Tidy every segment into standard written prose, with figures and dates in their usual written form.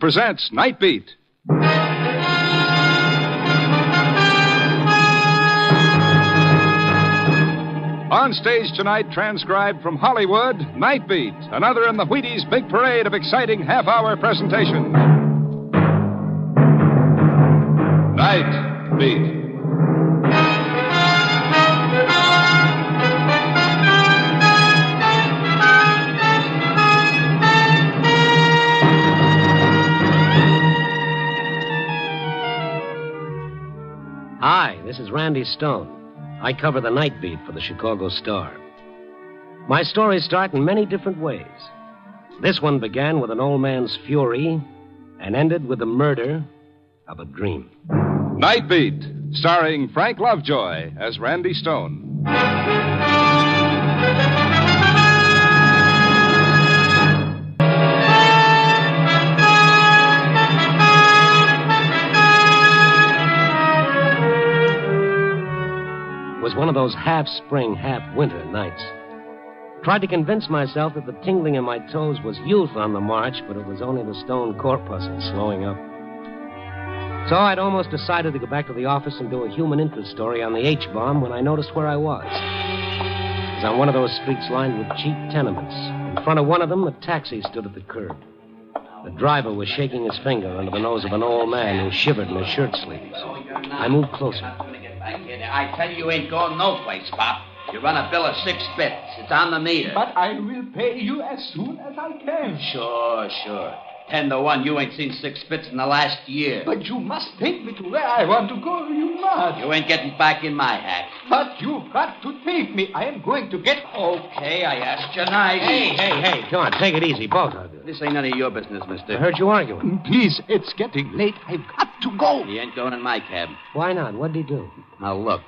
presents Night Beat. On stage tonight, transcribed from Hollywood, Night Beat, another in the Wheaties' big parade of exciting half-hour presentation. Night Beat. Hi, this is Randy Stone. I cover the Night Beat for the Chicago Star. My stories start in many different ways. This one began with an old man's fury and ended with the murder of a dream. Night Beat, starring Frank Lovejoy as Randy Stone. It was one of those half-spring, half-winter nights. Tried to convince myself that the tingling in my toes was youth on the march, but it was only the stone corpuscle slowing up. So I'd almost decided to go back to the office and do a human interest story on the H-bomb when I noticed where I was. It was on one of those streets lined with cheap tenements. In front of one of them, a taxi stood at the curb. The driver was shaking his finger under the nose of an old man who shivered in his shirt sleeves. I moved closer. I tell you ain't going no place, Pop. You run a bill of 6 bits. It's on the meter. But I will pay you as soon as I can. Sure. 10 to 1, you ain't seen 6 bits in the last year. But you must take me to where I want to go. You must. You ain't getting back in my hat. But you've got to take me. I am going to get... Okay, I asked you nice. Hey, come on, take it easy, both of you. This ain't none of your business, mister. I heard you arguing. Please, it's getting late. I've got to go. He ain't going in my cab. Why not? What'd he do? Now, look.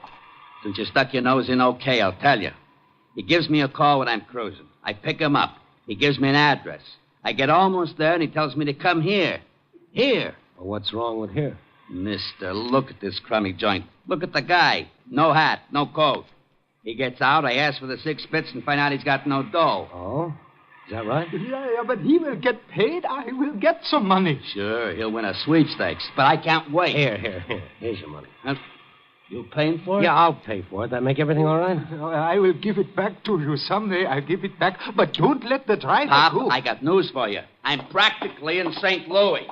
Since you stuck your nose in okay, I'll tell you. He gives me a call when I'm cruising. I pick him up. He gives me an address. I get almost there, and he tells me to come here. Here. Well, what's wrong with here? Mister, look at this crummy joint. Look at the guy. No hat, no coat. He gets out, I ask for the 6 bits and find out he's got no dough. Oh? Is that right? Yeah, but he will get paid. I will get some money. Sure, he'll win a sweepstakes, but I can't wait. Here. Here's your money. You paying for it? Yeah, I'll pay for it. That make everything all right? I will give it back to you someday. I'll give it back. But don't let the driver Pop, go. I got news for you. I'm practically in St. Louis.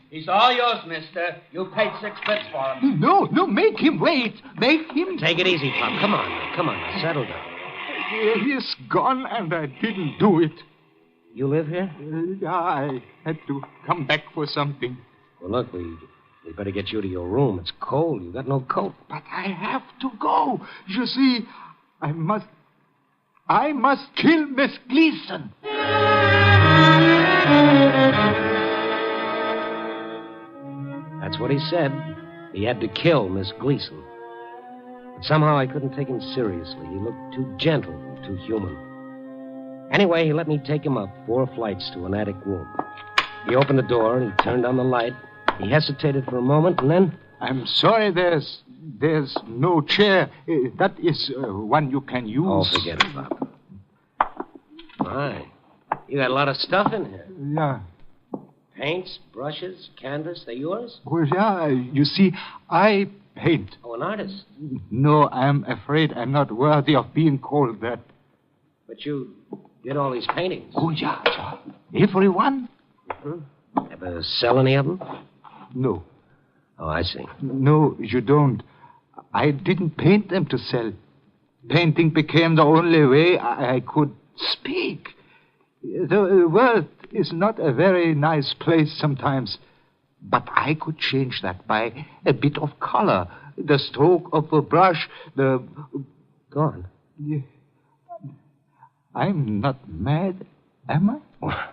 He's all yours, mister. You paid 6 bits for him. No, make him wait. Make him... Take it easy, Pop. Come on. Settle down. He's gone, and I didn't do it. You live here? Yeah, I had to come back for something. Well, look, we better get you to your room. It's cold. You got no coat. But I have to go. You see, I must kill Miss Gleason. That's what he said. He had to kill Miss Gleason. But somehow I couldn't take him seriously. He looked too gentle and too human. Anyway, he let me take him up 4 flights to an attic room. He opened the door and he turned on the light. He hesitated for a moment, and then... I'm sorry, there's no chair. That is one you can use. Oh, forget it, Bob. My, you got a lot of stuff in here. Yeah. Paints, brushes, canvas, they yours? Oh, yeah, you see, I paint. Oh, an artist? No, I'm afraid I'm not worthy of being called that. But you did all these paintings. Oh, yeah. Everyone? Mm-hmm. Ever sell any of them? No. Oh, I see. No, you don't. I didn't paint them to sell. Painting became the only way I could speak. The world is not a very nice place sometimes. But I could change that by a bit of color. The stroke of a brush, the... Go on. I'm not mad, am I?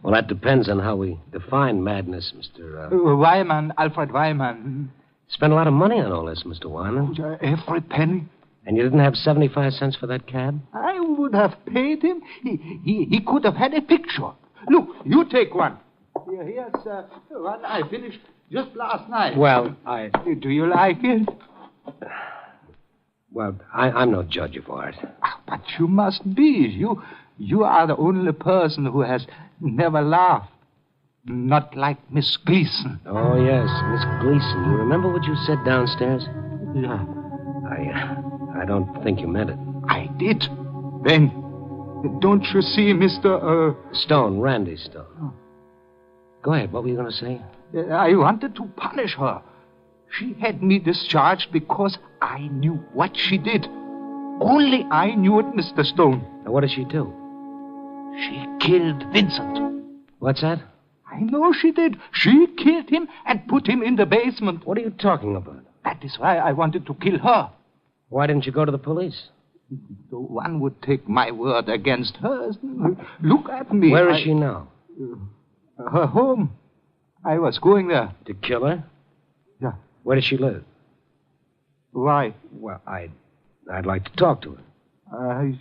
Well, that depends on how we define madness, Mr. Wyman, Alfred Wyman. Spent a lot of money on all this, Mr. Wyman. Every penny. And you didn't have 75 cents for that cab? I would have paid him. He could have had a picture. Look, you take one. Here's one I finished just last night. Well, Do you like it? Well, I'm no judge of art. But you must be. You are the only person who has never laughed. Not like Miss Gleason. Oh, yes, Miss Gleason. You remember what you said downstairs? Yeah, I don't think you meant it. I did. Then, don't you see, Mr. Stone, Randy Stone. Oh. Go ahead, what were you going to say? I wanted to punish her. She had me discharged because I knew what she did. Only I knew it, Mr. Stone. Now, what did she do? She killed Vincent. What's that? I know she did. She killed him and put him in the basement. What are you talking about? That is why I wanted to kill her. Why didn't you go to the police? So one would take my word against hers. Look at me. Where is she now? Her home. I was going there. To kill her? Yeah. Where does she live? Why? Well, I'd like to talk to her.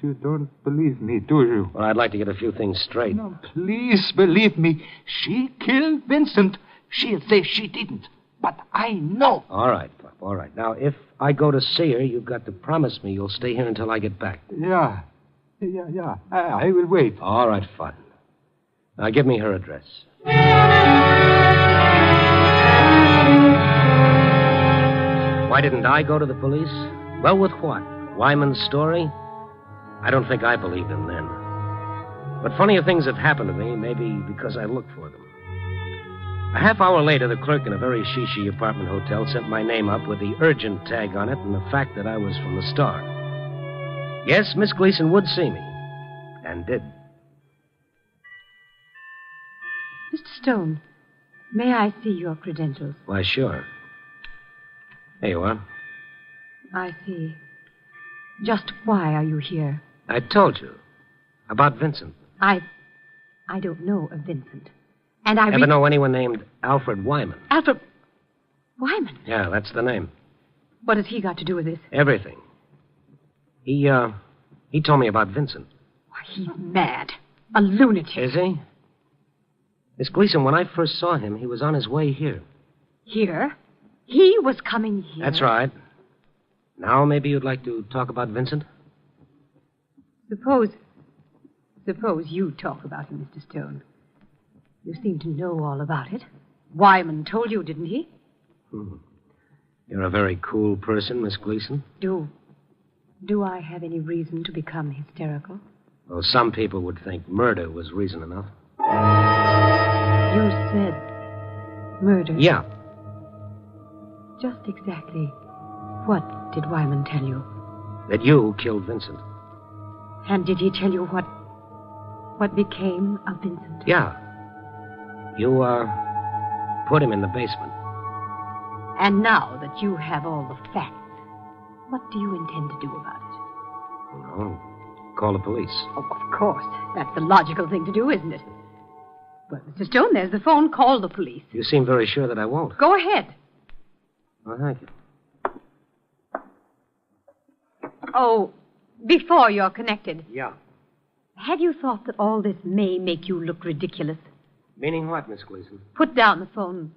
You don't believe me, do you? Well, I'd like to get a few things straight. No, please believe me. She killed Vincent. She'll say she didn't. But I know. All right, Pop, all right. Now, if I go to see her, you've got to promise me you'll stay here until I get back. Yeah. I will wait. All right, fine. Now, give me her address. Why didn't I go to the police? Well, with what? Wyman's story? I don't think I believed him then. But funnier things have happened to me, maybe because I looked for them. A half hour later, the clerk in a very shishi apartment hotel sent my name up with the urgent tag on it and the fact that I was from the Star. Yes, Miss Gleason would see me. And did. Mr. Stone, may I see your credentials? Why, sure. There you are. I see. Just why are you here? I told you. About Vincent. I don't know of Vincent. And I Ever know anyone named Alfred Wyman? Alfred Wyman? Yeah, that's the name. What has he got to do with this? Everything. He told me about Vincent. Why, he's mad. A lunatic. Is he? Miss Gleason, when I first saw him, he was on his way here. Here? He was coming here? That's right. Now maybe you'd like to talk about Vincent? Suppose you talk about him, Mr. Stone. You seem to know all about it. Wyman told you, didn't he? You're a very cool person, Miss Gleason. Do I have any reason to become hysterical? Well, some people would think murder was reason enough. You said murder? Yeah. Just exactly what did Wyman tell you? That you killed Vincent. And did he tell you what became of Vincent? Yeah. You, put him in the basement. And now that you have all the facts, what do you intend to do about it? Well, call the police. Oh, of course. That's the logical thing to do, isn't it? Well, Mr. Stone, there's the phone. Call the police. You seem very sure that I won't. Go ahead. Well, thank you. Oh, before you're connected. Yeah. Have you thought that all this may make you look ridiculous? Meaning what, Miss Gleason? Put down the phone,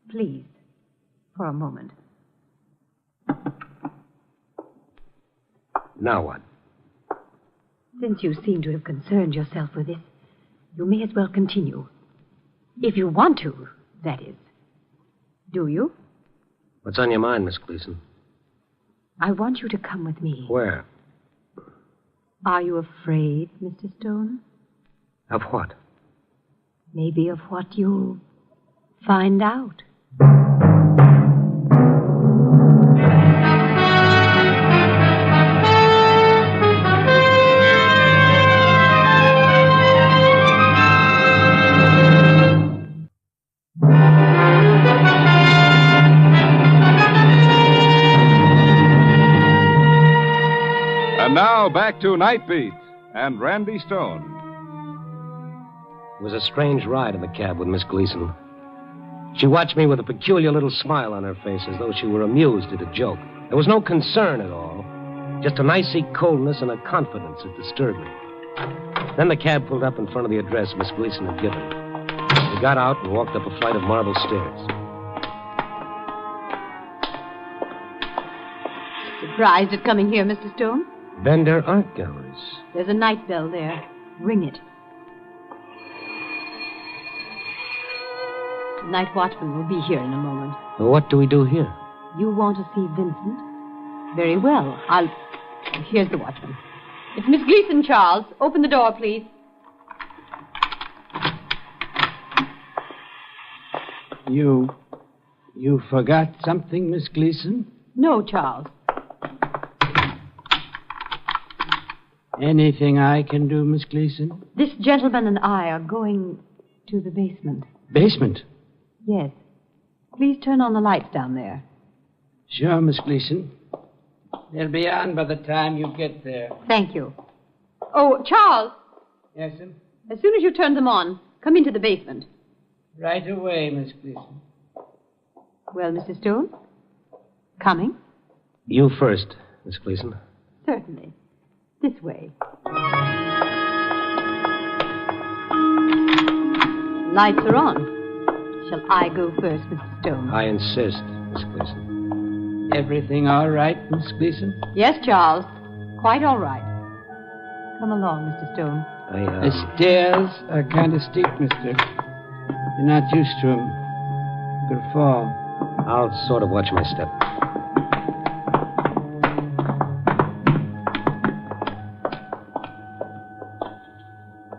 please, for a moment. Now what? Since you seem to have concerned yourself with this, you may as well continue. If you want to, that is. Do you? What's on your mind, Miss Gleason? I want you to come with me. Where? Are you afraid, Mr. Stone? Of what? Maybe of what you'll find out. And now back to Nightbeat and Randy Stone. It was a strange ride in the cab with Miss Gleason. She watched me with a peculiar little smile on her face, as though she were amused at a joke. There was no concern at all, just a icy coldness and a confidence that disturbed me. Then the cab pulled up in front of the address Miss Gleason had given. We got out and walked up a flight of marble stairs. Surprised at coming here, Mr. Stone? Bender Art Galleries. There's a night bell there. Ring it. Night watchman will be here in a moment. Well, what do we do here? You want to see Vincent? Very well. Here's the watchman. It's Miss Gleason, Charles. Open the door, please. You forgot something, Miss Gleason? No, Charles. Anything I can do, Miss Gleason? This gentleman and I are going to the basement. Basement? Yes. Please turn on the lights down there. Sure, Miss Gleason. They'll be on by the time you get there. Thank you. Oh, Charles. Yes, sir? As soon as you turn them on, come into the basement. Right away, Miss Gleason. Well, Mr. Stone? Coming? You first, Miss Gleason. Certainly. This way. Lights are on. Shall I go first, Mr. Stone? I insist, Miss Gleason. Everything all right, Miss Gleason? Yes, Charles. Quite all right. Come along, Mr. Stone. The stairs are kind of steep, mister. You're not used to them. You could fall. I'll sort of watch my step.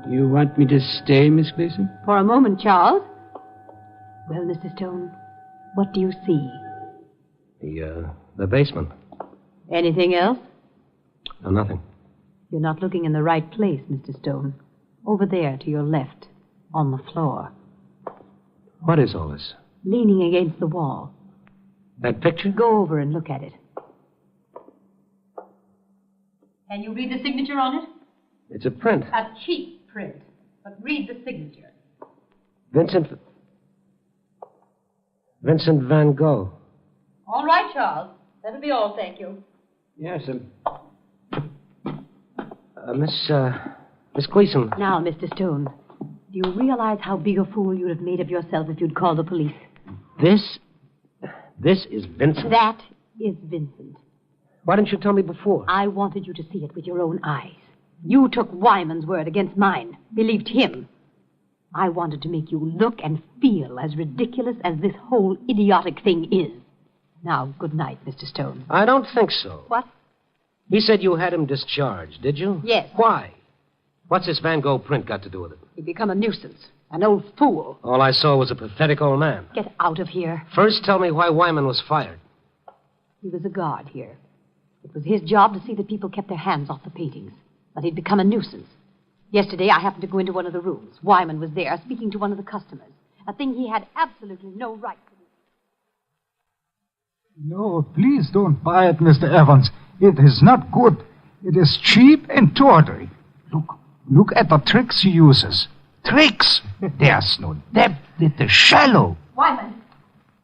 You want me to stay, Miss Gleason? For a moment, Charles. Well, Mr. Stone, what do you see? The basement. Anything else? No, nothing. You're not looking in the right place, Mr. Stone. Over there to your left, on the floor. What is all this? Leaning against the wall. That picture? Go over and look at it. Can you read the signature on it? It's a print. A cheap print. But read the signature. Vincent Van Gogh. All right, Charles. That'll be all, thank you. Yes, sir. Miss Gleason. Now, Mr. Stone, do you realize how big a fool you'd have made of yourself if you'd called the police? This is Vincent. That is Vincent. Why didn't you tell me before? I wanted you to see it with your own eyes. You took Wyman's word against mine, believed him. I wanted to make you look and feel as ridiculous as this whole idiotic thing is. Now, good night, Mr. Stone. I don't think so. What? He said you had him discharged, did you? Yes. Why? What's this Van Gogh print got to do with it? He'd become a nuisance, an old fool. All I saw was a pathetic old man. Get out of here. First, tell me why Wyman was fired. He was a guard here. It was his job to see that people kept their hands off the paintings. But he'd become a nuisance. Yesterday, I happened to go into one of the rooms. Wyman was there, speaking to one of the customers. A thing he had absolutely no right to do. No, please don't buy it, Mr. Evans. It is not good. It is cheap and tawdry. Look at the tricks he uses. Tricks! There's no depth. It is shallow. Wyman!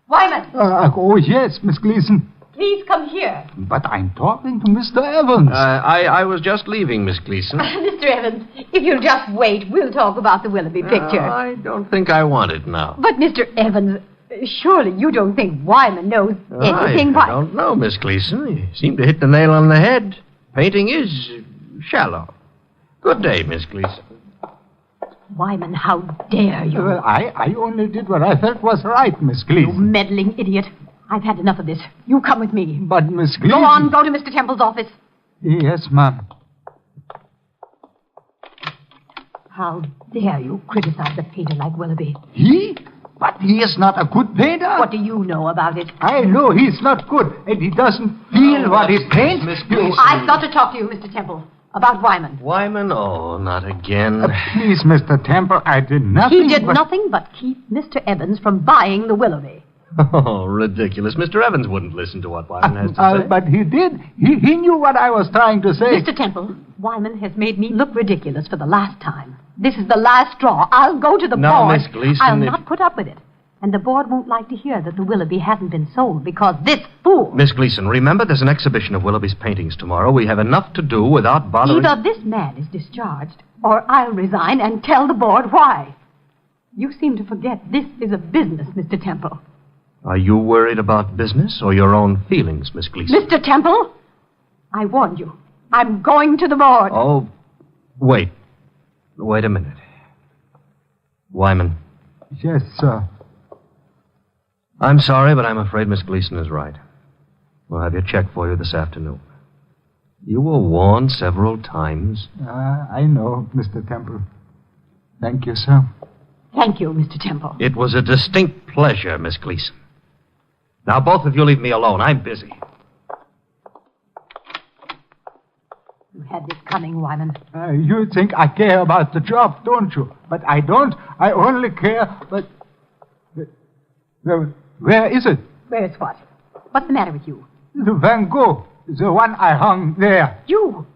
Wyman! Oh, yes, Miss Gleason. Please come here. But I'm talking to Mr. Evans. I was just leaving, Miss Gleason. Mr. Evans, if you'll just wait, we'll talk about the Willoughby picture. I don't think I want it now. But, Mr. Evans, surely you don't think Wyman knows anything I don't know, Miss Gleason. You seem to hit the nail on the head. Painting is shallow. Good day, Miss Gleason. Wyman, how dare you? Well, I only did what I felt was right, Miss You Gleason. meddling idiot. I've had enough of this. You come with me. But, Miss Gleason... Go on, go to Mr. Temple's office. Yes, ma'am. How dare you criticize a painter like Willoughby? He? But he is not a good painter. What do you know about it? I know he's not good, and he doesn't feel what he paints. Miss Gleason. I've got to talk to you, Mr. Temple, about Wyman. Wyman? Oh, not again. Please, Mr. Temple, I did nothing. He did nothing but keep Mr. Evans from buying the Willoughby. Oh, ridiculous. Mr. Evans wouldn't listen to what Wyman has to say. But he did. He knew what I was trying to say. Mr. Temple, Wyman has made me look ridiculous for the last time. This is the last straw. I'll go to the board. Miss Gleason, I'll not put up with it. And the board won't like to hear that the Willoughby hasn't been sold because this fool... Miss Gleason, remember there's an exhibition of Willoughby's paintings tomorrow. We have enough to do without bothering... Either this man is discharged, or I'll resign and tell the board why. You seem to forget this is a business, Mr. Temple. Are you worried about business or your own feelings, Miss Gleason? Mr. Temple, I warned you. I'm going to the board. Oh, wait. Wait a minute. Wyman. Yes, sir. I'm sorry, but I'm afraid Miss Gleason is right. We'll have your check for you this afternoon. You were warned several times. I know, Mr. Temple. Thank you, sir. Thank you, Mr. Temple. It was a distinct pleasure, Miss Gleason. Now, both of you leave me alone. I'm busy. You had this coming, Wyman. You think I care about the job, don't you? But I don't. I only care, but... Where is it? Where is what? What's the matter with you? The Van Gogh. The one I hung there. You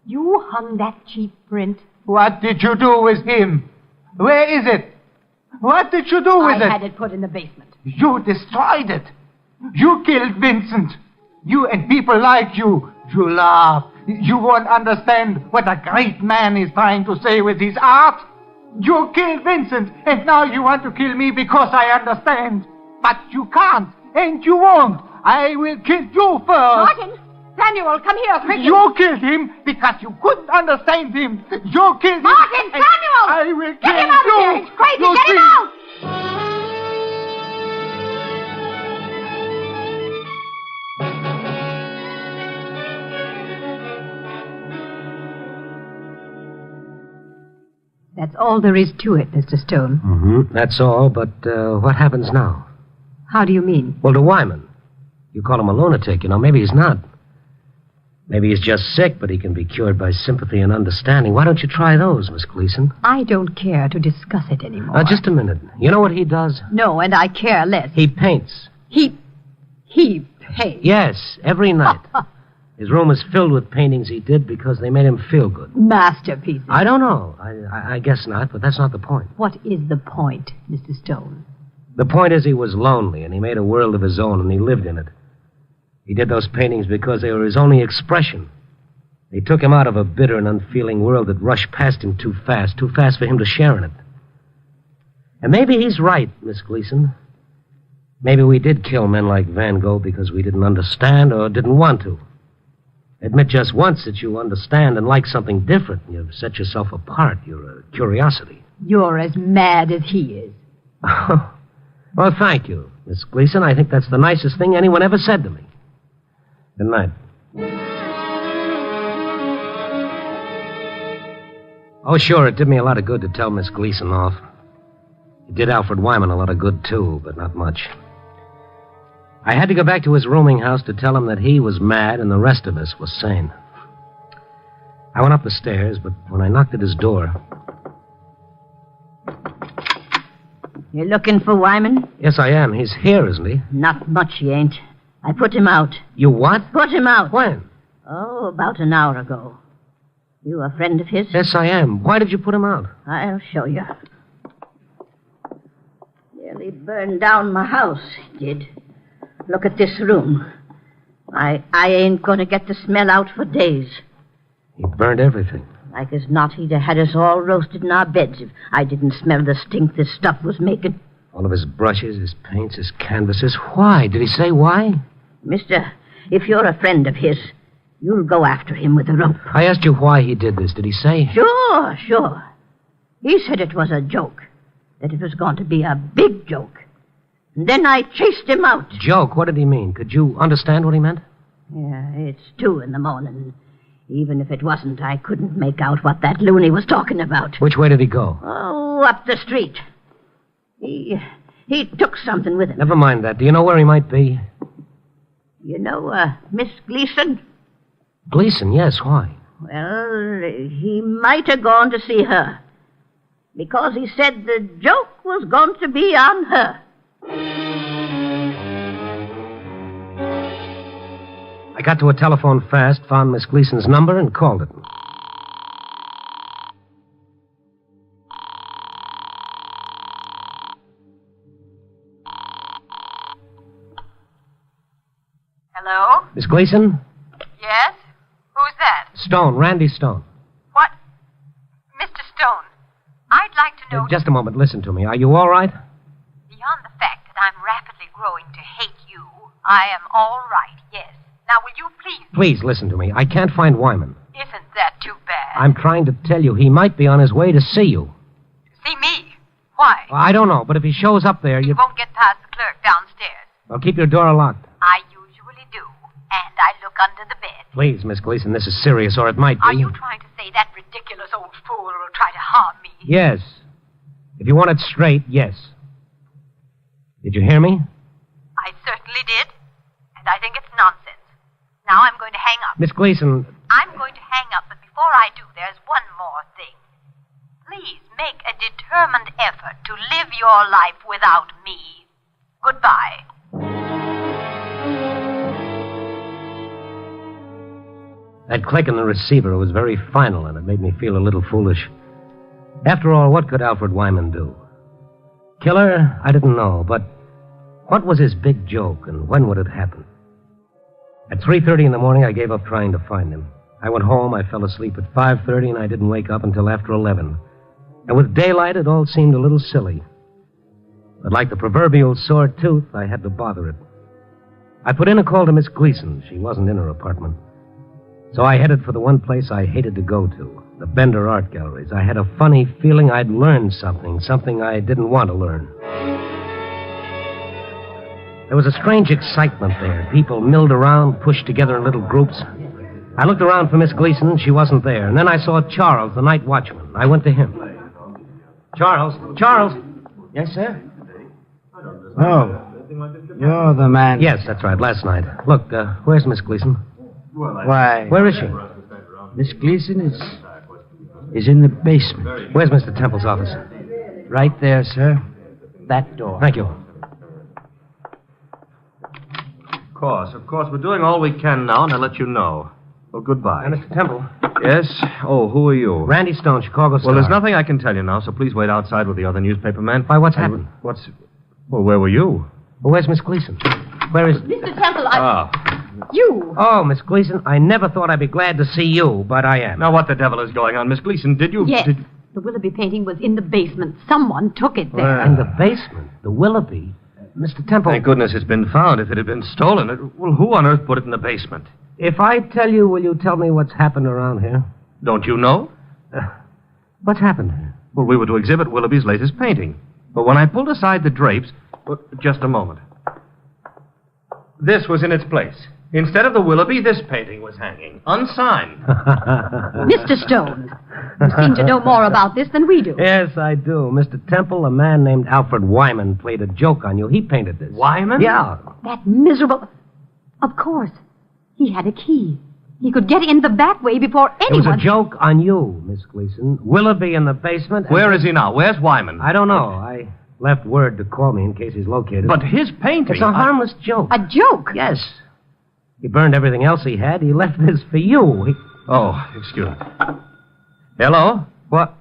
hung that cheap print? What did you do with him? Where is it? What did you do with it? I had it put in the basement. You destroyed it. You killed Vincent. You and people like you. You laugh. You won't understand what a great man is trying to say with his art. You killed Vincent, and now you want to kill me because I understand. But you can't, and you won't. I will kill you first. Martin! Samuel, come here, quickly. You killed him because you couldn't understand him. You killed him. Martin! Samuel! I will Get kill him out of you. here! He's crazy! You Get him see? out! That's all there is to it, Mr. Stone. Mm-hmm. That's all, but what happens now? How do you mean? Well, to Wyman. You call him a lunatic, you know. Maybe he's not. Maybe he's just sick, but he can be cured by sympathy and understanding. Why don't you try those, Miss Gleason? I don't care to discuss it anymore. Just a minute. You know what he does? No, and I care less. He paints. He paints. Yes, every night. His room is filled with paintings he did because they made him feel good. Masterpieces. I don't know. I guess not, but that's not the point. What is the point, Mr. Stone? The point is he was lonely, and he made a world of his own, and he lived in it. He did those paintings because they were his only expression. They took him out of a bitter and unfeeling world that rushed past him too fast for him to share in it. And maybe he's right, Miss Gleason. Maybe we did kill men like Van Gogh because we didn't understand or didn't want to. Admit just once that you understand and like something different. You've set yourself apart. You're a curiosity. You're as mad as he is. Well, thank you, Miss Gleason. I think that's the nicest thing anyone ever said to me. Good night. Oh, sure, it did me a lot of good to tell Miss Gleason off. It did Alfred Wyman a lot of good, too, but not much. I had to go back to his rooming house to tell him that he was mad and the rest of us was sane. I went up the stairs, but when I knocked at his door... You're looking for Wyman? Yes, I am. He's here, isn't he? Not much he ain't. I put him out. You what? Put him out. When? Oh, about an hour ago. You a friend of his? Yes, I am. Why did you put him out? I'll show you. Nearly burned down my house, he did. Look at this room. I ain't going to get the smell out for days. He burned everything. Like as not, he'd have had us all roasted in our beds if I didn't smell the stink this stuff was making. All of his brushes, his paints, his canvases. Why? Did he say why? Mister, if you're a friend of his, you'll go after him with a rope. I asked you why he did this. Did he say? Sure. He said it was a joke. That it was going to be a big joke. And then I chased him out. Joke? What did he mean? Could you understand what he meant? Yeah, it's 2 in.the.morning. Even if it wasn't, I couldn't make out what that loony was talking about. Which way did he go? Oh, up the street. He took something with him. Never mind that. Do you know where he might be? You know, Miss Gleason? Gleason, yes. Why? Well, he might have gone to see her. Because he said the joke was going to be on her. I got to a telephone fast, found Miss Gleason's number, and called it. Hello? Miss Gleason? Yes? Who's that? Stone, Randy Stone. What? Mr. Stone, I'd like to know... Just a moment, listen to me. Are you all right? Beyond the fact that I'm rapidly growing to hate you, I am all right, yes. Now, will you please... Please, listen to me. I can't find Wyman. Isn't that too bad? I'm trying to tell you he might be on his way to see you. See me? Why? I don't know, but if he shows up there, You won't get past the clerk downstairs. Well, keep your door locked. I usually do. And I look under the bed. Please, Miss Gleason, this is serious, or it might be. Are you trying to say that ridiculous old fool will try to harm me? Yes. If you want it straight, yes. Did you hear me? I certainly did. And I think it's nonsense. Now I'm going to hang up. Miss Gleason... I'm going to hang up, but before I do, there's one more thing. Please make a determined effort to live your life without me. Goodbye. That click in the receiver was very final, and it made me feel a little foolish. After all, what could Alfred Wyman do? Killer? I didn't know, but what was his big joke, and when would it happen? At 3:30 in the morning, I gave up trying to find him. I went home, I fell asleep at 5:30, and I didn't wake up until after 11. And with daylight, it all seemed a little silly. But like the proverbial sore tooth, I had to bother it. I put in a call to Miss Gleason. She wasn't in her apartment. So I headed for the one place I hated to go to, the Bender Art Galleries. I had a funny feeling I'd learned something I didn't want to learn. There was a strange excitement there. People milled around, pushed together in little groups. I looked around for Miss Gleason. She wasn't there. And then I saw Charles, the night watchman. I went to him. Charles? Yes, sir? Oh, you're the man. Yes, that's right, last night. Look, where's Miss Gleason? Why? Where is she? Miss Gleason is in the basement. Where's Mr. Temple's office? Right there, sir. That door. Thank you. Of course. We're doing all we can now, and I'll let you know. Well, goodbye. Mr. Temple. Yes? Oh, who are you? Randy Stone, Chicago Star. Well, there's nothing I can tell you now, so please wait outside with the other newspaper man. Why, what's happened? Well, where were you? Well, where's Miss Gleason? Where is... Mr. Temple, You! Oh, Miss Gleason, I never thought I'd be glad to see you, but I am. Now, what the devil is going on, Miss Gleason? Did you... Yes. The Willoughby painting was in the basement. Someone took it there. In the basement? The Willoughby? Mr. Temple... Thank goodness it's been found. If it had been stolen, well, who on earth put it in the basement? If I tell you, will you tell me what's happened around here? Don't you know? What's happened here? Well, we were to exhibit Willoughby's latest painting. But when I pulled aside the drapes... Well, just a moment. This was in its place. Instead of the Willoughby, this painting was hanging, unsigned. Mr. Stone, you seem to know more about this than we do. Yes, I do. Mr. Temple, a man named Alfred Wyman played a joke on you. He painted this. Wyman? Yeah. That miserable... Of course. He had a key. He could get in the back way before anyone... It was a joke on you, Miss Gleason. Willoughby in the basement... Where is he now? Where's Wyman? I don't know. I left word to call me in case he's located. But his painting... It's a harmless joke. A joke? Yes. He burned everything else he had. He left this for you. Oh, excuse me. Hello? What?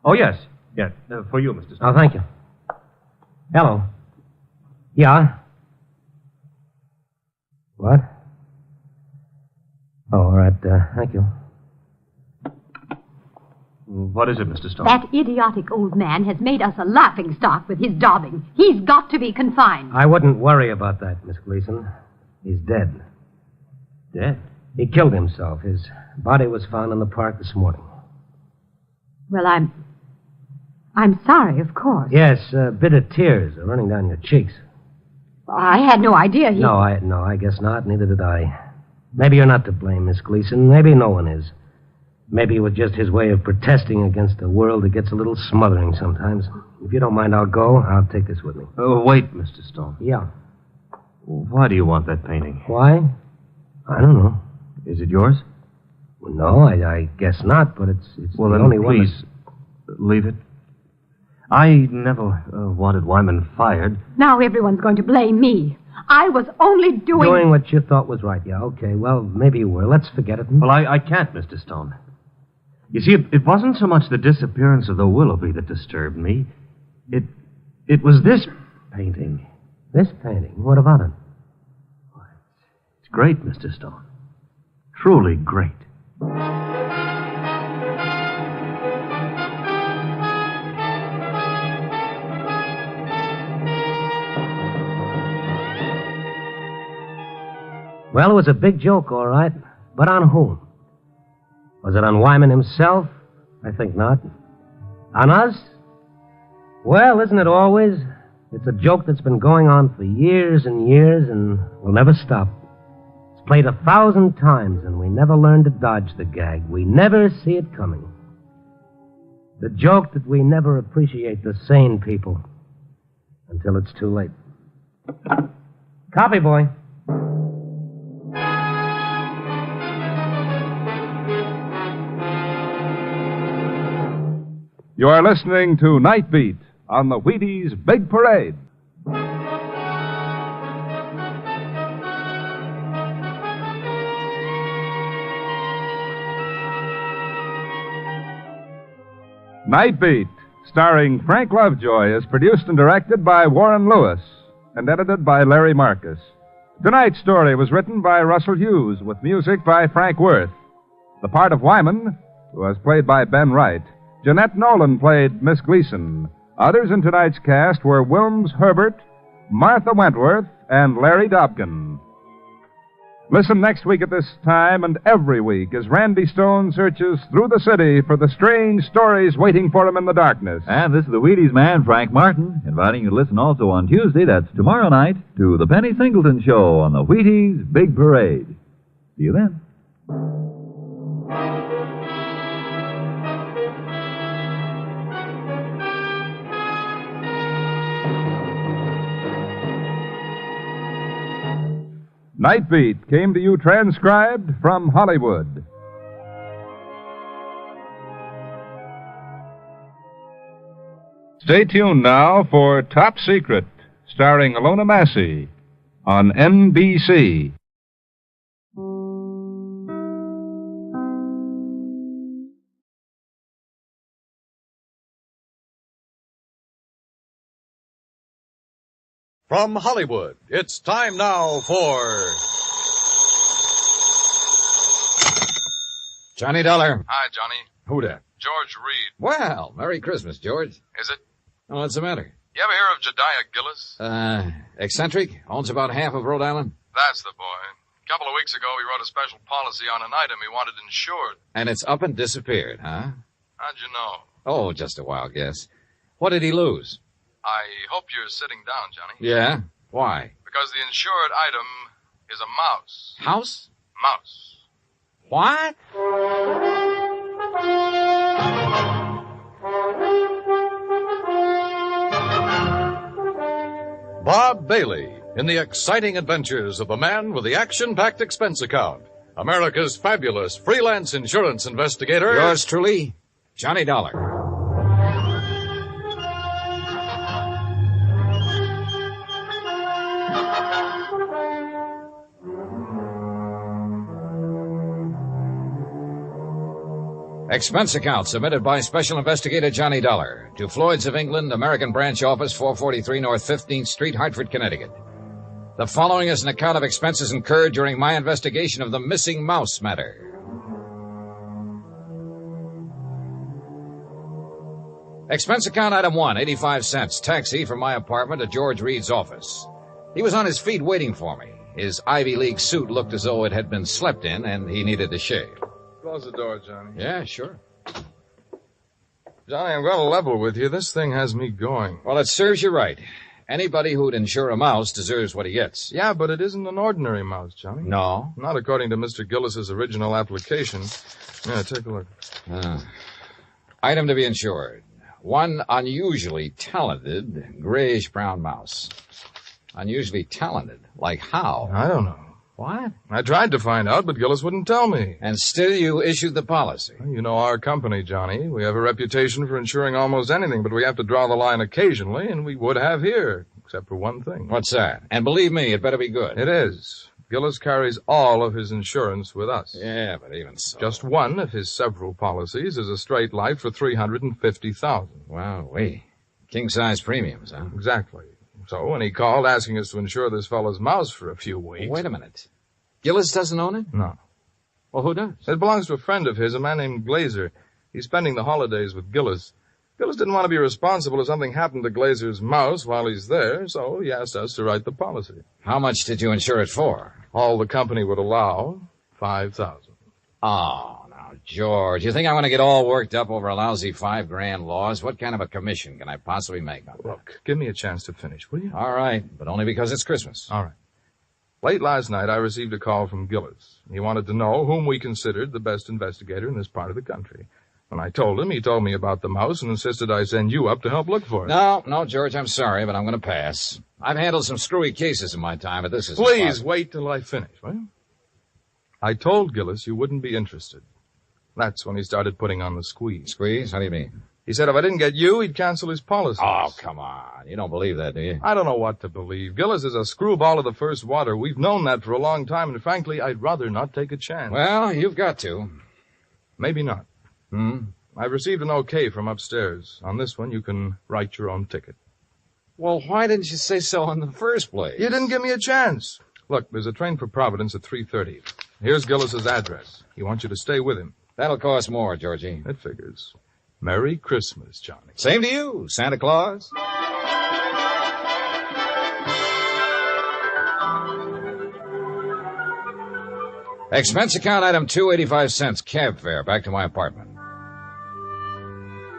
Oh, yes. Yes, for you, Mr. Stone. Oh, thank you. Hello. Yeah? What? Oh, all right. Thank you. What is it, Mr. Stone? That idiotic old man has made us a laughingstock with his daubing. He's got to be confined. I wouldn't worry about that, Miss Gleason. He's dead. Dead? He killed himself. His body was found in the park this morning. Well, I'm sorry, of course. Yes, bitter tears are running down your cheeks. I had no idea he... No, I guess not. Neither did I. Maybe you're not to blame, Miss Gleason. Maybe no one is. Maybe it was just his way of protesting against a world that gets a little smothering sometimes. If you don't mind, I'll go. I'll take this with me. Oh, wait, Mr. Stone. Yeah. Why do you want that painting? Why? I don't know. Is it yours? Well, no, I guess not, but it's well, the then only one. Please, leave it. I never wanted Wyman fired. Now everyone's going to blame me. I was only Doing what you thought was right, yeah. Okay, well, maybe you were. Let's forget it. Well, I can't, Mr. Stone. You see, it wasn't so much the disappearance of the Willoughby that disturbed me. It was this painting. This painting? What about it? It's great, Mr. Stone. Truly great. Well, it was a big joke, all right. But on whom? Was it on Wyman himself? I think not. On us? Well, isn't it always? It's a joke that's been going on for years and years and will never stop. It's played 1,000 times and we never learn to dodge the gag. We never see it coming. The joke that we never appreciate the sane people until it's too late. Copy, boy. You are listening to Night Beat on the Wheaties Big Parade. Night Beat, starring Frank Lovejoy, is produced and directed by Warren Lewis and edited by Larry Marcus. Tonight's story was written by Russell Hughes with music by Frank Worth. The part of Wyman was played by Ben Wright. Jeanette Nolan played Miss Gleason. Others in tonight's cast were Wilms Herbert, Martha Wentworth, and Larry Dobkin. Listen next week at this time and every week as Randy Stone searches through the city for the strange stories waiting for him in the darkness. And this is the Wheaties man, Frank Martin, inviting you to listen also on Tuesday, that's tomorrow night, to the Penny Singleton Show on the Wheaties Big Parade. See you then. Night Beat came to you transcribed from Hollywood. Stay tuned now for Top Secret, starring Ilona Massey on NBC. From Hollywood, it's time now for... Johnny Dollar. Hi, Johnny. Who dat? George Reed. Well, Merry Christmas, George. Is it? Oh, what's the matter? You ever hear of Jediah Gillis? Eccentric? Owns about half of Rhode Island? That's the boy. A couple of weeks ago, he wrote a special policy on an item he wanted insured. And it's up and disappeared, huh? How'd you know? Oh, just a wild guess. What did he lose? I hope you're sitting down, Johnny. Yeah? Why? Because the insured item is a mouse. House? Mouse. What? Bob Bailey in the exciting adventures of the man with the action-packed expense account. America's fabulous freelance insurance investigator. Yours truly, Johnny Dollar. Expense account submitted by Special Investigator Johnny Dollar to Floyd's of England, American Branch Office, 443 North 15th Street, Hartford, Connecticut. The following is an account of expenses incurred during my investigation of the missing mouse matter. Expense account item 1, 85 cents, taxi from my apartment to George Reed's office. He was on his feet waiting for me. His Ivy League suit looked as though it had been slept in, and he needed to shave. Close the door, Johnny. Yeah, sure. Johnny, I'm going to level with you. This thing has me going. Well, it serves you right. Anybody who'd insure a mouse deserves what he gets. Yeah, but it isn't an ordinary mouse, Johnny. No? Not according to Mr. Gillis's original application. Yeah, take a look. Item to be insured. One unusually talented grayish-brown mouse. Unusually talented? Like how? I don't know. What? I tried to find out, but Gillis wouldn't tell me. And still you issued the policy? You know our company, Johnny. We have a reputation for insuring almost anything, but we have to draw the line occasionally, and we would have here, except for one thing. What's that? And believe me, it better be good. It is. Gillis carries all of his insurance with us. Yeah, but even so. Just one of his several policies is a straight life for $350,000. Wow, king-size premiums, huh? Exactly. So when he called asking us to insure this fellow's mouse for a few weeks... Wait a minute. Gillis doesn't own it? No. Well, who does? It belongs to a friend of his, a man named Glazer. He's spending the holidays with Gillis. Gillis didn't want to be responsible if something happened to Glazer's mouse while he's there, so he asked us to write the policy. How much did you insure it for? All the company would allow, $5,000. Oh, now George, you think I'm going to get all worked up over a lousy $5,000 loss? What kind of a commission can I possibly make on that? Look, give me a chance to finish, will you? All right, but only because it's Christmas. All right. Late last night, I received a call from Gillis. He wanted to know whom we considered the best investigator in this part of the country. When I told him, he told me about the mouse and insisted I send you up to help look for it. No, George, I'm sorry, but I'm going to pass. I've handled some screwy cases in my time, but this is... Please wait till I finish, will you? I told Gillis you wouldn't be interested. That's when he started putting on the squeeze. Squeeze? How do you mean? He said if I didn't get you, he'd cancel his policy. Oh, come on. You don't believe that, do you? I don't know what to believe. Gillis is a screwball of the first water. We've known that for a long time, and frankly, I'd rather not take a chance. Well, you've got to. Maybe not. I've received an okay from upstairs. On this one, you can write your own ticket. Well, why didn't you say so in the first place? You didn't give me a chance. Look, there's a train for Providence at 3:30. Here's Gillis's address. He wants you to stay with him. That'll cost more, Georgie. It figures. Merry Christmas, Johnny. Same to you, Santa Claus. Expense account item 285 cents, cab fare, back to my apartment.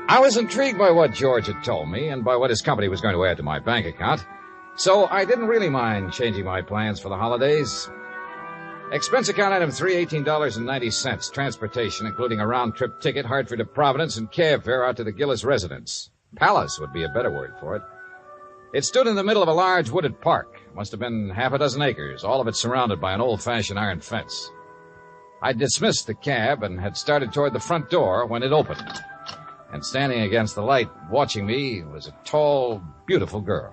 I was intrigued by what George had told me and by what his company was going to add to my bank account, so I didn't really mind changing my plans for the holidays. Expense account item 318.90, transportation, including a round-trip ticket, Hartford to Providence, and cab fare out to the Gillis residence. Palace would be a better word for it. It stood in the middle of a large wooded park. Must have been half a dozen acres, all of it surrounded by an old-fashioned iron fence. I dismissed the cab and had started toward the front door when it opened. And standing against the light, watching me, was a tall, beautiful girl.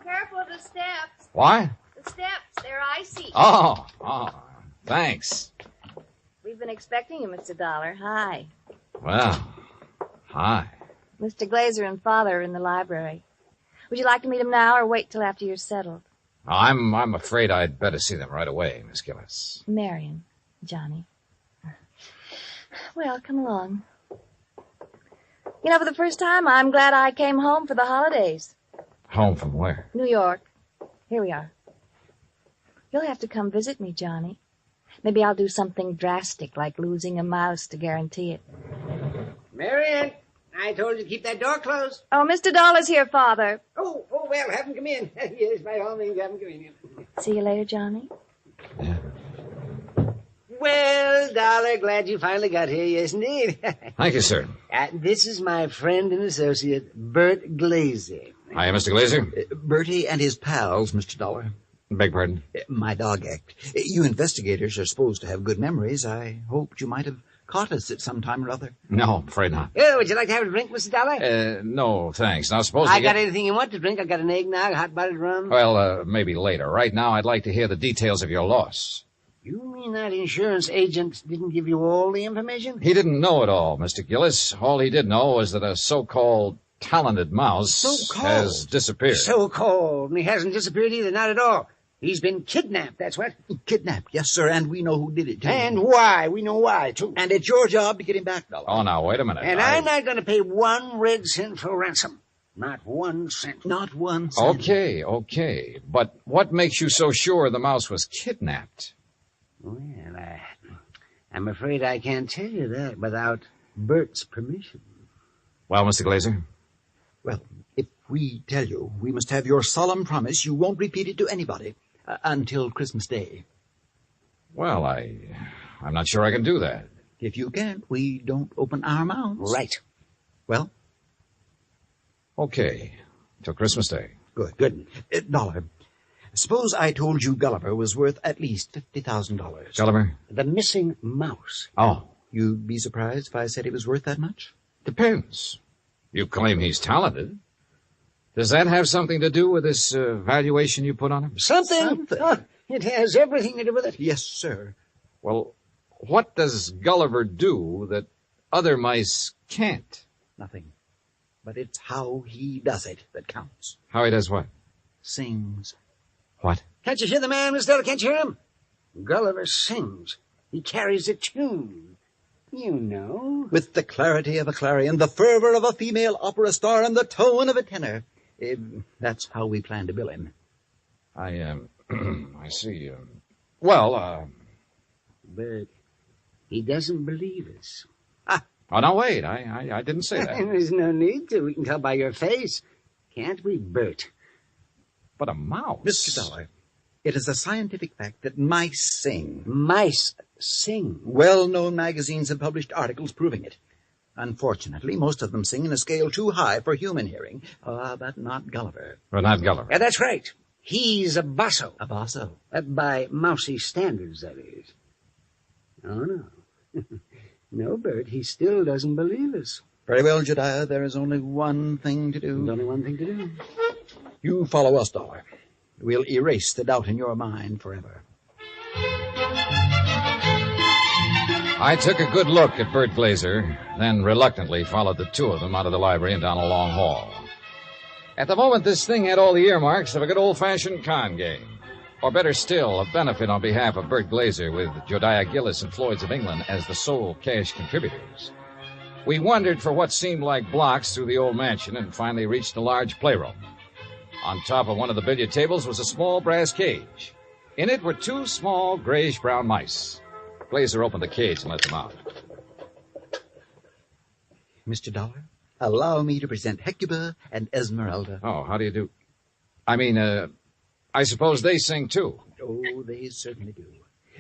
Careful of the steps. What? The steps, they're icy. Oh, thanks. We've been expecting you, Mr. Dollar. Hi. Well, hi. Mr. Glazer and Father are in the library. Would you like to meet them now or wait till after you're settled? I'm afraid I'd better see them right away, Miss Gillis. Marion, Johnny. Well, come along. You know, for the first time, I'm glad I came home for the holidays. Home from where? New York. Here we are. You'll have to come visit me, Johnny. Maybe I'll do something drastic, like losing a mouse to guarantee it. Marion, I told you to keep that door closed. Oh, Mr. Dollar's here, Father. Oh, well, have him come in. Yes, by all means, have him come in. See you later, Johnny. Well, Dollar, glad you finally got here, yes, indeed. Thank you, sir. This is my friend and associate, Bert Glazer. Hi, Mr. Glazer. Bertie and his pals, Mr. Dollar. Beg pardon? My dog act. You investigators are supposed to have good memories. I hoped you might have caught us at some time or other. No, I'm afraid not. Oh, would you like to have a drink, Mr. Dollar? No, thanks. Now, suppose I got anything you want to drink. I got an eggnog, hot buttered rum. Well, maybe later. Right now, I'd like to hear the details of your loss. You mean that insurance agent didn't give you all the information? He didn't know it all, Mr. Gillis. All he did know was that a so-called talented mouse has disappeared. So-called. And he hasn't disappeared either, not at all. He's been kidnapped, that's what. Kidnapped, yes, sir, and we know who did it, too. And why. We know why, too. And it's your job to get him back, Dollar. Oh, now, wait a minute. And I'm not going to pay 1 red cent for ransom. Not 1 cent. Not 1 cent. Okay. But what makes you so sure the mouse was kidnapped? Well, I'm afraid I can't tell you that without Bert's permission. Well, Mr. Glazer? Well, if we tell you, we must have your solemn promise you won't repeat it to anybody until Christmas Day. Well, I'm not sure I can do that. If you can't, we don't open our mouths. Right. Well? Okay. Till Christmas Day. Good. Dollar. Suppose I told you Gulliver was worth at least $50,000. Gulliver? The missing mouse. Oh. You'd be surprised if I said he was worth that much? Depends. You claim he's talented. Does that have something to do with this valuation you put on him? Something. Oh, it has everything to do with it. Yes, sir. Well, what does Gulliver do that other mice can't? Nothing. But it's how he does it that counts. How he does what? Sings. What? Can't you hear the man, Miss Della? Can't you hear him? Gulliver sings. He carries a tune. You know. With the clarity of a clarion, the fervor of a female opera star, and the tone of a tenor. That's how we plan to bill him. I see. But He doesn't believe us. Oh, no, wait. I didn't say that. There's no need to. We can tell by your face. Can't we, Bert? But a mouse. Mr. Dollar, it is a scientific fact that mice sing. Mice sing? Well-known magazines have published articles proving it. Unfortunately, most of them sing in a scale too high for human hearing. But not Gulliver. Well, not Gulliver. Yeah, that's right. He's a basso. A basso? By mousy standards, that is. Oh, no. No, Bert, he still doesn't believe us. Very well, Jedediah, there is only one thing to do. There's only one thing to do. You follow us, Dollar. We'll erase the doubt in your mind forever. I took a good look at Bert Glazer, then reluctantly followed the two of them out of the library and down a long hall. At the moment, this thing had all the earmarks of a good old-fashioned con game. Or better still, a benefit on behalf of Bert Glazer with Josiah Gillis and Floyd's of England as the sole cash contributors. We wandered for what seemed like blocks through the old mansion and finally reached a large playroom. On top of one of the billiard tables was a small brass cage. In it were two small grayish-brown mice. Glazer opened the cage and let them out. Mr. Dollar, allow me to present Hecuba and Esmeralda. Oh, how do you do? I suppose they sing, too. Oh, they certainly do.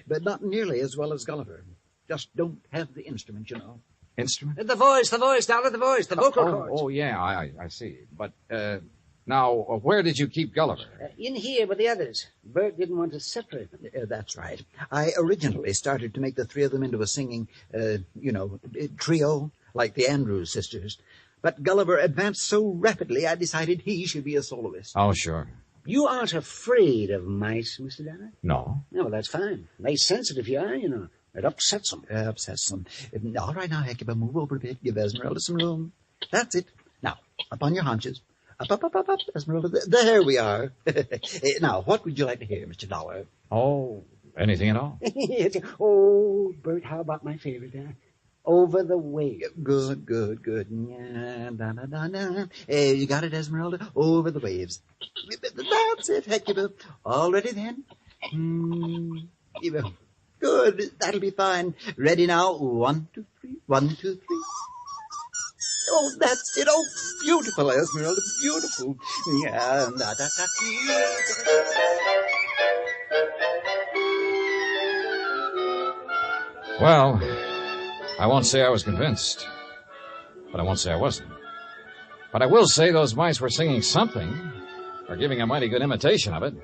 But not nearly as well as Gulliver. Just don't have the instrument, you know. Instrument? The voice, Dollar, the voice, the vocal cords. Oh, yeah, I see. But, now, where did you keep Gulliver? In here with the others. Bert didn't want to separate them. That's right. I originally started to make the three of them into a singing, trio, like the Andrews sisters. But Gulliver advanced so rapidly, I decided he should be a soloist. Oh, sure. You aren't afraid of mice, Mr. Dollar? No. No, well, that's fine. They sense it if you are, you know. It upsets them. Upsets them. All right, now, Hecuba, move over a bit. Give Esmeralda some room. That's it. Now, up on your haunches. Up, Esmeralda. There we are. Now, what would you like to hear, Mr. Dollar? Oh, anything at all? Oh, Bert, how about my favorite, Over the Waves. Good. You got it, Esmeralda? Over the Waves. That's it, Hecuba. All ready then? Good. That'll be fine. Ready now? 1, 2, 3. 1, 2, 3. Oh, that's it. Oh, beautiful, Esmeralda. Beautiful. Well, I won't say I was convinced, but I won't say I wasn't. But I will say those mice were singing something, or giving a mighty good imitation of it.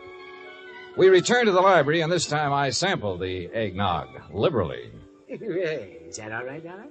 We returned to the library, and this time I sampled the eggnog liberally. Is that all right, Dollar?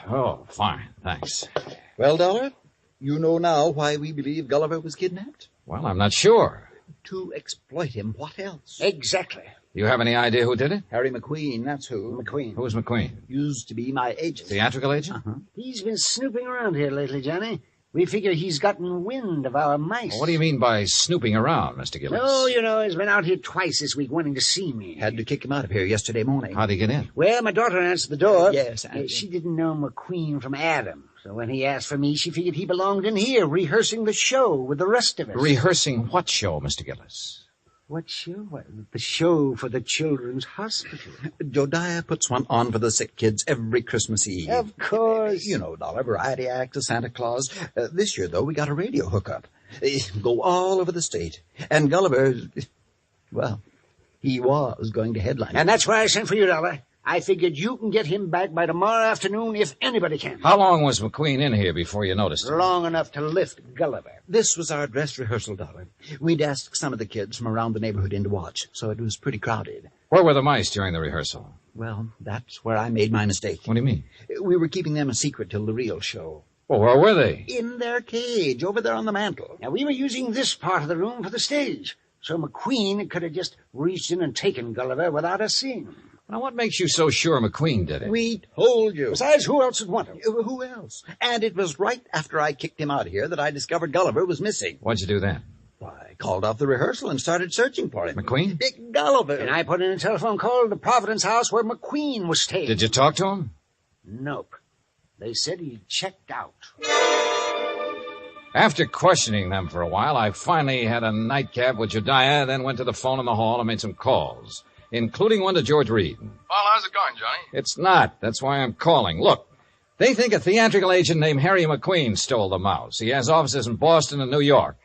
Oh, fine, thanks. Well, Dollar, you know now why we believe Gulliver was kidnapped? Well, I'm not sure. To exploit him. What else? Exactly. You have any idea who did it? Harry McQueen, that's who. McQueen. Who's McQueen? Used to be my agent. Theatrical agent? Uh-huh. He's been snooping around here lately, Johnny. We figure he's gotten wind of our mice. Well, what do you mean by snooping around, Mr. Gillis? No, you know, he's been out here twice this week wanting to see me. Had to kick him out of here yesterday morning. How'd he get in? Well, my daughter answered the door. Yes, she didn't know McQueen from Adam. So when he asked for me, she figured he belonged in here, rehearsing the show with the rest of us. Rehearsing what show, Mr. Gillis? What show? The show for the Children's Hospital. Josiah puts one on for the sick kids every Christmas Eve. Of course. You know, Dollar, variety act, a Santa Claus. This year, though, we got a radio hookup. Go all over the state. And Gulliver, well, he was going to headline. And that's why I sent for you, Dollar. I figured you can get him back by tomorrow afternoon if anybody can. How long was McQueen in here before you noticed him? Long enough to lift Gulliver. This was our dress rehearsal, Dollar. We'd asked some of the kids from around the neighborhood in to watch, so it was pretty crowded. Where were the mice during the rehearsal? Well, that's where I made my mistake. What do you mean? We were keeping them a secret till the real show. Well, where were they? In their cage, over there on the mantel. Now, we were using this part of the room for the stage, so McQueen could have just reached in and taken Gulliver without us seeing him. Now, what makes you so sure McQueen did it? We told you. Besides, who else would want him? Who else? And it was right after I kicked him out of here that I discovered Gulliver was missing. What'd you do then? I called off the rehearsal and started searching for him. McQueen? Big Gulliver. And I put in a telephone call to the Providence house where McQueen was staying. Did you talk to him? Nope. They said he checked out. After questioning them for a while, I finally had a nightcap with Jediah, then went to the phone in the hall and made some calls. including one to George Reed. Well, how's it going, Johnny? It's not. That's why I'm calling. Look, they think a theatrical agent named Harry McQueen stole the mouse. He has offices in Boston and New York.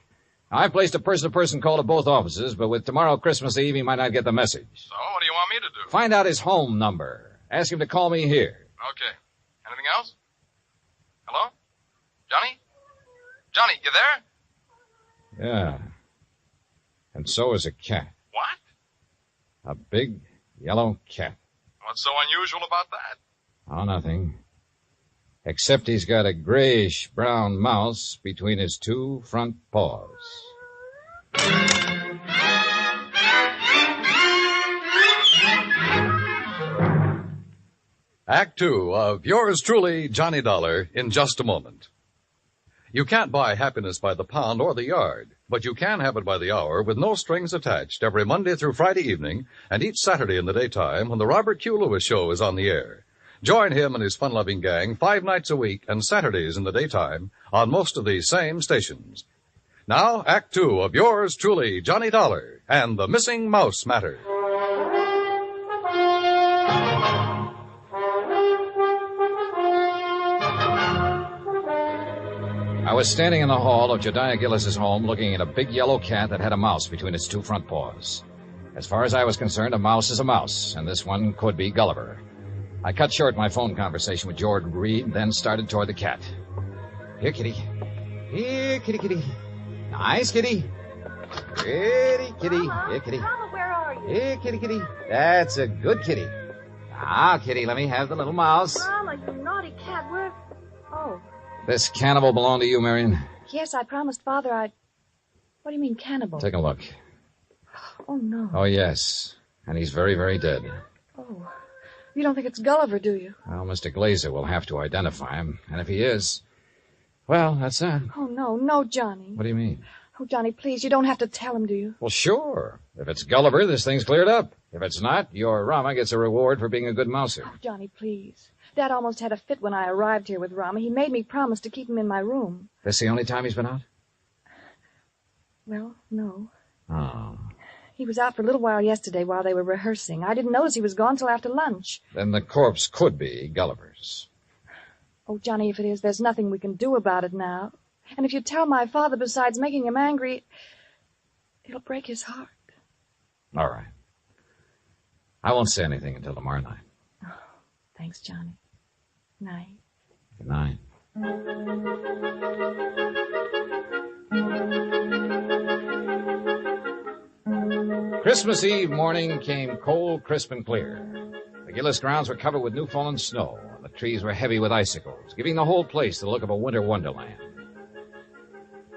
I've placed a person-to-person call to both offices, but with tomorrow Christmas Eve, he might not get the message. So, what do you want me to do? Find out his home number. Ask him to call me here. Okay. Anything else? Hello? Johnny? Johnny, you there? Yeah. And so is a cat. What? A big yellow cat. What's so unusual about that? Oh, nothing. Except he's got a grayish-brown mouse between his two front paws. Act Two of yours truly, Johnny Dollar, in just a moment. You can't buy happiness by the pound or the yard, but you can have it by the hour with no strings attached every Monday through Friday evening and each Saturday in the daytime when the Robert Q. Lewis Show is on the air. Join him and his fun-loving gang 5 nights a week and Saturdays in the daytime on most of these same stations. Now, Act Two of yours truly, Johnny Dollar, and the Missing Mouse Matter. I was standing in the hall of Jediah Gillis's home looking at a big yellow cat that had a mouse between its two front paws. As far as I was concerned, a mouse is a mouse, and this one could be Gulliver. I cut short my phone conversation with George Reed, then started toward the cat. Here, kitty. Here, kitty, kitty. Nice, kitty. Pretty kitty. Here, kitty. Mama, where are you? Here, kitty, kitty. That's a good kitty. Now, kitty, let me have the little mouse. Mama, you naughty cat. Where? Oh, This cannibal belong to you, Marion? yes, I promised Father I'd... What do you mean, cannibal? Take a look. Oh, no. Oh, yes. And he's very, very dead. Oh, you don't think it's Gulliver, do you? Well, Mr. Glazer will have to identify him. And if he is, well, that's that. Oh, no, Johnny. What do you mean? Oh, Johnny, please, you don't have to tell him, do you? Well, sure. If it's Gulliver, this thing's cleared up. If it's not, your Rama gets a reward for being a good mouser. Oh, Johnny, please. Dad almost had a fit when I arrived here with Rama. He made me promise to keep him in my room. This the only time he's been out? Well, no. Oh. He was out for a little while yesterday while they were rehearsing. I didn't notice he was gone till after lunch. Then the corpse could be Gulliver's. Oh, Johnny, if it is, there's nothing we can do about it now. And if you tell my father, besides making him angry, it'll break his heart. All right. I won't say anything until tomorrow night. Oh, thanks, Johnny. Night. Good night. Christmas Eve morning came cold, crisp, and clear. The Gillis grounds were covered with new fallen snow, and the trees were heavy with icicles, giving the whole place the look of a winter wonderland.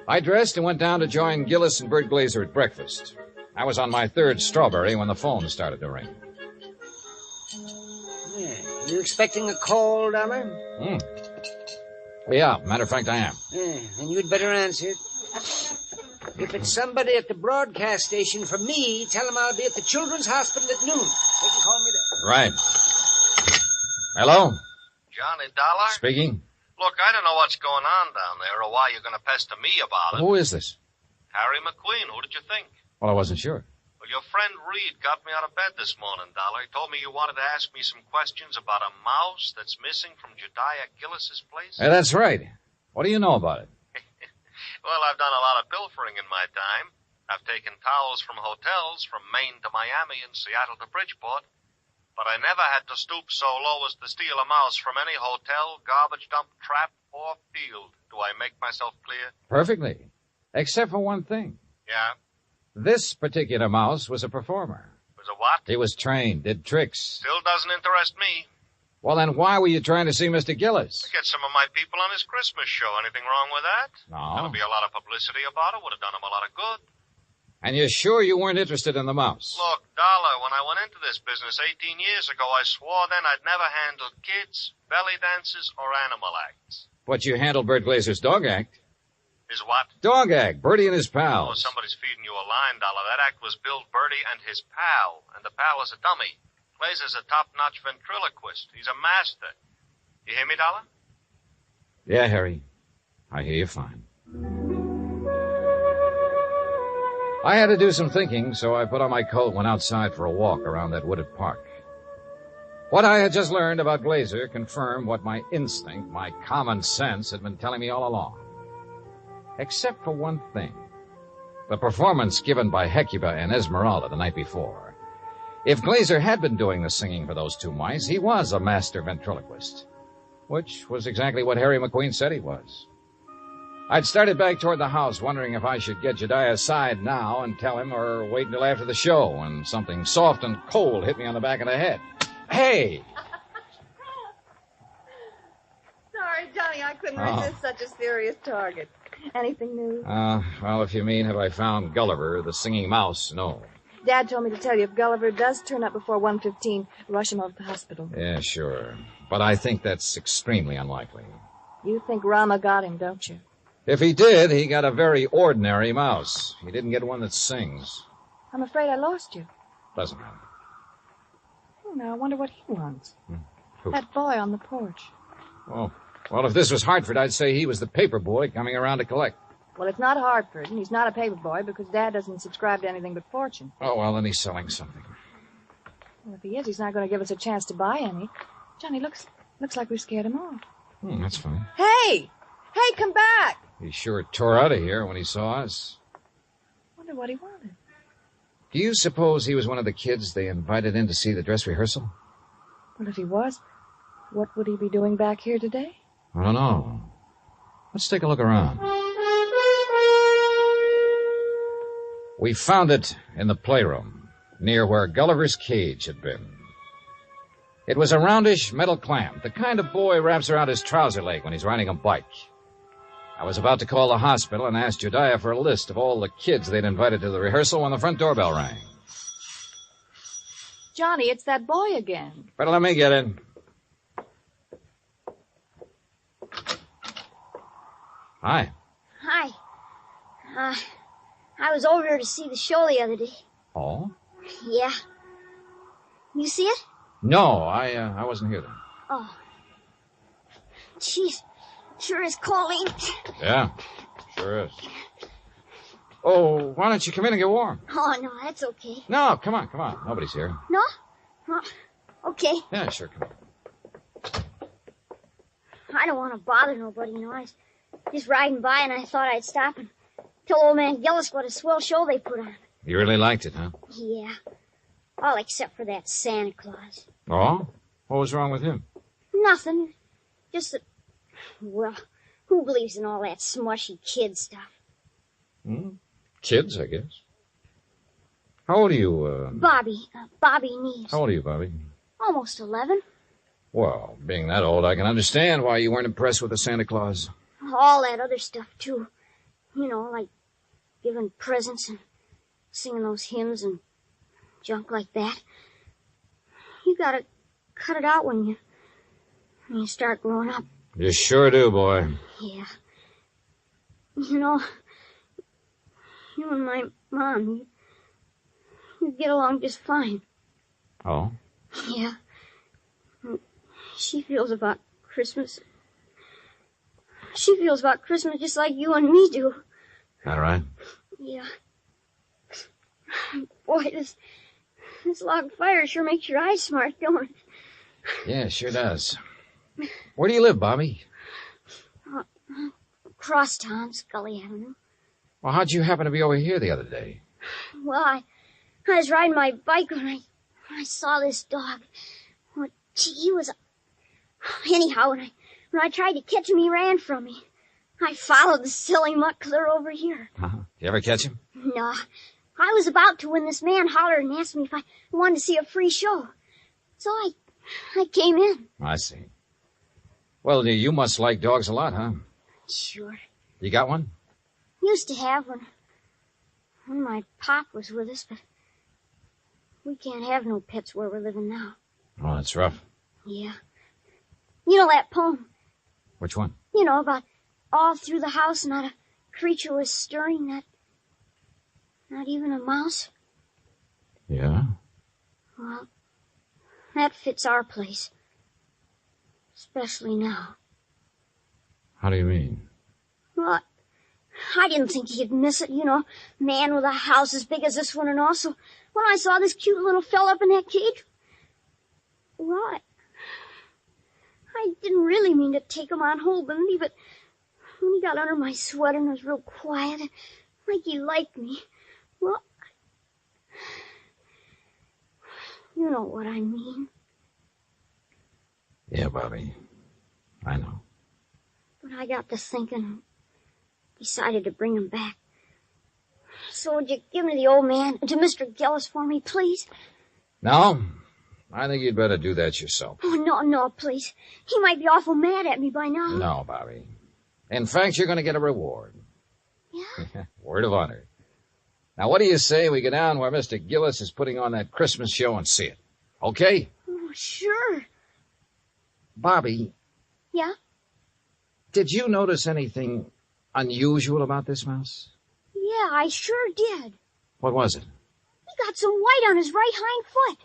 I dressed and went down to join Gillis and Bert Glazer at breakfast. I was on my third strawberry when the phone started to ring. Yeah. You expecting a call, Dollar? Yeah, matter of fact, I am. Yeah, and you'd better answer it. If it's somebody at the broadcast station for me, tell them I'll be at the Children's Hospital at noon. They can call me there. Right. Hello? Johnny Dollar? Speaking. Look, I don't know what's going on down there or why you're going to pester me about it. Who is this? Harry McQueen. Who did you think? Well, I wasn't sure. Well, your friend Reed got me out of bed this morning, Dollar. He told me you wanted to ask me some questions about a mouse that's missing from Jediah Gillis's place. Hey, that's right. What do you know about it? Well, I've done a lot of pilfering in my time. I've taken towels from hotels from Maine to Miami and Seattle to Bridgeport. But I never had to stoop so low as to steal a mouse from any hotel, garbage dump, trap, or field. Do I make myself clear? Perfectly. Except for one thing. Yeah? This particular mouse was a performer. Was a what? He was trained, did tricks. Still doesn't interest me. Well, then why were you trying to see Mr. Gillis? To get some of my people on his Christmas show. Anything wrong with that? No. There'll be a lot of publicity about it. Would have done him a lot of good. And you're sure you weren't interested in the mouse? Look, Dollar, when I went into this business 18 years ago, I swore then I'd never handle kids, belly dances, or animal acts. But you handled Bert Glazer's dog act. Is what? Dog act. Bertie and his Oh, pals. somebody's feeding you a line, Dollar. That act was Bill Bertie and his pal, and the pal is a dummy. Glazer's a top-notch ventriloquist. He's a master. You hear me, Dollar? Yeah, Harry. I hear you fine. I had to do some thinking, so I put on my coat and went outside for a walk around that wooded park. What I had just learned about Glazer confirmed what my instinct, my common sense, had been telling me all along. Except for one thing. The performance given by Hecuba and Esmeralda the night before. If Glazer had been doing the singing for those two mice, he was a master ventriloquist. Which was exactly what Harry McQueen said he was. I'd started back toward the house, wondering if I should get Jediah aside now and tell him or wait until after the show, when something soft and cold hit me on the back of the head. Hey! Sorry, Johnny, I couldn't resist such a serious target. Anything new? Well, if you mean have I found Gulliver, the singing mouse, no. Dad told me to tell you if Gulliver does turn up before 1:15, rush him over to the hospital. Yeah, sure. But I think that's extremely unlikely. You think Rama got him, don't you? If he did, he got a very ordinary mouse. He didn't get one that sings. I'm afraid I lost you. Doesn't matter. Oh, now I wonder what he wants. Who? That boy on the porch. Oh, well, if this was Hartford, I'd say he was the paper boy coming around to collect. Well, it's not Hartford, and he's not a paper boy because Dad doesn't subscribe to anything but Fortune. Oh, well, then he's selling something. Well, if he is, he's not going to give us a chance to buy any. Johnny, looks like we've scared him off. That's fine. Hey! Hey, come back! He sure tore out of here when he saw us. Wonder what he wanted. Do you suppose he was one of the kids they invited in to see the dress rehearsal? Well, if he was, what would he be doing back here today? I don't know. Let's take a look around. We found it in the playroom, near where Gulliver's cage had been. It was a roundish metal clamp, the kind of boy wraps around his trouser leg when he's riding a bike. I was about to call the hospital and ask Jediah for a list of all the kids they'd invited to the rehearsal when the front doorbell rang. Johnny, it's that boy again. Better let me get in. Hi. Hi. I was over here to see the show the other day. Oh? Yeah. You see it? No, I wasn't here then. Oh. Jeez. Sure is cold, ain't it? Yeah, sure is. Oh, why don't you come in and get warm? Oh, no, that's okay. No, come on. Nobody's here. No? Oh, okay. Yeah, sure, come on. I don't want to bother nobody, you know. I was just riding by and I thought I'd stop and tell old man Gillis what a swell show they put on. You really liked it, huh? Yeah. All except for that Santa Claus. Oh? What was wrong with him? Nothing. Just that, well, who believes in all that smushy kid stuff? Kids, I guess. How old are you, Bobby Neves. How old are you, Bobby? Almost 11. Well, being that old, I can understand why you weren't impressed with the Santa Claus. All that other stuff, too. You know, like giving presents and singing those hymns and junk like that. You gotta cut it out when you start growing up. You sure do, boy. Yeah. You know, you and my mom, you get along just fine. Oh? Yeah. She feels about Christmas. She feels about Christmas just like you and me do. All right. Yeah. Boy, this log fire sure makes your eyes smart, don't it? Yeah, it sure does. Where do you live, Bobby? Crosstown, Scully Avenue. Well, how'd you happen to be over here the other day? Well, I was riding my bike when I saw this dog. Well, he was... Anyhow, when I tried to catch him, he ran from me. I followed the silly mutt clear over here. Uh-huh. Did you ever catch him? No. I was about to when this man hollered and asked me if I wanted to see a free show. So I came in. I see. Well, you must like dogs a lot, huh? Sure. You got one? Used to have when my pop was with us, but we can't have no pets where we're living now. Oh, that's rough. Yeah. You know that poem? Which one? You know, about all through the house not a creature was stirring, not even a mouse? Yeah? Well, that fits our place. Especially now. How do you mean? Well, I didn't think he'd miss it, man with a house as big as this one and all. So when I saw this cute little fella up in that cage, well, I didn't really mean to take him on hold, but when he got under my sweater and was real quiet, like he liked me, well, you know what I mean. Yeah, Bobby. I know. But I got to thinking and decided to bring him back. So would you give me the old man to Mr. Gillis for me, please? No, I think you'd better do that yourself. Oh, no, please. He might be awful mad at me by now. No, Bobby. In fact, you're going to get a reward. Yeah? Word of honor. Now, what do you say we go down where Mr. Gillis is putting on that Christmas show and see it? Okay? Oh, sure. Bobby, Yeah? did you notice anything unusual about this mouse? Yeah, I sure did. What was it? He got some white on his right hind foot.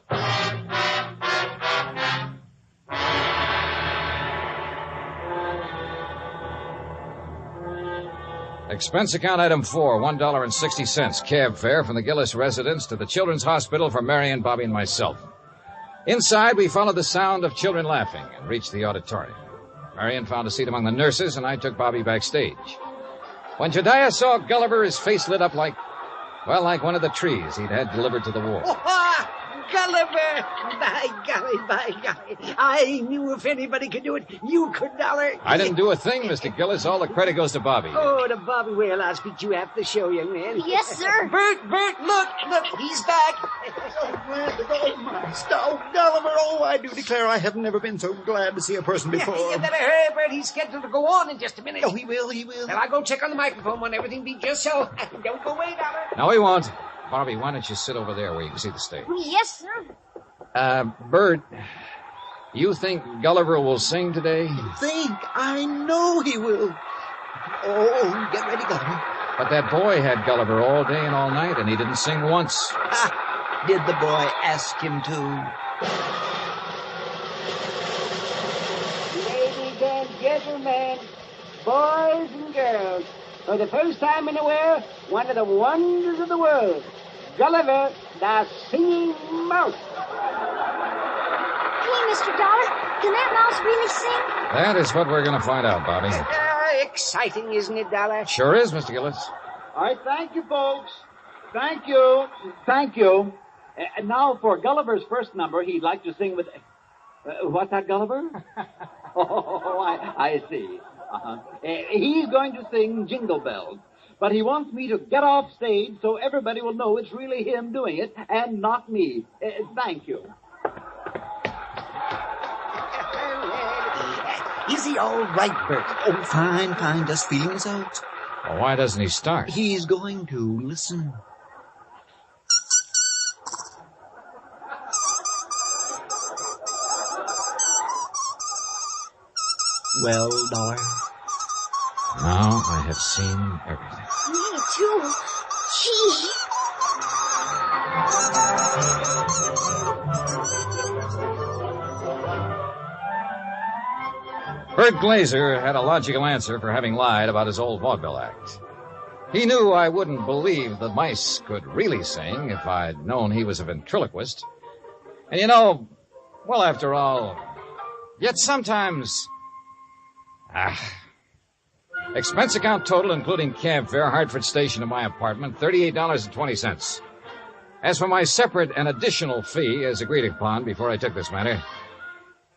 Expense account item 4, $1.60, cab fare from the Gillis residence to the Children's Hospital for Marion, Bobby, and myself. Inside, we followed the sound of children laughing and reached the auditorium. Marion found a seat among the nurses, and I took Bobby backstage. When Jediah saw Gulliver, his face lit up like one of the trees he'd had delivered to the war. Gulliver! By golly. I knew if anybody could do it, you could, Dollar. I didn't do a thing, Mr. Gillis. All the credit goes to Bobby. Oh, to Bobby. Well, I'll speak to you after the show, young man. Yes, sir. Bert, look, he's back. So glad to go, my stout Gulliver. Oh, I do declare I have never been so glad to see a person before. You better hurry, Bert. He's scheduled to go on in just a minute. Oh, he will. Well, I'll go check on the microphone when everything be just so. Don't go away, Dollar. No, he won't. Bobby, why don't you sit over there where you can see the stage? Yes, sir. Bert, you think Gulliver will sing today? I know he will. Oh, get ready, Gulliver. But that boy had Gulliver all day and all night, and he didn't sing once. Did the boy ask him to? Ladies and gentlemen, boys and girls, for the first time in a while, one of the wonders of the world, Gulliver, the Singing Mouse. Hey, Mr. Dollar, can that mouse really sing? That is what we're going to find out, Bobby. Exciting, isn't it, Dollar? Sure is, Mr. Gillis. All right, thank you, folks. Thank you. And now for Gulliver's first number, he'd like to sing with... what's that, Gulliver? I see. He's going to sing Jingle Bells. But he wants me to get off stage so everybody will know it's really him doing it and not me. Thank you. Is he all right, Bert? Oh, fine. Just feeling his out. Well, why doesn't he start? He's going to. Listen. Well, Dollar? Now I have seen everything. Me too. Gee. Bert Glazer had a logical answer for having lied about his old vaudeville act. He knew I wouldn't believe the mice could really sing if I'd known he was a ventriloquist. And well, after all, yet sometimes... Expense account total, including cab fare, Hartford Station to my apartment, $38.20. As for my separate and additional fee, as agreed upon before I took this matter,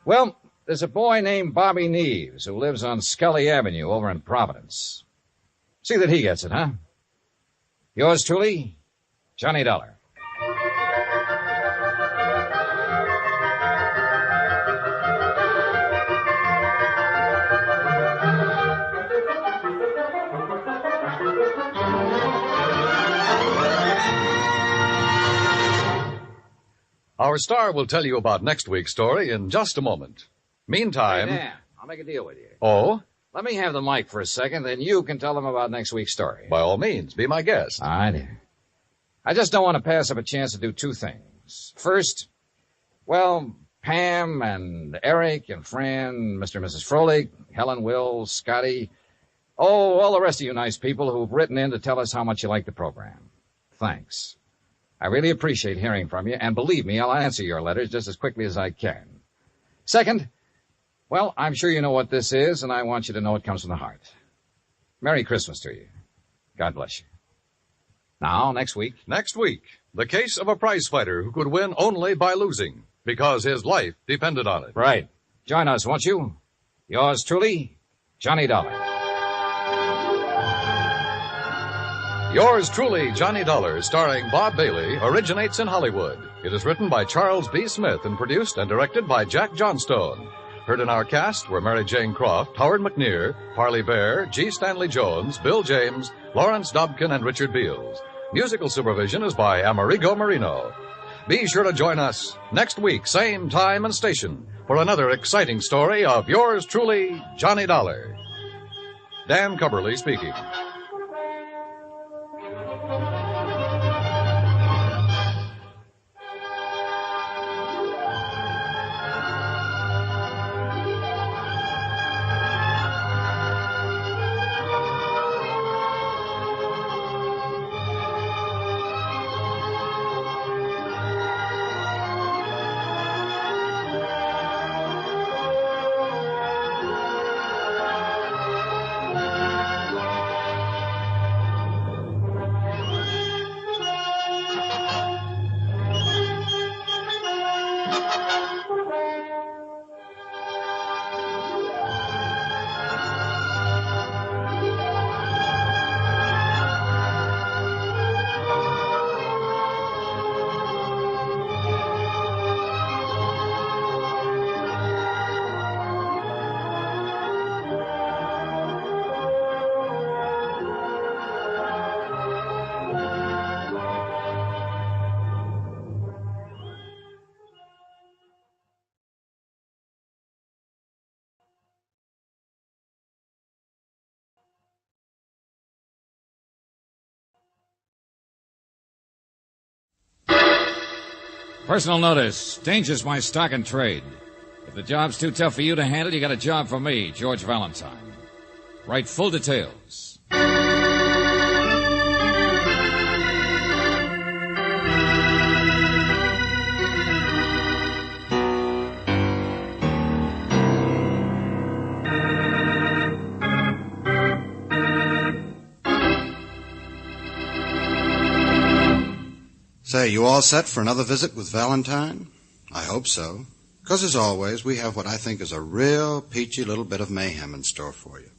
well, there's a boy named Bobby Neves who lives on Scully Avenue over in Providence. See that he gets it, huh? Yours truly, Johnny Dollar. Our star will tell you about next week's story in just a moment. Meantime... Hey, Dan, I'll make a deal with you. Oh? Let me have the mic for a second, then you can tell them about next week's story. By all means, be my guest. All right, dear. I just don't want to pass up a chance to do two things. First, well, Pam and Eric and Fran, Mr. and Mrs. Froelich, Helen, Will, Scotty, Oh, all the rest of you nice people who've written in to tell us how much you like the program. Thanks. I really appreciate hearing from you, and believe me, I'll answer your letters just as quickly as I can. Second, well, I'm sure you know what this is, and I want you to know it comes from the heart. Merry Christmas to you. God bless you. Now, next week. Next week, the case of a prize fighter who could win only by losing, because his life depended on it. Right. Join us, won't you? Yours truly, Johnny Dollar. Yours truly, Johnny Dollar, starring Bob Bailey, originates in Hollywood. It is written by Charles B. Smith and produced and directed by Jack Johnstone. Heard in our cast were Mary Jane Croft, Howard McNear, Parley Bear, G. Stanley Jones, Bill James, Lawrence Dobkin, and Richard Beals. Musical supervision is by Amerigo Marino. Be sure to join us next week, same time and station, for another exciting story of yours truly, Johnny Dollar. Dan Kimberley speaking. Personal notice. Danger's my stock and trade. If the job's too tough for you to handle, you got a job for me, George Valentine. Write full details. Say, you all set for another visit with Valentine? I hope so. Because as always, we have what I think is a real peachy little bit of mayhem in store for you.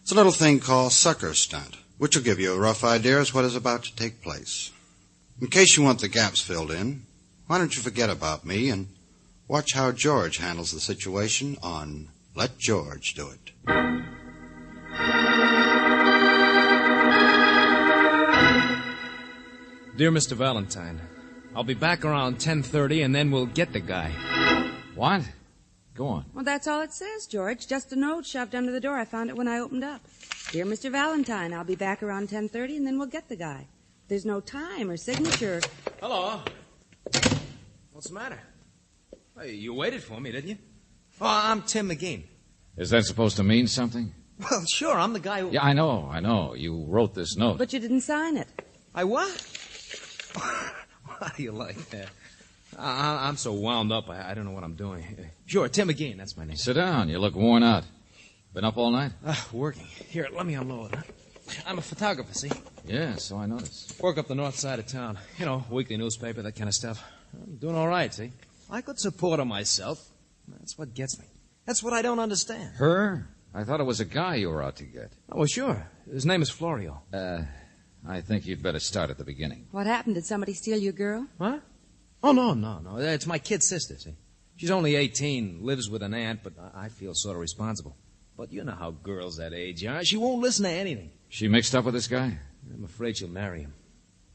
It's a little thing called sucker stunt, which will give you a rough idea as what is about to take place. In case you want the gaps filled in, why don't you forget about me and watch how George handles the situation on Let George Do It. Dear Mr. Valentine, I'll be back around 10:30 and then we'll get the guy. What? Go on. Well, that's all it says, George. Just a note shoved under the door. I found it when I opened up. Dear Mr. Valentine, I'll be back around 10:30 and then we'll get the guy. There's no time or signature. Hello. What's the matter? Hey, you waited for me, didn't you? Oh, I'm Tim McGee. Is that supposed to mean something? Well, sure, I'm the guy who... Yeah, I know. You wrote this note. But you didn't sign it. I what? Why do you like that? I'm so wound up, I don't know what I'm doing. Sure, Tim McGee, that's my name. Sit down. You look worn out. Been up all night? Working. Here, let me unload, huh? I'm a photographer, see? Yeah, so I noticed. Work up the north side of town. You know, weekly newspaper, that kind of stuff. I'm doing all right, see? I could support her myself. That's what gets me. That's what I don't understand. Her? I thought it was a guy you were out to get. Oh, well, sure. His name is Florio. I think you'd better start at the beginning. What happened? Did somebody steal your girl? What? Oh, no. It's my kid sister, see? She's only 18, lives with an aunt, but I feel sort of responsible. But you know how girls that age are. She won't listen to anything. She mixed up with this guy? I'm afraid she'll marry him.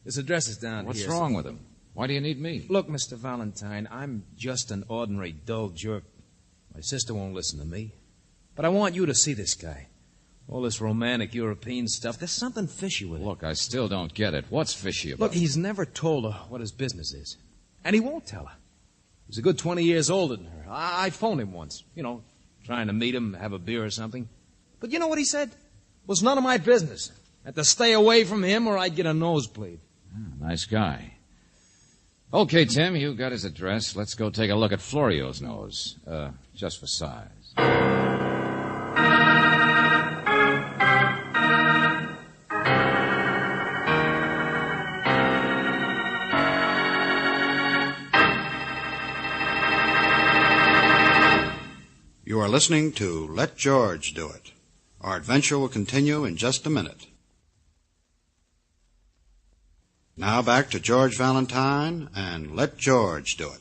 His address is down What's here. What's wrong with him? Why do you need me? Look, Mr. Valentine, I'm just an ordinary dull jerk. My sister won't listen to me. But I want you to see this guy. All this romantic European stuff, there's something fishy with it. Look, I still don't get it. What's fishy about it? Look, he's never told her what his business is. And he won't tell her. He's a good 20 years older than her. I phoned him once, trying to meet him, have a beer or something. But you know what he said? was none of my business. I had to stay away from him or I'd get a nosebleed. Nice guy. Okay, Tim, you got his address. Let's go take a look at Florio's nose. Just for size. You are listening to Let George Do It. Our adventure will continue in just a minute. Now back to George Valentine and Let George Do It.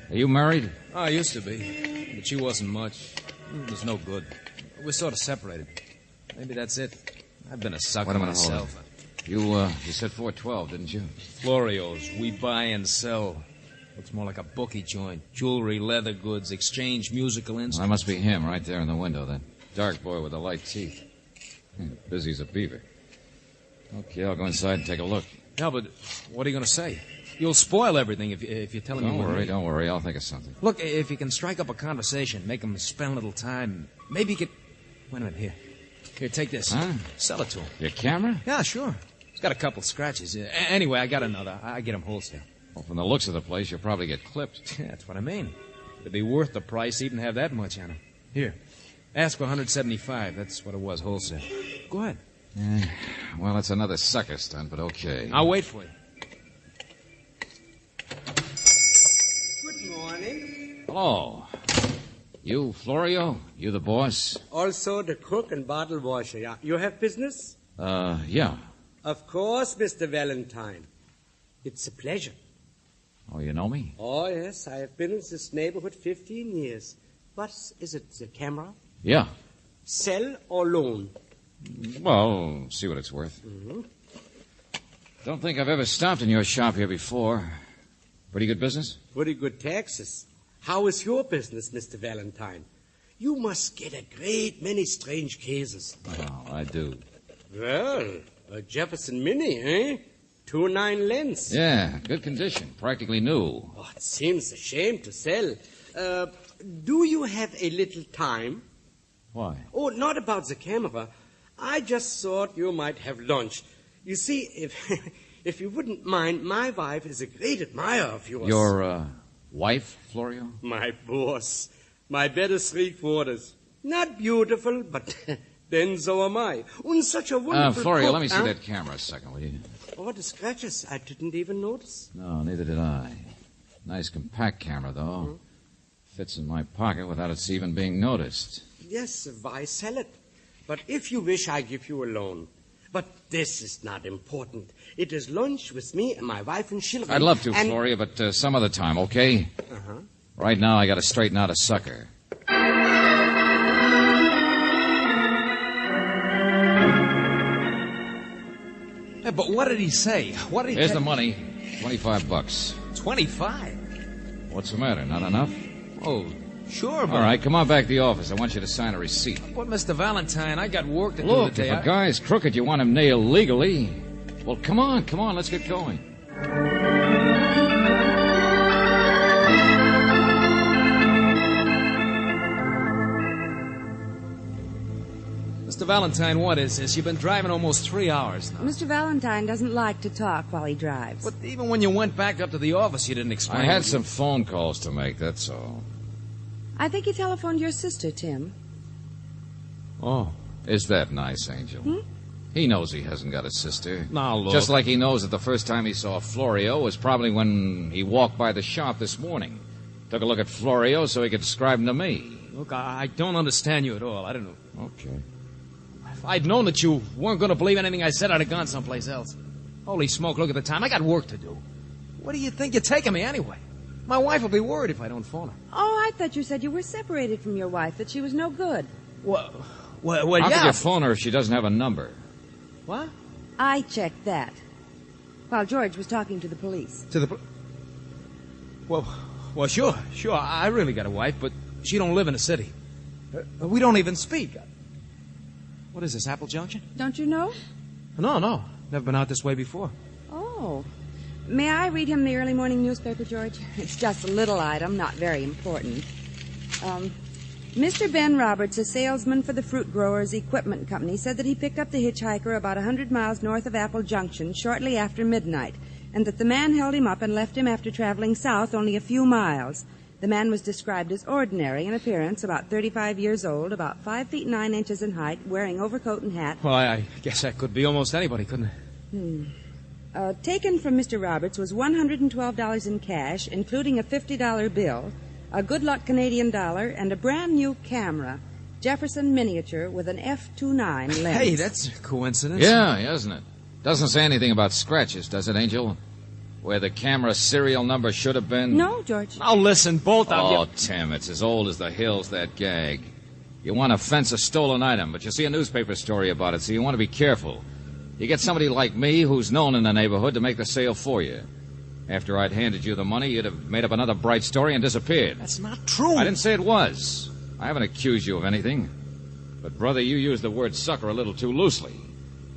Are you married? Oh, I used to be, but she wasn't much. It was no good. We're sort of separated. Maybe that's it. I've been a sucker myself. You said 412, didn't you? Florio's. We buy and sell. Looks more like a bookie joint. Jewelry, leather goods, exchange, musical instruments. Well, that must be him right there in the window, that dark boy with the light teeth. Busy as a beaver. Okay, I'll go inside and take a look. Yeah, but what are you going to say? You'll spoil everything if you're telling me. Don't worry. I'll think of something. Look, if you can strike up a conversation, make him spend a little time, maybe you could... Wait a minute, here. Here, take this. Huh? Sell it to him. Your camera? Yeah, sure. It's got a couple scratches. Anyway, I got another. I get him wholesale. Well, from the looks of the place, you'll probably get clipped. Yeah, that's what I mean. It'd be worth the price even to have that much on him. Here. Ask for $175. That's what it was, wholesale. Go ahead. Well, that's another sucker stunt, but okay. I'll wait for you. Good morning. Hello. You, Florio? You the boss? Also the cook and bottle washer, yeah. You have business? Yeah. Of course, Mr. Valentine. It's a pleasure. Oh, you know me? Oh, yes. I have been in this neighborhood 15 years. What is it, the camera? Yeah. Sell or loan? Well, see what it's worth. Mm-hmm. Don't think I've ever stopped in your shop here before. Pretty good business? Pretty good taxes. How is your business, Mr. Valentine? You must get a great many strange cases. Oh, I do. Well, a Jefferson Mini, eh? 2.9 lens. Yeah, good condition. Practically new. Oh, it seems a shame to sell. Do you have a little time? Why? Oh, not about the camera. I just thought you might have lunch. You see, if you wouldn't mind, my wife is a great admirer of yours. Your, wife, Florio? My boss. My better 3/4. Not beautiful, but then so am I. And such a wonderful Florio, cook, let me see that camera a second, will you? Oh, the scratches. I didn't even notice. No, neither did I. Nice compact camera, though. Hmm? Fits in my pocket without its even being noticed. Yes, why sell it? But if you wish, I give you a loan. But this is not important. It is lunch with me and my wife and children. I'd love to, Florio, but some other time, okay? Uh-huh. Right now, I gotta straighten out a sucker. Yeah, but what did he say? What did he Here's the money. $25. 25? What's the matter? Not enough? Oh, sure, but... All right, come on back to the office. I want you to sign a receipt. But, Mr. Valentine, I got work to do Look, today. if a guy's crooked, you want him nailed legally. Well, come on, let's get going. Mr. Valentine, what is this? You've been driving almost 3 hours now. Mr. Valentine doesn't like to talk while he drives. But even when you went back up to the office, you didn't explain. I had some phone calls to make, that's all. I think he telephoned your sister, Tim. Oh, is that nice, Angel? Hmm? He knows he hasn't got a sister. Now, look. Just like he knows that the first time he saw Florio was probably when he walked by the shop this morning. Took a look at Florio so he could describe him to me. Look, I don't understand you at all. I don't know. Okay. If I'd known that you weren't going to believe anything I said, I'd have gone someplace else. Holy smoke, look at the time. I got work to do. What do you think you're taking me anyway? My wife will be worried if I don't phone her. Oh, I thought you said you were separated from your wife, that she was no good. Well, How could you phone her if she doesn't have a number? What? I checked that. While George was talking to the police. To the... Well, sure. I really got a wife, but she don't live in the city. We don't even speak. What is this, Apple Junction? Don't you know? No. Never been out this way before. Oh. May I read him the early morning newspaper, George? It's just a little item, not very important. Mr. Ben Roberts, a salesman for the Fruit Growers Equipment Company, said that he picked up the hitchhiker about 100 miles north of Apple Junction shortly after midnight, and that the man held him up and left him after traveling south only a few miles. The man was described as ordinary in appearance, about 35 years old, about 5 feet 9 inches in height, wearing overcoat and hat. Well, I guess that could be almost anybody, couldn't it? Taken from Mr. Roberts was $112 in cash, including a $50 bill, a good luck Canadian dollar, and a brand new camera, Jefferson miniature with an f2.9 lens. Hey, that's a coincidence. Yeah, isn't it? Doesn't say anything about scratches, does it, Angel? Where the camera serial number should have been? No, George. Now listen, both of you. Oh, Tim, it's as old as the hills, that gag. You want to fence a stolen item, but you see a newspaper story about it, so you want to be careful. You get somebody like me who's known in the neighborhood to make the sale for you. After I'd handed you the money, you'd have made up another bright story and disappeared. That's not true. I didn't say it was. I haven't accused you of anything. But, brother, you used the word sucker a little too loosely.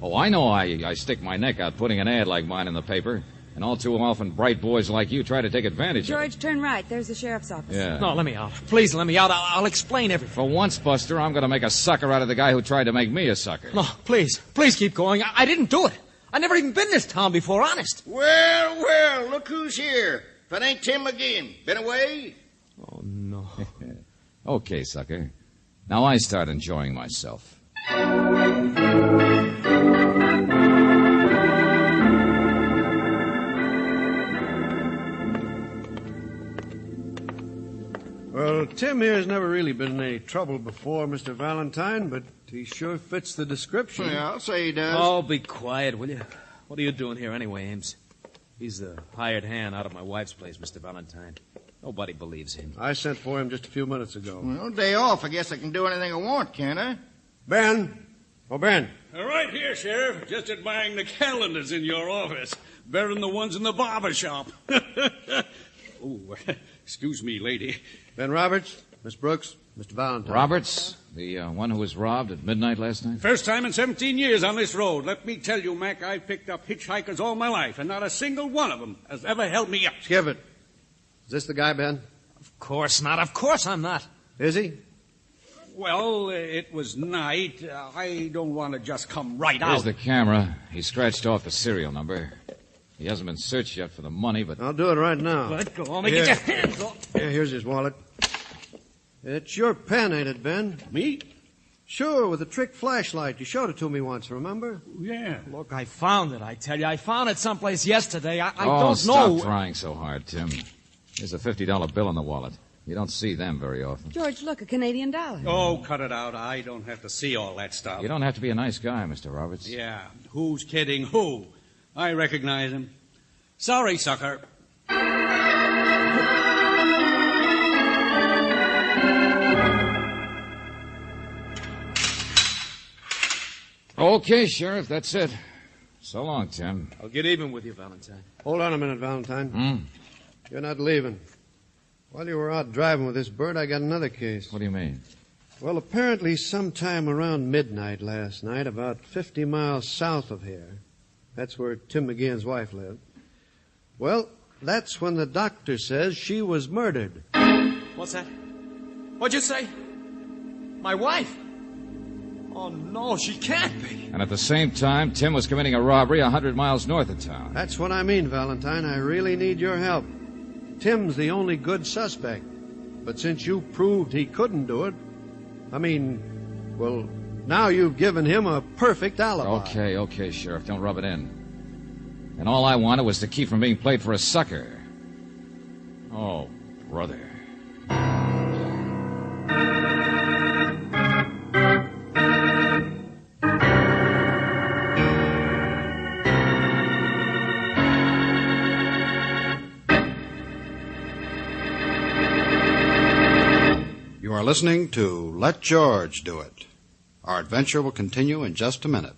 Oh, I know I stick my neck out putting an ad like mine in the paper, and all too often bright boys like you try to take advantage of it. George, turn right. There's the sheriff's office. Yeah. No, let me out. Please let me out. I'll explain everything. For once, Buster, I'm going to make a sucker out of the guy who tried to make me a sucker. No, please keep going. I didn't do it. I never even been in this town before, honest. Well, look who's here. If it ain't Tim again. Been away? Oh, no. Okay, sucker. Now I start enjoying myself. Well, Tim here's never really been in any trouble before, Mr. Valentine, but he sure fits the description. Yeah, I'll say he does. Oh, be quiet, will you? What are you doing here anyway, Ames? He's the hired hand out of my wife's place, Mr. Valentine. Nobody believes him. I sent for him just a few minutes ago. Well, day off. I guess I can do anything I want, can't I? Ben! Oh, Ben. Right here, Sheriff. Just admiring the calendars in your office. Better than the ones in the barber shop. Oh, excuse me, lady. Ben Roberts, Miss Brooks, Mr. Valentine. Roberts, the one who was robbed at midnight last night? First time in 17 years on this road. Let me tell you, Mac, I've picked up hitchhikers all my life, and not a single one of them has ever held me up. Skip it. Is this the guy, Ben? Of course not. Of course I'm not. Is he? Well, it was night. I don't want to just come right out. Here's the camera. He scratched off the serial number. He hasn't been searched yet for the money, but... I'll do it right now. Let go. Let me get your hands off. Yeah, here's his wallet. It's your pen, ain't it, Ben? Me? Sure, with a trick flashlight. You showed it to me once, remember? Yeah. Look, I found it, I tell you. I found it someplace yesterday. I don't know... stop trying so hard, Tim. There's a $50 bill in the wallet. You don't see them very often. George, look, a Canadian dollar. Oh, cut it out. I don't have to see all that stuff. You don't have to be a nice guy, Mr. Roberts. Yeah. Who's kidding who? I recognize him. Sorry, sucker. Okay, Sheriff, that's it. So long, Tim. I'll get even with you, Valentine. Hold on a minute, Valentine. You're not leaving. While you were out driving with this bird, I got another case. What do you mean? Well, apparently sometime around midnight last night, about 50 miles south of here, that's where Tim McGeehan's wife lived. Well, that's when the doctor says she was murdered. What's that? What'd you say? My wife? Oh, no, she can't be. And at the same time, Tim was committing a robbery 100 miles north of town. That's what I mean, Valentine. I really need your help. Tim's the only good suspect. But since you proved he couldn't do it, well, now you've given him a perfect alibi. Okay, Sheriff, don't rub it in. And all I wanted was to keep from being played for a sucker. Oh, brother. You are listening to Let George Do It. Our adventure will continue in just a minute.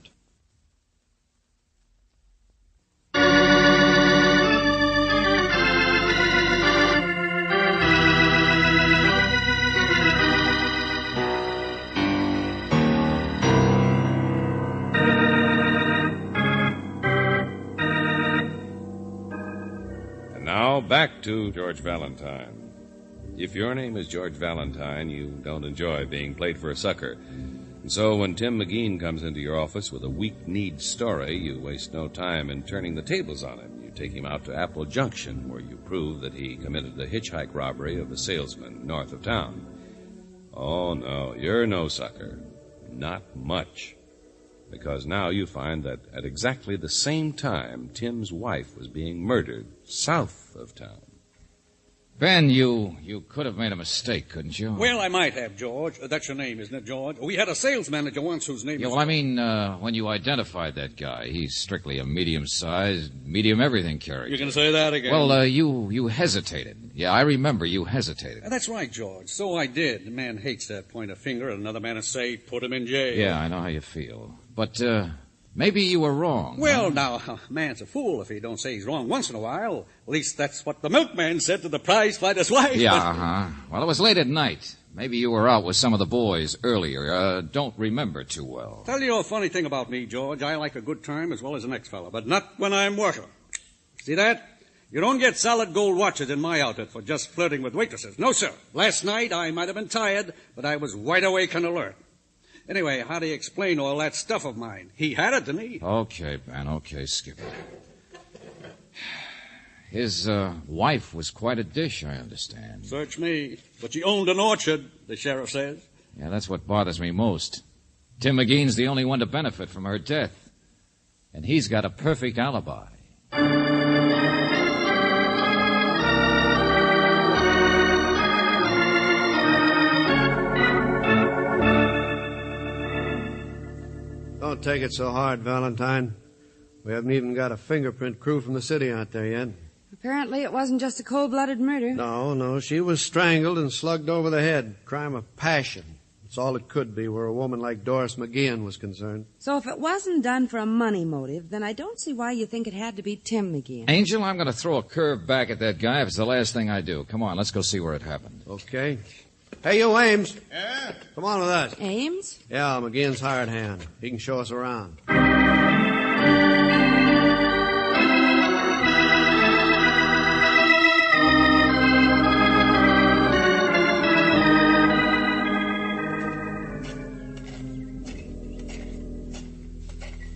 back to George Valentine. If your name is George Valentine, you don't enjoy being played for a sucker. And so when Tim McGean comes into your office with a weak-kneed story, you waste no time in turning the tables on him. You take him out to Apple Junction, where you prove that he committed a hitchhike robbery of a salesman north of town. Oh, no, you're no sucker. Not much. Because now you find that at exactly the same time, Tim's wife was being murdered south of town. Ben, you could have made a mistake, couldn't you? Well, I might have, George. That's your name, isn't it, George? We had a sales manager once whose name Yeah, was... well, I mean, when you identified that guy, he's strictly a medium-sized, medium-everything character. You can say that again. Well, you hesitated. Yeah, I remember you hesitated. That's right, George. So I did. The man hates that point a finger at another man and say, put him in jail. Yeah, I know how you feel. But, maybe you were wrong. Well, now, a man's a fool if he don't say he's wrong once in a while. At least that's what the milkman said to the prize-fighter's wife. Yeah, uh-huh. Well, it was late at night. Maybe you were out with some of the boys earlier. Don't remember too well. Tell you a funny thing about me, George. I like a good time as well as the next fellow, but not when I'm working. See that? You don't get solid gold watches in my outfit for just flirting with waitresses. No, sir. Last night I might have been tired, but I was wide awake and alert. Anyway, how do you explain all that stuff of mine? He had it, didn't he? Okay, Ben. Okay, skip it. His wife was quite a dish, I understand. Search me. But she owned an orchard, the sheriff says. Yeah, that's what bothers me most. Tim McGean's the only one to benefit from her death. And he's got a perfect alibi. Don't take it so hard, Valentine. We haven't even got a fingerprint crew from the city out there yet. Apparently it wasn't just a cold-blooded murder. No, she was strangled and slugged over the head. Crime of passion. That's all it could be where a woman like Doris McGean was concerned. So if it wasn't done for a money motive, then I don't see why you think it had to be Tim McGean. Angel, I'm going to throw a curve back at that guy if it's the last thing I do. Come on, let's go see where it happened. Okay. Hey, you, Ames. Yeah? Come on with us. Ames? Yeah, McGean's hired hand. He can show us around.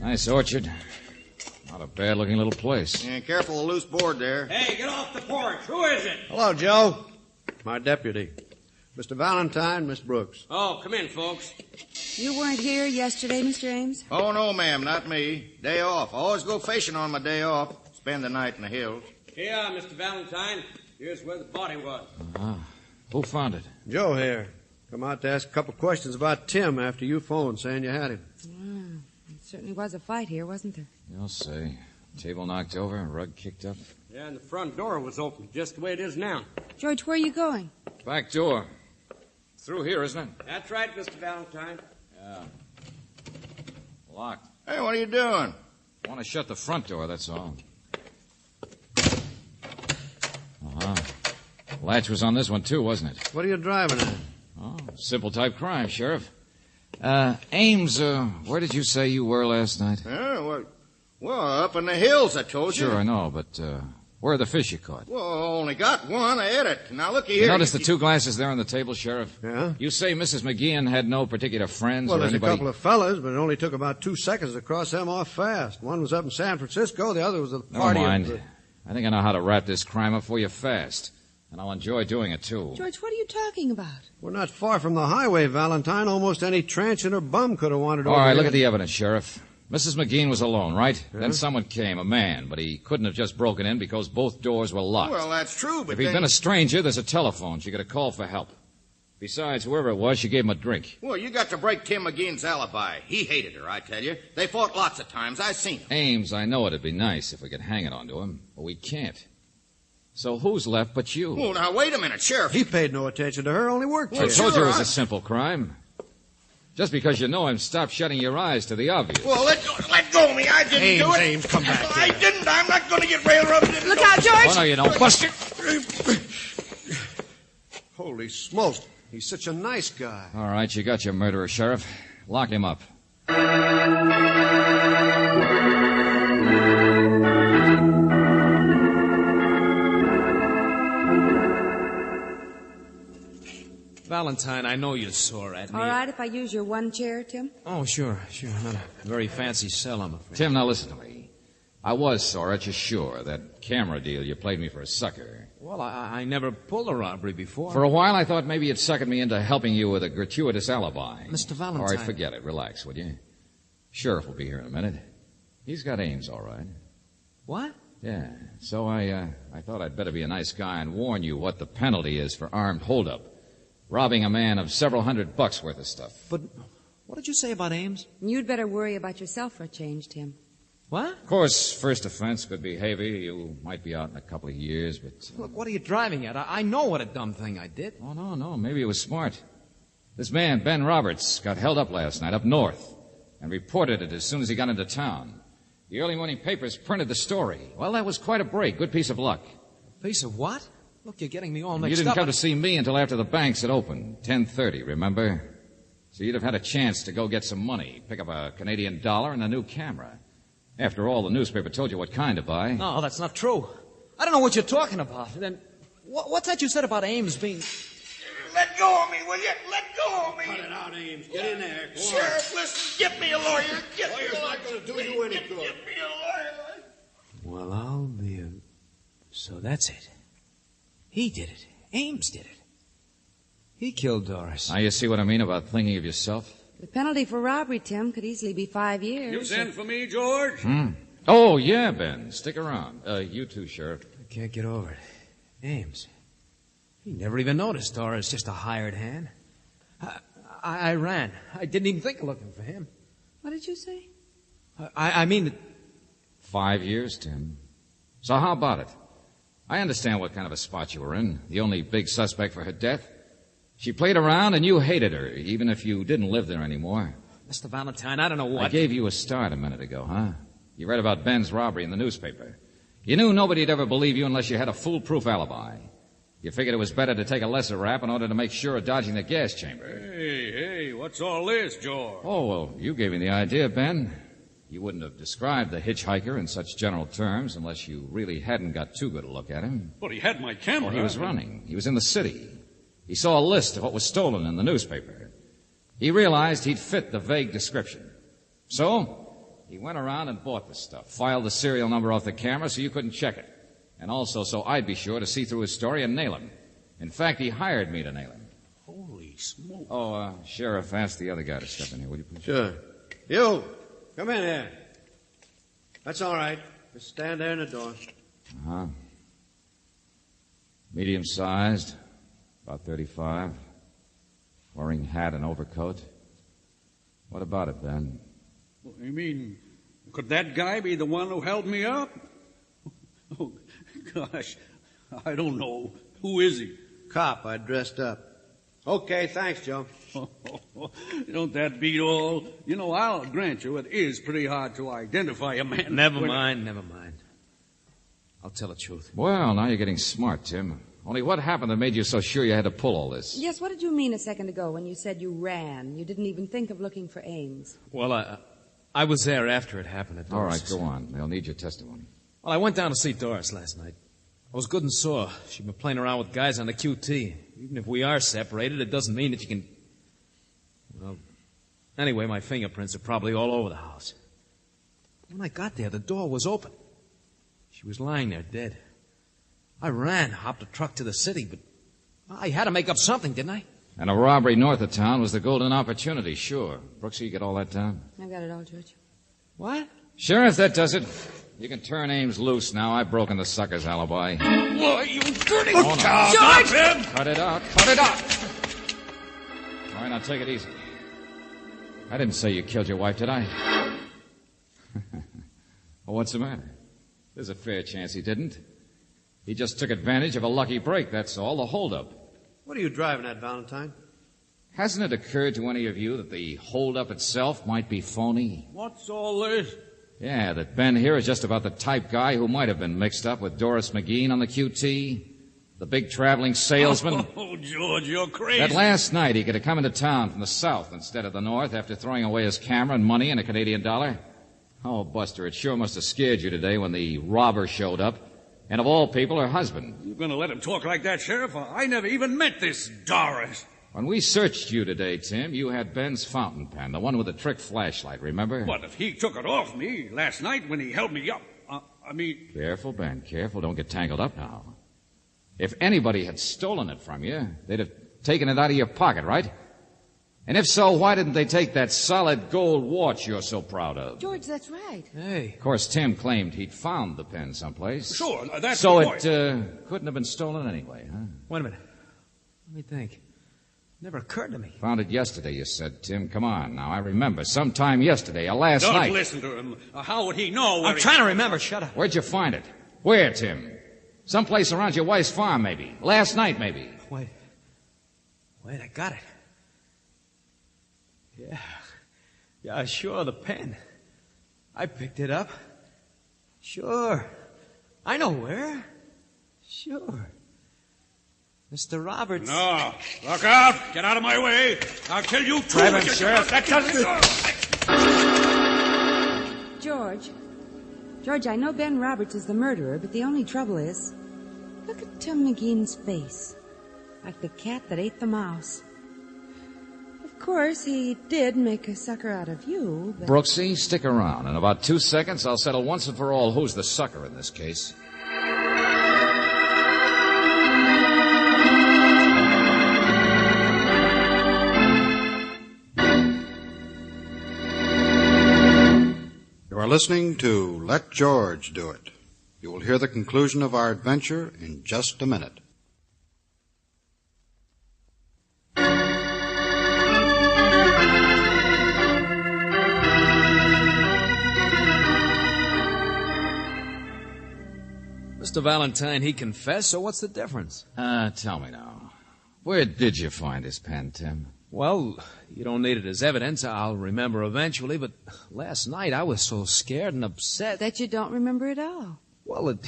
Nice orchard. Not a bad-looking little place. Yeah, careful of the loose board there. Hey, get off the porch. Who is it? Hello, Joe. My deputy. Mr. Valentine, Miss Brooks. Oh, come in, folks. You weren't here yesterday, Mr. Ames? Oh, no, ma'am, not me. Day off. I always go fishing on my day off. Spend the night in the hills. Here, Mr. Valentine. Here's where the body was. Who found it? Joe here. Come out to ask a couple questions about Tim after you phoned saying you had him. It certainly was a fight here, wasn't there? You'll see. Table knocked over, rug kicked up. Yeah, and the front door was open, just the way it is now. George, where are you going? Back door. Through here, isn't it? That's right, Mr. Valentine. Yeah. Locked. Hey, what are you doing? I want to shut the front door, that's all. Latch was on this one, too, wasn't it? What are you driving at? Oh, simple type crime, Sheriff. Ames, where did you say you were last night? Well, up in the hills, I told you. Sure, I know, but where are the fish you caught? Well, I only got one. I ate it. Now, looky here. You notice the two glasses there on the table, Sheriff? Yeah? You say Mrs. McGean had no particular friends Well, or there's anybody... a couple of fellas, but it only took about 2 seconds to cross them off fast. One was up in San Francisco, the other was a party... Never mind. I think I know how to wrap this crime up for you fast. And I'll enjoy doing it, too. George, what are you talking about? We're not far from the highway, Valentine. Almost any transient or bum could have wandered over All right, here. look at the evidence, Sheriff. Mrs. McGean was alone, right? Yeah. Then someone came, a man, but he couldn't have just broken in because both doors were locked. Well, that's true, but If he'd been a stranger, there's a telephone. She could have called for help. Besides, whoever it was, she gave him a drink. Well, you got to break Tim McGean's alibi. He hated her, I tell you. They fought lots of times. I seen him. Ames, I know it'd be nice if we could hang it onto him, but we can't. So who's left but you? Well, now, wait a minute, Sheriff. He paid no attention to her, only worked I told you it was a simple crime. Just because you know him, stop shutting your eyes to the obvious. Well, let go of me. I didn't do it. Ames, come back. I didn't. I'm not going to get railroaded. Look out, George! Oh, no, you don't. Buster! Holy smokes. He's such a nice guy. All right, you got your murderer, Sheriff. Lock him up. Valentine, I know you're sore at me. All right, if I use your one chair, Tim? Oh, sure. Not a very fancy sell, I'm afraid. Tim, now listen to me. I was sore at you, sure. That camera deal, you played me for a sucker. Well, I never pulled a robbery before. For a while, I thought maybe you'd suckered me into helping you with a gratuitous alibi. Mr. Valentine. All right, forget it. Relax, would you? Sheriff will be here in a minute. He's got Ames, all right. What? Yeah, so I thought I'd better be a nice guy and warn you what the penalty is for armed holdup. Robbing a man of several $100 worth of stuff. But what did you say about Ames? You'd better worry about yourself for a change, Tim. What? Of course, first offense could be heavy. You might be out in a couple of years, but... Look, what are you driving at? I know what a dumb thing I did. Oh, no, maybe it was smart. This man, Ben Roberts, got held up last night up north and reported it as soon as he got into town. The early morning papers printed the story. Well, that was quite a break. Good piece of luck. Piece of what? Look, you're getting me all mixed up. You didn't come to see me until after the banks had opened, 10:30, remember? So you'd have had a chance to go get some money, pick up a Canadian dollar and a new camera. After all, the newspaper told you what kind to buy. No, that's not true. I don't know what you're talking about. Then, what's that you said about Ames being... Let go of me, will you? Let go of me. Cut it out, Ames. Get in there. Go Sheriff, listen, get me a lawyer. Lawyer's not going to do you any good. Get me a lawyer. Well, I'll be a... So that's it. He did it. Ames did it. He killed Doris. Now you see what I mean about thinking of yourself? The penalty for robbery, Tim, could easily be 5 years. You sent for me, George? Oh, yeah, Ben. Stick around. You too, Sheriff. I can't get over it. Ames. He never even noticed Doris, just a hired hand. I ran. I didn't even think of looking for him. What did you say? I mean... 5 years, Tim. So how about it? I understand what kind of a spot you were in. The only big suspect for her death. She played around and you hated her, even if you didn't live there anymore. Mr. Valentine, I don't know what... I gave you a start a minute ago, huh? You read about Ben's robbery in the newspaper. You knew nobody'd ever believe you unless you had a foolproof alibi. You figured it was better to take a lesser rap in order to make sure of dodging the gas chamber. Hey, what's all this, George? Oh, well, you gave me the idea, Ben. You wouldn't have described the hitchhiker in such general terms unless you really hadn't got too good a look at him. But he had my camera. Well, he was running. He was in the city. He saw a list of what was stolen in the newspaper. He realized he'd fit the vague description. So, he went around and bought the stuff, filed the serial number off the camera so you couldn't check it, and also so I'd be sure to see through his story and nail him. In fact, he hired me to nail him. Holy smoke. Oh, Sheriff, ask the other guy to step in here, will you please? Sure. You, come in here. That's all right. Just stand there in the door. Uh-huh. Medium-sized, about 35. Wearing hat and overcoat. What about it, Ben? You mean, could that guy be the one who held me up? Oh, gosh, I don't know. Who is he? Cop, I dressed up. Okay, thanks, Joe. Don't that beat all? You know, I'll grant you it is pretty hard to identify a man. Never mind. I'll tell the truth. Well, now you're getting smart, Tim. Only what happened that made you so sure you had to pull all this? Yes, what did you mean a second ago when you said you ran? You didn't even think of looking for Ames. Well, I was there after it happened at Doris'. All right, go on. They'll need your testimony. Well, I went down to see Doris last night. I was good and sore. She'd been playing around with guys on the QT. Even if we are separated, it doesn't mean that you can... Well, anyway, my fingerprints are probably all over the house. When I got there, the door was open. She was lying there dead. I ran, hopped a truck to the city, but I had to make up something, didn't I? And a robbery north of town was the golden opportunity, sure. Brooksy, you get all that down? I've got it all, George. What? Sheriff, that does it. You can turn Ames loose now. I've broken the sucker's alibi. Why, you dirty cow! George! Him. Cut it out. All right, now take it easy. I didn't say you killed your wife, did I? Well, what's the matter? There's a fair chance he didn't. He just took advantage of a lucky break, that's all, the holdup. What are you driving at, Valentine? Hasn't it occurred to any of you that the holdup itself might be phony? What's all this? Yeah, that Ben here is just about the type guy who might have been mixed up with Doris McGean on the QT, the big traveling salesman. Oh, George, you're crazy. That last night he could have come into town from the south instead of the north after throwing away his camera and money and a Canadian dollar. Oh, Buster, it sure must have scared you today when the robber showed up. And of all people, her husband. You're going to let him talk like that, Sheriff? I never even met this Doris. When we searched you today, Tim, you had Ben's fountain pen, the one with the trick flashlight, remember? What if he took it off me last night when he held me up? Careful, Ben, careful. Don't get tangled up now. If anybody had stolen it from you, they'd have taken it out of your pocket, right? And if so, why didn't they take that solid gold watch you're so proud of? George, that's right. Hey. Of course, Tim claimed he'd found the pen someplace. Sure, that's so the point. it couldn't have been stolen anyway, huh? Wait a minute. Let me think. Never occurred to me. Found it yesterday, you said, Tim. Come on, now. I remember. Sometime yesterday, last night. Don't listen to him. How would he know? I'm trying to remember. Shut up. Where'd you find it? Where, Tim? Someplace around your wife's farm, maybe. Last night, maybe. Wait, I got it. Yeah, sure, the pen. I picked it up. Sure. I know where. Sure. Mr. Roberts. No. Look out. Get out of my way. I'll kill you too. Grab him, Sheriff. That doesn't... George, I know Ben Roberts is the murderer, but the only trouble is, look at Tim McGean's face. Like the cat that ate the mouse. Of course, he did make a sucker out of you, but... Brooksy, stick around. In about 2 seconds, I'll settle once and for all who's the sucker in this case. You are listening to Let George Do It. You will hear the conclusion of our adventure in just a minute. Mr. Valentine, he confessed, so what's the difference? Tell me now. Where did you find his pen, Tim? Well, you don't need it as evidence. I'll remember eventually, but last night I was so scared and upset. That you don't remember at all. Well, it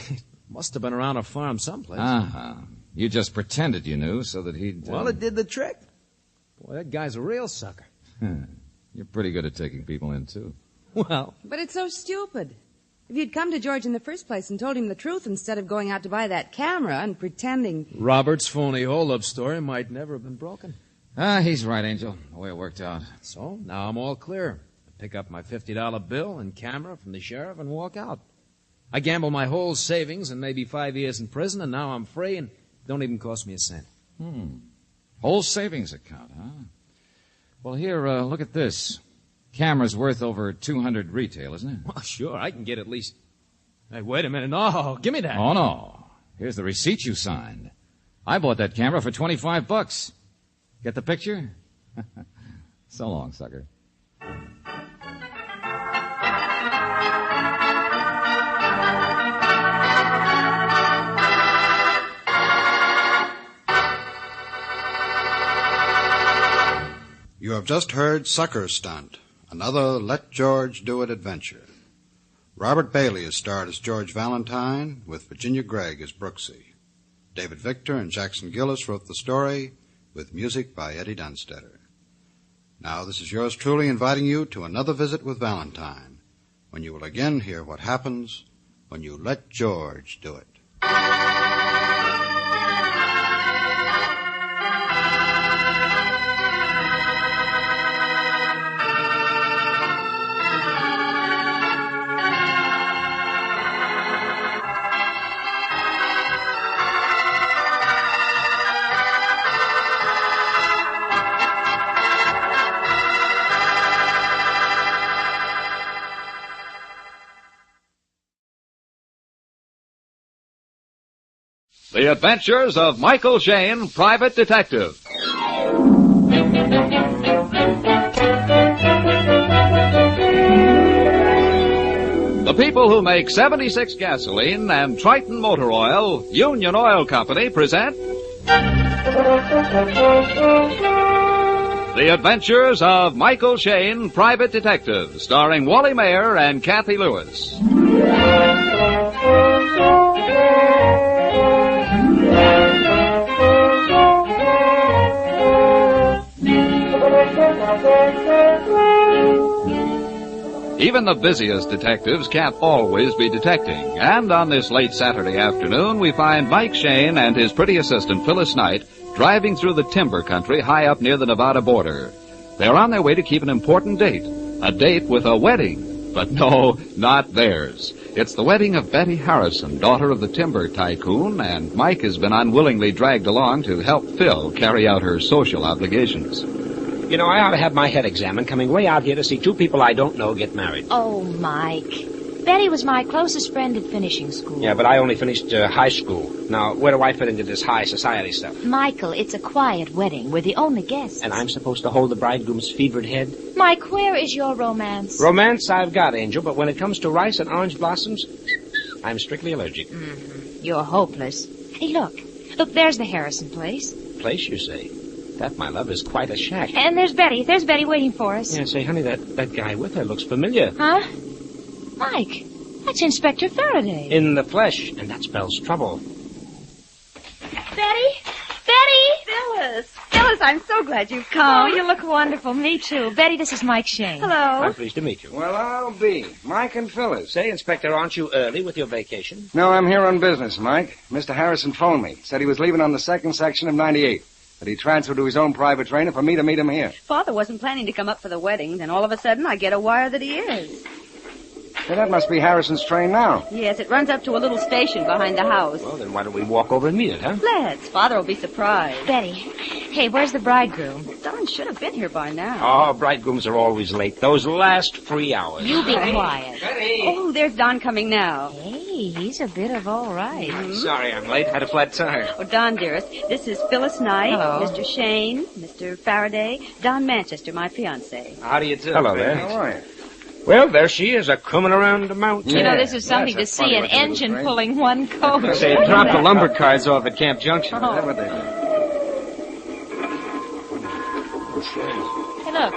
must have been around a farm someplace. Uh-huh. You just pretended you knew so that he'd... Well, it did the trick. Boy, that guy's a real sucker. You're pretty good at taking people in, too. Well... But it's so stupid. If you'd come to George in the first place and told him the truth instead of going out to buy that camera and pretending... Robert's phony hold-up story might never have been broken. He's right, Angel. The way it worked out. So, now I'm all clear. I pick up my $50 bill and camera from the sheriff and walk out. I gamble my whole savings and maybe 5 years in prison, and now I'm free and it don't even cost me a cent. Whole savings account, huh? Well, here, look at this. Camera's worth over 200 retail, isn't it? Well, sure, I can get at least... Hey, wait a minute. No, give me that. Oh, no. Here's the receipt you signed. I bought that camera for $25. Get the picture? So long, sucker. You have just heard Sucker Stunt, another Let George Do It adventure. Robert Bailey is starred as George Valentine, with Virginia Gregg as Brooksy. David Victor and Jackson Gillis wrote the story, with music by Eddie Dunstetter. Now, this is yours truly inviting you to another visit with Valentine, when you will again hear what happens when you let George do it. The Adventures of Michael Shayne, Private Detective. The people who make 76 gasoline and Triton Motor Oil, Union Oil Company, present The Adventures of Michael Shayne, Private Detective, starring Wally Mayer and Kathy Lewis. Even the busiest detectives can't always be detecting. And on this late Saturday afternoon, we find Mike Shayne and his pretty assistant, Phyllis Knight, driving through the timber country high up near the Nevada border. They're on their way to keep an important date. A date with a wedding. But no, not theirs. It's the wedding of Betty Harrison, daughter of the timber tycoon, and Mike has been unwillingly dragged along to help Phil carry out her social obligations. You know, I ought to have my head examined coming way out here to see two people I don't know get married. Oh, Mike. Betty was my closest friend at finishing school. Yeah, but I only finished high school. Now, where do I fit into this high society stuff? Michael, it's a quiet wedding. We're the only guests. And I'm supposed to hold the bridegroom's fevered head? Mike, where is your romance? Romance I've got, Angel, but when it comes to rice and orange blossoms, I'm strictly allergic. Mm-hmm. You're hopeless. Hey, look. Look, there's the Harrison place. Place, you say? That, my love, is quite a shack. And there's Betty. There's Betty waiting for us. Yeah, say, honey, that guy with her looks familiar. Huh? Mike, that's Inspector Faraday. In the flesh, and that spells trouble. Betty? Betty! Phyllis! Phyllis, I'm so glad you've come. Oh, you look wonderful. Me too. Betty, this is Mike Shayne. Hello. I'm pleased to meet you. Well, I'll be. Mike and Phyllis. Say, Inspector, aren't you early with your vacation? No, I'm here on business, Mike. Mr. Harrison phoned me. Said he was leaving on the second section of 98. That he transferred to his own private trainer for me to meet him here. Father wasn't planning to come up for the wedding. Then all of a sudden, I get a wire that he is. Hey, that must be Harrison's train now. Yes, it runs up to a little station behind the house. Well, then why don't we walk over and meet it, huh? Let's. Father will be surprised. Betty, hey, where's the bridegroom? Don should have been here by now. Oh, bridegrooms are always late. Those last 3 hours. You be quiet. Betty! Oh, there's Don coming now. Hey, he's a bit of all right. Sorry I'm late. Had a flat tire. Oh, Don, dearest, this is Phyllis Knight, Hello. Mr. Shayne, Mr. Faraday, Don Manchester, my fiancé. How do you do? Hello there. How are you? Well, there she is, a-coming around the mountain. You know, this is something to That's a see, funny an looking little engine train. pulling one coach. Say, dropped the lumber cards off at Camp Junction. Is that what they do? Hey, look.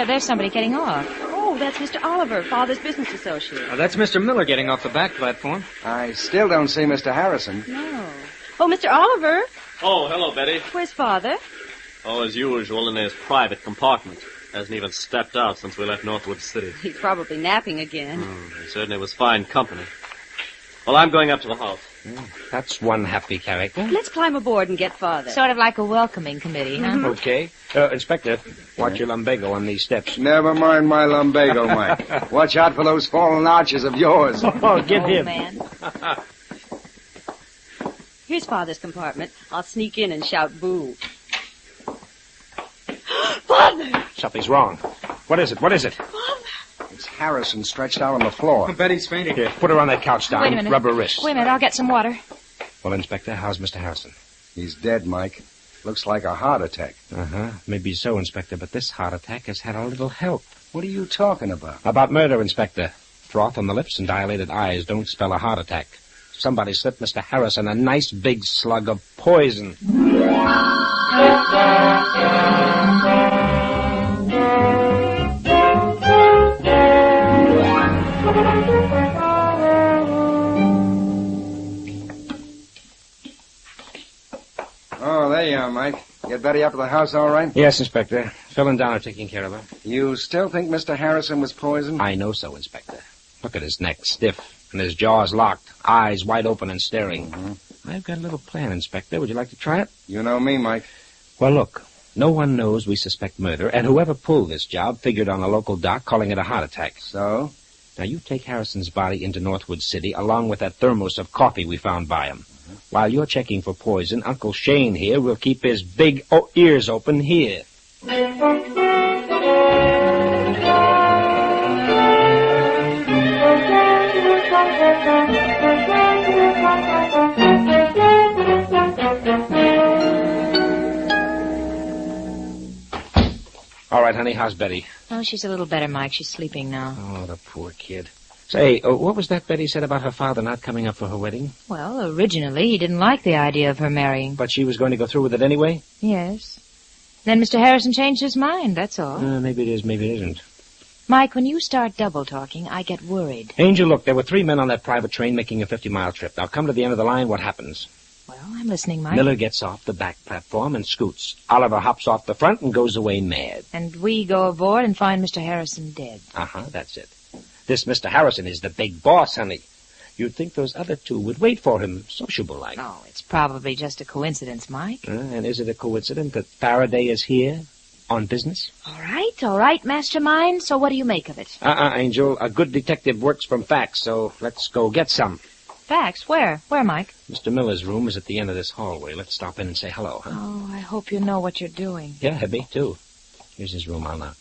There's somebody getting off. Oh, that's Mr. Oliver, Father's business associate. That's Mr. Miller getting off the back platform. I still don't see Mr. Harrison. No. Oh, Mr. Oliver, Oh, hello, Betty. where's Father? Oh, as usual, in his private compartment. Hasn't even stepped out since we left Northwood City. He's probably napping again. He certainly was fine company. Well, I'm going up to the house. That's one happy character. Let's climb aboard and get Father. Sort of like a welcoming committee, huh? Okay. Inspector, watch your lumbago on these steps. Never mind my lumbago, Mike. Watch out for those fallen arches of yours. Oh, give him. Man. Here's Father's compartment. I'll sneak in and shout boo. Father! Something's wrong. What is it? What is it? It's Harrison stretched out on the floor. Betty's fainting. Here, put her on that couch, Don. Wait a minute. Rub her wrist. Wait a minute, I'll get some water. Well, Inspector, how's Mr. Harrison? He's dead, Mike. Looks like a heart attack. Uh-huh. Maybe so, Inspector, but this heart attack has had a little help. What are you talking about? About murder, Inspector. Froth on the lips and dilated eyes don't spell a heart attack. Somebody slipped Mr. Harrison a nice big slug of poison. Oh, there you are, Mike. Get Betty up to the house all right? Yes, Inspector. Phil and Don are taking care of her. You still think Mr. Harrison was poisoned? I know so, Inspector. Look at his neck, stiff, and his jaws locked, eyes wide open and staring. Mm-hmm. I've got a little plan, Inspector. Would you like to try it? You know me, Mike. Well, look. No one knows we suspect murder, and whoever pulled this job figured on a local doc calling it a heart attack. So? Now, you take Harrison's body into Northwood City along with that thermos of coffee we found by him. While you're checking for poison, Uncle Shayne here will keep his big ears open here. All right, honey, how's Betty? Oh, she's a little better, Mike. She's sleeping now. Oh, the poor kid. Say, what was that Betty said about her father not coming up for her wedding? Well, originally he didn't like the idea of her marrying. But she was going to go through with it anyway? Yes. Then Mr. Harrison changed his mind, that's all. Maybe it is, maybe it isn't. Mike, when you start double-talking, I get worried. Angel, look, there were 3 men on that private train making a 50-mile trip. Now, come to the end of the line, what happens? Well, I'm listening, Mike. Miller gets off the back platform and scoots. Oliver hops off the front and goes away mad. And we go aboard and find Mr. Harrison dead. Uh-huh, that's it. This Mr. Harrison is the big boss, honey. You'd think those other two would wait for him, sociable-like. No, it's probably just a coincidence, Mike. And is it a coincidence that Faraday is here on business? All right, Mastermind. So what do you make of it? Angel. A good detective works from facts, so let's go get some. Facts? Where? Where, Mike? Mr. Miller's room is at the end of this hallway. Let's stop in and say hello, huh? Oh, I hope you know what you're doing. Yeah, me too. Here's his room. I'll knock.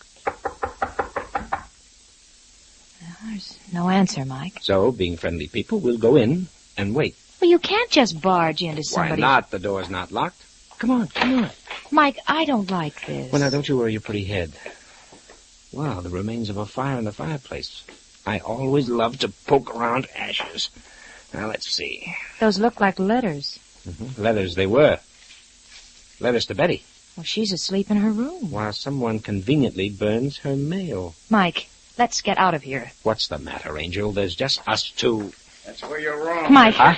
There's no answer, Mike. So, being friendly people, we'll go in and wait. Well, you can't just barge into somebody. Why not? The door's not locked. Come on. Mike, I don't like this. Well, now, don't you worry your pretty head. Well, the remains of a fire in the fireplace. I always love to poke around ashes. Now, let's see. Those look like letters. Mm-hmm. Letters they were. Letters to Betty. Well, she's asleep in her room. While someone conveniently burns her mail. Mike, let's get out of here. What's the matter, Angel? There's just us two. That's where you're wrong. Mike. Huh?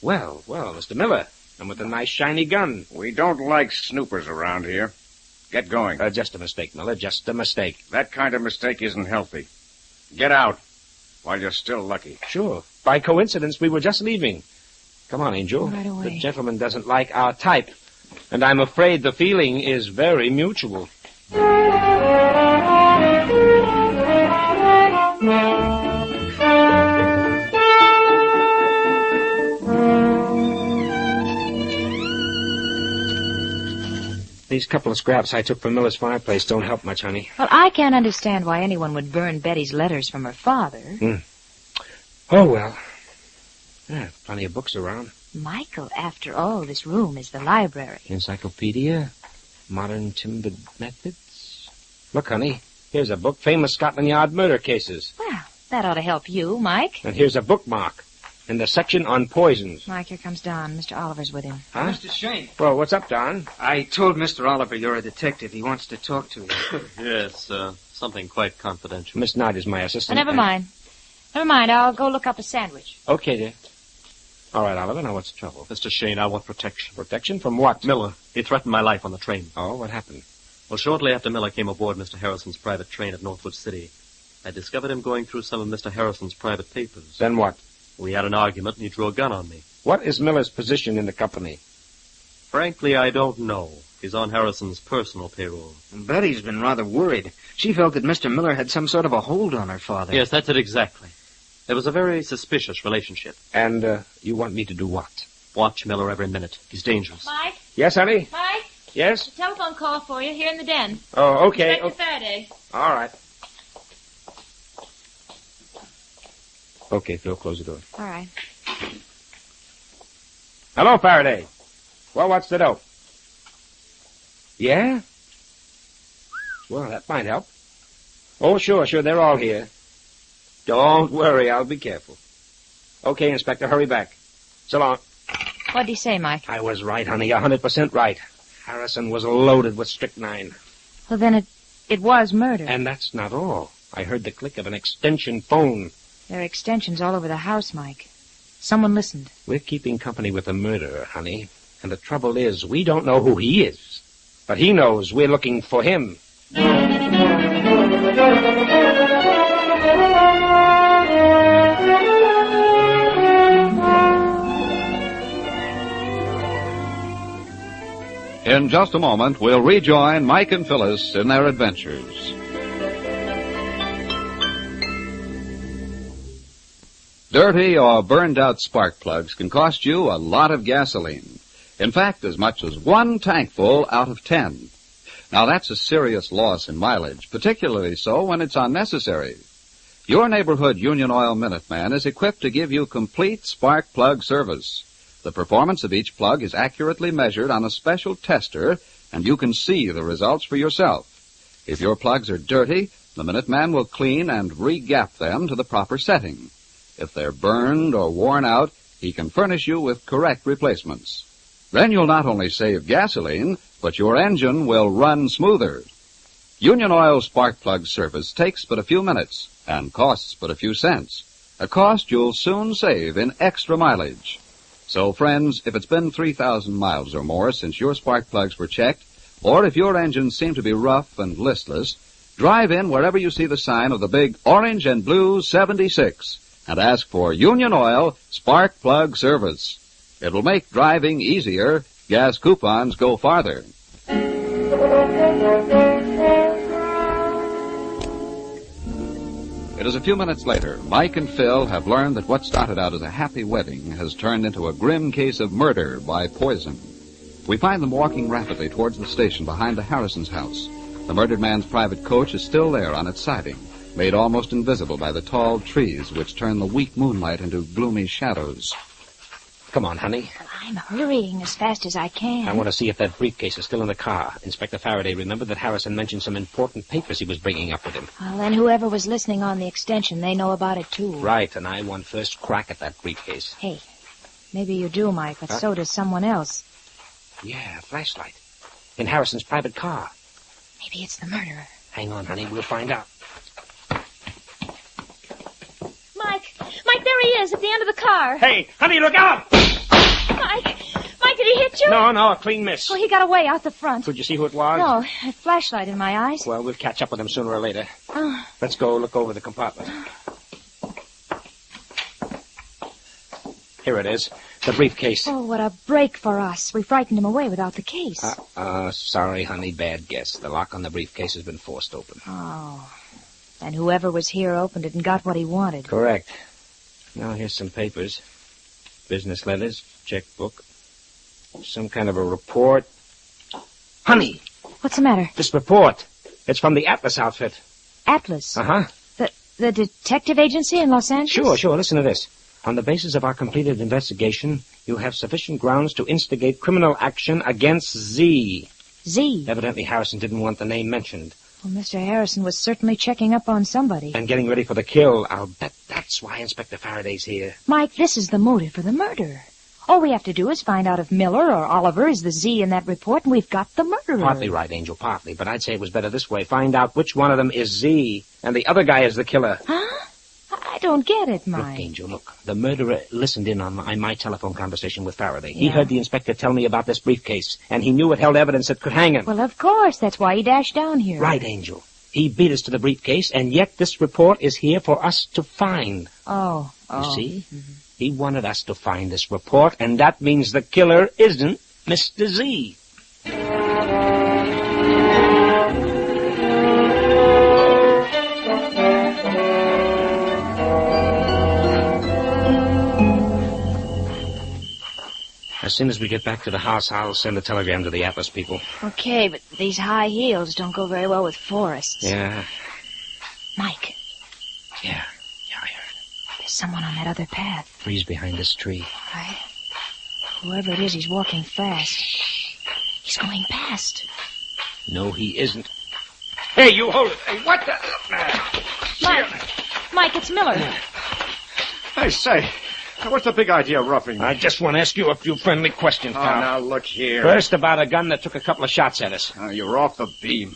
Well, Mr. Miller. And with a nice shiny gun. We don't like snoopers around here. Get going. Just a mistake, Miller. Just a mistake. That kind of mistake isn't healthy. Get out while you're still lucky. Sure. By coincidence, we were just leaving. Come on, Angel. Right away. The gentleman doesn't like our type. And I'm afraid the feeling is very mutual. These couple of scraps I took from Miller's fireplace don't help much, honey. Well, I can't understand why anyone would burn Betty's letters from her father. Oh, well. Yeah, plenty of books around. Michael, after all, this room is the library. Encyclopedia, modern timbered methods. Look, honey, here's a book, Famous Scotland Yard Murder Cases. Well, that ought to help you, Mike. And here's a bookmark in the section on poisons. Mike, here comes Don. Mr. Oliver's with him. Huh? Mr. Shayne. Well, what's up, Don? I told Mr. Oliver you're a detective. He wants to talk to you. Yes, something quite confidential. Miss Knight is my assistant. Never mind. I'll go look up a sandwich. Okay, dear. All right, Oliver, now what's the trouble? Mr. Shayne, I want protection. Protection from what? Miller. He threatened my life on the train. Oh, what happened? Well, shortly after Miller came aboard Mr. Harrison's private train at Northwood City, I discovered him going through some of Mr. Harrison's private papers. Then what? We had an argument, and he drew a gun on me. What is Miller's position in the company? Frankly, I don't know. He's on Harrison's personal payroll. Betty's been rather worried. She felt that Mr. Miller had some sort of a hold on her father. Yes, that's it exactly. There was a very suspicious relationship. And, you want me to do what? Watch Miller every minute. He's dangerous. Mike? Yes, honey? Mike? Yes? A telephone call for you here in the den. Oh, okay. Inspector Faraday. All right. Okay, Phil, close the door. All right. Hello, Faraday. Well, what's the dope? Yeah? Well, that might help. Oh, sure, they're all here. Don't worry, I'll be careful. Okay, Inspector, hurry back. So long. What'd he say, Mike? I was right, honey, 100% right. Harrison was loaded with strychnine. Well, then it was murder. And that's not all. I heard the click of an extension phone. There are extensions all over the house, Mike. Someone listened. We're keeping company with a murderer, honey. And the trouble is, we don't know who he is. But he knows we're looking for him. In just a moment, we'll rejoin Mike and Phyllis in their adventures. Dirty or burned-out spark plugs can cost you a lot of gasoline. In fact, as much as 1 tankful out of 10. Now, that's a serious loss in mileage, particularly so when it's unnecessary. Your neighborhood Union Oil Minuteman is equipped to give you complete spark plug service. The performance of each plug is accurately measured on a special tester, and you can see the results for yourself. If your plugs are dirty, the Minuteman will clean and re-gap them to the proper setting. If they're burned or worn out, he can furnish you with correct replacements. Then you'll not only save gasoline, but your engine will run smoother. Union Oil spark plug service takes but a few minutes and costs but a few cents, a cost you'll soon save in extra mileage. So, friends, if it's been 3,000 miles or more since your spark plugs were checked, or if your engines seem to be rough and listless, drive in wherever you see the sign of the big orange and blue 76 and ask for Union Oil Spark Plug Service. It will make driving easier. Gas coupons go farther. It is a few minutes later. Mike and Phil have learned that what started out as a happy wedding has turned into a grim case of murder by poison. We find them walking rapidly towards the station behind the Harrisons' house. The murdered man's private coach is still there on its siding, made almost invisible by the tall trees which turn the weak moonlight into gloomy shadows. Come on, honey. I'm hurrying as fast as I can. I want to see if that briefcase is still in the car. Inspector Faraday remembered that Harrison mentioned some important papers he was bringing up with him. Well, then whoever was listening on the extension, they know about it, too. Right, and I want first crack at that briefcase. Hey, maybe you do, Mike, but so does someone else. Yeah, a flashlight. In Harrison's private car. Maybe it's the murderer. Hang on, honey. We'll find out. Mike, there he is at the end of the car. Hey, honey, look out! Mike, did he hit you? No, a clean miss. Oh, he got away out the front. Could you see who it was? No, a flashlight in my eyes. Well, we'll catch up with him sooner or later. Oh. Let's go look over the compartment. Here it is. The briefcase. Oh, what a break for us. We frightened him away without the case. Sorry, honey. Bad guess. The lock on the briefcase has been forced open. Oh. And whoever was here opened it and got what he wanted. Correct. Now, here's some papers. Business letters, checkbook, some kind of a report. Honey! What's the matter? This report. It's from the Atlas outfit. Atlas? Uh-huh. The detective agency in Los Angeles? Sure. Listen to this. On the basis of our completed investigation, you have sufficient grounds to instigate criminal action against Z. Z? Evidently, Harrison didn't want the name mentioned. Well, Mr. Harrison was certainly checking up on somebody. And getting ready for the kill. I'll bet that's why Inspector Faraday's here. Mike, this is the motive for the murder. All we have to do is find out if Miller or Oliver is the Z in that report, and we've got the murderer. Partly right, Angel, partly. But I'd say it was better this way. Find out which one of them is Z, and the other guy is the killer. Huh? I don't get it, Mike. Look, Angel, look. The murderer listened in on my telephone conversation with Faraday. He heard the inspector tell me about this briefcase, and he knew it held evidence that could hang him. Well, of course. That's why he dashed down here. Right, Angel. He beat us to the briefcase, and yet this report is here for us to find. Oh. You see? Mm-hmm. He wanted us to find this report, and that means the killer isn't Mr. Z. As soon as we get back to the house, I'll send a telegram to the Atlas people. Okay, but these high heels don't go very well with forests. Yeah. Mike. Yeah, I heard. There's someone on that other path. Freeze behind this tree. Right. Whoever it is, he's walking fast. He's going past. No, he isn't. Hey, you hold it. Hey, what the... Mike, it's Miller. Hey, say... What's the big idea of roughing me? I just want to ask you a few friendly questions, pal. Now, look here. First, about a gun that took a couple of shots at us. You're off the beam.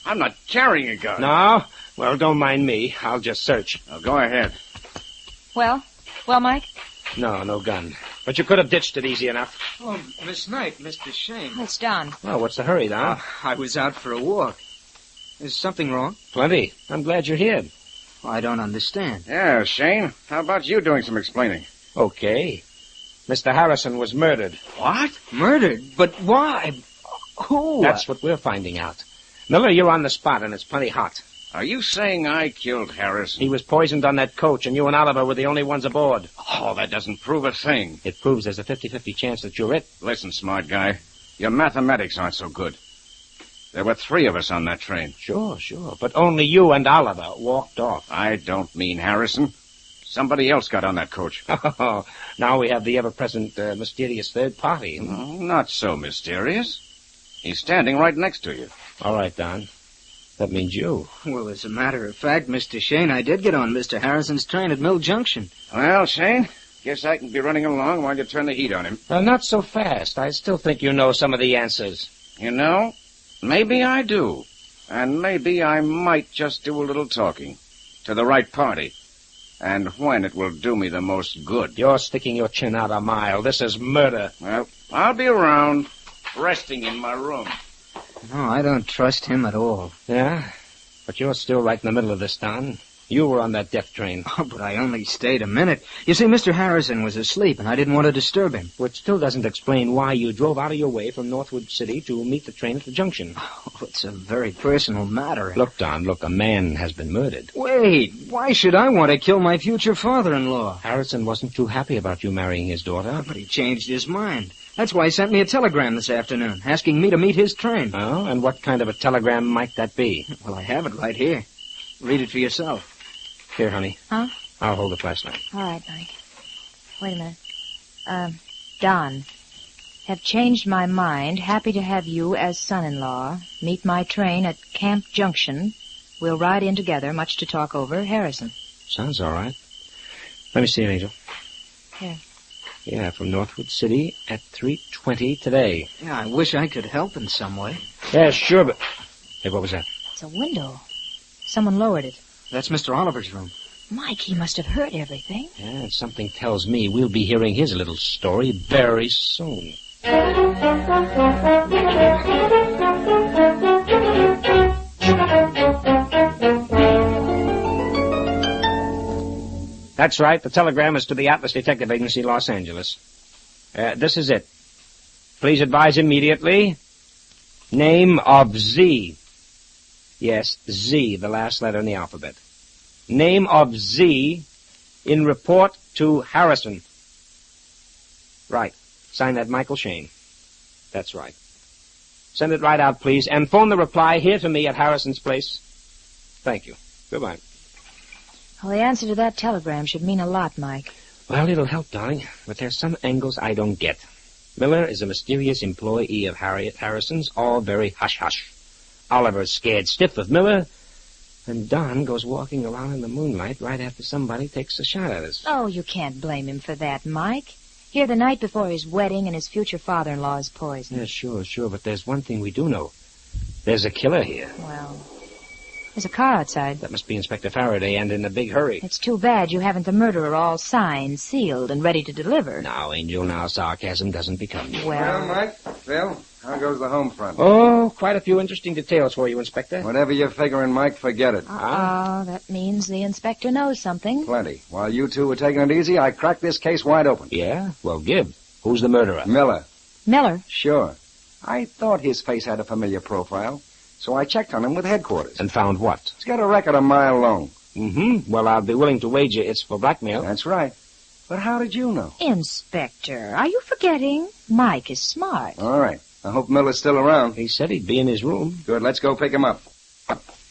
I'm not carrying a gun. No? Well, don't mind me. I'll just search. Go ahead. Well, Mike? No gun. But you could have ditched it easy enough. Oh, Miss Knight, Mr. Shayne. It's Don. Well, what's the hurry, Don? I was out for a walk. Is something wrong? Plenty. I'm glad you're here. I don't understand. Yeah, Shayne. How about you doing some explaining? Okay. Mr. Harrison was murdered. What? Murdered? But why? Who? That's what we're finding out. Miller, you're on the spot, and it's plenty hot. Are you saying I killed Harrison? He was poisoned on that coach, and you and Oliver were the only ones aboard. Oh, that doesn't prove a thing. It proves there's a 50-50 chance that you're it. Listen, smart guy. Your mathematics aren't so good. There were 3 of us on that train. Sure. But only you and Oliver walked off. I don't mean Harrison. Somebody else got on that coach. Oh, now we have the ever-present mysterious third party. Not so mysterious. He's standing right next to you. All right, Don. That means you. Well, as a matter of fact, Mr. Shayne, I did get on Mr. Harrison's train at Mill Junction. Well, Shayne, guess I can be running along while you turn the heat on him. Not so fast. I still think you know some of the answers. You know, maybe I do. And maybe I might just do a little talking. To the right party. And when it will do me the most good. You're sticking your chin out a mile. This is murder. Well, I'll be around, resting in my room. No, I don't trust him at all. Yeah? But you're still right in the middle of this, Don. You were on that death train. Oh, but I only stayed a minute. You see, Mr. Harrison was asleep, and I didn't want to disturb him. Which still doesn't explain why you drove out of your way from Northwood City to meet the train at the junction. Oh, it's a very personal matter. Look, Don, a man has been murdered. Wait, why should I want to kill my future father-in-law? Harrison wasn't too happy about you marrying his daughter. But he changed his mind. That's why he sent me a telegram this afternoon, asking me to meet his train. Oh, and what kind of a telegram might that be? Well, I have it right here. Read it for yourself. Here, honey. Huh? I'll hold the flashlight. All right, Mike. Wait a minute. Don. Have changed my mind. Happy to have you as son-in-law. Meet my train at Camp Junction. We'll ride in together, much to talk over. Harrison. Sounds all right. Let me see it, Angel. Here. Yeah, from Northwood City at 3:20 today. Yeah, I wish I could help in some way. Yeah, sure, but... Hey, what was that? It's a window. Someone lowered it. That's Mr. Oliver's room. Mike, he must have heard everything. Yeah, and something tells me we'll be hearing his little story very soon. That's right. The telegram is to the Atlas Detective Agency, Los Angeles. This is it. Please advise immediately. Name of Z. Yes, Z, the last letter in the alphabet. Name of Z in report to Harrison. Right. Sign that Michael Shayne. That's right. Send it right out, please, and phone the reply here to me at Harrison's place. Thank you. Goodbye. Well, the answer to that telegram should mean a lot, Mike. Well, it'll help, darling, but there's some angles I don't get. Miller is a mysterious employee of Harriet Harrison's, all very hush-hush. Oliver's scared stiff of Miller, and Don goes walking around in the moonlight right after somebody takes a shot at us. Oh, you can't blame him for that, Mike. Here the night before his wedding and his future father-in-law is poisoned. Yeah, sure, but there's one thing we do know. There's a killer here. Well, there's a car outside. That must be Inspector Faraday, and in a big hurry. It's too bad you haven't the murderer all signed, sealed, and ready to deliver. Now, Angel, now sarcasm doesn't become you. Well, Mike, Phil, how goes the home front? Oh, quite a few interesting details for you, Inspector. Whatever you're figuring, Mike, forget it. Oh, that means the inspector knows something. Plenty. While you two were taking it easy, I cracked this case wide open. Yeah? Well, give. Who's the murderer? Miller. Miller? Sure. I thought his face had a familiar profile, so I checked on him with headquarters. And found what? He's got a record a mile long. Mm-hmm. Well, I'll be willing to wager it's for blackmail. That's right. But how did you know? Inspector, are you forgetting? Mike is smart. All right. I hope Miller's still around. He said he'd be in his room. Good. Let's go pick him up.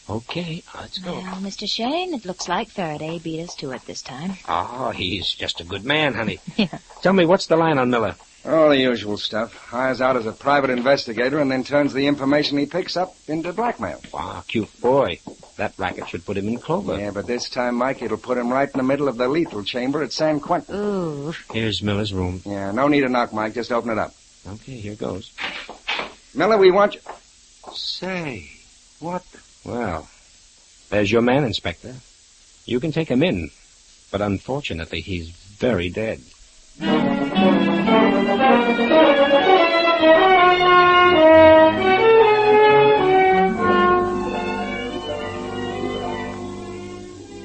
Okay, let's go. Well, Mr. Shayne, it looks like Faraday beat us to it this time. Oh, he's just a good man, honey. Yeah. Tell me, what's the line on Miller? All the usual stuff. Hires out as a private investigator and then turns the information he picks up into blackmail. Wow, cute boy. That racket should put him in clover. Yeah, but this time, Mike, it'll put him right in the middle of the lethal chamber at San Quentin. Ooh. Here's Miller's room. Yeah, no need to knock, Mike. Just open it up. Okay, here goes. Miller, we want you... Say, what the... Well, there's your man, Inspector. You can take him in, but unfortunately, he's very dead.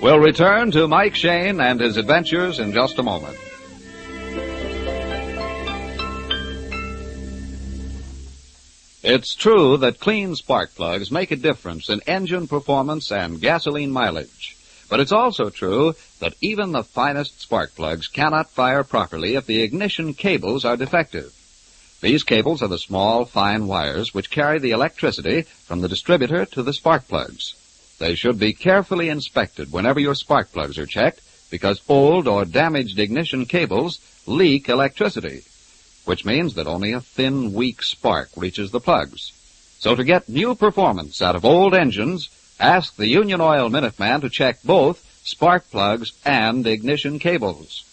We'll return to Mike Shayne and his adventures in just a moment. It's true that clean spark plugs make a difference in engine performance and gasoline mileage. But it's also true that even the finest spark plugs cannot fire properly if the ignition cables are defective. These cables are the small, fine wires which carry the electricity from the distributor to the spark plugs. They should be carefully inspected whenever your spark plugs are checked, because old or damaged ignition cables leak electricity, which means that only a thin, weak spark reaches the plugs. So to get new performance out of old engines, ask the Union Oil Minuteman to check both spark plugs and ignition cables.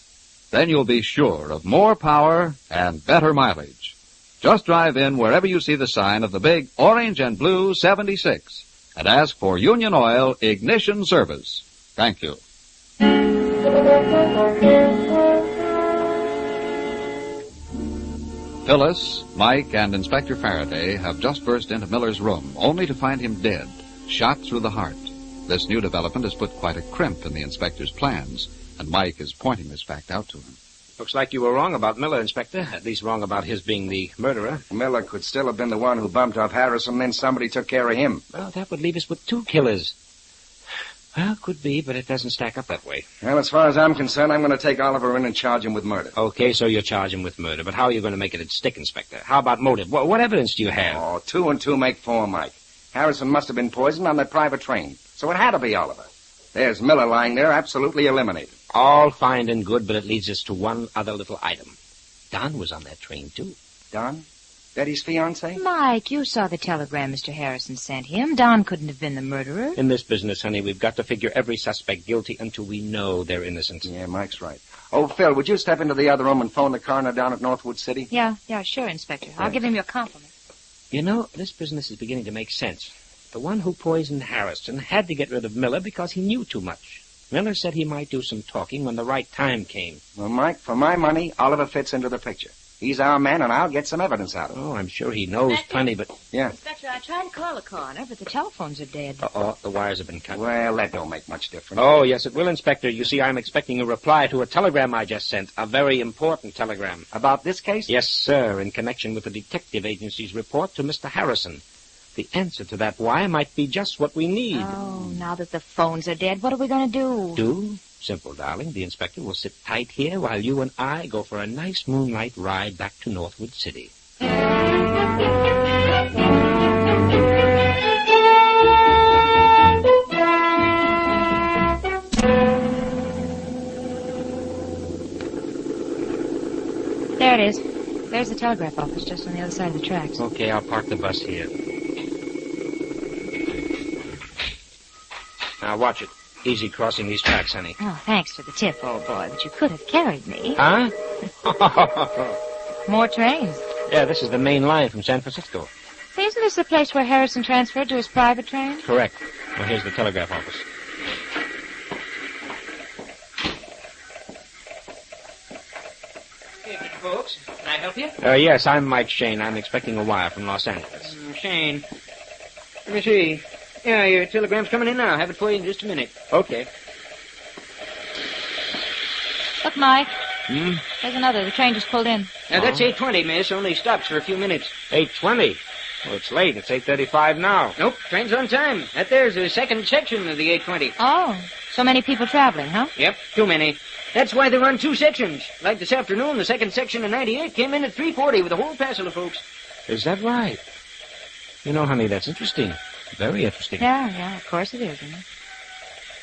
Then you'll be sure of more power and better mileage. Just drive in wherever you see the sign of the big orange and blue 76 and ask for Union Oil Ignition Service. Thank you. Phyllis, Mike, and Inspector Faraday have just burst into Miller's room, only to find him dead, shot through the heart. This new development has put quite a crimp in the inspector's plans, and Mike is pointing this fact out to him. Looks like you were wrong about Miller, Inspector. At least wrong about his being the murderer. Miller could still have been the one who bumped off Harrison, then somebody took care of him. Well, that would leave us with 2 killers. Well, could be, but it doesn't stack up that way. Well, as far as I'm concerned, I'm going to take Oliver in and charge him with murder. Okay, so you charge him with murder, but how are you going to make it stick, Inspector? How about motive? What evidence do you have? Oh, 2 and 2 make 4, Mike. Harrison must have been poisoned on that private train, so it had to be Oliver. There's Miller lying there, absolutely eliminated. All fine and good, but it leads us to one other little item. Don was on that train, too. Don? Betty's fiancé? Mike, you saw the telegram Mr. Harrison sent him. Don couldn't have been the murderer. In this business, honey, we've got to figure every suspect guilty until we know they're innocent. Yeah, Mike's right. Oh, Phil, would you step into the other room and phone the coroner down at Northwood City? Yeah, sure, Inspector. I'll give him your compliment. You know, this business is beginning to make sense. The one who poisoned Harrison had to get rid of Miller because he knew too much. Miller said he might do some talking when the right time came. Well, Mike, for my money, Oliver fits into the picture. He's our man, and I'll get some evidence out of him. Oh, I'm sure he knows plenty, but... Yeah. Inspector, I tried to call the coroner, but the telephones are dead. Uh-oh, the wires have been cut. Well, that don't make much difference. Oh, yes, it will, Inspector. You see, I'm expecting a reply to a telegram I just sent. A very important telegram. About this case? Yes, sir, in connection with the detective agency's report to Mr. Harrison. The answer to that why might be just what we need. Oh, now that the phones are dead, what are we going to do? Do? Simple, darling. The inspector will sit tight here while you and I go for a nice moonlight ride back to Northwood City. There it is. There's the telegraph office just on the other side of the tracks. Okay, I'll park the bus here. Now, watch it. Easy crossing these tracks, honey. Oh, thanks for the tip, old boy, but you could have carried me. Huh? More trains. Yeah, this is the main line from San Francisco. Isn't this the place where Harrison transferred to his private train? Correct. Well, here's the telegraph office. Hey, folks, can I help you? Yes, I'm Mike Shayne. I'm expecting a wire from Los Angeles. Shane. Let me see. Yeah, your telegram's coming in now. I'll have it for you in just a minute. Okay. Look, Mike. Hmm? There's another. The train just pulled in. Now, that's 8:20, miss. Only stops for a few minutes. 8:20? Well, it's late. It's 8:35 now. Nope, train's on time. That there's the second section of the 8:20. Oh, so many people traveling, huh? Yep, too many. That's why they run 2 sections. Like this afternoon, the second section of 98 came in at 3:40 with a whole passel of folks. Is that right? You know, honey, that's interesting. Very interesting. Yeah, of course it is, isn't it?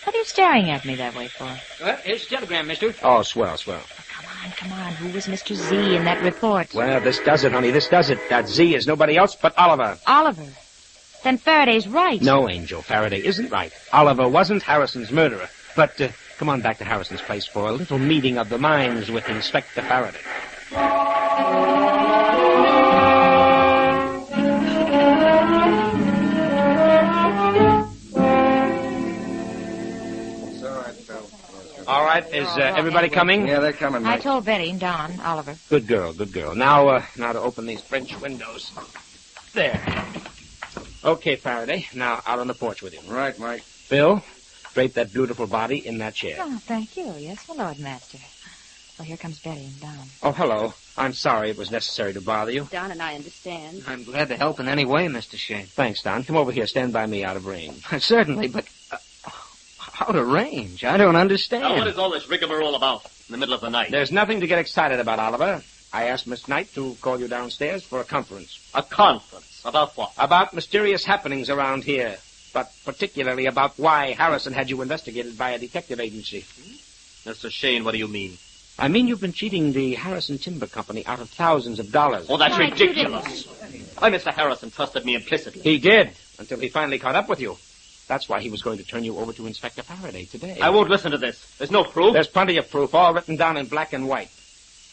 What are you staring at me that way for? Well, here's the telegram, mister. Oh, swell. Oh, come on. Who was Mr. Z in that report? Well, this does it, honey. This does it. That Z is nobody else but Oliver. Oliver? Then Faraday's right. No, Angel. Faraday isn't right. Oliver wasn't Harrison's murderer. But come on back to Harrison's place for a little meeting of the minds with Inspector Faraday. All right, is everybody coming? Yeah, they're coming, Mike. I told Betty and Don, Oliver. Good girl. Now to open these French windows. There. Okay, Faraday. Now out on the porch with you. Right, Mike. Bill, drape that beautiful body in that chair. Oh, thank you. Yes, my Lord Master. Well, here comes Betty and Don. Oh, hello. I'm sorry it was necessary to bother you. Don and I understand. I'm glad to help in any way, Mr. Shane. Thanks, Don. Come over here. Stand by me out of range. Certainly, but... out of range? I don't understand. Now, what is all this rigmarole about in the middle of the night? There's nothing to get excited about, Oliver. I asked Miss Knight to call you downstairs for a conference. A conference? About what? About mysterious happenings around here. But particularly about why Harrison had you investigated by a detective agency. Mr. Shane, what do you mean? I mean you've been cheating the Harrison Timber Company out of thousands of dollars. Oh, that's ridiculous. Why, Mr. Harrison trusted me implicitly. He did, until he finally caught up with you. That's why he was going to turn you over to Inspector Faraday today. I won't listen to this. There's no proof. There's plenty of proof, all written down in black and white.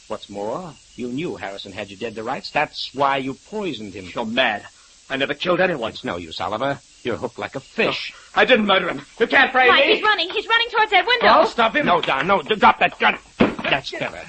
What's more, you knew Harrison had you dead to rights. That's why you poisoned him. You're mad. I never killed anyone. It's no use, Oliver. You're hooked like a fish. No, I didn't murder him. You can't frame Mike, me. he's running. He's running towards that window. I'll stop him. No, Don, no. Drop that gun. That's better.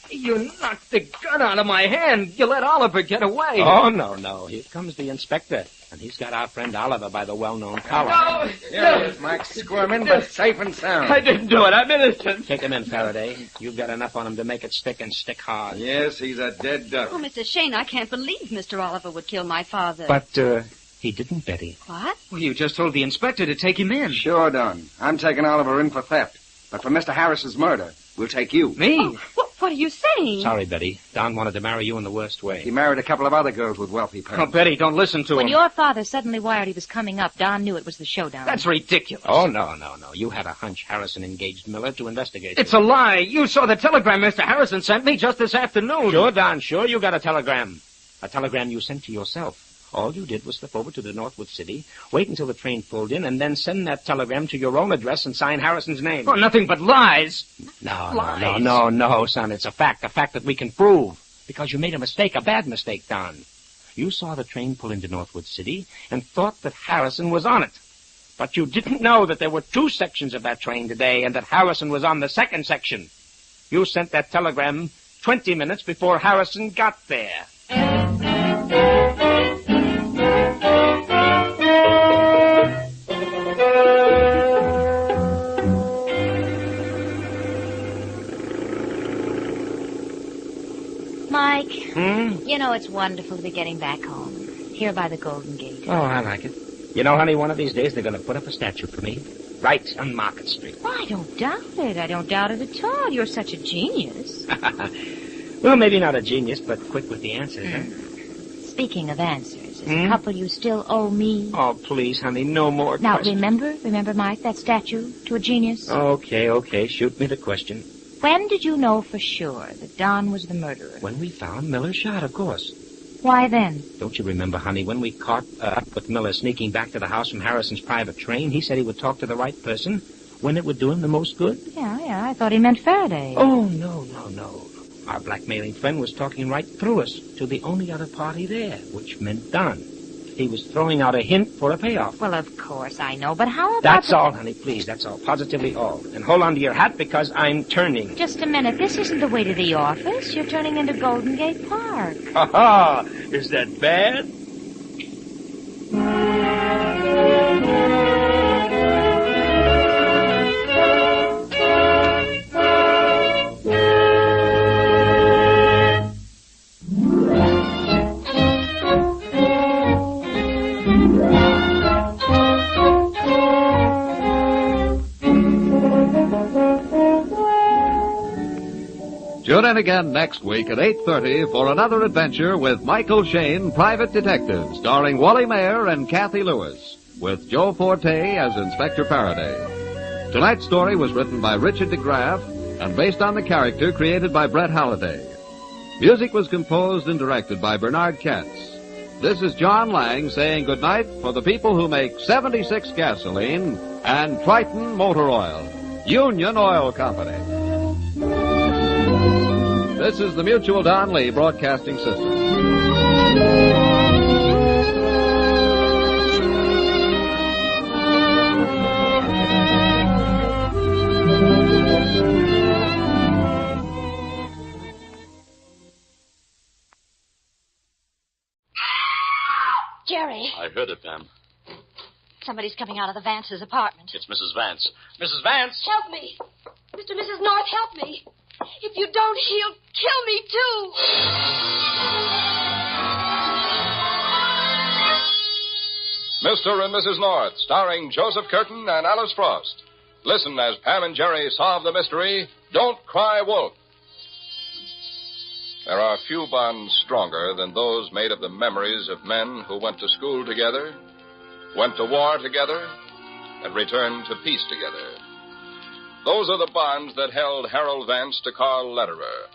You knocked the gun out of my hand. You let Oliver get away. Oh, no. Here comes the inspector. And he's got our friend Oliver by the well-known collar. No! Here he is, Mike. Squirming, but safe and sound. I didn't do it. I'm innocent. Take him in, Faraday. You've got enough on him to make it stick and stick hard. Yes, he's a dead duck. Oh, Mr. Shayne, I can't believe Mr. Oliver would kill my father. But, he didn't, Betty. What? Well, you just told the inspector to take him in. Sure done. I'm taking Oliver in for theft. But for Mr. Harris's murder, we'll take you. Me? Oh, what are you saying? Sorry, Betty. Don wanted to marry you in the worst way. He married a couple of other girls with wealthy Oh, parents. Betty, don't listen to When him. your father suddenly wired he was coming up, Don knew it was the showdown. That's ridiculous. Oh, no. You had a hunch Harrison engaged Miller to investigate It's you. a lie. You saw the telegram Mr. Harrison sent me just this afternoon. Sure, Don, sure you got a telegram. A telegram you sent to yourself. All you did was slip over to the Northwood City, wait until the train pulled in, and then send that telegram to your own address and sign Harrison's name. Oh, nothing but lies. No, son. It's a fact that we can prove. Because you made a mistake, a bad mistake, Don. You saw the train pull into Northwood City and thought that Harrison was on it. But you didn't know that there were 2 sections of that train today and that Harrison was on the second section. You sent that telegram 20 minutes before Harrison got there. Mike, you know it's wonderful to be getting back home. Here by the Golden Gate. Oh, I like it. You know, honey, one of these days they're going to put up a statue for me. Right on Market Street. Well, I don't doubt it. I don't doubt it at all. You're such a genius. Well, maybe not a genius, but quick with the answers, huh? Speaking of answers, is a couple you still owe me? Oh, please, honey, no more Now, questions. remember, Mike, that statue to a genius? Okay, shoot me the question. When did you know for sure that Don was the murderer? When we found Miller shot, of course. Why then? Don't you remember, honey, when we caught up with Miller sneaking back to the house from Harrison's private train, he said he would talk to the right person when it would do him the most good? Yeah, I thought he meant Faraday. Oh, no. Our blackmailing friend was talking right through us to the only other party there, which meant Don. He was throwing out a hint for a payoff. Well, of course I know, but how about... That's all, honey, please. That's all. Positively all. And hold on to your hat because I'm turning. Just a minute. This isn't the way to the office. You're turning into Golden Gate Park. Ha-ha! Is that bad? Tune in again next week at 8:30 for another adventure with Michael Shayne, Private Detective, starring Wally Mayer and Kathy Lewis, with Joe Forte as Inspector Faraday. Tonight's story was written by Richard DeGraff and based on the character created by Brett Halliday. Music was composed and directed by Bernard Katz. This is John Lang saying goodnight for the people who make 76 gasoline and Triton Motor Oil, Union Oil Company. This is the Mutual Don Lee Broadcasting System. Jerry, I heard it, ma'am. somebody's coming out of the Vance's apartment. It's Mrs. Vance. Mrs. Vance! Help me. Mr. and Mrs. North, help me. If you don't, he'll kill me, too. Mr. and Mrs. North, starring Joseph Curtin and Alice Frost. Listen as Pam and Jerry solve the mystery, Don't Cry Wolf. There are few bonds stronger than those made of the memories of men who went to school together, went to war together, and returned to peace together. Those are the bonds that held Harold Vance to Carl Lederer.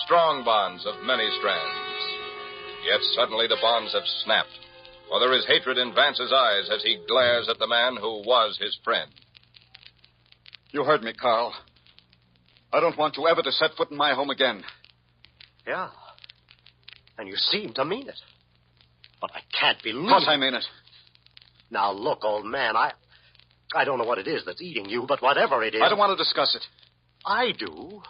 Strong bonds of many strands. Yet suddenly the bonds have snapped, for there is hatred in Vance's eyes as he glares at the man who was his friend. You heard me, Carl. I don't want you ever to set foot in my home again. Yeah. And you seem to mean it. But I can't believe... Of course I mean it. Now, look, old man, I don't know what it is that's eating you, but whatever it is... I don't want to discuss it. I do.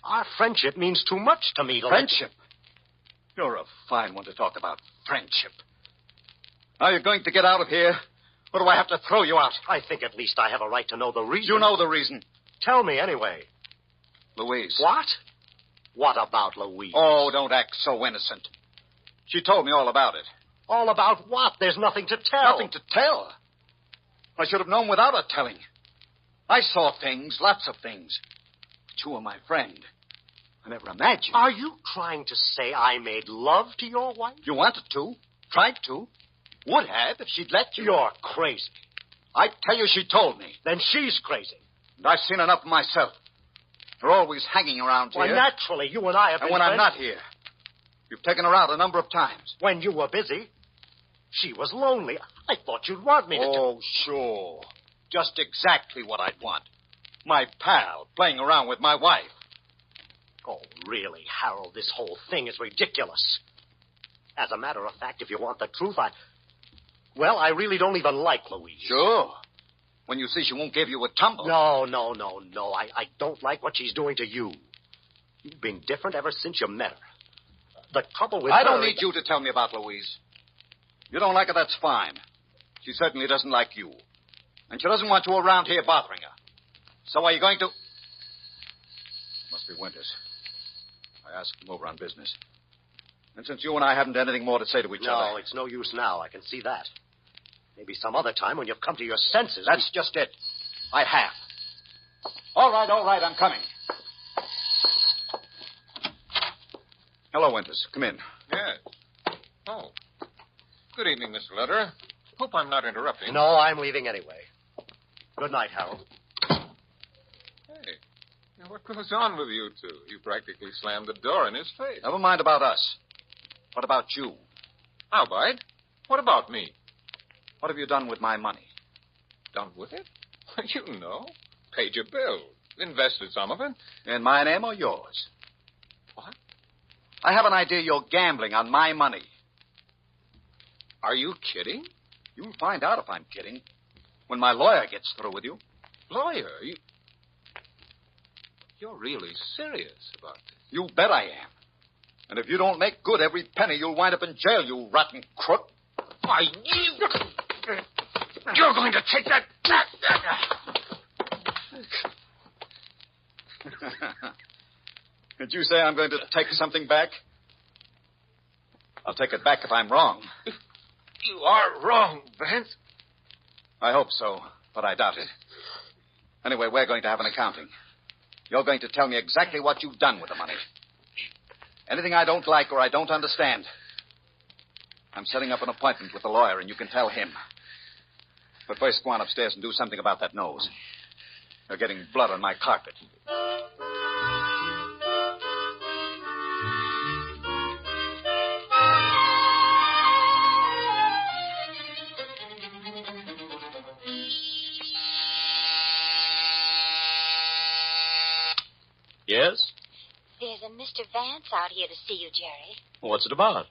Our friendship means too much to me to Friendship? You're a fine one to talk about friendship. Are you going to get out of here? Or do I have to throw you out? I think at least I have a right to know the reason. You know the reason. Tell me anyway. Louise. What? What about Louise? Oh, don't act so innocent. She told me all about it. All about what? There's nothing to tell. Nothing to tell? I should have known without her telling. I saw things, lots of things. But you were my friend. I never imagined. Are you trying to say I made love to your wife? You wanted to. Tried to. Would have if she'd let you. You're crazy. I tell you, she told me. Then she's crazy. And I've seen enough of myself. You're always hanging around here. Well, naturally, you and I have been And when friends. I'm not here, you've taken her out a number of times. When you were busy, she was lonely. I thought you'd want me to... Oh, sure. Just exactly what I'd want. My pal playing around with my wife. Oh, really, Harold, this whole thing is ridiculous. As a matter of fact, if you want the truth, I really don't even like Louise. Sure. When you see she won't give you a tumble. No. I don't like what she's doing to you. You've been different ever since you met her. The trouble with I her... don't need you to tell me about Louise. You don't like her, that's fine. She certainly doesn't like you. And she doesn't want you around here bothering her. So are you going to... Must be Winters. I asked him over on business. And since you and I haven't anything more to say to each other... No, it's no use now. I can see that. Maybe some other time when you've come to your senses... That's just it. I have. All right, I'm coming. Hello, Winters. Come in. Yes. Oh. Good evening, Mr. Lederer. Hope I'm not interrupting. No, I'm leaving anyway. Good night, Harold. Hey, now what goes on with you two? You practically slammed the door in his face. Never mind about us. What about you? How, Bide? What about me? What have you done with my money? Done with it? You know. Paid your bill. Invested some of it. In my name or yours? What? I have an idea you're gambling on my money. Are you kidding? You'll find out if I'm kidding when my lawyer gets through with you. Lawyer? You're really serious about this. You bet I am. And if you don't make good every penny, you'll wind up in jail, you rotten crook. Why, you're going to take that back. Did you say I'm going to take something back? I'll take it back if I'm wrong. You are wrong, Vance. I hope so, but I doubt it. Anyway, we're going to have an accounting. You're going to tell me exactly what you've done with the money. Anything I don't like or I don't understand. I'm setting up an appointment with the lawyer, and you can tell him. But first, go on upstairs and do something about that nose. You're getting blood on my carpet. Yes? There's a Mr. Vance out here to see you, Jerry. What's it about?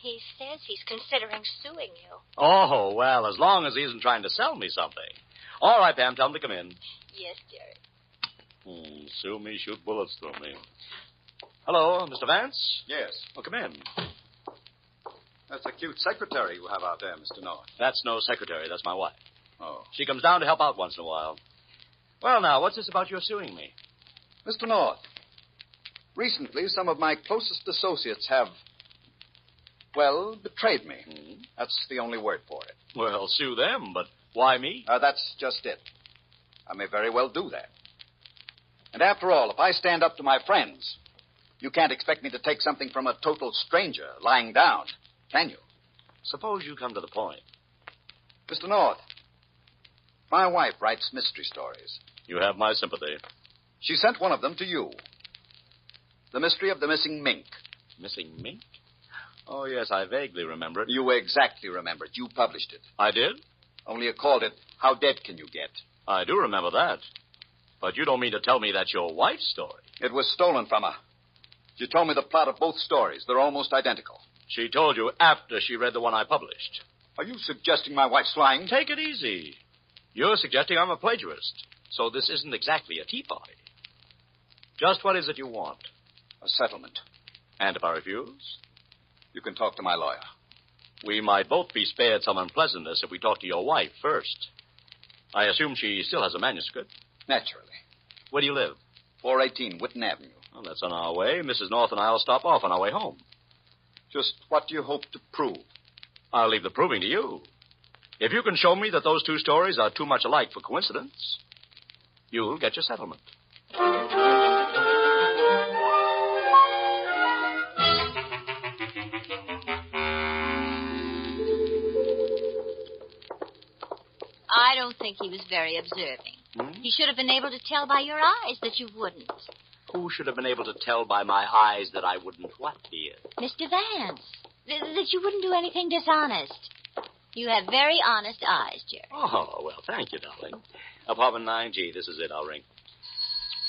He says he's considering suing you. Oh, well, as long as he isn't trying to sell me something. All right, Pam, tell him to come in. Yes, Jerry. Sue me, shoot bullets through me. Hello, Mr. Vance? Yes. Oh, come in. That's a cute secretary you have out there, Mr. North. That's no secretary. That's my wife. Oh. She comes down to help out once in a while. Well, now, what's this about your suing me? Mr. North, recently some of my closest associates have, betrayed me. That's the only word for it. Well, sue them, but why me? That's just it. I may very well do that. And after all, if I stand up to my friends, you can't expect me to take something from a total stranger lying down, can you? Suppose you come to the point. Mr. North, my wife writes mystery stories. You have my sympathy. She sent one of them to you. The Mystery of the Missing Mink. Missing mink? Oh, yes, I vaguely remember it. You exactly remember it. You published it. I did? Only you called it How Dead Can You Get? I do remember that. But you don't mean to tell me that's your wife's story. It was stolen from her. She told me the plot of both stories. They're almost identical. She told you after she read the one I published. Are you suggesting my wife's lying? Take it easy. You're suggesting I'm a plagiarist. So this isn't exactly a tea party. Just what is it you want? A settlement. And if I refuse? You can talk to my lawyer. We might both be spared some unpleasantness if we talk to your wife first. I assume she still has a manuscript. Naturally. Where do you live? 418 Whitten Avenue. Well, that's on our way. Mrs. North and I will stop off on our way home. Just what do you hope to prove? I'll leave the proving to you. If you can show me that those two stories are too much alike for coincidence, you'll get your settlement. I don't think he was very observing. He should have been able to tell by your eyes that you wouldn't. Who should have been able to tell by my eyes that I wouldn't what, dear? Mr. Vance, that you wouldn't do anything dishonest. You have very honest eyes, Jerry. Oh, well, thank you, darling. Apartment 9G, this is it. I'll ring.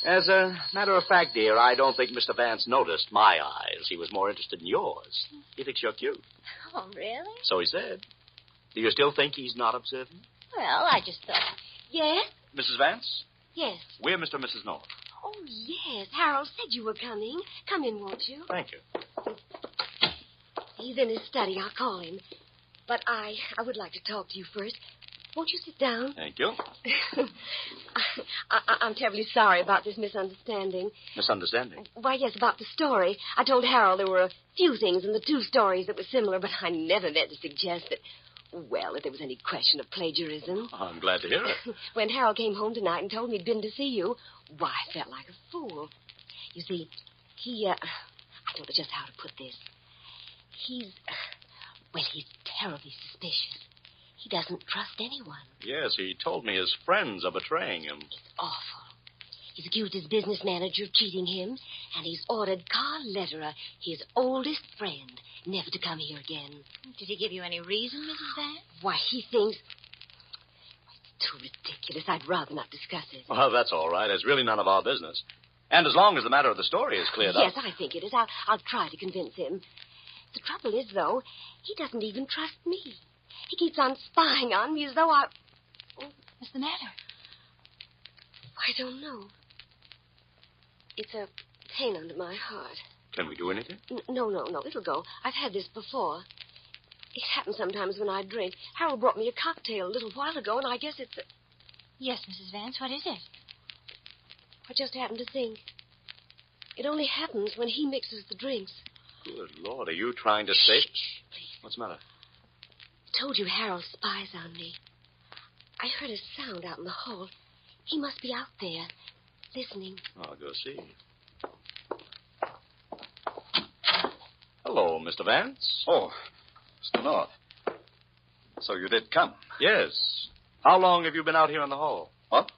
As a matter of fact, dear, I don't think Mr. Vance noticed my eyes. He was more interested in yours. He thinks you're cute. Oh, really? So he said. Do you still think he's not observing? Well, I just thought... Yes? Mrs. Vance? Yes. We're Mr. and Mrs. North. Oh, yes. Harold said you were coming. Come in, won't you? Thank you. He's in his study. I'll call him. But I would like to talk to you first. Won't you sit down? Thank you. I'm terribly sorry about this misunderstanding. Misunderstanding? Why, yes, about the story. I told Harold there were a few things in the two stories that were similar, but I never meant to suggest that, well, that there was any question of plagiarism. I'm glad to hear it. When Harold came home tonight and told me he'd been to see you, why, I felt like a fool. You see, I don't know just how to put this. He's terribly suspicious. He doesn't trust anyone. Yes, he told me his friends are betraying him. It's awful. He's accused his business manager of cheating him, and he's ordered Carl Lederer, his oldest friend, never to come here again. Did he give you any reason, Mrs. Vance? Why, he thinks... It's too ridiculous. I'd rather not discuss it. Well, that's all right. It's really none of our business. And as long as the matter of the story is cleared up... Yes, I think it is. I'll try to convince him. The trouble is, though, he doesn't even trust me. He keeps on spying on me as though I... What's the matter? I don't know. It's a pain under my heart. Can we do anything? No. It'll go. I've had this before. It happens sometimes when I drink. Harold brought me a cocktail a little while ago, and I guess it's a... Yes, Mrs. Vance, what is it? I just happened to think. It only happens when he mixes the drinks. Good Lord, are you trying to say... Shh, please. What's the matter? I told you Harold spies on me. I heard a sound out in the hall. He must be out there, listening. I'll go see. Hello, Mr. Vance. Oh, Mr. North. So you did come? Yes. How long have you been out here in the hall? What?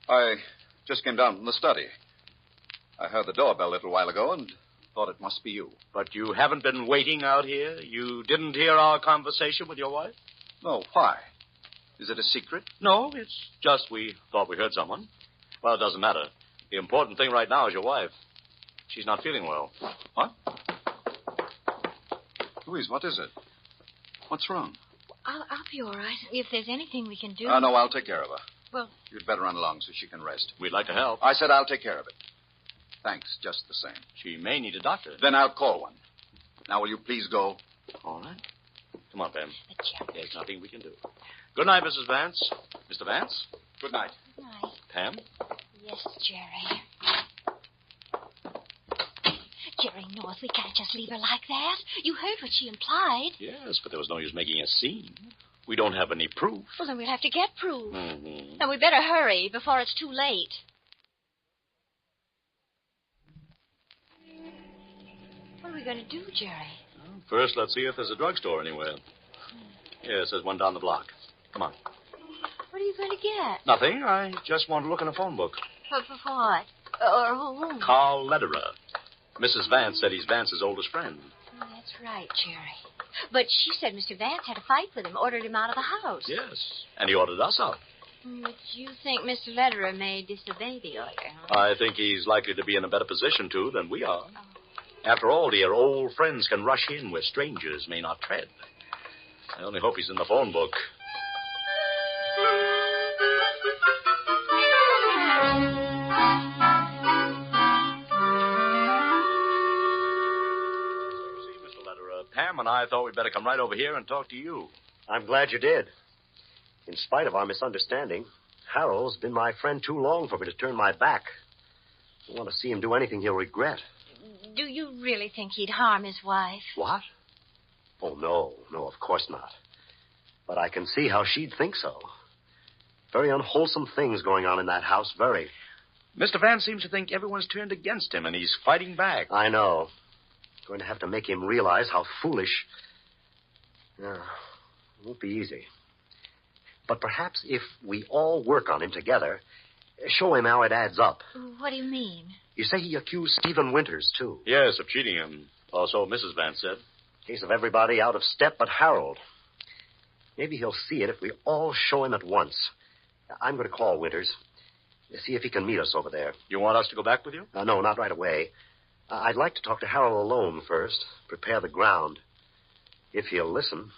I just came down from the study. I heard the doorbell a little while ago and thought it must be you. But you haven't been waiting out here? You didn't hear our conversation with your wife? No, why? Is it a secret? No, it's just we thought we heard someone. Well, it doesn't matter. The important thing right now is your wife. She's not feeling well. What? Louise, what is it? What's wrong? I'll be all right. If there's anything we can do... No, I'll take care of her. Well... You'd better run along so she can rest. We'd like to help. I said I'll take care of it. Thanks, just the same. She may need a doctor. Then I'll call one. Now, will you please go? All right. Come on, Pam. There's nothing we can do. Good night, Mrs. Vance. Mr. Vance? Good night. Good night. Pam? Yes, Jerry. Jerry North, we can't just leave her like that. You heard what she implied. Yes, but there was no use making a scene. We don't have any proof. Well, then we'll have to get proof. Mm-hmm. And we better hurry before it's too late. What are we going to do, Jerry? Well, first, let's see if there's a drugstore anywhere. Yes, there's one down the block. Come on. What are you going to get? Nothing. I just want to look in a phone book. For what? Or whom? Carl Lederer. Mrs. Vance said he's Vance's oldest friend. Oh, that's right, Jerry. But she said Mr. Vance had a fight with him, ordered him out of the house. Yes, and he ordered us out. But you think Mr. Lederer may disobey the order, huh? I think he's likely to be in a better position, too, than we are. After all, dear, old friends can rush in where strangers may not tread. I only hope he's in the phone book. and I thought we'd better come right over here and talk to you. I'm glad you did. In spite of our misunderstanding, Harold's been my friend too long for me to turn my back. I want to see him do anything he'll regret. Do you really think he'd harm his wife? What? Oh, no. No, of course not. But I can see how she'd think so. Very unwholesome things going on in that house, very. Mr. Vance seems to think everyone's turned against him, and he's fighting back. I know. Going to have to make him realize how foolish. Yeah, it won't be easy. But perhaps if we all work on him together, show him how it adds up. What do you mean? You say he accused Stephen Winters, too. Yes, of cheating him. Also, Mrs. Vance said. Case of everybody out of step but Harold. Maybe he'll see it if we all show him at once. I'm going to call Winters. See if he can meet us over there. You want us to go back with you? No, not right away. I'd like to talk to Harold alone first. Prepare the ground. If he'll listen.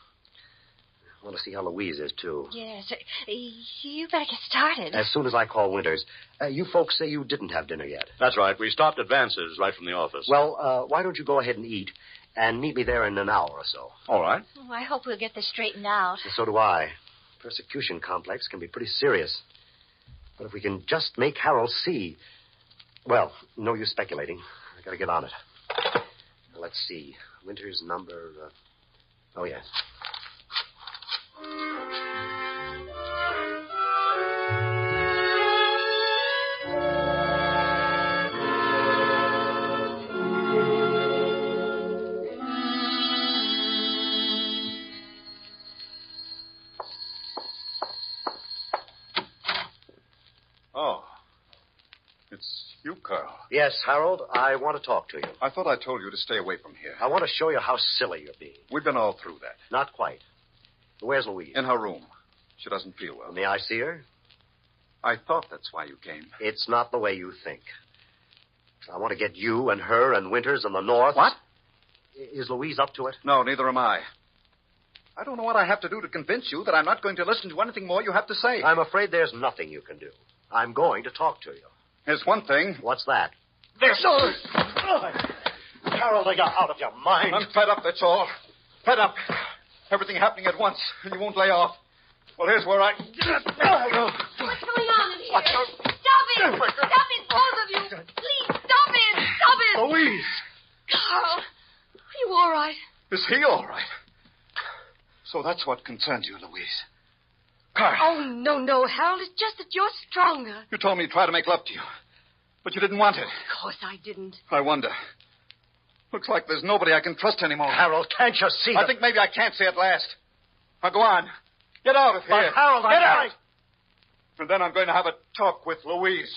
I want to see how Louise is, too. Yes. You better get started. As soon as I call Winters. You folks say you didn't have dinner yet. That's right. We stopped at Vance's right from the office. Well, why don't you go ahead and eat and meet me there in an hour or so? All right. Oh, I hope we'll get this straightened out. So do I. Persecution complex can be pretty serious. But if we can just make Harold see... Well, no use speculating. I gotta get on it. Let's see. Winter's number... Oh, yes. Oh. It's you, Carl. Yes, Harold, I want to talk to you. I thought I told you to stay away from here. I want to show you how silly you're being. We've been all through that. Not quite. Where's Louise? In her room. She doesn't feel well. May I see her? I thought that's why you came. It's not the way you think. I want to get you and her and Winters and the North. What? Is Louise up to it? No, neither am I. I don't know what I have to do to convince you that I'm not going to listen to anything more you have to say. I'm afraid there's nothing you can do. I'm going to talk to you. There's one thing. What's that? There's... Harold, are you out of your mind? I'm fed up, that's all. Fed up. Everything happening at once, and you won't lay off. Well, here's where I... What's going on in here? Stop it! Stop it, both of you! Please, stop it! Stop it! Louise! Carl, are you all right? Is he all right? So that's what concerns you, Louise. Carl. Oh, no, Harold. It's just that you're stronger. You told me to try to make love to you, but you didn't want it. Of course I didn't. I wonder. Looks like there's nobody I can trust anymore. Harold, can't you see I think maybe I can't say it last. Now, go on. Get out of here. But, Harold, Get out! And then I'm going to have a talk with Louise.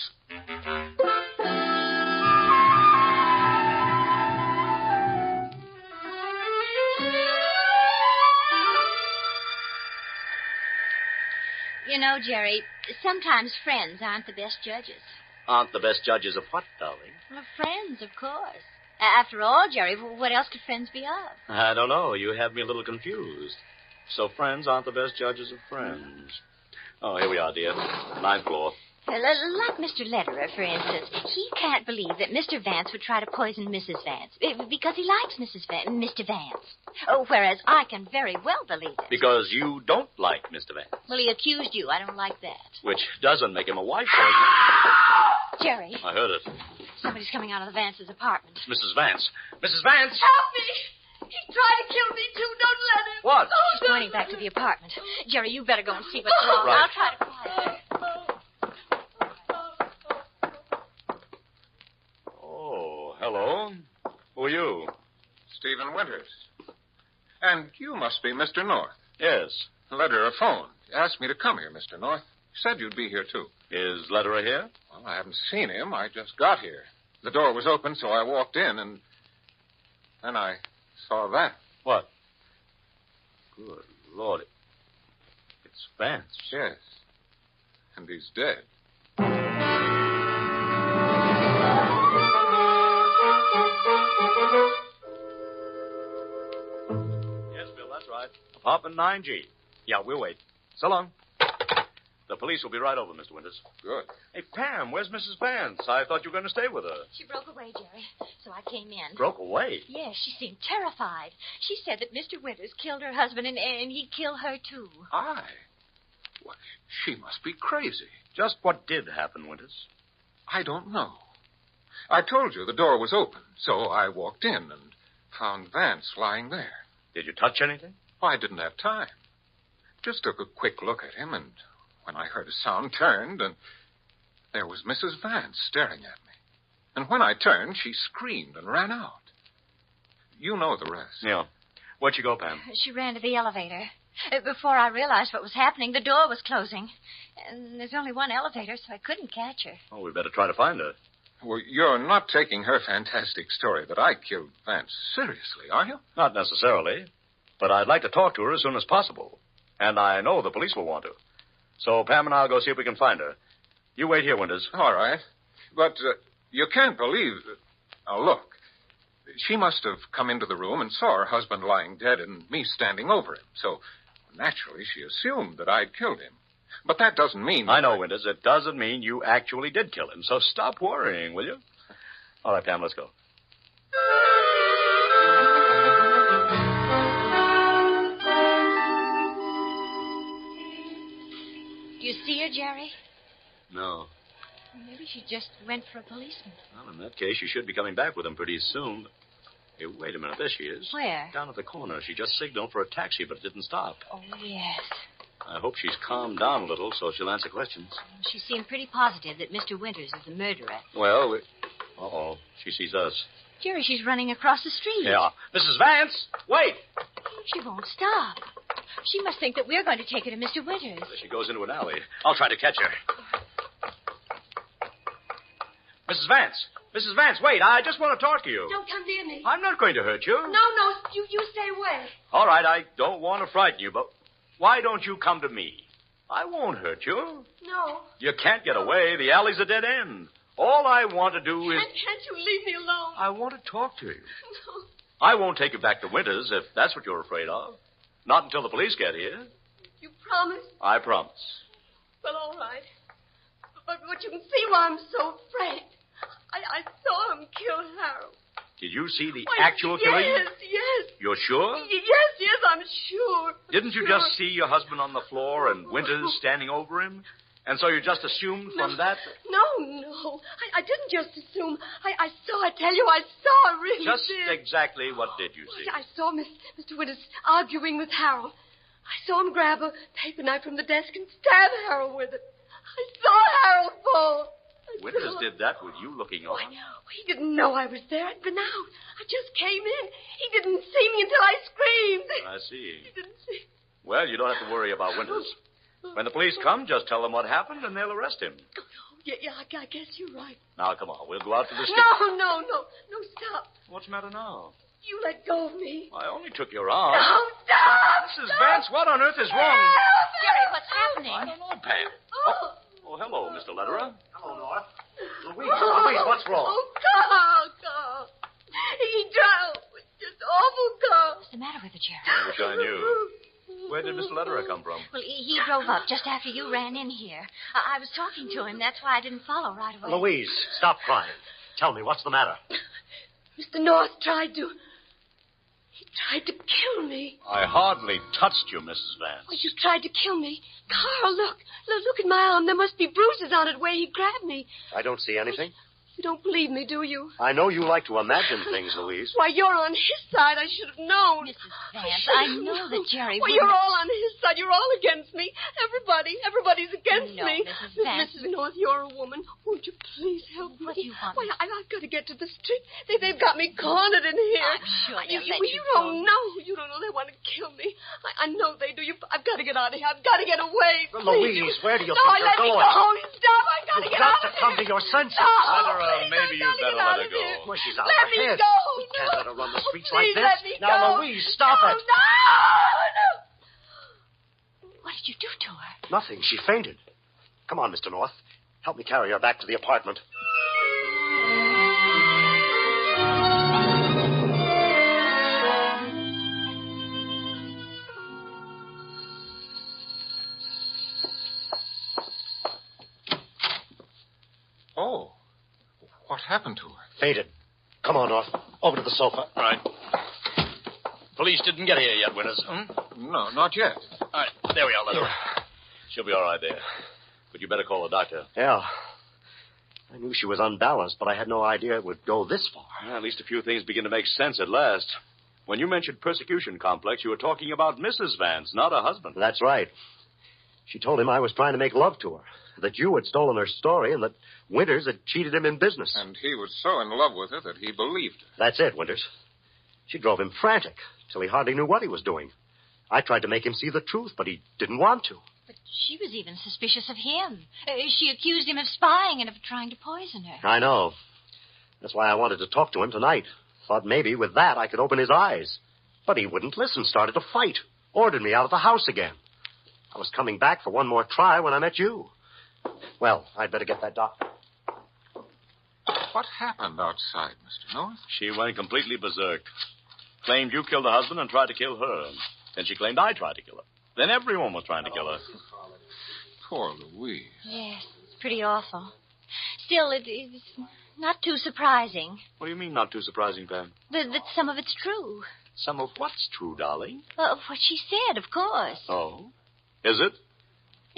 You know, Jerry, sometimes friends aren't the best judges. Aren't the best judges of what, darling? Well, friends, of course. After all, Jerry, what else could friends be of? I don't know. You have me a little confused. So friends aren't the best judges of friends. Oh, here we are, dear. 9th floor. Like Mr. Lederer, for instance. He can't believe that Mr. Vance would try to poison Mrs. Vance because he likes Mr. Vance. Oh, whereas I can very well believe it. Because you don't like Mr. Vance. Well, he accused you. I don't like that. Which doesn't make him a wife poisoner. Jerry. I heard it. Somebody's coming out of the Vance's apartment. Mrs. Vance. Mrs. Vance! Help me! He's trying to kill me, too. Don't let him. What? Oh, she's pointing back to the apartment. Jerry, you better go and see what's wrong. Right. I'll try to quiet her. Oh, hello. Who are you? Stephen Winters. And you must be Mr. North. Yes. Lederer phoned. Asked me to come here, Mr. North. Said you'd be here, too. Is Lederer here? Well, I haven't seen him. I just got here. The door was open, so I walked in, and then I saw that. What? Good Lord. It's Vance. Yes. And he's dead. Yes, Bill, that's right. Apartment 9G. Yeah, we'll wait. So long. The police will be right over, Mr. Winters. Good. Hey, Pam, where's Mrs. Vance? I thought you were going to stay with her. She broke away, Jerry, so I came in. Broke away? Yes, she seemed terrified. She said that Mr. Winters killed her husband and he'd kill her, too. Why, she must be crazy. Just what did happen, Winters? I don't know. I told you the door was open, so I walked in and found Vance lying there. Did you touch anything? I didn't have time. Just took a quick look at him, and when I heard a sound, turned, and there was Mrs. Vance staring at me. And when I turned, she screamed and ran out. You know the rest. Yeah. Where'd she go, Pam? She ran to the elevator. Before I realized what was happening, the door was closing. And there's only one elevator, so I couldn't catch her. Oh, we better try to find her. Well, you're not taking her fantastic story that I killed Vance seriously, are you? Not necessarily. But I'd like to talk to her as soon as possible. And I know the police will want to. So Pam and I'll go see if we can find her. You wait here, Winters. All right. But you can't believe... Now, look. She must have come into the room and saw her husband lying dead and me standing over him. So, naturally, she assumed that I'd killed him. But that doesn't mean... I know, Winters. It doesn't mean you actually did kill him. So stop worrying, will you? All right, Pam, let's go. Do you see her, Jerry? No. Maybe she just went for a policeman. Well, in that case, she should be coming back with him pretty soon. Hey, wait a minute. There she is. Where? Down at the corner. She just signaled for a taxi, but it didn't stop. Oh, yes. I hope she's calmed down a little so she'll answer questions. She seemed pretty positive that Mr. Winters is the murderer. Well, Uh-oh. She sees us. Jerry, she's running across the street. Yeah. Mrs. Vance, wait! She won't stop. She must think that we're going to take her to Mr. Winters. There she goes into an alley. I'll try to catch her. Mrs. Vance, wait. I just want to talk to you. Don't come near me. I'm not going to hurt you. No, you stay away. All right, I don't want to frighten you, but why don't you come to me? I won't hurt you. No. You can't get away. The alley's a dead end. All I want to do is... Can't you leave me alone? I want to talk to you. No. I won't take you back to Winters if that's what you're afraid of. Not until the police get here. You promise? I promise. Well, all right. But you can see why I'm so afraid. I saw him kill Harold. Did you see the actual killing? Yes. You're sure? Yes, I'm sure. Didn't you just see your husband on the floor and Winters standing over him? And so you just assumed from that? No. I didn't just assume. I saw, I tell you, I saw, I really just did. Exactly what did you see? I saw Mr. Winters arguing with Harold. I saw him grab a paper knife from the desk and stab Harold with it. I saw Harold fall. Winters did that with you looking on? He didn't know I was there. I'd been out. I just came in. He didn't see me until I screamed. I see. He didn't see. Well, you don't have to worry about Winters. When the police come, just tell them what happened and they'll arrest him. Yeah, I guess you're right. Now, come on. We'll go out to the street. No, stop. What's the matter now? You let go of me. I only took your arm. No, stop! Mrs. Vance, what on earth is wrong? Jerry, what's happening? I don't know, Pam. Oh, hello, Mr. Lederer. Hello, Nora. Louise, what's wrong? Oh, Carl. He drowned. Just awful, Carl. What's the matter with her, Jerry? I wish I knew. Where did Mr. Lederer come from? Well, he drove up just after you ran in here. I was talking to him. That's why I didn't follow right away. Louise, stop crying. Tell me, what's the matter? Mr. North tried to kill me. I hardly touched you, Mrs. Vance. Oh, you tried to kill me. Carl, look at my arm. There must be bruises on it where he grabbed me. I don't see anything. You don't believe me, do you? I know you like to imagine things, Louise. Why, you're on his side. I should have known. Mrs. Vance, I know that Jerry Well, you're all on his side. You're all against me. Everybody's against me. Mrs. Vance. Mrs. North, you're a woman. Won't you please help me? What do you want? Why, I've got to get to the street. They've got me cornered in here. I'm sure they'll let you don't know. You don't know. They want to kill me. I know they do. I've got to get out of here. I've got to get away. Louise, where do you think you're let going? Me go. Stop. I've got to get out of here. You've got to come to your senses. Lederer, maybe you better let her go. Well, she's out Let of me her head. go. We can't let her run the streets Please like let this. me Now, go. Louise, stop it. No. What did you do to her? Nothing. She fainted. Come on, Mr. North. Help me carry her back to the apartment. Oh. What happened to her? Fainted. Come on, North. Over to the sofa. Right. Police didn't get here yet, Winters. No, not yet. All right, there we are, Leather. She'll be all right there. But you better call the doctor. Yeah. I knew she was unbalanced, but I had no idea it would go this far. Well, at least a few things begin to make sense at last. When you mentioned persecution complex, you were talking about Mrs. Vance, not her husband. That's right. She told him I was trying to make love to her, that you had stolen her story, and that Winters had cheated him in business. And he was so in love with her that he believed her. That's it, Winters. She drove him frantic, till he hardly knew what he was doing. I tried to make him see the truth, but he didn't want to. But she was even suspicious of him. She accused him of spying and of trying to poison her. I know. That's why I wanted to talk to him tonight. Thought maybe with that I could open his eyes. But he wouldn't listen, started to fight. Ordered me out of the house again. I was coming back for one more try when I met you. Well, I'd better get that doctor. What happened outside, Mr. North? She went completely berserk. Claimed you killed her husband and tried to kill her. Then she claimed I tried to kill her. Then everyone was trying to kill her. Poor Louise. Yes, it's pretty awful. Still, it's not too surprising What do you mean, not too surprising, Pam? that some of it's true. Some of what's true, darling? What she said, of course. Oh? Is it?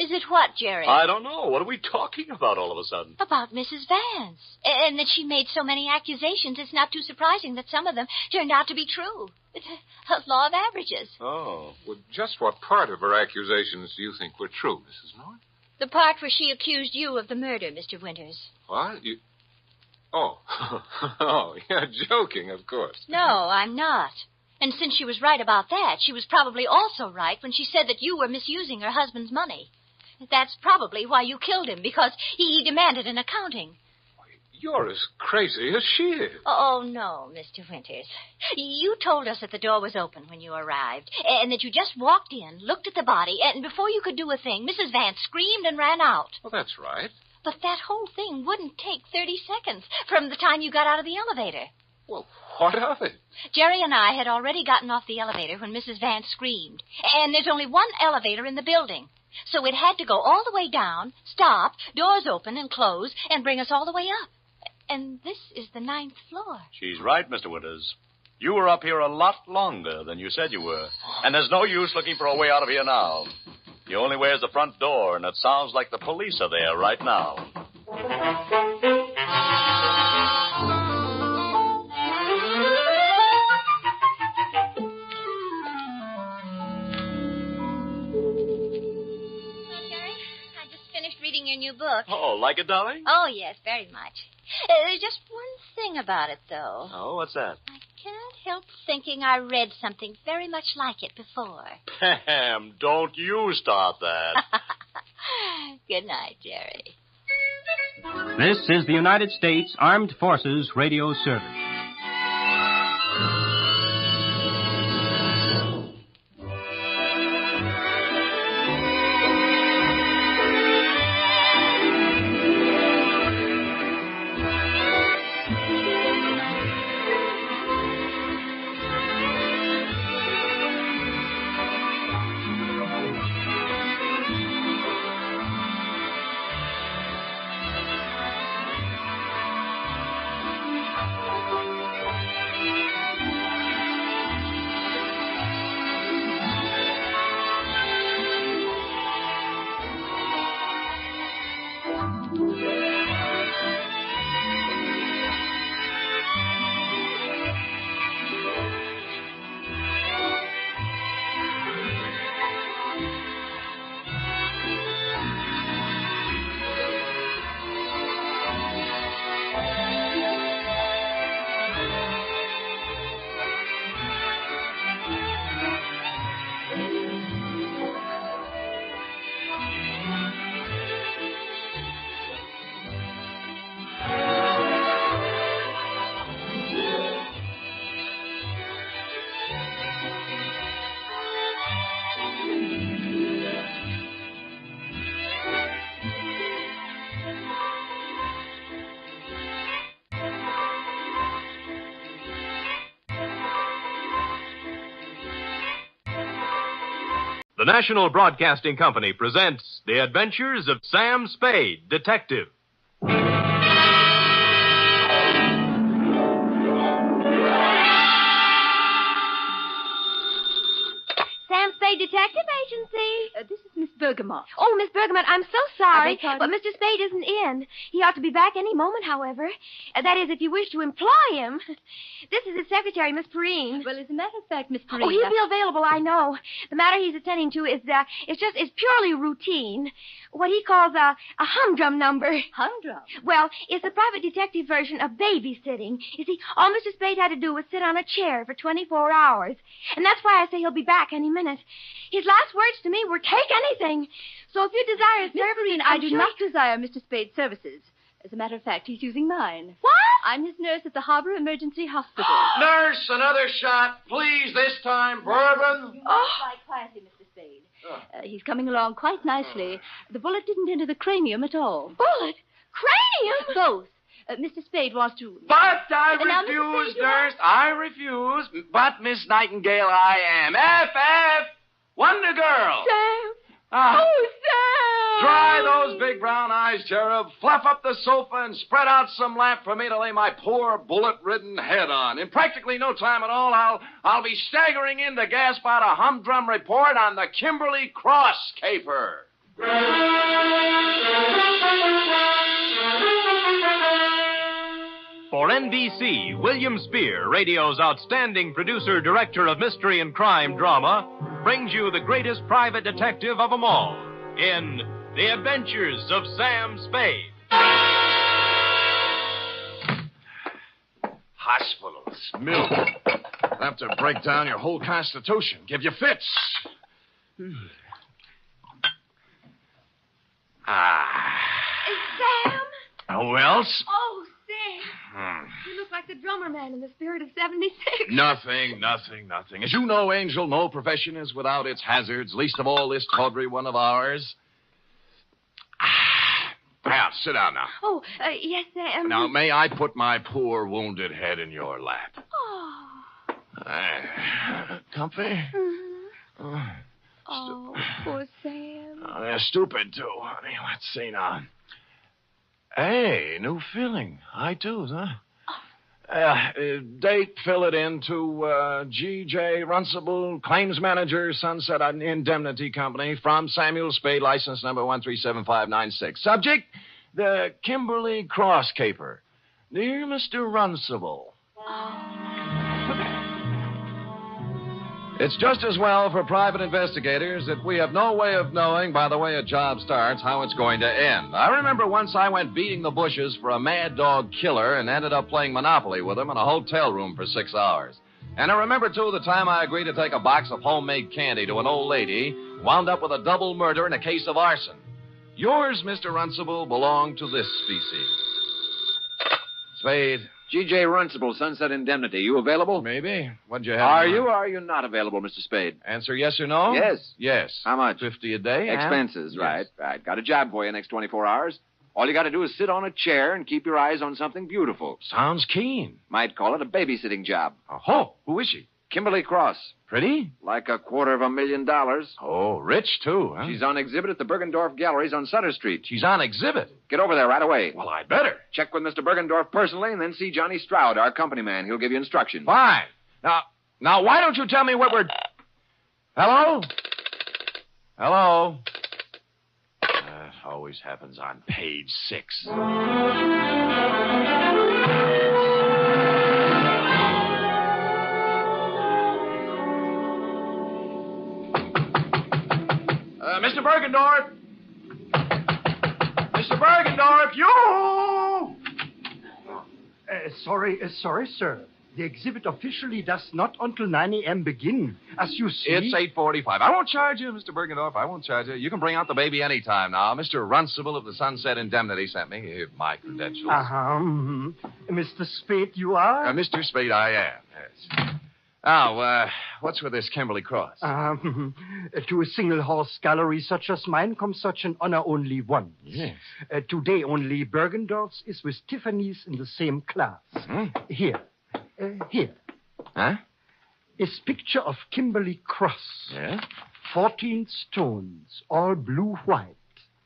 Is it what, Jerry? I don't know. What are we talking about all of a sudden? About Mrs. Vance. And that she made so many accusations, it's not too surprising that some of them turned out to be true. It's a law of averages. Oh. Well, just what part of her accusations do you think were true, Mrs. North? The part where she accused you of the murder, Mr. Winters. What? Oh. Oh, you're joking, of course. No, I'm not. And since she was right about that, she was probably also right when she said that you were misusing her husband's money. That's probably why you killed him, because he demanded an accounting. You're as crazy as she is. Oh, no, Mr. Winters. You told us that the door was open when you arrived, and that you just walked in, looked at the body, and before you could do a thing, Mrs. Vance screamed and ran out. Well, that's right. But that whole thing wouldn't take 30 seconds from the time you got out of the elevator. Well, what of it? Jerry and I had already gotten off the elevator when Mrs. Vance screamed, and there's only one elevator in the building. So it had to go all the way down, stop, doors open and close, and bring us all the way up. And this is the 9th floor. She's right, Mr. Winters. You were up here a lot longer than you said you were. And there's no use looking for a way out of here now. The only way is the front door, and it sounds like the police are there right now. Reading your new book. Oh, like it, darling? Oh, yes, very much. There's just one thing about it, though. Oh, what's that? I can't help thinking I read something very much like it before. Pam, don't you start that. Good night, Jerry. This is the United States Armed Forces Radio Service. The National Broadcasting Company presents The Adventures of Sam Spade, Detective. Spade Detective Agency. This is Miss Bergamot. Oh, Miss Bergamot, I'm so sorry, beg pardon? but Mr. Spade isn't in. He ought to be back any moment, however. That is, if you wish to employ him. This is his secretary, Miss Perrine. Well, as a matter of fact, Miss Perrine... Oh, he'll be available, I know. The matter he's attending to is purely routine. What he calls a humdrum number. Humdrum? Well, it's a private detective version of babysitting. You see, all Mr. Spade had to do was sit on a chair for 24 hours. And that's why I say he'll be back any minute. His last words to me were, take anything. So if you desire his services... I do not desire Mr. Spade's services. As a matter of fact, he's using mine. What? I'm his nurse at the Harbor Emergency Hospital. Nurse, another shot. Please, this time, bourbon. You must lie quietly, Mr. Spade. He's coming along quite nicely. The bullet didn't enter the cranium at all. Bullet? Cranium? Both. Mr. Spade wants to... But I Now, refuse, Mr. Spade, nurse. I refuse. But, Miss Nightingale, I am. F.F. Wonder Girl. Sam. Ah. Oh, Sam. Dry those big brown eyes, Cherub. Fluff up the sofa and spread out some lamp for me to lay my poor bullet-ridden head on. In practically no time at all, I'll be staggering in to gasp out a humdrum report on the Kimberly Cross caper. For NBC, William Spear, radio's outstanding producer-director of mystery and crime drama, brings you the greatest private detective of them all in The Adventures of Sam Spade. Hospitals, milk. Enough to break down your whole constitution, give you fits. Sam? Who else? Oh, Sam. You look like the drummer man in the Spirit of 76. Nothing. As you know, Angel, no profession is without its hazards, least of all this tawdry one of ours. Now, sit down now. Oh, yes, Sam. Now, may I put my poor wounded head in your lap? Oh. Comfy? Mm-hmm. Oh, poor Sam. They're stupid, too, honey. Let's see now. Hey, new filling. I do, huh? Date, fill it in to G.J. Runcible, Claims Manager, Sunset Indemnity Company, from Samuel Spade, license number 137596. Subject, the Kimberly Cross caper. Dear Mr. Runcible. It's just as well for private investigators that we have no way of knowing, by the way a job starts, how it's going to end. I remember once I went beating the bushes for a mad dog killer and ended up playing Monopoly with him in a hotel room for 6 hours. And I remember, too, the time I agreed to take a box of homemade candy to an old lady, wound up with a double murder and a case of arson. Yours, Mr. Runcible, belong to this species. Spade. G.J. Runcible, Sunset Indemnity. You available? Maybe. What'd you have? Are you or are you not available, Mr. Spade? Answer yes or no? Yes. Yes. How much? $50 a day. Expenses, and... right. Got a job for you next 24 hours. All you got to do is sit on a chair and keep your eyes on something beautiful. Sounds keen. Might call it a babysitting job. Oh, who is she? Kimberly Cross. Pretty? Like $250,000. Oh, rich, too, huh? She's on exhibit at the Bergendorf Galleries on Sutter Street. She's on exhibit? Get over there right away. Well, I'd better. Check with Mr. Bergendorf personally and then see Johnny Stroud, our company man. He'll give you instructions. Fine. Now, why don't you tell me what we're... Hello? Hello? That always happens on page 6. Mr. Bergendorf! Mr. Bergendorf, you! Sorry, sir. The exhibit officially does not until 9 a.m. begin. As you see... It's 8:45. I won't charge you, Mr. Bergendorf. I won't charge you. You can bring out the baby any time now. Mr. Runcible of the Sunset Indemnity sent me. Here, my credentials. Mr. Spade, you are? Mr. Spade, I am, yes. Now, what's with this Kimberly Cross? To a single-horse gallery such as mine comes such an honor only once. Yes. Today only Bergendorf's is with Tiffany's in the same class. Here. Huh? Is picture of Kimberly Cross. Yeah? 14 stones, all blue-white.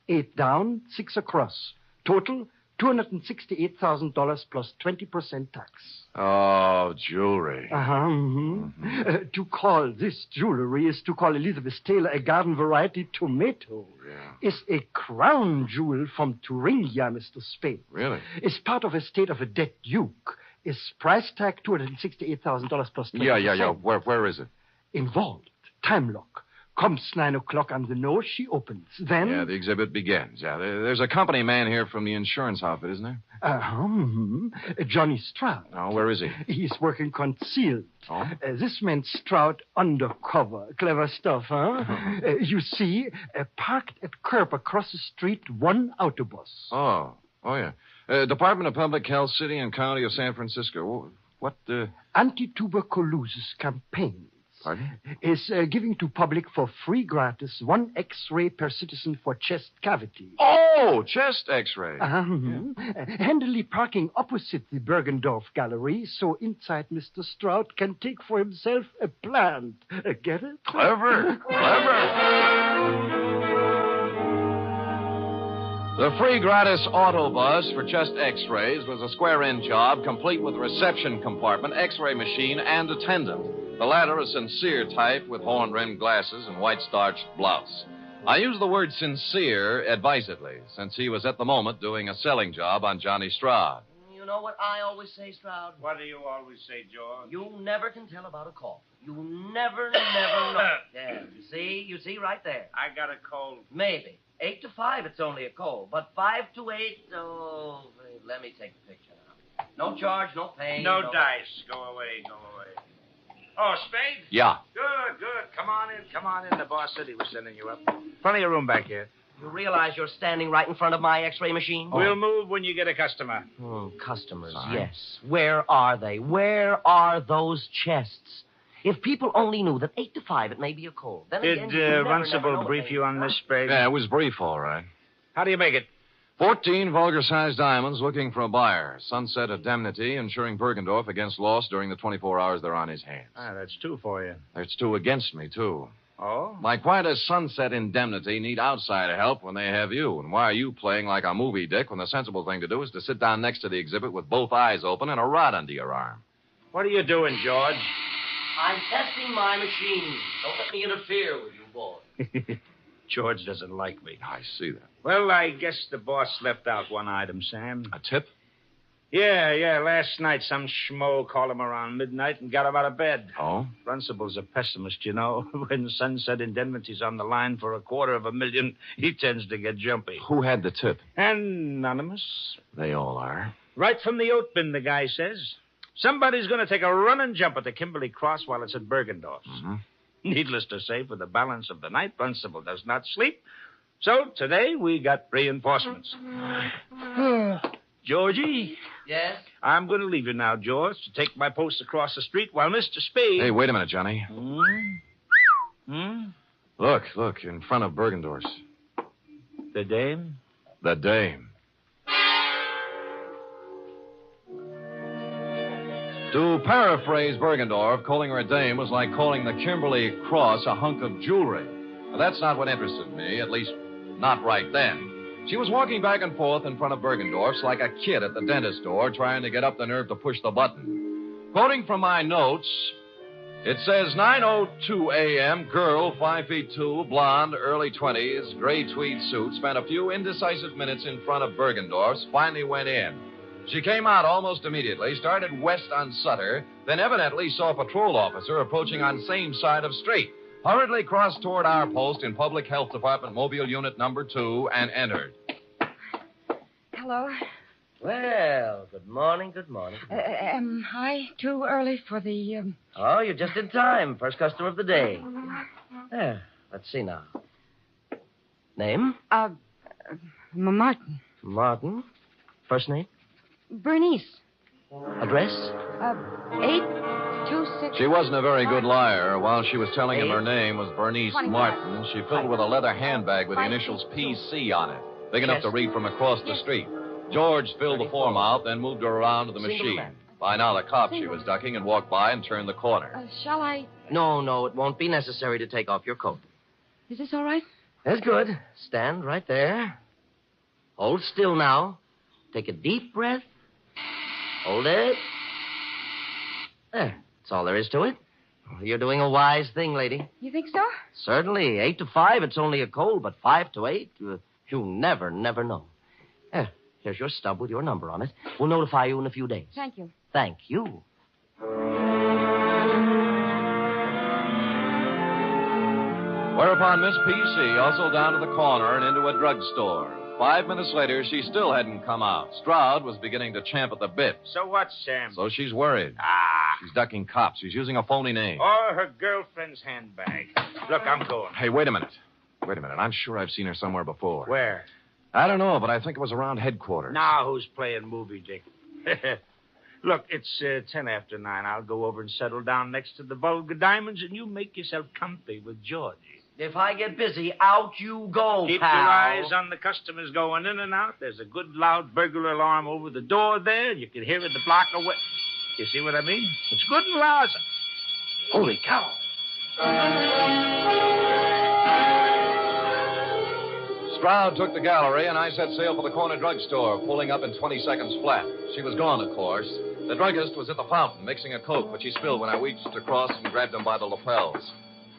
8 down, 6 across. Total $268,000 plus 20% tax. Oh, jewelry. To call this jewelry is to call Elizabeth Taylor a garden variety tomato. Yeah. Is a crown jewel from Thuringia, Mr. Spade. Really? Is part of estate of a dead duke. Is price tag $268,000 plus 20%. Yeah. Where is it? Involved. Time lock. Comes 9 o'clock on the nose, she opens. Then... Yeah, the exhibit begins. Yeah, there's a company man here from the insurance outfit, isn't there? Johnny Stroud. Oh, where is he? He's working concealed. Oh? This man Stroud undercover. Clever stuff, huh? You see, parked at curb across the street, one autobus. Oh, yeah. Department of Public Health, City and County of San Francisco. What, Anti-tuberculosis campaign. Pardon? Is giving to public for free gratis 1 X-ray per citizen for chest cavity. Oh, chest X-ray. Handily parking opposite the Bergendorf Gallery, so inside Mr. Stroud can take for himself a plant. Get it? Clever. The free gratis autobus for chest X-rays was a square-end job, complete with reception compartment, X-ray machine, and attendant. The latter a sincere type with horn-rimmed glasses and white-starched blouse. I use the word sincere advisedly, since he was at the moment doing a selling job on Johnny Stroud. You know what I always say, Stroud? What do you always say, George? You never can tell about a call. You never know. Yeah, you see right there. I got a cold. Maybe. 8 to 5, it's only a cold. But 5 to 8, oh, let me take the picture now. No charge, no pay. No dice. Go away. Oh, Spade? Yeah. Good. Come on in. The boss said he was sending you up. Plenty of room back here. You realize you're standing right in front of my X-ray machine? We'll move when you get a customer. Customers, Sorry. yes. Where are they? Where are those chests? If people only knew that 8 to 5 it may be a cold. Then Did again, you never Runcible know brief you on this, Spade? Yeah, it was brief, all right. How do you make it? 14 vulgar-sized diamonds looking for a buyer. Sunset indemnity insuring Bergendorf against loss during the 24 hours they're on his hands. That's 2 for you. There's 2 against me, too. Oh? Like, why does Sunset Indemnity need outside help when they have you? And why are you playing like a movie dick when the sensible thing to do is to sit down next to the exhibit with both eyes open and a rod under your arm? What are you doing, George? I'm testing my machine. Don't let me interfere with you, boy. George doesn't like me. I see that. Well, I guess the boss left out one item, Sam. A tip? Yeah. Last night, some schmo called him around midnight and got him out of bed. Oh? Runcible's a pessimist, you know. When Sunset Indemnity's on the line for $250,000, he tends to get jumpy. Who had the tip? Anonymous. They all are. Right from the oat bin, the guy says. Somebody's going to take a running jump at the Kimberly Cross while it's at Bergendorf's. Mm-hmm. Needless to say, for the balance of the night, Runcible does not sleep. So today we got reinforcements. Georgie? Yes? I'm going to leave you now, George, to take my post across the street while Mr. Spade... Hey, wait a minute, Johnny. Look, in front of Bergendorf's. The dame? The dame. To paraphrase Bergendorf, calling her a dame was like calling the Kimberly Cross a hunk of jewelry. But that's not what interested me, at least not right then. She was walking back and forth in front of Bergendorf's like a kid at the dentist door trying to get up the nerve to push the button. Quoting from my notes, it says 9:02 a.m., girl, 5'2", blonde, early 20s, gray tweed suit, spent a few indecisive minutes in front of Bergendorf's, finally went in. She came out almost immediately, started west on Sutter, then evidently saw a patrol officer approaching on same side of street, hurriedly crossed toward our post in Public Health Department Mobile Unit number 2 and entered. Hello. Well, good morning. Am I too early for the... Oh, you're just in time. First customer of the day. There. Let's see now. Name? Martin. Martin. First name? Bernice. Address? 826... She wasn't a very good liar. While she was telling him her name was Bernice 25. Martin, she filled with a leather handbag with the initials PC on it, big enough to read from across the street. George filled the form out, then moved her around to the machine. By now, the cop she was ducking had walked by and turned the corner. Shall I... No, it won't be necessary to take off your coat. Is this all right? That's good. Stand right there. Hold still now. Take a deep breath. Hold it. There. That's all there is to it. You're doing a wise thing, lady. You think so? Certainly. 8 to 5, it's only a cold, but 5 to 8, you never know. Here's your stub with your number on it. We'll notify you in a few days. Thank you. Thank you. Whereupon Miss P.C. hustled down to the corner and into a drugstore. 5 minutes later, she still hadn't come out. Stroud was beginning to champ at the bit. So what, Sam? So she's worried. She's ducking cops. She's using a phony name. Or her girlfriend's handbag. Look, I'm going. Hey, wait a minute. I'm sure I've seen her somewhere before. Where? I don't know, but I think it was around headquarters. Now who's playing movie, Dick? Look, it's 10 after 9. I'll go over and settle down next to the Vulgar Diamonds, and you make yourself comfy with Georgie. If I get busy, out you go, Keep pal. your eyes on the customers going in and out. There's a good loud burglar alarm over the door there. You can hear it the block away. You see what I mean? It's good and loud. Holy cow. Stroud took the gallery, and I set sail for the corner drugstore, pulling up in 20 seconds flat. She was gone, of course. The druggist was at the fountain, mixing a Coke, which he spilled when I reached across and grabbed him by the lapels.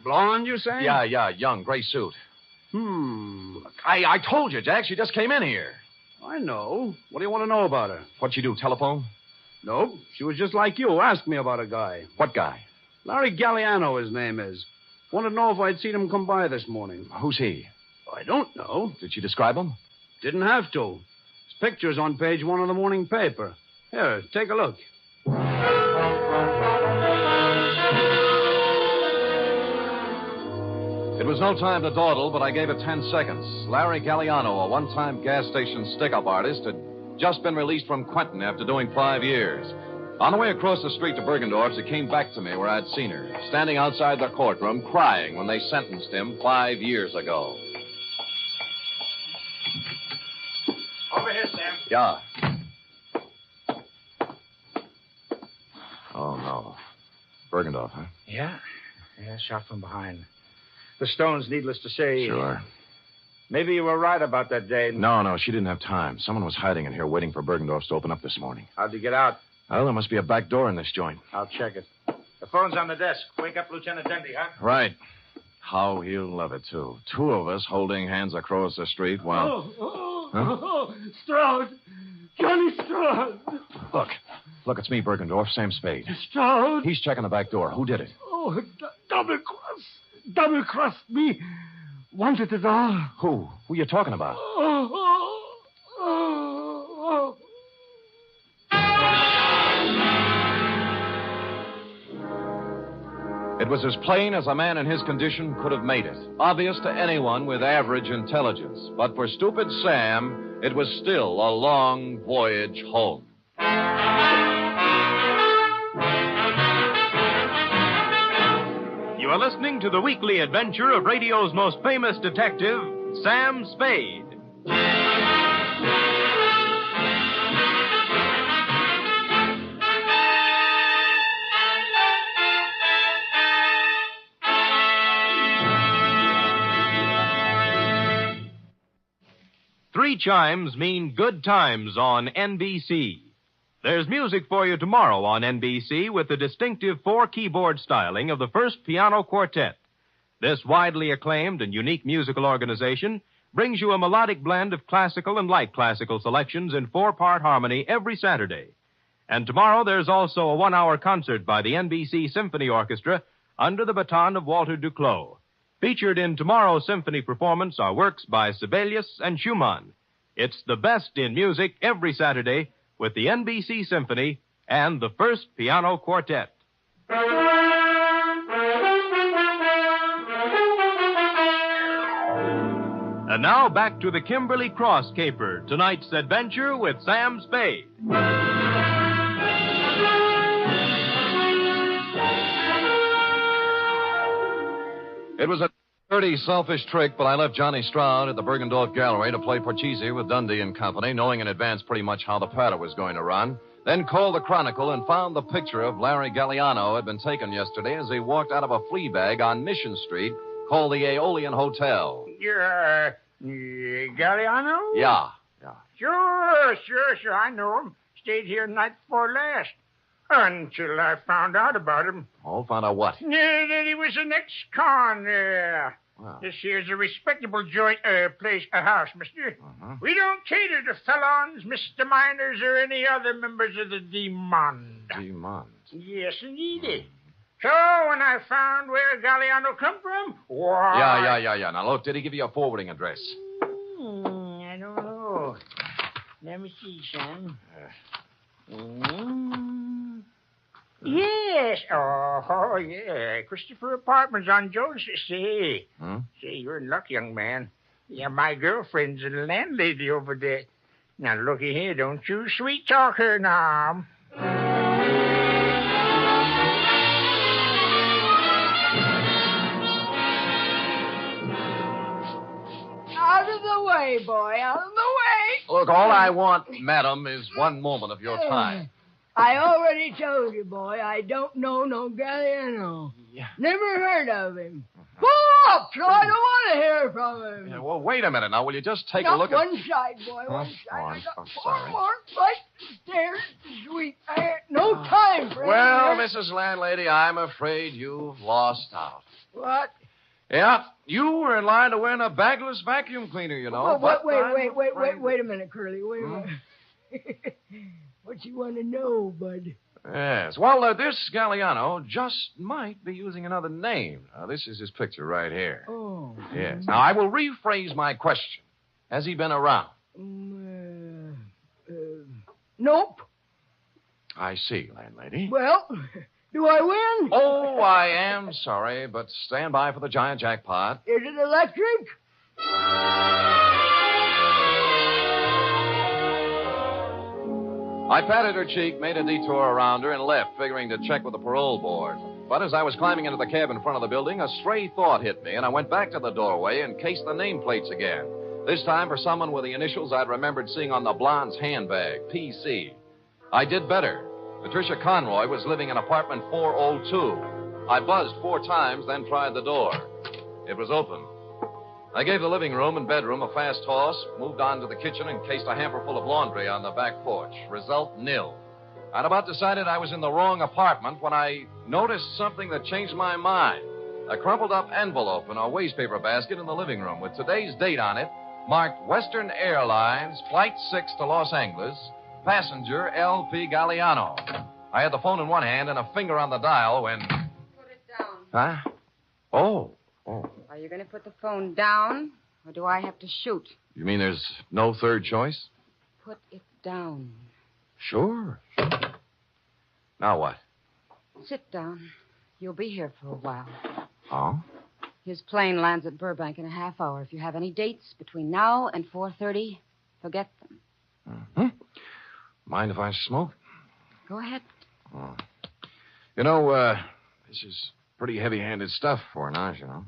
Blonde, you say? Yeah, young, gray suit. I told you, Jack, she just came in here. I know. What do you want to know about her? What'd she do, telephone? Nope. She was just like you. Asked me about a guy. What guy? Larry Galliano, his name is. Wanted to know if I'd seen him come by this morning. Who's he? I don't know. Did she describe him? Didn't have to. His picture's on page 1 of the morning paper. Here, take a look. It was no time to dawdle, but I gave it 10 seconds. Larry Galliano, a one-time gas station stick-up artist, had just been released from Quentin after doing 5 years. On the way across the street to Bergendorf's, it came back to me where I'd seen her, standing outside the courtroom, crying when they sentenced him 5 years ago. Over here, Sam. Yeah. Oh, no. Bergendorf, huh? Yeah, shot from behind. The stones, needless to say. Sure. Maybe you were right about that day. No, she didn't have time. Someone was hiding in here waiting for Bergendorf's to open up this morning. How'd you get out? Well, there must be a back door in this joint. I'll check it. The phone's on the desk. Wake up Lieutenant Dendy, huh? Right. How he'll love it, too. 2 of us holding hands across the street while... Stroud! Johnny Stroud! Look, it's me, Bergendorf, Sam Spade. Stroud! He's checking the back door. Who did it? Oh, double-crossed me. Wanted it all. Who? Who you talking about? It was as plain as a man in his condition could have made it. Obvious to anyone with average intelligence. But for stupid Sam, it was still a long voyage home. You are listening to the weekly adventure of radio's most famous detective, Sam Spade. Three chimes mean good times on NBC. There's music for you tomorrow on NBC with the distinctive 4-keyboard styling of the First Piano Quartet. This widely acclaimed and unique musical organization brings you a melodic blend of classical and light classical selections in 4-part harmony every Saturday. And tomorrow there's also a 1-hour concert by the NBC Symphony Orchestra under the baton of Walter Duclos. Featured in tomorrow's symphony performance are works by Sibelius and Schumann. It's the best in music every Saturday with the NBC Symphony and the First Piano Quartet. And now back to the Kimberly Cross caper, tonight's adventure with Sam Spade. It was a dirty, selfish trick, but I left Johnny Stroud at the Bergendorf Gallery to play Porchese with Dundee and Company, knowing in advance pretty much how the patter was going to run. Then called the Chronicle and found the picture of Larry Galliano had been taken yesterday as he walked out of a flea bag on Mission Street called the Aeolian Hotel. You're Galliano? Yeah. Sure. I know him. Stayed here night before last. Until I found out about him. Oh, found out what? Yeah, that he was an ex-con. Wow. This here's a respectable joint, a house, mister. We don't cater to felons, misdemeanors, or any other members of the demon. Demon. Yes, indeed. So, when I found where Galliano come from, why... Yeah. Now, look, did he give you a forwarding address? I don't know. Let me see, son. Yes. Oh, yeah. Christopher Apartments on Jones. Say, you're in luck, young man. Yeah, my girlfriend's a landlady over there. Now, looky here. Don't you sweet talk her now. Out of the way, boy. Out of the way. Look, all I want, madam, is one moment of your time. I already told you, boy, I don't know no Galliano. Yeah. Never heard of him. Pull up, so I don't want to hear from him. Yeah, well, wait a minute now. Will you just take a look at... one side, boy, one side. I'm sorry. More right stairs, sweet. I had no time for Well, him. Mrs. Landlady, I'm afraid you've lost out. What? Yeah, you were in line to win a bagless vacuum cleaner, you know. Wait a minute, Curly. Wait a minute. What you want to know, bud? Yes. Well, this Galliano just might be using another name. Now, this is his picture right here. Oh. Yes. Now, I will rephrase my question. Has he been around? Nope. I see, landlady. Well, do I win? Oh, I am sorry, but stand by for the giant jackpot. Is it electric? I patted her cheek, made a detour around her, and left, figuring to check with the parole board. But as I was climbing into the cab in front of the building, a stray thought hit me, and I went back to the doorway and cased the nameplates again. This time for someone with the initials I'd remembered seeing on the blonde's handbag, PC. I did better. Patricia Conroy was living in apartment 402. I buzzed 4 times, then tried the door. It was open. I gave the living room and bedroom a fast toss, moved on to the kitchen, and cased a hamper full of laundry on the back porch. Result, nil. I'd about decided I was in the wrong apartment when I noticed something that changed my mind. A crumpled up envelope in a wastepaper basket in the living room with today's date on it, marked Western Airlines, Flight 6 to Los Angeles, passenger L.P. Galliano. I had the phone in one hand and a finger on the dial when... Put it down. Huh? Oh. Are you going to put the phone down, or do I have to shoot? You mean there's no third choice? Put it down. Sure. Now what? Sit down. You'll be here for a while. Oh? His plane lands at Burbank in a half hour. If you have any dates between now and 4:30, forget them. Mind if I smoke? Go ahead. Oh. You know, this is pretty heavy-handed stuff for an Ange, you know.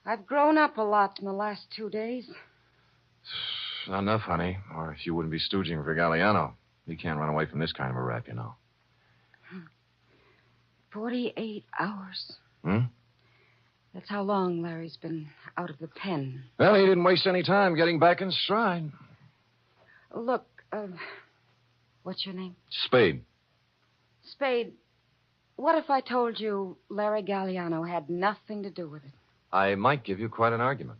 I've grown up a lot in the last 2 days. Not enough, honey, or you wouldn't be stooging for Galliano. He can't run away from this kind of a rap, you know. 48 hours. Hmm? That's how long Larry's been out of the pen. Well, he didn't waste any time getting back in stride. Look, what's your name? Spade. Spade, what if I told you Larry Galliano had nothing to do with it? I might give you quite an argument.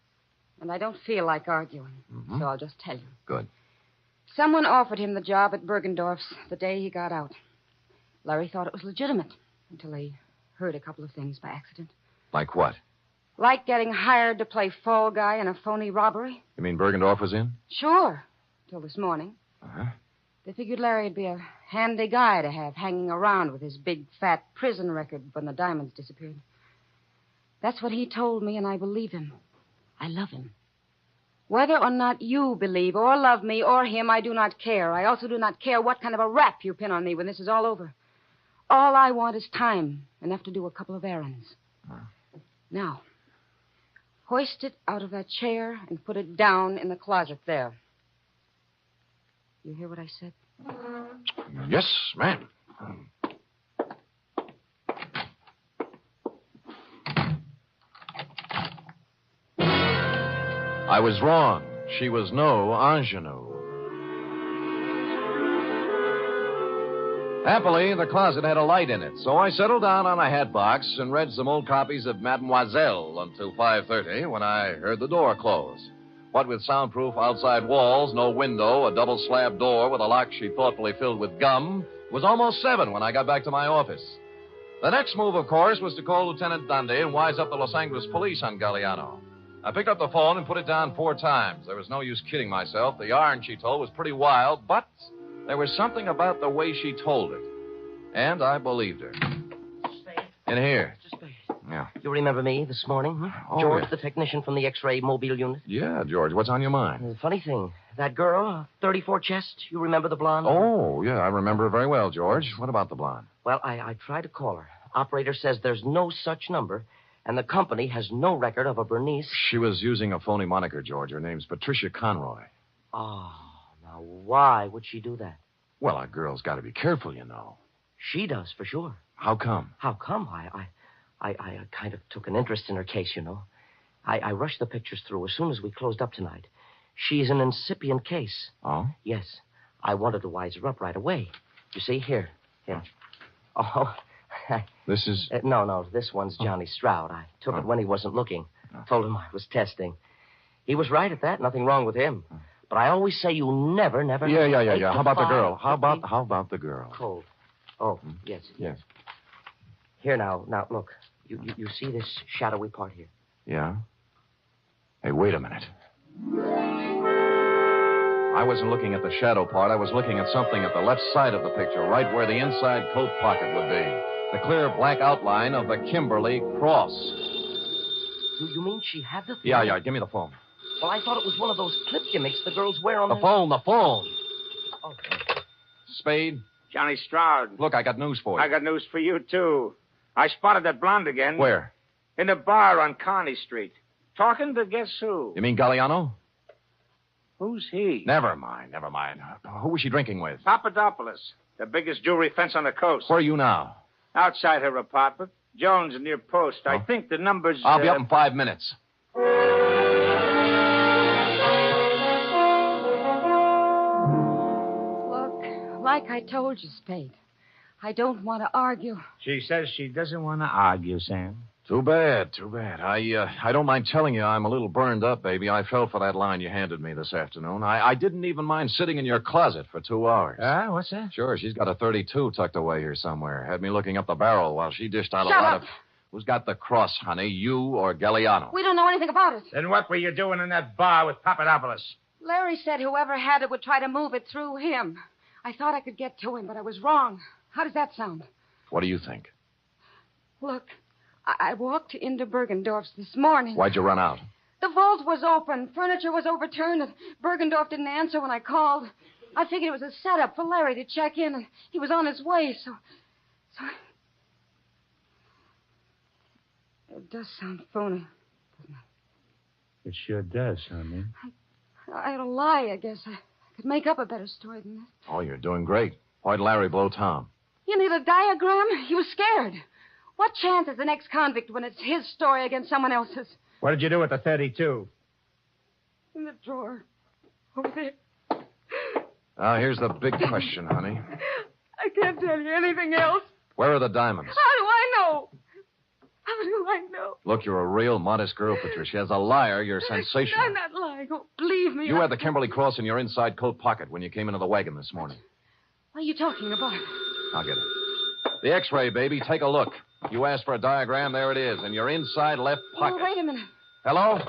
And I don't feel like arguing, so I'll just tell you. Good. Someone offered him the job at Bergendorf's the day he got out. Larry thought it was legitimate until he heard a couple of things by accident. Like what? Like getting hired to play fall guy in a phony robbery. You mean Bergendorf was in? Sure, till this morning. Uh-huh. They figured Larry'd be a handy guy to have hanging around with his big, fat prison record when the diamonds disappeared. That's what he told me, and I believe him. I love him. Whether or not you believe or love me or him, I do not care. I also do not care what kind of a rap you pin on me when this is all over. All I want is time, enough to do a couple of errands. Now, hoist it out of that chair and put it down in the closet there. You hear what I said? Yes, ma'am. I was wrong. She was no ingenue. Happily, the closet had a light in it, so I settled down on a hat box and read some old copies of Mademoiselle until 5:30 when I heard the door close. What with soundproof outside walls, no window, a double slab door with a lock she thoughtfully filled with gum, it was almost 7 when I got back to my office. The next move, of course, was to call Lieutenant Dundee and wise up the Los Angeles police on Galliano. I picked up the phone and put it down 4 times. There was no use kidding myself. The yarn she told was pretty wild, but there was something about the way she told it. And I believed her. In here. Yeah. You remember me this morning? Huh? Oh, George, yeah. the technician from the X-ray mobile unit? Yeah, George, what's on your mind? Funny thing, that girl, 34 chest, you remember the blonde? Oh, yeah, I remember her very well, George. What about the blonde? Well, I tried to call her. Operator says there's no such number, and the company has no record of a Bernice. She was using a phony moniker, George. Her name's Patricia Conroy. Oh, now why would she do that? Well, a girl's got to be careful, you know. She does, for sure. How come? How come? I kind of took an interest in her case, you know. I rushed the pictures through as soon as we closed up tonight. She's an incipient case. Oh? Yes. I wanted to wise her up right away. You see, here. Oh. This is... No, this one's Johnny Stroud. I took it when he wasn't looking. Told him I was testing. He was right at that. Nothing wrong with him. But I always say you never... Yeah. How about the girl? How about the girl? Cold. Oh, yes. Yes. Here now, look. You see this shadowy part here? Yeah? Hey, wait a minute. I wasn't looking at the shadow part. I was looking at something at the left side of the picture, right where the inside coat pocket would be. The clear black outline of the Kimberley cross. You mean she had the thing? Yeah. Give me the phone. Well, I thought it was one of those clip gimmicks the girls wear on the phone. Oh. Spade? Johnny Stroud. Look, I got news for you. I got news for you, too. I spotted that blonde again. Where? In a bar on Kearney Street. Talking to guess who? You mean Galliano? Who's he? Never mind. Who was she drinking with? Papadopoulos, the biggest jewelry fence on the coast. Where are you now? Outside her apartment. Jones near Post. I think the number's... I'll be up in 5 minutes. Look, like I told you, Spade, I don't want to argue. She says she doesn't want to argue, Sam. Too bad. I don't mind telling you I'm a little burned up, baby. I fell for that line you handed me this afternoon. I didn't even mind sitting in your closet for 2 hours. What's that? Sure, she's got a 32 tucked away here somewhere. Had me looking up the barrel while she dished out Shut a lot up. of... Who's got the cross, honey? You or Galliano? We don't know anything about it. Then what were you doing in that bar with Papadopoulos? Larry said whoever had it would try to move it through him. I thought I could get to him, but I was wrong. How does that sound? What do you think? Look, I walked into Bergendorf's this morning. Why'd you run out? The vault was open. Furniture was overturned, and Bergendorf didn't answer when I called. I figured it was a setup for Larry to check in, and he was on his way, so... It does sound phony, doesn't it? It sure does, honey. I had a lie, I guess. I could make up a better story than this. Oh, you're doing great. Why'd Larry blow Tom? You need a diagram? He was scared. What chance is the next convict when it's his story against someone else's? What did you do with the 32? In the drawer. Over there. Now, here's the big question, honey. I can't tell you anything else. Where are the diamonds? How do I know? How do I know? Look, you're a real modest girl, Patricia. As a liar, you're sensational. I'm not lying. Oh, believe me. You had the Kimberley cross in your inside coat pocket when you came into the wagon this morning. What are you talking about? I'll get it. The X-ray, baby. Take a look. You asked for a diagram. There it is, in your inside left pocket. Oh, wait a minute. Hello?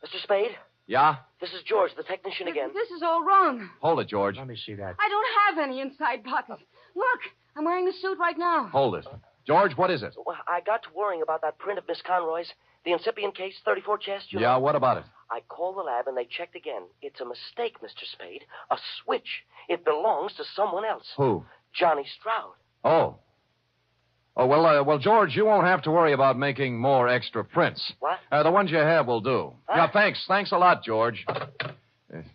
Mr. Spade? Yeah? This is George, the technician again. This is all wrong. Hold it, George. Let me see that. I don't have any inside pockets. Look, I'm wearing the suit right now. Hold it. George, what is it? Well, I got to worrying about that print of Miss Conroy's, the incipient case, 34 chest, you know. Yeah, what about it? I called the lab and they checked again. It's a mistake, Mr. Spade. A switch. It belongs to someone else. Who? Johnny Stroud. Oh. Oh, well, George, you won't have to worry about making more extra prints. What? The ones you have will do. Huh? Yeah, thanks. Thanks a lot, George.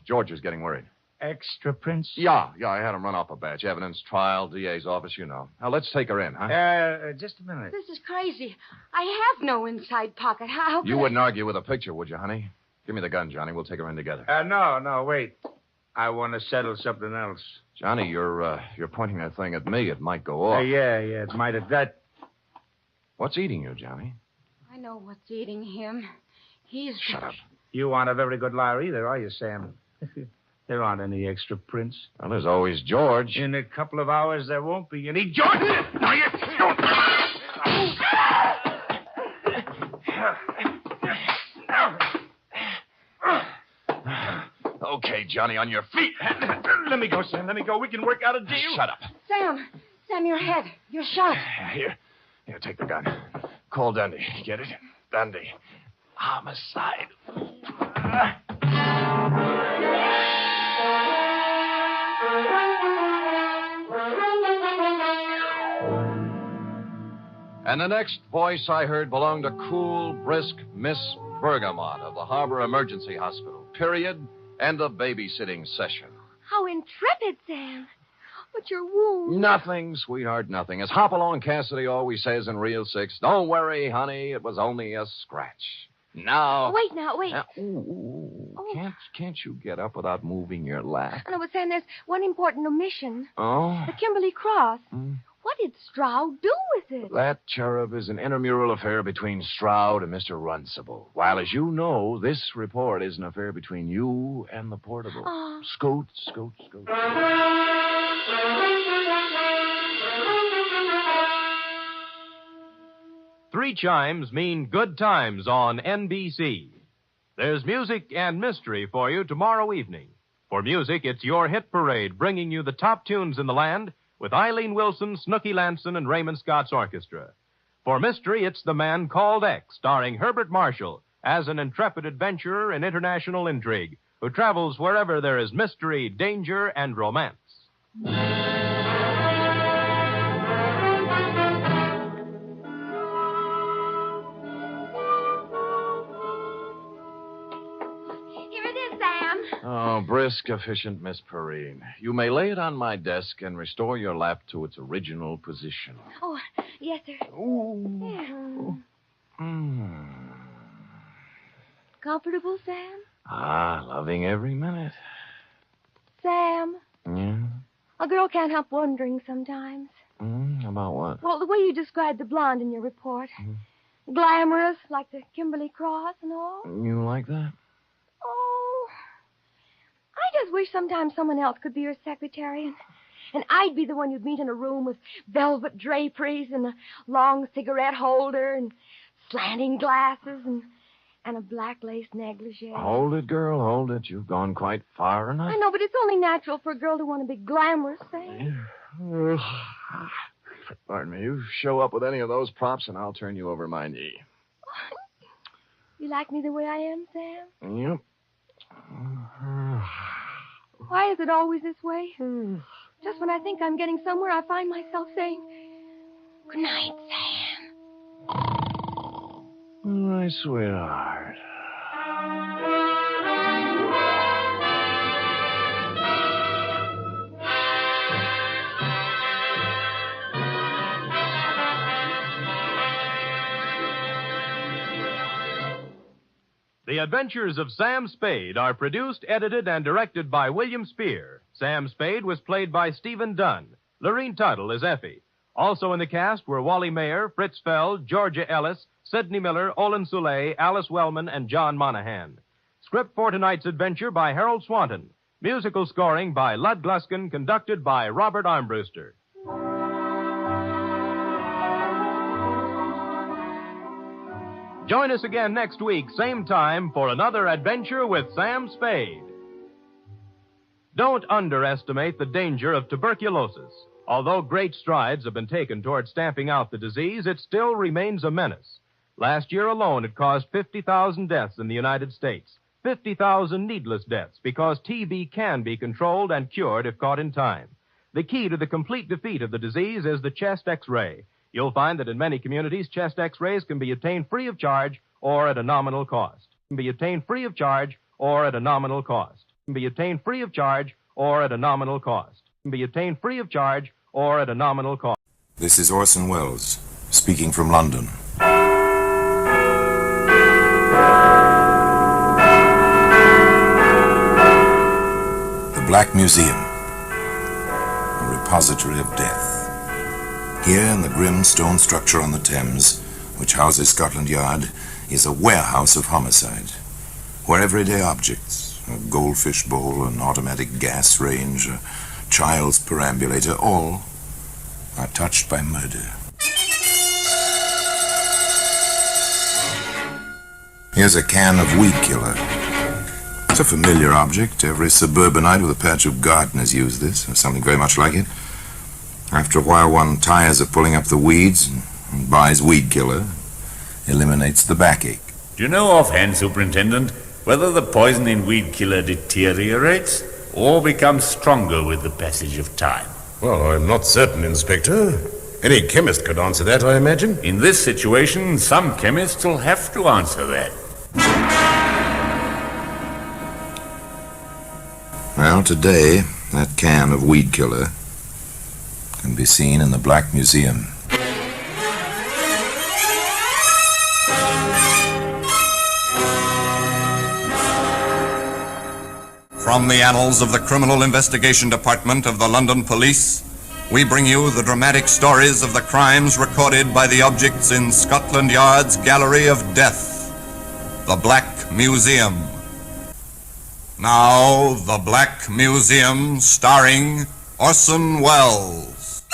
George is getting worried. Extra prints? Yeah, I had him run off a batch. Evidence, trial, DA's office, you know. Now, let's take her in, huh? Just a minute. This is crazy. I have no inside pocket. How could You wouldn't argue with a picture, would you, honey? Give me the gun, Johnny. We'll take her in together. No, wait. I want to settle something else. Johnny, you're pointing that thing at me. It might go off. Yeah, it might have got... What's eating you, Johnny? I know what's eating him. He's... Shut up. You aren't a very good liar either, are you, Sam? There aren't any extra prints. Well, there's always George. In a couple of hours, there won't be any George. Now you don't. Okay, Johnny, on your feet. Let me go, Sam. Let me go. We can work out a deal. Shut up. Sam, your head. You're shot. Here, take the gun. Call Dundee. Get it? Dundee. Homicide. And the next voice I heard belonged to cool, brisk Miss Bergamot of the Harbor Emergency Hospital. Period. End of babysitting session. How intrepid, Sam. But your wound... Nothing, sweetheart, nothing. As Hopalong Cassidy always says in Reel 6, don't worry, honey, it was only a scratch. Now... Wait. Can't you get up without moving your lap? No, but Sam, there's one important omission. Oh? The Kimberly Cross. What did Stroud do with it? That cherub is an intramural affair between Stroud and Mr. Runcible. While, as you know, this report is an affair between you and the portable. Oh. Scoot. 3 chimes mean good times on NBC. There's music and mystery for you tomorrow evening. For music, it's your hit parade bringing you the top tunes in the land with Eileen Wilson, Snooky Lanson, and Raymond Scott's orchestra. For mystery, it's The Man Called X, starring Herbert Marshall as an intrepid adventurer in international intrigue who travels wherever there is mystery, danger, and romance. Oh, brisk, efficient Miss Perrine. You may lay it on my desk and restore your lap to its original position. Oh, yes, sir. Ooh. Comfortable, Sam? Loving every minute. Sam, Yeah? a girl can't help wondering sometimes. About what? Well, the way you described the blonde in your report. Glamorous, like the Kimberly Cross and all. You like that? Oh, I just wish sometimes someone else could be your secretary, and I'd be the one you'd meet in a room with velvet draperies and a long cigarette holder and slanting glasses and a black lace negligee. Hold it, girl, hold it. You've gone quite far enough. I know, but it's only natural for a girl to want to be glamorous, Sam. Pardon me. You show up with any of those props, and I'll turn you over my knee. You like me the way I am, Sam? Yep. Why is it always this way? Just when I think I'm getting somewhere, I find myself saying, good night, Sam. My sweetheart. The Adventures of Sam Spade are produced, edited, and directed by William Spear. Sam Spade was played by Stephen Dunn. Lorene Tuttle is Effie. Also in the cast were Wally Mayer, Fritz Feld, Georgia Ellis, Sidney Miller, Olin Soule, Alice Wellman, and John Monahan. Script for tonight's adventure by Harold Swanton. Musical scoring by Lud Gluskin, conducted by Robert Armbruster. Join us again next week, same time, for another adventure with Sam Spade. Don't underestimate the danger of tuberculosis. Although great strides have been taken toward stamping out the disease, it still remains a menace. Last year alone, it caused 50,000 deaths in the United States. 50,000 needless deaths, because TB can be controlled and cured if caught in time. The key to the complete defeat of the disease is the chest X-ray. You'll find that in many communities, chest X-rays can be obtained free of charge or at a nominal cost. Can be obtained free of charge or at a nominal cost. Can be obtained free of charge or at a nominal cost. Can be obtained free of charge or at a nominal cost. This is Orson Welles, speaking from London. The Black Museum, a repository of death. Here in the grim stone structure on the Thames, which houses Scotland Yard, is a warehouse of homicide, where everyday objects, a goldfish bowl, an automatic gas range, a child's perambulator, all are touched by murder. Here's a can of weed killer. It's a familiar object. Every suburbanite with a patch of garden has used this, or something very much like it. After a while, one tires of pulling up the weeds and buys weed killer. Eliminates the backache. Do you know offhand, Superintendent, whether the poison in weed killer deteriorates or becomes stronger with the passage of time? Well, I'm not certain, Inspector. Any chemist could answer that, I imagine. In this situation, some chemists will have to answer that. Well, today, that can of weed killer can be seen in the Black Museum. From the annals of the Criminal Investigation Department of the London Police, we bring you the dramatic stories of the crimes recorded by the objects in Scotland Yard's Gallery of Death, the Black Museum. Now, the Black Museum, starring Orson Welles.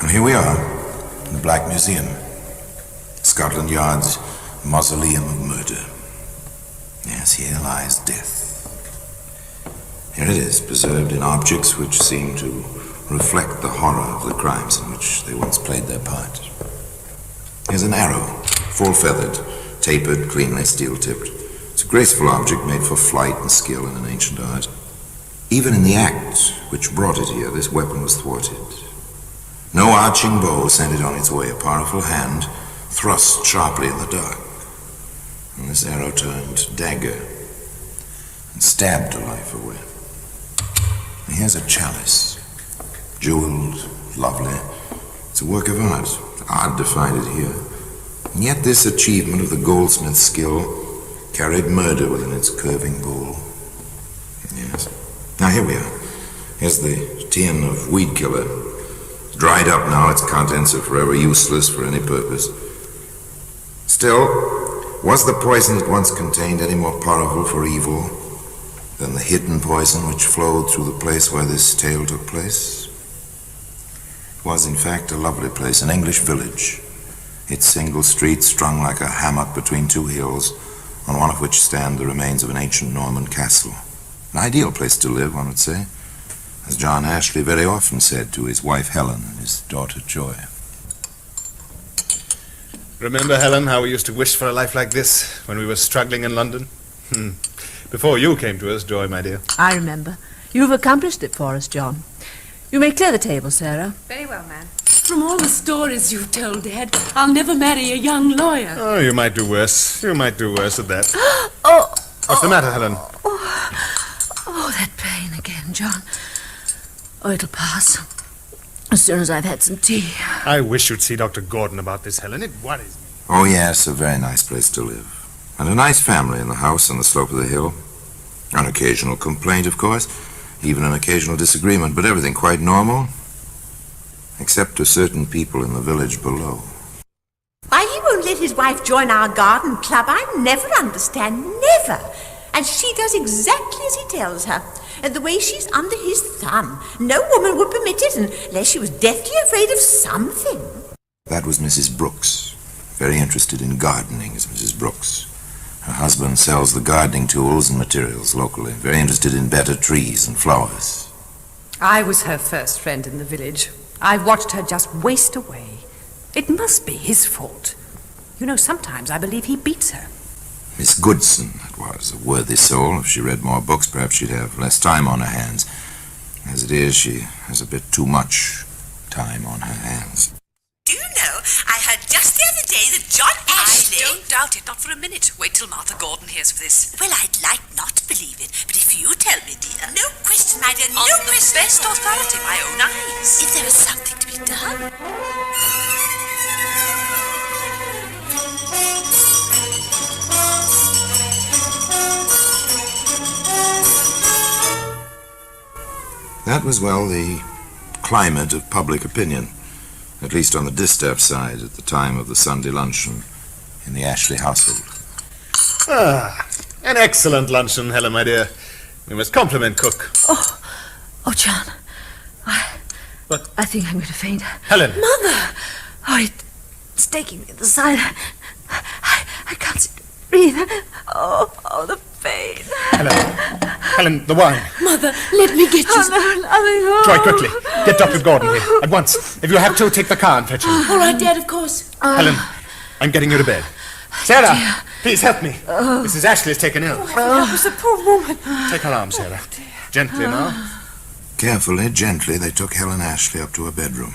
Here we are, in the Black Museum, Scotland Yard's mausoleum of murder. Yes, here lies death. Here it is, preserved in objects which seem to reflect the horror of the crimes in which they once played their part. Here's an arrow, full-feathered, tapered, cleanly steel-tipped. It's a graceful object made for flight and skill in an ancient art. Even in the act which brought it here, this weapon was thwarted. No arching bow sent it on its way. A powerful hand thrust sharply in the dark. And this arrow turned dagger and stabbed a life away. And here's a chalice, jeweled, lovely. It's a work of art. It's odd to find it here. And yet this achievement of the goldsmith's skill carried murder within its curving bowl. Yes. Now here we are. Here's the tin of weed killer. Dried up now, its contents are forever useless for any purpose. Still, was the poison it once contained any more powerful for evil than the hidden poison which flowed through the place where this tale took place? It was, in fact, a lovely place, an English village. Its single street strung like a hammock between two hills, on one of which stand the remains of an ancient Norman castle. An ideal place to live, one would say, as John Ashley very often said to his wife Helen and his daughter Joy. Remember, Helen, how we used to wish for a life like this when we were struggling in London? Before you came to us, Joy, my dear. I remember. You've accomplished it for us, John. You may clear the table, Sarah. Very well, ma'am. From all the stories you've told, Dad, I'll never marry a young lawyer. Oh, you might do worse. You might do worse at that. Oh! What's the matter, Helen? Oh, that pain again, John. Oh, it'll pass. As soon as I've had some tea. I wish you'd see Dr. Gordon about this, Helen. It worries me. Oh, yes, a very nice place to live. And a nice family in the house on the slope of the hill. An occasional complaint, of course. Even an occasional disagreement, but everything quite normal. Except to certain people in the village below. Why he won't let his wife join our garden club, I never understand. Never. And she does exactly as he tells her. And the way she's under his thumb, no woman would permit it unless she was deathly afraid of something. That was Mrs. Brooks. Very interested in gardening is Mrs. Brooks. Her husband sells the gardening tools and materials locally. Very interested in better trees and flowers. I was her first friend in the village. I watched her just waste away. It must be his fault. You know, sometimes I believe he beats her. Miss Goodson, that was, a worthy soul. If she read more books, perhaps she'd have less time on her hands. As it is, she has a bit too much time on her hands. Do you know, I heard just the other day say that John Ashley... I don't doubt it, not for a minute. Wait till Martha Gordon hears of this. Well, I'd like not to believe it, but if you tell me, dear... No question, my dear, no On question. the best authority, my own eyes. If there is something to be done... That was, well, the climate of public opinion, at least on the distaff side at the time of the Sunday luncheon in the Ashley household. Ah, an excellent luncheon, Helen, my dear. We must compliment cook. Oh, John. I think I'm going to faint. Helen. Mother! Oh, it's taking me to the side. I can't seem to breathe. Oh, the pain. Helen, the wine. Mother, let me get you. Oh, Try quickly. Get Dr. Gordon here, at once. If you have to, take the car and fetch him. All right, Dad, of course. Helen, I'm getting you to bed. Sarah, please help me. Mrs. Ashley is taken ill. That was the poor woman. Take her arm, Sarah. Gently now. Carefully, gently, they took Helen Ashley up to her bedroom.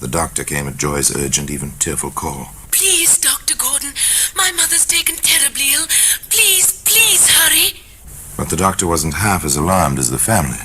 The doctor came at Joy's urgent, even tearful call. Please, Dr. Gordon, my mother's taken terribly ill. Please hurry. But the doctor wasn't half as alarmed as the family.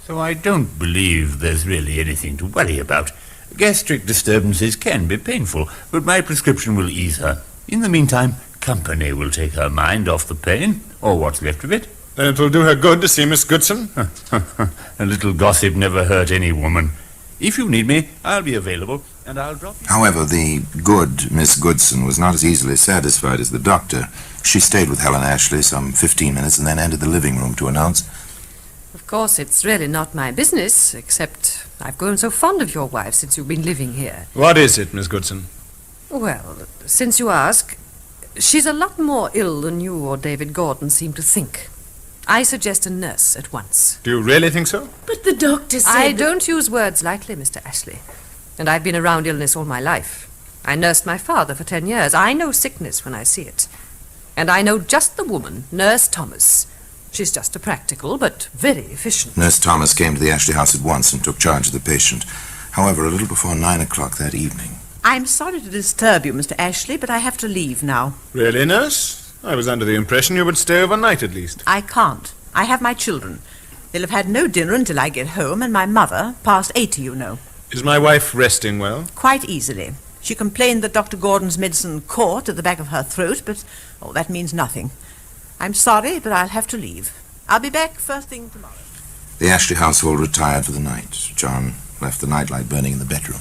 So I don't believe there's really anything to worry about. Gastric disturbances can be painful, but my prescription will ease her. In the meantime, company will take her mind off the pain, or what's left of it. Then it will do her good to see Miss Goodson. A little gossip never hurt any woman. If you need me, I'll be available, and I'll drop you. However, the good Miss Goodson was not as easily satisfied as the doctor. She stayed with Helen Ashley some 15 minutes and then entered the living room to announce, Of course, it's really not my business, except I've grown so fond of your wife since you've been living here. What is it, Miss Goodson? Well, since you ask, she's a lot more ill than you or David Gordon seem to think. I suggest a nurse at once. Do you really think so? But the doctor said... I don't use words lightly, Mr. Ashley. And I've been around illness all my life. I nursed my father for 10 years. I know sickness when I see it. And I know just the woman, Nurse Thomas. She's just a practical, but very efficient. Nurse Thomas came to the Ashley house at once and took charge of the patient. However, a little before 9 o'clock that evening... I'm sorry to disturb you, Mr. Ashley, but I have to leave now. Really, nurse? I was under the impression you would stay overnight at least. I can't. I have my children. They'll have had no dinner until I get home, and my mother, past 80, you know. Is my wife resting well? Quite easily. She complained that Dr. Gordon's medicine caught at the back of her throat, but, that means nothing. I'm sorry, but I'll have to leave. I'll be back first thing tomorrow. The Ashley household retired for the night. John left the nightlight burning in the bedroom.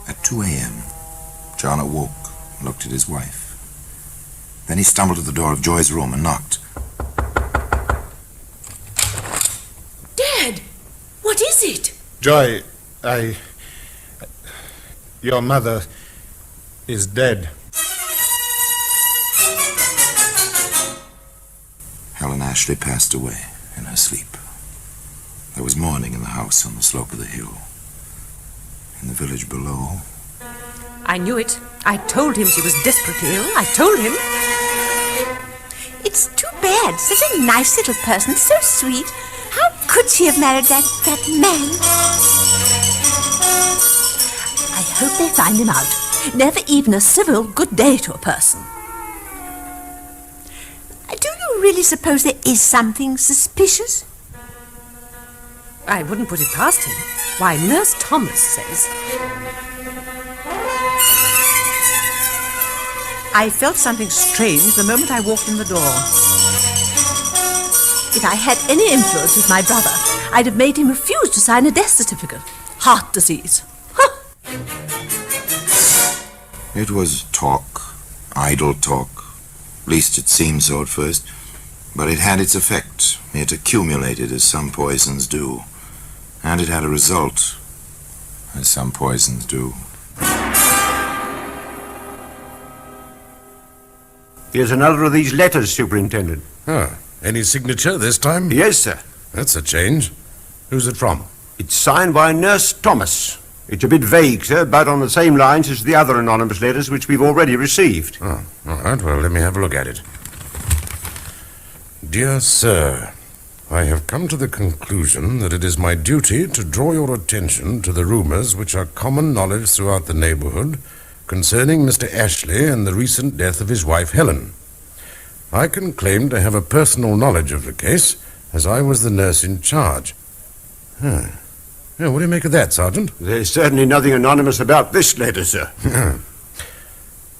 At 2 a.m., John awoke and looked at his wife. Then he stumbled to the door of Joy's room and knocked. Dad! What is it? Joy, your mother is dead. Helen Ashley passed away in her sleep. There was mourning in the house on the slope of the hill. In the village below... I knew it. I told him she was desperately ill. I told him. It's too bad. Such a nice little person. So sweet. How could she have married that man? I hope they find him out. Never even a civil good day to a person. Do you really suppose there is something suspicious? I wouldn't put it past him. Why, Nurse Thomas says... I felt something strange the moment I walked in the door. If I had any influence with my brother, I'd have made him refuse to sign a death certificate. Heart disease. It was talk, idle talk. At least it seemed so at first. But it had its effect. It accumulated as some poisons do. And it had a result, as some poisons do. Here's another of these letters, Superintendent. Ah, any signature this time? Yes, sir. That's a change. Who's it from? It's signed by Nurse Thomas. It's a bit vague, sir, but on the same lines as the other anonymous letters which we've already received. Oh, all right. Well, let me have a look at it. Dear sir, I have come to the conclusion that it is my duty to draw your attention to the rumors which are common knowledge throughout the neighborhood concerning Mr. Ashley and the recent death of his wife, Helen. I can claim to have a personal knowledge of the case, as I was the nurse in charge. Yeah, what do you make of that, Sergeant? There's certainly nothing anonymous about this letter, sir.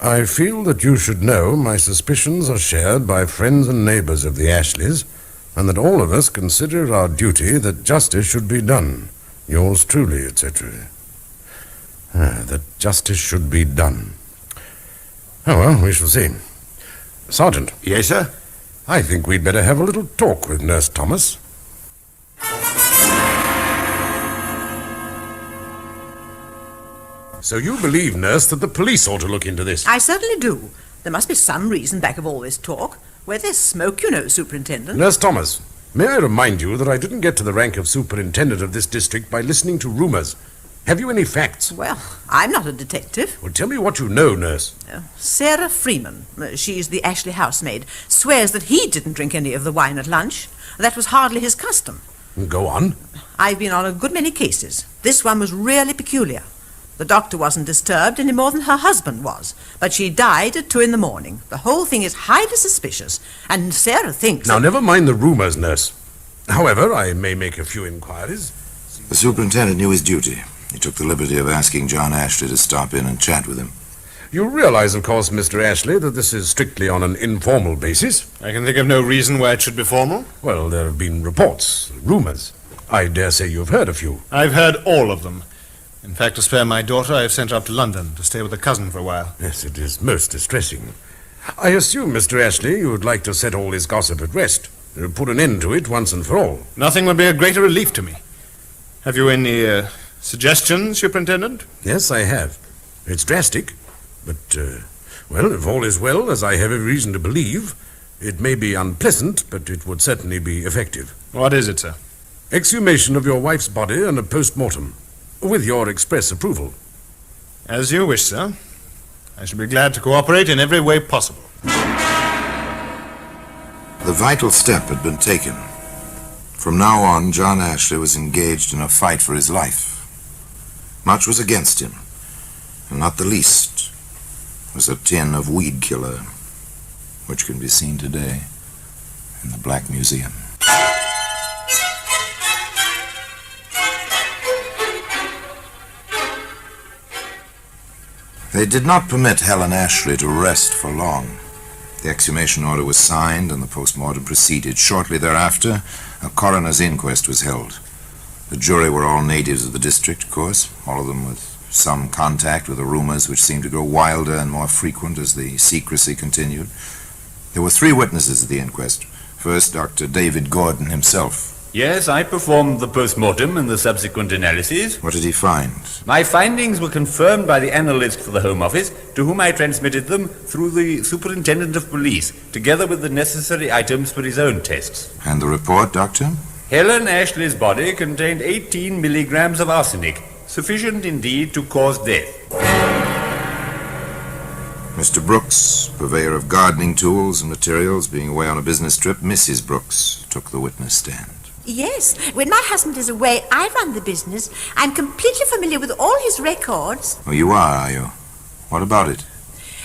I feel that you should know my suspicions are shared by friends and neighbors of the Ashleys, and that all of us consider it our duty that justice should be done. Yours truly, etc. That justice should be done. Oh, well, we shall see. Sergeant. Yes, sir? I think we'd better have a little talk with Nurse Thomas. So you believe, Nurse, that the police ought to look into this? I certainly do. There must be some reason back of all this talk. Where there's smoke, you know, Superintendent. Nurse Thomas, may I remind you that I didn't get to the rank of Superintendent of this district by listening to rumors. Have you any facts? Well, I'm not a detective. Well, tell me what you know, Nurse. Sarah Freeman, she's the Ashley housemaid, swears that he didn't drink any of the wine at lunch. That was hardly his custom. Go on. I've been on a good many cases. This one was really peculiar. The doctor wasn't disturbed any more than her husband was, but she died at 2 a.m. The whole thing is highly suspicious, and Sarah thinks... Now, never mind the rumors, Nurse. However, I may make a few inquiries. The superintendent knew his duty. He took the liberty of asking John Ashley to stop in and chat with him. You realize, of course, Mr. Ashley, that this is strictly on an informal basis? I can think of no reason why it should be formal. Well, there have been reports, rumors. I dare say you've heard a few. I've heard all of them. In fact, to spare my daughter, I've sent her up to London to stay with a cousin for a while. Yes, it is most distressing. I assume, Mr. Ashley, you would like to set all this gossip at rest. Put an end to it once and for all. Nothing would be a greater relief to me. Have you any suggestions, Superintendent? Yes, I have. It's drastic, but, well, if all is well, as I have every reason to believe, it may be unpleasant, but it would certainly be effective. What is it, sir? Exhumation of your wife's body and a post-mortem, with your express approval. As you wish, sir. I shall be glad to cooperate in every way possible. The vital step had been taken. From now on, John Ashley was engaged in a fight for his life. Much was against him, and not the least was a tin of weed killer, which can be seen today in the Black Museum. They did not permit Helen Ashley to rest for long. The exhumation order was signed and the post-mortem proceeded. Shortly thereafter, a coroner's inquest was held. The jury were all natives of the district, of course, all of them with some contact with the rumors which seemed to grow wilder and more frequent as the secrecy continued. There were 3 witnesses at the inquest. First, Dr. David Gordon himself. Yes, I performed the post-mortem and the subsequent analyses. What did he find? My findings were confirmed by the analyst for the Home Office, to whom I transmitted them through the Superintendent of Police, together with the necessary items for his own tests. And the report, Doctor? Helen Ashley's body contained 18 milligrams of arsenic, sufficient indeed to cause death. Mr. Brooks, purveyor of gardening tools and materials, being away on a business trip, Mrs. Brooks took the witness stand. Yes, when my husband is away, I run the business. I'm completely familiar with all his records. Oh, you are you? What about it?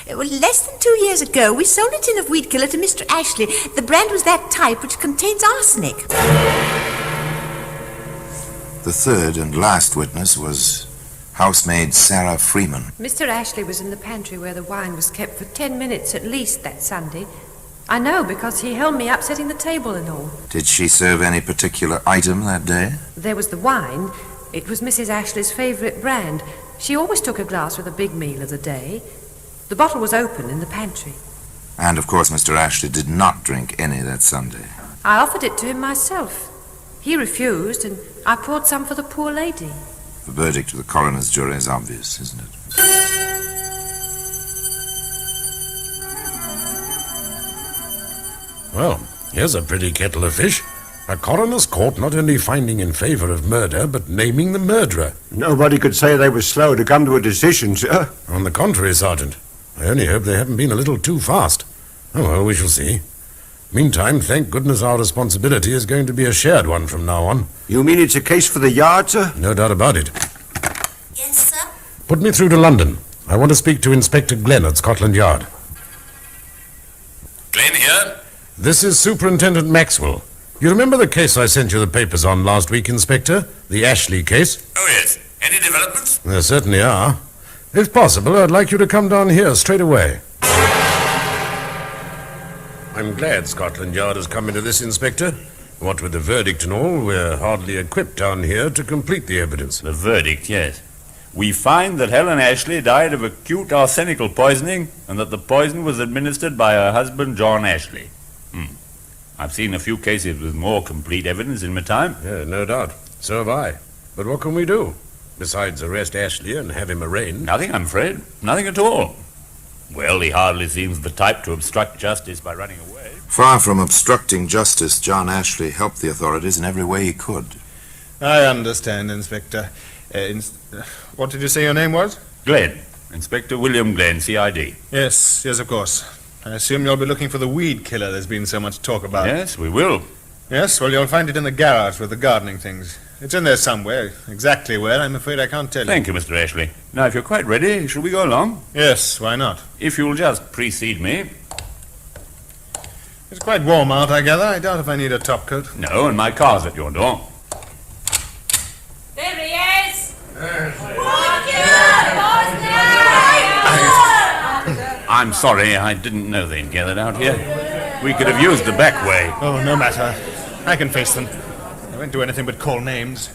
Well, less than 2 years ago, we sold a tin of weed killer to Mr. Ashley. The brand was that type which contains arsenic. The third and last witness was housemaid Sarah Freeman. Mr. Ashley was in the pantry where the wine was kept for 10 minutes at least that Sunday. I know, because he held me up setting the table and all. Did she serve any particular item that day? There was the wine. It was Mrs. Ashley's favourite brand. She always took a glass with a big meal of the day. The bottle was open in the pantry. And, of course, Mr. Ashley did not drink any that Sunday. I offered it to him myself. He refused, and I poured some for the poor lady. The verdict of the coroner's jury is obvious, isn't it? Well, here's a pretty kettle of fish. A coroner's court not only finding in favor of murder, but naming the murderer. Nobody could say they were slow to come to a decision, sir. On the contrary, Sergeant. I only hope they haven't been a little too fast. Oh, well, we shall see. Meantime, thank goodness our responsibility is going to be a shared one from now on. You mean it's a case for the Yard, sir? No doubt about it. Yes, sir? Put me through to London. I want to speak to Inspector Glenn at Scotland Yard. Glenn here? This is Superintendent Maxwell. You remember the case I sent you the papers on last week, Inspector? The Ashley case? Oh, yes. Any developments? There certainly are. If possible, I'd like you to come down here straight away. I'm glad Scotland Yard has come into this, Inspector. What with the verdict and all, we're hardly equipped down here to complete the evidence. The verdict, yes. We find that Helen Ashley died of acute arsenical poisoning and that the poison was administered by her husband, John Ashley. I've seen a few cases with more complete evidence in my time. Yeah, no doubt. So have I. But what can we do? Besides arrest Ashley and have him arraigned? Nothing, I'm afraid. Nothing at all. Well, he hardly seems the type to obstruct justice by running away. Far from obstructing justice, John Ashley helped the authorities in every way he could. I understand, Inspector. What did you say your name was? Glenn. Inspector William Glenn, CID. Yes, of course. I assume you'll be looking for the weed killer there's been so much talk about. Yes, we will. Yes, well, you'll find it in the garage with the gardening things. It's in there somewhere. Exactly where, I'm afraid I can't tell you. Thank you, Mr. Ashley. Now, if you're quite ready, shall we go along? Yes, why not? If you'll just precede me. It's quite warm out, I gather. I doubt if I need a topcoat. No, and my car's at your door. There he is! I'm sorry, I didn't know they'd gathered out here. We could have used the back way. Oh, no matter. I can face them. I won't do anything but call names.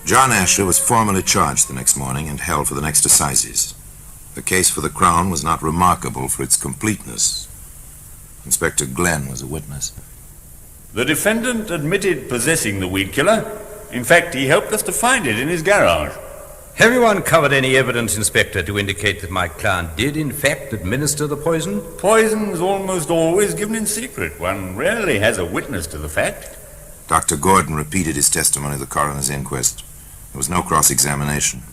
John Ashley was formally charged the next morning and held for the next assizes. The case for the Crown was not remarkable for its completeness. Inspector Glenn was a witness. The defendant admitted possessing the weed killer. In fact, he helped us to find it in his garage. Have you uncovered any evidence, Inspector, to indicate that my client did, in fact, administer the poison? Poison's almost always given in secret. One rarely has a witness to the fact. Dr. Gordon repeated his testimony at the coroner's inquest. There was no cross-examination.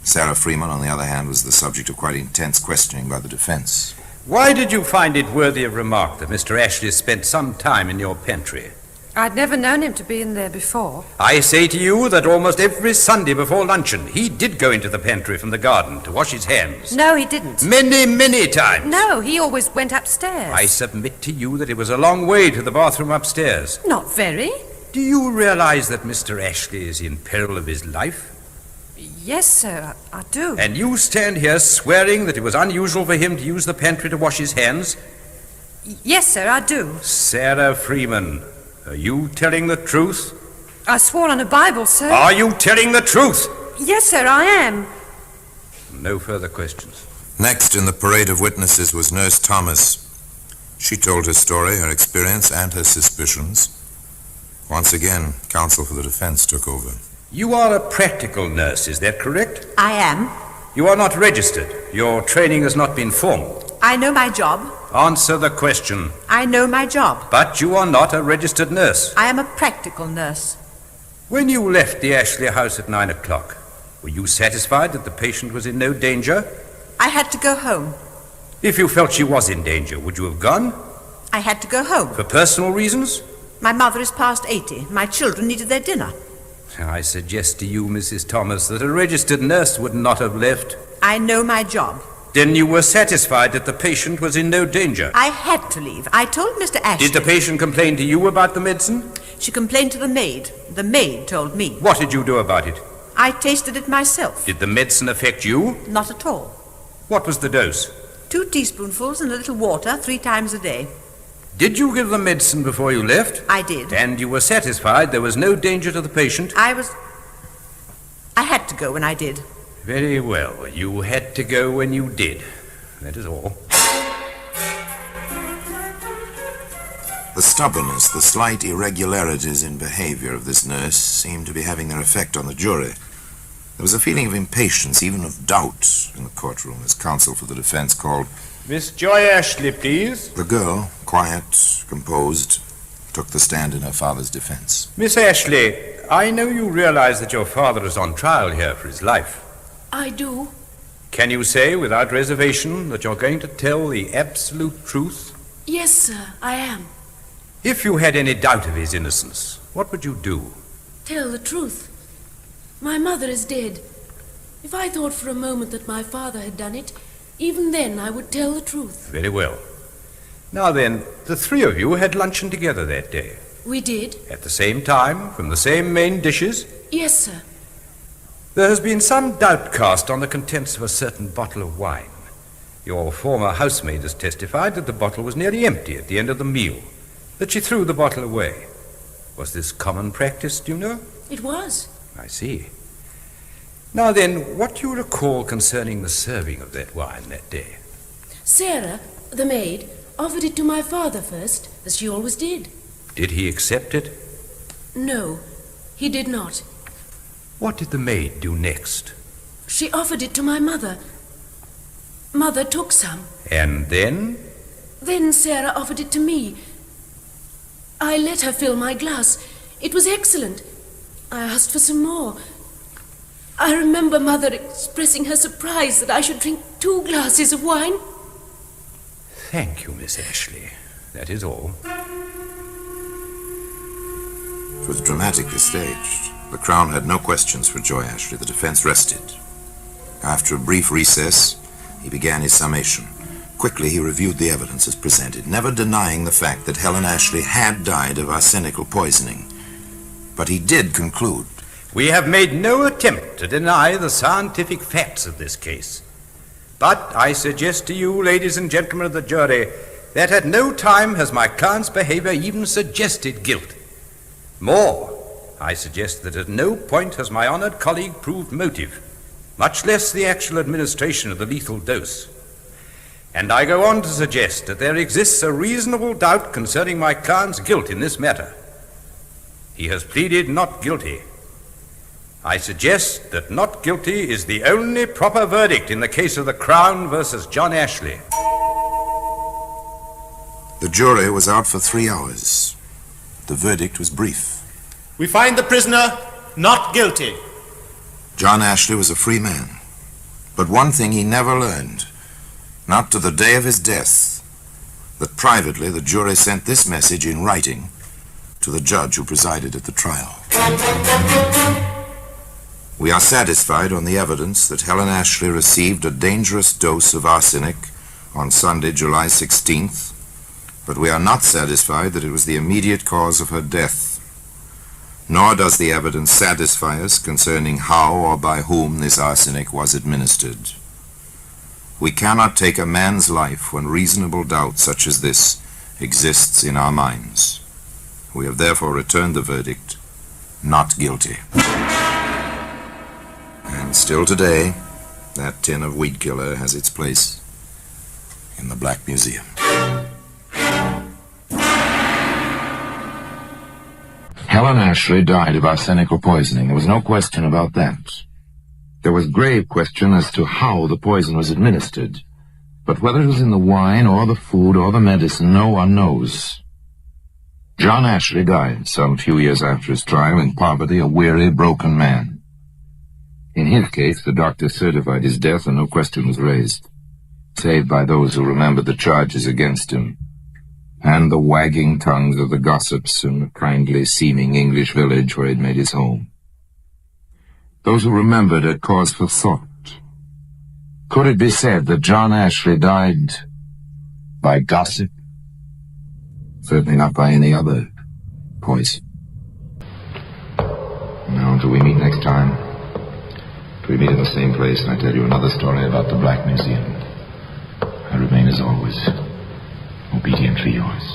Sarah Freeman, on the other hand, was the subject of quite intense questioning by the defense. Why did you find it worthy of remark that Mr. Ashley spent some time in your pantry? I'd never known him to be in there before. I say to you that almost every Sunday before luncheon, he did go into the pantry from the garden to wash his hands. No, he didn't. Many times. No, he always went upstairs. I submit to you that it was a long way to the bathroom upstairs. Not very. Do you realize that Mr. Ashley is in peril of his life? Yes, sir, I do. And you stand here swearing that it was unusual for him to use the pantry to wash his hands? Yes, sir, I do. Sarah Freeman, are you telling the truth? I swore on a Bible, sir. Are you telling the truth? Yes, sir, I am. No further questions. Next in the parade of witnesses was Nurse Thomas. She told her story, her experience, and her suspicions. Once again, counsel for the defense took over. You are a practical nurse, is that correct? I am. You are not registered. Your training has not been formal. I know my job. Answer the question. I know my job. But you are not a registered nurse. I am a practical nurse. When you left the Ashley house at 9 o'clock, were you satisfied that the patient was in no danger? I had to go home. If you felt she was in danger, would you have gone? I had to go home. For personal reasons? My mother is past 80. My children needed their dinner. I suggest to you, Mrs. Thomas, that a registered nurse would not have left. I know my job. Then you were satisfied that the patient was in no danger? I had to leave. I told Mr. Ashley. Did the patient complain to you about the medicine? She complained to the maid. The maid told me. What did you do about it? I tasted it myself. Did the medicine affect you? Not at all. What was the dose? 2 teaspoonfuls and a little water 3 times a day. Did you give the medicine before you left? I did. And you were satisfied there was no danger to the patient? I had to go when I did. Very well. You had to go when you did. That is all. The stubbornness, the slight irregularities in behavior of this nurse seemed to be having their effect on the jury. There was a feeling of impatience, even of doubt, in the courtroom as counsel for the defense called Miss Joy Ashley, please. The girl, quiet, composed, took the stand in her father's defense. Miss Ashley, I know you realize that your father is on trial here for his life. I do. Can you say without reservation that you're going to tell the absolute truth? Yes, sir, I am. If you had any doubt of his innocence, what would you do? Tell the truth. My mother is dead. If I thought for a moment that my father had done it, even then I would tell the truth. Very well. Now then, the three of you had luncheon together that day. We did? At the same time, from the same main dishes? Yes, sir. There has been some doubt cast on the contents of a certain bottle of wine. Your former housemaid has testified that the bottle was nearly empty at the end of the meal, that she threw the bottle away. Was this common practice, do you know? It was. I see. Now then, what do you recall concerning the serving of that wine that day? Sarah, the maid, offered it to my father first, as she always did. Did he accept it? No, he did not. What did the maid do next? She offered it to my mother. Mother took some. And then? Then Sarah offered it to me. I let her fill my glass. It was excellent. I asked for some more. I remember Mother expressing her surprise that I should drink 2 glasses of wine. Thank you, Miss Ashley. That is all. It was dramatically staged. The Crown had no questions for Joy Ashley. The defense rested. After a brief recess, he began his summation. Quickly, he reviewed the evidence as presented, never denying the fact that Helen Ashley had died of arsenical poisoning. But he did conclude. We have made no attempt to deny the scientific facts of this case. But I suggest to you, ladies and gentlemen of the jury, that at no time has my client's behavior even suggested guilt. More, I suggest that at no point has my honored colleague proved motive, much less the actual administration of the lethal dose. And I go on to suggest that there exists a reasonable doubt concerning my client's guilt in this matter. He has pleaded not guilty. I suggest that not guilty is the only proper verdict in the case of the Crown versus John Ashley. The jury was out for 3 hours. The verdict was brief. We find the prisoner not guilty. John Ashley was a free man. But one thing he never learned, not to the day of his death, that privately the jury sent this message in writing to the judge who presided at the trial. We are satisfied on the evidence that Helen Ashley received a dangerous dose of arsenic on Sunday, July 16th, but we are not satisfied that it was the immediate cause of her death. Nor does the evidence satisfy us concerning how or by whom this arsenic was administered. We cannot take a man's life when reasonable doubt such as this exists in our minds. We have therefore returned the verdict, not guilty. And still today, that tin of weed killer has its place in the Black Museum. Helen Ashley died of arsenical poisoning. There was no question about that. There was grave question as to how the poison was administered. But whether it was in the wine or the food or the medicine, no one knows. John Ashley died some few years after his trial in poverty, a weary, broken man. In his case, the doctor certified his death and no question was raised, save by those who remembered the charges against him, and the wagging tongues of the gossips in the kindly-seeming English village where he'd made his home. Those who remembered had cause for thought. Could it be said that John Ashley died by gossip? Certainly not by any other poison. Now, until we meet next time, till we meet in the same place and I tell you another story about the Black Museum, I remain as always, obediently yours.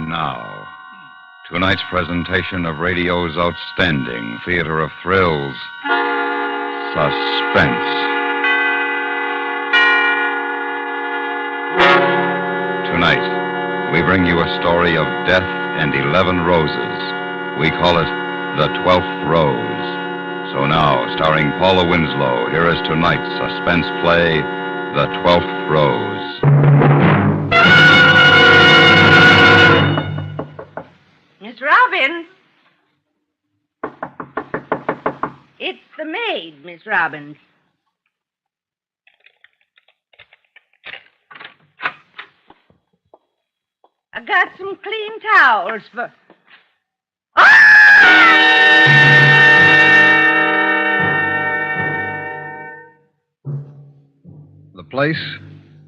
And now, tonight's presentation of radio's outstanding theater of thrills, Suspense. Tonight, we bring you a story of death and 11 roses. We call it The 12th Rose. So now, starring Paula Winslow, here is tonight's suspense play, The 12th Rose. Miss Robbins. It's the maid, Miss Robbins. I got some clean towels for... The place,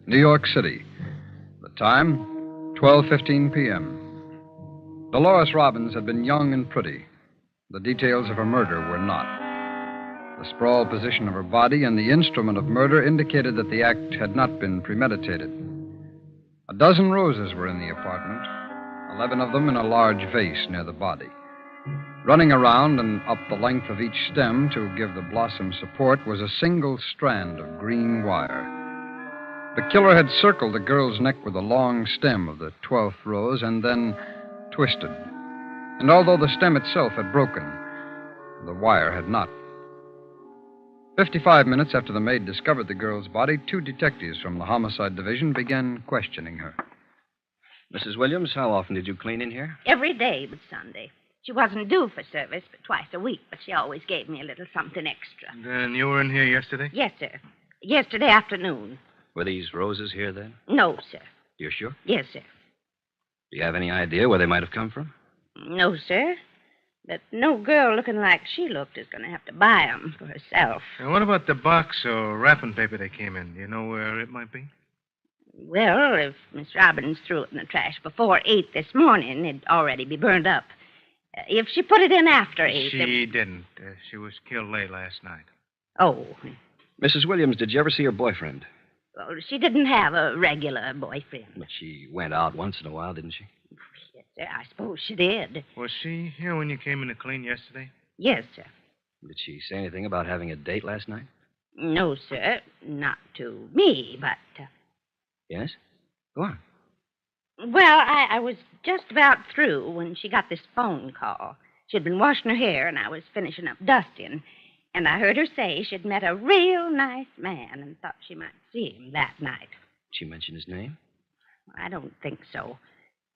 New York City. The time, 12:15 p.m. Dolores Robbins had been young and pretty. The details of her murder were not. The sprawled position of her body and the instrument of murder indicated that the act had not been premeditated. A dozen roses were in the apartment, 11 of them in a large vase near the body. Running around and up the length of each stem to give the blossom support was a single strand of green wire. The killer had circled the girl's neck with a long stem of the 12th rose and then twisted. And although the stem itself had broken, the wire had not. 55 minutes after the maid discovered the girl's body, 2 detectives from the homicide division began questioning her. Mrs. Williams, how often did you clean in here? Every day but Sunday. She wasn't due for service but twice a week, but she always gave me a little something extra. Then you were in here yesterday? Yes, sir. Yesterday afternoon. Were these roses here then? No, sir. You're sure? Yes, sir. Do you have any idea where they might have come from? No, sir. But no girl looking like she looked is going to have to buy 'em for herself. And what about the box or wrapping paper they came in? Do you know where it might be? Well, if Miss Robbins threw it in the trash before 8 this morning, it'd already be burned up. If she put it in after 8... She didn't. She was killed late last night. Oh. Mrs. Williams, did you ever see her boyfriend? Well, she didn't have a regular boyfriend. But she went out once in a while, didn't she? Yes, sir. I suppose she did. Was she here when you came in to clean yesterday? Yes, sir. Did she say anything about having a date last night? No, sir. Not to me, but... Yes? Go on. Well, I was just about through when she got this phone call. She'd been washing her hair, and I was finishing up dusting. And I heard her say she'd met a real nice man and thought she might see him that night. Did she mention his name? I don't think so.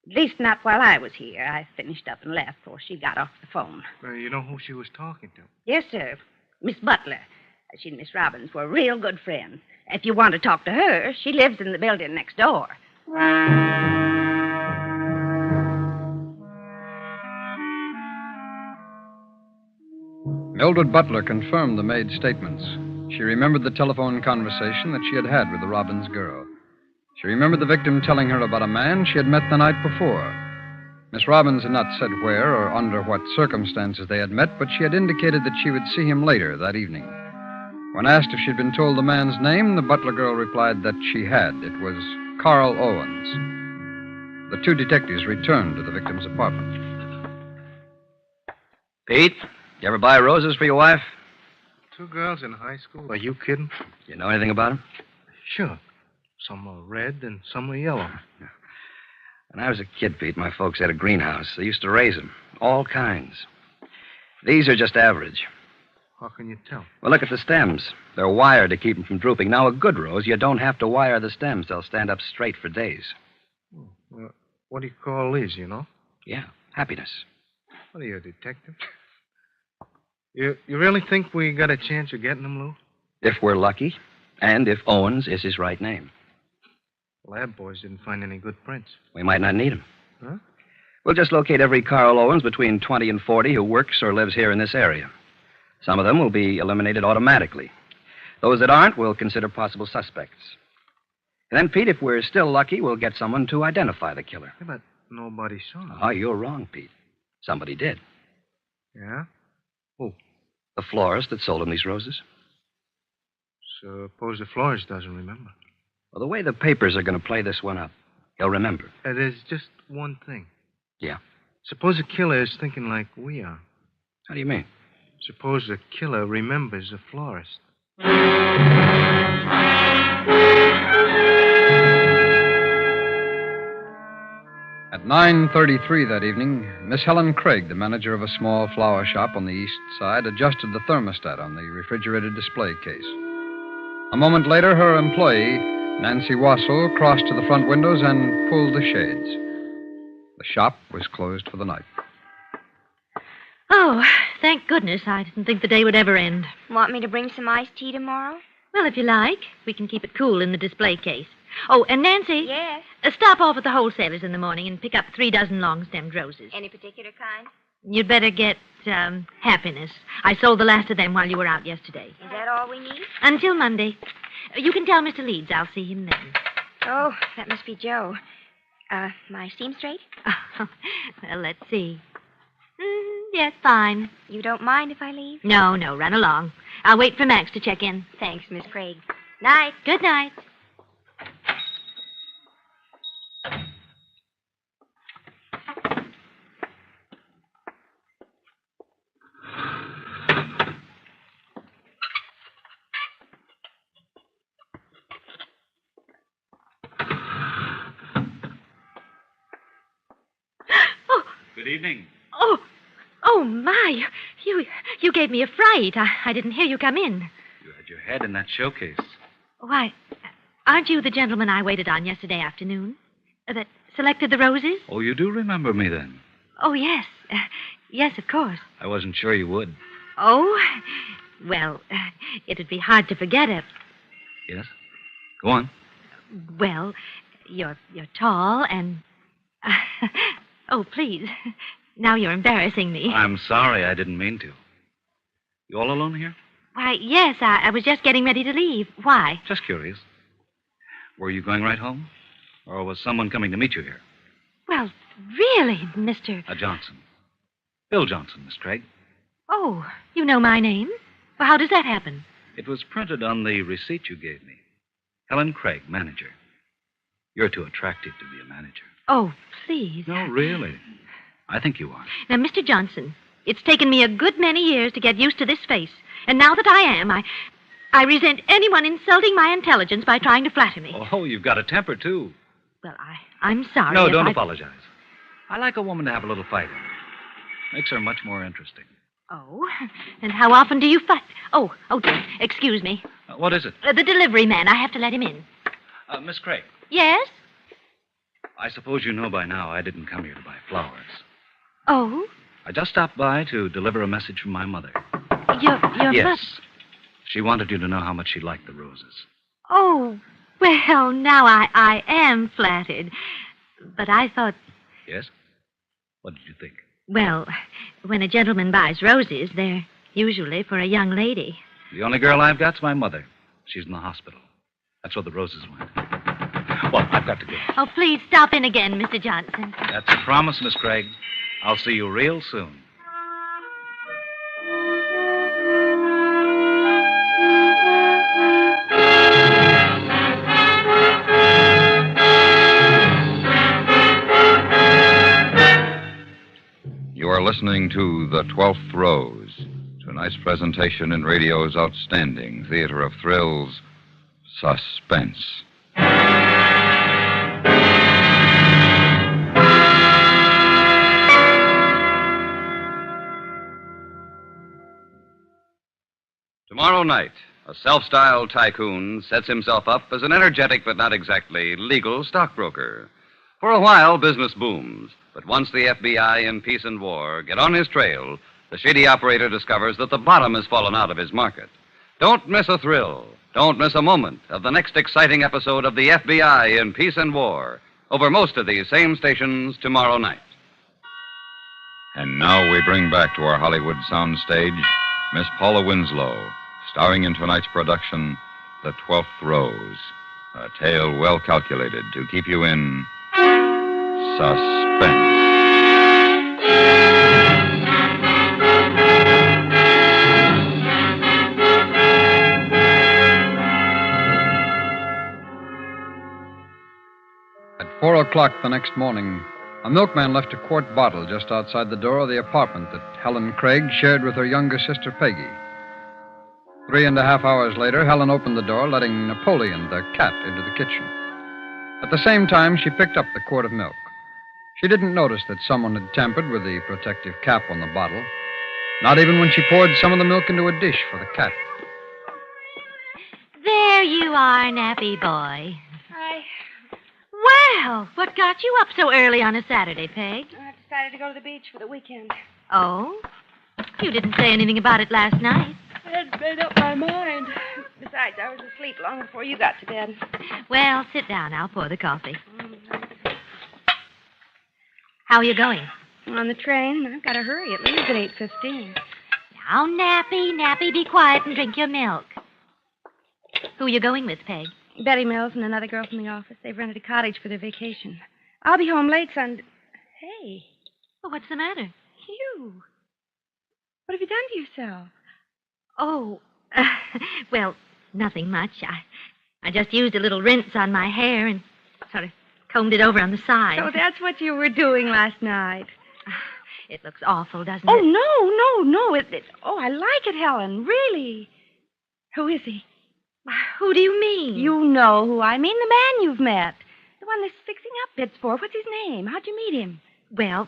At least not while I was here. I finished up and left before she got off the phone. You know who she was talking to? Yes, sir. Miss Butler. She and Miss Robbins were real good friends. If you want to talk to her, she lives in the building next door. Mildred Butler confirmed the maid's statements. She remembered the telephone conversation that she had had with the Robbins girl. She remembered the victim telling her about a man she had met the night before. Miss Robbins had not said where or under what circumstances they had met, but she had indicated that she would see him later that evening. When asked if she'd been told the man's name, the Butler girl replied that she had. It was Carl Owens. The 2 detectives returned to the victim's apartment. Pete, you ever buy roses for your wife? 2 girls in high school? Are you kidding? You know anything about them? Sure. Some are red and some are yellow. When I was a kid, Pete, my folks had a greenhouse. They used to raise them. All kinds. These are just average. How can you tell? Well, look at the stems. They're wired to keep them from drooping. Now, a good rose, you don't have to wire the stems. They'll stand up straight for days. What do you call these, you know? Yeah, happiness. What are you, a detective? You really think we got a chance of getting them, Lou? If we're lucky, and if Owens is his right name. Lab boys didn't find any good prints. We might not need them. Huh? We'll just locate every Carl Owens between 20 and 40 who works or lives here in this area. Some of them will be eliminated automatically. Those that aren't, we'll consider possible suspects. And then, Pete, if we're still lucky, we'll get someone to identify the killer. Yeah, but nobody saw him. Oh, you're wrong, Pete. Somebody did. Yeah? Who? The florist that sold him these roses. Suppose the florist doesn't remember. Well, the way the papers are going to play this one up, he'll remember. There's just one thing. Yeah? Suppose the killer is thinking like we are. How do you mean? Suppose the killer remembers the florist. At 9:33 that evening, Miss Helen Craig, the manager of a small flower shop on the east side, adjusted the thermostat on the refrigerated display case. A moment later, her employee, Nancy Wassell, crossed to the front windows and pulled the shades. The shop was closed for the night. Oh, thank goodness. I didn't think the day would ever end. Want me to bring some iced tea tomorrow? Well, if you like, we can keep it cool in the display case. Oh, and Nancy. Yes. Stop off at the wholesalers in the morning and pick up 3 dozen long-stemmed roses. Any particular kind? You'd better get, Happiness. I sold the last of them while you were out yesterday. Is that all we need? Until Monday. You can tell Mr. Leeds I'll see him then. Oh, that must be Joe. My seam straight? Well, let's see. Yes, fine. You don't mind if I leave? No, run along. I'll wait for Max to check in. Thanks, Miss Craig. Night. Good night. Good evening. Oh, my. You gave me a fright. I didn't hear you come in. You had your head in that showcase. Why, aren't you the gentleman I waited on yesterday afternoon? That selected the roses? Oh, you do remember me then? Oh, yes. Yes, of course. I wasn't sure you would. Oh, well, it'd be hard to forget it. Yes? Go on. Well, you're tall and... Oh, please. Now you're embarrassing me. I'm sorry. I didn't mean to. You all alone here? Why, yes, I was just getting ready to leave. Why? Just curious. Were you going right home? Or was someone coming to meet you here? Well, really, Mr. Johnson. Bill Johnson, Miss Craig. Oh, you know my name? Well, how does that happen? It was printed on the receipt you gave me. Helen Craig, manager. You're too attractive to be a manager. Oh, please. No, really. I think you are. Now, Mr. Johnson, it's taken me a good many years to get used to this face. And now that I am, I resent anyone insulting my intelligence by trying to flatter me. Oh, you've got a temper, too. Well, I'm sorry. No, don't apologize. I like a woman to have a little fight in her. Makes her much more interesting. Oh, and how often do you fight? Oh, dear. Excuse me. What is it? The delivery man. I have to let him in. Miss Craig. Yes? I suppose you know by now I didn't come here to buy flowers. Oh? I just stopped by to deliver a message from my mother. Your Yes. She wanted you to know how much she liked the roses. Oh, well, now I am flattered. But I thought, Yes? What did you think? well, when a gentleman buys roses, they're usually for a young lady. The only girl I've got's my mother. She's in the hospital. That's where the roses went. Well, I've got to go. Oh, please stop in again, Mr. Johnson. That's a promise, Miss Craig. I'll see you real soon. You are listening to The 12th Rose, tonight's presentation in radio's outstanding theater of thrills, Suspense. Tomorrow night, a self-styled tycoon sets himself up as an energetic but not exactly legal stockbroker. For a while, business booms. But once the FBI in peace and war get on his trail, the shady operator discovers that the bottom has fallen out of his market. Don't miss a thrill. Don't miss a moment of the next exciting episode of the FBI in peace and war over most of these same stations tomorrow night. And now we bring back to our Hollywood soundstage Miss Paula Winslow, starring in tonight's production, The 12th Rose, a tale well calculated to keep you in suspense. At 4 o'clock the next morning, A milkman left a quart bottle just outside the door of the apartment that Helen Craig shared with her younger sister, Peggy. 3.5 hours later, Helen opened the door, letting Napoleon, their cat, into the kitchen. At the same time, she picked up the quart of milk. She didn't notice that someone had tampered with the protective cap on the bottle, not even when she poured some of the milk into a dish for the cat. There you are, nappy boy. Hi. Well, what got you up so early on a Saturday, Peg? I decided to go to the beach for the weekend. Oh? You didn't say anything about it last night. I had made up my mind. Besides, I was asleep long before you got to bed. Well, sit down. I'll pour the coffee. How are you going? On the train. I've got to hurry. It leaves at 8:15. Now, Nappy, be quiet and drink your milk. Who are you going with, Peg? Betty Mills and another girl from the office. They've rented a cottage for their vacation. I'll be home late Sunday. Hey. Well, what's the matter? You. What have you done to yourself? Oh, well, nothing much. I just used a little rinse on my hair and sort of combed it over on the side. So that's what you were doing last night. It looks awful, doesn't Oh, it? no. Oh, I like it, Helen. Really. Who is he? Who do you mean? You know who I mean. The man you've met. The one that's fixing up bits for. What's his name? How'd you meet him? Well,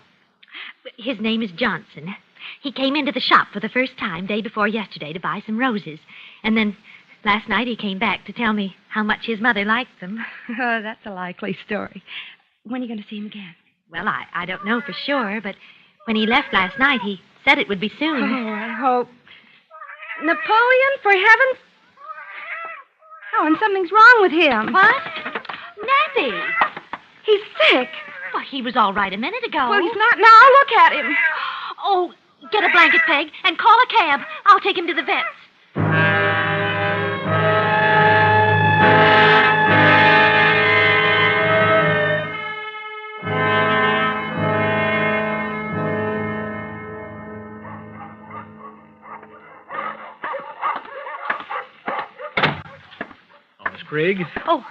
his name is Johnson. He came into the shop for the first time day before yesterday to buy some roses. And then last night he came back to tell me how much his mother liked them. Oh, that's a likely story. When are you going to see him again? Well, I don't know for sure, but when he left last night, he said it would be soon. Oh, I hope. Napoleon, for heaven's... Oh, and something's wrong with him. What? Nappy! He's sick. Well, he was all right a minute ago. Well, he's not now. Look at him. Oh, get a blanket, Peg, and call a cab. I'll take him to the vet's. Miss Craig? Oh,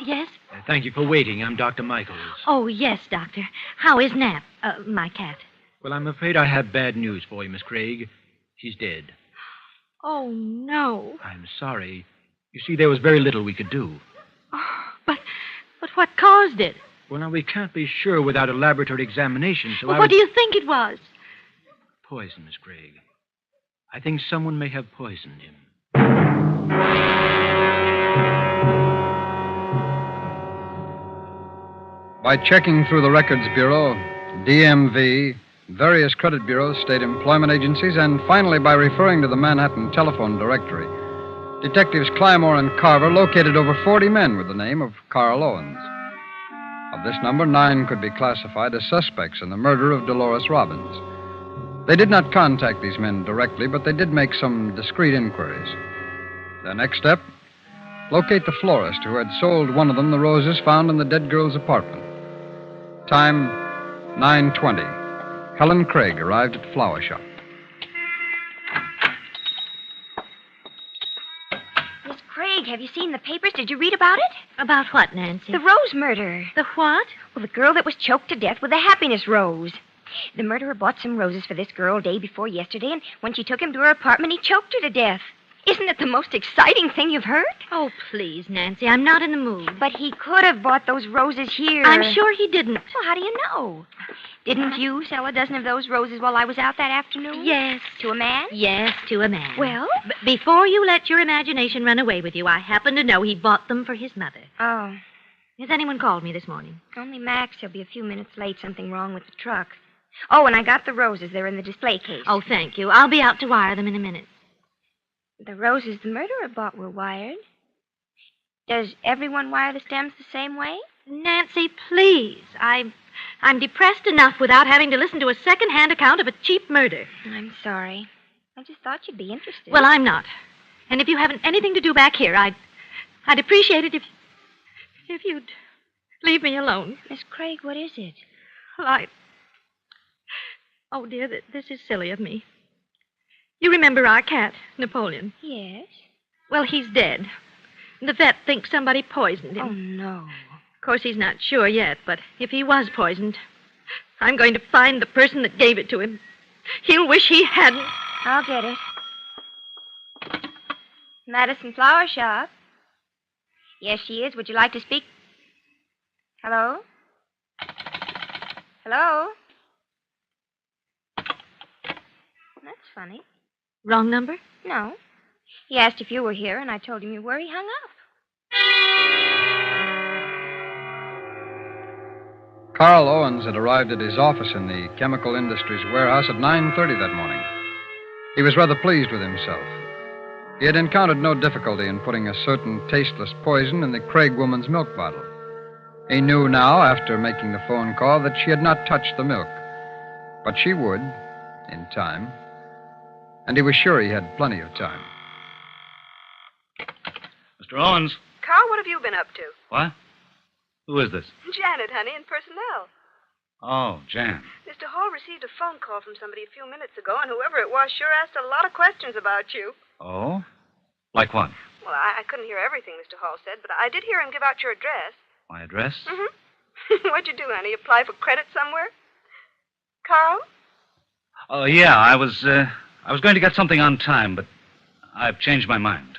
yes? Thank you for waiting. I'm Dr. Michaels. Oh, yes, Doctor. How is Nap, my cat? Well, I'm afraid I have bad news for you, Miss Craig. She's dead. Oh, no. I'm sorry. You see, there was very little we could do. Oh, but what caused it? Well, now, we can't be sure without a laboratory examination, so Well, what do you think it was? Poison, Miss Craig. I think someone may have poisoned him. By checking through the Records Bureau, DMV, various credit bureaus, state employment agencies, and finally by referring to the Manhattan telephone directory, Detectives Clymore and Carver located over 40 men with the name of Carl Owens. Of this number, 9 could be classified as suspects in the murder of Dolores Robbins. They did not contact these men directly, but they did make some discreet inquiries. Their next step, locate the florist who had sold one of them the roses found in the dead girl's apartment. Time, 9:20. Helen Craig arrived at the flower shop. Miss Craig, have you seen the papers? Did you read about it? About what, Nancy? The rose murder. The what? Well, the girl that was choked to death with a happiness rose. The murderer bought some roses for this girl day before yesterday, and when she took him to her apartment, he choked her to death. Isn't it the most exciting thing you've heard? Oh, please, Nancy, I'm not in the mood. But he could have bought those roses here. I'm sure he didn't. Well, how do you know? Didn't you sell a dozen of those roses while I was out that afternoon? Yes. To a man? Yes, to a man. Well? Before you let your imagination run away with you, I happen to know he bought them for his mother. Oh. Has anyone called me this morning? Only Max. He'll be a few minutes late. Something wrong with the truck. Oh, and I got the roses. They're in the display case. Oh, thank you. I'll be out to wire them in a minute. The roses the murderer bought were wired. Does everyone wire the stems the same way? Nancy, please. I'm depressed enough without having to listen to a second-hand account of a cheap murder. I'm sorry. I just thought you'd be interested. Well, I'm not. And if you haven't anything to do back here, I'd appreciate it if you'd leave me alone. Miss Craig, what is it? Well, Oh, dear, this is silly of me. You remember our cat, Napoleon? Yes. Well, he's dead. The vet thinks somebody poisoned him. Oh, no. Of course, he's not sure yet, but if he was poisoned, I'm going to find the person that gave it to him. He'll wish he hadn't. I'll get it. Madison Flower Shop. Yes, she is. Would you like to speak? Hello? Hello? That's funny. Wrong number? No. He asked if you were here, and I told him you were. He hung up. Carl Owens had arrived at his office in the chemical industries warehouse at 9:30 that morning. He was rather pleased with himself. He had encountered no difficulty in putting a certain tasteless poison in the Craig woman's milk bottle. He knew now, after making the phone call, that she had not touched the milk. But she would, in time. And he was sure he had plenty of time. Mr. Owens. Carl, what have you been up to? What? Who is this? Janet, honey, in personnel. Oh, Jan. Mr. Hall received a phone call from somebody a few minutes ago, and whoever it was sure asked a lot of questions about you. Oh? Like what? Well, I couldn't hear everything Mr. Hall said, but I did hear him give out your address. My address? Mm-hmm. What'd you do, honey? Apply for credit somewhere? Carl? Oh, yeah, I was going to get something on time, but I've changed my mind.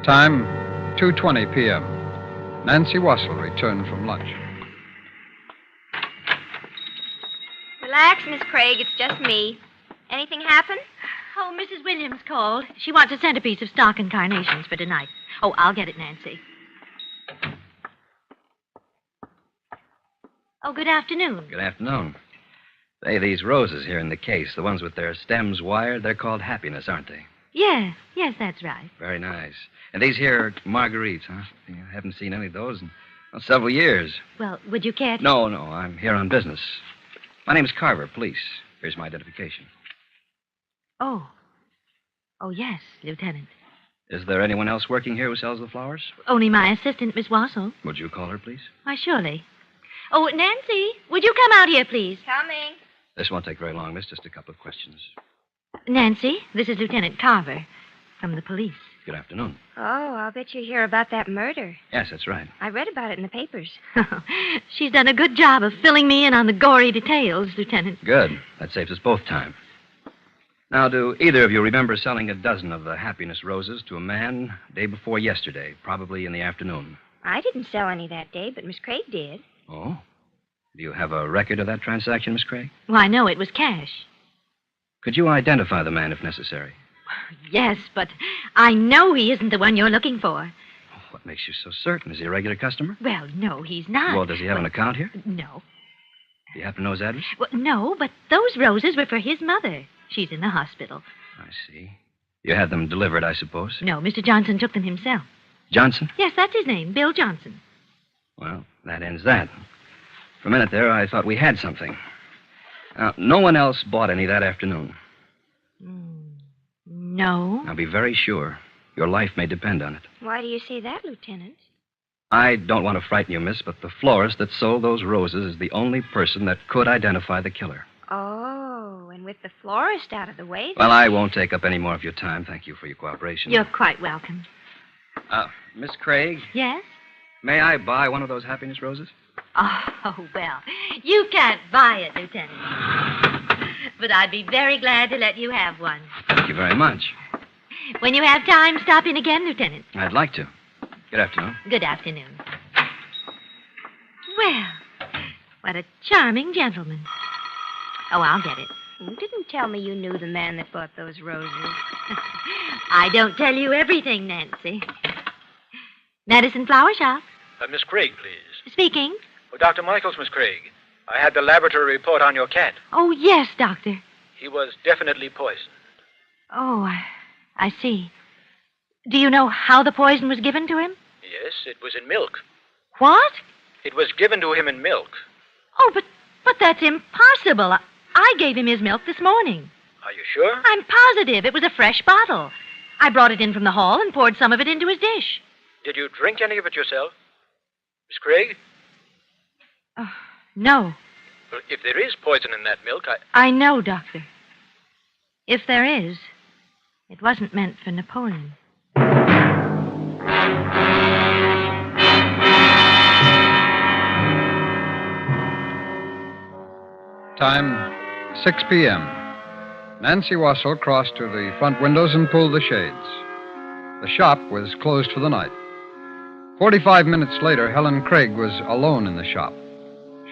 Time, 2:20 p.m. Nancy Wassell returned from lunch. Relax, Miss Craig. It's just me. Anything happen? Oh, Mrs. Williams called. She wants a centerpiece of stock and carnations for tonight. Oh, I'll get it, Nancy. Oh, good afternoon. Good afternoon. Say, these roses here in the case, the ones with their stems wired, they're called happiness, aren't they? Yes, that's right. Very nice. And these here are marguerites, huh? I haven't seen any of those in several years. Well, would you care to... No, I'm here on business. My name's Carver, police. Here's my identification. Oh, yes, Lieutenant. Is there anyone else working here who sells the flowers? Only my assistant, Miss Wassell. Would you call her, please? Why, surely. Oh, Nancy, would you come out here, please? Coming. This won't take very long, miss. Just a couple of questions. Nancy, this is Lieutenant Carver from the police. Good afternoon. Oh, I'll bet you hear about that murder. Yes, that's right. I read about it in the papers. She's done a good job of filling me in on the gory details, Lieutenant. Good. That saves us both time. Now, do either of you remember selling a dozen of the happiness roses to a man day before yesterday, probably in the afternoon? I didn't sell any that day, but Miss Craig did. Oh? Do you have a record of that transaction, Miss Craig? Why, no, it was cash. Could you identify the man if necessary? Yes, but I know he isn't the one you're looking for. What makes you so certain? Is he a regular customer? Well, no, he's not. Well, does he have an account here? No. Do you happen to know his address? Well, no, but those roses were for his mother. She's in the hospital. I see. You had them delivered, I suppose? No, Mr. Johnson took them himself. Johnson? Yes, that's his name, Bill Johnson. Well, that ends that. For a minute there, I thought we had something. Now, no one else bought any that afternoon. No. Now, be very sure. Your life may depend on it. Why do you say that, Lieutenant? I don't want to frighten you, miss, but the florist that sold those roses is the only person that could identify the killer. Oh, and with the florist out of the way... Well, I won't take up any more of your time. Thank you for your cooperation. You're quite welcome. Miss Craig? Yes? May I buy one of those happiness roses? Oh, well, you can't buy it, Lieutenant. But I'd be very glad to let you have one. Thank you very much. When you have time, stop in again, Lieutenant. I'd like to. Good afternoon. Good afternoon. Well, what a charming gentleman. Oh, I'll get it. You didn't tell me you knew the man that bought those roses. I don't tell you everything, Nancy. Madison Flower Shop. Miss Craig, please. Speaking. Oh, Dr. Michaels, Miss Craig. I had the laboratory report on your cat. Oh, yes, Doctor. He was definitely poisoned. Oh, I see. Do you know how the poison was given to him? Yes, it was in milk. What? It was given to him in milk. Oh, but that's impossible. I gave him his milk this morning. Are you sure? I'm positive. It was a fresh bottle. I brought it in from the hall and poured some of it into his dish. Did you drink any of it yourself? Miss Craig? No. Well, if there is poison in that milk, I know, Doctor. If there is, It wasn't meant for Napoleon. Time, 6 p.m. Nancy Wassell crossed to the front windows and pulled the shades. The shop was closed for the night. 45 minutes later, Helen Craig was alone in the shop.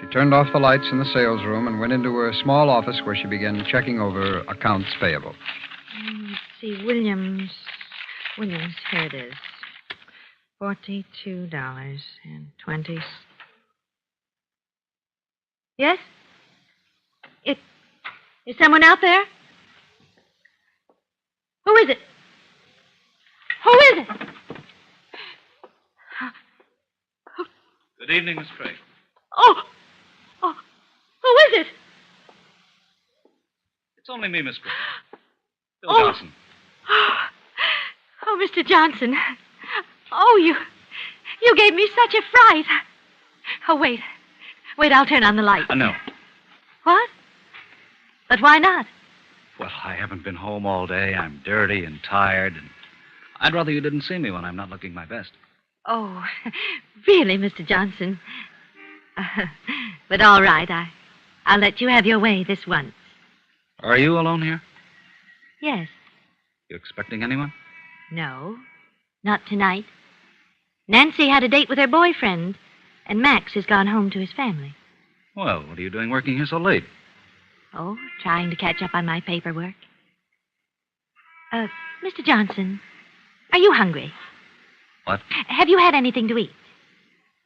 She turned off the lights in the sales room and went into her small office where she began checking over accounts payable. Let's see, Williams, here it is. $42.20. Yes? Is someone out there? Who is it? Who is it? Good evening, Miss Craig. Oh, who is it? It's only me, Miss Craig. Bill Oh. Johnson. Oh, Mr. Johnson. Oh, you gave me such a fright. Oh, wait, I'll turn on the light. No. What? But why not? Well, I haven't been home all day. I'm dirty and tired, and I'd rather you didn't see me when I'm not looking my best. Oh, really, Mr. Johnson? But all right, I'll let you have your way this once. Are you alone here? Yes. You expecting anyone? No, not tonight. Nancy had a date with her boyfriend, and Max has gone home to his family. Well, what are you doing working here so late? Oh, trying to catch up on my paperwork. Mr. Johnson, are you hungry? What? Have you had anything to eat?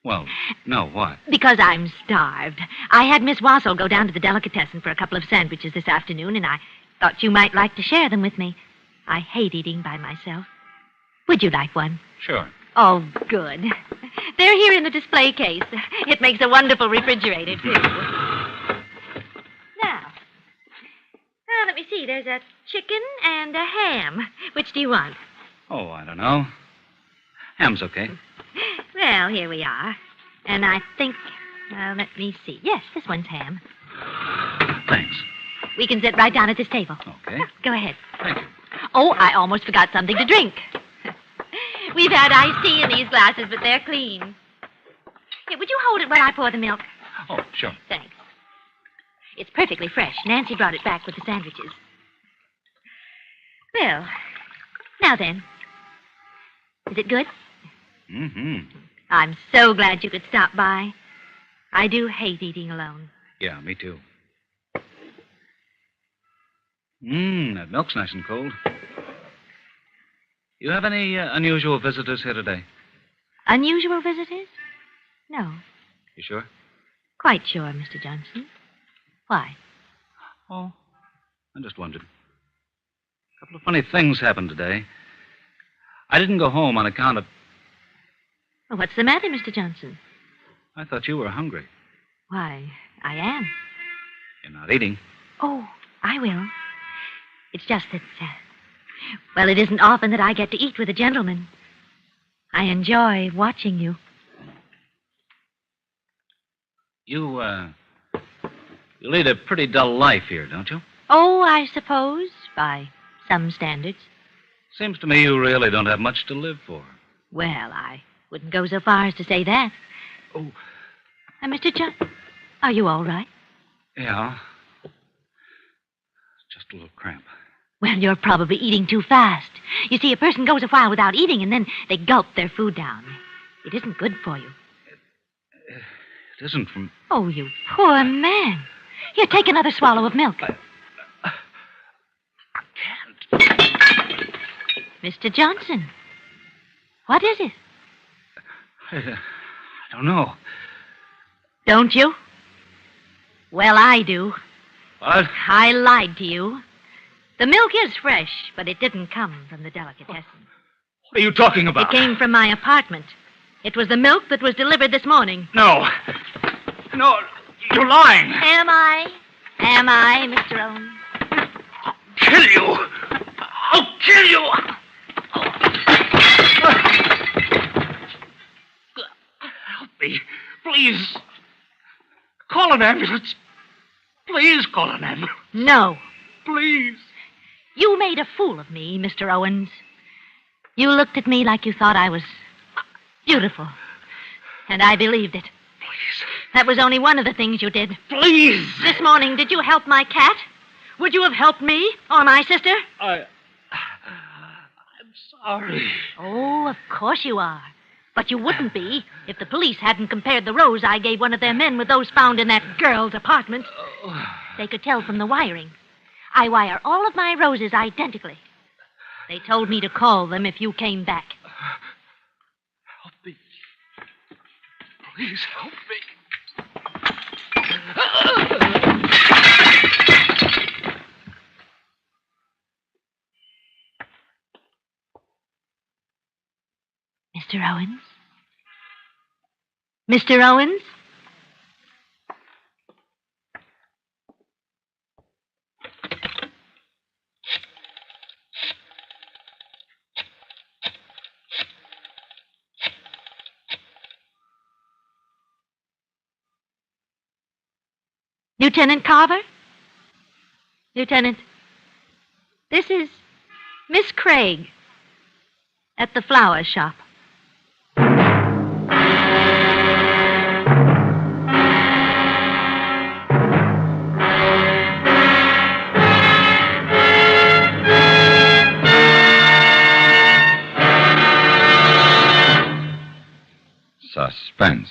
Well, no, why? Because I'm starved. I had Miss Wassell go down to the delicatessen for a couple of sandwiches this afternoon, and I thought you might like to share them with me. I hate eating by myself. Would you like one? Sure. Oh, good. They're here in the display case. It makes a wonderful refrigerator, too. Now, let me see. There's a chicken and a ham. Which do you want? Oh, I don't know. Ham's okay. Well, here we are. And I think, let me see. Yes, this one's ham. Thanks. We can sit right down at this table. Okay. Go ahead. Thank you. Oh, I almost forgot something to drink. We've had iced tea in these glasses, but they're clean. Here, would you hold it while I pour the milk? Oh, sure. Thanks. It's perfectly fresh. Nancy brought it back with the sandwiches. Well, now then. Is it good? Mm-hmm. I'm so glad you could stop by. I do hate eating alone. Yeah, me too. That milk's nice and cold. You have any unusual visitors here today? Unusual visitors? No. You sure? Quite sure, Mr. Johnson. Why? Oh, I just wondered. A couple of funny things happened today. I didn't go home on account of... Well, what's the matter, Mr. Johnson? I thought you were hungry. Why, I am. You're not eating. Oh, I will. It's just that, well, it isn't often that I get to eat with a gentleman. I enjoy watching you. You lead a pretty dull life here, don't you? Oh, I suppose, by some standards. Seems to me you really don't have much to live for. Well, I wouldn't go so far as to say that. Oh. Mr. Johnson, are you all right? Yeah. Just a little cramp. Well, you're probably eating too fast. You see, a person goes a while without eating, and then they gulp their food down. It isn't good for you. It isn't from... Oh, you poor man. Here, take another swallow of milk. I can't. Mr. Johnson, what is it? I don't know. Don't you? Well, I do. What? I lied to you. The milk is fresh, but it didn't come from the delicatessen. What are you talking about? It came from my apartment. It was the milk that was delivered this morning. No. No, you're lying. Am I? Am I, Mr. Owen? I'll kill you. I'll kill you. Help me, please. Call an ambulance. Please call an ambulance. No. Please. You made a fool of me, Mr. Owens. You looked at me like you thought I was beautiful. And I believed it. Please. That was only one of the things you did. Please. This morning, did you help my cat? Would you have helped me or my sister? I'm sorry. Oh, of course you are. But you wouldn't be if the police hadn't compared the rose I gave one of their men with those found in that girl's apartment. They could tell from the wiring. I wire all of my roses identically. They told me to call them if you came back. Help me. Please help me. Mr. Owens? Mr. Owens? Lieutenant Carver? Lieutenant, this is Miss Craig at the flower shop. Suspense,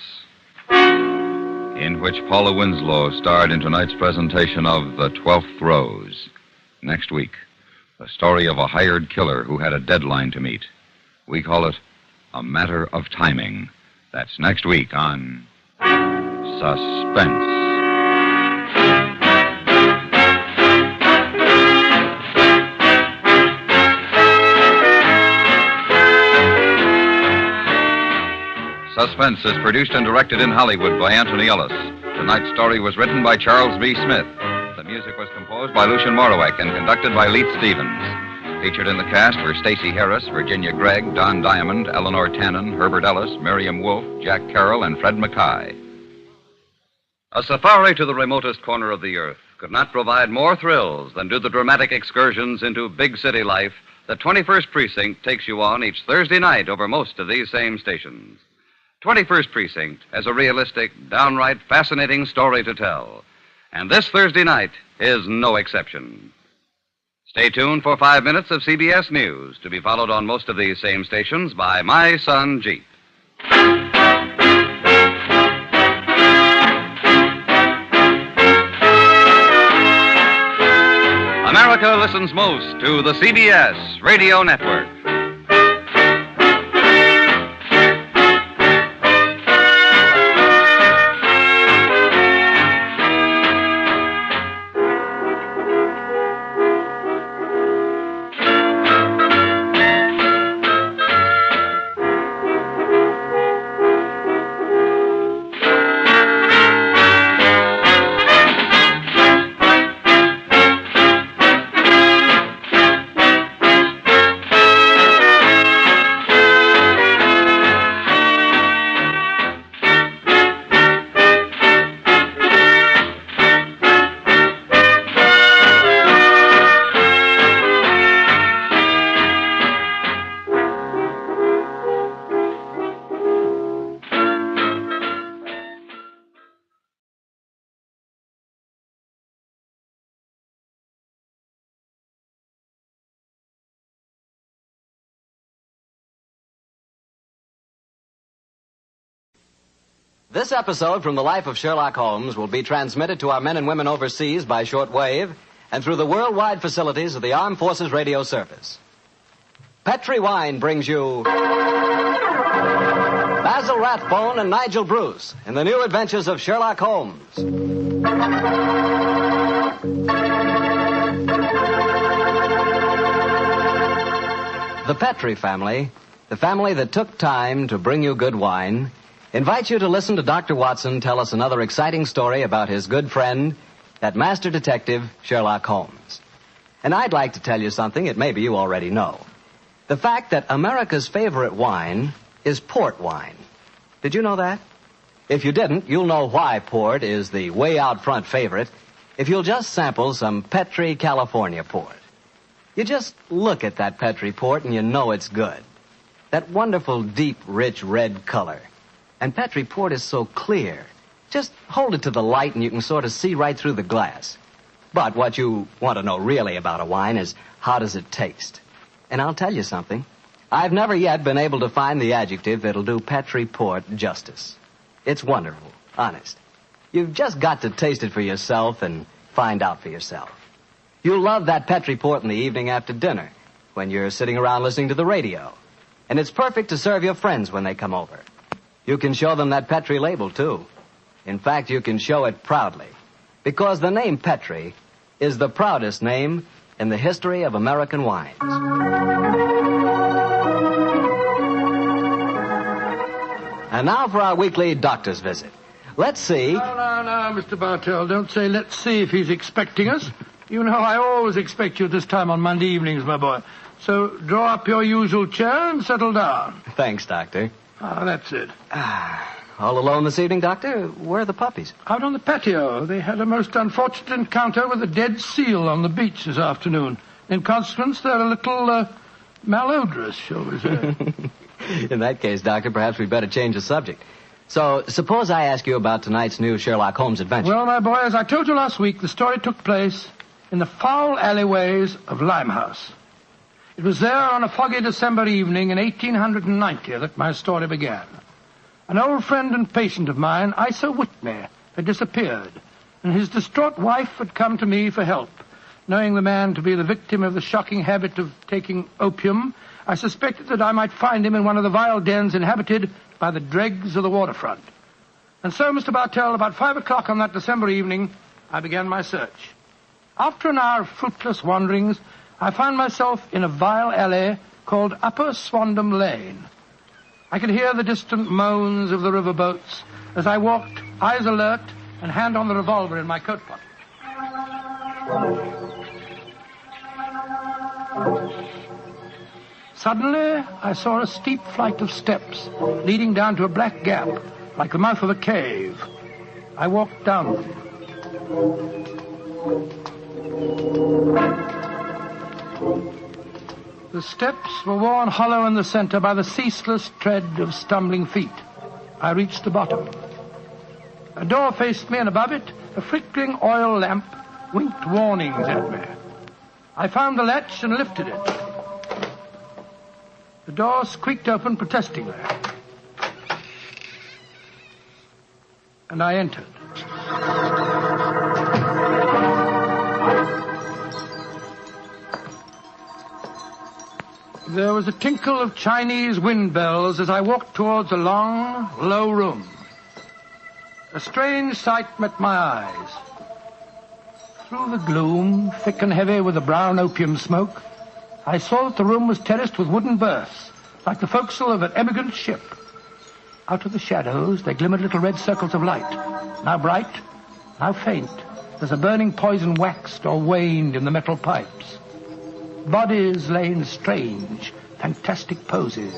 in which Paula Winslow starred in tonight's presentation of The 12th Rose. Next week, the story of a hired killer who had a deadline to meet. We call it A Matter of Timing. That's next week on Suspense. Suspense is produced and directed in Hollywood by Anthony Ellis. Tonight's story was written by Charles B. Smith. The music was composed by Lucien Moraweck and conducted by Leith Stevens. Featured in the cast were Stacey Harris, Virginia Gregg, Don Diamond, Eleanor Tannen, Herbert Ellis, Miriam Wolfe, Jack Carroll, and Fred Mackay. A safari to the remotest corner of the earth could not provide more thrills than do the dramatic excursions into big city life that 21st Precinct takes you on each Thursday night over most of these same stations. 21st Precinct has a realistic, downright fascinating story to tell. And this Thursday night is no exception. Stay tuned for 5 minutes of CBS News, to be followed on most of these same stations by My Son Jeep. America listens most to the CBS Radio Network. This episode from the life of Sherlock Holmes will be transmitted to our men and women overseas by shortwave and through the worldwide facilities of the Armed Forces Radio Service. Petri Wine brings you Basil Rathbone and Nigel Bruce in the new adventures of Sherlock Holmes. The Petri family, the family that took time to bring you good wine, invites you to listen to Dr. Watson tell us another exciting story about his good friend, that master detective, Sherlock Holmes. And I'd like to tell you something that maybe you already know. The fact that America's favorite wine is port wine. Did you know that? If you didn't, you'll know why port is the way out front favorite if you'll just sample some Petri California port. You just look at that Petri port and you know it's good. That wonderful, deep, rich red color. And Petri port is so clear. Just hold it to the light and you can sort of see right through the glass. But what you want to know really about a wine is how does it taste? And I'll tell you something. I've never yet been able to find the adjective that'll do Petri port justice. It's wonderful, honest. You've just got to taste it for yourself and find out for yourself. You'll love that Petri port in the evening after dinner when you're sitting around listening to the radio. And it's perfect to serve your friends when they come over. You can show them that Petri label, too. In fact, you can show it proudly. Because the name Petri is the proudest name in the history of American wines. And now for our weekly doctor's visit. Let's see. No, Mr. Bartell. Don't say let's see if he's expecting us. You know I always expect you at this time on Monday evenings, my boy. So draw up your usual chair and settle down. Thanks, Doctor. That's it. All alone this evening, Doctor? Where are the puppies? Out on the patio. They had a most unfortunate encounter with a dead seal on the beach this afternoon. In consequence, they're a little malodorous, shall we say. In that case, Doctor, perhaps we'd better change the subject. So, suppose I ask you about tonight's new Sherlock Holmes adventure. Well, my boy, as I told you last week, the story took place in the foul alleyways of Limehouse. It was there on a foggy December evening in 1890 that my story began. An old friend and patient of mine, Isa Whitney, had disappeared, and his distraught wife had come to me for help. Knowing the man to be the victim of the shocking habit of taking opium, I suspected that I might find him in one of the vile dens inhabited by the dregs of the waterfront. And so, Mr. Bartell, about 5 o'clock on that December evening, I began my search. After an hour of fruitless wanderings, I found myself in a vile alley called Upper Swandam Lane. I could hear the distant moans of the riverboats as I walked, eyes alert, and hand on the revolver in my coat pocket. Suddenly, I saw a steep flight of steps leading down to a black gap, like the mouth of a cave. I walked down them. The steps were worn hollow in the center by the ceaseless tread of stumbling feet. I reached the bottom. A door faced me, and above it, a flickering oil lamp winked warnings at me. I found the latch and lifted it. The door squeaked open protestingly. And I entered. There was a tinkle of Chinese wind bells as I walked towards a long, low room. A strange sight met my eyes. Through the gloom, thick and heavy with the brown opium smoke, I saw that the room was terraced with wooden berths, like the forecastle of an emigrant ship. Out of the shadows, there glimmered little red circles of light, now bright, now faint, as a burning poison waxed or waned in the metal pipes. Bodies lay in strange, fantastic poses.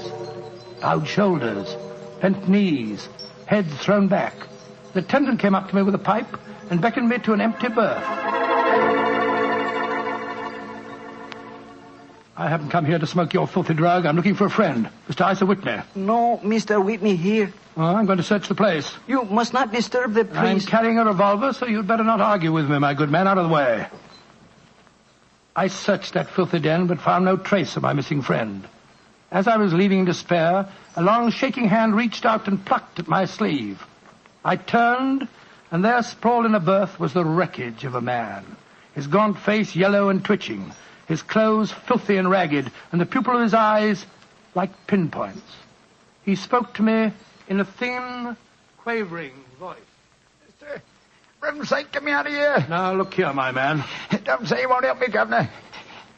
Bowed shoulders, bent knees, heads thrown back. The attendant came up to me with a pipe and beckoned me to an empty berth. I haven't come here to smoke your filthy drug. I'm looking for a friend, Mr. Isa Whitney. No, Mr. Whitney here. Well, I'm going to search the place. You must not disturb the priest. I'm carrying a revolver, so you'd better not argue with me, my good man. Out of the way. I searched that filthy den, but found no trace of my missing friend. As I was leaving in despair, a long shaking hand reached out and plucked at my sleeve. I turned, and there sprawled in a berth was the wreckage of a man, his gaunt face yellow and twitching, his clothes filthy and ragged, and the pupil of his eyes like pinpoints. He spoke to me in a thin, quavering voice. Reverend Saint, get me out of here. Now, look here, my man. Don't say you won't help me, Governor.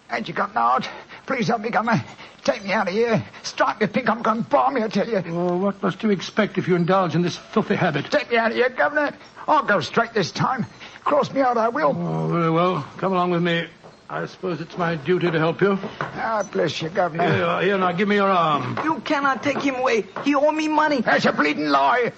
Ain't you got an heart? Please help me, Governor. Take me out of here. Strike me pink, I'm going to bomb you, I tell you. Oh, what must you expect if you indulge in this filthy habit? Take me out of here, Governor. I'll go straight this time. Cross me out, I will. Oh, very well. Come along with me. I suppose it's my duty to help you. Ah, bless you, Governor. Here, now, give me your arm. You cannot take him away. He owe me money. That's a bleeding lie.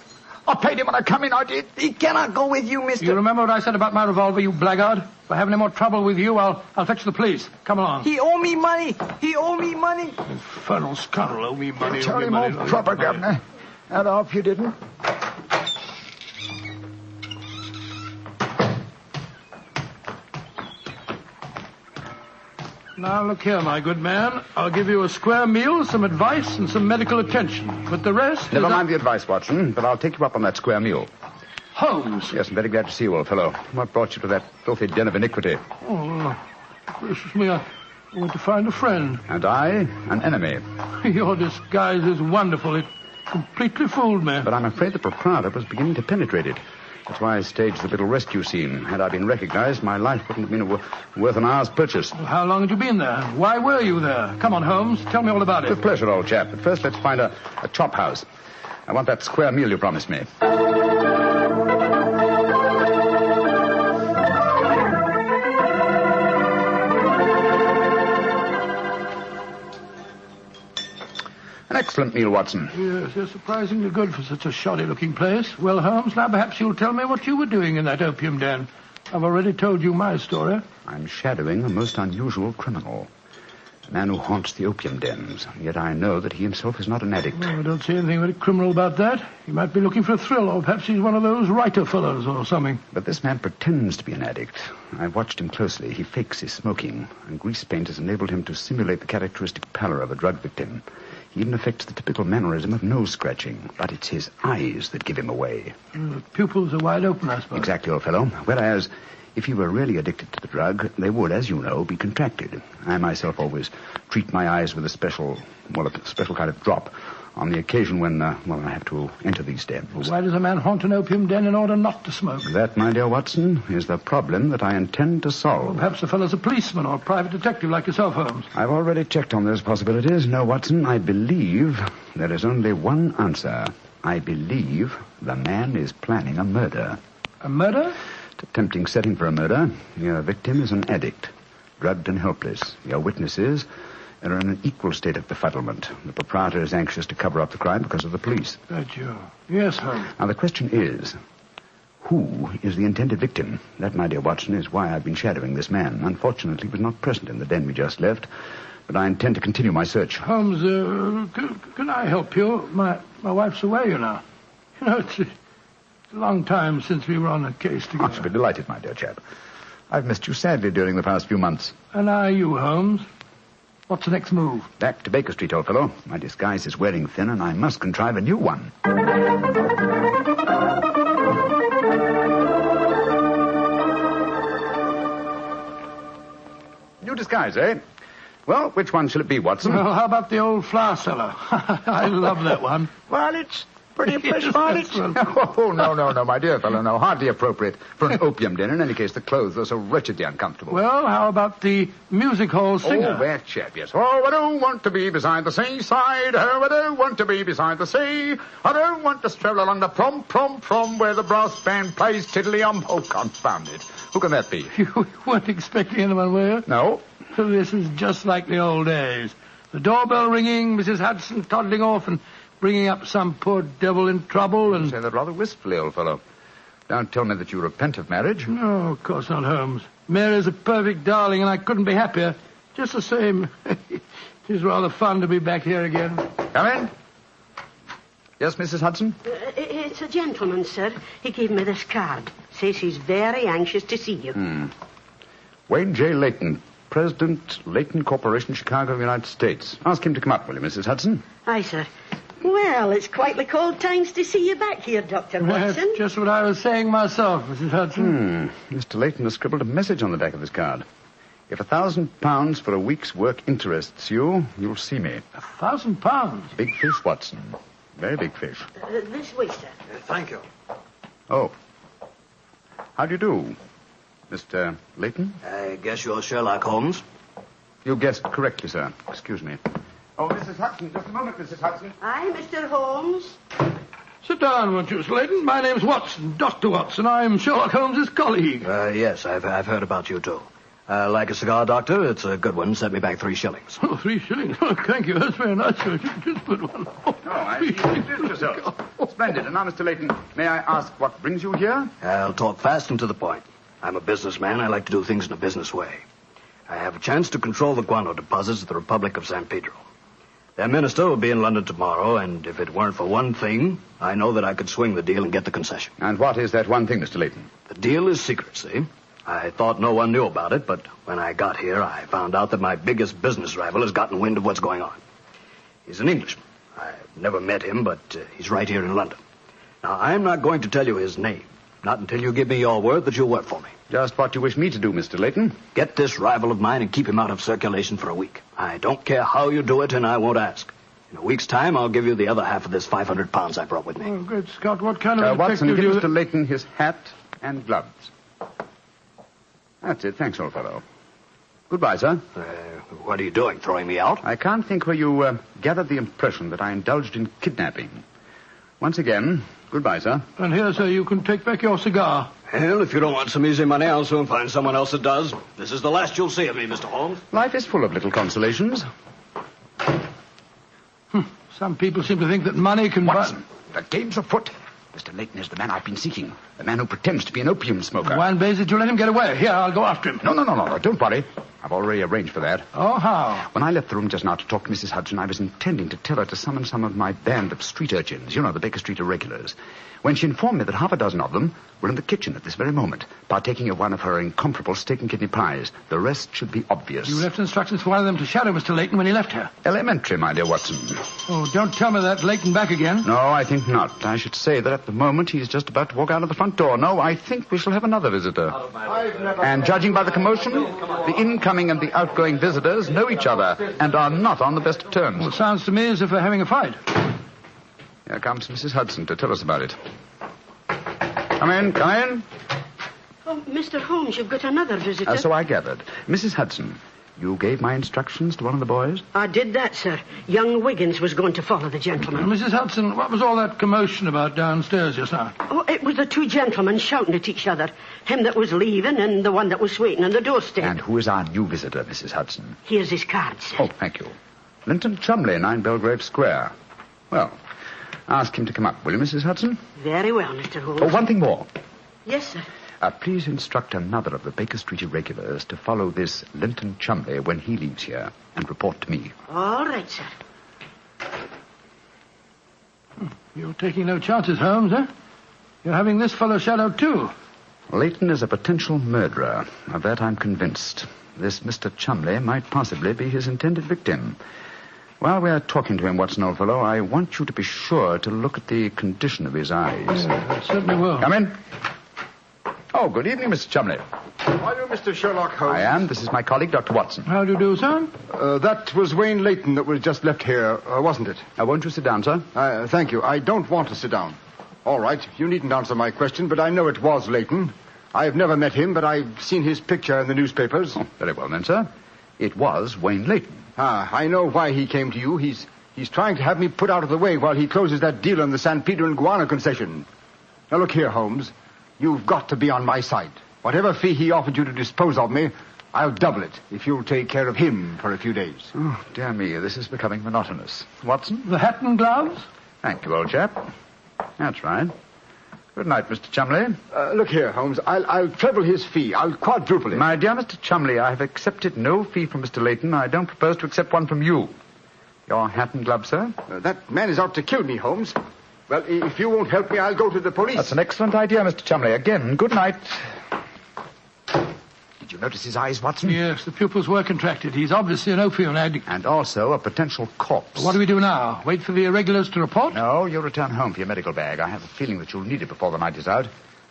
I paid him when I come in, I did. He cannot go with you, Mr. You remember what I said about my revolver, you blackguard? If I have any more trouble with you, I'll fetch the police. Come along. He owe me money. He owe me money. Infernal scoundrel, owe me money. You tell him all proper, Governor. And I hope you didn't. Now, look here, my good man. I'll give you a square meal, some advice, and some medical attention. But the rest... Never mind the advice, Watson, but I'll take you up on that square meal. Holmes. Yes, I'm very glad to see you, old fellow. What brought you to that filthy den of iniquity? Oh, gracious me, I went to find a friend. And I, an enemy. Your disguise is wonderful. It completely fooled me. But I'm afraid the proprietor was beginning to penetrate it. That's why I staged the little rescue scene. Had I been recognized, my life wouldn't have been worth an hour's purchase. Well, how long had you been there? Why were you there? Come on, Holmes. Tell me all about it. With pleasure, old chap. But first, let's find a chop house. I want that square meal you promised me. An excellent meal, Watson. Yes, they're surprisingly good for such a shoddy-looking place. Well, Holmes, now perhaps you'll tell me what you were doing in that opium den. I've already told you my story. I'm shadowing a most unusual criminal. A man who haunts the opium dens. Yet I know that he himself is not an addict. Well, I don't see anything very criminal about that. He might be looking for a thrill, or perhaps he's one of those writer fellows or something. But this man pretends to be an addict. I've watched him closely. He fakes his smoking, and grease paint has enabled him to simulate the characteristic pallor of a drug victim. He even affects the typical mannerism of nose scratching, but it's his eyes that give him away. The pupils are wide open, I suppose. Exactly, old fellow. Whereas, if he were really addicted to the drug, they would, as you know, be contracted. I myself always treat my eyes with a special kind of drop on the occasion when, I have to enter these dens. Well, why does a man haunt an opium den in order not to smoke? That, my dear Watson, is the problem that I intend to solve. Well, perhaps the fellow's a policeman or a private detective like yourself, Holmes. I've already checked on those possibilities. No, Watson, I believe there is only one answer. I believe the man is planning a murder. A murder? It's a tempting setting for a murder. Your victim is an addict, drugged and helpless. Your witnesses are in an equal state of befuddlement. The proprietor is anxious to cover up the crime because of the police. That you? Yes, Holmes. Now, the question is, who is the intended victim? That, my dear Watson, is why I've been shadowing this man. Unfortunately, he was not present in the den we just left, but I intend to continue my search. Holmes, can I help you? My wife's away, you know. You know, it's a long time since we were on a case together. I shall be delighted, my dear chap. I've missed you sadly during the past few months. And are you, Holmes? What's the next move? Back to Baker Street, old fellow. My disguise is wearing thin, and I must contrive a new one. New disguise, eh? Well, which one shall it be, Watson? Well, how about the old flour cellar? I love that one. Well, it's pretty impressive, aren't it? Oh, no, my dear fellow, no. Hardly appropriate for an opium den. In any case, the clothes are so wretchedly uncomfortable. Well, how about the music hall singer? Oh, that chap, yes. Oh, I don't want to be beside the seaside. Oh, I don't want to be beside the sea. I don't want to stroll along the prom, where the brass band plays tiddly-um. Oh, confound it. Who can that be? You weren't expecting anyone, were you? No. This is just like the old days. The doorbell ringing, Mrs. Hudson toddling off and bringing up some poor devil in trouble and... You say that rather wistfully, old fellow. Don't tell me that you repent of marriage. No, of course not, Holmes. Mary's a perfect darling, and I couldn't be happier. Just the same. It's rather fun to be back here again. Come in. Yes, Mrs. Hudson? It's a gentleman, sir. He gave me this card. Says he's very anxious to see you. Wayne J. Layton, President, Layton Corporation, Chicago, United States. Ask him to come up, will you, Mrs. Hudson? Aye, sir. Well, it's quite the cold times to see you back here, Dr. Watson. That's just what I was saying myself, Mrs. Hudson. Mr. Layton has scribbled a message on the back of his card. If £1,000 for a week's work interests you, you'll see me. £1,000? Big fish, Watson. Very big fish. This way, sir. Thank you. Oh. How do you do, Mr. Layton? I guess you're Sherlock Holmes. You guessed correctly, sir. Excuse me. Oh, Mrs. Hudson, just a moment, Mrs. Hudson. Aye, Mr. Holmes. Sit down, won't you, Slayton? My name's Watson, Dr. Watson. I'm Sherlock Holmes' colleague. Yes, I've heard about you, too. Like a cigar, Doctor? It's a good one. Set me back 3 shillings. Oh, 3 shillings. Oh, thank you. That's very nice, sir. Just put one. Oh, I see you introduced yourself. Splendid. And now, Mr. Leighton, may I ask what brings you here? I'll talk fast and to the point. I'm a businessman. I like to do things in a business way. I have a chance to control the guano deposits of the Republic of San Pedro. Their minister will be in London tomorrow, and if it weren't for one thing, I know that I could swing the deal and get the concession. And what is that one thing, Mr. Leighton? The deal is secret, see? I thought no one knew about it, but when I got here, I found out that my biggest business rival has gotten wind of what's going on. He's an Englishman. I've never met him, but he's right here in London. Now, I'm not going to tell you his name. Not until you give me your word that you'll work for me. Just what you wish me to do, Mr. Leighton. Get this rival of mine and keep him out of circulation for a week. I don't care how you do it, and I won't ask. In a week's time, I'll give you the other half of this 500 pounds I brought with me. Oh, good Scott. What kind of a Watson, detective give do you... Mr. Leighton his hat and gloves. That's it. Thanks, old fellow. Goodbye, sir. What are you doing? Throwing me out? I can't think where you gathered the impression that I indulged in kidnapping. Once again, goodbye, sir. And here, sir, you can take back your cigar. Well, if you don't want some easy money, I'll soon find someone else that does. This is the last you'll see of me, Mr. Holmes. Life is full of little consolations. Some people seem to think that money can... Watson, the game's afoot. Mr. Leighton is the man I've been seeking. The man who pretends to be an opium smoker. Why in blazes did you let him get away? Here, I'll go after him. No. Don't worry. I've already arranged for that. Oh, how? When I left the room just now to talk to Mrs. Hudson, I was intending to tell her to summon some of my band of street urchins. You know, the Baker Street irregulars. When she informed me that half a dozen of them were in the kitchen at this very moment, partaking of one of her incomparable steak and kidney pies. The rest should be obvious. You left instructions for one of them to shadow Mr. Leighton when he left here. Elementary, my dear Watson. Oh, don't tell me that Leighton back again. No, I think not. I should say that at the moment he's just about to walk out of the front door. No, I think we shall have another visitor. And judging by the commotion, the incoming and the outgoing visitors know each other and are not on the best of terms. Well, it sounds to me as if they're having a fight. Here comes Mrs. Hudson to tell us about it. Come in. Oh, Mr. Holmes, you've got another visitor. So I gathered. Mrs. Hudson, you gave my instructions to one of the boys? I did that, sir. Young Wiggins was going to follow the gentleman. Mrs. Hudson, what was all that commotion about downstairs just now? Oh, it was the 2 gentlemen shouting at each other. Him that was leaving and the one that was waiting on the doorstep. And who is our new visitor, Mrs. Hudson? Here's his card, sir. Oh, thank you. Linton Chumley, 9 Belgrave Square. Well, ask him to come up, will you, Mrs. Hudson? Very well, Mr. Holmes. Oh, one thing more. Yes, sir. Please instruct another of the Baker Street irregulars to follow this Linton Chumley when he leaves here and report to me. All right, sir. You're taking no chances, Holmes, eh? You're having this fellow shadowed, too. Leighton is a potential murderer. Of that I'm convinced. This Mr. Chumley might possibly be his intended victim. While we're talking to him, Watson, old fellow, I want you to be sure to look at the condition of his eyes. I certainly will. Come in. Oh, good evening, Mr. Chumley. Are you Mr. Sherlock Holmes? I am. This is my colleague, Dr. Watson. How do you do, sir? That was Wayne Leighton that was just left here, wasn't it? Won't you sit down, sir? Thank you. I don't want to sit down. All right. You needn't answer my question, but I know it was Leighton. I've never met him, but I've seen his picture in the newspapers. Oh, very well, then, sir. It was Wayne Leighton. I know why he came to you. He's trying to have me put out of the way while he closes that deal on the San Pedro and Guana concession. Now, look here, Holmes. You've got to be on my side. Whatever fee he offered you to dispose of me, I'll double it if you'll take care of him for a few days. Oh, dear me, this is becoming monotonous. Watson? The hat and gloves? Thank you, old chap. That's right. Good night, Mr. Chumley. Look here, Holmes. I'll treble his fee. I'll quadruple it. My dear Mr. Chumley, I have accepted no fee from Mr. Leighton. I don't propose to accept one from you. Your hat and gloves, sir? That man is out to kill me, Holmes. Well, if you won't help me, I'll go to the police. That's an excellent idea, Mr. Chumley. Again, good night. Did you notice his eyes, Watson? Yes, the pupils were contracted. He's obviously an opium addict. And also a potential corpse. What do we do now? Wait for the irregulars to report? No, you'll return home for your medical bag. I have a feeling that you'll need it before the night is out.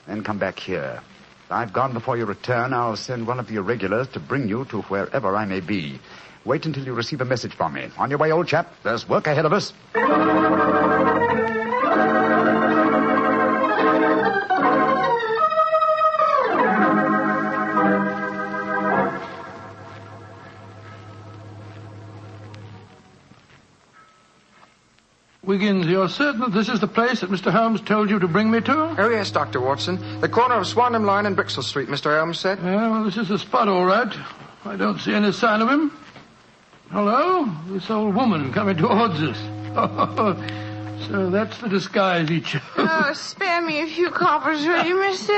Then come back here. If I've gone before you return, I'll send one of the irregulars to bring you to wherever I may be. Wait until you receive a message from me. On your way, old chap. There's work ahead of us. Wiggins, you're certain that this is the place that Mr. Holmes told you to bring me to? Oh, yes, Dr. Watson. The corner of Swanham Line and Brixton Street, Mr. Holmes said. Yeah, well, this is the spot, all right. I don't see any sign of him. Hello? This old woman coming towards us. So that's the disguise he chose. Oh, spare me a few coppers, will you, mister?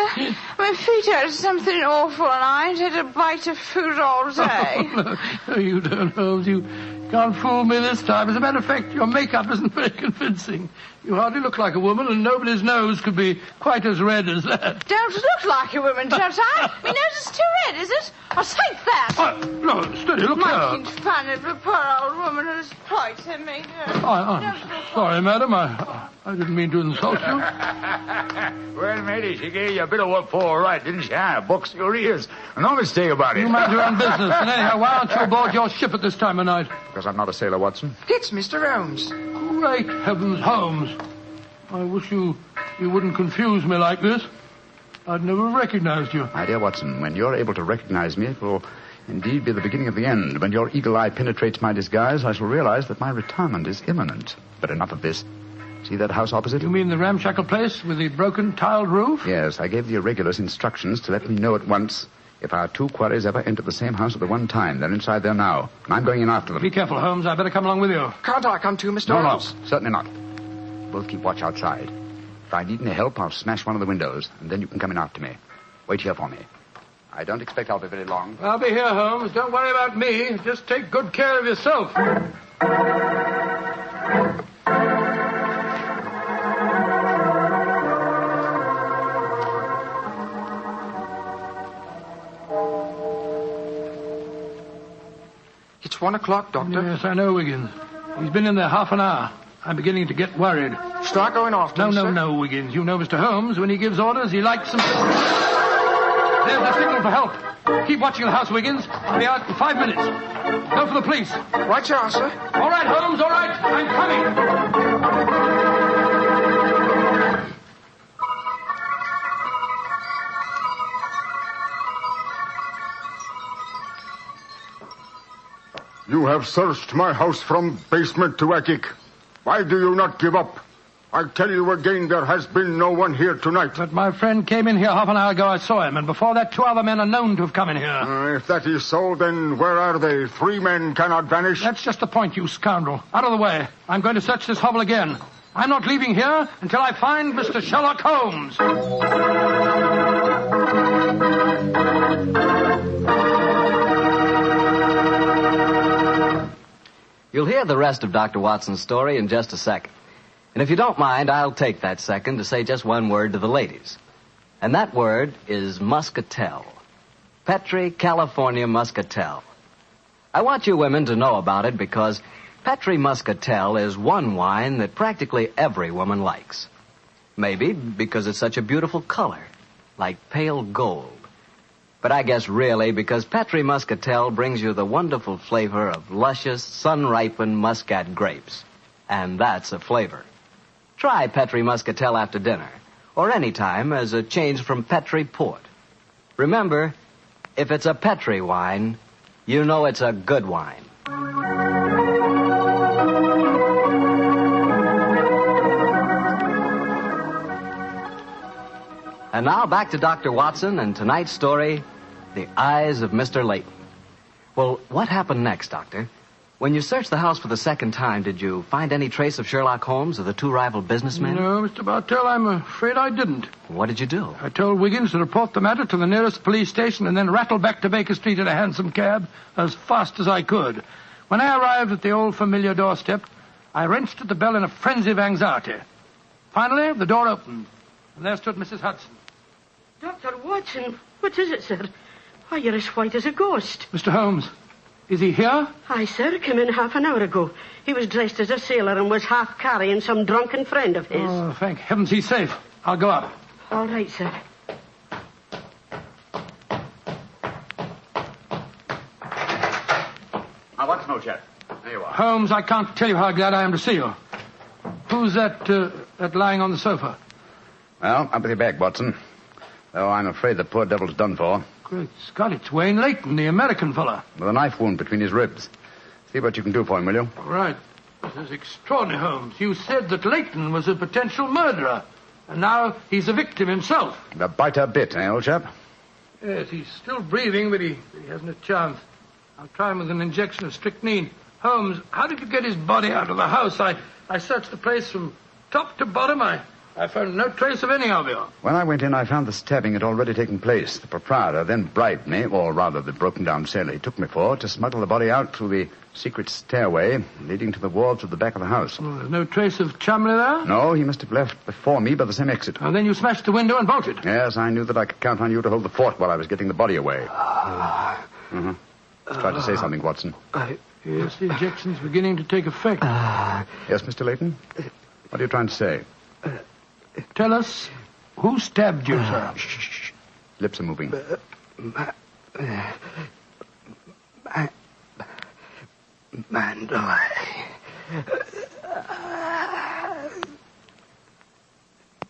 My feet hurt something awful, and I ain't had a bite of food all day. No, you don't, Holmes. You can't fool me this time. As a matter of fact, your makeup isn't very convincing. You hardly look like a woman, and nobody's nose could be quite as red as that. Don't look like a woman, don't I? My nose is too red, is it? I'll take that. No, steady, look here. Making fun of the poor old woman who's poisoned me. I'm sorry, madam. I didn't mean to insult you. Well, matey, she gave you a bit of what for, all right, didn't she? Box your ears. No mistake about it. You mind your own business. And anyhow, why aren't you aboard your ship at this time of night? Because I'm not a sailor, Watson. It's Mr. Holmes. Great heavens, Holmes. I wish you wouldn't confuse me like this. I'd never recognized you. My dear Watson, when you're able to recognize me, it will indeed be the beginning of the end. When your eagle eye penetrates my disguise, I shall realize that my retirement is imminent. But enough of this. See that house opposite? You mean the ramshackle place with the broken tiled roof? Yes, I gave the irregulars instructions to let me know at once if our two quarries ever enter the same house at the one time. They're inside there now, and I'm going in after them. Be careful, Holmes. I better come along with you. Can't I come too, Mr. Holmes? No, certainly not. Both keep watch outside. If I need any help, I'll smash one of the windows, and then you can come in after me. Wait here for me. I don't expect I'll be very long. I'll be here, Holmes. Don't worry about me. Just take good care of yourself. It's 1 o'clock, Doctor. Yes, I know, Wiggins. He's been in there half an hour. I'm beginning to get worried. Start going off, No, Wiggins. You know Mr. Holmes. When he gives orders, he likes them. There's the signal for help. Keep watching the house, Wiggins. I'll be out in 5 minutes. Go for the police. Right, you are, sir. All right, Holmes, all right. I'm coming. You have searched my house from basement to attic. Why do you not give up? I tell you again, there has been no one here tonight. But my friend came in here half an hour ago. I saw him, and before that, 2 other men are known to have come in here. If that is so, then where are they? 3 men cannot vanish. That's just the point, you scoundrel. Out of the way. I'm going to search this hovel again. I'm not leaving here until I find Mr. Sherlock Holmes. You'll hear the rest of Dr. Watson's story in just a second. And if you don't mind, I'll take that second to say just one word to the ladies. And that word is muscatel. Petri California Muscatel. I want you women to know about it because Petri Muscatel is one wine that practically every woman likes. Maybe because it's such a beautiful color, like pale gold. But I guess really because Petri Muscatel brings you the wonderful flavor of luscious, sun-ripened muscat grapes. And that's a flavor. Try Petri Muscatel after dinner, or any time as a change from Petri Port. Remember, if it's a Petri wine, you know it's a good wine. And now back to Dr. Watson and tonight's story, The Eyes of Mr. Layton. Well, what happened next, Doctor? When you searched the house for the second time, did you find any trace of Sherlock Holmes or the 2 rival businessmen? No, Mr. Bartell, I'm afraid I didn't. What did you do? I told Wiggins to report the matter to the nearest police station and then rattle back to Baker Street in a hansom cab as fast as I could. When I arrived at the old familiar doorstep, I wrenched at the bell in a frenzy of anxiety. Finally, the door opened, and there stood Mrs. Hudson. Dr. Watson, what is it, sir? Why, you're as white as a ghost. Mr. Holmes, is he here? Aye, sir, came in half an hour ago. He was dressed as a sailor and was half carrying some drunken friend of his. Oh, thank heavens he's safe. I'll go up. All right, sir. Now, what's no, Sheriff? There you are. Holmes, I can't tell you how glad I am to see you. Who's that lying on the sofa? Well, up with your back, Watson. Though I'm afraid the poor devil's done for. Great Scott, it's Wayne Leighton, the American fella. With a knife wound between his ribs. See what you can do for him, will you? All right. This is extraordinary, Holmes. You said that Leighton was a potential murderer, and now he's a victim himself. The biter bit, eh, old chap? Yes, he's still breathing, but he hasn't a chance. I'll try him with an injection of strychnine. Holmes, how did you get his body out of the house? I searched the place from top to bottom. I found no trace of any of you. When I went in, I found the stabbing had already taken place. The proprietor then bribed me, or rather the broken-down sailor he took me for, to smuggle the body out through the secret stairway leading to the wharves at the back of the house. Well, there's no trace of Chumley there? No, he must have left before me by the same exit. And then you smashed the window and bolted? Yes, I knew that I could count on you to hold the fort while I was getting the body away. Mm-hmm. Try to say something, Watson. Yes, the injection's beginning to take effect. Yes, Mr. Leighton? What are you trying to say? Tell us, who stabbed you, sir? Shh. Lips are moving. Mandalay.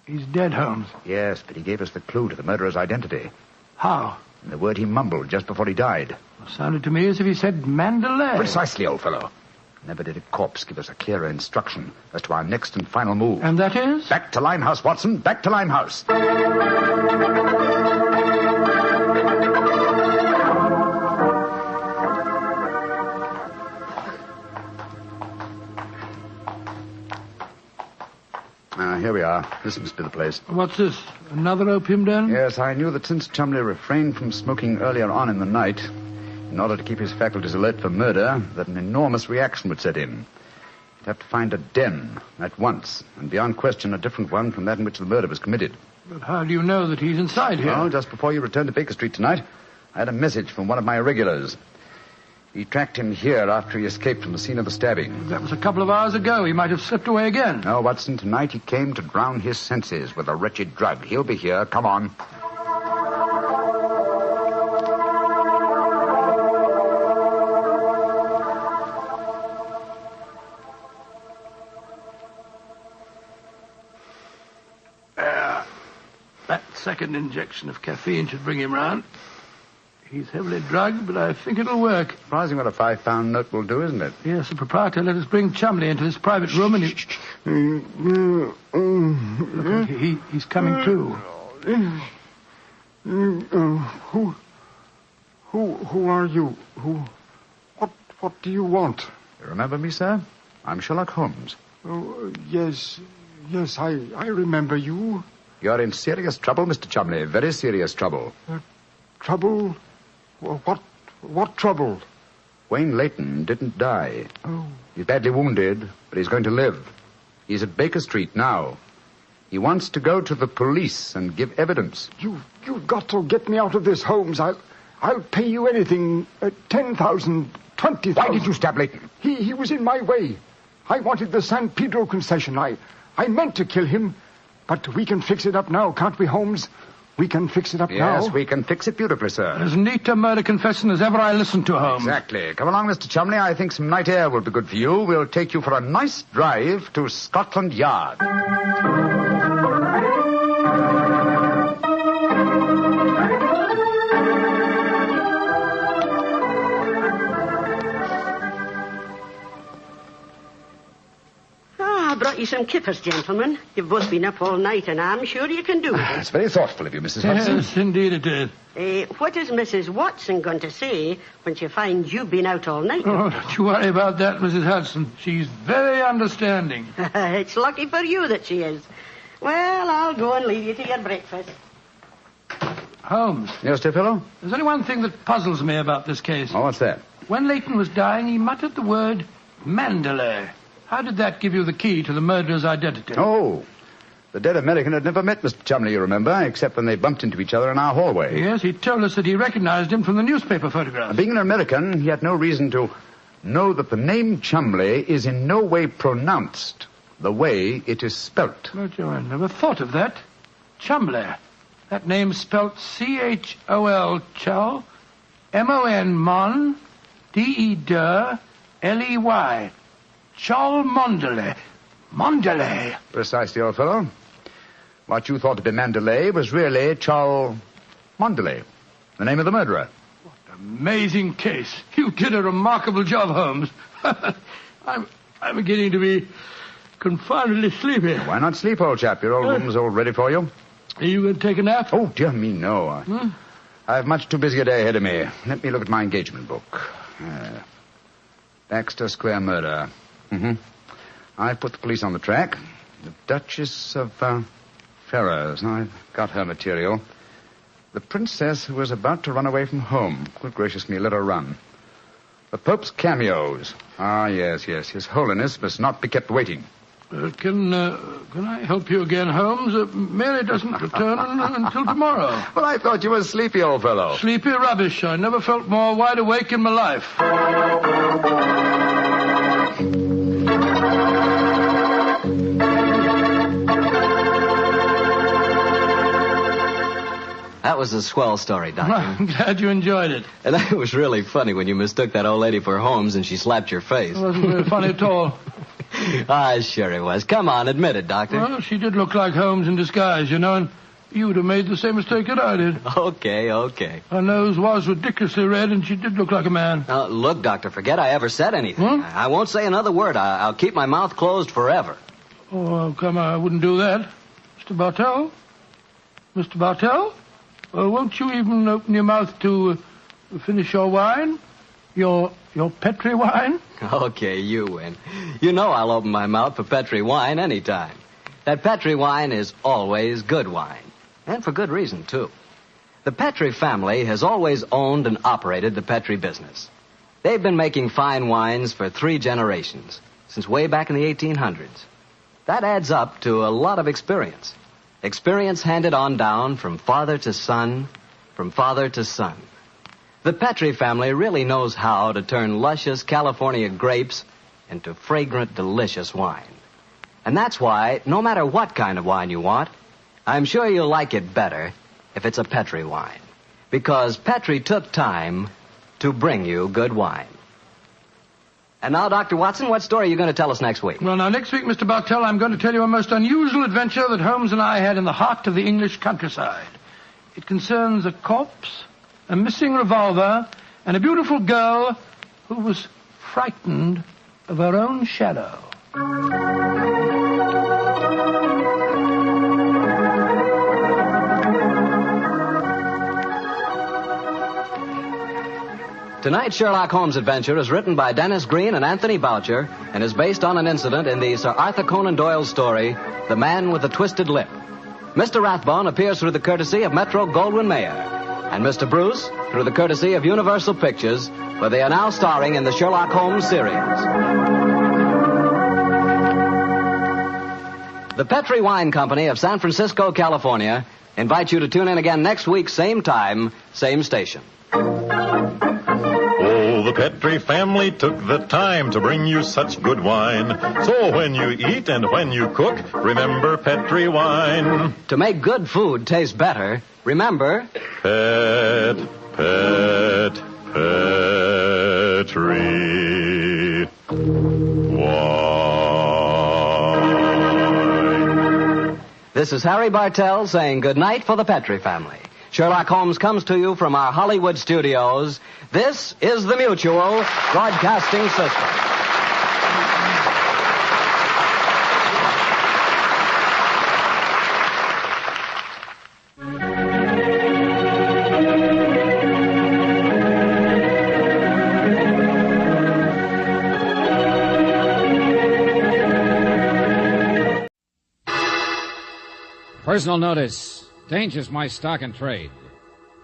He's dead, Holmes. Yes, but he gave us the clue to the murderer's identity. How? The word he mumbled just before he died. It sounded to me as if he said Mandalay. Precisely, old fellow. Never did a corpse give us a clearer instruction as to our next and final move. And that is? Back to Limehouse, Watson. Back to Limehouse. Here we are. This must be the place. What's this? Another opium den? Yes, I knew that since Chumley refrained from smoking earlier on in the night, in order to keep his faculties alert for murder, that an enormous reaction would set in. He'd have to find a den at once, and beyond question a different one from that in which the murder was committed. But how do you know that he's inside here? Well, just before you returned to Baker Street tonight, I had a message from one of my irregulars. He tracked him here after he escaped from the scene of the stabbing. That was a couple of hours ago. He might have slipped away again. No, Watson, tonight he came to drown his senses with a wretched drug. He'll be here. Come on. That second injection of caffeine should bring him round. He's heavily drugged, but I think it'll work. Surprising what a £5 note will do, isn't it? Yes, the proprietor let us bring Chumley into this private room, and Look, he's coming too. Who are you? What do you want? You remember me, sir? I'm Sherlock Holmes. Oh, yes, I remember you. You're in serious trouble, Mr. Chumley. Very serious trouble. Trouble? What trouble? Wayne Leighton didn't die. Oh. He's badly wounded, but he's going to live. He's at Baker Street now. He wants to go to the police and give evidence. You've got to get me out of this, Holmes. I'll pay you anything. 10,000, 20,000. Why did you stab Leighton? He was in my way. I wanted the San Pedro concession. I meant to kill him. But we can fix it up now, can't we, Holmes? We can fix it up now. Yes, we can fix it beautifully, sir. As neat a murder confession as ever I listened to, Holmes. Exactly. Come along, Mr. Chumley. I think some night air will be good for you. We'll take you for a nice drive to Scotland Yard. I brought you some kippers, gentlemen. You've both been up all night, and I'm sure you can do it. It's very thoughtful of you, Mrs. Hudson. Yes, indeed it is. What is Mrs. Watson going to say when she finds you've been out all night? Oh, don't you worry about that, Mrs. Hudson. She's very understanding. It's lucky for you that she is. Well, I'll go and leave you to your breakfast. Holmes. Yes, dear fellow? There's only one thing that puzzles me about this case. Oh, what's that? When Leighton was dying, he muttered the word Mandalay. How did that give you the key to the murderer's identity? Oh, the dead American had never met Mr. Chumley, you remember, except when they bumped into each other in our hallway. Yes, he told us that he recognized him from the newspaper photograph. Being an American, he had no reason to know that the name Chumley is in no way pronounced the way it is spelt. Oh, Joe, I never thought of that. Chumley. That name's spelt C-H-O-L, Chol, M-O-N, Mon, D-E-D, L-E-Y. Chol Mondele. Mondele. Precisely, old fellow. What you thought to be Mandalay was really Chol Mondele, the name of the murderer. What an amazing case. You did a remarkable job, Holmes. I'm beginning to be confoundedly sleepy. Why not sleep, old chap? Your old room's all ready for you. Are you going to take a nap? Oh, dear me, no. I have much too busy a day ahead of me. Let me look at my engagement book. Baxter Square murder. I've put the police on the track. The Duchess of Ferrers. I've got her material. The princess who was about to run away from home. Good gracious me, let her run. The Pope's cameos. Ah, yes. His Holiness must not be kept waiting. Can I help you again, Holmes? Mary doesn't return until tomorrow. Well, I thought you were sleepy, old fellow. Sleepy rubbish. I never felt more wide awake in my life. That was a swell story, Doctor. I'm glad you enjoyed it. And it was really funny when you mistook that old lady for Holmes and she slapped your face. It wasn't very funny at all. Sure it was. Come on, admit it, Doctor. Well, she did look like Holmes in disguise, you know, and you would have made the same mistake that I did. Okay. Her nose was ridiculously red, and she did look like a man. Look, Doctor, forget I ever said anything. I won't say another word. I'll keep my mouth closed forever. Oh, come on, I wouldn't do that. Mr. Bartell? Mr. Bartell? Won't you even open your mouth to finish your wine? Your Petri wine? Okay, you win. You know I'll open my mouth for Petri wine anytime. That Petri wine is always good wine. And for good reason, too. The Petri family has always owned and operated the Petri business. They've been making fine wines for 3 generations, since way back in the 1800s. That adds up to a lot of experience. Experience handed on down from father to son, from father to son. The Petri family really knows how to turn luscious California grapes into fragrant, delicious wine. And that's why, no matter what kind of wine you want, I'm sure you'll like it better if it's a Petri wine. Because Petri took time to bring you good wine. And now, Dr. Watson, what story are you going to tell us next week? Well, now, next week, Mr. Bartell, I'm going to tell you a most unusual adventure that Holmes and I had in the heart of the English countryside. It concerns a corpse, a missing revolver, and a beautiful girl who was frightened of her own shadow. Tonight's Sherlock Holmes adventure is written by Dennis Green and Anthony Boucher and is based on an incident in the Sir Arthur Conan Doyle story, The Man with the Twisted Lip. Mr. Rathbone appears through the courtesy of Metro-Goldwyn-Mayer, and Mr. Bruce through the courtesy of Universal Pictures, where they are now starring in the Sherlock Holmes series. The Petri Wine Company of San Francisco, California, invites you to tune in again next week, same time, same station. The Petri family took the time to bring you such good wine. So when you eat and when you cook, remember Petri wine. To make good food taste better, remember... Petri wine. This is Harry Bartell saying good night for the Petri family. Sherlock Holmes comes to you from our Hollywood studios. This is the Mutual Broadcasting System. Personal notice. Danger's my stock and trade.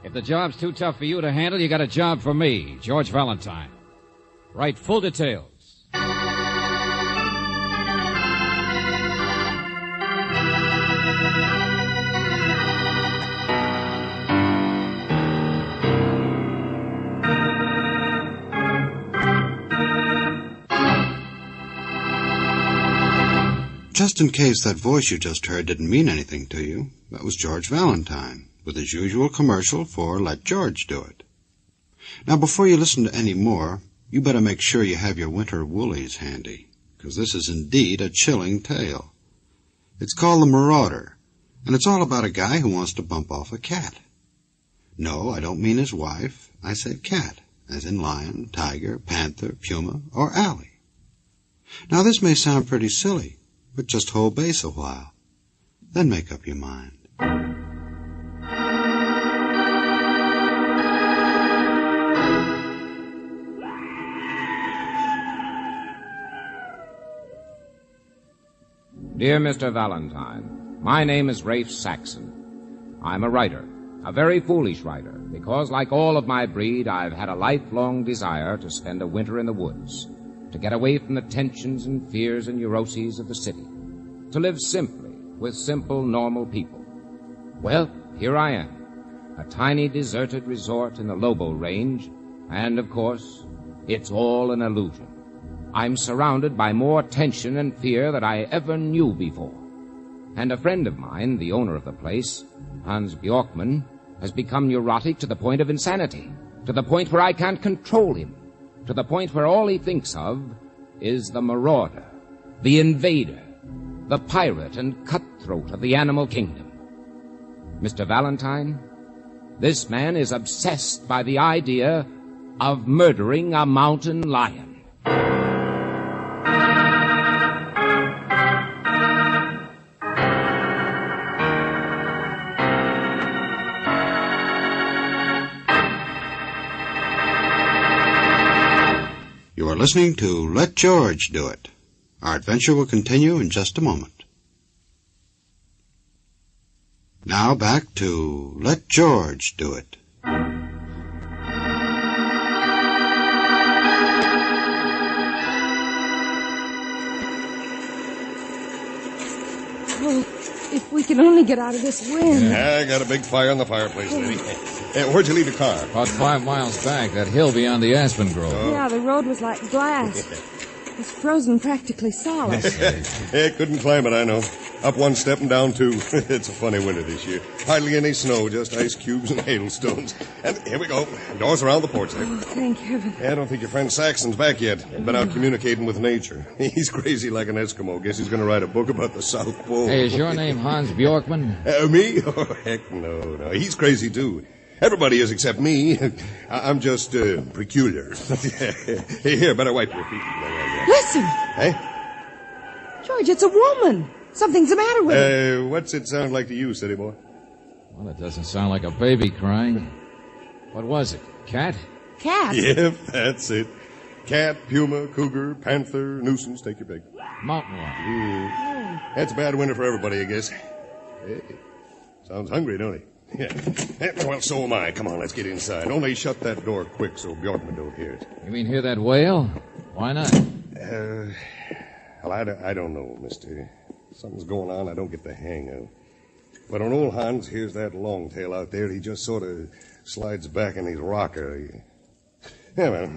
If the job's too tough for you to handle, you got a job for me, George Valentine. Write full details. Just in case that voice you just heard didn't mean anything to you, that was George Valentine, with his usual commercial for Let George Do It. Now, before you listen to any more, you better make sure you have your winter woolies handy, because this is indeed a chilling tale. It's called The Marauder, and it's all about a guy who wants to bump off a cat. No, I don't mean his wife. I said cat, as in lion, tiger, panther, puma, or alley. Now, this may sound pretty silly, but just hold base a while. Then make up your mind. Dear Mr. Valentine, my name is Rafe Saxon. I'm a writer, a very foolish writer, because like all of my breed, I've had a lifelong desire to spend a winter in the woods, to get away from the tensions and fears and neuroses of the city, to live simply with simple, normal people. Well, here I am, a tiny deserted resort in the Lobo Range, and of course, it's all an illusion. I'm surrounded by more tension and fear than I ever knew before. And a friend of mine, the owner of the place, Hans Bjorkman, has become neurotic to the point of insanity, to the point where I can't control him, to the point where all he thinks of is the marauder, the invader, the pirate and cutthroat of the animal kingdom. Mr. Valentine, this man is obsessed by the idea of murdering a mountain lion. You are listening to Let George Do It. Our adventure will continue in just a moment. Now back to Let George Do It. Oh, if we can only get out of this wind. Yeah, I got a big fire in the fireplace, lady. Where'd you leave the car? About 5 miles back, that hill beyond the aspen grove. Yeah, the road was like glass. It was frozen practically solid. Yeah, couldn't climb it, I know. Up one step and down two. It's a funny winter this year. Hardly any snow, just ice cubes and hailstones. And here we go. Doors around the porch there. Oh, thank heaven. Yeah, I don't think your friend Saxon's back yet. Been out communicating with nature. He's crazy like an Eskimo. Guess he's going to write a book about the South Pole. Hey, is your name Hans Bjorkman? Me? Oh, heck no. He's crazy, too. Everybody is except me. I'm just peculiar. Here, better wipe your feet. Listen. Hey? George, it's a woman. Something's the matter with her. What's it sound like to you, city boy? Well, it doesn't sound like a baby crying. What was it? Cat? Cat? Yep, that's it. Cat, puma, cougar, panther, nuisance, take your pick. Mountain lion. That's a bad winter for everybody, I guess. Hey, sounds hungry, don't he? Yeah. Well, so am I. Come on, let's get inside. Only shut that door quick so Bjorkman don't hear it. You mean hear that wail? Why not? Well, I don't know, mister. Something's going on I don't get the hang of. But when old Hans hears that longtail out there, he just sort of slides back in his rocker. Yeah, well,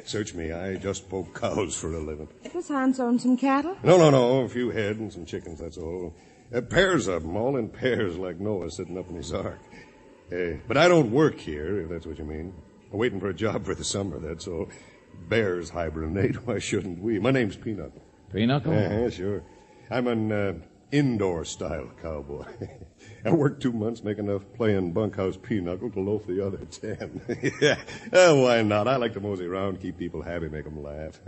search me. I just poke cows for a living. Does Hans own some cattle? No. A few head and some chickens, that's all. Pairs of them, all in pairs like Noah sitting up in his ark. But I don't work here, if that's what you mean. I'm waiting for a job for the summer, that's all. Bears hibernate, why shouldn't we? My name's Pinochle. Pinochle? Yeah, sure. I'm an indoor-style cowboy. I worked 2 months, make enough playing bunkhouse pinochle to loaf the other 10. Yeah, why not? I like to mosey around, keep people happy, make them laugh.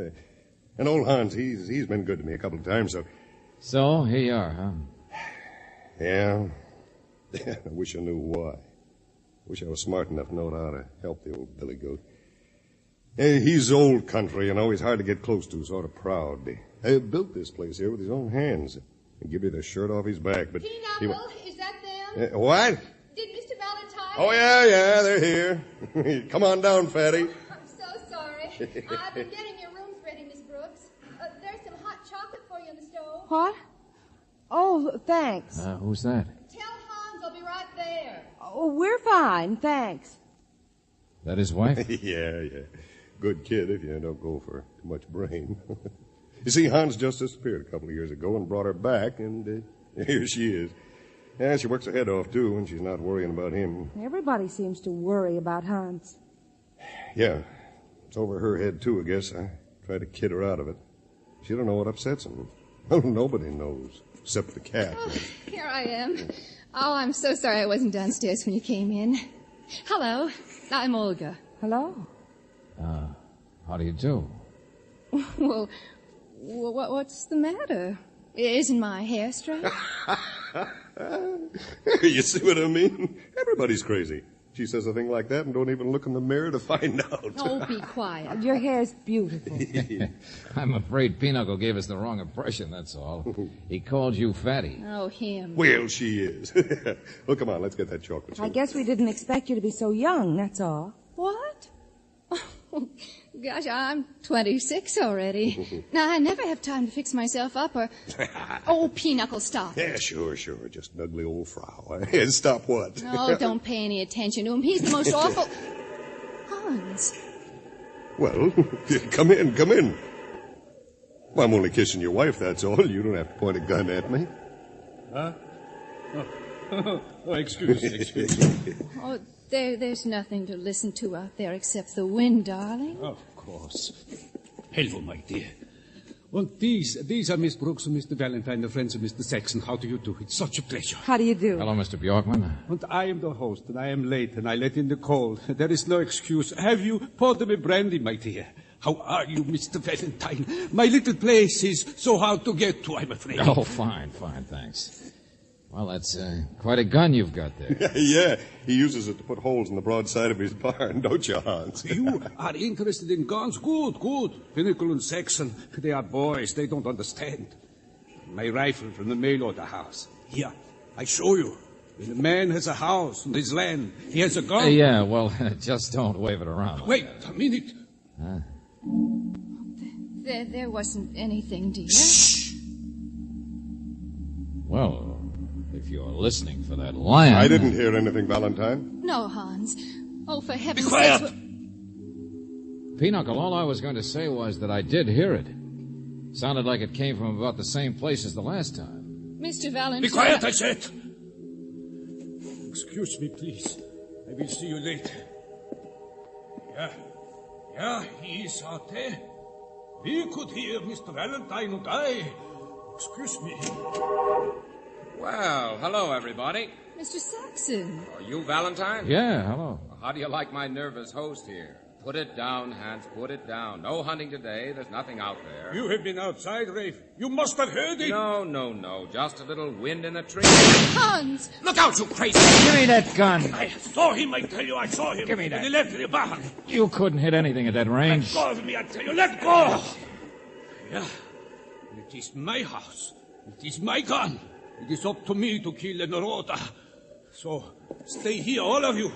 And old Hans, he's been good to me a couple of times, so... So, here you are, huh? Yeah. I wish I knew why. Wish I was smart enough to know how to help the old billy goat. He's old country, he's hard to get close to, sort of proud. He built this place here with his own hands. And give you the shirt off his back, but... Pinochle, is that them? What? Did Mr. Valentine... Oh, yeah, they're here. Come on down, Fatty. I'm so sorry. I've been getting your rooms ready, Miss Brooks. There's some hot chocolate for you on the stove. What? Oh, thanks. Who's that? Tell Hans I'll be right there. Oh, we're fine, thanks. That his wife? Yeah. Good kid if you don't go for too much brain. You see, Hans just disappeared a couple of years ago and brought her back, and here she is. Yeah, she works her head off, too, and she's not worrying about him. Everybody seems to worry about Hans. Yeah, it's over her head, too, I guess. I tried to kid her out of it. She don't know what upsets him. Well, nobody knows, except the cat. Oh, here I am. Oh, I'm so sorry I wasn't downstairs when you came in. Hello, I'm Olga. Hello. How do you do? Well, What's the matter? Isn't my hair straight? You see what I mean? Everybody's crazy. She says a thing like that and don't even look in the mirror to find out. Oh, be quiet. Your hair's beautiful. I'm afraid Pinochle gave us the wrong impression, that's all. He called you fatty. Oh, him. Well, she is. Well, come on, let's get that chocolate. I guess we didn't expect you to be so young, that's all. What? Oh, gosh, I'm 26 already. Now, I never have time to fix myself up or... Oh, Pinochle, stop. Yeah, sure. Just an ugly old frau. Stop what? Oh, don't pay any attention to him. He's the most awful... Hans. Well, come in. Well, I'm only kissing your wife, that's all. You don't have to point a gun at me. Huh? Oh, excuse me. Oh, there's nothing to listen to out there except the wind, darling. Of course. Hello, my dear. Well, these are Miss Brooks and Mr. Valentine, the friends of Mr. Saxon. How do you do? It's such a pleasure. How do you do? Hello, Mr. Bjorkman. And I am the host, and I am late, and I let in the cold. There is no excuse. Have you poured me brandy, my dear? How are you, Mr. Valentine? My little place is so hard to get to, I'm afraid. Oh, fine, thanks. Well, that's quite a gun you've got there. Yeah, he uses it to put holes in the broadside of his barn, don't you, Hans? You are interested in guns? Good. Pinochle and Saxon, they are boys. They don't understand. My rifle from the mail order house. Here, I show you. When a man has a house and his land, he has a gun. Yeah, well, just don't wave it around. Wait a minute. There wasn't anything, dear. Shh. Well... if you're listening for that lion... I didn't hear anything, Valentine. No, Hans. Oh, for heaven's sake... Be quiet! Pinochle, all I was going to say was that I did hear it. Sounded like it came from about the same place as the last time. Mr. Valentine... Be quiet, I said! Excuse me, please. I will see you later. Yeah, he is out there. We could hear Mr. Valentine and I. Excuse me. Well, hello, everybody. Mr. Saxon. Are you Valentine? Yeah, hello. How do you like my nervous host here? Put it down, Hans, put it down. No hunting today. There's nothing out there. You have been outside, Rafe. You must have heard it. No. Just a little wind in the trees. Hans! Look out, you crazy! Give me that gun. I saw him, I tell you, I saw him. Give me that. When he left the barn. You couldn't hit anything at that range. Let go of me, I tell you. Let go! Yeah. It is my house. It is my gun. It is up to me to kill the marauder. So, stay here, all of you.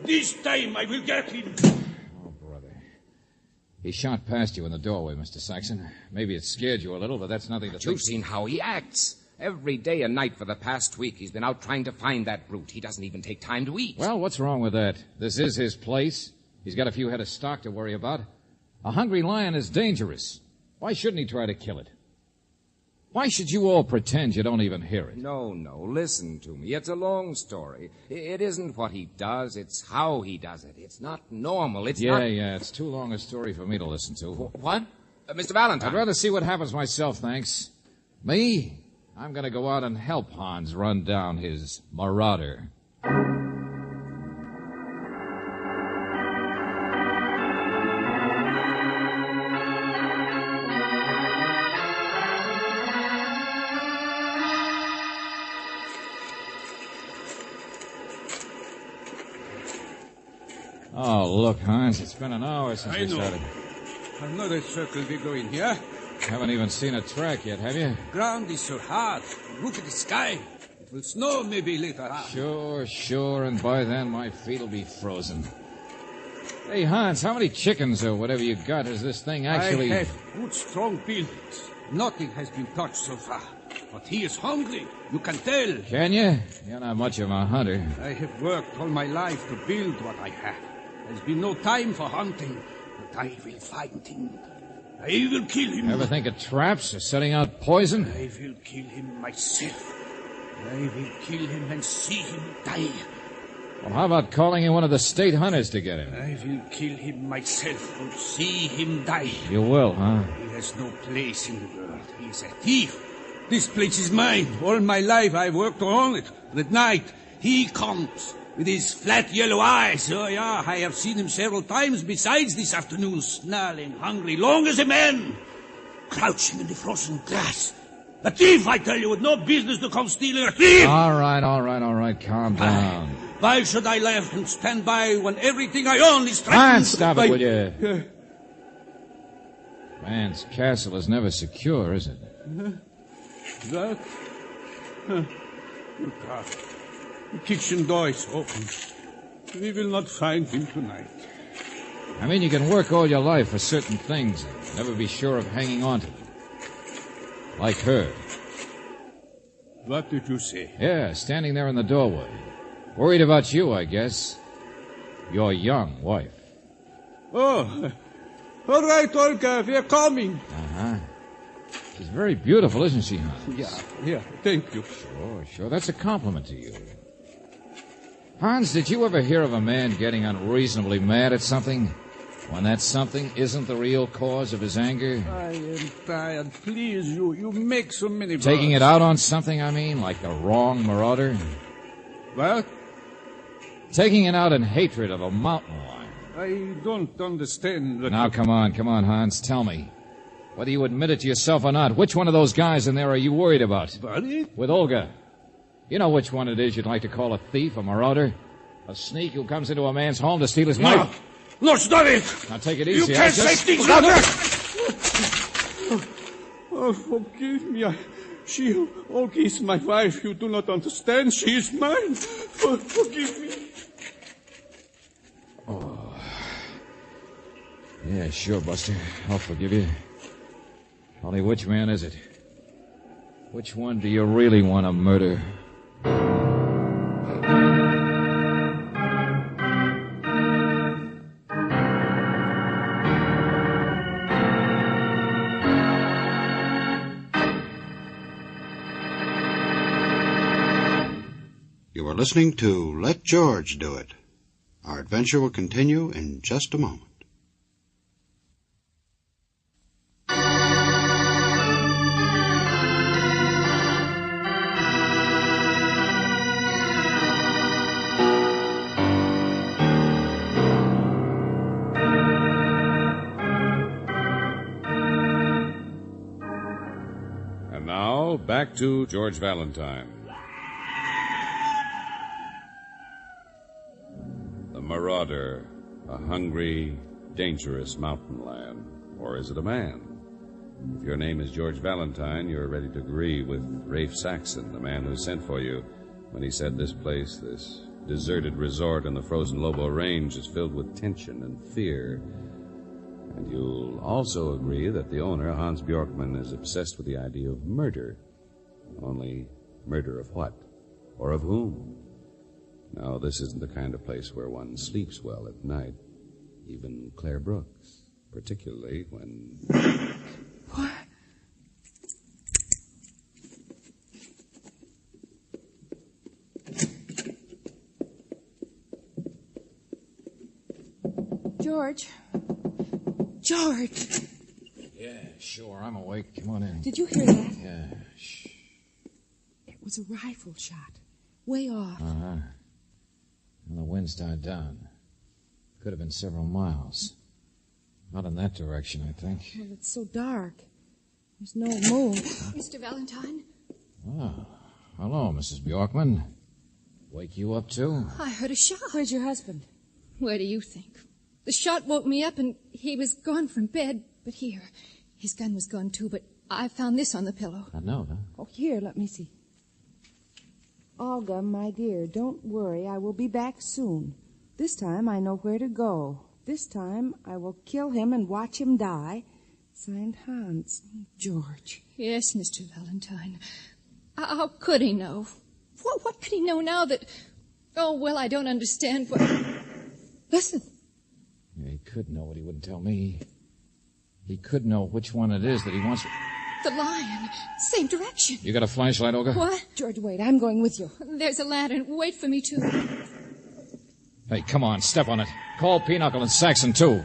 This time I will get him. Oh, brother. He shot past you in the doorway, Mr. Saxon. Maybe it scared you a little, but that's nothing to think. You've seen how he acts. Every day and night for the past week, he's been out trying to find that brute. He doesn't even take time to eat. Well, what's wrong with that? This is his place. He's got a few head of stock to worry about. A hungry lion is dangerous. Why shouldn't he try to kill it? Why should you all pretend you don't even hear it? No, listen to me. It's a long story. It isn't what he does, it's how he does it. It's not normal, it's not... Yeah, it's too long a story for me to listen to. What? Mr. Valentine? I'd rather see what happens myself, thanks. Me? I'm going to go out and help Hans run down his marauder. Oh, look, Hans, it's been an hour since we started. Another circle we go in here. Haven't even seen a track yet, have you? Ground is so hard. Look at the sky. It will snow maybe later on. Sure, and by then my feet will be frozen. Hey, Hans, how many chickens or whatever you got is this thing actually... I have good, strong buildings. Nothing has been touched so far. But he is hungry. You can tell. Can you? You're not much of a hunter. I have worked all my life to build what I have. There's been no time for hunting, but I will find him. I will kill him. Ever think of traps or setting out poison? I will kill him myself. I will kill him and see him die. Well, how about calling in one of the state hunters to get him? I will kill him myself and see him die. You will, huh? He has no place in the world. He is a thief. This place is mine. All my life I've worked to own it. And at night, he comes with his flat yellow eyes. Oh, yeah, I have seen him several times besides this afternoon, snarling, hungry, long as a man. crouching in the frozen grass. A thief, I tell you, with no business to come stealing a thief! All right. Calm down. Why should I laugh and stand by when everything I own is threatened? Hans, stop it, will you? Man's castle is never secure, is it? That? Look, the kitchen door is open. We will not find him tonight. I mean, you can work all your life for certain things and never be sure of hanging on to them. Like her. What did you say? Yeah, standing there in the doorway. Worried about you, I guess. Your young wife. Oh, all right, Olga, we are coming. Uh-huh. She's very beautiful, isn't she, Hans? Yeah, thank you. Sure, that's a compliment to you. Hans, did you ever hear of a man getting unreasonably mad at something when that something isn't the real cause of his anger? I am tired. Please, you make so many words. Taking it out on something, I mean, like the wrong marauder? What? Taking it out in hatred of a mountain lion. I don't understand. Now, come on, Hans, tell me. Whether you admit it to yourself or not, which one of those guys in there are you worried about? Buddy? With Olga. You know which one it is you'd like to call a thief, a marauder? A sneak who comes into a man's home to steal his wife? No, stop it! Now take it easy. You can't say things like that! Oh, forgive me. Olga is my wife. You do not understand. She is mine. Forgive me. Oh. Yeah, sure, Buster. I'll forgive you. Only which man is it? Which one do you really want to murder? You are listening to Let George Do It. Our adventure will continue in just a moment. And now, back to George Valentine. The marauder, a hungry, dangerous mountain lion. Or is it a man? If your name is George Valentine, you're ready to agree with Rafe Saxon, the man who sent for you, when he said this place, this deserted resort in the frozen Lobo Range, is filled with tension and fear. And you'll also agree that the owner, Hans Bjorkman, is obsessed with the idea of murder. Only murder of what? Or of whom? No, this isn't the kind of place where one sleeps well at night. Even Claire Brooks, particularly when... What? George. George! Yeah, sure, I'm awake. Come on in. Did you hear that? Yeah, shh. It was a rifle shot. Way off. Uh-huh. And the wind's died down. Could have been several miles. Not in that direction, I think. Well, it's so dark. There's no moon. Mr. Valentine? Oh, hello, Mrs. Bjorkman. Wake you up, too? I heard a shot. Where's your husband? Where do you think? The shot woke me up and he was gone from bed. But here, his gun was gone too, but I found this on the pillow. A note, huh? Oh, here, let me see. Olga, my dear, don't worry. I will be back soon. This time I know where to go. This time I will kill him and watch him die. Signed, Hans. George. Yes, Mr. Valentine. How could he know? What could he know now that... Oh, well, I don't understand what... Listen. Yeah, he could know what he wouldn't tell me. He could know which one it is that he wants... The lion. Same direction. You got a flashlight, Olga? What? George, wait. I'm going with you. There's a lantern. Wait for me, too. Hey, come on. Step on it. Call Pinochle and Saxon, too.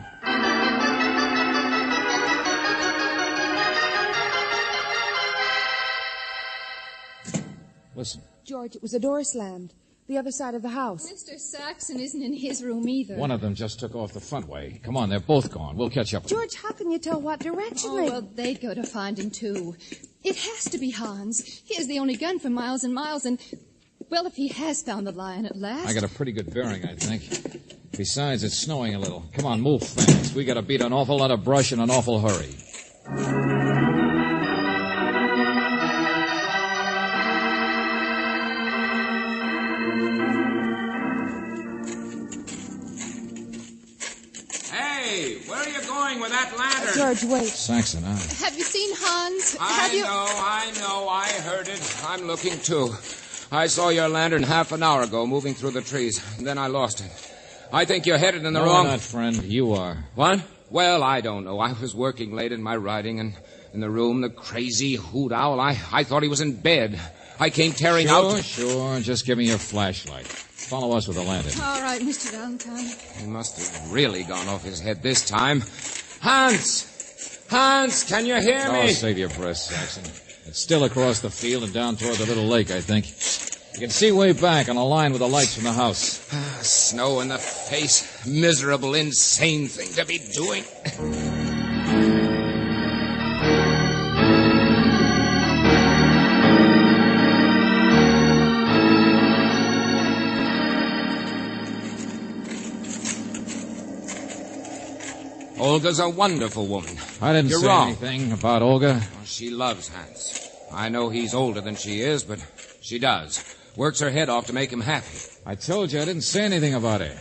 Listen. George, it was a door slammed. The other side of the house. Mr. Saxon isn't in his room either. One of them just took off the front way. Come on, they're both gone. We'll catch up with them. George, how can you tell what direction Oh, well, they'd go to find him, too. It has to be Hans. He has the only gun for miles and miles, and... Well, if he has found the lion at last... I got a pretty good bearing, I think. Besides, it's snowing a little. Come on, move fast. We gotta beat an awful lot of brush in an awful hurry. Hey, where are you going with that lantern? George, wait. Saxon, huh? Have you seen Hans? I know. I heard it. I'm looking, too. I saw your lantern half an hour ago moving through the trees. Then I lost it. I think you're headed in the wrong... No, not, friend. You are. What? Well, I don't know. I was working late in my writing, and in the room, the crazy hoot owl, I thought he was in bed. I came tearing out... Sure. Just give me your flashlight. Follow us with the lantern. All right, Mr. Valentine. He must have really gone off his head this time. Hans! Hans, can you hear me? Oh, save your breath, Saxon. It's still across the field and down toward the little lake, I think. You can see way back on a line with the lights from the house. Snow in the face. Miserable, insane thing to be doing. Olga's a wonderful woman. I didn't You're say wrong. anything about Olga. She loves Hans. I know he's older than she is, but she does. Works her head off to make him happy. I told you I didn't say anything about her.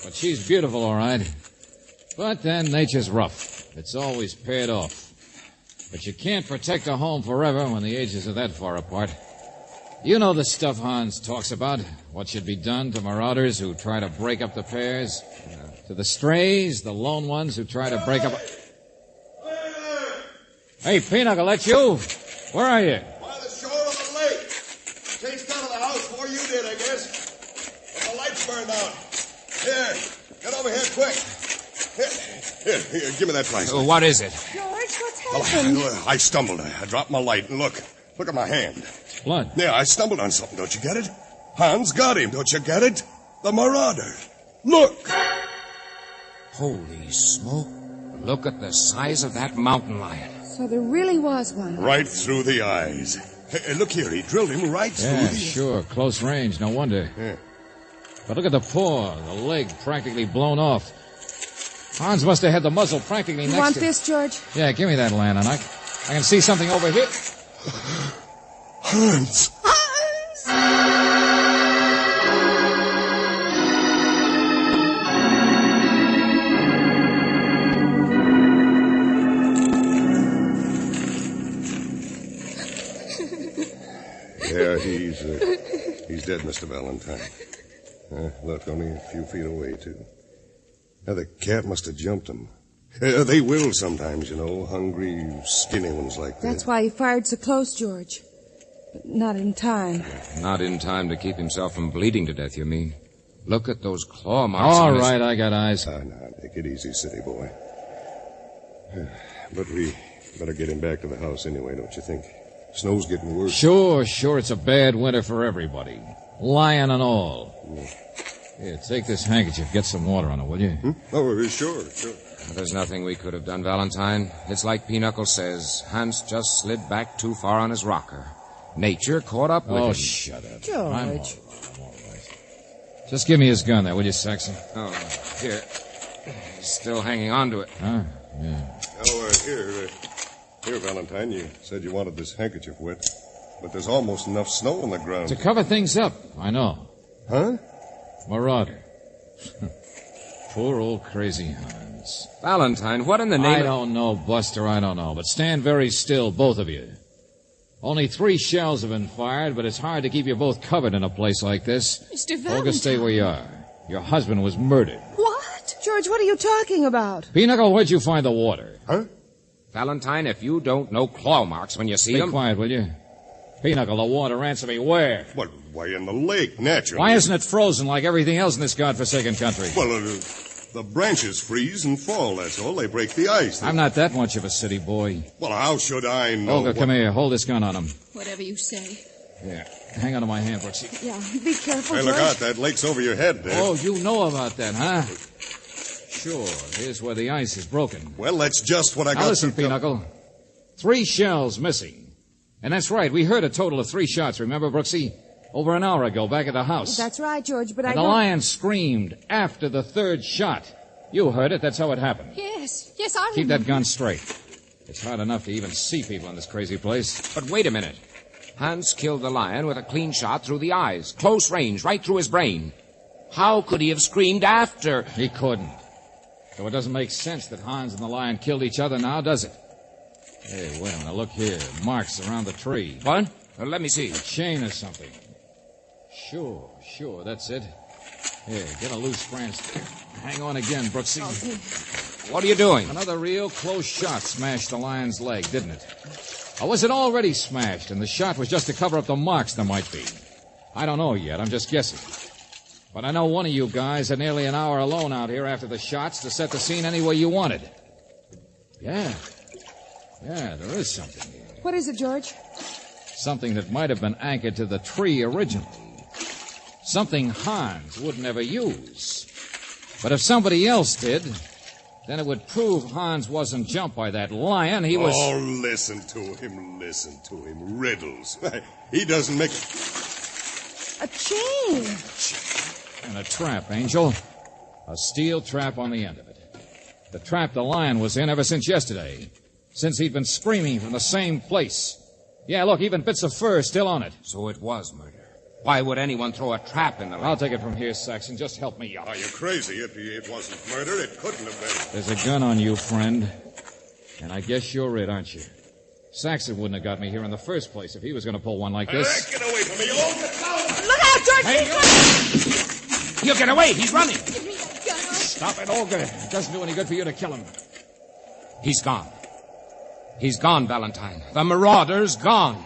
But she's beautiful, all right. But then nature's rough. It's always paired off. But you can't protect a home forever when the ages are that far apart. You know the stuff Hans talks about. What should be done to marauders who try to break up the pairs. To the strays, the lone ones who try to break up... Hey, Pinochle, that's you? Where are you? By the shore of the lake. Chased out of the house before you did, I guess. But the lights burned out. Here, get over here quick. Here, give me that flashlight. What is it? George, what's happened? I stumbled. I dropped my light, and look at my hand. Blood. Yeah, I stumbled on something, don't you get it? Hans got him, don't you get it? The marauder. Look! Holy smoke. Look at the size of that mountain lion. So there really was one. Right through the eyes. Hey, look here, he drilled him right through Yeah, the... sure. Close range, no wonder. Yeah. But look at the paw, the leg practically blown off. Hans must have had the muzzle practically You next want to... this, George? Yeah, give me that lantern. I can see something over here. Hans! Yeah, he's dead, Mr. Valentine. Look, only a few feet away, too. Now, the cat must have jumped him. They will sometimes, you know, hungry, skinny ones like that. That's why he fired so close, George. But not in time. Not in time to keep himself from bleeding to death, you mean? Look at those claw marks. All right, I got eyes. Now, take it easy, city boy. But we better get him back to the house anyway, don't you think? Snow's getting worse. Sure, it's a bad winter for everybody. Lion and all. Here, take this handkerchief. Get some water on it, will you? Oh, sure. There's nothing we could have done, Valentine. It's like Pinochle says. Hans just slid back too far on his rocker. Nature caught up with him. Oh, shut up. George. I'm all right. Just give me his gun there, will you, Saxon? Oh, here. He's still hanging on to it. Huh? Yeah. Oh, here, Valentine, you said you wanted this handkerchief wet. But there's almost enough snow on the ground. To cover things up, I know. Huh? Marauder. Poor old crazy Hans. Valentine, what in the name I don't know, Buster, I don't know. But stand very still, both of you. Only 3 shells have been fired, but it's hard to keep you both covered in a place like this. Mr. Valentine. Olga, stay where you are. Your husband was murdered. What? George, what are you talking about? Pinochle, where'd you find the water? Huh? Valentine, if you don't know claw marks when you see them... Be quiet, will you? Pinochle, the water, answer me, where? Well, why, in the lake, naturally. Why isn't it frozen like everything else in this godforsaken country? Well, the branches freeze and fall, that's all. They break the ice. I'm not that much of a city boy. Well, how should I know? Olga, come here. Hold this gun on him. Whatever you say. Yeah, hang on to my hand, Brooksy. Yeah, be careful, Hey, George. look out. That lake's over your head, Dave. Oh, you know about that, huh? Sure. Here's where the ice is broken. Well, that's just what I got Now listen, to... Pinochle. 3 shells missing. And that's right. We heard a total of 3 shots, remember, Brooksy? Over an hour ago, back at the house. That's right, George, but And I the don't... lion screamed after the 3rd shot. You heard it. That's how it happened. Yes, I Keep remember. that gun straight. It's hard enough to even see people in this crazy place. But wait a minute. Hans killed the lion with a clean shot through the eyes. Close range, right through his brain. How could he have screamed after? He couldn't. So it doesn't make sense that Hans and the lion killed each other now, does it? Hey, wait a minute. Look here. Marks around the tree. What? Let me see. A chain or something. Sure. That's it. Here, get a loose branch. Hang on again, Brooksy. Okay. What are you doing? Another real close shot smashed the lion's leg, didn't it? Or was it already smashed, and the shot was just to cover up the marks there might be? I don't know yet. I'm just guessing. But I know one of you guys had nearly an hour alone out here after the shots to set the scene any way you wanted. Yeah, there is something here. What is it, George? Something that might have been anchored to the tree originally. Something Hans would never use. But if somebody else did, then it would prove Hans wasn't jumped by that lion. He was... Oh, listen to him. Riddles. He doesn't make... A chain. And a trap, Angel. A steel trap on the end of it. The trap the lion was in ever since yesterday. Since he'd been screaming from the same place. Yeah, look, even bits of fur still on it. So it was murder. Why would anyone throw a trap in the lake? I'll take it from here, Saxon. Just help me out. Are you crazy? It wasn't murder. It couldn't have been. There's a gun on you, friend. And I guess you're it, aren't you? Saxon wouldn't have got me here in the first place if he was going to pull one like this. Get away from me, you old... Look out, George! Hey, you get away! He's running! Give me that gun. Stop it, Olga. It doesn't do any good for you to kill him. He's gone. He's gone, Valentine. The marauder's gone.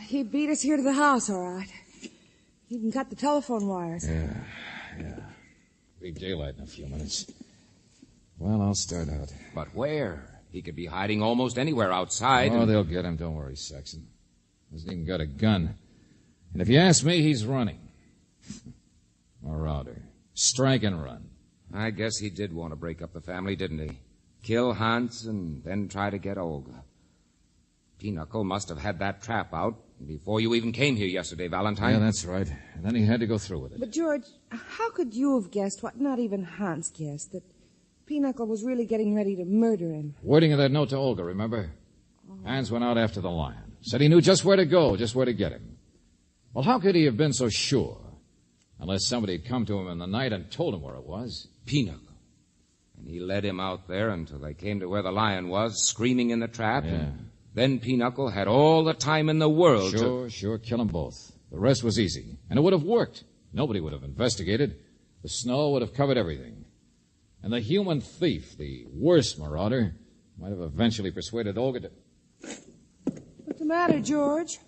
He beat us here to the house, all right. He even cut the telephone wires. Yeah. Be daylight in a few minutes. Well, I'll start out. But where? He could be hiding almost anywhere outside. Oh, they'll get him. Don't worry, Saxon. Hasn't even got a gun. And if you ask me, he's running. Marauder. Strike and run. I guess he did want to break up the family, didn't he? Kill Hans and then try to get Olga. Pinochle must have had that trap out before you even came here yesterday, Valentine. Yeah, that's right. And then he had to go through with it. But, George, how could you have guessed what not even Hans guessed, that Pinochle was really getting ready to murder him? Wording of that note to Olga, remember? Hans went out after the lion. Said he knew just where to go, just where to get him. Well, how could he have been so sure? Unless somebody had come to him in the night and told him where it was. Pinochle. And he led him out there until they came to where the lion was, screaming in the trap. Yeah. And then Pinochle had all the time in the world Sure, kill them both. The rest was easy. And it would have worked. Nobody would have investigated. The snow would have covered everything. And the human thief, the worst marauder, might have eventually persuaded Olga to... What's the matter, George?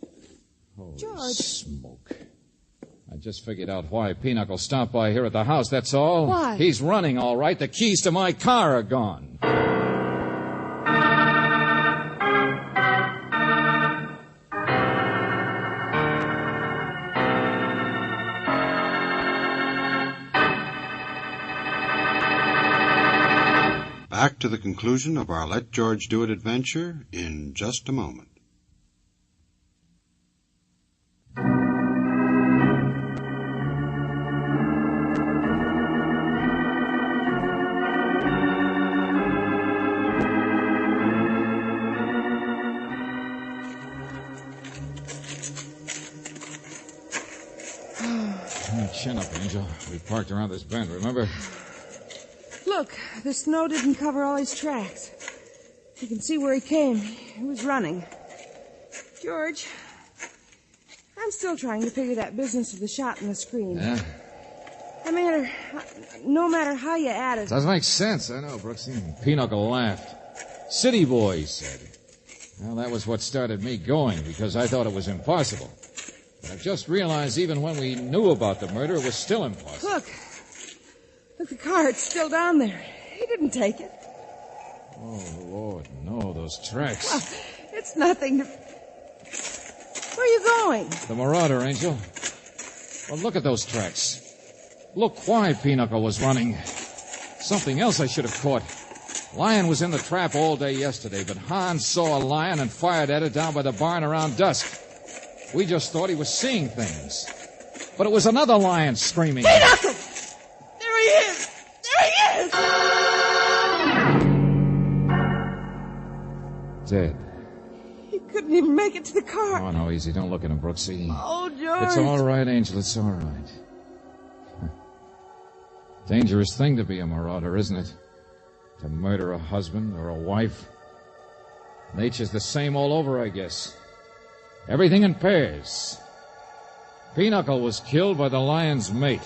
Holy George. Smoke. I just figured out why Pinochle stopped by here at the house, that's all. Why? He's running, all right. The keys to my car are gone. Back to the conclusion of our Let George Do It adventure in just a moment. Chin up, Angel. We parked around this bend, remember? Look, the snow didn't cover all his tracks. You can see where he came. He was running. George, I'm still trying to figure that business of the shot in the screen. Yeah? No matter how you add it. Doesn't make sense, I know, Brooksy. Pinochle laughed. City boy, he said. Well, that was what started me going, because I thought it was impossible. But I've just realized even when we knew about the murder, it was still impossible. Look, the car, it's still down there. He didn't take it. Oh, Lord, no, those tracks. Well, it's nothing to... Where are you going? The Marauder, Angel. Well, look at those tracks. Look why Pinochle was running. Something else I should have caught. Lion was in the trap all day yesterday, but Hans saw a lion and fired at it down by the barn around dusk. We just thought he was seeing things. But it was another lion screaming. Pinochle! There he is! There he is! Dead. He couldn't even make it to the car. Oh, no, easy. Don't look at him, Brooksy. Oh, George. It's all right, Angel. It's all right. Dangerous thing to be a marauder, isn't it? To murder a husband or a wife. Nature's the same all over, I guess. Everything in pairs. Pinochle was killed by the lion's mate.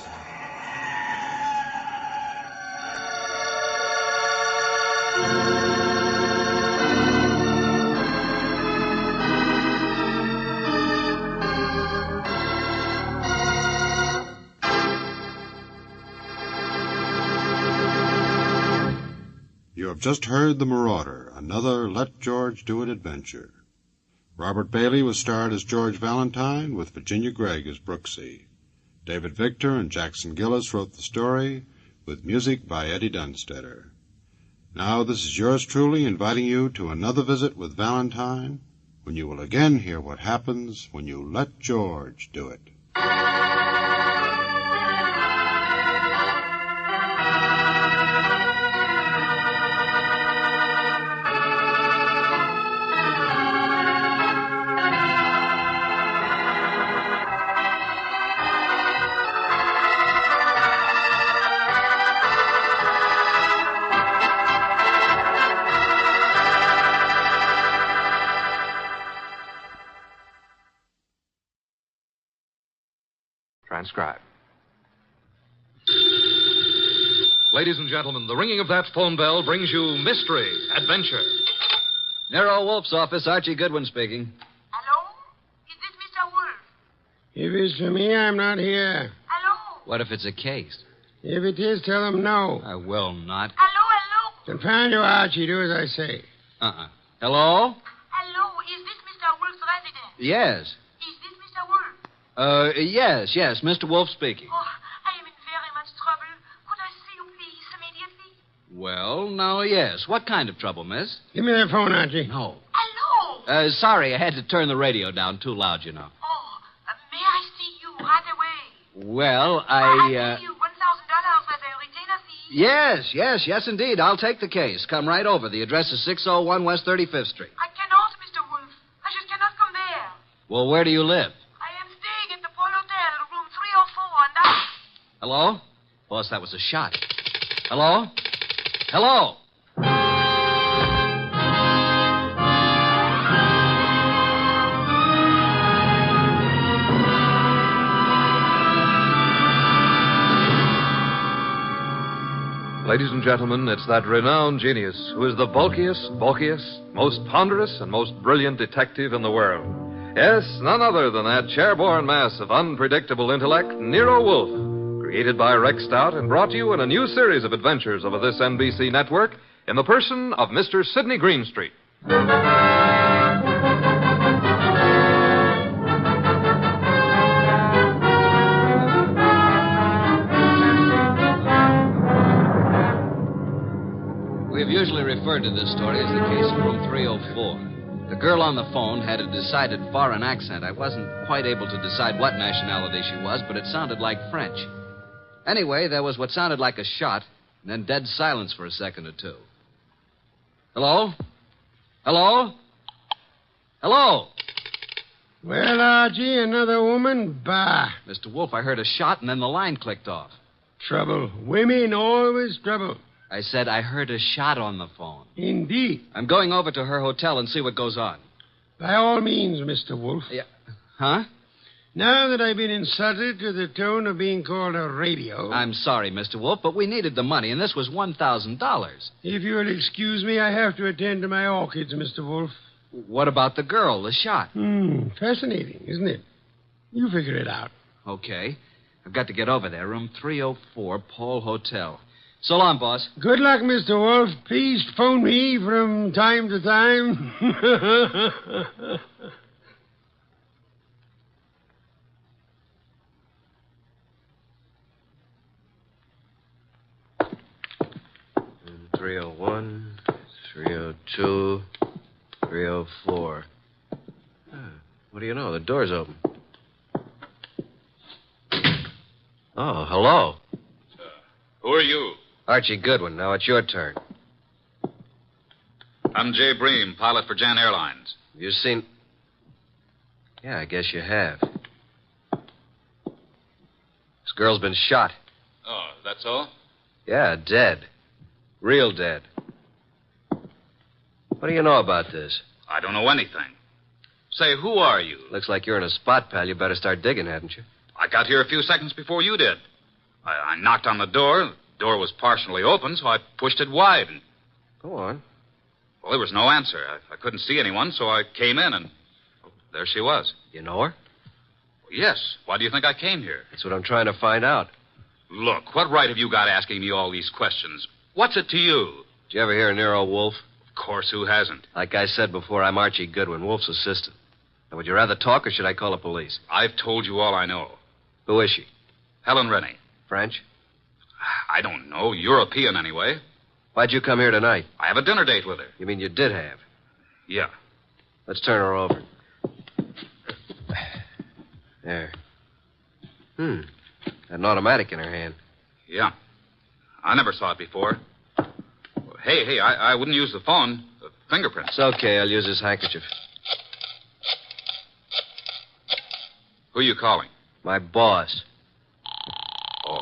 You have just heard The Marauder, another Let George Do It adventure. Robert Bailey was starred as George Valentine, with Virginia Gregg as Brooksy. David Victor and Jackson Gillis wrote the story, with music by Eddie Dunstetter. Now this is yours truly inviting you to another visit with Valentine, when you will again hear what happens when you let George do it. Transcribe. Ladies and gentlemen, the ringing of that phone bell brings you mystery, adventure. NERO Wolfe's office, Archie Goodwin speaking. If it's for me, I'm not here. What if it's a case? If it is, tell them no. I will not. Confound you, Archie. Do as I say. Uh-uh. Hello? Hello, is this Mr. Wolfe's residence? Yes. Is this Mr. Wolfe? Yes, Mr. Wolfe speaking. Oh, I am in very much trouble. Could I see you, please, immediately? Well, now, yes. What kind of trouble, miss? Give me that phone, Archie. No. Hello? Sorry, I had to turn the radio down too loud, you know. Oh, may I see you right away? Well, I'll pay you $1,000 as a retainer fee. Yes, indeed. I'll take the case. Come right over. The address is 601 West 35th Street. I cannot, Mr. Wolfe. I just cannot come there. Well, where do you live? I am staying at the Pole Hotel, room 304, and I... Hello? Boss, that was a shot. Hello? Hello? Ladies and gentlemen, it's that renowned genius who is the bulkiest, most ponderous, and most brilliant detective in the world. Yes, none other than that chairborne mass of unpredictable intellect, Nero Wolfe, created by Rex Stout and brought to you in a new series of adventures over this NBC network in the person of Mr. Sidney Greenstreet. We've usually referred to this story as the case of room 304. The girl on the phone had a decided foreign accent. I wasn't quite able to decide what nationality she was, but it sounded like French. Anyway, there was what sounded like a shot, and then dead silence for a second or two. Hello? Hello? Hello? Well, Archie, another woman? Bah. Mr. Wolfe, I heard a shot, and then the line clicked off. Trouble. Women, always trouble. I said I heard a shot on the phone. Indeed. I'm going over to her hotel and see what goes on. By all means, Mr. Wolfe. Yeah. Huh? Now that I've been insulted to the tone of being called a radio... I'm sorry, Mr. Wolfe, but we needed the money, and this was $1,000. If you'll excuse me, I have to attend to my orchids, Mr. Wolfe. What about the girl, the shot? Fascinating, isn't it? You figure it out. Okay. I've got to get over there. Room 304, Paul Hotel. So long, boss. Good luck, Mr. Wolf. Please phone me from time to time. Room 301, 302, 304. What do you know? The door's open. Oh, hello. Who are you? Archie Goodwin. Now it's your turn. I'm Jay Bream, pilot for Jan Airlines. You seen... Yeah, I guess you have. This girl's been shot. Oh, that's all? Yeah, dead. Real dead. What do you know about this? I don't know anything. Say, who are you? Looks like you're in a spot, pal. You better start digging, hadn't you? I got here a few seconds before you did. I knocked on the door. The door was partially open, so I pushed it wide. And... Go on. Well, there was no answer. I couldn't see anyone, so I came in, and there she was. You know her? Well, yes. Why do you think I came here? That's what I'm trying to find out. Look, what right have you got asking me all these questions? What's it to you? Did you ever hear of Nero Wolfe? Of course, who hasn't? Like I said before, I'm Archie Goodwin, Wolfe's assistant. Now, would you rather talk, or should I call the police? I've told you all I know. Who is she? Helen Rennie. French? I don't know. European, anyway. Why'd you come here tonight? I have a dinner date with her. You mean you did have? Yeah. Let's turn her over. There. Got an automatic in her hand. Yeah. I never saw it before. Hey, I wouldn't use the phone. The fingerprints. It's okay. I'll use this handkerchief. Who are you calling? My boss. Oh.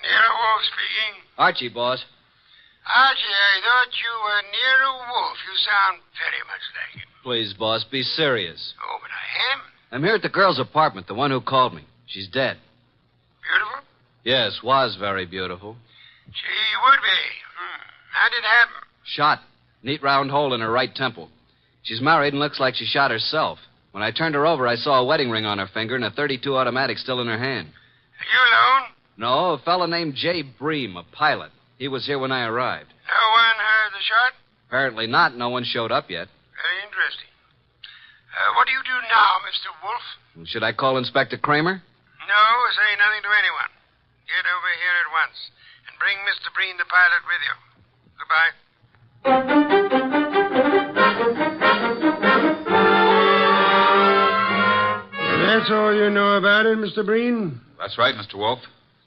Nero Wolf speaking. Archie, boss. Archie, I thought you were Nero Wolf. You sound very much like him. Please, boss, be serious. Oh, but I am? I'm here at the girl's apartment, the one who called me. She's dead. Beautiful? Yes, was very beautiful. She would be. How did it happen? Shot. Neat round hole in her right temple. She's married and looks like she shot herself. When I turned her over, I saw a wedding ring on her finger and a .32 automatic still in her hand. Are you alone? No, a fellow named Jay Bream, a pilot. He was here when I arrived. No one heard the shot? Apparently not. No one showed up yet. Very interesting. What do you do now, Mr. Wolf? Should I call Inspector Kramer? No, say nothing to anyone. Get over here at once and bring Mr. Breen, the pilot, with you. Goodbye. That's all you know about it, Mr. Breen? That's right, Mr. Wolfe.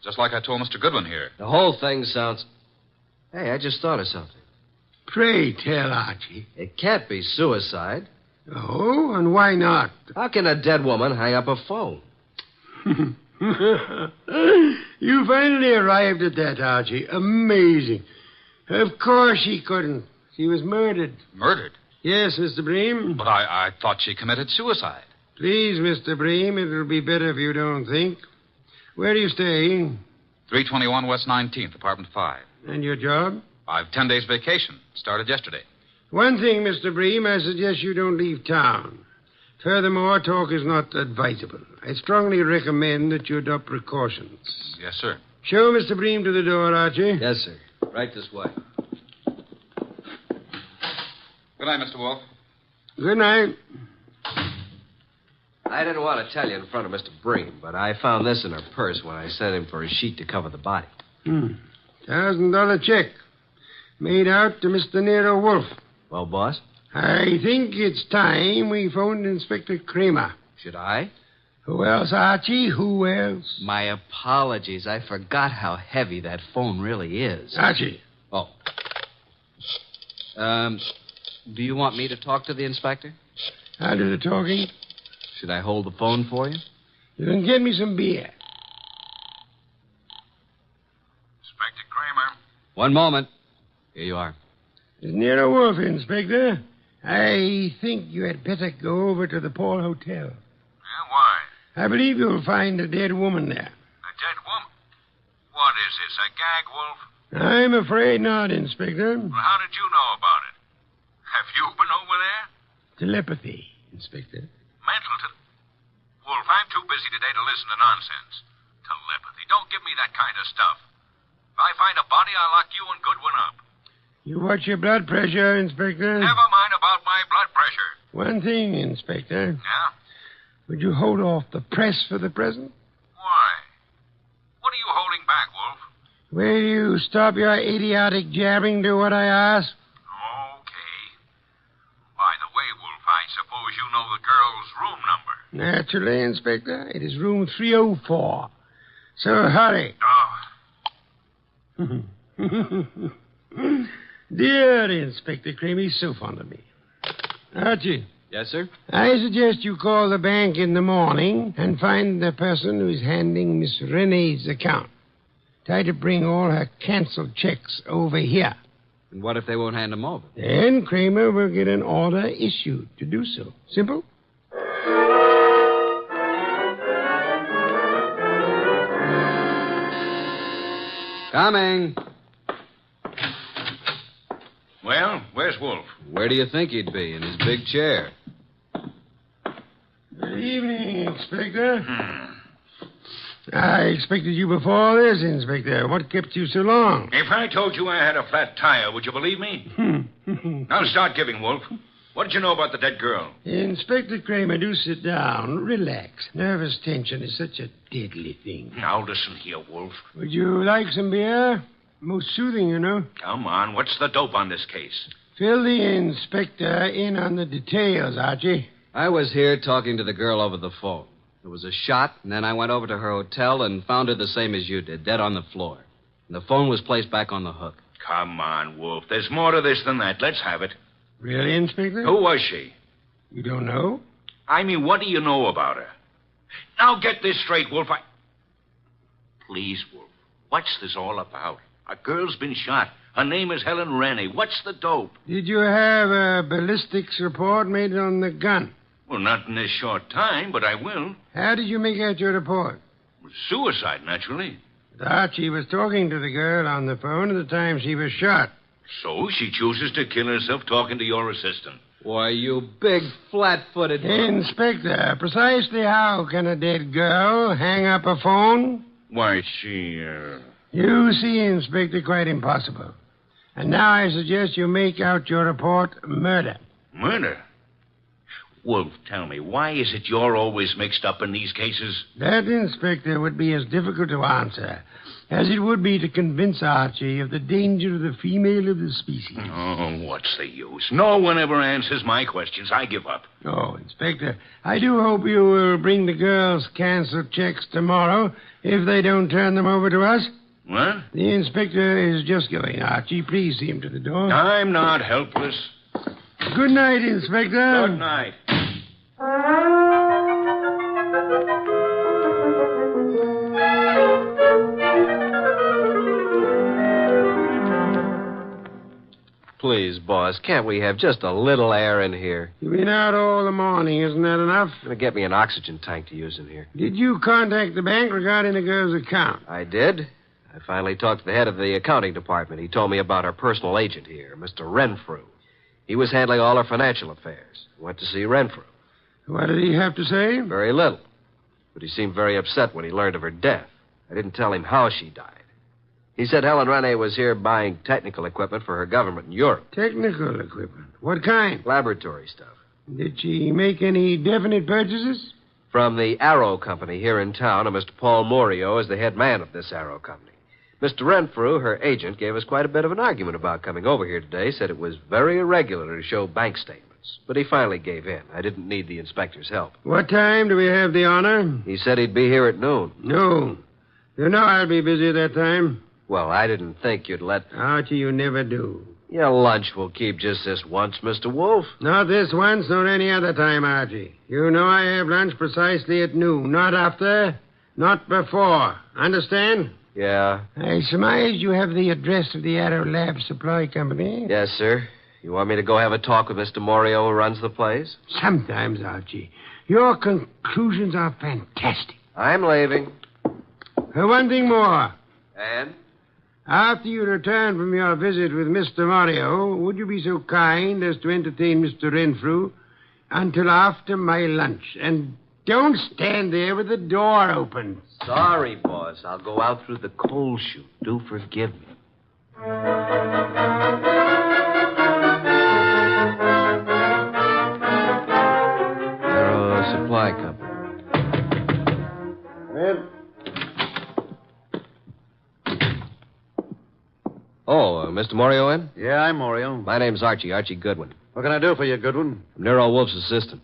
Just like I told Mr. Goodwin here. The whole thing sounds... Hey, I just thought of something. Pray tell, Archie. It can't be suicide. Oh, and why not? How can a dead woman hang up a phone? You finally arrived at that, Archie. Amazing. Of course she couldn't. She was murdered. Murdered? Yes, Mr. Bream. But I thought she committed suicide. Please, Mr. Bream, it'll be better if you don't think. Where do you stay? 321 West 19th, apartment 5. And your job? I've 10 days vacation. Started yesterday. One thing, Mr. Bream, I suggest you don't leave town. Furthermore, talk is not advisable. I strongly recommend that you adopt precautions. Yes, sir. Show Mr. Bream to the door, Archie. Yes, sir. Right this way. Good night, Mr. Wolfe. Good night. I didn't want to tell you in front of Mr. Bream, but I found this in her purse when I sent him for a sheet to cover the body. $1,000 check. Made out to Mr. Nero Wolfe. Well, boss? I think it's time we phoned Inspector Kramer. Should I? Who else, Archie? Who else? My apologies. I forgot how heavy that phone really is. Archie. Oh. Do you want me to talk to the inspector? I'll do the talking. Should I hold the phone for you? You can get me some beer. Inspector Kramer. One moment. Here you are. It's Nero Wolfe, Inspector. I think you had better go over to the Paul Hotel. Yeah, why? I believe you'll find a dead woman there. A dead woman? What is this, a gag, Wolf? I'm afraid not, Inspector. Well, how did you know about it? Have you been over there? Telepathy, Inspector. Mental too busy today to listen to nonsense. Telepathy. Don't give me that kind of stuff. If I find a body, I'll lock you and Goodwin up. You watch your blood pressure, Inspector? Never mind about my blood pressure. One thing, Inspector. Yeah? Would you hold off the press for the present? Why? What are you holding back, Wolf? Will you stop your idiotic jabbing to what I ask? Okay. By the way, Wolf, I suppose you know the girl's room number. Naturally, Inspector. It is room 304. So hurry. Oh. Dear Inspector Creamy, so fond of me. Archie. Yes, sir? I suggest you call the bank in the morning and find the person who is handling Miss Renee's account. Try to bring all her canceled checks over here. And what if they won't hand them over? Then Kramer will get an order issued to do so. Simple? Coming. Well, where's Wolf? Where do you think he'd be? In his big chair. Good evening, Inspector. I expected you before this, Inspector. What kept you so long? If I told you I had a flat tire, would you believe me? Now start giving, Wolf. What did you know about the dead girl? Inspector Kramer, do sit down. Relax. Nervous tension is such a deadly thing. Now listen here, Wolf. Would you like some beer? Most soothing, you know. Come on, what's the dope on this case? Fill the inspector in on the details, Archie. I was here talking to the girl over the phone. There was a shot, and then I went over to her hotel and found her the same as you did, dead on the floor. And the phone was placed back on the hook. Come on, Wolf. There's more to this than that. Let's have it. Really, Inspector? Who was she? You don't know? I mean, what do you know about her? Now get this straight, Wolf. Please, Wolf. What's this all about? A girl's been shot. Her name is Helen Rennie. What's the dope? Did you have a ballistics report made on the gun? Well, not in this short time, but I will. How did you make out your report? Suicide, naturally. Archie was talking to the girl on the phone at the time she was shot. So she chooses to kill herself talking to your assistant. Why, you big, flat-footed... Inspector, precisely how can a dead girl hang up a phone? Why, You see, Inspector, quite impossible. And now I suggest you make out your report murder. Murder? Wolf, tell me, why is it you're always mixed up in these cases? That, Inspector, would be as difficult to answer as it would be to convince Archie of the danger of the female of the species. Oh, what's the use? No one ever answers my questions. I give up. Oh, Inspector, I do hope you will bring the girls' canceled checks tomorrow if they don't turn them over to us. What? The inspector is just going, Archie. Please see him to the door. I'm not helpless. Good night, Inspector. Good night. Please, boss, can't we have just a little air in here? You've been out all the morning. Isn't that enough? Gonna get me an oxygen tank to use in here. Did you contact the bank regarding the girl's account? I did. I finally talked to the head of the accounting department. He told me about our personal agent here, Mr. Renfrew. He was handling all our financial affairs. Went to see Renfrew. What did he have to say? Very little. But he seemed very upset when he learned of her death. I didn't tell him how she died. He said Helen Rennie was here buying technical equipment for her government in Europe. Technical equipment? What kind? Laboratory stuff. Did she make any definite purchases? From the Arrow Company here in town, and Mr. Paul Morio is the head man of this Arrow Company. Mr. Renfrew, her agent, gave us quite a bit of an argument about coming over here today, said it was very irregular to show bank statements. But he finally gave in. I didn't need the inspector's help. What time do we have the honor? He said he'd be here at noon. No. You know I'll be busy at that time. Well, I didn't think you'd let... Archie, you never do. Your lunch will keep just this once, Mr. Wolfe. Not this once, nor any other time, Archie. You know I have lunch precisely at noon. Not after, not before. Understand? Yeah. I surmise you have the address of the Arrow Lab Supply Company. Yes, sir. You want me to go have a talk with Mr. Morio who runs the place? Sometimes, Archie. Your conclusions are fantastic. I'm leaving. One thing more. And? After you return from your visit with Mr. Morio, would you be so kind as to entertain Mr. Renfrew until after my lunch? And Don't stand there with the door open. Sorry, boss. I'll go out through the coal chute. Do forgive me. NERO Supply Company. Come in. Oh, Mr. Morio in? Yeah, I'm Morio. My name's Archie Goodwin. What can I do for you, Goodwin? I'm Nero Wolfe's assistant.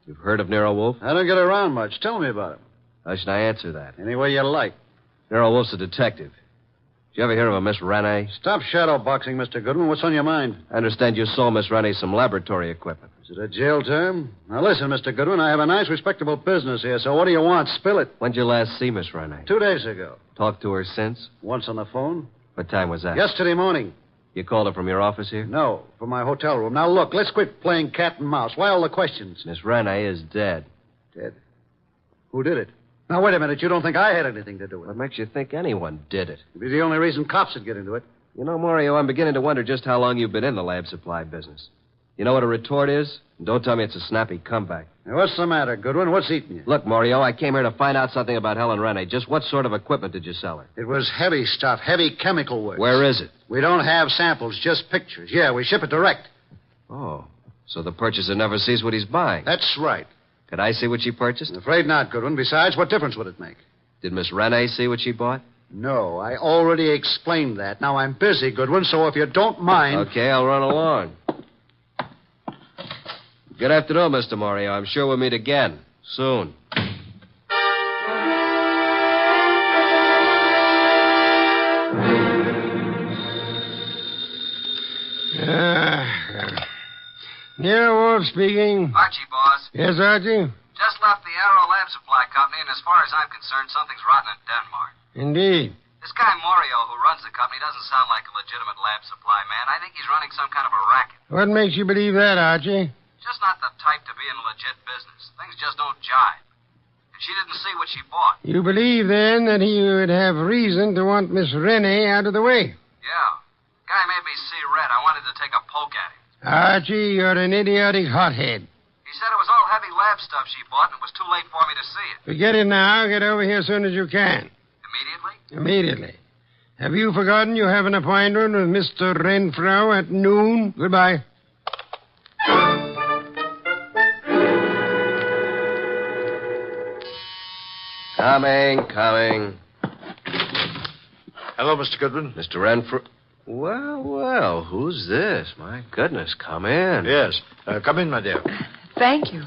You've heard of Nero Wolfe? I don't get around much. Tell me about him. How should I answer that? Any way you like. Nero Wolfe's a detective. Did you ever hear of a Miss Rene? Stop shadow boxing, Mr. Goodwin. What's on your mind? I understand you sold Miss Rene some laboratory equipment. Is it a jail term? Now, listen, Mr. Goodwin, I have a nice, respectable business here, so what do you want? Spill it. When'd you last see Miss Rene? 2 days ago. Talked to her since? Once on the phone. What time was that? Yesterday morning. You called her from your office here? No, from my hotel room. Now, look, let's quit playing cat and mouse. Why all the questions? Miss Rene is dead. Dead? Who did it? Now, wait a minute. You don't think I had anything to do with it? What makes you think anyone did it? It'd be the only reason cops would get into it. You know, Morio, I'm beginning to wonder just how long you've been in the lab supply business. You know what a retort is? And don't tell me it's a snappy comeback. Now, what's the matter, Goodwin? What's eating you? Look, Morio, I came here to find out something about Helen Rene. Just what sort of equipment did you sell her? It was heavy stuff, heavy chemical work. Where is it? We don't have samples, just pictures. Yeah, we ship it direct. Oh, so the purchaser never sees what he's buying. That's right. Could I see what she purchased? I'm afraid not, Goodwin. Besides, what difference would it make? Did Miss Rene see what she bought? No, I already explained that. Now, I'm busy, Goodwin, so if you don't mind... Okay, I'll run along. Good afternoon, Mr. Morio. I'm sure we'll meet again. Soon. Nero Wolfe speaking. Archie, boss. Yes, Archie? Just left the Aero Lab Supply Company, and as far as I'm concerned, something's rotten in Denmark. Indeed. This guy Morio, who runs the company, doesn't sound like a legitimate lab supply man. I think he's running some kind of a racket. What makes you believe that, Archie? Just not the type to be in a legit business. Things just don't jive. And she didn't see what she bought. You believe, then, that he would have reason to want Miss Rene out of the way? Yeah. Guy made me see red. I wanted to take a poke at him. Archie, you're an idiotic hothead. He said it was all heavy lab stuff she bought, and it was too late for me to see it. Forget it now. Get over here as soon as you can. Immediately? Immediately. Have you forgotten you have an appointment with Mr. Renfro at noon? Goodbye. Coming. Hello, Mr. Goodwin. Mr. Renfrew. Well, who's this? My goodness, come in. Yes. Come in, my dear. Thank you.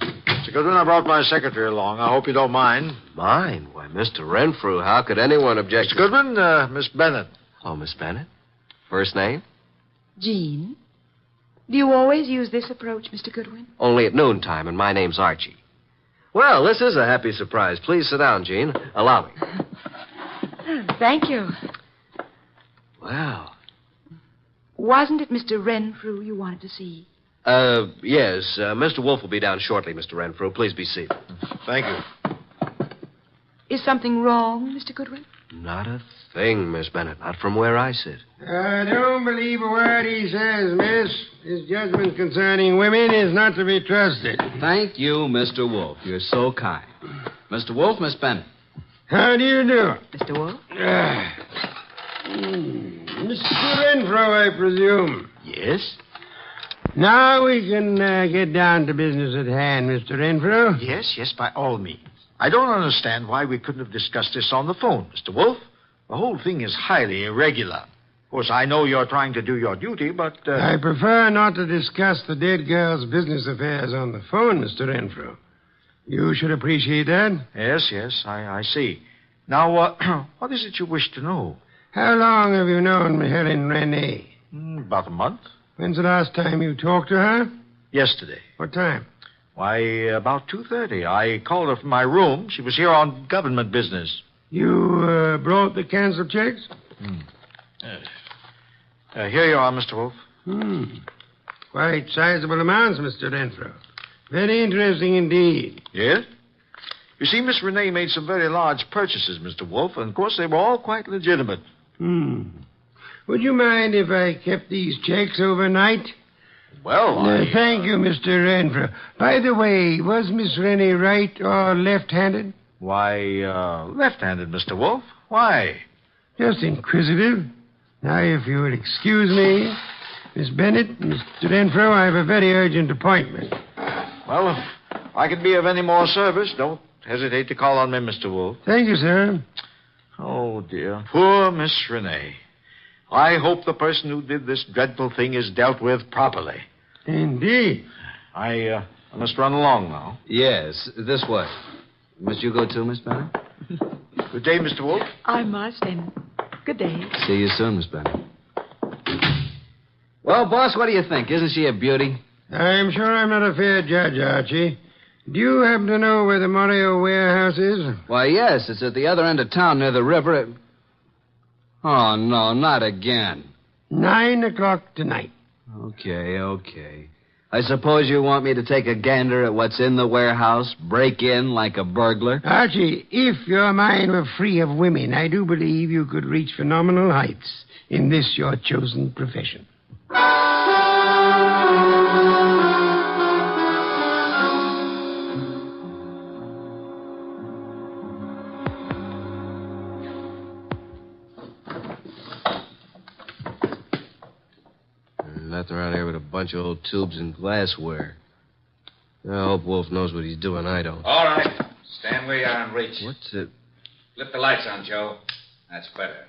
Mr. Goodwin, I brought my secretary along. I hope you don't mind. Mind? Why, Mr. Renfrew, how could anyone object? Mr. Goodwin, Miss Bennett. Oh, Miss Bennett? First name? Jean. Do you always use this approach, Mr. Goodwin? Only at noontime, and my name's Archie. Well, this is a happy surprise. Please sit down, Jean. Allow me. Thank you. Well. Wasn't it Mr. Renfrew you wanted to see? Yes. Mr. Wolfe will be down shortly, Mr. Renfrew. Please be seated. Thank you. Is something wrong, Mr. Goodwin? Not a thing, Miss Bennett. Not from where I sit. I don't believe a word he says, miss. His judgment concerning women is not to be trusted. Thank you, Mr. Wolfe. You're so kind. Mr. Wolfe, Miss Bennett. How do you do? Mr. Wolfe? Mr. Renfro, I presume. Yes? Now we can get down to business at hand, Mr. Renfro. Yes, by all means. I don't understand why we couldn't have discussed this on the phone, Mr. Wolfe. The whole thing is highly irregular. Of course, I know you're trying to do your duty, but... I prefer not to discuss the dead girl's business affairs on the phone, Mr. Renfro. You should appreciate that. Yes, I see. Now, what is it you wish to know? How long have you known Helen Rene? About a month. When's the last time you talked to her? Yesterday. What time? Why, about 2:30. I called her from my room. She was here on government business. You brought the canceled checks? Here you are, Mr. Wolfe. Quite sizable amounts, Mr. Renfro. Very interesting indeed. Yes? You see, Miss Rene made some very large purchases, Mr. Wolfe, and of course they were all quite legitimate. Would you mind if I kept these checks overnight? Well, Thank you, Mr. Renfrew. By the way, was Miss Rennie right or left-handed? Why, left-handed, Mr. Wolfe. Why? Just inquisitive. Now, if you would excuse me, Miss Bennett, Mr. Renfrew, I have a very urgent appointment. Well, if I can be of any more service, don't hesitate to call on me, Mr. Wolfe. Thank you, sir. Oh, dear. Poor Miss Renee. I hope the person who did this dreadful thing is dealt with properly. Indeed. I must run along now. Yes, this way. Must you go too, Miss Bennett? Good day, Mr. Wolfe. I must, and good day. See you soon, Miss Bennett. Well, boss, what do you think? Isn't she a beauty? I'm sure I'm not a fair judge, Archie. Do you happen to know where the Morio warehouse is? Why, yes, it's at the other end of town near the river. Oh, no, not again. 9 o'clock tonight. Okay. I suppose you want me to take a gander at what's in the warehouse, break in like a burglar? Archie, if your mind were free of women, I do believe you could reach phenomenal heights in this your chosen profession. Nothing around here but a bunch of old tubes and glassware. I hope Wolf knows what he's doing. I don't. All right. Stand where you are and reach. What's it? Flip the lights on, Joe. That's better.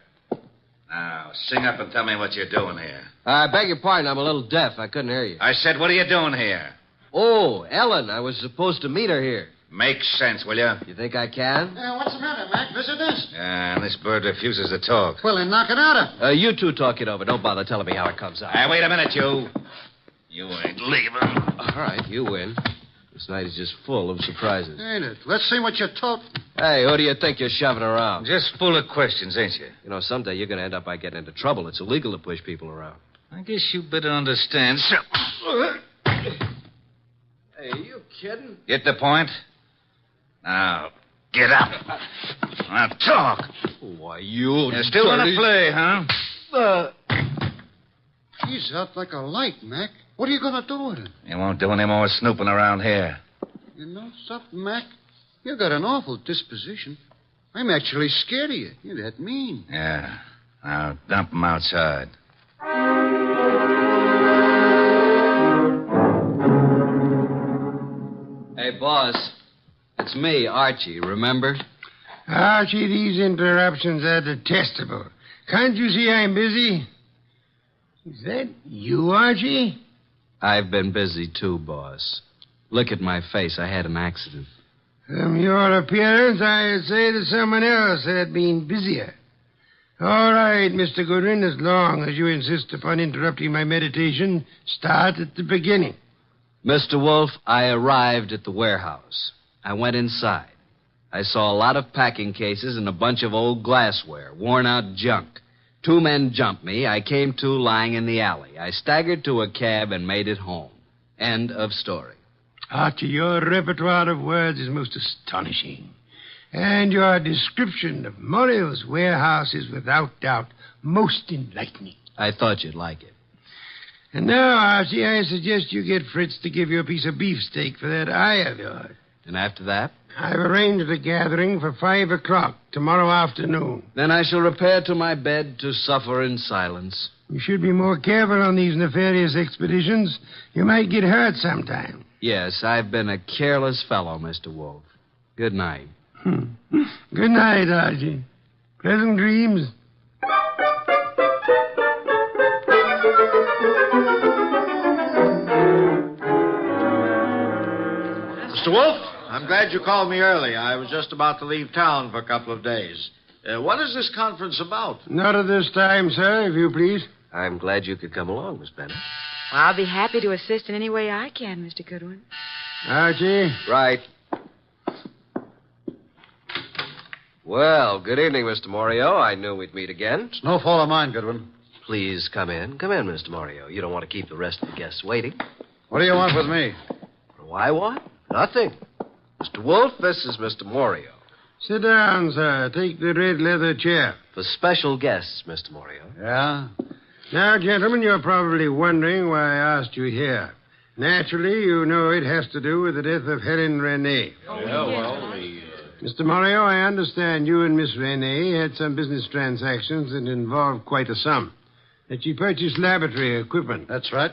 Now, sing up and tell me what you're doing here. I beg your pardon. I'm a little deaf. I couldn't hear you. I said, what are you doing here? Oh, Ellen. I was supposed to meet her here. Make sense, will you? You think I can? What's the matter, Mac? Visitors? And this bird refuses to talk. Well, then knock it out of him. You two talk it over. Don't bother telling me how it comes out. Wait a minute, you. You ain't leaving. All right, you win. This night is just full of surprises. Ain't it? Let's see what you're toting. Hey, who do you think you're shoving around? Just full of questions, ain't you? You know, someday you're going to end up by getting into trouble. It's illegal to push people around. I guess you better understand. Hey, are you kidding? Get the point? Now, get up. Now, talk. Why, you still want to play, huh? He's out like a light, Mac. What are you going to do with him? You won't do any more snooping around here. You know something, Mac? You got an awful disposition. I'm actually scared of you. You're that mean. Yeah. Now, dump him outside. Hey, boss. It's me, Archie, remember? Archie, these interruptions are detestable. Can't you see I'm busy? Is that you, Archie? I've been busy, too, boss. Look at my face. I had an accident. From your appearance, I'd say that someone else had been busier. All right, Mr. Goodwin, as long as you insist upon interrupting my meditation, start at the beginning. Mr. Wolfe, I arrived at the warehouse. I went inside. I saw a lot of packing cases and a bunch of old glassware, worn-out junk. 2 men jumped me. I came to lying in the alley. I staggered to a cab and made it home. End of story. Archie, your repertoire of words is most astonishing. And your description of Morrill's warehouse is without doubt most enlightening. I thought you'd like it. And now, Archie, I suggest you get Fritz to give you a piece of beefsteak for that eye of yours. And after that? I've arranged a gathering for 5 o'clock tomorrow afternoon. Then I shall repair to my bed to suffer in silence. You should be more careful on these nefarious expeditions. You might get hurt sometime. Yes, I've been a careless fellow, Mr. Wolfe. Good night. Good night, Archie. Pleasant dreams. Mr. Wolfe, I'm glad you called me early. I was just about to leave town for a couple of days. What is this conference about? Not at this time, sir, if you please. I'm glad you could come along, Miss Bennett. Well, I'll be happy to assist in any way I can, Mr. Goodwin. Archie? Right. Well, good evening, Mr. Morio. I knew we'd meet again. It's no fault of mine, Goodwin. Please come in. Come in, Mr. Morio. You don't want to keep the rest of the guests waiting. What do you want with me? Why, what? Nothing. Mr. Wolfe, this is Mr. Morio. Sit down, sir. Take the red leather chair. For special guests, Mr. Morio. Yeah? Now, gentlemen, you're probably wondering why I asked you here. Naturally, you know it has to do with the death of Helen Renee. Mr. Morio, I understand you and Miss Renee had some business transactions that involved quite a sum. That you purchased laboratory equipment. That's right.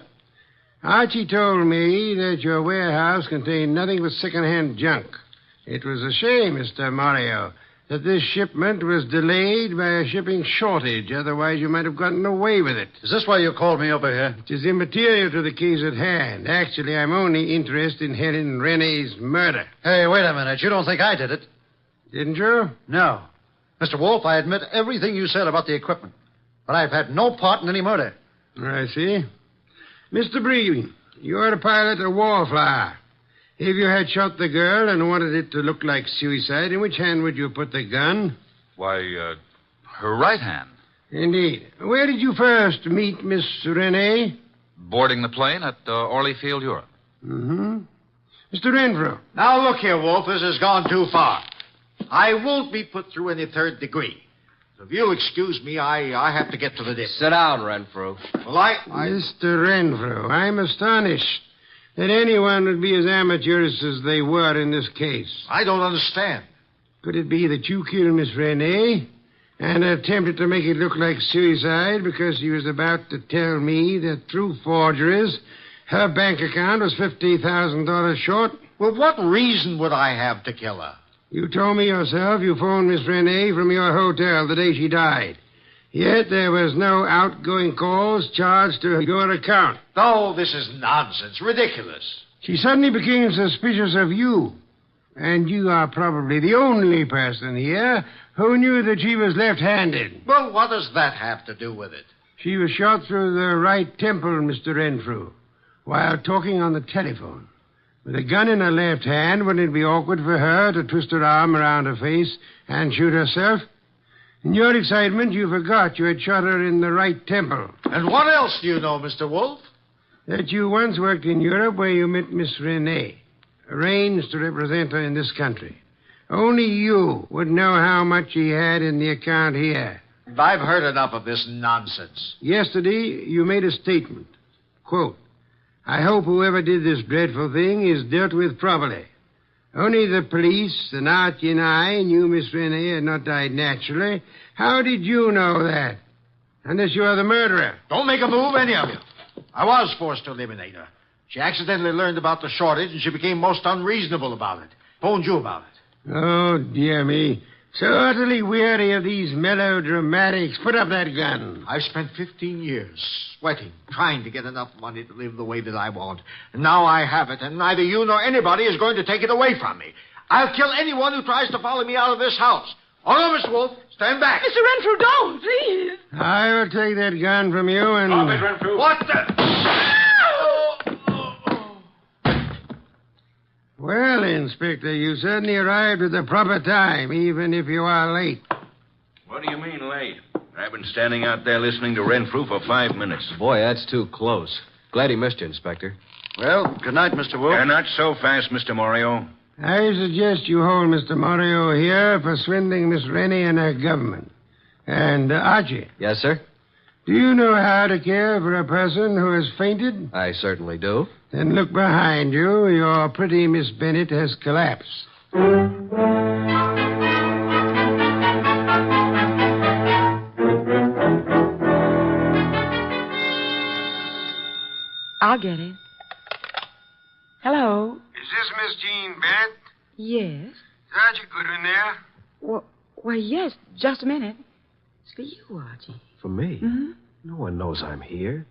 Archie told me that your warehouse contained nothing but second-hand junk. It was a shame, Mr. Morio, that this shipment was delayed by a shipping shortage. Otherwise, you might have gotten away with it. Is this why you called me over here? It is immaterial to the case at hand. Actually, I'm only interested in Helen Renee's murder. Hey, wait a minute. You don't think I did it? Didn't you? No. Mr. Wolfe, I admit everything you said about the equipment. But I've had no part in any murder. I see. Mr. Bree, you're a pilot of Wallflower. If you had shot the girl and wanted it to look like suicide, in which hand would you put the gun? Why, her right hand. Indeed. Where did you first meet Miss Renee? Boarding the plane at Orly Field, Europe. Mm-hmm. Mr. Renfrew. Now, look here, Wolfe. This has gone too far. I won't be put through any third degree. So if you'll excuse me, I have to get to the dip. Sit down, Renfrew. Well, Mr. Renfrew, I'm astonished that anyone would be as amateurish as they were in this case. I don't understand. Could it be that you killed Miss Renee and attempted to make it look like suicide because she was about to tell me that through forgeries her bank account was $50,000 short? Well, what reason would I have to kill her? You told me yourself you phoned Miss Renee from your hotel the day she died. Yet there was no outgoing calls charged to your account. No, this is nonsense. Ridiculous. She suddenly became suspicious of you. And you are probably the only person here who knew that she was left-handed. Well, what does that have to do with it? She was shot through the right temple, Mr. Renfrew, while talking on the telephone. With a gun in her left hand, wouldn't it be awkward for her to twist her arm around her face and shoot herself? In your excitement, you forgot you had shot her in the right temple. And what else do you know, Mr. Wolfe? That you once worked in Europe where you met Miss Renee, arranged to represent her in this country. Only you would know how much she had in the account here. I've heard enough of this nonsense. Yesterday, you made a statement. Quote, I hope whoever did this dreadful thing is dealt with properly. Only the police, and Archie and I knew Miss Renee had not died naturally. How did you know that? Unless you are the murderer. Don't make a move, any of you. I was forced to eliminate her. She accidentally learned about the shortage, and she became most unreasonable about it. Phoned you about it. Oh, dear me. So utterly weary of these melodramatics. Put up that gun. I've spent 15 years sweating, trying to get enough money to live the way that I want. And now I have it, and neither you nor anybody is going to take it away from me. I'll kill anyone who tries to follow me out of this house. Oh, no, Mr. Wolfe. Stand back. Mr. Renfrew, don't, please. I will take that gun from you and... Stop it, Renfrew. What the... Well, Inspector, you certainly arrived at the proper time, even if you are late. What do you mean, late? I've been standing out there listening to Renfrew for 5 minutes. Boy, that's too close. Glad he missed you, Inspector. Well, good night, Mr. Wolfe. Not so fast, Mr. Morio. I suggest you hold Mr. Morio here for swindling Miss Rennie and her government. And, Archie. Yes, sir? Do you know how to care for a person who has fainted? I certainly do. Then look behind you. Your pretty Miss Bennett has collapsed. I'll get it. Hello? Is this Miss Jean Bennett? Yes. Is Archie Goodwin there? Well, yes. Just a minute. It's for you, Archie. For me? Mm-hmm. No one knows I'm here.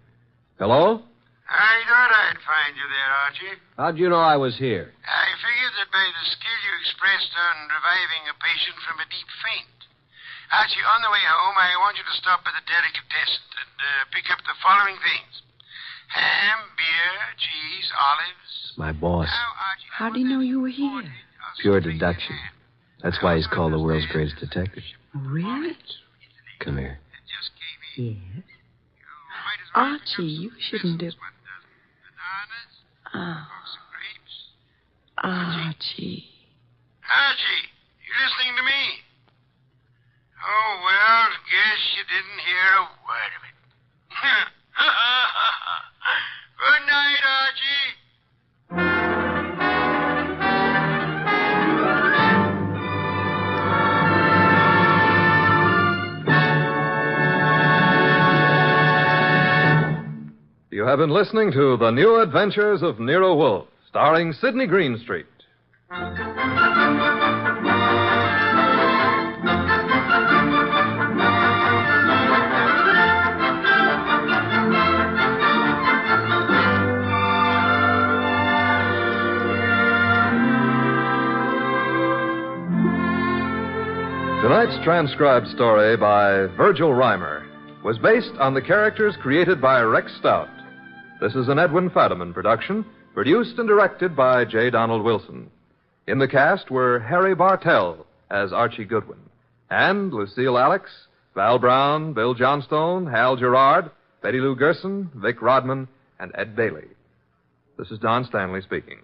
Hello? I thought I'd find you there, Archie. How'd you know I was here? I figured that by the skill you expressed on reviving a patient from a deep faint. Archie, on the way home, I want you to stop at the delicatessen and pick up the following things. Ham, beer, cheese, olives. My boss. How do you know you were here? Pure deduction. That's why he's called the world's greatest detective. Really? Come here. Yes. Archie, you shouldn't have... Archie. Archie, you listening to me? Oh, well, guess you didn't hear a word of it. have been listening to The New Adventures of Nero Wolfe, starring Sidney Greenstreet. Tonight's transcribed story by Virgil Reimer was based on the characters created by Rex Stout. This is an Edwin Fadiman production, produced and directed by J. Donald Wilson. In the cast were Harry Bartell as Archie Goodwin, and Lucille Alex, Val Brown, Bill Johnstone, Hal Gerard, Betty Lou Gerson, Vic Rodman, and Ed Bailey. This is Don Stanley speaking.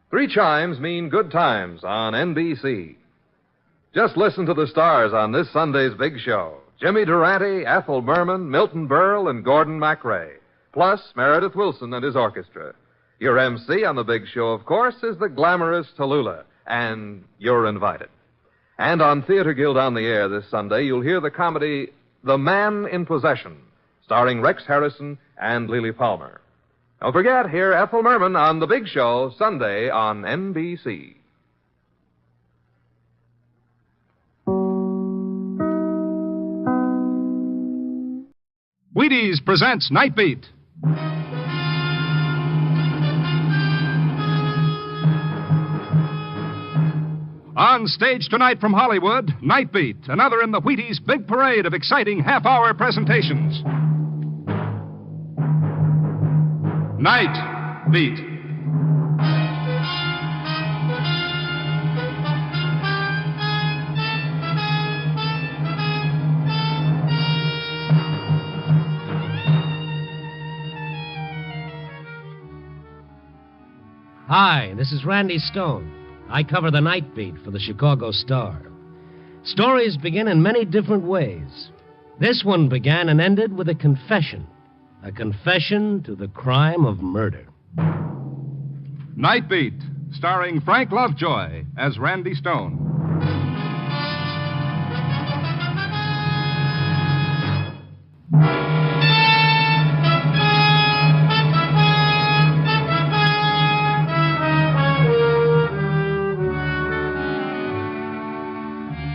3 chimes mean good times on NBC. Just listen to the stars on this Sunday's big show. Jimmy Durante, Ethel Merman, Milton Berle, and Gordon MacRae. Plus Meredith Wilson and his orchestra. Your MC on the big show, of course, is the glamorous Tallulah. And you're invited. And on Theater Guild on the Air this Sunday, you'll hear the comedy The Man in Possession, starring Rex Harrison and Lily Palmer. Don't forget, hear Ethel Merman on the big show Sunday on NBC. Wheaties presents Nightbeat. On stage tonight from Hollywood, Nightbeat, another in the Wheaties' big parade of exciting half-hour presentations. Nightbeat. Hi, this is Randy Stone. I cover the Night Beat for the Chicago Star. Stories begin in many different ways. This one began and ended with a confession to the crime of murder. Nightbeat, starring Frank Lovejoy as Randy Stone.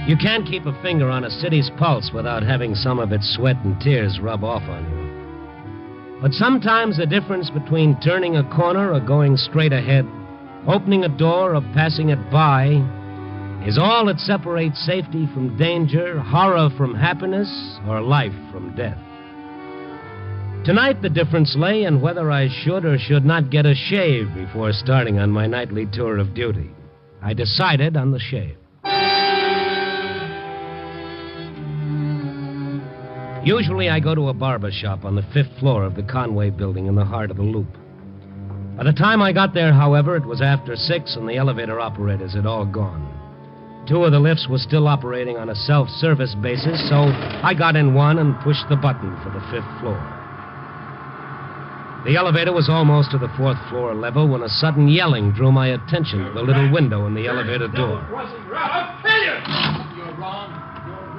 You can't keep a finger on a city's pulse without having some of its sweat and tears rub off on you. But sometimes the difference between turning a corner or going straight ahead, opening a door or passing it by, is all that separates safety from danger, horror from happiness, or life from death. Tonight the difference lay in whether I should or should not get a shave before starting on my nightly tour of duty. I decided on the shave. Usually I go to a barber shop on the 5th floor of the Conway building in the heart of the Loop. By the time I got there, however, it was after 6 and the elevator operators had all gone. 2 of the lifts were still operating on a self-service basis, so I got in one and pushed the button for the 5th floor. The elevator was almost to the 4th floor level when a sudden yelling drew my attention to the little window in the elevator door. I'll tell you! You're wrong.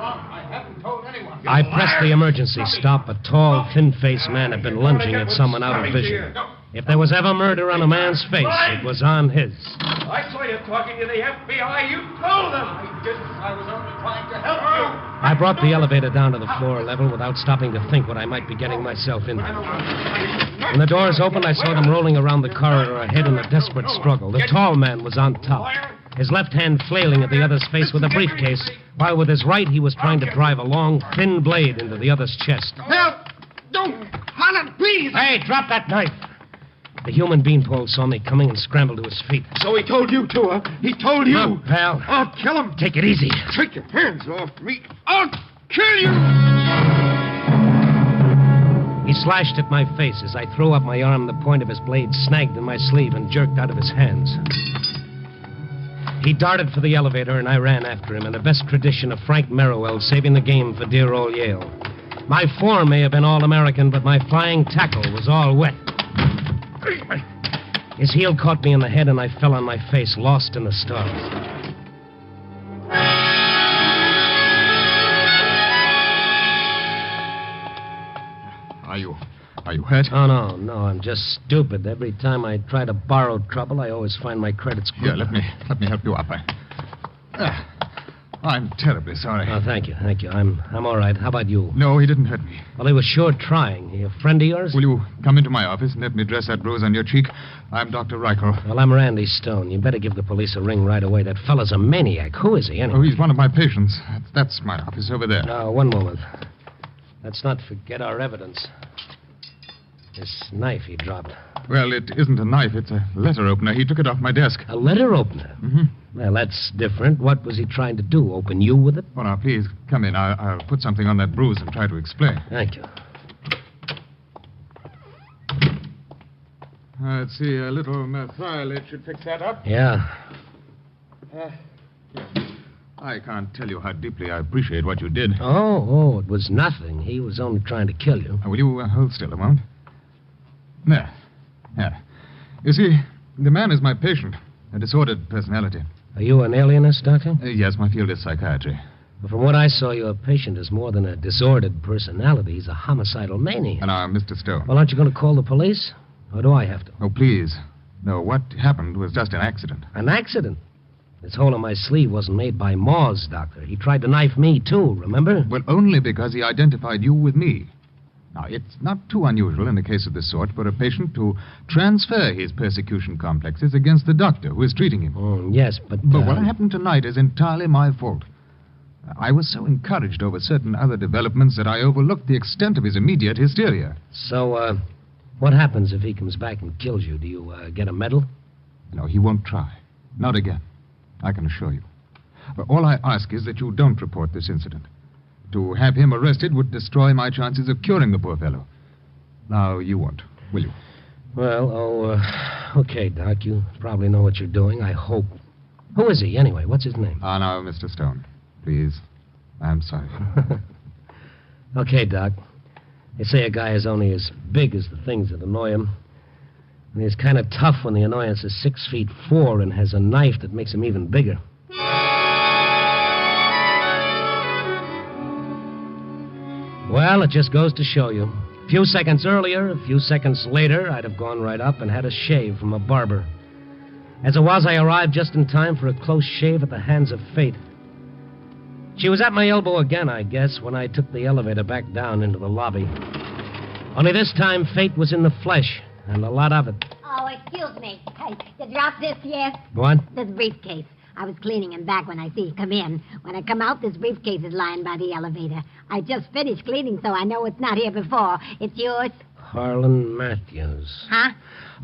I haven't told anyone. I pressed the emergency stop. A tall, thin-faced man had been lunging at someone out of vision. If there was ever murder on a man's face, it was on his. I saw you talking to the FBI. You told them. I didn't. I was only trying to help you. I brought the elevator down to the floor level without stopping to think what I might be getting myself into. When the doors opened, I saw them rolling around the corridor ahead in a desperate struggle. The tall man was on top, his left hand flailing at the other's face with a briefcase, while with his right he was trying to drive a long, thin blade into the other's chest. Help! Don't! Harlan, please! Hey, drop that knife! The human beanpole saw me coming and scrambled to his feet. So he told you to, huh? He told you. Look, pal. I'll kill him. Take it easy. Take your hands off me. I'll kill you. He slashed at my face as I threw up my arm. The point of his blade snagged in my sleeve and jerked out of his hands. He darted for the elevator, and I ran after him in the best tradition of Frank Merriwell saving the game for dear old Yale. My form may have been all-American, but my flying tackle was all wet. His heel caught me in the head, and I fell on my face, lost in the stars. Are Are you hurt? Oh, no, I'm just stupid. Every time I try to borrow trouble, I always find my credit's good. Here, let me help you up. I'm terribly sorry. Oh, thank you. I'm all right. How about you? No, he didn't hurt me. Well, he was sure trying. He a friend of yours? Will you come into my office and let me dress that bruise on your cheek? I'm Dr. Reichel. Well, I'm Randy Stone. You better give the police a ring right away. That fella's a maniac. Who is he, anyway? Oh, he's one of my patients. That's my office over there. Now, one moment. Let's not forget our evidence. This knife he dropped. Well, it isn't a knife. It's a letter opener. He took it off my desk. A letter opener? Mm-hmm. Well, that's different. What was he trying to do? Open you with it? Oh, now, please, come in. I'll put something on that bruise and try to explain. Thank you. Let's see, a little methylate should fix that up. Yeah. I can't tell you how deeply I appreciate what you did. Oh, it was nothing. He was only trying to kill you. Will you hold still a moment? There. You see, the man is my patient, a disordered personality. Are you an alienist, Doctor? Yes, my field is psychiatry. But from what I saw, your patient is more than a disordered personality. He's a homicidal maniac. And Mr. Stone. Well, aren't you going to call the police? Or do I have to? Oh, please. No, what happened was just an accident. An accident? This hole in my sleeve wasn't made by Moz, Doctor. He tried to knife me, too, remember? Well, only because he identified you with me. Now, it's not too unusual in a case of this sort for a patient to transfer his persecution complexes against the doctor who is treating him. Oh, yes, but... But what happened tonight is entirely my fault. I was so encouraged over certain other developments that I overlooked the extent of his immediate hysteria. So, what happens if he comes back and kills you? Do you get a medal? No, he won't try. Not again. I can assure you. All I ask is that you don't report this incident. To have him arrested would destroy my chances of curing the poor fellow. Now, you won't, will you? Well, okay, Doc. You probably know what you're doing, I hope. Who is he, anyway? What's his name? Now, Mr. Stone, please. I'm sorry. Okay, Doc. They say a guy is only as big as the things that annoy him. And he's kind of tough when the annoyance is 6'4" and has a knife that makes him even bigger. Well, it just goes to show you. A few seconds earlier, a few seconds later, I'd have gone right up and had a shave from a barber. As it was, I arrived just in time for a close shave at the hands of fate. She was at my elbow again, I guess, when I took the elevator back down into the lobby. Only this time, fate was in the flesh, and a lot of it. Oh, excuse me. Hey, you dropped this here? What? This briefcase. I was cleaning him back when I see you come in. When I come out, this briefcase is lying by the elevator. I just finished cleaning, so I know it's not here before. It's yours? Harlan Matthews. Huh?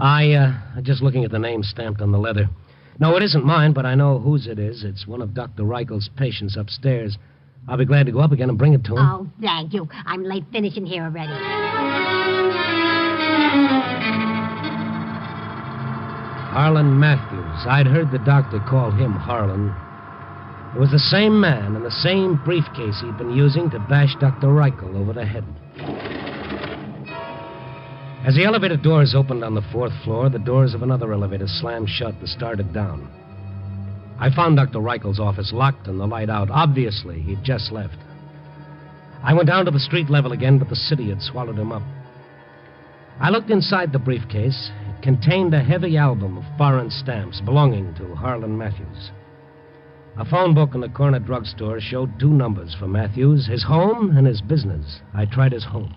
I'm just looking at the name stamped on the leather. No, it isn't mine, but I know whose it is. It's one of Dr. Reichel's patients upstairs. I'll be glad to go up again and bring it to him. Oh, thank you. I'm late finishing here already. Harlan Matthews. I'd heard the doctor call him Harlan. It was the same man and the same briefcase he'd been using to bash Dr. Reichel over the head. As the elevator doors opened on the 4th floor, the doors of another elevator slammed shut and started down. I found Dr. Reichel's office locked and the light out. Obviously, he'd just left. I went down to the street level again, but the city had swallowed him up. I looked inside the briefcase. It contained a heavy album of foreign stamps belonging to Harlan Matthews. A phone book in the corner drugstore showed 2 numbers for Matthews, his home and his business. I tried his home.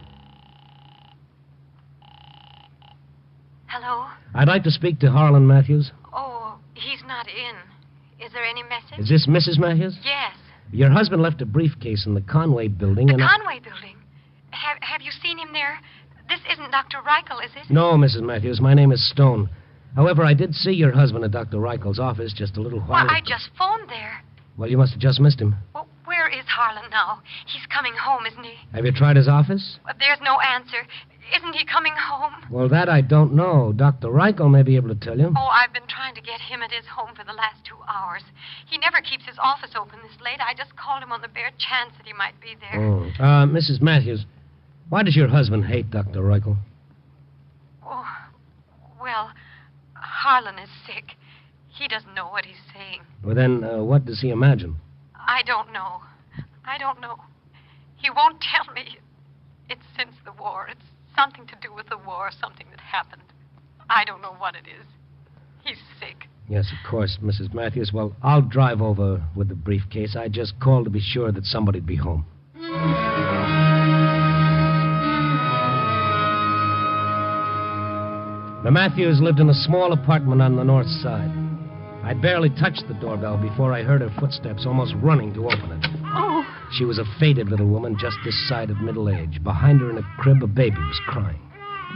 Hello? I'd like to speak to Harlan Matthews. Oh, he's not in. Is there any message? Is this Mrs. Matthews? Yes. Your husband left a briefcase in the Conway building The and... Conway building? Have you seen him there? This isn't Dr. Reichel, is it? No, Mrs. Matthews. My name is Stone. However, I did see your husband at Dr. Reichel's office just a little while Well, ago. I just phoned there. Well, you must have just missed him. Well, where is Harlan now? He's coming home, isn't he? Have you tried his office? Well, there's no answer. Isn't he coming home? Well, that I don't know. Dr. Reichel may be able to tell you. Oh, I've been trying to get him at his home for the last 2 hours. He never keeps his office open this late. I just called him on the bare chance that he might be there. Oh. Mrs. Matthews, why does your husband hate Dr. Reichel? Oh, well, Harlan is sick. He doesn't know what he's saying. Well, then, what does he imagine? I don't know. He won't tell me. It's since the war. It's Something to do with the war, something that happened. I don't know what it is. He's sick. Yes, of course, Mrs. Matthews. Well, I'll drive over with the briefcase. I just called to be sure that somebody'd be home. The Matthews lived in a small apartment on the north side. I'd barely touched the doorbell before I heard her footsteps, almost running to open it. Oh. She was a faded little woman just this side of middle age. Behind her in a crib, a baby was crying.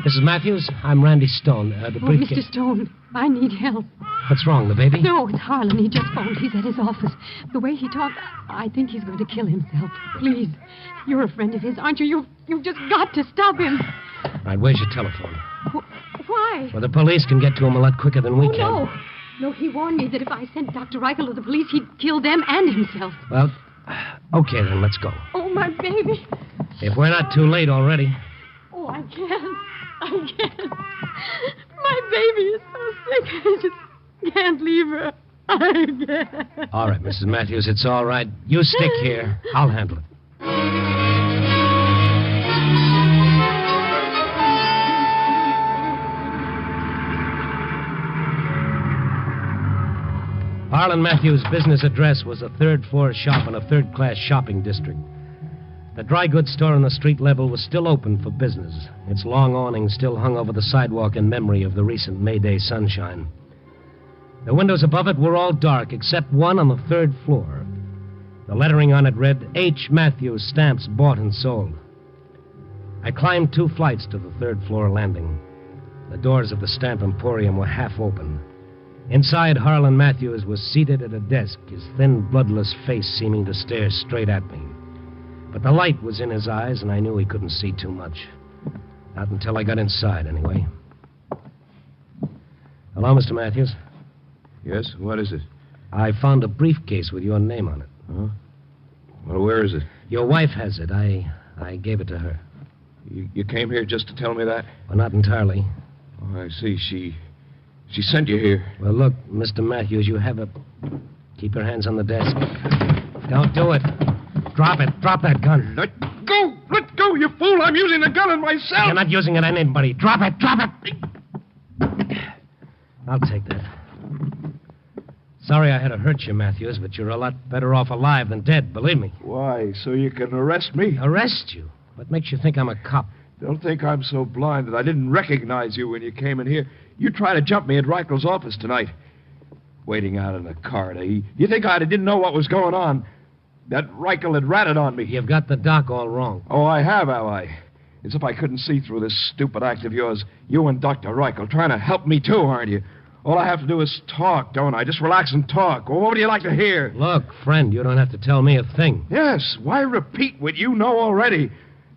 Mrs. Matthews, I'm Randy Stone. The briefcase... Mr. Stone, I need help. What's wrong, the baby? No, it's Harlan. He just phoned. He's at his office. The way he talked, I think he's going to kill himself. Please, you're a friend of his, aren't you? You've just got to stop him. All right, where's your telephone? Why? Well, the police can get to him a lot quicker than we can. No. No, he warned me that if I sent Dr. Reichel to the police, he'd kill them and himself. Well, okay, then, let's go. Oh, my baby. If we're not too late already. Oh, I can't. My baby is so sick. I just can't leave her. I can't. All right, Mrs. Matthews, it's all right. You stick here. I'll handle it. Harlan Matthews' business address was a third-floor shop in a third-class shopping district. The dry goods store on the street level was still open for business. Its long awning still hung over the sidewalk in memory of the recent May Day sunshine. The windows above it were all dark, except one on the third floor. The lettering on it read, H. Matthews, Stamps Bought and Sold. I climbed 2 flights to the third-floor landing. The doors of the stamp emporium were half open. Inside, Harlan Matthews was seated at a desk, his thin, bloodless face seeming to stare straight at me. But the light was in his eyes, and I knew he couldn't see too much. Not until I got inside, anyway. Hello, Mr. Matthews. Yes, what is it? I found a briefcase with your name on it. Huh? Well, where is it? Your wife has it. I gave it to her. You came here just to tell me that? Well, not entirely. Oh, I see. She sent you here. Well, look, Mr. Matthews, you have a... Keep your hands on the desk. Don't do it. Drop it. Drop that gun. Let go! Let go, you fool! I'm using the gun on myself! You're not using it on anybody. Drop it! Drop it! I'll take that. Sorry I had to hurt you, Matthews, but you're a lot better off alive than dead, believe me. Why? So you can arrest me? Arrest you? What makes you think I'm a cop? Don't think I'm so blind that I didn't recognize you when you came in here. You tried to jump me at Reichel's office tonight. Waiting out in the corridor. You think I didn't know what was going on? That Reichel had ratted on me. You've got the doc all wrong. Oh, I have I? As if I couldn't see through this stupid act of yours. You and Dr. Reichel trying to help me, too, aren't you? All I have to do is talk, don't I? Just relax and talk. Well, what would you like to hear? Look, friend, you don't have to tell me a thing. Yes, why repeat what you know already?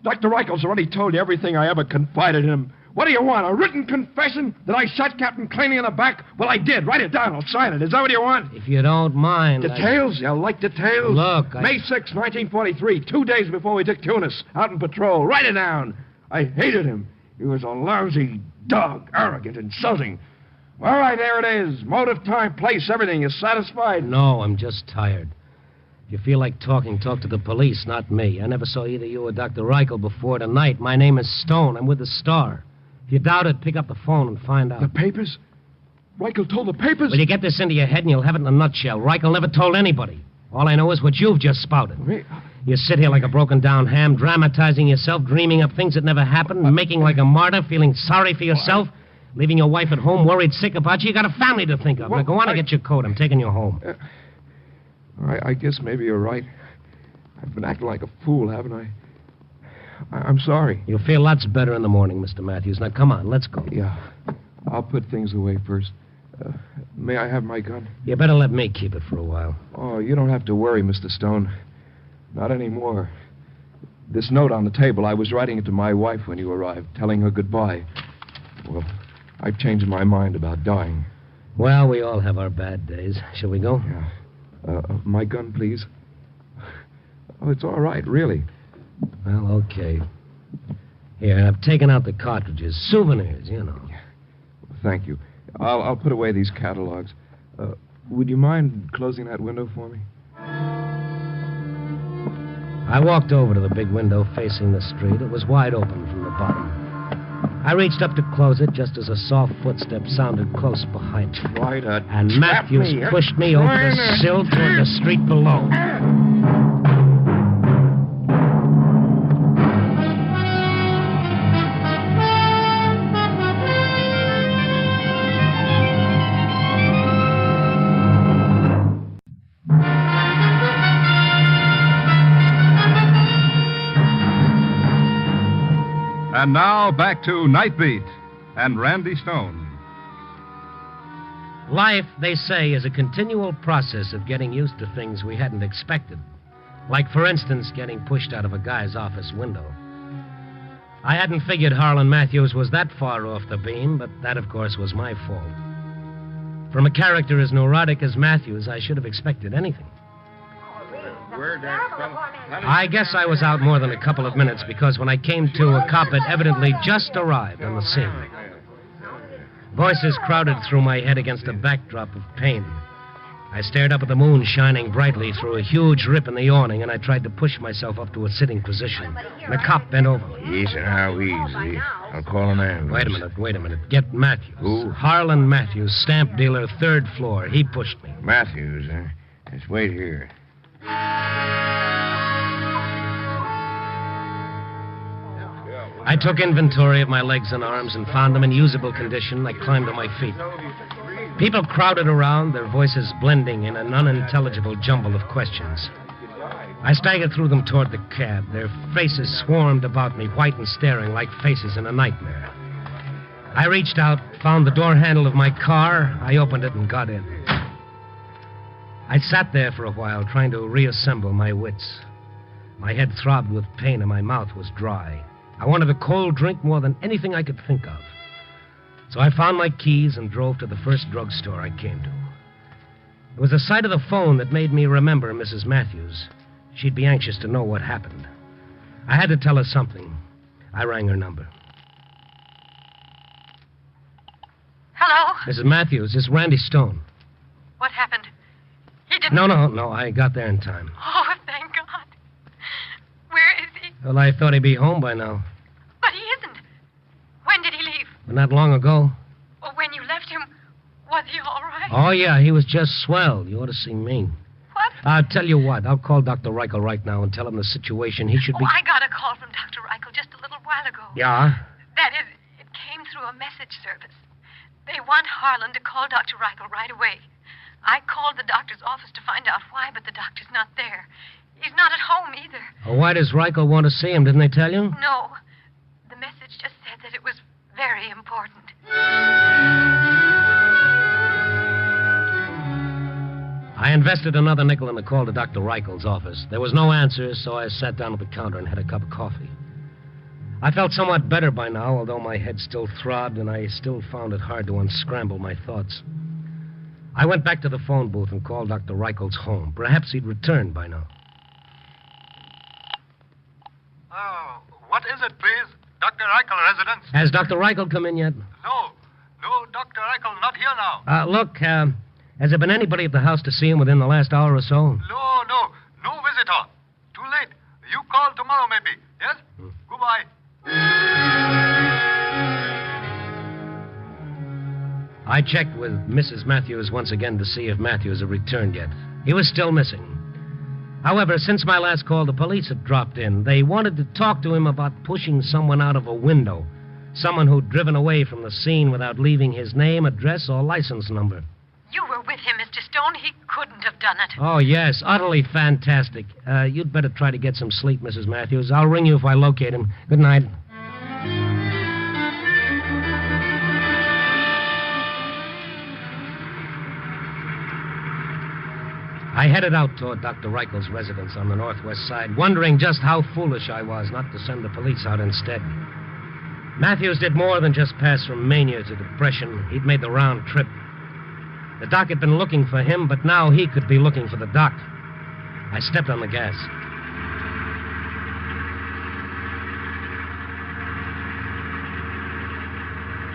Dr. Reichel's already told you everything I ever confided in him. What do you want, a written confession that I shot Captain Claney in the back? Well, I did. Write it down. I'll sign it. Is that what you want? If you don't mind... Details? You like details? Look, May 6, 1943, 2 days before we took Tunis, out in patrol. Write it down. I hated him. He was a lousy dog, arrogant, insulting. All right, there it is. Motive, time, place, everything. You satisfied? No, I'm just tired. If you feel like talking, talk to the police, not me. I never saw either you or Dr. Reichel before tonight. My name is Stone. I'm with the Star. If you doubt it, pick up the phone and find out. The papers? Reichel told the papers? Well, you get this into your head and you'll have it in a nutshell. Reichel never told anybody. All I know is what you've just spouted. You sit here like a broken-down ham, dramatizing yourself, dreaming up things that never happened, making like a martyr, feeling sorry for yourself, leaving your wife at home worried sick about you. You got a family to think of. Now, go on and get your coat. I'm taking you home. I guess maybe you're right. I've been acting like a fool, haven't I? I'm sorry. You'll feel lots better in the morning, Mr. Matthews. Now, come on, let's go. Yeah. I'll put things away first. May I have my gun? You better let me keep it for a while. Oh, you don't have to worry, Mr. Stone. Not anymore. This note on the table, I was writing it to my wife when you arrived, telling her goodbye. Well, I've changed my mind about dying. Well, we all have our bad days. Shall we go? Yeah. My gun, please. Oh, it's all right, really. Well, okay. Here, I've taken out the cartridges. Souvenirs, you know. Thank you. I'll put away these catalogs. Would you mind closing that window for me? I walked over to the big window facing the street. It was wide open from the bottom. I reached up to close it just as a soft footstep sounded close behind me. Try to And trap Matthews me. pushed me over the sill toward the street below. And now back to Night Beat and Randy Stone. Life, they say, is a continual process of getting used to things we hadn't expected. Like, for instance, getting pushed out of a guy's office window. I hadn't figured Harlan Matthews was that far off the beam, but that, of course, was my fault. From a character as neurotic as Matthews, I should have expected anything. I guess I was out more than a couple of minutes because when I came to, a cop had evidently just arrived on the scene. Voices crowded through my head against a backdrop of pain. I stared up at the moon shining brightly through a huge rip in the awning, and I tried to push myself up to a sitting position. The cop bent over me. Easy now, easy. I'll call an ambulance. Wait a minute. Get Matthews. Who? Harlan Matthews, stamp dealer, 3rd floor. He pushed me. Matthews, huh? Just wait here. I took inventory of my legs and arms and found them in usable condition. I climbed to my feet. People crowded around, their voices blending in an unintelligible jumble of questions. I staggered through them toward the cab. Their faces swarmed about me, white and staring like faces in a nightmare. I reached out, found the door handle of my car. I opened it and got in. I sat there for a while, trying to reassemble my wits. My head throbbed with pain and my mouth was dry. I wanted a cold drink more than anything I could think of. So I found my keys and drove to the first drugstore I came to. It was the sight of the phone that made me remember Mrs. Matthews. She'd be anxious to know what happened. I had to tell her something. I rang her number. Hello? Mrs. Matthews, this is Randy Stone. What happened? He didn't... No, I got there in time. Oh, thank God. Where is he? Well, I thought he'd be home by now. But he isn't. When did he leave? But not long ago. Or when you left him, was he all right? Oh, yeah, he was just swell. You ought to see me. What? I'll tell you what. I'll call Dr. Reichel right now and tell him the situation. He should be... Oh, I got a call from Dr. Reichel just a little while ago. Yeah? That is, it came through a message service. They want Harlan to call Dr. Reichel right away. I called the doctor's office to find out why, but the doctor's not there. He's not at home either. Well, why does Reichel want to see him? Didn't they tell you? No. The message just said that it was very important. I invested another nickel in the call to Dr. Reichel's office. There was no answer, so I sat down at the counter and had a cup of coffee. I felt somewhat better by now, although my head still throbbed and I still found it hard to unscramble my thoughts. I went back to the phone booth and called Dr. Reichel's home. Perhaps he'd returned by now. Oh, what is it, please? Dr. Reichel residence? Has Dr. Reichel come in yet? No, Dr. Reichel not here now. Look, has there been anybody at the house to see him within the last hour or so? No visitor. Too late. You call tomorrow, maybe. Yes? Goodbye. I checked with Mrs. Matthews once again to see if Matthews had returned yet. He was still missing. However, since my last call, the police had dropped in. They wanted to talk to him about pushing someone out of a window. Someone who'd driven away from the scene without leaving his name, address, or license number. You were with him, Mr. Stone. He couldn't have done it. Oh, yes, utterly fantastic. You'd better try to get some sleep, Mrs. Matthews. I'll ring you if I locate him. Good night. I headed out toward Dr. Reichel's residence on the northwest side, wondering just how foolish I was not to send the police out instead. Matthews did more than just pass from mania to depression. He'd made the round trip. The doc had been looking for him, but now he could be looking for the doc. I stepped on the gas.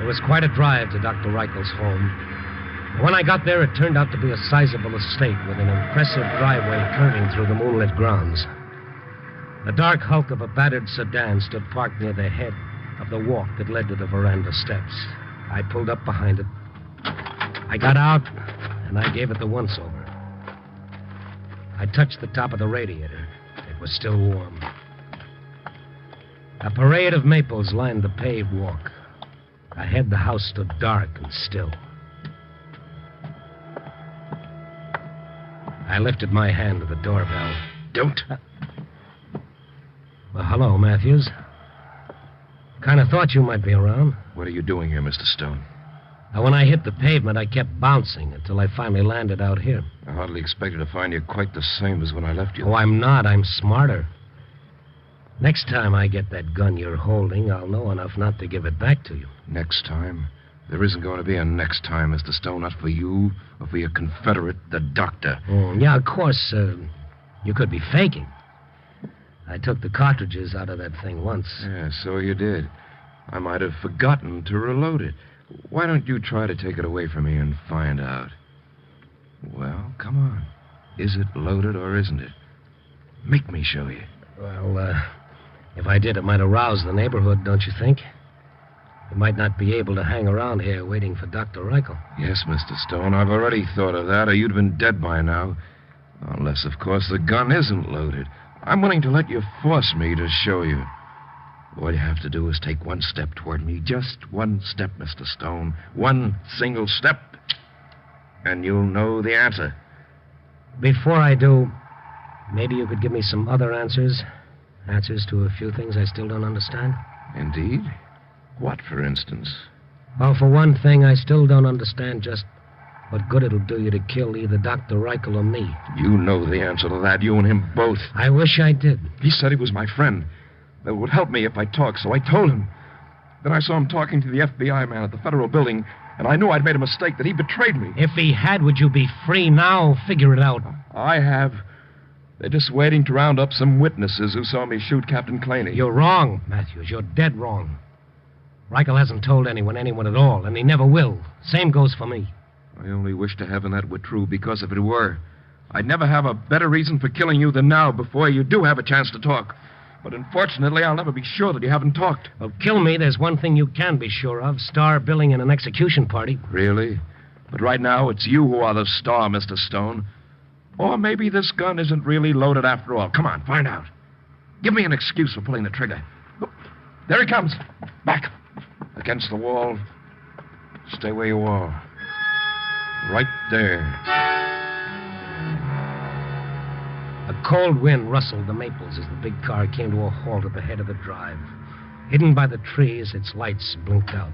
It was quite a drive to Dr. Reichel's home. When I got there, it turned out to be a sizable estate with an impressive driveway curving through the moonlit grounds. The dark hulk of a battered sedan stood parked near the head. of the walk that led to the veranda steps. I pulled up behind it. I got out, and I gave it the once-over. I touched the top of the radiator. It was still warm. A parade of maples lined the paved walk. Ahead, the house stood dark and still. I lifted my hand to the doorbell. Don't. Well, hello, Matthews. Kind of thought you might be around. What are you doing here, Mr. Stone? When I hit the pavement, I kept bouncing until I finally landed out here. I hardly expected to find you quite the same as when I left you. Oh, I'm not. I'm smarter. Next time I get that gun you're holding, I'll know enough not to give it back to you. Next time? There isn't going to be a next time, Mr. Stone. Not for you or for your Confederate, the doctor. Yeah, of course, you could be faking. I took the cartridges out of that thing once. Yeah, so you did. I might have forgotten to reload it. Why don't you try to take it away from me and find out? Well, come on. Is it loaded or isn't it? Make me show you. Well, if I did, it might arouse the neighborhood, don't you think? You might not be able to hang around here waiting for Dr. Reichel. Yes, Mr. Stone, I've already thought of that, or you'd have been dead by now. Unless, of course, the gun isn't loaded. I'm willing to let you force me to show you. All you have to do is take one step toward me. Just one step, Mr. Stone. One single step. And you'll know the answer. Before I do, maybe you could give me some other answers. Answers to a few things I still don't understand. Indeed? What, for instance? Well, for one thing, I still don't understand just what good it'll do you to kill either Dr. Reichel or me. You know the answer to that, you and him both. I wish I did. He said he was my friend. That it would help me if I talked, so I told him. Then I saw him talking to the FBI man at the federal building, and I knew I'd made a mistake, that he betrayed me. If he had, would you be free now? Figure it out. I have. They're just waiting to round up some witnesses who saw me shoot Captain Claney. You're wrong, Matthews. You're dead wrong. Reichel hasn't told anyone at all, and he never will. Same goes for me. I only wish to heaven that were true, because if it were, I'd never have a better reason for killing you than now, before you do have a chance to talk. But unfortunately, I'll never be sure that you haven't talked. Well, kill me, there's one thing you can be sure of. Star billing in an execution party. Really? But right now, it's you who are the star, Mr. Stone. Or maybe this gun isn't really loaded after all. Come on, find out. Give me an excuse for pulling the trigger. Look, there he comes. Back. Against the wall. Stay where you are. Right there. A cold wind rustled the maples as the big car came to a halt at the head of the drive. Hidden by the trees, its lights blinked out.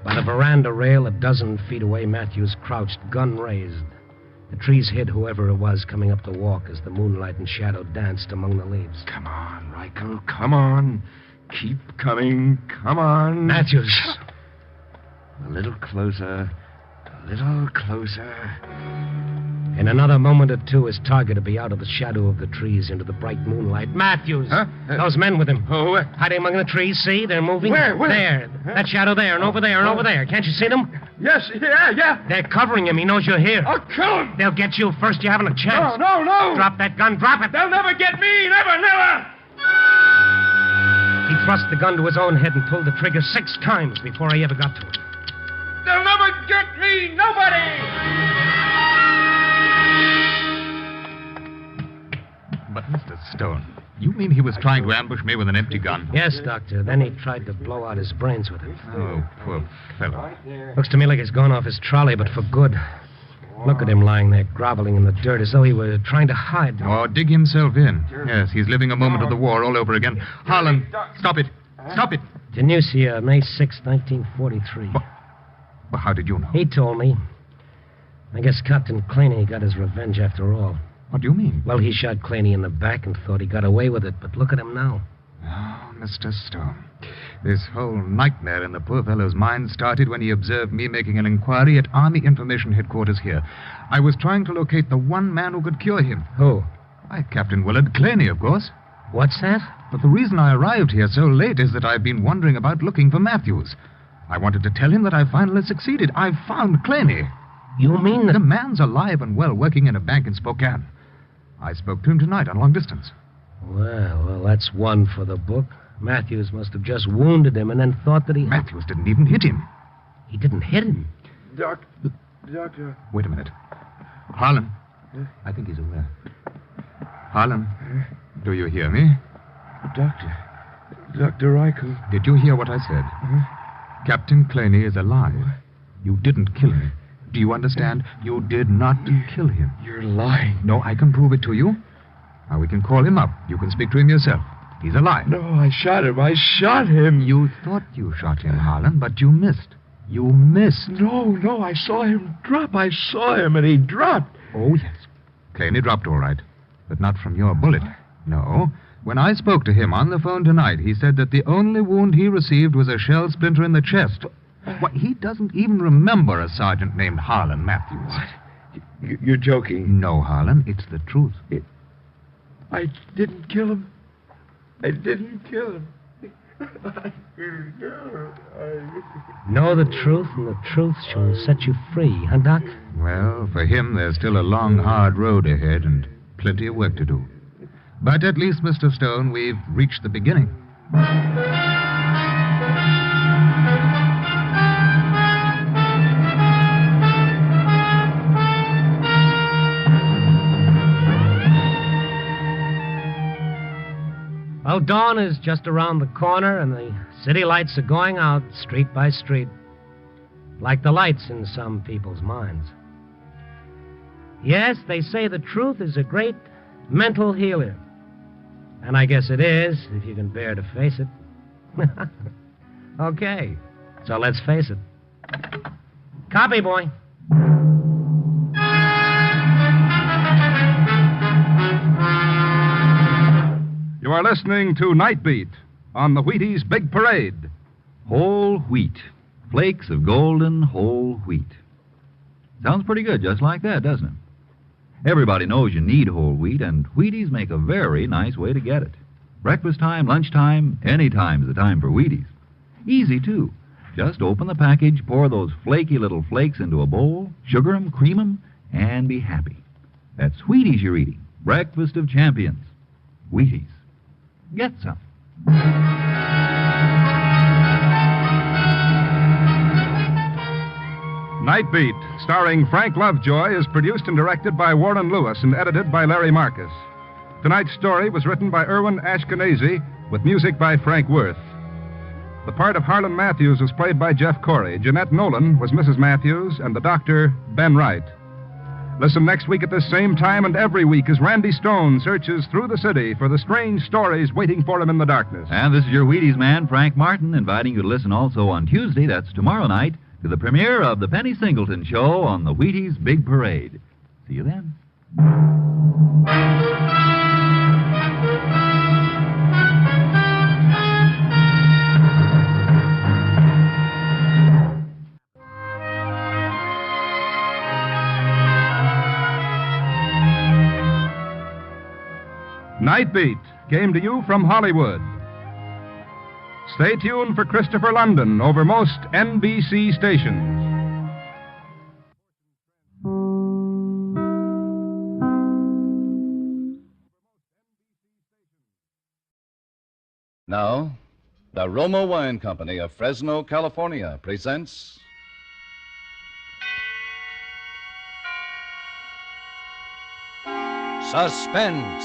By the veranda rail, a dozen feet away, Matthews crouched, gun raised. The trees hid whoever it was coming up the walk as the moonlight and shadow danced among the leaves. Come on, Reichel, come on. Keep coming, come on. Matthews. A little closer, a little closer. In another moment or two, his target would be out of the shadow of the trees into the bright moonlight. Matthews! Huh? Those men with him. Oh, where? Hiding among the trees, see? They're moving. Where? There. Huh? That shadow there, and over there, and over there. Can't you see them? Yes, yeah. They're covering him. He knows you're here. I'll kill him. They'll get you first. You haven't a chance. No. Drop that gun. Drop it. They'll never get me. Never. He thrust the gun to his own head and pulled the trigger 6 times before I ever got to him. They'll never get me. Nobody. But, Mr. Stone, you mean he was trying to ambush me with an empty gun? Yes, Doctor. Then he tried to blow out his brains with it. Oh, poor fellow. Looks to me like he's gone off his trolley, but for good. Look at him lying there, groveling in the dirt as though he were trying to hide. Or dig himself in. Yes, he's living a moment of the war all over again. Harlan, stop it. Stop it. Denuncia, May 6, 1943. Well, how did you know? He told me. I guess Captain Claney got his revenge after all. What do you mean? Well, he shot Claney in the back and thought he got away with it, but look at him now. Oh, Mr. Stone. This whole nightmare in the poor fellow's mind started when he observed me making an inquiry at Army Information Headquarters here. I was trying to locate the one man who could cure him. Who? Why, Captain Willard Claney, of course. What's that? But the reason I arrived here so late is that I've been wandering about looking for Matthews. I wanted to tell him that I finally succeeded. I've found Claney. You mean that... The man's alive and well, working in a bank in Spokane. I spoke to him tonight on long distance. Well, that's one for the book. Matthews must have just wounded him and then thought that he... Matthews didn't even hit him. He didn't hit him? Doctor. Wait a minute. Harlan. I think he's aware. Harlan, do you hear me? Dr. Reichel. Did you hear what I said? Captain Claney is alive. You didn't kill him. Do you understand? You did not kill him. You're lying. No, I can prove it to you. Now, we can call him up. You can speak to him yourself. He's alive. No, I shot him. You thought you shot him, Harlan, but you missed. You missed. No, I saw him drop. I saw him, and he dropped. Oh, yes. Claney dropped all right, but not from your bullet. No. When I spoke to him on the phone tonight, he said that the only wound he received was a shell splinter in the chest. Why, he doesn't even remember a sergeant named Harlan Matthews. What? You're joking. No, Harlan, it's the truth. I didn't kill him. I didn't kill him. Know the truth, and the truth shall set you free, huh, Doc? Well, for him, there's still a long, hard road ahead and plenty of work to do. But at least, Mr. Stone, we've reached the beginning. Well, dawn is just around the corner, and the city lights are going out street by street, like the lights in some people's minds. Yes, they say the truth is a great mental healer. And I guess it is, if you can bear to face it. Okay, so let's face it. Copy, boy. You are listening to Night Beat on the Wheaties Big Parade. Whole wheat. Flakes of golden whole wheat. Sounds pretty good just like that, doesn't it? Everybody knows you need whole wheat, and Wheaties make a very nice way to get it. Breakfast time, lunchtime, any time's the time for Wheaties. Easy, too. Just open the package, pour those flaky little flakes into a bowl, sugar 'em, cream 'em, and be happy. That's Wheaties you're eating. Breakfast of champions. Wheaties. Get some. Night Beat, starring Frank Lovejoy, is produced and directed by Warren Lewis and edited by Larry Marcus. Tonight's story was written by Irwin Ashkenazi with music by Frank Worth. The part of Harlan Matthews was played by Jeff Corey. Jeanette Nolan was Mrs. Matthews, and the doctor, Ben Wright. Listen next week at this same time and every week as Randy Stone searches through the city for the strange stories waiting for him in the darkness. And this is your Wheaties man, Frank Martin, inviting you to listen also on Tuesday, that's tomorrow night, to the premiere of the Penny Singleton Show on the Wheaties Big Parade. See you then. Night Beat came to you from Hollywood. Stay tuned for Christopher London over most NBC stations. Now, the Roma Wine Company of Fresno, California presents Suspense.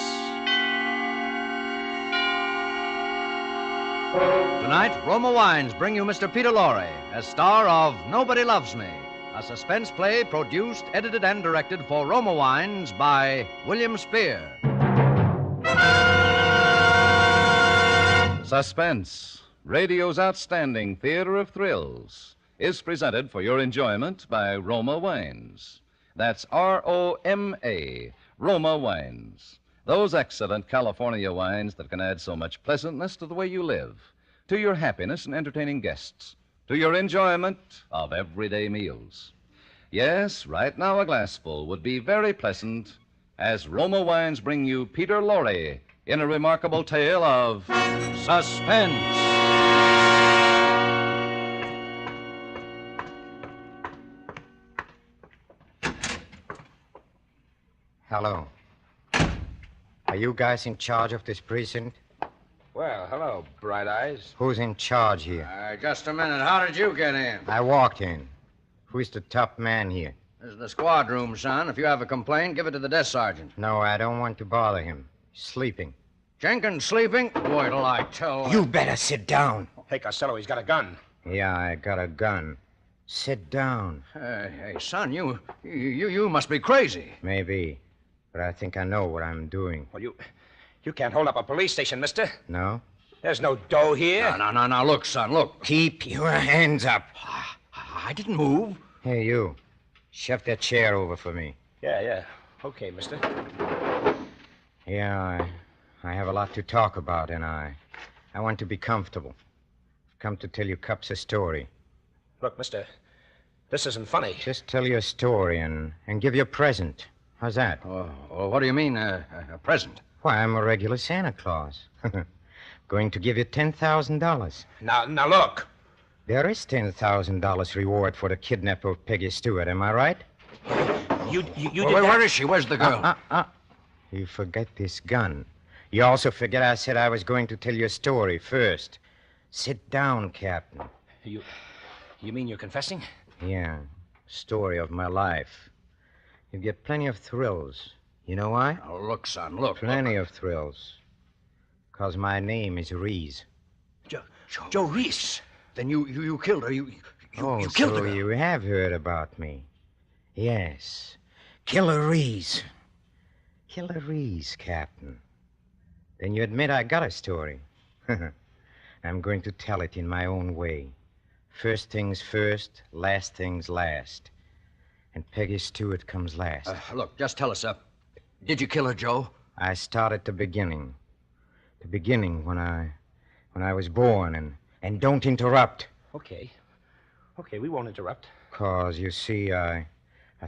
Tonight, Roma Wines bring you Mr. Peter Lorre as star of Nobody Loves Me, a suspense play produced, edited, and directed for Roma Wines by William Spear. Suspense, radio's outstanding theater of thrills, is presented for your enjoyment by Roma Wines. That's R-O-M-A, Roma Wines. Those excellent California wines that can add so much pleasantness to the way you live, to your happiness in entertaining guests, to your enjoyment of everyday meals. Yes, right now a glassful would be very pleasant as Roma Wines bring you Peter Lorre in a remarkable tale of suspense. Hello. Are you guys in charge of this precinct? Well, hello, Bright Eyes. Who's in charge here? Just a minute. How did you get in? I walked in. Who's the top man here? This is the squad room, son. If you have a complaint, give it to the desk sergeant. No, I don't want to bother him. He's sleeping. Jenkins sleeping? Boy, till I tell... You better sit down. Hey, Costello, he's got a gun. Yeah, I got a gun. Sit down. Hey, son, you must be crazy. Maybe, but I think I know what I'm doing. Well, you can't hold up a police station, mister. No? There's no dough here. No. Look, son, look. Keep your hands up. I didn't move. Hey, you. Shove that chair over for me. Yeah. Okay, mister. Yeah, I have a lot to talk about, and I want to be comfortable. I've come to tell you cops a story. Look, mister, this isn't funny. Just tell you a story and give you a present. How's that? Oh, what do you mean, a present? Why, I'm a regular Santa Claus. Going to give you $10,000. Now, look. There is $10,000 reward for the kidnapper of Peggy Stewart, am I right? You Where is she? Where's the girl? You forget this gun. You also forget I said I was going to tell you a story first. Sit down, Captain. You mean you're confessing? Yeah. Story of my life. You get plenty of thrills. You know why? Oh, look, son, look. Plenty of thrills. Because my name is Reese. Joe Reese. Then you killed her. You killed so her. You have heard about me. Yes. Killer Reese. Killer Reese, Captain. Then you admit I got a story. I'm going to tell it in my own way. First things first, last things last. And Peggy Stewart comes last. Look, just tell us, did you kill her, Joe? I start at the beginning. The beginning when I was born, and don't interrupt. Okay, we won't interrupt. 'Cause, you see, I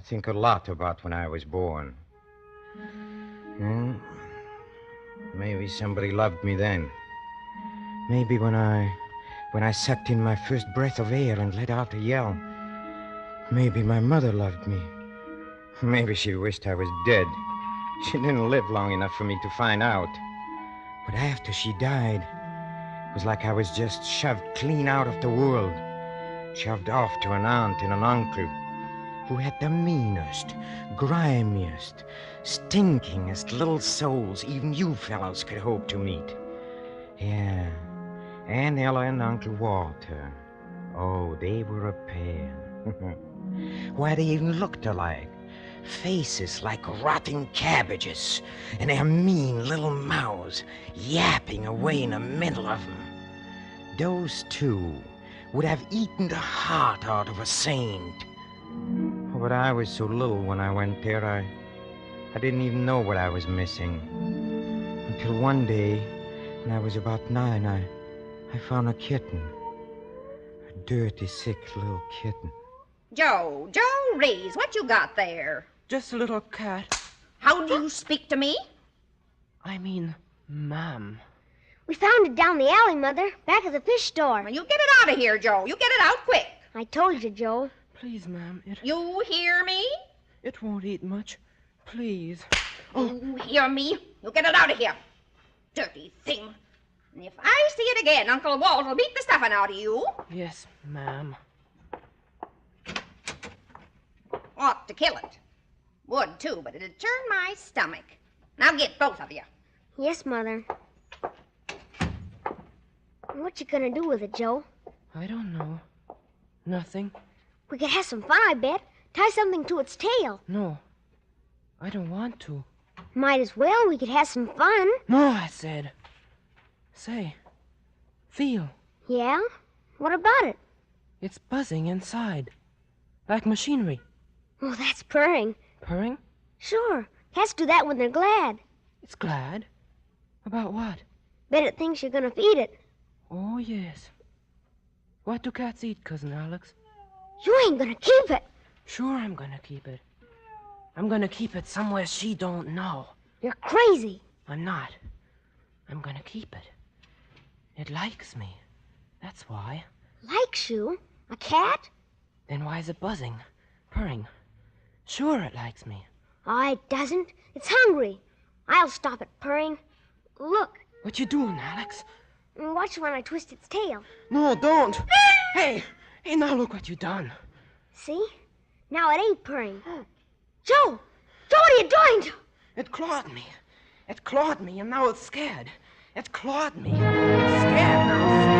think a lot about when I was born. Maybe somebody loved me then. Maybe when I sucked in my first breath of air and let out a yell. Maybe my mother loved me. Maybe she wished I was dead. She didn't live long enough for me to find out. But after she died, it was like I was just shoved clean out of the world. Shoved off to an aunt and an uncle who had the meanest, grimiest, stinkingest little souls even you fellows could hope to meet. Yeah, Aunt Ella and Uncle Walter. Oh, they were a pair. Why, they even looked alike. Faces like rotting cabbages, and their mean little mouths yapping away in the middle of them. Those two would have eaten the heart out of a saint. But I was so little when I went there, I didn't even know what I was missing. Until one day, when I was about 9, I found a kitten. A dirty, sick little kitten. Joe Reese, what you got there? Just a little cat. How do you speak to me? I mean, ma'am. We found it down the alley, Mother, back of the fish store. Well, you get it out of here, Joe. You get it out quick. I told you, Joe. Please, ma'am, You hear me? It won't eat much. Please. You hear me? You get it out of here. Dirty thing. And if I see it again, Uncle Walt will beat the stuffing out of you. Yes, ma'am. Ought to kill it. Would, too, but it'd turn my stomach. Now get both of you. Yes, Mother. What you gonna do with it, Joe? I don't know. Nothing. We could have some fun, I bet. Tie something to its tail. No. I don't want to. Might as well. We could have some fun. No, I said. Say. Feel. Yeah? What about it? It's buzzing inside. Like machinery. Oh, that's purring. Purring? Sure. Cats do that when they're glad. It's glad? About what? Bet it thinks you're gonna feed it. Oh, yes. What do cats eat, Cousin Alex? You ain't gonna keep it. Sure I'm gonna keep it. I'm gonna keep it somewhere she don't know. You're crazy. I'm not. I'm gonna keep it. It likes me. That's why. Likes you? A cat? Then why is it buzzing? Purring? Sure it likes me. Oh, it doesn't. It's hungry. I'll stop it purring. Look, What you doing, Alex? Watch when I twist its tail. No, don't. Hey, now look what you done. See? Now it ain't purring. Joe! Joe, what are you doing? It clawed me. It clawed me, and now it's scared. It clawed me. It's scared now.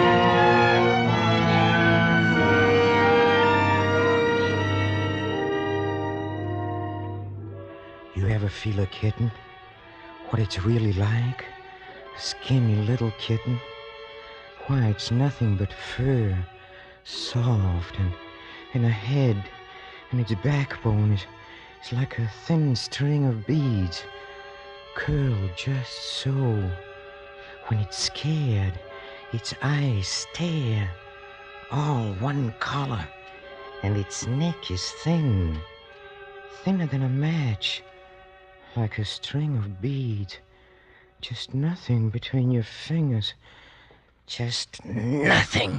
You ever feel a kitten? What it's really like? A skinny little kitten? Why, it's nothing but fur. Soft and a head. And its backbone is like a thin string of beads. Curled just so. When it's scared, its eyes stare. All one color. And its neck is thin. Thinner than a match. Like a string of beads. Just nothing between your fingers. Just nothing.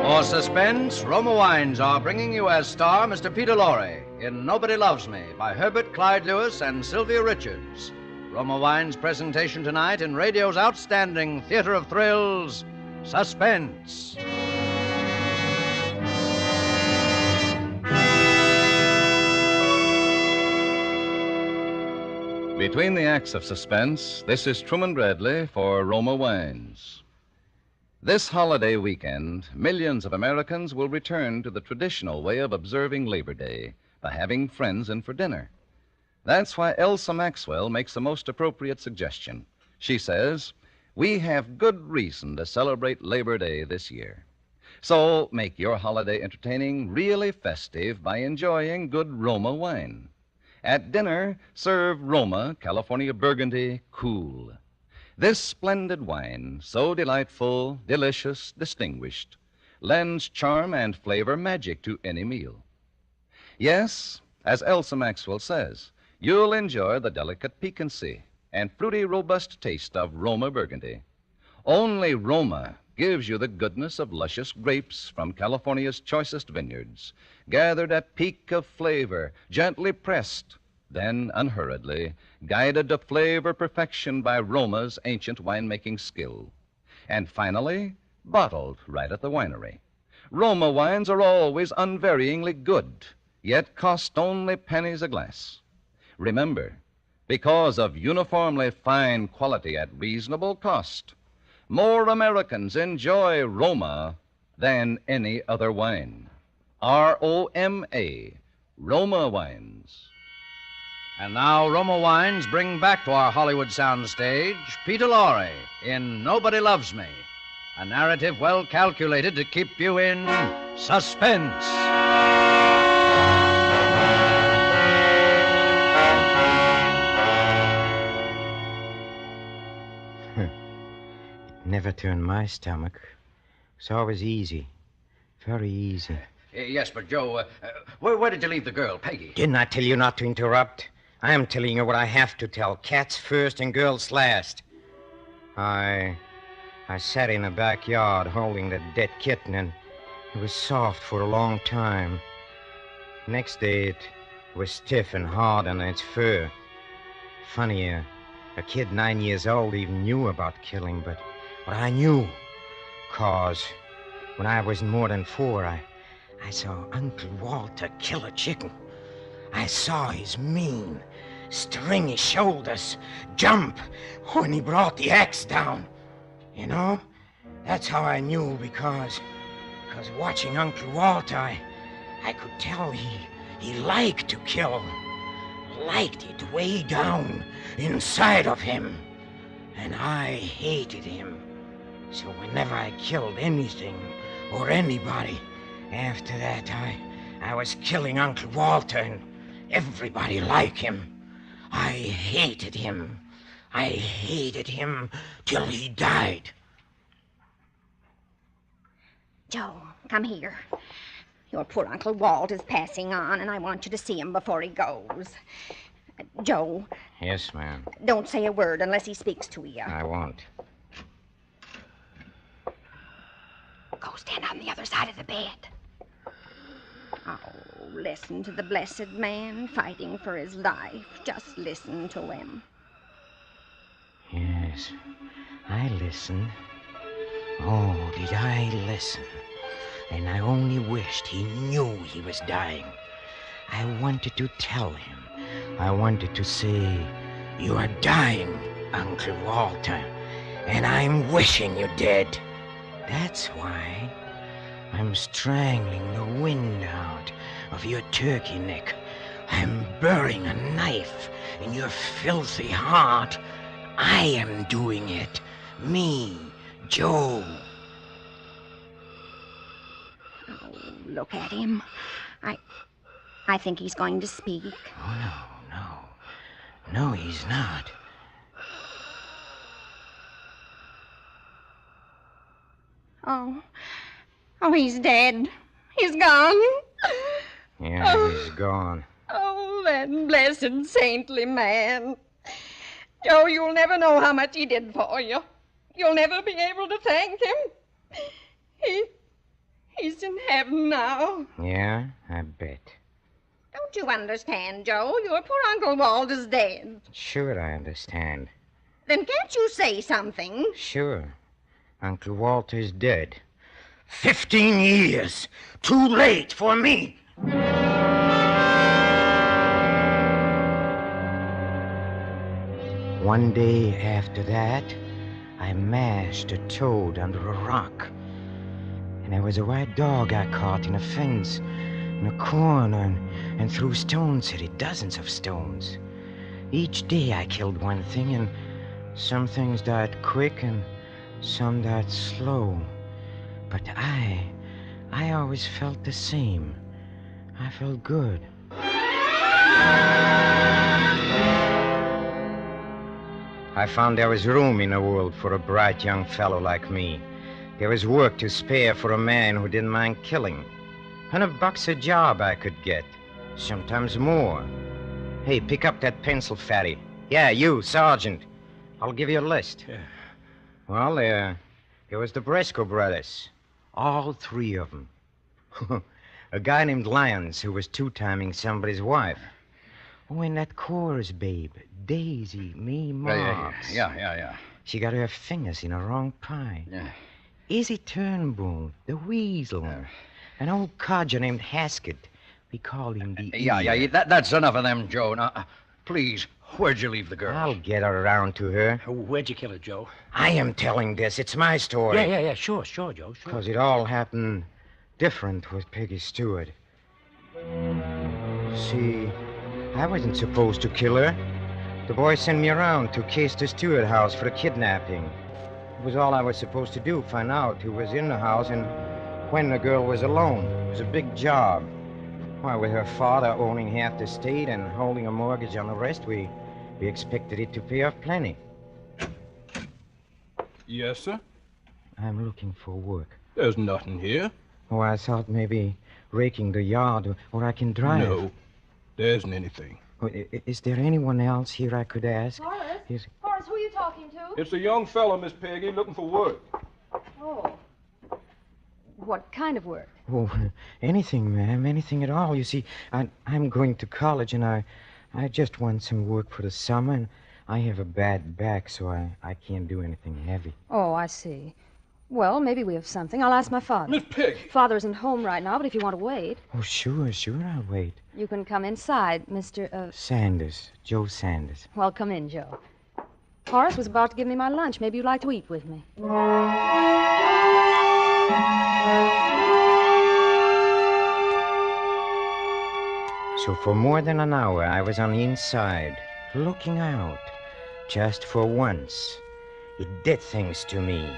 For Suspense, Roma Wines are bringing you as star Mr. Peter Lorre in Nobody Loves Me by Herbert Clyde Lewis and Sylvia Richards. Roma Wines' presentation tonight in radio's outstanding theater of thrills, Suspense. Between the acts of Suspense, this is Truman Bradley for Roma Wines. This holiday weekend, millions of Americans will return to the traditional way of observing Labor Day by having friends in for dinner. That's why Elsa Maxwell makes the most appropriate suggestion. She says, we have good reason to celebrate Labor Day this year. So make your holiday entertaining really festive by enjoying good Roma wine. At dinner, serve Roma California Burgundy Cool. This splendid wine, so delightful, delicious, distinguished, lends charm and flavor magic to any meal. Yes, as Elsa Maxwell says, you'll enjoy the delicate piquancy and fruity, robust taste of Roma Burgundy. Only Roma gives you the goodness of luscious grapes from California's choicest vineyards, gathered at peak of flavor, gently pressed, then unhurriedly, guided to flavor perfection by Roma's ancient winemaking skill. And finally, bottled right at the winery. Roma wines are always unvaryingly good, yet cost only pennies a glass. Remember, because of uniformly fine quality at reasonable cost, more Americans enjoy Roma than any other wine. R-O-M-A, Roma Wines. And now Roma Wines bring back to our Hollywood soundstage Peter Lorre in Nobody Loves Me, a narrative well calculated to keep you in suspense. Never turned my stomach. It's always easy. Very easy. Yes, but Joe, where did you leave the girl, Peggy? Didn't I tell you not to interrupt? I am telling you what I have to tell. Cats first and girls last. I sat in the backyard holding the dead kitten, and it was soft for a long time. Next day, it was stiff and hard under its fur. Funny, a kid 9 years old even knew about killing, but I knew. 'Cause when I was more than 4, I saw Uncle Walter kill a chicken. I saw his mean, stringy shoulders jump when he brought the axe down. You know, that's how I knew, because watching Uncle Walter, I could tell he liked to kill. Liked it way down inside of him. And I hated him. So whenever I killed anything or anybody, after that, I was killing Uncle Walter and everybody like him. I hated him. I hated him till he died. Joe, come here. Your poor Uncle Walt is passing on, and I want you to see him before he goes. Joe. Yes, ma'am. Don't say a word unless he speaks to you. I won't. stand on the other side of the bed. Oh, listen to the blessed man fighting for his life. Just listen to him. Yes, I listened. Oh, did I listen? And I only wished he knew he was dying. I wanted to tell him. I wanted to say, "You are dying, Uncle Walter, and I'm wishing you dead." That's why I'm strangling the wind out of your turkey neck. I'm burying a knife in your filthy heart. I am doing it. Me, Joe. Oh, look at him. I think he's going to speak. Oh, no, he's not. Oh, he's dead. He's gone. Yeah, he's gone. Oh, that blessed saintly man. Joe, you'll never know how much he did for you. You'll never be able to thank him. He's in heaven now. Yeah, I bet. Don't you understand, Joe? Your poor Uncle Walter's dead. Sure, I understand. Then can't you say something? Sure. Uncle Walter's dead. 15 years. Too late for me. One day after that, I mashed a toad under a rock. And there was a white dog I caught in a fence, in a corner, and threw stones at it, dozens of stones. Each day I killed one thing, and some things died quick, and some died slow. But I always felt the same. I felt good. I found there was room in the world for a bright young fellow like me. There was work to spare for a man who didn't mind killing. $100 a job I could get, sometimes more. Hey, pick up that pencil, fatty. Yeah, you, Sergeant. I'll give you a list. Yeah. Well, there was the Bresco brothers. All three of them. A guy named Lyons who was two-timing somebody's wife. Oh, and that chorus babe, Daisy Mae Marks. Yeah. She got her fingers in a wrong pie. Yeah. Izzy Turnbull, the weasel. An old codger named Haskett. We call him the Yeah, that's enough of them, Joe. Now, please, where'd you leave the girl? I'll get her around to her. Where'd you kill her, Joe? I am telling this. It's my story. Yeah, sure, Joe, sure. Because it all happened different with Peggy Stewart. See, I wasn't supposed to kill her. The boy sent me around to case the Stewart house for a kidnapping. It was all I was supposed to do, find out who was in the house and when the girl was alone. It was a big job. Why, with her father owning half the state and holding a mortgage on the rest, we expected it to pay off plenty. Yes, sir? I'm looking for work. There's nothing here. Oh, I thought maybe raking the yard, or I can drive. No, there isn't anything. Oh, is there anyone else here I could ask? Horace? Horace, who are you talking to? It's a young fellow, Miss Peggy, looking for work. Oh. What kind of work? Oh, anything, ma'am, anything at all. You see, I'm going to college, and I just want some work for the summer, and I have a bad back, so I can't do anything heavy. Oh, I see. Well, maybe we have something. I'll ask my father. Miss Peggy! Father isn't home right now, but if you want to wait... Oh, sure, I'll wait. You can come inside, Mr. Sanders, Joe Sanders. Well, come in, Joe. Horace was about to give me my lunch. Maybe you'd like to eat with me. So for more than an hour, I was on the inside, looking out, just for once. It did things to me.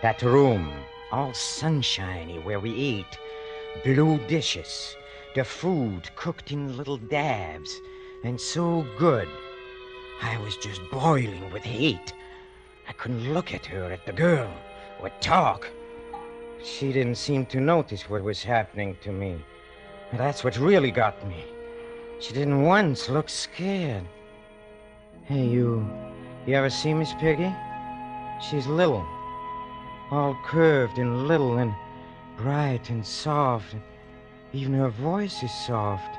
That room, all sunshiny where we ate, blue dishes, the food cooked in little dabs, and so good. I was just boiling with hate. I couldn't look at her, at the girl, or talk. She didn't seem to notice what was happening to me. And that's what really got me. She didn't once look scared. Hey, you ever see Miss Peggy? She's little. All curved and little, and bright and soft. Even her voice is soft.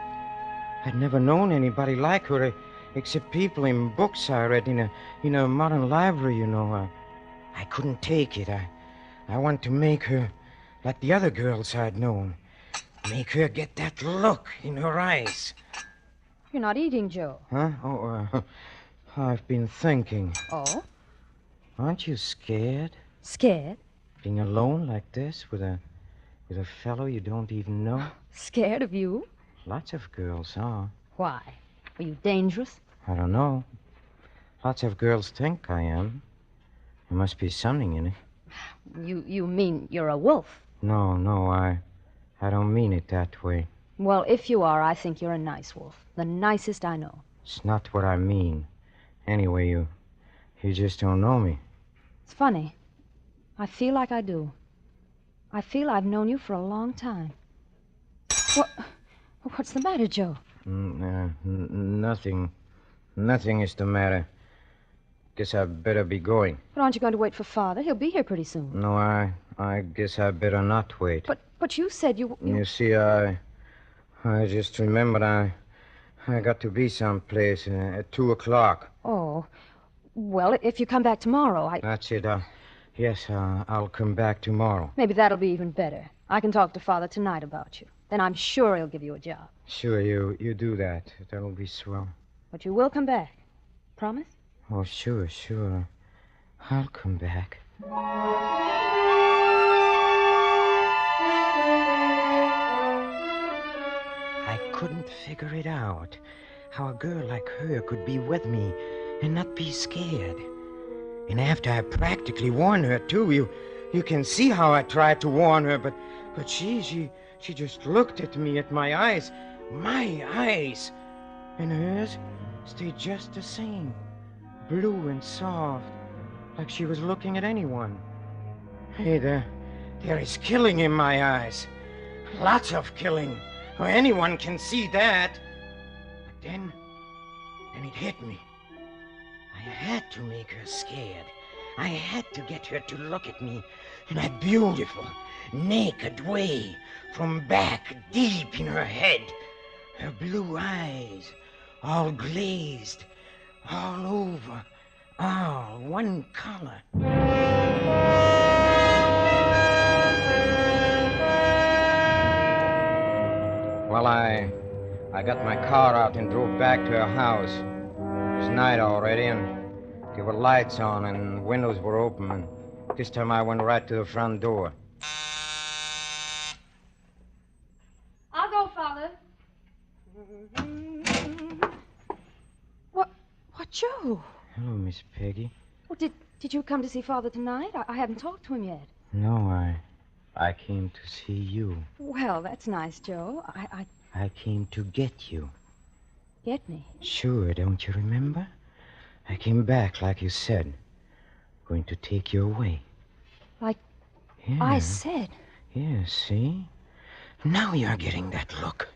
I'd never known anybody like her, except people in books I read in a modern library, you know. I couldn't take it. I want to make her like the other girls I'd known. Make her get that look in her eyes. You're not eating, Joe. Huh? Oh, I've been thinking. Oh? Aren't you scared? Scared? Being alone like this with a fellow you don't even know? Scared of you? Lots of girls are. Why? Are you dangerous? I don't know. Lots of girls think I am. There must be something in it. You mean you're a wolf? No, I don't mean it that way. Well, if you are, I think you're a nice wolf. The nicest I know. It's not what I mean. Anyway, you just don't know me. It's funny. I feel like I do. I feel I've known you for a long time. What's the matter, Joe? Nothing. Nothing is the matter. Guess I better be going. But aren't you going to wait for Father? He'll be here pretty soon. No, I guess I better not wait. But you said you... You see, I just remembered I got to be someplace at 2 o'clock. Oh. Well, if you come back tomorrow, That's it. Yes, I'll come back tomorrow. Maybe that'll be even better. I can talk to Father tonight about you. Then I'm sure he'll give you a job. Sure, you do that. That'll be swell. But you will come back. Promise? Oh, sure. I'll come back. I couldn't figure it out. How a girl like her could be with me and not be scared. And after I practically warned her, too, you can see how I tried to warn her, but she just looked at me, at my eyes. My eyes! And hers stayed just the same. Blue and soft, like she was looking at anyone. Hey, there is killing in my eyes. Lots of killing. Well, anyone can see that. But then it hit me. I had to make her scared. I had to get her to look at me in that beautiful, naked way, from back deep in her head. Her blue eyes, all glazed, all over, all one color. Well, I got my car out and drove back to her house. It was night already, and there were lights on, and windows were open, and this time I went right to the front door. I'll go, Father. What, Joe? Hello, Miss Peggy. Well, did you come to see Father tonight? I haven't talked to him yet. No, I came to see you. Well, that's nice, Joe. I came to get you. Get me? Sure, don't you remember? I came back, like you said. Going to take you away. Like Yeah. I said. Yeah, see? Now you're getting that look.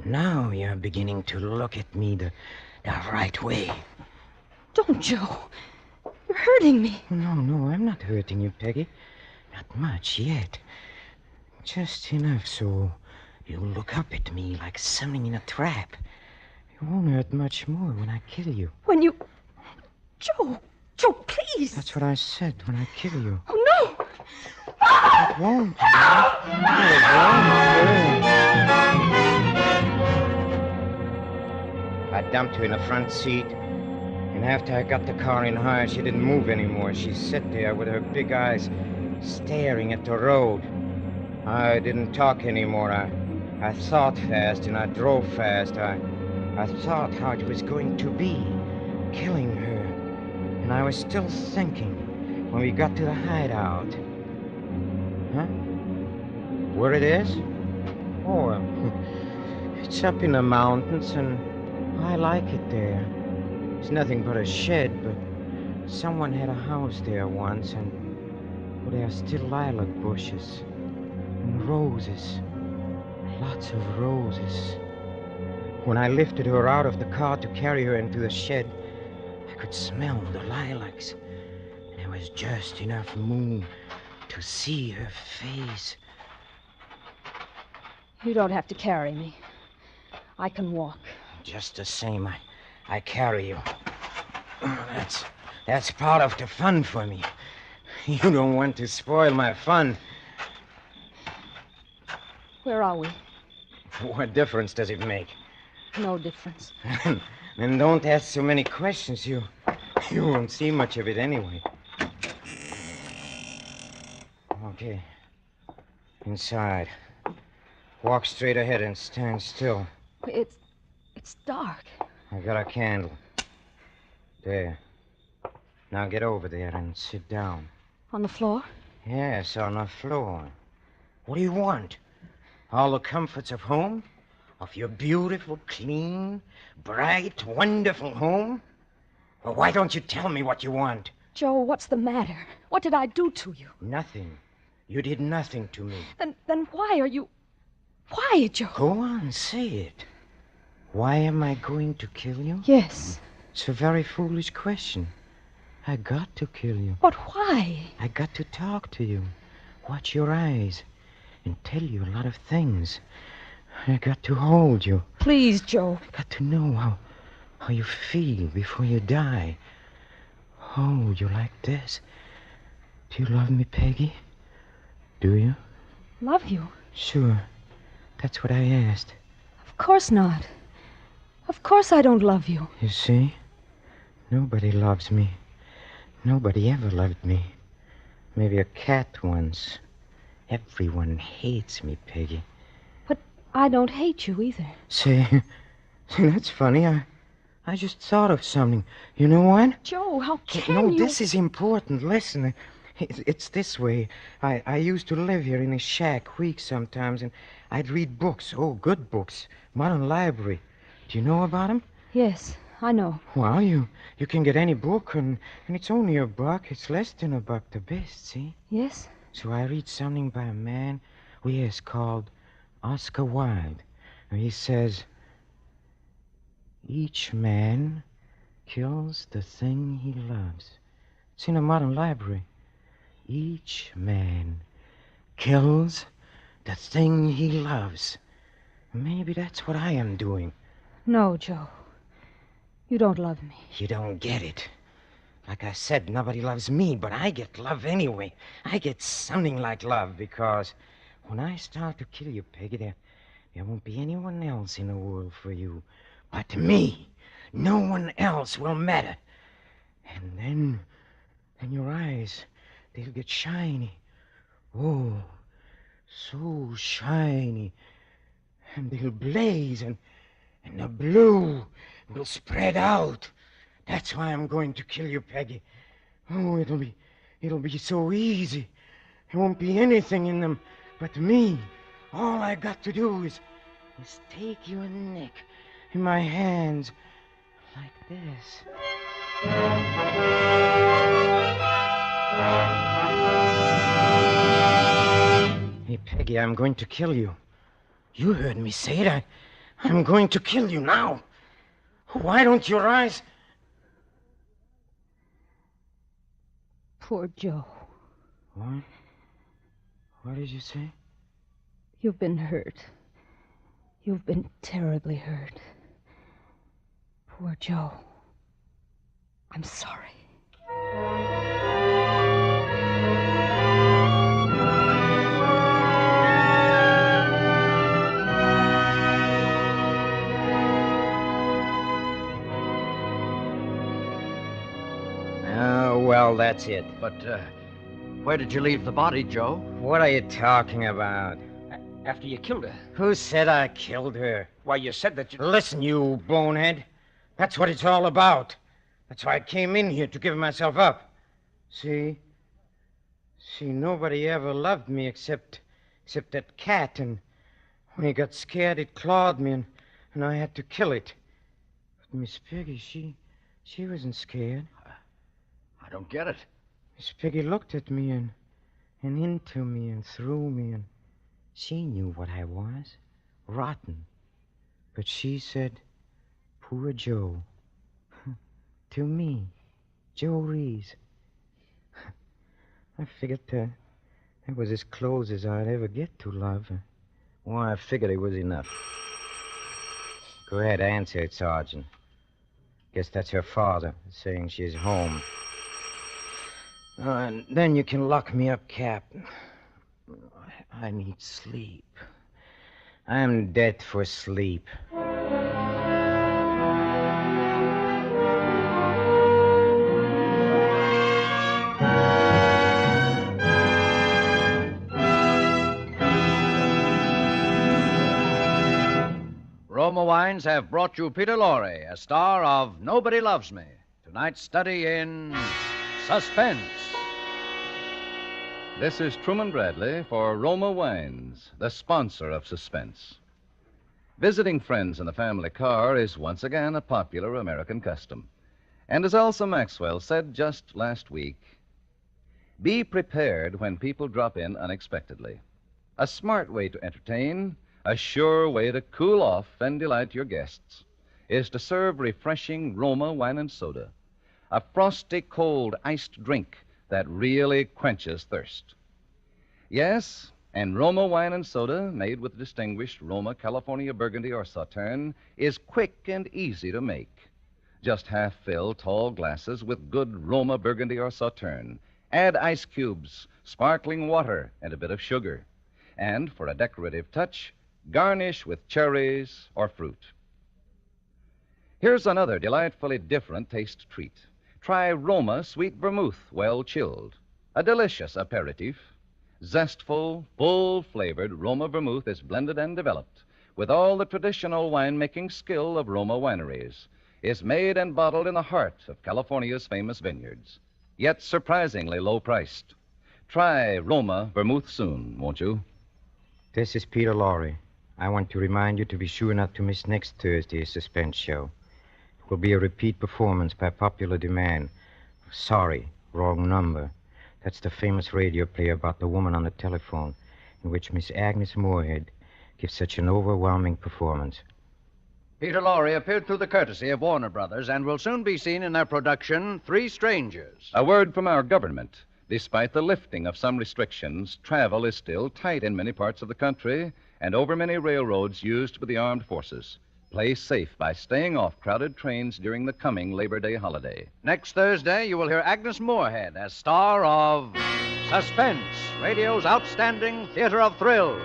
Now you're beginning to look at me the right way. Don't, Joe. You're hurting me. No, I'm not hurting you, Peggy. Not much yet. Just enough so you'll look up at me like something in a trap. It won't hurt much more when I kill you. When you... Joe, please. That's what I said, when I kill you. Oh, no. It won't. It won't. I dumped her in the front seat, and after I got the car in high, she didn't move anymore. She sat there with her big eyes staring at the road. I didn't talk anymore. I thought fast, and I drove fast. I thought how it was going to be, killing her. And I was still thinking when we got to the hideout. Huh? Where it is? Oh, it's up in the mountains, and I like it there. It's nothing but a shed, but someone had a house there once, and there are still lilac bushes and roses. Lots of roses. When I lifted her out of the car to carry her into the shed, I could smell the lilacs. And there was just enough moon to see her face You don't have to carry me. I can walk. Just the same, I carry you. That's part of the fun for me. You don't want to spoil my fun. Where are we? What difference does it make? No difference. Then don't ask so many questions. You won't see much of it anyway. Okay. Inside. Walk straight ahead and stand still. It's dark. I got a candle. There. Now get over there and sit down. On the floor? Yes, on the floor. What do you want? All the comforts of home? Of your beautiful, clean, bright, wonderful home? Well, why don't you tell me what you want? Joe, what's the matter? What did I do to you? Nothing. You did nothing to me. Then why are you... Why, Joe? Go on, say it. Why am I going to kill you? Yes. It's a very foolish question. I got to kill you. But why? I got to talk to you, watch your eyes, and tell you a lot of things. I got to hold you. Please, Joe. I got to know how you feel before you die. Hold you like this. Do you love me, Peggy? Do you? Love you? Sure. That's what I asked. Of course not. Of course I don't love you. You see? Nobody loves me. Nobody ever loved me. Maybe a cat once. Everyone hates me, Peggy. But I don't hate you either. See, that's funny. I just thought of something. You know what? Joe, how can you... No, this is important. Listen, it's this way. I used to live here in a shack weeks sometimes, and I'd read books. Oh, good books. Modern library. Do you know about them? Yes, I know. Well, you can get any book, and it's only $1. It's less than $1 the best, see? Yes? So I read something by a man, yes, called Oscar Wilde. And he says, each man kills the thing he loves. It's in a modern library. Each man kills the thing he loves. Maybe that's what I am doing. No, Joe. You don't love me. You don't get it. Like I said, nobody loves me, but I get love anyway. I get something like love because when I start to kill you, Peggy, there won't be anyone else in the world for you but me. No one else will matter. And then your eyes, they'll get shiny. Oh, so shiny. And they'll blaze, and the blue will spread out. That's why I'm going to kill you, Peggy. Oh, it'll be so easy. There won't be anything in them but me. All I got to do is take your neck in my hands like this. Hey, Peggy, I'm going to kill you. You heard me say it. I'm going to kill you now. Why don't your eyes... Poor Joe. What? What did you say? You've been hurt. You've been terribly hurt. Poor Joe. I'm sorry. Oh, well, that's it. But, where did you leave the body, Joe? What are you talking about? After you killed her. Who said I killed her? Why, you said that you... Listen, you bonehead. That's what it's all about. That's why I came in here, to give myself up. See, nobody ever loved me except that cat, and when he got scared, it clawed me, and I had to kill it. But Miss Peggy, she wasn't scared. I don't get it. Miss Peggy looked at me and into me and through me, and she knew what I was. Rotten. But she said, poor Joe. To me, Joe Reese. I figured that was as close as I'd ever get to love. Well, I figured it was enough. Go ahead, answer it, Sergeant. Guess that's her father saying she's home. And then you can lock me up, Captain. I need sleep. I'm dead for sleep. Roma Wines have brought you Peter Lorre, a star of Nobody Loves Me. Tonight's study in Suspense. This is Truman Bradley for Roma Wines, the sponsor of Suspense. Visiting friends in the family car is once again a popular American custom. And as Elsa Maxwell said just last week, be prepared when people drop in unexpectedly. A smart way to entertain, a sure way to cool off and delight your guests, is to serve refreshing Roma wine and soda, a frosty, cold, iced drink that really quenches thirst. Yes, and Roma wine and soda, made with distinguished Roma California Burgundy or Sauterne, is quick and easy to make. Just half-fill tall glasses with good Roma Burgundy or Sauterne. Add ice cubes, sparkling water, and a bit of sugar. And for a decorative touch, garnish with cherries or fruit. Here's another delightfully different taste treat. Try Roma Sweet Vermouth, well chilled. A delicious aperitif. Zestful, full-flavored Roma Vermouth is blended and developed with all the traditional winemaking skill of Roma wineries. Is made and bottled in the heart of California's famous vineyards, yet surprisingly low-priced. Try Roma Vermouth soon, won't you? This is Peter Lorre. I want to remind you to be sure not to miss next Thursday's Suspense show. It will be a repeat performance by popular demand. Sorry, wrong number. That's the famous radio play about the woman on the telephone, in which Miss Agnes Moorehead gives such an overwhelming performance. Peter Lorre appeared through the courtesy of Warner Brothers and will soon be seen in their production, Three Strangers. A word from our government. Despite the lifting of some restrictions, travel is still tight in many parts of the country and over many railroads used by the armed forces. Play safe by staying off crowded trains during the coming Labor Day holiday. Next Thursday, you will hear Agnes Moorehead as star of Suspense, radio's outstanding theater of thrills.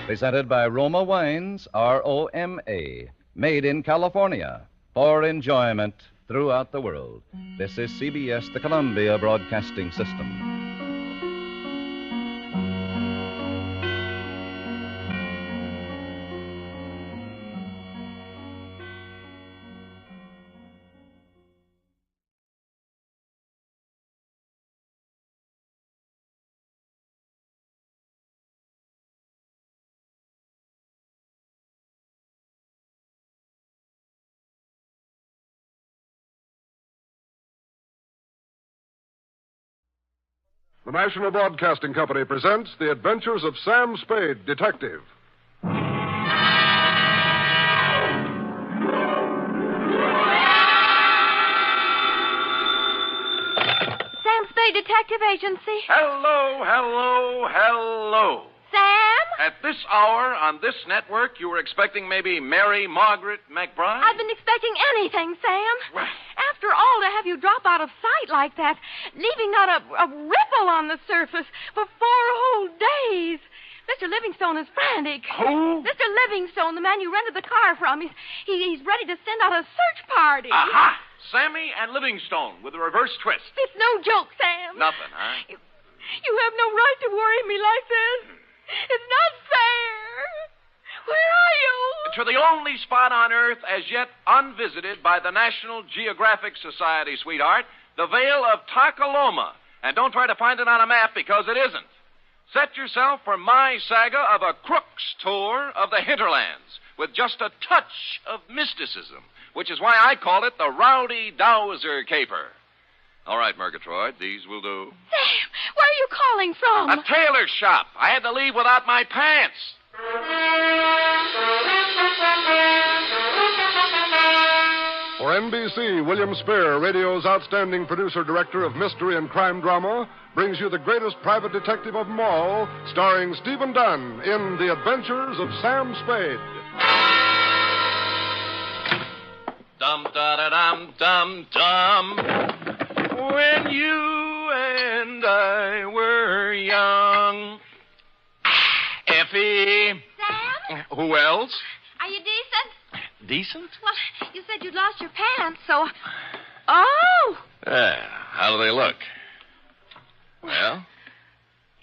Presented by Roma Wines, R-O-M-A, made in California for enjoyment throughout the world. This is CBS, the Columbia Broadcasting System. The National Broadcasting Company presents The Adventures of Sam Spade, Detective. Sam Spade Detective Agency. Hello, hello, hello. Sam? At this hour on this network, you were expecting maybe Mary Margaret McBride? I've been expecting anything, Sam. After all, to have you drop out of sight like that, leaving not a ripple on the surface for 4 whole days. Mr. Livingstone is frantic. Who? Mr. Livingstone, the man you rented the car from. He's ready to send out a search party. Aha! Sammy and Livingstone with a reverse twist. It's no joke, Sam. Nothing, huh? You have no right to worry me like this. It's not fair. Where are you? To the only spot on Earth as yet unvisited by the National Geographic Society, sweetheart, the Vale of Takaloma. And don't try to find it on a map because it isn't. Set yourself for my saga of a crook's tour of the hinterlands with just a touch of mysticism, which is why I call it the Rowdy Dowser Caper. All right, Murgatroyd, these will do. Sam, where are you calling from? A tailor shop. I had to leave without my pants. For For NBC, William Spear, radio's outstanding producer-director of mystery and crime drama, brings you the greatest private detective of them all, starring Stephen Dunn in The Adventures of Sam Spade. Dum-da-da-dum-dum-dum. When you and I were young. Effie. Sam? Who else? Are you decent? Decent? Well, you said you'd lost your pants, so... Oh! How do they look? Well?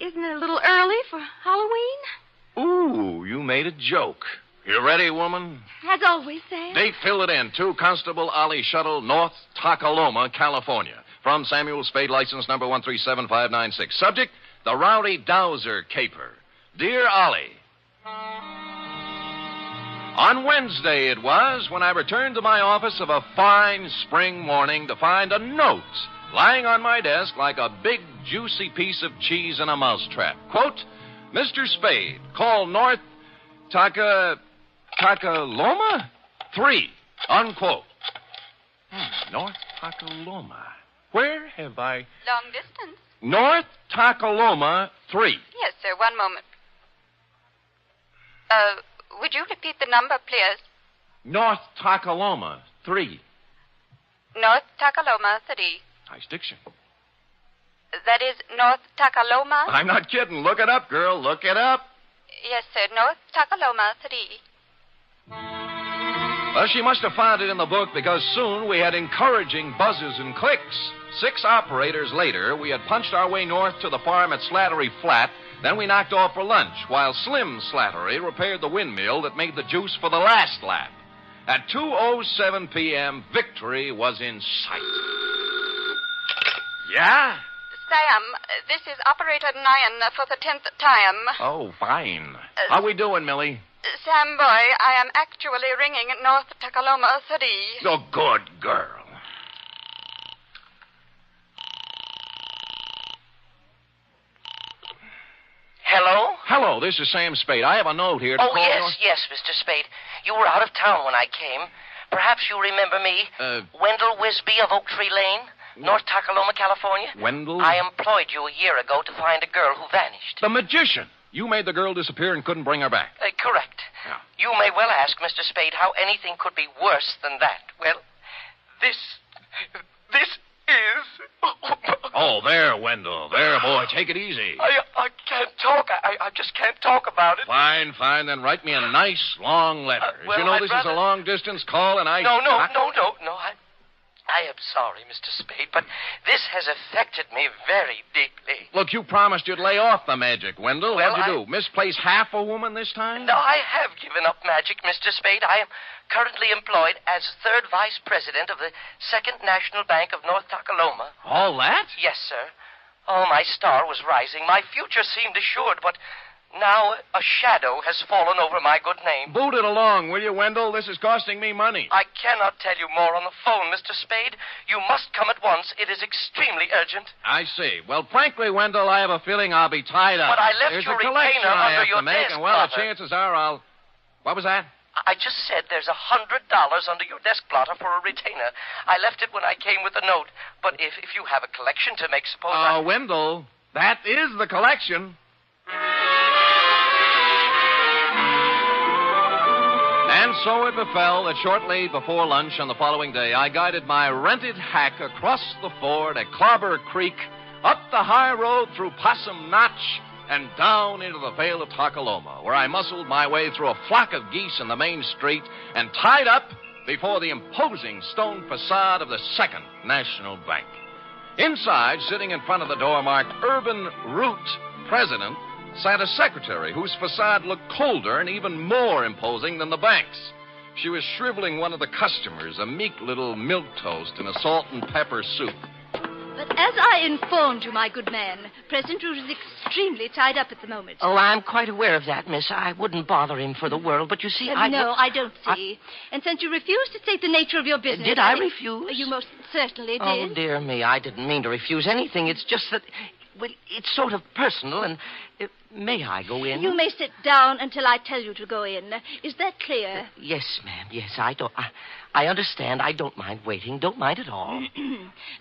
Isn't it a little early for Halloween? Ooh, you made a joke. You ready, woman? As always, Sam. Date, fill it in. 2 Constable Ollie Shuttle, North Tacaloma, California. From Samuel Spade, license number 1375596. Subject, the Rowdy Dowser Caper. Dear Ollie, on Wednesday it was when I returned to my office of a fine spring morning to find a note lying on my desk like a big, juicy piece of cheese in a mousetrap. Quote, Mr. Spade, call North Tacaloma 3, unquote. North Tacaloma. Where have I... Long distance. North Tacaloma 3. Yes, sir. One moment. Would you repeat the number, please? North Tacaloma 3. North Tacaloma 3. Nice diction. That is North Tacaloma? I'm not kidding. Look it up, girl. Look it up. Yes, sir. North Tacaloma 3. Well, she must have found it in the book because soon we had encouraging buzzes and clicks. 6 operators later, we had punched our way north to the farm at Slattery Flat. Then we knocked off for lunch while Slim Slattery repaired the windmill that made the juice for the last lap. At 2:07 p.m., victory was in sight. Yeah? Sam, this is Operator Nyan for the 10th time. Oh, fine. How we doing, Millie? Sam boy, I am actually ringing North Tacaloma 3. Oh, good girl. Hello? Hello, this is Sam Spade. I have a note here to Oh, call yes, Mr. Spade. You were out of town when I came. Perhaps you remember me. Wendell Wisby of Oak Tree Lane, North Tacaloma, California. Wendell? I employed you a year ago to find a girl who vanished. The magician. You made the girl disappear and couldn't bring her back. Correct. Yeah. You may well ask, Mr. Spade, how anything could be worse than that. Well, this is... Oh, there, Wendell. There, boy. Take it easy. I can't talk. I just can't talk about it. Fine. Then write me a nice, long letter. Well, you know, I'd this rather... is a long-distance call, and I... No. I am sorry, Mr. Spade, but this has affected me very deeply. Look, you promised you'd lay off the magic, Wendell. Well, What'd you do? Misplace half a woman this time? No, I have given up magic, Mr. Spade. I am currently employed as 3rd Vice President of the 2nd National Bank of North Tacaloma. All that? Yes, sir. Oh, my star was rising. My future seemed assured, but now a shadow has fallen over my good name. Boot it along, will you, Wendell? This is costing me money. I cannot tell you more on the phone, Mr. Spade. You must come at once. It is extremely urgent. I see. Well, frankly, Wendell, I have a feeling I'll be tied up. But I left There's your a collection retainer I under have your to make, desk, and, well, Blotter. the chances are I'll... What was that? I just said there's $100 under your desk, Blotter, for a retainer. I left it when I came with the note. But if you have a collection to make, suppose Wendell, that is the collection. And so it befell that shortly before lunch on the following day, I guided my rented hack across the ford at Clobber Creek, up the high road through Possum Notch, and down into the Vale of Tacaloma, where I muscled my way through a flock of geese in the main street and tied up before the imposing stone facade of the 2nd National Bank. Inside, sitting in front of the door marked Urban Root President, sat a secretary whose facade looked colder and even more imposing than the bank's. She was shriveling one of the customers, a meek little milquetoast in a salt and pepper soup. But as I informed you, my good man, President Root is extremely tied up at the moment. Oh, I'm quite aware of that, miss. I wouldn't bother him for the world, but you see, No, I don't see. And since you refused to state the nature of your business... Did I refuse? You most certainly did. Oh, dear me, I didn't mean to refuse anything. It's just that... Well, it's sort of personal, and may I go in? You may sit down until I tell you to go in. Is that clear? Yes, ma'am. Yes, I understand. I don't mind waiting. Don't mind at all.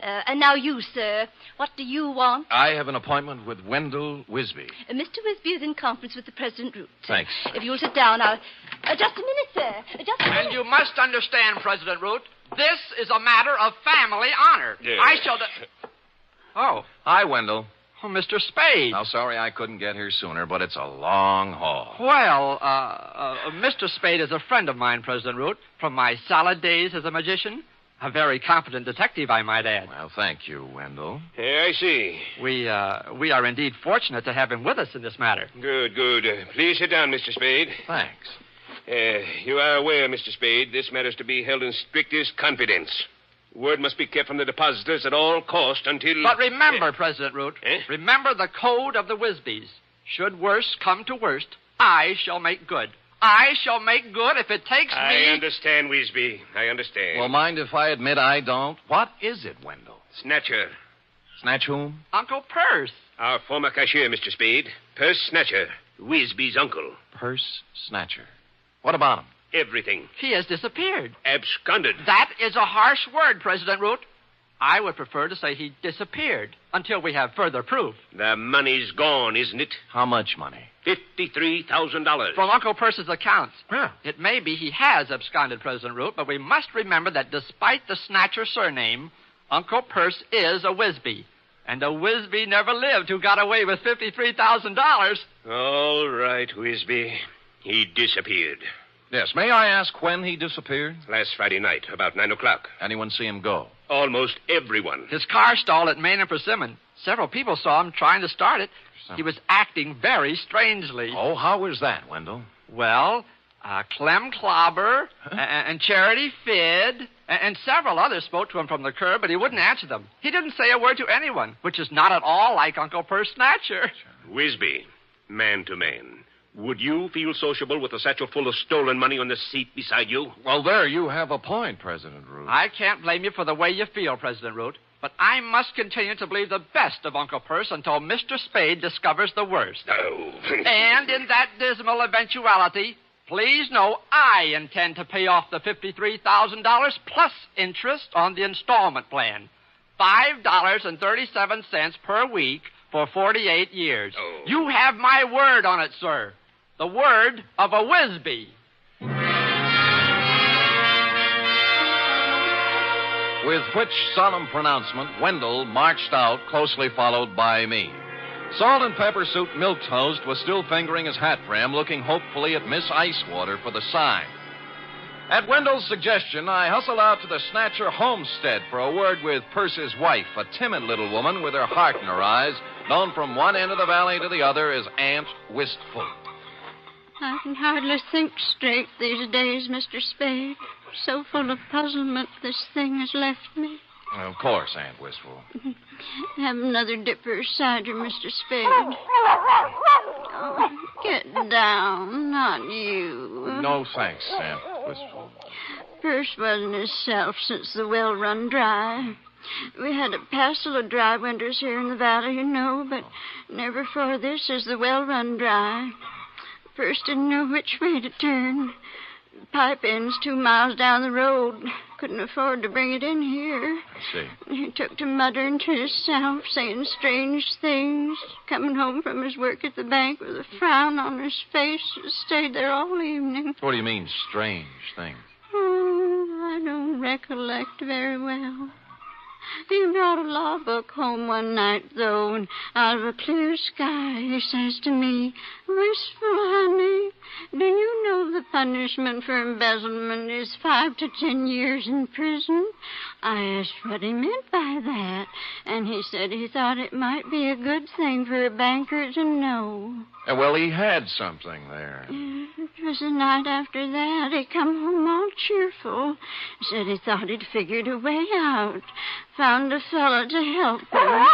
And now you, sir. What do you want? I have an appointment with Wendell Wisby. Mr. Wisby is in conference with the President Root. Thanks. If you'll sit down, I'll... just a minute, sir. Just a minute. And you must understand, President Root, this is a matter of family honor. Yeah. I shall... Oh. Hi, Wendell. Oh, Mr. Spade. Now, sorry I couldn't get here sooner, but it's a long haul. Well, Mr. Spade is a friend of mine, President Root, from my salad days as a magician. A very competent detective, I might add. Well, thank you, Wendell. Yeah, I see. We are indeed fortunate to have him with us in this matter. Good, good. Please sit down, Mr. Spade. Thanks. You are aware, Mr. Spade, this matter is to be held in strictest confidence. Word must be kept from the depositors at all cost until... But remember, President Root, remember the code of the Wisbys. Should worst come to worst, I shall make good. I shall make good if it takes me... I understand, Wisby. I understand. Well, mind if I admit I don't? What is it, Wendell? Snatcher. Snatch whom? Uncle Purse. Our former cashier, Mr. Spade. Purse Snatcher. Wisby's uncle. Purse Snatcher. What about him? Everything. He has disappeared. Absconded. That is a harsh word, President Root. I would prefer to say he disappeared until we have further proof. The money's gone, isn't it? How much money? $53,000. From Uncle Purse's accounts. Huh. It may be he has absconded, President Root, but we must remember that despite the Snatcher surname, Uncle Purse is a Wisby. And a Wisby never lived who got away with $53,000. All right, Wisby. He disappeared. Yes, may I ask when he disappeared? Last Friday night, about 9 o'clock. Anyone see him go? Almost everyone. His car stalled at Main and Persimmon. Several people saw him trying to start it. He was acting very strangely. Oh, how was that, Wendell? Well, Clem Clobber and Charity Fidd and several others spoke to him from the curb, but he wouldn't answer them. He didn't say a word to anyone, which is not at all like Uncle Purse Snatcher. Wisby, man to man. Would you feel sociable with a satchel full of stolen money on the seat beside you? Well, there you have a point, President Root. I can't blame you for the way you feel, President Root, but I must continue to believe the best of Uncle Purse until Mr. Spade discovers the worst. Oh. And in that dismal eventuality, please know I intend to pay off the $53,000 plus interest on the installment plan. $5.37 per week for 48 years. Oh. You have my word on it, sir. The word of a Wisby. With which solemn pronouncement, Wendell marched out, closely followed by me. Salt and Pepper Suit Milk-Toast was still fingering his hat brim, looking hopefully at Miss Icewater for the sign. At Wendell's suggestion, I hustled out to the Snatcher homestead for a word with Percy's wife, a timid little woman with her heart in her eyes, known from one end of the valley to the other as Aunt Wistful. I can hardly think straight these days, Mr. Spade. So full of puzzlement this thing has left me. Well, of course, Aunt Wistful. Have another dipper of cider, Mr. Spade. Oh, get down, not you. No thanks, Aunt Wistful. Purse wasn't himself since the well run dry. We had a passel of dry winters here in the valley, you know, but never for this is the well run dry. Purse didn't know which way to turn. The pipe end's 2 miles down the road. Couldn't afford to bring it in here. I see. He took to muttering to himself, saying strange things. Coming home from his work at the bank with a frown on his face. Stayed there all evening. What do you mean, strange things? Oh, I don't recollect very well. He brought a law book home one night, though, and out of a clear sky he says to me, "Wistful, honey, do you know the punishment for embezzlement is 5 to 10 years in prison?" I asked what he meant by that, and he said he thought it might be a good thing for a banker to know. Well, he had something there. It was the night after that. He come home all cheerful. Said he thought he'd figured a way out. Found a fellow to help him.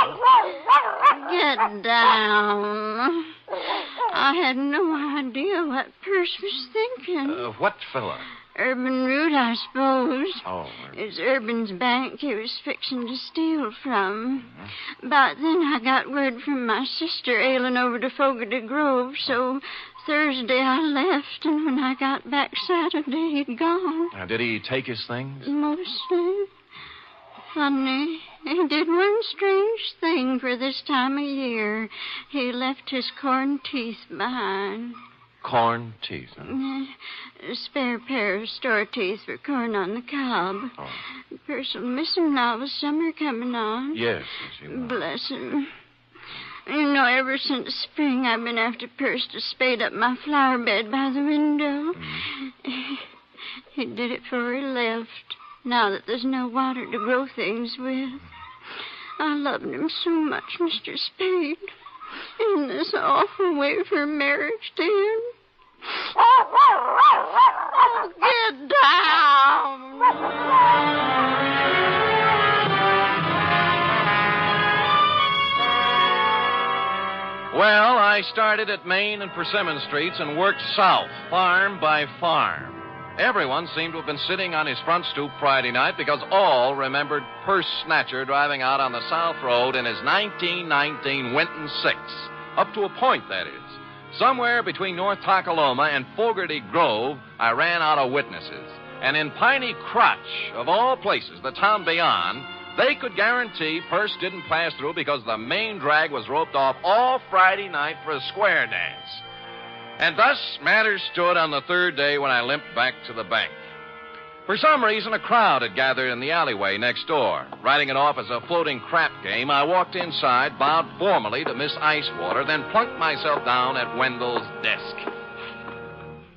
Get down. I had no idea what Perce was thinking. What fella? Urban Root, I suppose. Oh. It's Urban's bank he was fixing to steal from. About then I got word from my sister ailing over to Fogarty Grove, so Thursday I left, and when I got back Saturday, he'd gone. Now, did he take his things? Mostly. Funny, he did one strange thing for this time of year. He left his corn teeth behind. Corn teeth, huh? A spare pair of store teeth for corn on the cob. Oh. Person miss him now with summer coming on. Yes, he will. Bless him. You know, ever since spring, I've been after Perce to spade up my flower bed by the window. He did it before he left, now that there's no water to grow things with. I loved him so much, Mr. Spade. In this awful way for marriage to him. Oh, get down! Well, I started at Main and Persimmon Streets and worked south, farm by farm. Everyone seemed to have been sitting on his front stoop Friday night because all remembered Purse Snatcher driving out on the South Road in his 1919 Winton 6. Up to a point, that is. Somewhere between North Takaloma and Fogarty Grove, I ran out of witnesses. And in Piney Crotch, of all places, the town beyond, they could guarantee Purse didn't pass through because the main drag was roped off all Friday night for a square dance. And thus matters stood on the third day when I limped back to the bank. For some reason, a crowd had gathered in the alleyway next door. Writing it off as a floating crap game, I walked inside, bowed formally to Miss Icewater, then plunked myself down at Wendell's desk.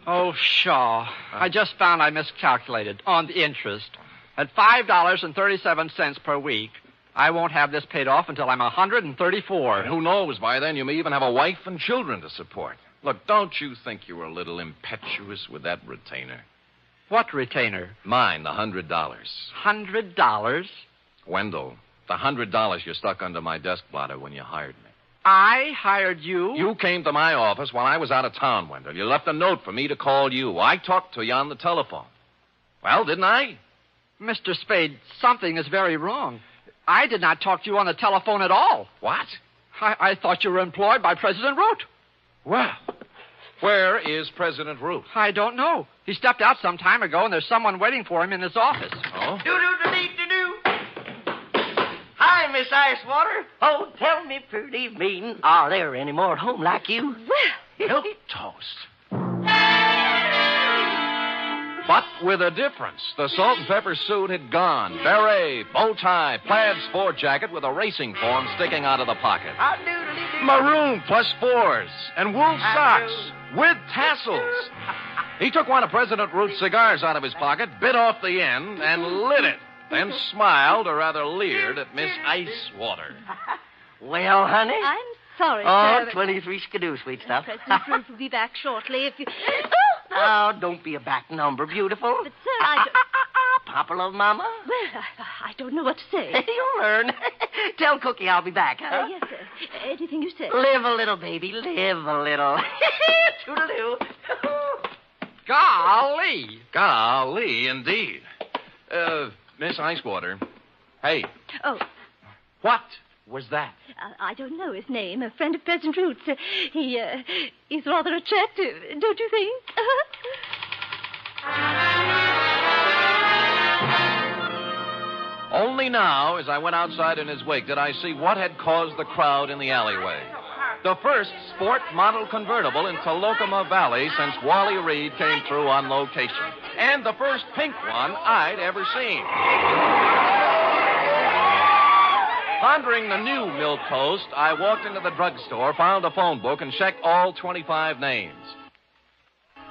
Oh, Shaw. I just found I miscalculated on the interest. At $5.37 per week, I won't have this paid off until I'm 134. And who knows, by then you may even have a wife and children to support. Look, don't you think you were a little impetuous with that retainer? What retainer? Mine, the $100. $100? Wendell, the $100 you stuck under my desk blotter when you hired me. I hired you? You came to my office while I was out of town, Wendell. You left a note for me to call you. I talked to you on the telephone. Well, didn't I? Mr. Spade, something is very wrong. I did not talk to you on the telephone at all. What? I thought you were employed by President Root. Well, where is President Root? I don't know. He stepped out some time ago, and there's someone waiting for him in his office. Oh? Do-do-do-dee-do-do. Hi, Miss Icewater. Oh, tell me, pretty mean, are there any more at home like you? Milk toast. But with a difference. The salt and pepper suit had gone. Beret, bow tie, plaid sport jacket with a racing form sticking out of the pocket. Maroon +4s and wool socks with tassels. He took one of President Root's cigars out of his pocket, bit off the end, and lit it. Then smiled, or rather leered, at Miss Icewater. Well, honey? I'm sorry, Oh, sir. 23 skidoo, sweet stuff. President Root will be back shortly if you... Oh, don't be a back number, beautiful. But, sir, I don't... Papa love Mama? Well, I don't know what to say. You'll learn. Tell Cookie I'll be back, huh? Yes, sir. Anything you say. Live a little, baby. Live a little. Toodaloo. Golly. Golly, indeed. Miss Icewater. Hey. Oh. What was that? I don't know his name. A friend of President Root's. He's rather attractive, don't you think? Only now, as I went outside in his wake, did I see what had caused the crowd in the alleyway. The first sport model convertible in Tolokema Valley since Wally Reed came through on location. And the first pink one I'd ever seen. Pondering the new milk toast, I walked into the drugstore, found a phone book, and checked all 25 names.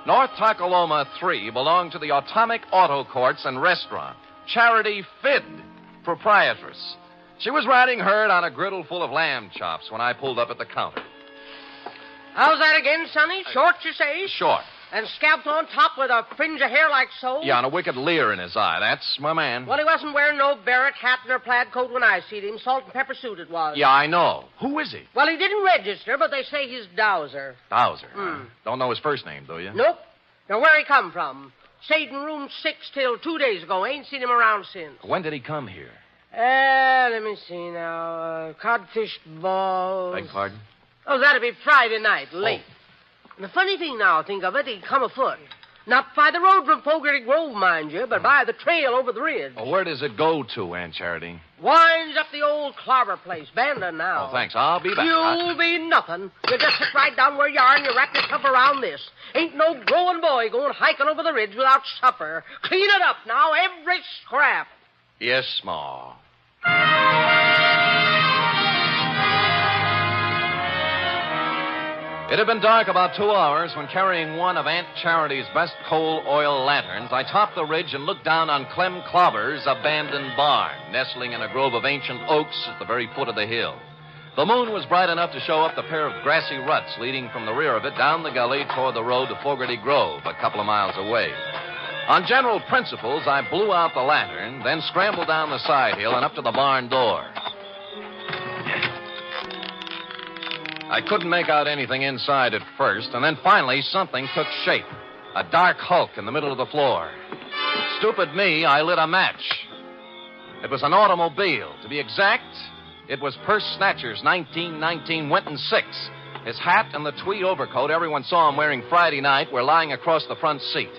North Takaloma 3 belonged to the Atomic Auto Courts and Restaurant. Charity Fidd, proprietress. She was riding herd on a griddle full of lamb chops when I pulled up at the counter. How's that again, Sonny? Short, you say? Short. And scalped on top with a fringe of hair like so? Yeah, and a wicked leer in his eye. That's my man. Well, he wasn't wearing no Barrett hat nor plaid coat when I seen him. Salt and pepper suit it was. Yeah, I know. Who is he? Well, he didn't register, but they say he's Dowser. Dowser. Don't know his first name, do you? Nope. Now, where he come from? Stayed in room 6 till 2 days ago. Ain't seen him around since. When did he come here? Let me see now. Codfish balls. Beg pardon? Oh, that'd be Friday night, late. And the funny thing now, think of it, he'd come afoot. Not by the road from Fogarty Grove, mind you, but by the trail over the ridge. Well, where does it go to, Aunt Charity? Winds up the old clobber place, abandoned now. Oh, thanks. I'll be back. You'll be nothing. You just sit right down where you are and you wrap yourself around this. Ain't no growing boy going hiking over the ridge without supper. Clean it up now, every scrap. Yes, Ma. It had been dark about 2 hours when, carrying one of Aunt Charity's best coal oil lanterns, I topped the ridge and looked down on Clem Clobber's abandoned barn, nestling in a grove of ancient oaks at the very foot of the hill. The moon was bright enough to show up the pair of grassy ruts leading from the rear of it down the gully toward the road to Fogarty Grove, a couple of miles away. On general principles, I blew out the lantern, then scrambled down the side hill and up to the barn door. I couldn't make out anything inside at first, and then finally something took shape. A dark hulk in the middle of the floor. Stupid me, I lit a match. It was an automobile. To be exact, it was Purse Snatcher's 1919 Winton 6. His hat and the tweed overcoat everyone saw him wearing Friday night were lying across the front seat.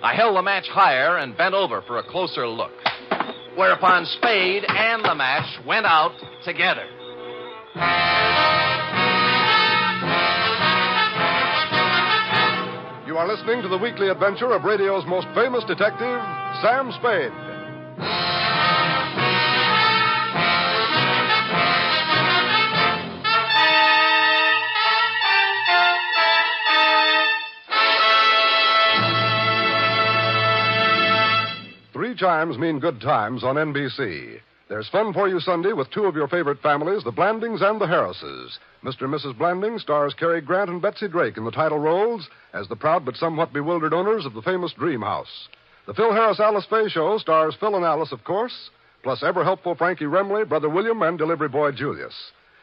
I held the match higher and bent over for a closer look. Whereupon Spade and the match went out together. You are listening to the weekly adventure of radio's most famous detective, Sam Spade. Three chimes mean good times on NBC. There's fun for you Sunday with two of your favorite families, the Blandings and the Harrisses. Mr. and Mrs. Blanding stars Cary Grant and Betsy Drake in the title roles as the proud but somewhat bewildered owners of the famous Dream House. The Phil Harris-Alice Faye Show stars Phil and Alice, of course, plus ever-helpful Frankie Remley, Brother William, and delivery boy Julius.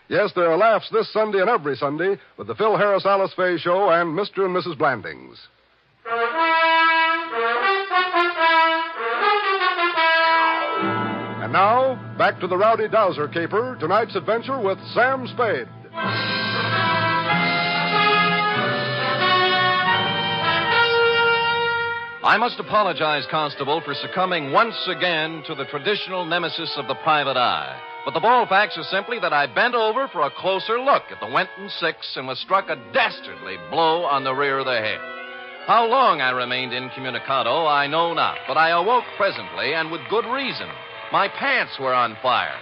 Yes, there are laughs this Sunday and every Sunday with the Phil Harris-Alice Faye Show and Mr. and Mrs. Blandings. And now, back to the Rowdy Dowser caper, tonight's adventure with Sam Spade. I must apologize, Constable, for succumbing once again to the traditional nemesis of the private eye. But the bald facts are simply that I bent over for a closer look at the Winton 6 and was struck a dastardly blow on the rear of the head. How long I remained incommunicado, I know not, but I awoke presently, and with good reason. My pants were on fire.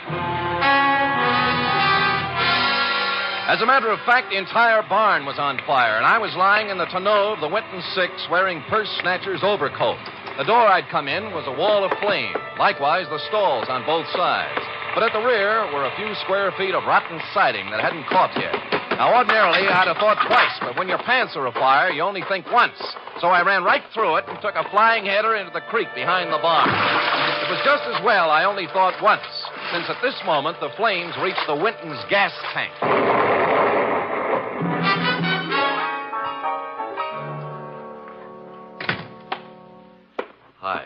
As a matter of fact, the entire barn was on fire, and I was lying in the tonneau of the Winton 6 wearing Purse Snatcher's overcoat. The door I'd come in was a wall of flame, likewise the stalls on both sides. But at the rear were a few square feet of rotten siding that hadn't caught yet. Now, ordinarily, I'd have thought twice, but when your pants are afire, you only think once. So I ran right through it and took a flying header into the creek behind the barn. It was just as well I only thought once, since at this moment the flames reached the Winton's gas tank. Hi.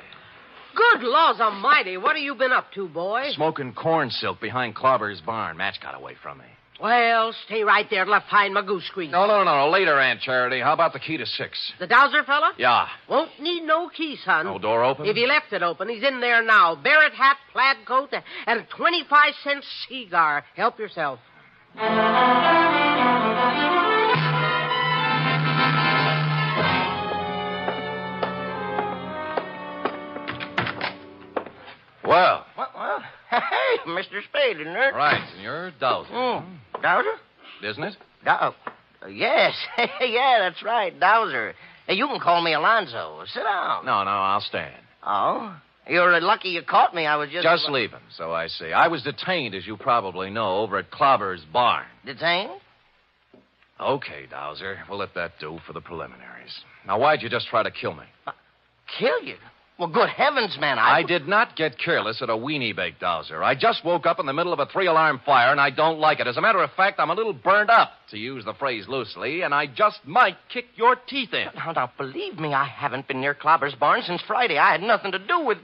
Good laws almighty, what have you been up to, boy? Smoking corn silk behind Clobber's barn. Match got away from me. Well, stay right there left behind my goose grease. No. Later, Aunt Charity. How about the key to 6? The Dowser fella? Yeah. Won't need no key, son. No door open? If he left it open, he's in there now. Barrett hat, plaid coat, and a 25-cent cigar. Help yourself. Well. Well, hey, Mr. Spade, isn't it? Right, Senor Dowser. Dowser? Isn't it? Yes. Yeah, that's right, Dowser. Hey, you can call me Alonzo. Sit down. No, I'll stand. Oh? You're lucky you caught me. I was Just leaving, so I see. I was detained, as you probably know, over at Clobber's barn. Detained? Okay, Dowser. We'll let that do for the preliminaries. Now, why'd you just try to kill me? Kill you? Well, good heavens, man. I did not get careless at a weenie bake, Dowser. I just woke up in the middle of a 3-alarm fire, and I don't like it. As a matter of fact, I'm a little burned up, to use the phrase loosely, and I just might kick your teeth in. Now, believe me, I haven't been near Clobber's barn since Friday. I had nothing to do with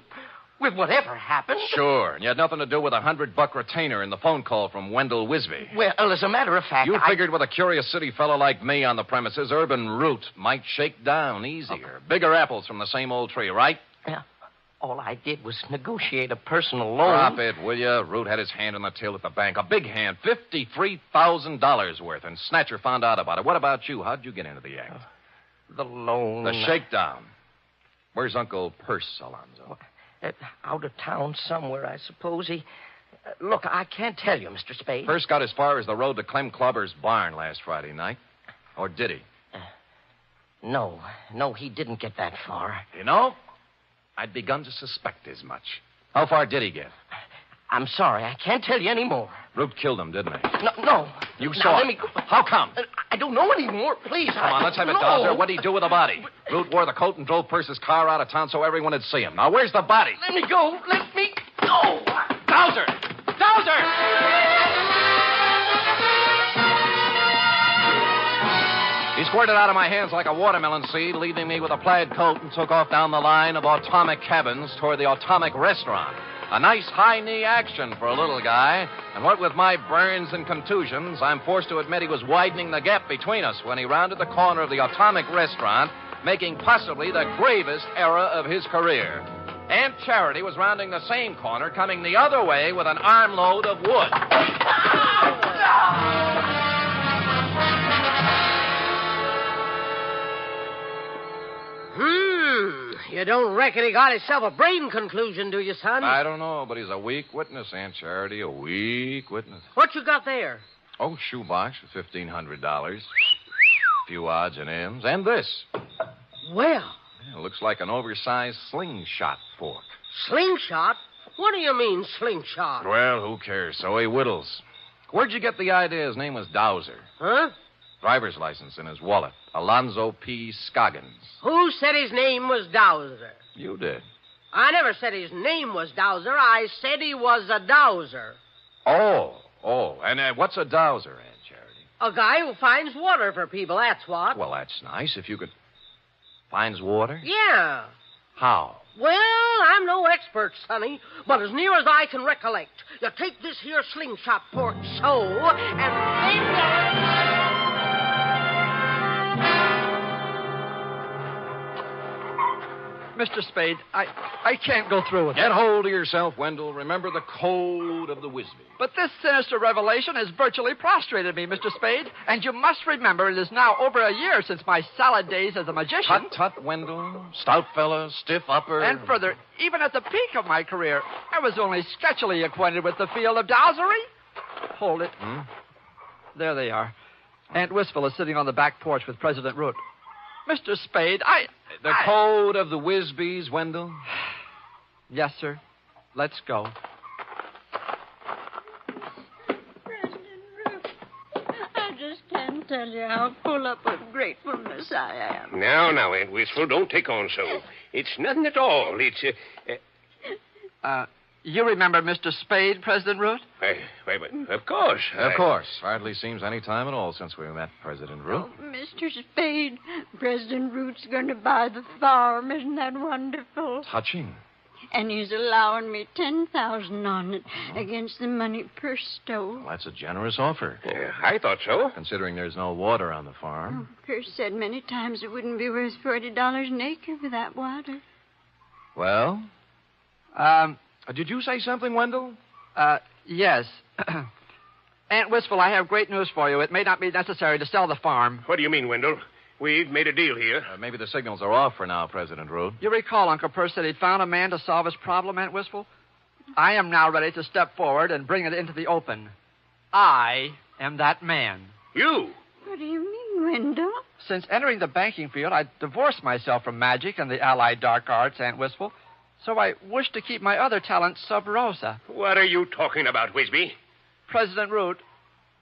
whatever happened. Sure, and you had nothing to do with a $100 retainer in the phone call from Wendell Wisby. Well, as a matter of fact, You figured with a curious city fellow like me on the premises, Urban Root might shake down easier. Bigger apples from the same old tree, right? Yeah. All I did was negotiate a personal loan. Drop it, will you? Root had his hand on the till at the bank. A big hand, $53,000 worth, and Snatcher found out about it. What about you? How'd you get into the act? The loan. The shakedown. Where's Uncle Perce, Alonzo? Out of town somewhere, I suppose. Look, I can't tell you, Mr. Spade. Perce got as far as the road to Clem Clobber's barn last Friday night. Or did he? No, he didn't get that far. You know, I'd begun to suspect as much. How far did he get? I'm sorry, I can't tell you any more. Root killed him, didn't he? No. You saw let it. me go. How come? I don't know anymore. Please. Come on, let's have it, No. Dowser. What'd he do with the body? Root wore the coat and drove Perce's car out of town so everyone would see him. Now, where's the body? Let me go. Let me go. Dowser! Dowser! He squirted out of my hands like a watermelon seed, leaving me with a plaid coat, and took off down the line of atomic cabins toward the atomic restaurant. A nice high-knee action for a little guy, and what with my burns and contusions, I'm forced to admit he was widening the gap between us when he rounded the corner of the atomic restaurant, making possibly the gravest error of his career. Aunt Charity was rounding the same corner, coming the other way with an armload of wood. You don't reckon he got himself a brain conclusion, do you, son? I don't know, but he's a weak witness, Aunt Charity, a weak witness. What you got there? Oh, shoebox for $1,500. A few odds and ends. And this. Well. Yeah, looks like an oversized slingshot fork. Slingshot? What do you mean, slingshot? Well, who cares? So he whittles. Where'd you get the idea his name was Dowser? Huh? Driver's license in his wallet. Alonzo P. Scoggins. Who said his name was Dowser? You did. I never said his name was Dowser. I said he was a dowser. Oh. And what's a dowser, Aunt Charity? A guy who finds water for people, that's what. Well, that's nice. If you could... Finds water? Yeah. How? Well, I'm no expert, Sonny, but as near as I can recollect, you take this here slingshot fork so, and then... Mr. Spade, I can't go through with it. Get hold of yourself, Wendell. Remember the code of the Wisby. But this sinister revelation has virtually prostrated me, Mr. Spade. And you must remember it is now over a year since my salad days as a magician. Tut, Wendell. Stout fella, stiff upper. And further, even at the peak of my career, I was only sketchily acquainted with the field of dowsery. Hold it. There they are. Aunt Wistful is sitting on the back porch with President Root. Mr. Spade, The code of the Wisbys, Wendell? Yes, sir. Let's go. I just can't tell you how full up of gratefulness I am. Now, Aunt Wistful, don't take on so. It's nothing at all. It's, You remember Mr. Spade, President Root? Wait, of course. Of course. Hardly seems any time at all since we met President Root. Oh, Mr. Spade, President Root's going to buy the farm. Isn't that wonderful? Touching. And he's allowing me $10,000 on it against the money Perce stole. Well, that's a generous offer. Yeah, I thought so. Considering there's no water on the farm. Perce said many times it wouldn't be worth $40 an acre for that water. Well? Did you say something, Wendell? Yes. Aunt Wistful, I have great news for you. It may not be necessary to sell the farm. What do you mean, Wendell? We've made a deal here. Maybe the signals are off for now, President Root. You recall Uncle Perce said he'd found a man to solve his problem, Aunt Wistful? I am now ready to step forward and bring it into the open. I am that man. You? What do you mean, Wendell? Since entering the banking field, I divorced myself from magic and the allied dark arts, Aunt Wistful. So I wish to keep my other talents sub rosa. What are you talking about, Wisby? President Root,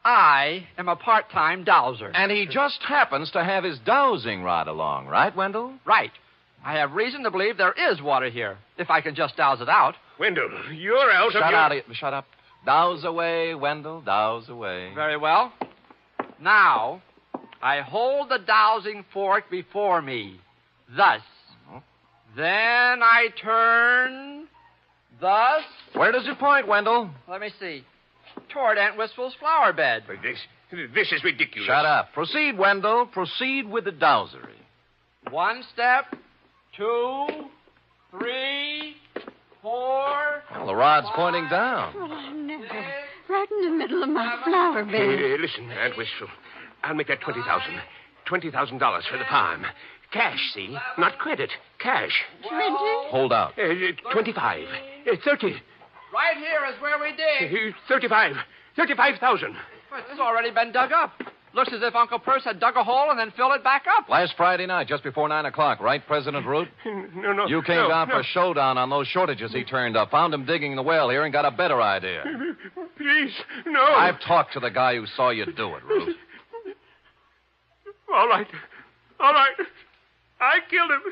I am a part-time dowser. And he just happens to have his dowsing rod along, right, Wendell? Right. I have reason to believe there is water here, if I can just douse it out. Wendell, you're out Shut up. Douse away, Wendell, douse away. Very well. Now, I hold the dowsing fork before me, thus. Then I turn, thus. Where does it point, Wendell? Let me see. Toward Aunt Wistful's flower bed. This is ridiculous. Shut up. Proceed, Wendell. Proceed with the dowsery. 1 step, 2, 3, 4. Well, the rod's pointing down. Oh, never. Right in the middle of my flower bed. Listen, Aunt Wistful. I'll make that $20,000. $20,000 for the farm. Cash, see? Not credit. Cash. 20? Hold out. 25. 30. Right here is where we dig. 35. 35,000. But it's already been dug up. Looks as if Uncle Perce had dug a hole and then filled it back up. Last Friday night, just before 9 o'clock, right, President Root? No. You came down for a showdown on those shortages he turned up, found him digging the well here, and got a better idea. Please, no. I've talked to the guy who saw you do it, Root. All right. I killed him.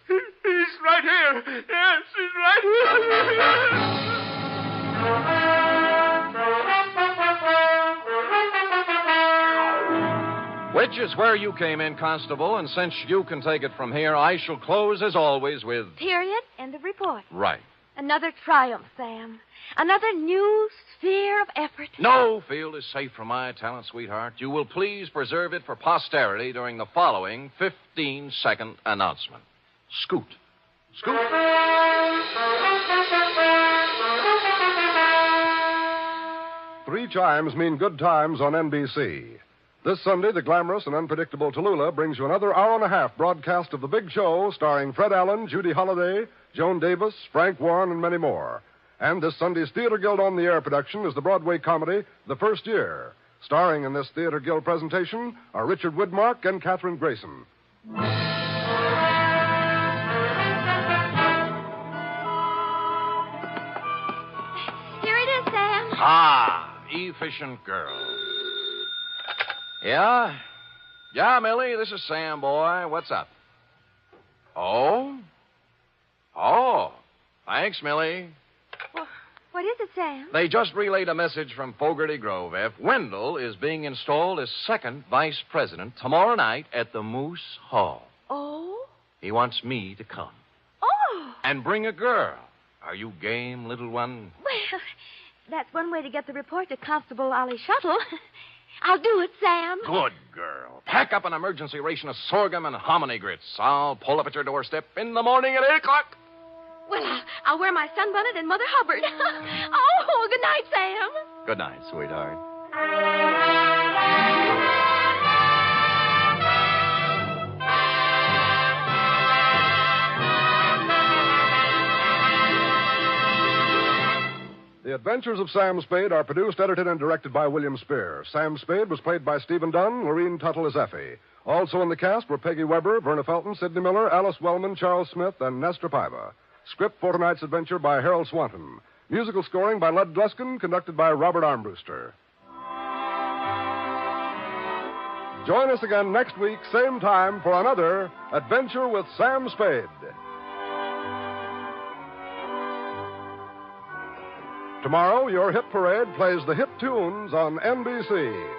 He's right here. Yes, he's right here. Which is where you came in, Constable, and since you can take it from here, I shall close, as always, with... Period. End of report. Right. Another triumph, Sam. Another new sphere of effort. No field is safe from my talent, sweetheart. You will please preserve it for posterity during the following 15-second announcement. Scoot. Scoot. 3 chimes mean good times on NBC. This Sunday, the glamorous and unpredictable Tallulah brings you another hour-and-a-half broadcast of The Big Show, starring Fred Allen, Judy Holliday, Joan Davis, Frank Warren, and many more. And this Sunday's Theater Guild on the Air production is the Broadway comedy The First Year. Starring in this Theater Guild presentation are Richard Widmark and Katherine Grayson. Here it is, Sam. Ah, efficient girl. Yeah? Yeah, Millie, this is Sam, boy. What's up? Oh? Thanks, Millie. Well, what is it, Sam? They just relayed a message from Fogarty Grove, F. Wendell is being installed as second vice president tomorrow night at the Moose Hall. Oh? He wants me to come. Oh! And bring a girl. Are you game, little one? Well, that's one way to get the report to Constable Ollie Shuttle. I'll do it, Sam. Good girl. Pack up an emergency ration of sorghum and hominy grits. I'll pull up at your doorstep in the morning at 8 o'clock. Well, I'll wear my sunbonnet and Mother Hubbard. Oh, good night, Sam. Good night, sweetheart. The Adventures of Sam Spade are produced, edited, and directed by William Spear. Sam Spade was played by Stephen Dunn, Lorene Tuttle as Effie. Also in the cast were Peggy Weber, Verna Felton, Sidney Miller, Alice Wellman, Charles Smith, and Nestor Paiva. Script for tonight's adventure by Harold Swanton. Musical scoring by Lud Gluskin, conducted by Robert Armbruster. Join us again next week, same time, for another Adventure with Sam Spade. Tomorrow, your hit parade plays the hit tunes on NBC.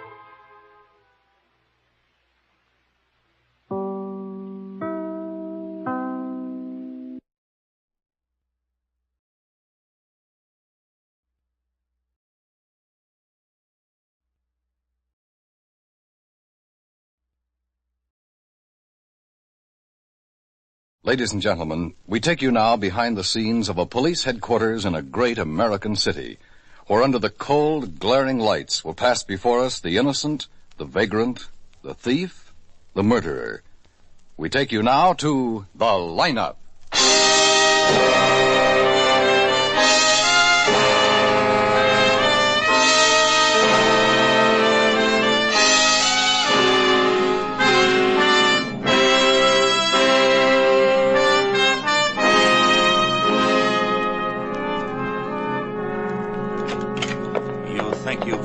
Ladies and gentlemen, we take you now behind the scenes of a police headquarters in a great American city, where under the cold, glaring lights will pass before us the innocent, the vagrant, the thief, the murderer. We take you now to The Lineup.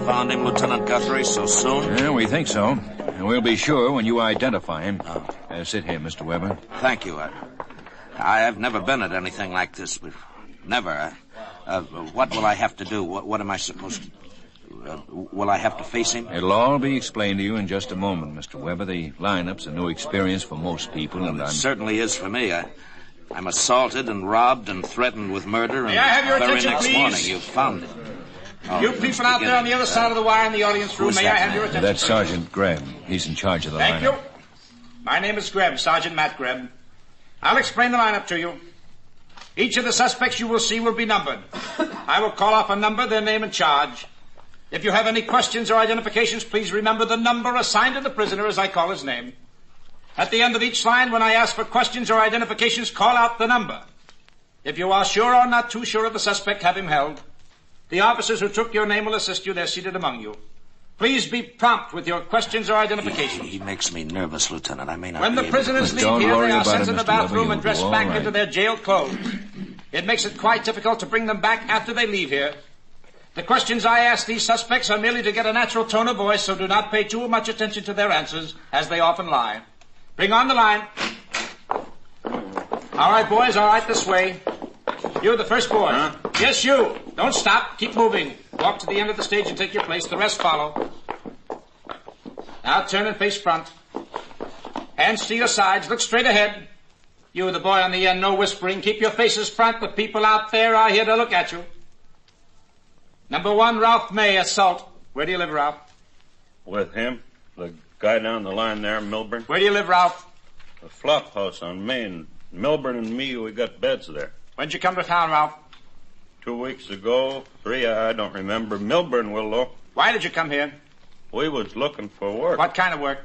Found him, Lieutenant Guthrie, so soon? Yeah, we think so. And we'll be sure when you identify him. Sit here, Mr. Weber. Thank you. I have never been at anything like this before. Never. What will I have to do? What am I supposed to... will I have to face him? It'll all be explained to you in just a moment, Mr. Weber. The lineup's a new experience for most people, and It certainly is for me. I'm assaulted and robbed and threatened with murder, and May I have your the very attention, next please? morning you found it. You people out there on the other side of the wire in the audience room, may I have your attention? That's Sergeant Graham. He's in charge of the Thank lineup. you. My name is Greb, Sergeant Matt Greb. I'll explain the lineup to you. Each of the suspects you will see will be numbered. I will call off a number, their name and charge. If you have any questions or identifications, please remember the number assigned to the prisoner as I call his name. At the end of each line, when I ask for questions or identifications, call out the number. If you are sure or not too sure of the suspect, have him held. The officers who took your name will assist you. They're seated among you. Please be prompt with your questions or identifications. He makes me nervous, Lieutenant. I may not When be the able prisoners to... leave here, they are sent to the bathroom and dressed back into their jail clothes. It makes it quite difficult to bring them back after they leave here. The questions I ask these suspects are merely to get a natural tone of voice, so do not pay too much attention to their answers, as they often lie. Bring on the line. All right, boys, all right, this way. You're the first boy. Huh? Yes, you. Don't stop. Keep moving. Walk to the end of the stage and take your place. The rest follow. Now turn and face front. Hands to your sides. Look straight ahead. You, the boy on the end, no whispering. Keep your faces front. The people out there are here to look at you. Number 1, Ralph May, assault. Where do you live, Ralph? With him. The guy down the line there, Milburn. Where do you live, Ralph? The flop house on Main. Milburn and me, we got beds there. When'd you come to town, Ralph? 2 weeks ago. 3, I don't remember. Milburn will, though. Why did you come here? We was looking for work. What kind of work?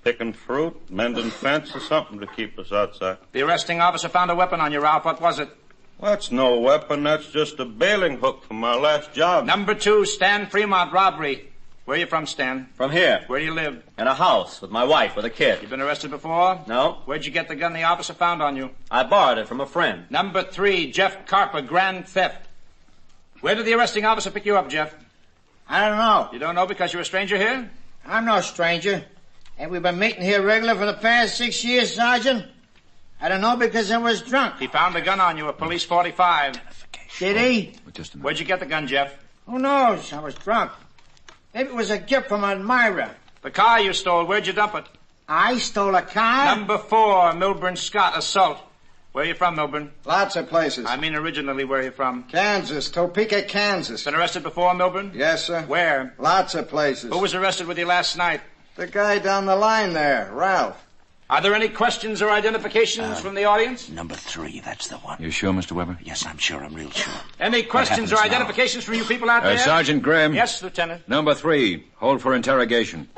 Picking fruit, mending fences, something to keep us outside. The arresting officer found a weapon on you, Ralph. What was it? That's no weapon. That's just a bailing hook from my last job. Number 2, Stan Fremont, robbery. Where are you from, Stan? From here. Where do you live? In a house with my wife with a kid. You been arrested before? No. Where'd you get the gun the officer found on you? I borrowed it from a friend. Number 3, Jeff Carper, grand theft. Where did the arresting officer pick you up, Jeff? I don't know. You don't know because you're a stranger here? I'm no stranger. Ain't we been meeting here regular for the past 6 years, Sergeant? I don't know because I was drunk. He found a gun on you, a police 45. Did he? Just a minute. Where'd you get the gun, Jeff? Who knows? I was drunk. Maybe it was a gift from Admira. The car you stole, where'd you dump it? I stole a car? Number 4, Milburn Scott, assault. Where are you from, Milburn? Lots of places. I mean originally, where are you from? Kansas, Topeka, Kansas. Been arrested before, Milburn? Yes, sir. Where? Lots of places. Who was arrested with you last night? The guy down the line there, Ralph. Are there any questions or identifications from the audience? Number 3, that's the one. You sure, Mr. Weber? Yes, I'm sure. I'm real sure. Any questions or identifications from you people out there? Sergeant Graham. Yes, Lieutenant. Number 3, hold for interrogation.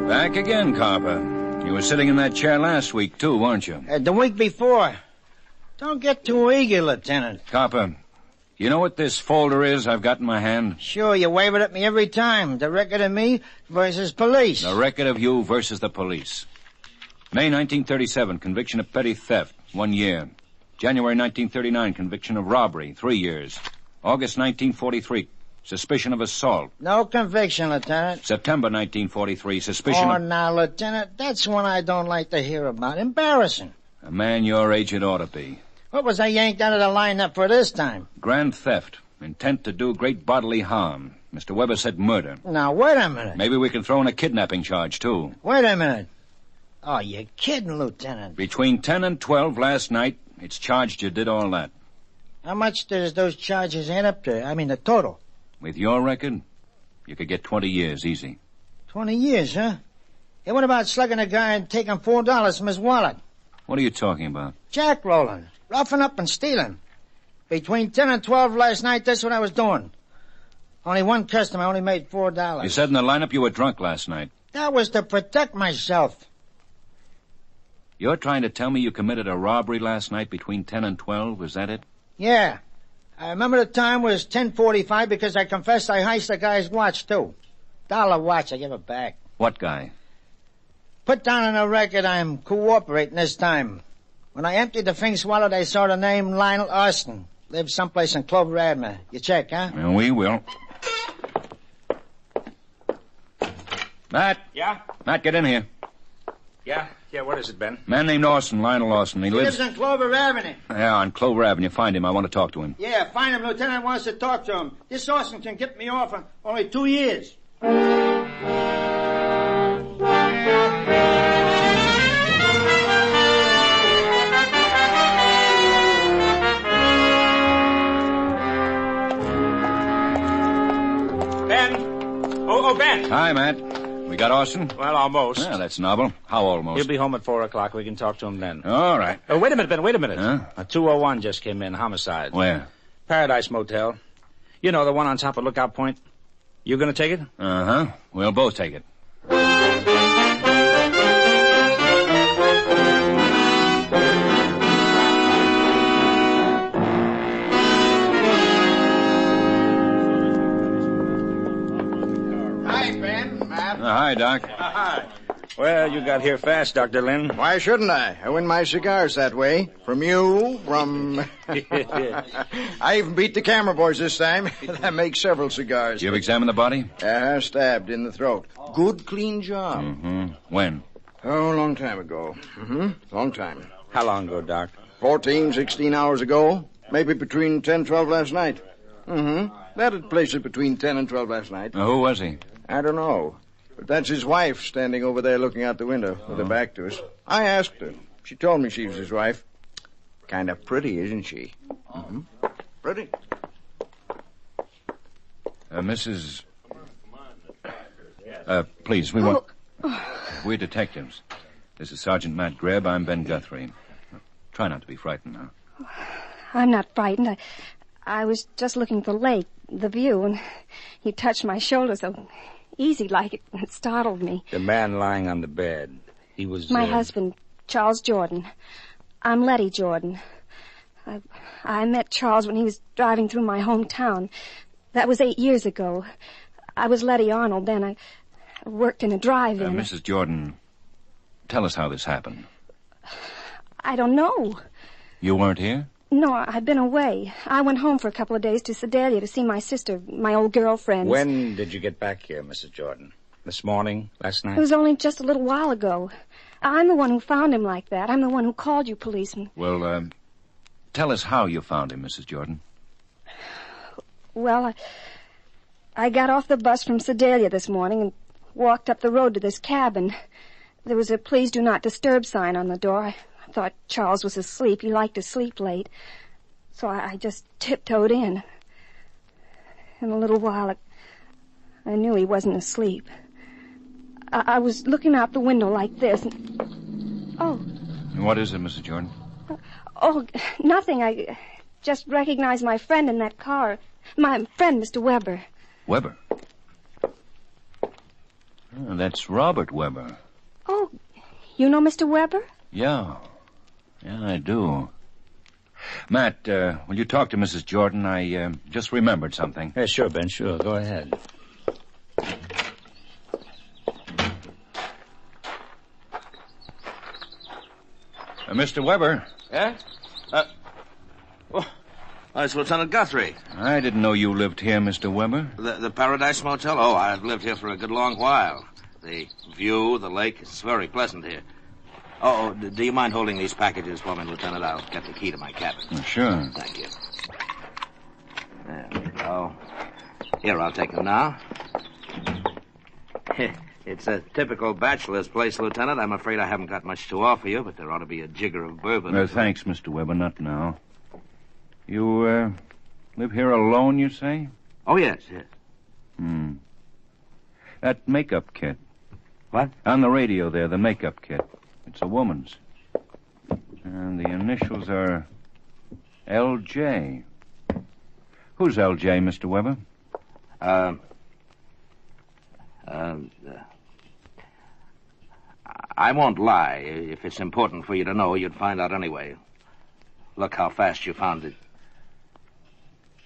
Back again, Carper. You were sitting in that chair last week, too, weren't you? The week before. Don't get too eager, Lieutenant. Carper, you know what this folder is I've got in my hand? Sure, you wave it at me every time. The record of me versus police. The record of you versus the police. May 1937, conviction of petty theft, 1 year. January 1939, conviction of robbery, 3 years. August 1943, suspicion of assault. No conviction, Lieutenant. September 1943, suspicion of... now, Lieutenant, that's one I don't like to hear about. Embarrassing. A man your age it ought to be. What was I yanked out of the lineup for this time? Grand theft. Intent to do great bodily harm. Mr. Weber said murder. Now, wait a minute. Maybe we can throw in a kidnapping charge, too. Wait a minute. Oh, you're kidding, Lieutenant. Between 10 and 12 last night, it's charged you did all that. How much does those charges add up to? I mean, the total. With your record, you could get 20 years easy. 20 years, huh? Hey, what about slugging a guy and taking $4 from his wallet? What are you talking about? Jackrolling. Roughing up and stealing. Between 10 and 12 last night, that's what I was doing. Only one customer, only made $4. You said in the lineup you were drunk last night. That was to protect myself. You're trying to tell me you committed a robbery last night between 10 and 12? Is that it? Yeah. I remember the time was 10:45 because I confessed I heist the guy's watch, too. $1 watch, I give it back. What guy? Put down on the record I'm cooperating this time. When I emptied the Fink's wallet, I saw the name Lionel Austin. Lives someplace in Clover Avenue. You check, huh? Well, we will. Matt. Yeah? Matt, get in here. Yeah, what is it, Ben? Man named Lawson, Lionel Lawson. He lives on Clover Avenue. Yeah, on Clover Avenue. Find him. I want to talk to him. Yeah, find him. Lieutenant wants to talk to him. This Lawson can get me off in only 2 years. Ben? Oh, Ben. Hi, Matt. We got Austin? Well, almost. Yeah, that's novel. How almost? He'll be home at 4 o'clock. We can talk to him then. All right. Wait a minute, Ben. Wait a minute. Huh? A 201 just came in. Homicide. Where? Paradise Motel. You know, the one on top of Lookout Point. You gonna take it? Uh-huh. We'll both take it. Hi, Ben. Matt. Hi, Doc. Hi. Well, you got here fast, Dr. Lynn. Why shouldn't I? I win my cigars that way. From you, from... I even beat the camera boys this time. That makes several cigars. You've examined the body? Stabbed in the throat. Good, clean job. Mm-hmm. When? Oh, a long time ago. Long time. How long ago, Doc? 14, 16 hours ago. Maybe between 10, 12 last night. That'd place it between 10 and 12 last night. Who was he? I don't know. But that's his wife standing over there looking out the window with her back to us. I asked her. She told me she was his wife. Kind of pretty, isn't she? Pretty. Mrs. Please, we want... We're detectives. This is Sergeant Matt Grebb. I'm Ben Guthrie. Try not to be frightened now. I'm not frightened. I was just looking for Lake, the view, and he touched my shoulder so easy like it startled me. The man lying on the bed. He was... My husband, Charles Jordan. I'm Letty Jordan. I met Charles when he was driving through my hometown. That was 8 years ago. I was Letty Arnold then. I worked in a drive-in. Mrs. Jordan, tell us how this happened. I don't know. You weren't here? No, I've been away. I went home for a couple of days to Sedalia to see my sister, my old girlfriend. When did you get back here, Mrs. Jordan? This morning? Last night? It was only just a little while ago. I'm the one who found him like that. I'm the one who called you policeman. Well, tell us how you found him, Mrs. Jordan. Well, I got off the bus from Sedalia this morning and walked up the road to this cabin. There was a please do not disturb sign on the door. I thought Charles was asleep. He liked to sleep late. So I just tiptoed in. In a little while, I knew he wasn't asleep. I was looking out the window like this. Oh. What is it, Mrs. Jordan? Oh, nothing. I just recognized my friend in that car. My friend, Mr. Weber. Weber? Oh, that's Robert Weber. Oh, you know Mr. Weber? Yeah, I do. Matt, will you talk to Mrs. Jordan? I just remembered something. Yeah, sure, Ben, sure. Go ahead. Mr. Weber. Yeah? It's Lieutenant Guthrie. I didn't know you lived here, Mr. Weber. The Paradise Motel? Oh, I've lived here for a good long while. The view, the lake, it's very pleasant here. Oh, do you mind holding these packages for me, Lieutenant? I'll get the key to my cabin. Sure. Thank you. There we go. Here, I'll take them now. It's a typical bachelor's place, Lieutenant. I'm afraid I haven't got much to offer you, but there ought to be a jigger of bourbon. Thanks, Mr. Weber. Not now. You, live here alone, you say? Oh, yes. That makeup kit. What? On the radio there, the makeup kit. It's a woman's. And the initials are L.J. Who's L.J., Mr. Weber? I won't lie. If it's important for you to know, you'd find out anyway. Look how fast you found it.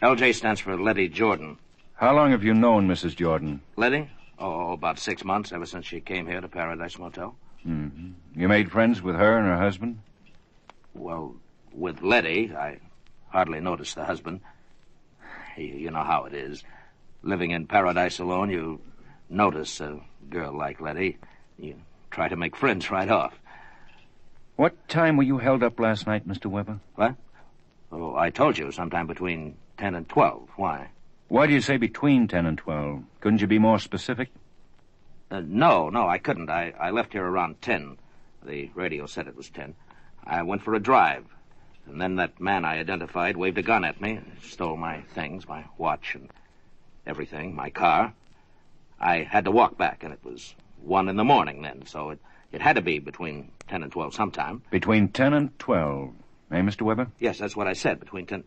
L.J. stands for Letty Jordan. How long have you known Mrs. Jordan? Letty? Oh, about 6 months, ever since she came here to Paradise Motel. Mm-hmm. You made friends with her and her husband? Well, with Letty, I hardly notice the husband. You know how it is. Living in paradise alone, you notice a girl like Letty. You try to make friends right off. What time were you held up last night, Mr. Weber? What? Oh, I told you, sometime between 10 and 12. Why? Why do you say between 10 and 12? Couldn't you be more specific? No, I couldn't. I left here around 10. The radio said it was 10. I went for a drive. And then that man I identified waved a gun at me, stole my things, my watch and everything, my car. I had to walk back, and it was 1 in the morning then, so it had to be between 10 and 12 sometime. Between 10 and 12. Eh, Mr. Weber? Yes, that's what I said, between 10...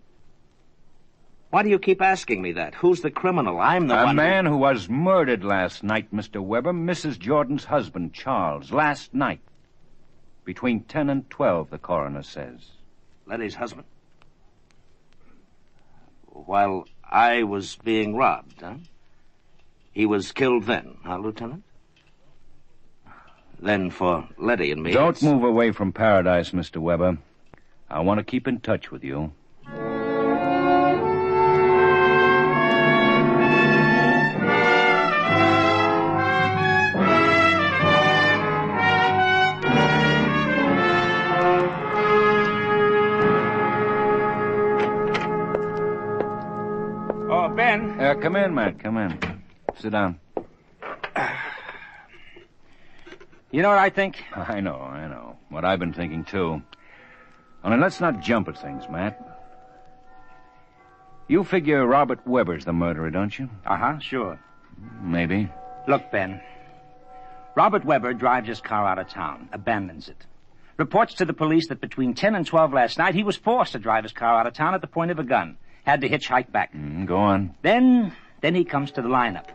Why do you keep asking me that? Who's the criminal? I'm the one... A man who was murdered last night, Mr. Weber. Mrs. Jordan's husband, Charles, last night. Between 10 and 12, the coroner says. Letty's husband? While I was being robbed, huh? He was killed then, huh, Lieutenant? Then for Letty and me... Don't move away from paradise, Mr. Weber. I want to keep in touch with you. Oh, Ben. Come in, Matt. Come in. Sit down. You know what I think? I know. What I've been thinking, too. Only let's not jump at things, Matt. You figure Robert Weber's the murderer, don't you? Uh-huh, sure. Maybe. Look, Ben. Robert Weber drives his car out of town, abandons it. Reports to the police that between 10 and 12 last night, he was forced to drive his car out of town at the point of a gun. Had to hitchhike back. Go on. Then he comes to the lineup.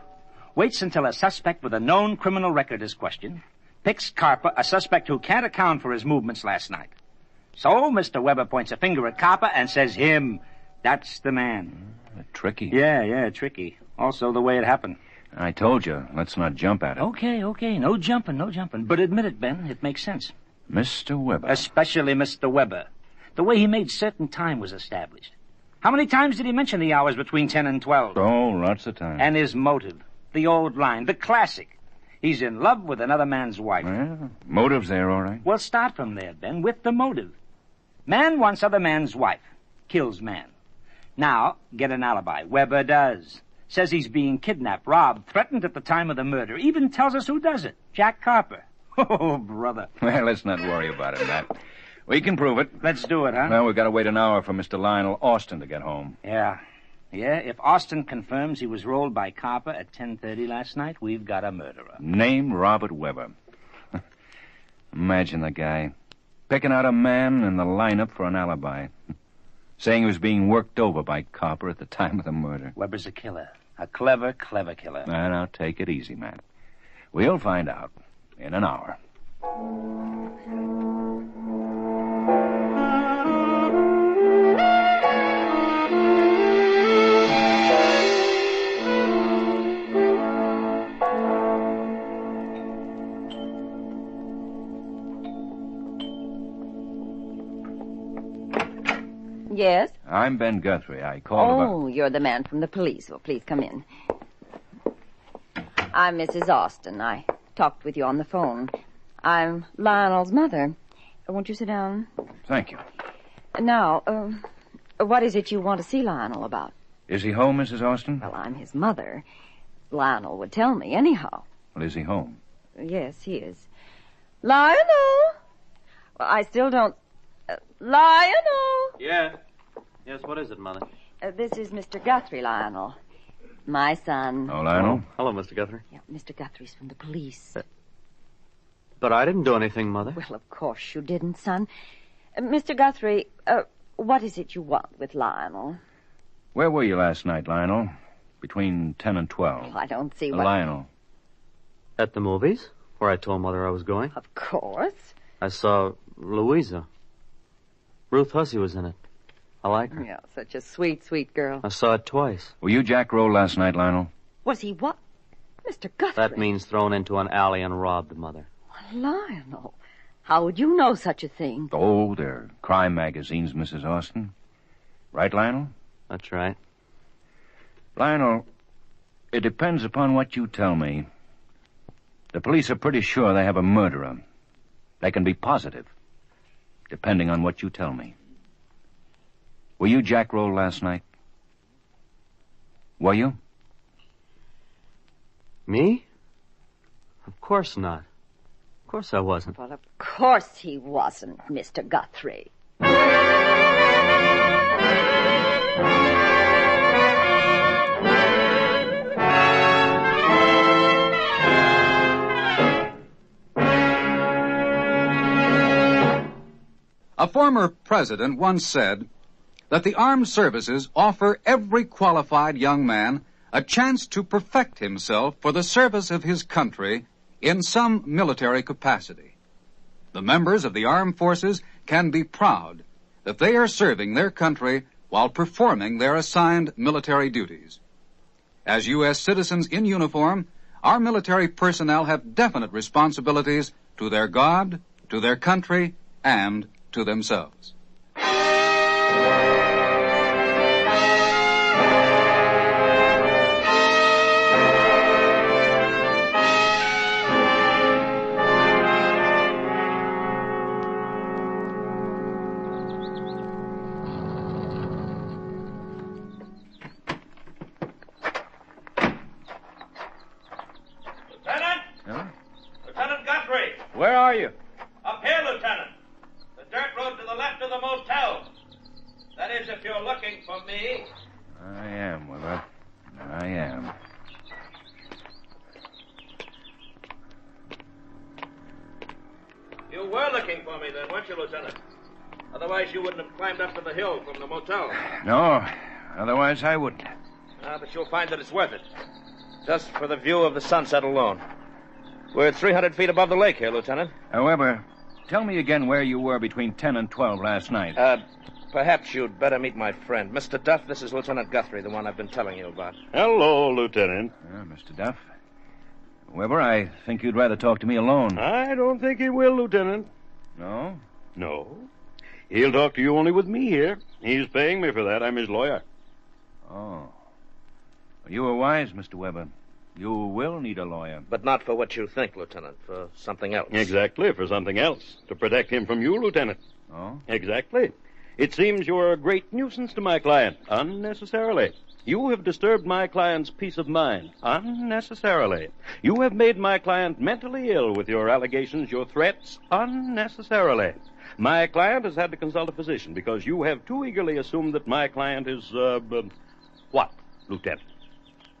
Waits until a suspect with a known criminal record is questioned. Picks Carper, a suspect who can't account for his movements last night. So Mr. Weber points a finger at Carper and says him. That's the man. Tricky. Yeah, tricky. Also the way it happened. I told you, let's not jump at it. Okay. No jumping. But admit it, Ben, it makes sense. Mr. Weber. Especially Mr. Weber. The way he made certain time was established. How many times did he mention the hours between 10 and 12? Oh, lots of times. And his motive. The old line, the classic. He's in love with another man's wife. Well, motive's there, all right. Well, start from there, Ben, with the motive. Man wants other man's wife. Kills man. Now, get an alibi. Weber does. Says he's being kidnapped, robbed, threatened at the time of the murder. Even tells us who does it. Jack Carper. Oh, brother. Well, let's not worry about it, Matt. We can prove it. Let's do it, huh? Well, we've got to wait an hour for Mr. Lionel Austin to get home. Yeah, if Austin confirms he was rolled by Carper at 10:30 last night, we've got a murderer. Name Robert Weber. Imagine the guy. Picking out a man in the lineup for an alibi. Saying he was being worked over by Carper at the time of the murder. Weber's a killer. A clever killer. Now, take it easy, Matt. We'll find out in an hour. Yes? I'm Ben Guthrie. I called Oh, you're the man from the police. Well, please come in. I'm Mrs. Austin. I talked with you on the phone. I'm Lionel's mother. Won't you sit down? Thank you. Now, what is it you want to see Lionel about? Is he home, Mrs. Austin? Well, I'm his mother. Lionel would tell me anyhow. Well, is he home? Yes, he is. Lionel! Well, I still don't... Lionel! Yeah. Yes, what is it, Mother? This is Mr. Guthrie, Lionel. My son. Oh, Lionel? Hello, Mr. Guthrie. Yeah, Mr. Guthrie's from the police. But I didn't do anything, Mother. Well, of course you didn't, son. Mr. Guthrie, what is it you want with Lionel? Where were you last night, Lionel? Between 10 and 12. Well, I don't see what... Lionel. At the movies, where I told Mother I was going. Of course. I saw Louisa. Ruth Hussey was in it. I like her. Yeah, such a sweet, sweet girl. I saw it twice. Were you Jack Roll last night, Lionel? Was he what? Mr. Guthrie? That means thrown into an alley and robbed, Mother. Lionel, how would you know such a thing? Oh, they're crime magazines, Mrs. Austin. Right, Lionel? That's right. Lionel, it depends upon what you tell me. The police are pretty sure they have a murderer. They can be positive, depending on what you tell me. Were you jack-rolled last night? Were you? Me? Of course not. Of course I wasn't. Well, of course he wasn't, Mr. Guthrie. A former president once said that the armed services offer every qualified young man a chance to perfect himself for the service of his country in some military capacity. The members of the armed forces can be proud that they are serving their country while performing their assigned military duties. As U.S. citizens in uniform, our military personnel have definite responsibilities to their God, to their country, and to themselves. Lieutenant Guthrie! Where are you? Up here, Lieutenant. The dirt road to the left of the motel. That is, if you're looking for me. I am, Weber. I am. You were looking for me then, weren't you, Lieutenant? Otherwise, you wouldn't have climbed up to the hill from the motel. No, otherwise I wouldn't. But you'll find that it's worth it. Just for the view of the sunset alone. We're 300 feet above the lake here, Lieutenant. Weber, tell me again where you were between 10 and 12 last night. Perhaps you'd better meet my friend. Mr. Duff, this is Lieutenant Guthrie, the one I've been telling you about. Hello, Lieutenant. Mr. Duff. Weber, I think you'd rather talk to me alone. I don't think he will, Lieutenant. No? No. He'll talk to you only with me here. He's paying me for that. I'm his lawyer. Oh. You were wise, Mr. Weber. You will need a lawyer. But not for what you think, Lieutenant. For something else. Exactly, for something else. To protect him from you, Lieutenant. Oh? Exactly. It seems you're a great nuisance to my client, unnecessarily. You have disturbed my client's peace of mind, unnecessarily. You have made my client mentally ill with your allegations, your threats, unnecessarily. My client has had to consult a physician because you have too eagerly assumed that my client is, what, Lieutenant?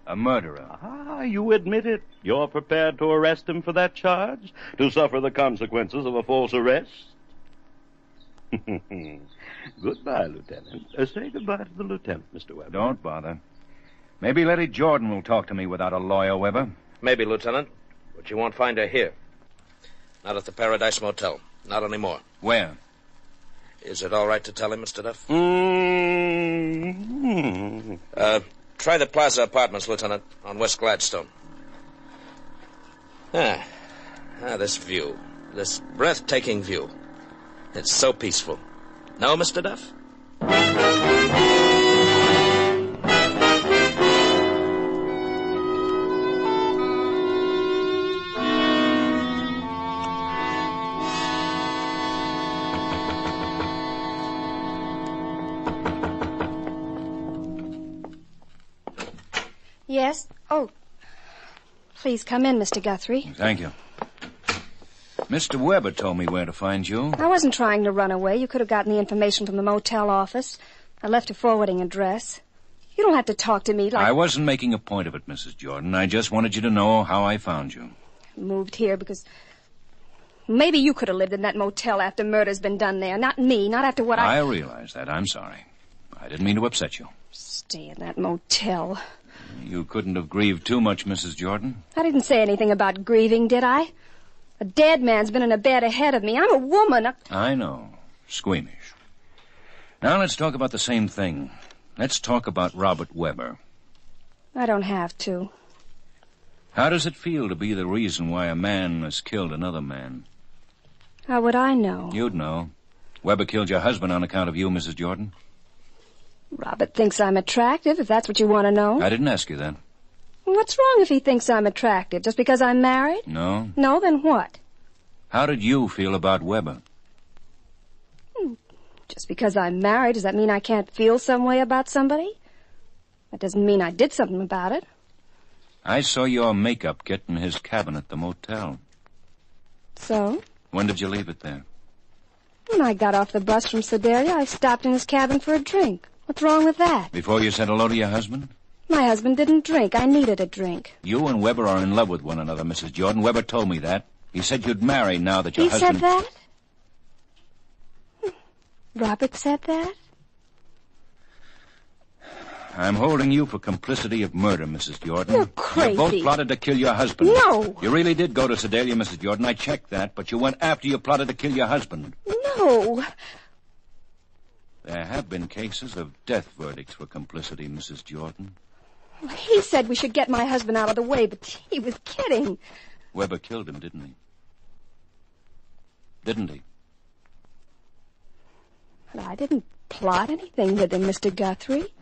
A murderer. Ah, you admit it. You're prepared to arrest him for that charge? To suffer the consequences of a false arrest? Goodbye, Lieutenant. Say goodbye to the lieutenant, Mr. Weber. Don't bother. Maybe Letty Jordan will talk to me without a lawyer, Weber. Maybe, Lieutenant. But you won't find her here. Not at the Paradise Motel. Not anymore. Where? Is it all right to tell him, Mr. Duff? Try the Plaza Apartments, Lieutenant, on West Gladstone. This view. This breathtaking view. It's so peaceful. No, Mr. Duff? Yes? Oh. Please come in, Mr. Guthrie. Thank you. Mr. Weber told me where to find you. I wasn't trying to run away. You could have gotten the information from the motel office. I left a forwarding address. You don't have to talk to me like... I wasn't making a point of it, Mrs. Jordan. I just wanted you to know how I found you. I moved here because... Maybe you could have lived in that motel after murder's been done there. Not me, not after what I realize that. I'm sorry. I didn't mean to upset you. Stay in that motel. You couldn't have grieved too much, Mrs. Jordan. I didn't say anything about grieving, did I? A dead man's been in a bed ahead of me. I'm a woman. I know. Squeamish. Now let's talk about the same thing. Let's talk about Robert Weber. I don't have to. How does it feel to be the reason why a man has killed another man? How would I know? You'd know. Weber killed your husband on account of you, Mrs. Jordan. Robert thinks I'm attractive, if that's what you want to know. I didn't ask you that. What's wrong if he thinks I'm attractive? Just because I'm married? No. No, then what? How did you feel about Weber? Just because I'm married, does that mean I can't feel some way about somebody? That doesn't mean I did something about it. I saw your makeup kit in his cabin at the motel. So? When did you leave it there? When I got off the bus from Sedalia, I stopped in his cabin for a drink. What's wrong with that? Before you said hello to your husband? My husband didn't drink. I needed a drink. You and Weber are in love with one another, Mrs. Jordan. Weber told me that. He said you'd marry now that your husband... He said that? Robert said that? I'm holding you for complicity of murder, Mrs. Jordan. You're crazy. You both plotted to kill your husband. No. You really did go to Sedalia, Mrs. Jordan. I checked that, but you went after you plotted to kill your husband. No. There have been cases of death verdicts for complicity, Mrs. Jordan. He said we should get my husband out of the way, but he was kidding. Weber killed him, didn't he? Didn't he? But I didn't plot anything with him, Mr. Guthrie.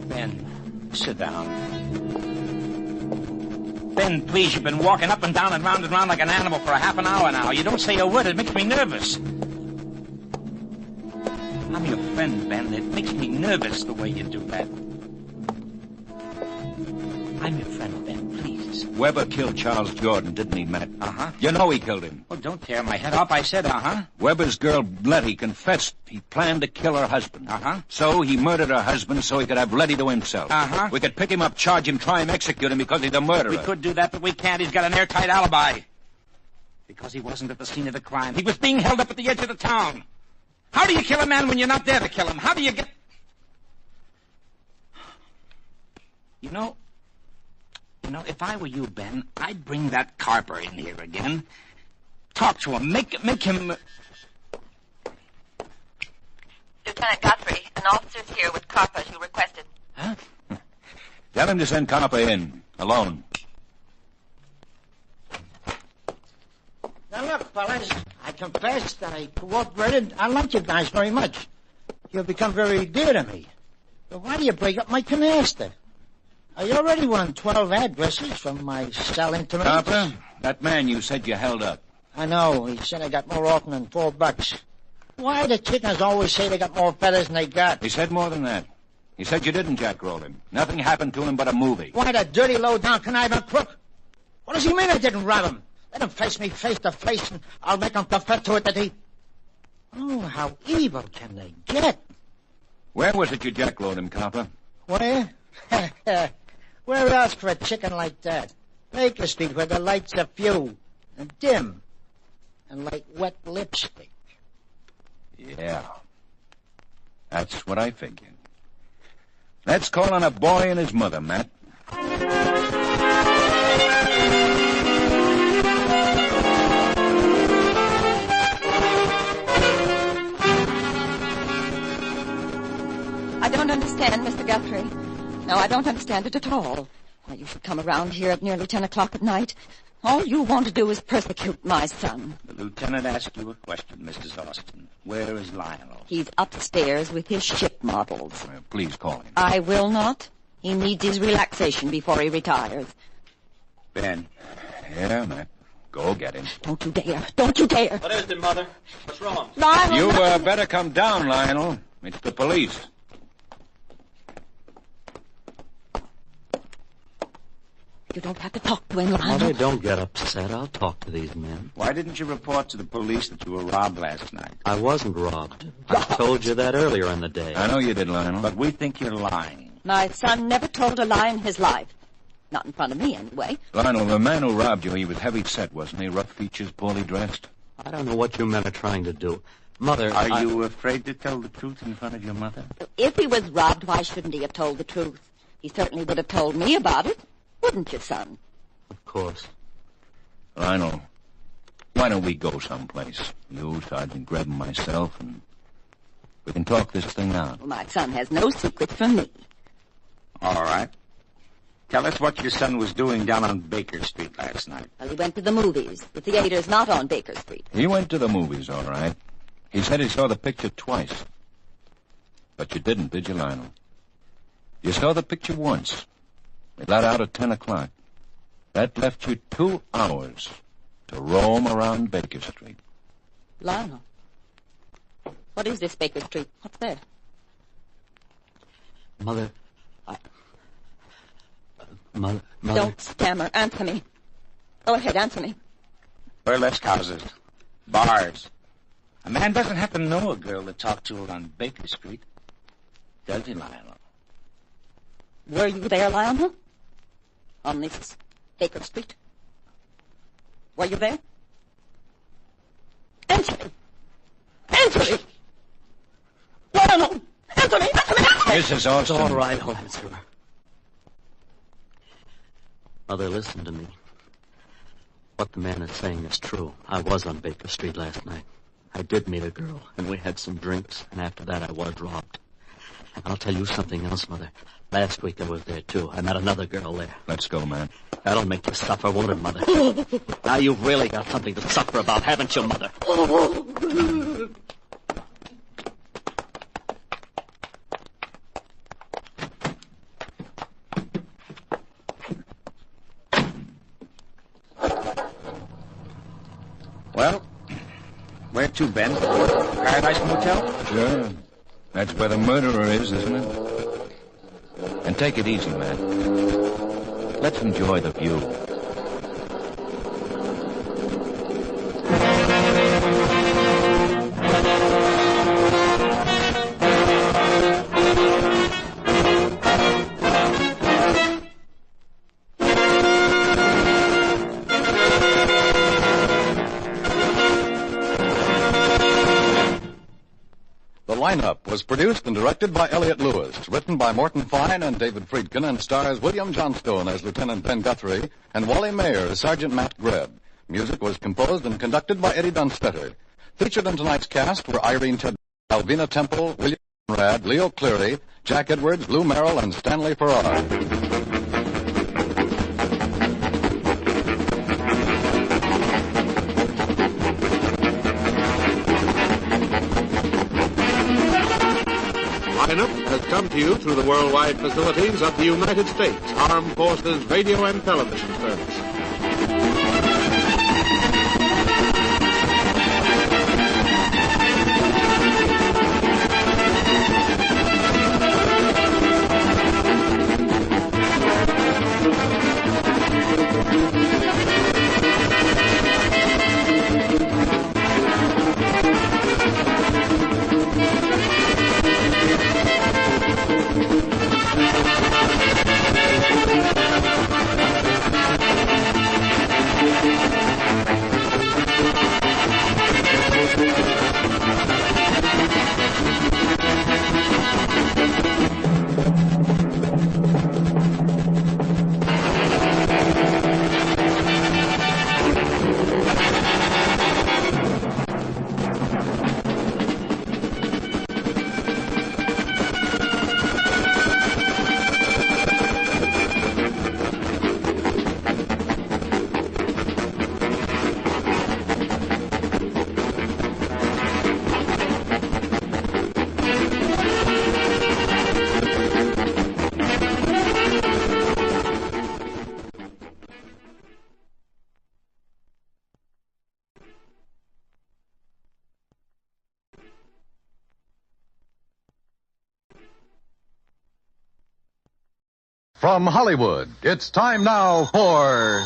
Ben, sit down. Ben, please, you've been walking up and down and round like an animal for a half an hour now. You don't say a word. It makes me nervous. I'm your friend, Ben. It makes me nervous the way you do that. I'm your friend, Ben, please. Weber killed Charles Jordan, didn't he, Matt? Uh-huh. You know he killed him. Well, don't tear my head off. I said uh-huh. Weber's girl, Letty, confessed he planned to kill her husband. Uh-huh. So he murdered her husband so he could have Letty to himself. Uh-huh. We could pick him up, charge him, try and execute him because he's a murderer. We could do that, but we can't. He's got an airtight alibi. Because he wasn't at the scene of the crime. He was being held up at the edge of the town. How do you kill a man when you're not there to kill him? How do you get... You know, if I were you, Ben, I'd bring that Carper in here again. Talk to him. Make him... Lieutenant Guthrie, an officer's here with Carper as you requested. Huh? Tell him to send Carper in, alone. Now, look, fellas, I confess that I cooperated. I like you guys very much. You've become very dear to me. But why do you break up my canaster? I already won 12 addresses from my cell intimates. Carper, that man you said you held up. I know. He said I got more often than $4. Why do chickens always say they got more feathers than they got? He said more than that. He said you didn't jackroll him. Nothing happened to him but a movie. Why, the dirty, low-down, conniving crook? What does he mean I didn't rob him? Let him face me face to face, and I'll make him confess to it that he... Oh, how evil can they get? Where was it you jackrolled him, Carper? Where? Where else for a chicken like that? Baker Street, where the lights are few and dim and like wet lipstick. Yeah. That's what I figured. Let's call on a boy and his mother, Matt. I don't understand, Mr. Guthrie. No, I don't understand it at all. Why you should come around here at nearly 10 o'clock at night. All you want to do is persecute my son. The lieutenant asked you a question, Mrs. Austin. Where is Lionel? He's upstairs with his ship models. Please call him. I will not. He needs his relaxation before he retires. Ben. Yeah, Matt. Go get him. Don't you dare. Don't you dare. What is it, Mother? What's wrong? Lionel! You better come down, Lionel. It's the police. You don't have to talk to him, Lionel. Mother, don't get upset. I'll talk to these men. Why didn't you report to the police that you were robbed last night? I wasn't robbed. I told you that earlier in the day. I know you did, Lionel. But we think you're lying. My son never told a lie in his life. Not in front of me, anyway. Lionel, the man who robbed you, he was heavy set, wasn't he? Rough features, poorly dressed. I don't know what you men are trying to do. Mother, Are you afraid to tell the truth in front of your mother? If he was robbed, why shouldn't he have told the truth? He certainly would have told me about it. Wouldn't you, son? Of course. Lionel, why don't we go someplace? You, Sergeant Greb, and myself, and we can talk this thing out. Well, my son has no secret from me. All right. Tell us what your son was doing down on Baker Street last night. Well, he went to the movies. The theater's not on Baker Street. He went to the movies, all right. He said he saw the picture twice. But you didn't, did you, Lionel? You saw the picture once. It let out at 10 o'clock. That left you 2 hours to roam around Baker Street. Lionel, what is this Baker Street? What's there? Mother, Mother. Don't stammer. Answer me. Go ahead, answer me. Burlesque houses. Bars. A man doesn't have to know a girl to talk to her on Baker Street. Does he, Lionel? Were you there, Lionel? On this Baker Street? Were you there? Answer me. Answer me. Lionel, answer me. Answer me. Answer me. Mrs. Austin. It's all right, I'll answer her. Mother, listen to me. What the man is saying is true. I was on Baker Street last night. I did meet a girl, and we had some drinks, and after that I was robbed. And I'll tell you something else, Mother. Last week I was there, too. I met another girl there. Let's go, man. That'll make you suffer, won't it, Mother? Now you've really got something to suffer about, haven't you, Mother? Well, where to, Ben? Paradise Motel? Sure. That's where the murderer is, isn't it? And take it easy, man. Let's enjoy the view. Lineup was produced and directed by Elliott Lewis, written by Morton Fine and David Friedkin, and stars William Johnstone as Lieutenant Ben Guthrie and Wally Mayer as Sergeant Matt Greb. Music was composed and conducted by Eddie Dunstetter. Featured in tonight's cast were Irene Ted, Alvina Temple, William Conrad, Leo Cleary, Jack Edwards, Lou Merrill, and Stanley Farrar. Lineup has come to you through the worldwide facilities of the United States Armed Forces Radio and Television Service. From Hollywood, it's time now for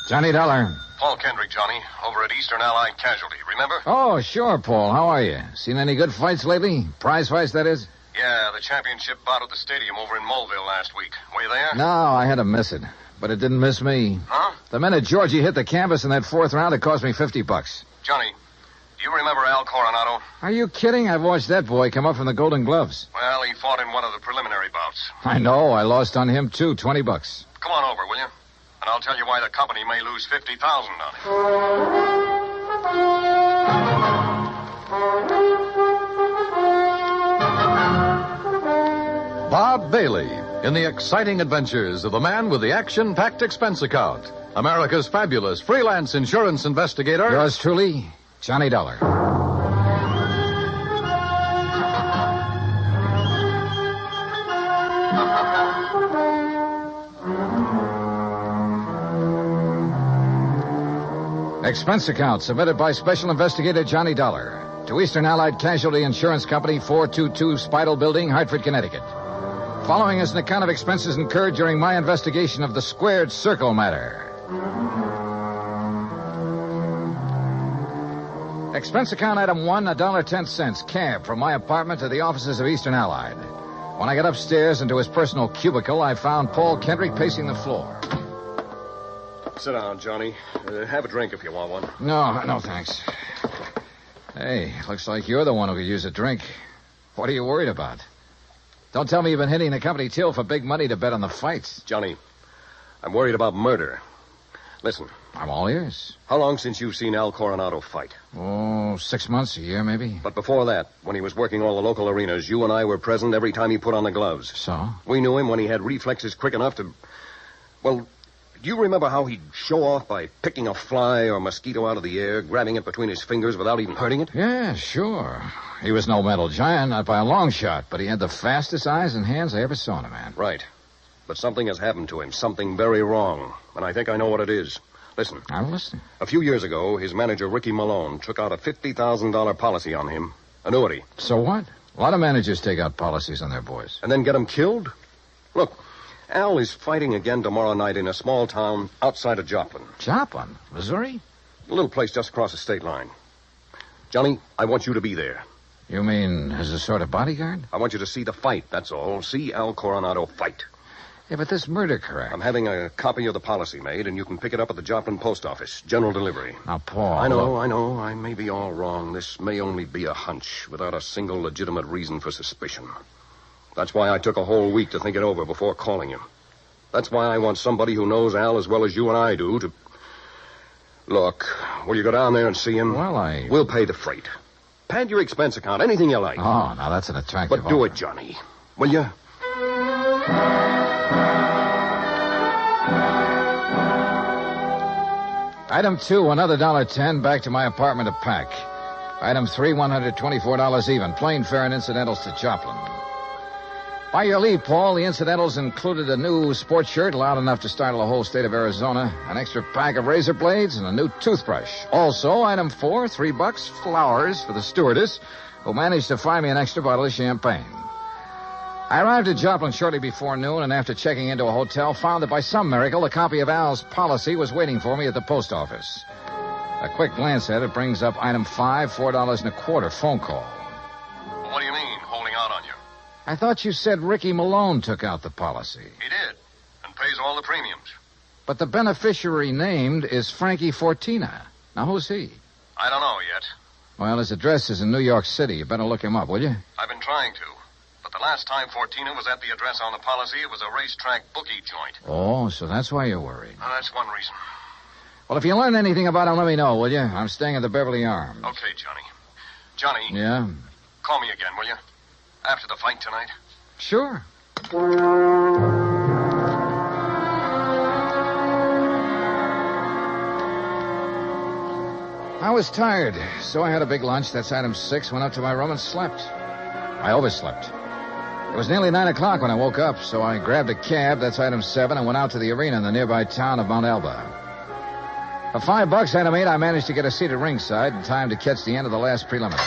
Johnny Dollar. Paul Kendrick, Johnny, over at Eastern Allied Casualty, remember? Oh, sure, Paul. How are you? Seen any good fights lately? Prize fights, that is? Yeah, the championship bout at the stadium over in Mulville last week. Were you there? No, I had to miss it. But it didn't miss me. Huh? The minute Georgie hit the canvas in that fourth round, it cost me $50. Johnny, do you remember Al Coronado? Are you kidding? I've watched that boy come up from the Golden Gloves. Well, he fought in one of the preliminary bouts. I know. I lost on him, too. $20. Come Come on over, will you? And I'll tell you why the company may lose $50,000 on it. Bob Bailey in the exciting adventures of the man with the action-packed expense account. America's fabulous freelance insurance investigator. Yours truly, Johnny Dollar. Expense account submitted by Special Investigator Johnny Dollar to Eastern Allied Casualty Insurance Company, 422 Spidle Building, Hartford, Connecticut. Following is an account of expenses incurred during my investigation of the Squared Circle matter. Expense account item 1, $1.10, cab from my apartment to the offices of Eastern Allied. When I got upstairs into his personal cubicle, I found Paul Kendrick pacing the floor. Sit down, Johnny. Have a drink if you want one. No, thanks. Hey, looks like you're the one who could use a drink. What are you worried about? Don't tell me you've been hitting the company till for big money to bet on the fights. Johnny, I'm worried about murder. Listen. I'm all ears. How long since you've seen Al Coronado fight? Oh, 6 months, a year, maybe. But before that, when he was working all the local arenas, you and I were present every time he put on the gloves. So? We knew him when he had reflexes quick enough to... Well, do you remember how he'd show off by picking a fly or mosquito out of the air, grabbing it between his fingers without even hurting it? Yeah, sure. He was no mental giant, not by a long shot, but he had the fastest eyes and hands I ever saw in a man. Right. But something has happened to him, something very wrong, and I think I know what it is. Listen. I'm listening. A few years ago, his manager, Ricky Malone, took out a $50,000 policy on him. Annuity. So what? A lot of managers take out policies on their boys. And then get him killed? Look, Al is fighting again tomorrow night in a small town outside of Joplin. Joplin? Missouri? A little place just across the state line. Johnny, I want you to be there. You mean as a sort of bodyguard? I want you to see the fight, that's all. See Al Coronado fight. Yeah, but this murder crack. I'm having a copy of the policy made, and you can pick it up at the Joplin post office. General delivery. Now, Paul... I know. I may be all wrong. This may only be a hunch, without a single legitimate reason for suspicion. That's why I took a whole week to think it over before calling you. That's why I want somebody who knows Al as well as you and I do to... Look, will you go down there and see him? Well, We'll pay the freight. Pad your expense account, anything you like. Oh, now that's an attractive But do offer. it, Johnny. Will you? Item 2, another $1.10 back to my apartment to pack. Item 3, $124 even. Plane fare and incidentals to Joplin. By your leave, Paul, the incidentals included a new sports shirt loud enough to startle the whole state of Arizona, an extra pack of razor blades, and a new toothbrush. Also, item 4, $3, flowers for the stewardess, who managed to find me an extra bottle of champagne. I arrived at Joplin shortly before noon, and after checking into a hotel, found that by some miracle, a copy of Al's policy was waiting for me at the post office. A quick glance at it brings up item 5, $4.25 phone call. Well, what do you mean, holding out on you? I thought you said Ricky Malone took out the policy. He did, and pays all the premiums. But the beneficiary named is Frankie Fortina. Now, who's he? I don't know yet. Well, his address is in New York City. You better look him up, will you? I've been trying to. But the last time Fortina was at the address on the policy, it was a racetrack bookie joint. Oh, so that's why you're worried. That's one reason. Well, if you learn anything about him, let me know, will you? I'm staying at the Beverly Arms. Okay, Johnny. Johnny. Yeah? Call me again, will you? After the fight tonight. Sure. I was tired, so I had a big lunch. That's item 6. Went up to my room and slept. I overslept. It was nearly 9 o'clock when I woke up, so I grabbed a cab. That's item 7, and went out to the arena in the nearby town of Mount Alba. For $5, item 8, I managed to get a seat at ringside in time to catch the end of the last preliminary.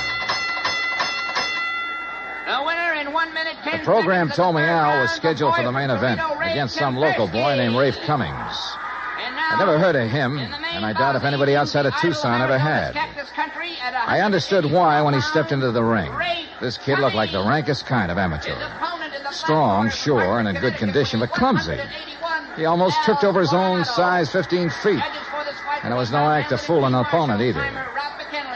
The winner in 1 minute, 10 The program seconds told me of the Al third was round, scheduled the for the boy main from event Torino, Ray against some local boy named Rafe Cummings. I never heard of him, and I doubt if anybody outside of Tucson ever had. I understood why when he stepped into the ring. This kid looked like the rankest kind of amateur. Strong, sure, and in good condition, but clumsy. He almost tripped over his own size 15 feet. And it was no act to fool an opponent either.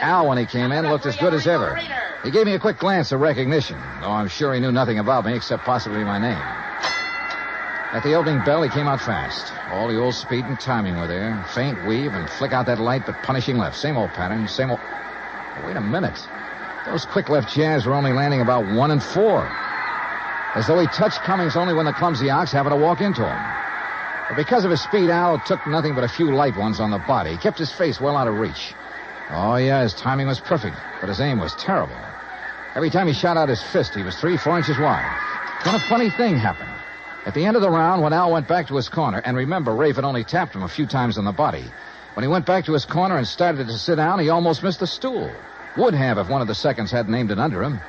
Al, when he came in, looked as good as ever. He gave me a quick glance of recognition, though I'm sure he knew nothing about me except possibly my name. At the opening bell, he came out fast. All the old speed and timing were there. Feint, weave, and flick out that light, but punishing left. Same old pattern, same old... Oh, wait a minute. Those quick left jabs were only landing about 1 and 4. As though he touched Cummings only when the clumsy ox happened to walk into him. But because of his speed, Al took nothing but a few light ones on the body. He kept his face well out of reach. Oh, yeah, his timing was perfect, but his aim was terrible. Every time he shot out his fist, he was 3-4 inches wide. Then a funny thing happened. At the end of the round, when Al went back to his corner, and remember, Rafe had only tapped him a few times on the body. When he went back to his corner and started to sit down, he almost missed the stool. Would have if one of the seconds hadn't aimed it under him.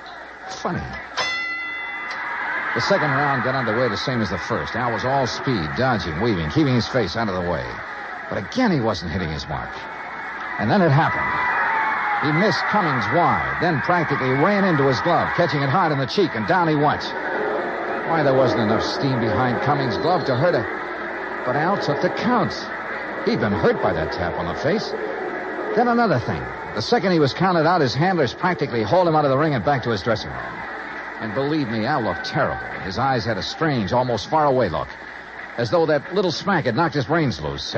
Funny. The second round got underway the same as the first. Al was all speed, dodging, weaving, keeping his face out of the way. But again, he wasn't hitting his mark. And then it happened. He missed Cummings wide, then practically ran into his glove, catching it hard in the cheek, and down he went. Why, there wasn't enough steam behind Cummings' glove to hurt her. But Al took the count. He'd been hurt by that tap on the face. Then another thing. The second he was counted out, his handlers practically hauled him out of the ring and back to his dressing room. And believe me, Al looked terrible. His eyes had a strange, almost far-away look. As though that little smack had knocked his brains loose.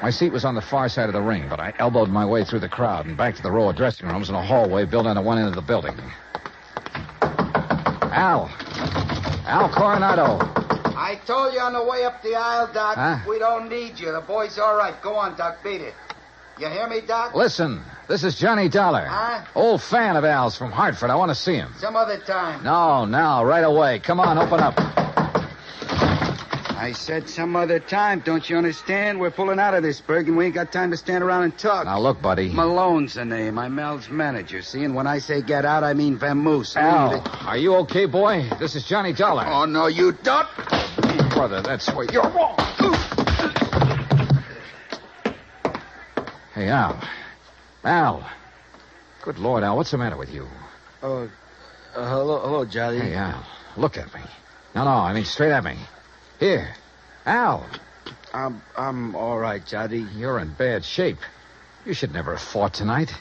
My seat was on the far side of the ring, but I elbowed my way through the crowd and back to the row of dressing rooms in a hallway built on one end of the building. Al Coronado. I told you on the way up the aisle, Doc. Huh? We don't need you. The boy's all right. Go on, Doc. Beat it. You hear me, Doc? Listen, this is Johnny Dollar. Huh? Old fan of Al's from Hartford. I want to see him. Some other time. No, now, right away. Come on, open up. I said some other time. Don't you understand? We're pulling out of this, Berg, and we ain't got time to stand around and talk. Now, look, buddy. Malone's the name. I'm Al's manager, see? And when I say get out, I mean vamoose. Al, are you okay, boy? This is Johnny Dollar. Oh, no, you don't. Brother, that's where you're wrong. Hey, Al. Al. Good Lord, Al, what's the matter with you? Hello, Johnny. Hey, Al, look at me. No, I mean straight at me. Here. Al. I'm all right, Johnny. You're in bad shape. You should never have fought tonight.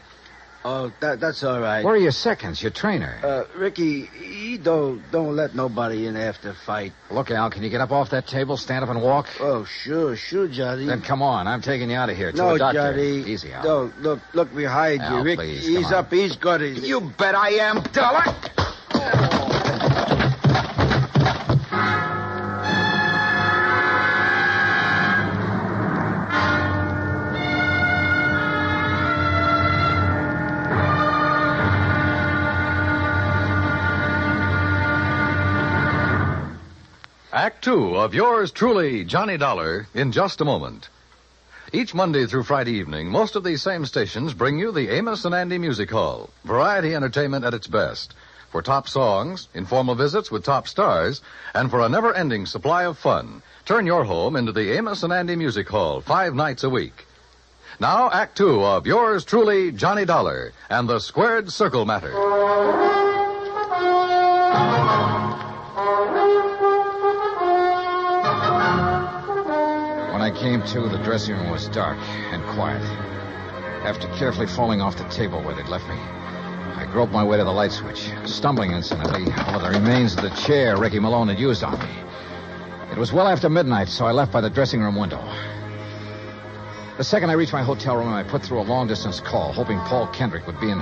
Oh, that's all right. Where are your seconds, your trainer? Ricky, he don't let nobody in after fight. Look, Al, can you get up off that table, stand up and walk? Oh, sure, Johnny. Then come on, I'm taking you out of here to no, a doctor. Johnny. Easy, Al. No, look behind Al, you, Rick. Please, he's up, he's good. You bet I am, Dollar. Act Two of yours truly, Johnny Dollar, in just a moment. Each Monday through Friday evening, most of these same stations bring you the Amos and Andy Music Hall. Variety entertainment at its best. For top songs, informal visits with top stars, and for a never-ending supply of fun. Turn your home into the Amos and Andy Music Hall 5 nights a week. Now, Act Two of yours truly, Johnny Dollar, and the Squared Circle Matter. When I came to, the dressing room was dark and quiet. After carefully falling off the table where they'd left me, I groped my way to the light switch, stumbling incidentally over the remains of the chair Ricky Malone had used on me. It was well after midnight, so I left by the dressing room window. The second I reached my hotel room, I put through a long-distance call, hoping Paul Kendrick would be in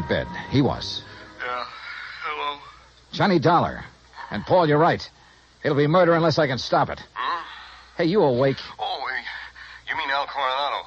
bed. He was. Yeah, hello? Johnny Dollar. And, Paul, you're right. It'll be murder unless I can stop it. Hey, you awake? Oh, you mean Al Coronado.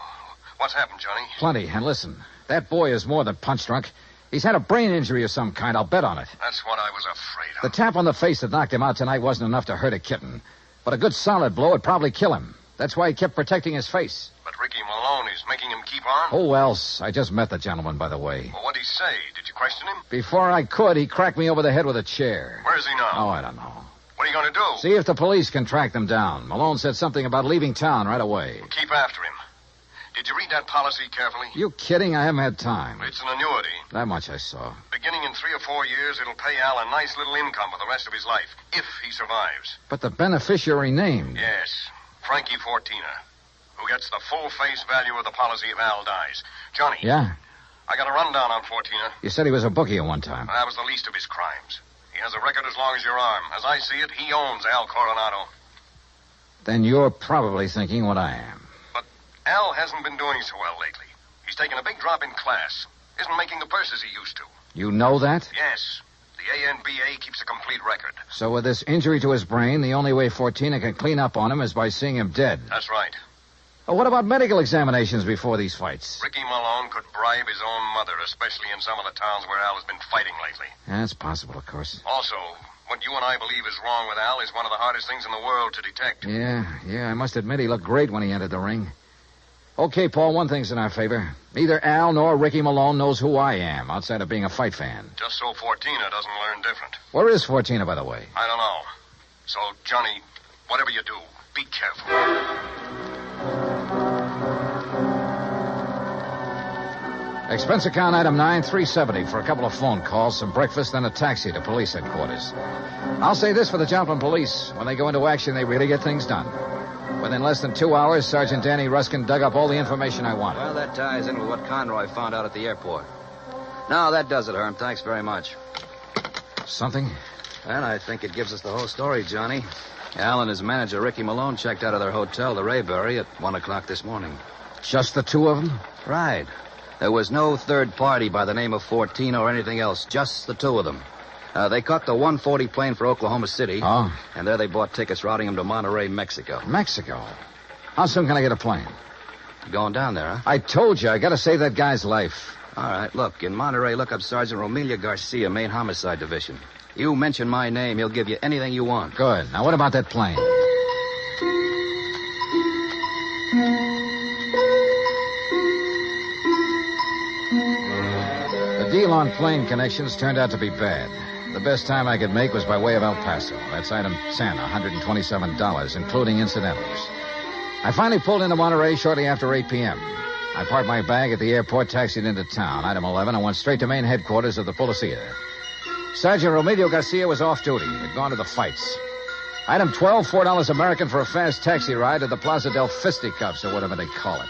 What's happened, Johnny? Plenty. And listen, that boy is more than punch-drunk. He's had a brain injury of some kind. I'll bet on it. That's what I was afraid of. The tap on the face that knocked him out tonight wasn't enough to hurt a kitten. But a good solid blow would probably kill him. That's why he kept protecting his face. But Ricky Malone is making him keep on? Oh, else. I just met the gentleman, by the way. Well, what'd he say? Did you question him? Before I could, he cracked me over the head with a chair. Where is he now? Oh, I don't know. What are you going to do? See if the police can track them down. Malone said something about leaving town right away. Keep after him. Did you read that policy carefully? You kidding? I haven't had time. It's an annuity. That much I saw. Beginning in 3 or 4 years, it'll pay Al a nice little income for the rest of his life, if he survives. But the beneficiary named. Yes, Frankie Fortina, who gets the full face value of the policy if Al dies. Johnny. Yeah? I got a rundown on Fortina. You said he was a bookie at one time. That was the least of his crimes. He has a record as long as your arm. As I see it, he owns Al Coronado. Then you're probably thinking what I am. But Al hasn't been doing so well lately. He's taken a big drop in class. Isn't making the purses he used to. You know that? Yes. The ANBA keeps a complete record. So with this injury to his brain, the only way Fortina can clean up on him is by seeing him dead. That's right. Well, what about medical examinations before these fights? Ricky Malone could bribe his own mother, especially in some of the towns where Al has been fighting lately. That's possible, of course. Also, what you and I believe is wrong with Al is one of the hardest things in the world to detect. Yeah, I must admit he looked great when he entered the ring. Okay, Paul, one thing's in our favor. Neither Al nor Ricky Malone knows who I am, outside of being a fight fan. Just so Fortina doesn't learn different. Where is Fortina, by the way? I don't know. So, Johnny, whatever you do, be careful. Expense account item 9, $370 for a couple of phone calls, some breakfast, and a taxi to police headquarters. I'll say this for the Joplin police. When they go into action, they really get things done. Within less than 2 hours, Sergeant Danny Ruskin dug up all the information I wanted. Well, that ties in with what Conroy found out at the airport. Now, that does it, Herm. Thanks very much. Something? And I think it gives us the whole story, Johnny. Al and his manager, Ricky Malone, checked out of their hotel, the Rayberry, at 1 o'clock this morning. Just the two of them? Right. There was no third party by the name of Fortina or anything else, just the two of them. They caught the 140 plane for Oklahoma City. Oh? And there they bought tickets routing them to Monterey, Mexico. Mexico? How soon can I get a plane? Going down there, huh? I told you, I gotta save that guy's life. All right, look, in Monterey, look up Sergeant Romelia Garcia, Main Homicide Division. You mention my name, he'll give you anything you want. Good. Now, what about that plane? The deal on plane connections turned out to be bad. The best time I could make was by way of El Paso. That's item 10, $127, including incidentals. I finally pulled into Monterey shortly after 8 p.m. I parked my bag at the airport, taxied into town. Item 11, and went straight to main headquarters of the Policia. Sergeant Romelio Garcia was off duty. Had gone to the fights. Item 12, $4 American for a fast taxi ride to the Plaza del Fisticuffs, or whatever they call it.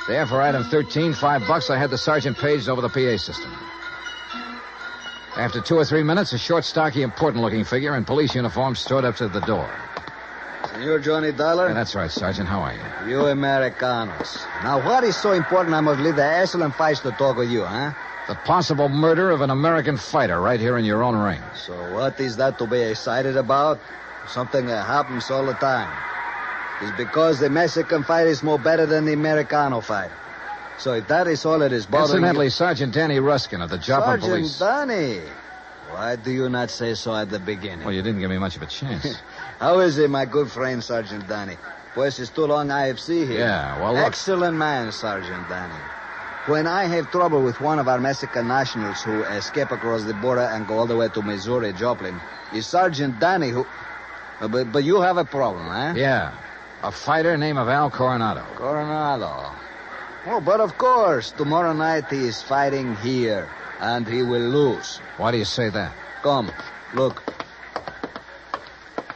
There, for item 13, $5, I had the sergeant paged over the PA system. After 2 or 3 minutes, a short, stocky, important-looking figure in police uniform strode up to the door. Senor Johnny Dollar? Yeah, that's right, Sergeant. How are you? You Americanos. Now, what is so important I must leave the excellent fights to talk with you, huh? The possible murder of an American fighter right here in your own ring. So what is that to be excited about? Something that happens all the time. It's because the Mexican fight is more better than the Americano fight. So if that is all it is bothering Incidentally, you... Sergeant Danny Ruskin of the Joplin Police. Sergeant Danny. Why do you not say so at the beginning? Well, you didn't give me much of a chance. How is it, my good friend, Sergeant Danny? Pues it's too long I have seen here. Yeah, well, look. Excellent man, Sergeant Danny. When I have trouble with one of our Mexican nationals who escape across the border and go all the way to Missouri, Joplin, it's Sergeant Danny who... But you have a problem, huh? Yeah. A fighter named Al Coronado. Coronado. Oh, but of course, tomorrow night he is fighting here, and he will lose. Why do you say that? Come, look.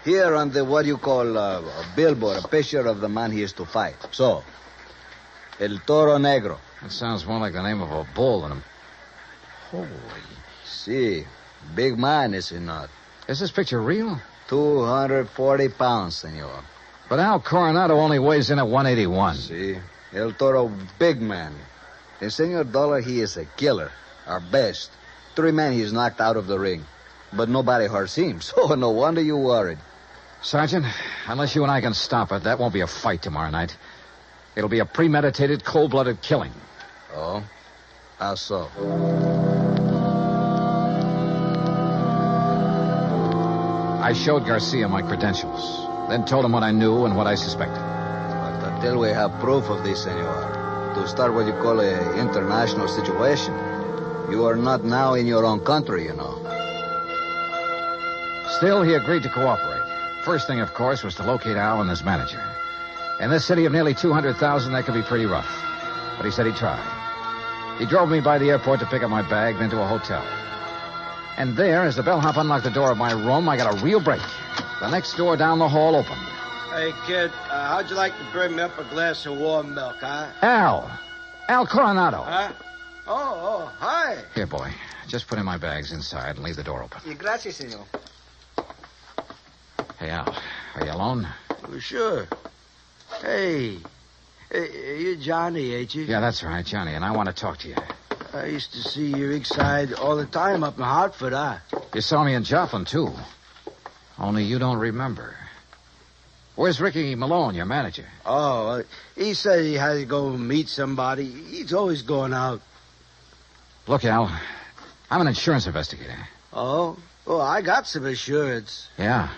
Here on the, what you call, a billboard, a picture of the man he is to fight. So, El Toro Negro. That sounds more like the name of a bull than a... Holy... See, big man, is he not? Is this picture real? 240 pounds, senor. But Al Coronado only weighs in at 181. See, El Toro, big man. And Senor Dollar, he is a killer. Our best. 3 men he's knocked out of the ring. But nobody hurts him, so no wonder you worried. Sergeant, unless you and I can stop it, that won't be a fight tomorrow night. It'll be a premeditated, cold-blooded killing. Oh? How so? I showed Garcia my credentials, then told him what I knew and what I suspected. But until we have proof of this, senor, to start what you call an international situation, you are not now in your own country, you know. Still, he agreed to cooperate. First thing, of course, was to locate Al and his manager. In this city of nearly 200,000, that could be pretty rough. But he said he'd try. He drove me by the airport to pick up my bag, then to a hotel. And there, as the bellhop unlocked the door of my room, I got a real break. The next door down the hall opened. Hey, kid, how'd you like to bring me up a glass of warm milk, huh? Al Coronado. Huh? Oh, hi. Here, boy. Just put in my bags inside and leave the door open. Gracias, senor. Hey, Al, are you alone? Well, sure. Hey, you're Johnny, ain't you? Yeah, that's right, Johnny, and I want to talk to you. I used to see your rig side all the time up in Hartford, You saw me in Joplin, too. Only you don't remember. Where's Ricky Malone, your manager? Oh, he said he had to go meet somebody. He's always going out. Look, Al, I'm an insurance investigator. Oh? Well, I got some insurance. Yeah.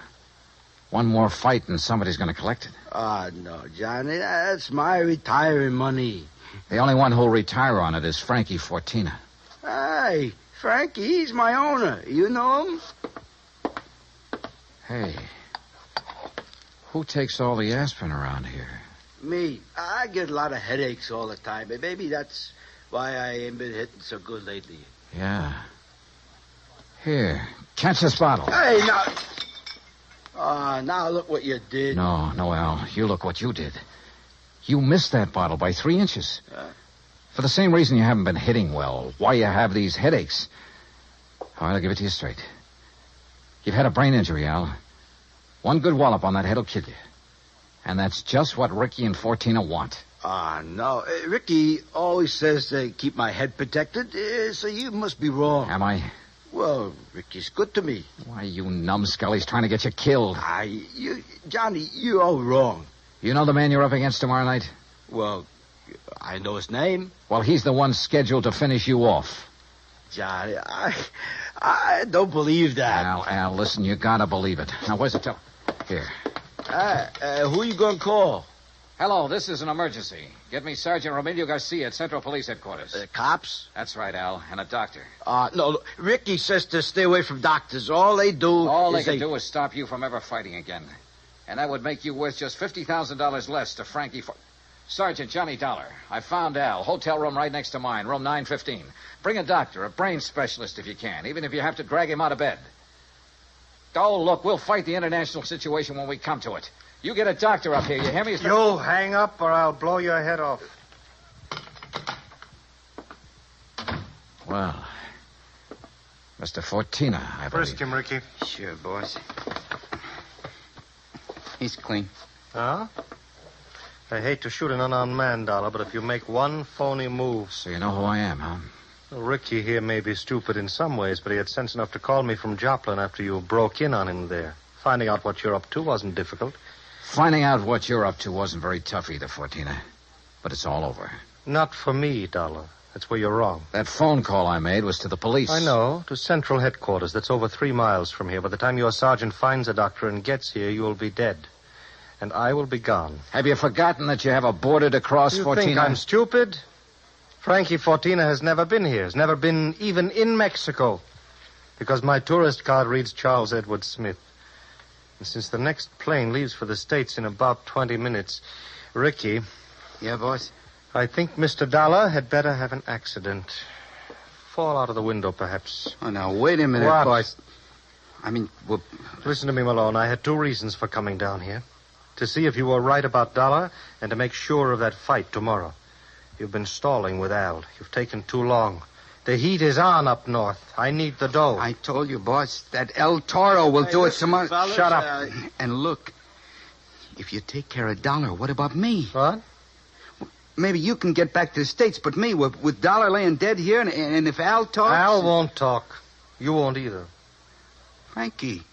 One more fight and somebody's going to collect it. No, Johnny, that's my retiring money. The only one who'll retire on it is Frankie Fortina. Hey, Frankie, he's my owner. You know him? Hey, who takes all the aspirin around here? Me. I get a lot of headaches all the time. Maybe that's why I ain't been hitting so good lately. Yeah. Here, catch this bottle. Hey, now... now look what you did. No, Al. You look what you did. You missed that bottle by 3 inches. For the same reason you haven't been hitting well. Why you have these headaches. All right, I'll give it to you straight. You've had a brain injury, Al. One good wallop on that head will kill you. And that's just what Ricky and Fortina want. No. Ricky always says to keep my head protected, so you must be wrong. Am I? Well, Ricky's good to me. Why, you numbskull, he's trying to get you killed. Johnny, you're all wrong. You know the man you're up against tomorrow night? Well, I know his name. Well, he's the one scheduled to finish you off. Johnny, I don't believe that. Al, listen, you gotta believe it. Now, where's the telephone? Here. Who you gonna call? Hello, this is an emergency. Get me Sergeant Romilio Garcia at Central Police Headquarters. Cops? That's right, Al, and a doctor. No, Ricky says to stay away from doctors. All they do do is stop you from ever fighting again. And that would make you worth just $50,000 less to Frankie Sergeant Johnny Dollar. I found Al. Hotel room right next to mine, room 915. Bring a doctor, a brain specialist if you can, even if you have to drag him out of bed. Oh, look, we'll fight the international situation when we come to it. You get a doctor up here, you hear me? You hang up or I'll blow your head off. Well, Mr. Fortina, I believe. Frisk him, Ricky. Sure, boss. He's clean. Huh? I hate to shoot an unarmed man, Dollar, but if you make one phony move... So you know who I am, huh? Well, Ricky here may be stupid in some ways, but he had sense enough to call me from Joplin after you broke in on him there. Finding out what you're up to wasn't difficult. Finding out what you're up to wasn't very tough either, Fortina. But it's all over. Not for me, Dollar. That's where you're wrong. That phone call I made was to the police. I know, to Central Headquarters. That's over 3 miles from here. By the time your sergeant finds a doctor and gets here, you'll be dead. And I will be gone. Have you forgotten that you have a border to cross, Fortina? You think I'm stupid? Frankie Fortina has never been here. Has never been even in Mexico. Because my tourist card reads Charles Edward Smith. And since the next plane leaves for the States in about 20 minutes, Ricky... Yeah, boss? I think Mr. Dollar had better have an accident. Fall out of the window, perhaps. Oh, now, wait a minute, What? boss. Well... Listen to me, Malone. I had 2 reasons for coming down here. To see if you were right about Dollar and to make sure of that fight tomorrow. You've been stalling with Al. You've taken too long. The heat is on up north. I need the dough. I told you, boss, that El Toro will do it tomorrow. Fellas, Shut up. And look, if you take care of Dollar, what about me? What? Maybe you can get back to the States, but me, with Dollar laying dead here, and if Al talks... Al won't talk. You won't either. Frankie.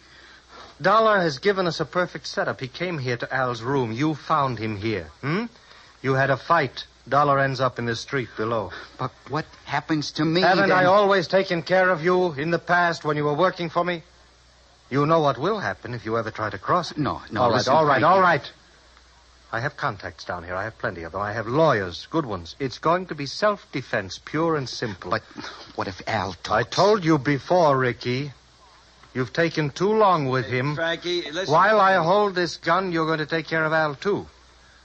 Dollar has given us a perfect setup. He came here to Al's room. You found him here. You had a fight. Dollar ends up in the street below. But what happens to me Haven't then? I always taken care of you in the past when you were working for me? You know what will happen if you ever try to cross it. No. All right, listen, all right, Frankie. all right. I have contacts down here. I have plenty of them. I have lawyers, good ones. It's going to be self-defense, pure and simple. But what if Al talks? I told you before, Ricky. You've taken too long with him. Frankie, listen. While I hold this gun, you're going to take care of Al, too.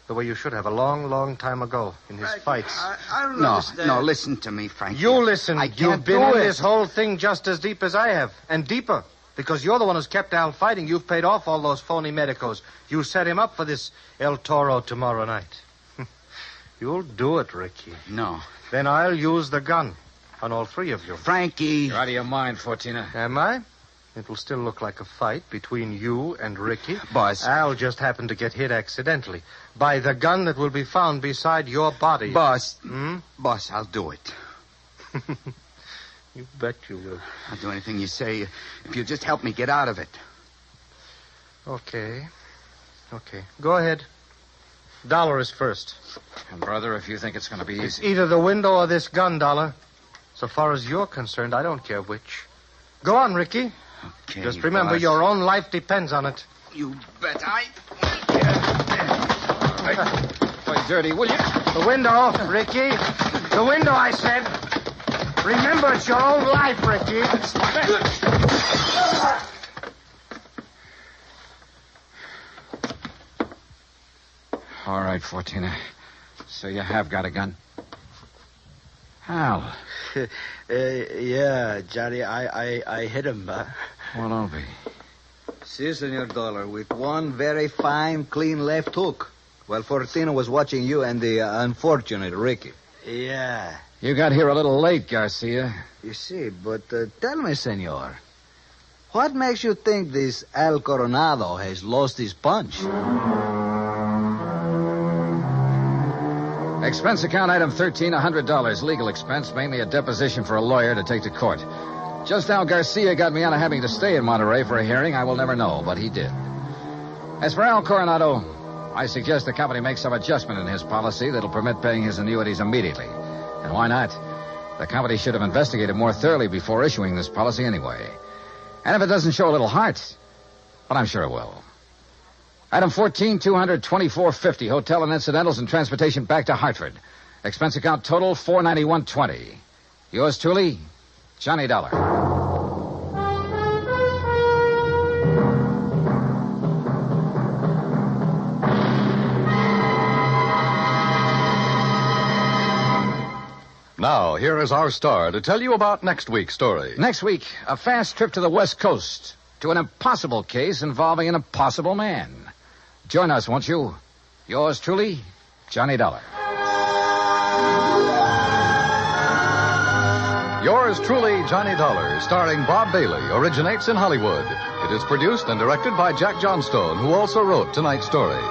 The way you should have a long, long time ago in his fights. I don't understand. No, listen to me, Frankie. You listen. I can't You've been do in it. this whole thing just as deep as I have, and deeper. Because you're the one who's kept Al fighting. You've paid off all those phony medicos. You set him up for this El Toro tomorrow night. You'll do it, Ricky. No. Then I'll use the gun. on all three of you. Frankie. You're out of your mind, Fortina. Am I? It will still look like a fight between you and Ricky. Boss. Al just happened to get hit accidentally by the gun that will be found beside your body. Boss. Boss, I'll do it. You bet you will. I'll do anything you say if you'll just help me get out of it. Okay. Go ahead. Dollar is first. And, brother, if you think it's going to be It's easy. either the window or this gun, Dollar. So far as you're concerned, I don't care which. Go on, Ricky. Okay, Just remember, boss. your own life depends on it. You bet I... Play dirty, will you? The window, Ricky. The window, I said. Remember, it's your own life, Ricky. All right, Fortina. So you have got a gun. Al. Yeah, Johnny, I hit him. Well, don't be. Si, Senor Dollar, with one very fine, clean left hook. While Fortina was watching you and the unfortunate Ricky. Yeah. You got here a little late, Garcia. You see, but tell me, Senor, what makes you think this Al Coronado has lost his punch? Expense account item 13, $100. Legal expense, mainly a deposition for a lawyer to take to court. Just how Garcia got me out of having to stay in Monterey for a hearing, I will never know, but he did. As for Al Coronado, I suggest the company make some adjustment in his policy that'll permit paying his annuities immediately. And why not? The company should have investigated more thoroughly before issuing this policy anyway. And if it doesn't show a little heart, well, I'm sure it will. Item 14, $224.50. Hotel and incidentals and transportation back to Hartford. Expense account total, $491.20. Yours truly, Johnny Dollar. Now, here is our star to tell you about next week's story. Next week, a fast trip to the West Coast to an impossible case involving an impossible man. Join us, won't you? Yours truly, Johnny Dollar. Yours truly, Johnny Dollar, starring Bob Bailey, originates in Hollywood. It is produced and directed by Jack Johnstone, who also wrote tonight's story.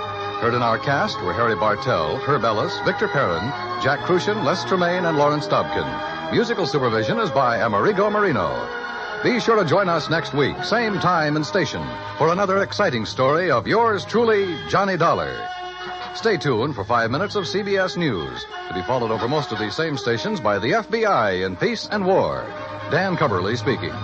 Heard in our cast were Harry Bartell, Herb Ellis, Victor Perrin, Jack Crucian, Les Tremaine, and Lawrence Dobkin. Musical supervision is by Amerigo Marino. Be sure to join us next week, same time and station, for another exciting story of yours truly, Johnny Dollar. Stay tuned for 5 minutes of CBS News, to be followed over most of these same stations by the FBI in Peace and War. Dan Kimberley speaking.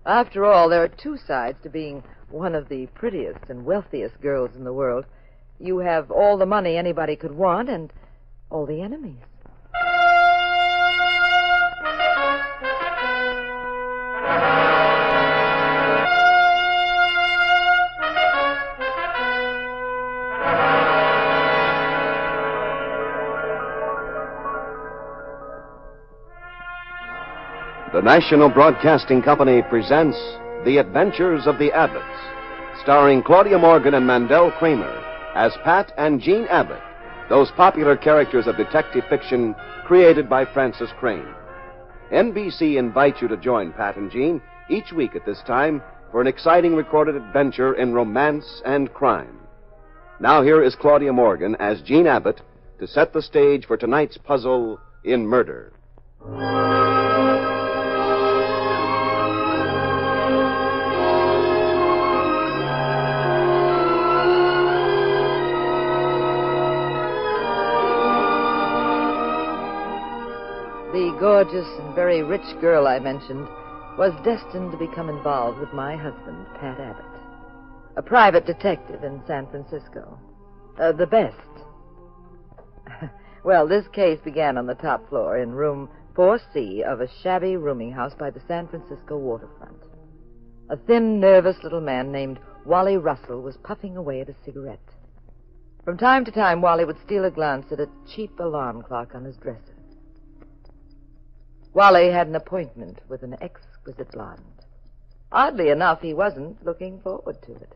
After all, there are two sides to being one of the prettiest and wealthiest girls in the world. You have all the money anybody could want and all the enemies. The National Broadcasting Company presents The Adventures of the Abbotts, starring Claudia Morgan and Mandel Kramer as Pat and Jean Abbott, those popular characters of detective fiction created by Francis Crane. NBC invites you to join Pat and Jean each week at this time for an exciting recorded adventure in romance and crime. Now here is Claudia Morgan as Jean Abbott to set the stage for tonight's puzzle in Murder. The gorgeous and very rich girl I mentioned was destined to become involved with my husband, Pat Abbott, a private detective in San Francisco. The best. Well, this case began on the top floor in room 4C of a shabby rooming house by the San Francisco waterfront. A thin, nervous little man named Wally Russell was puffing away at a cigarette. From time to time, Wally would steal a glance at a cheap alarm clock on his dresser. Wally had an appointment with an exquisite blonde. Oddly enough, he wasn't looking forward to it.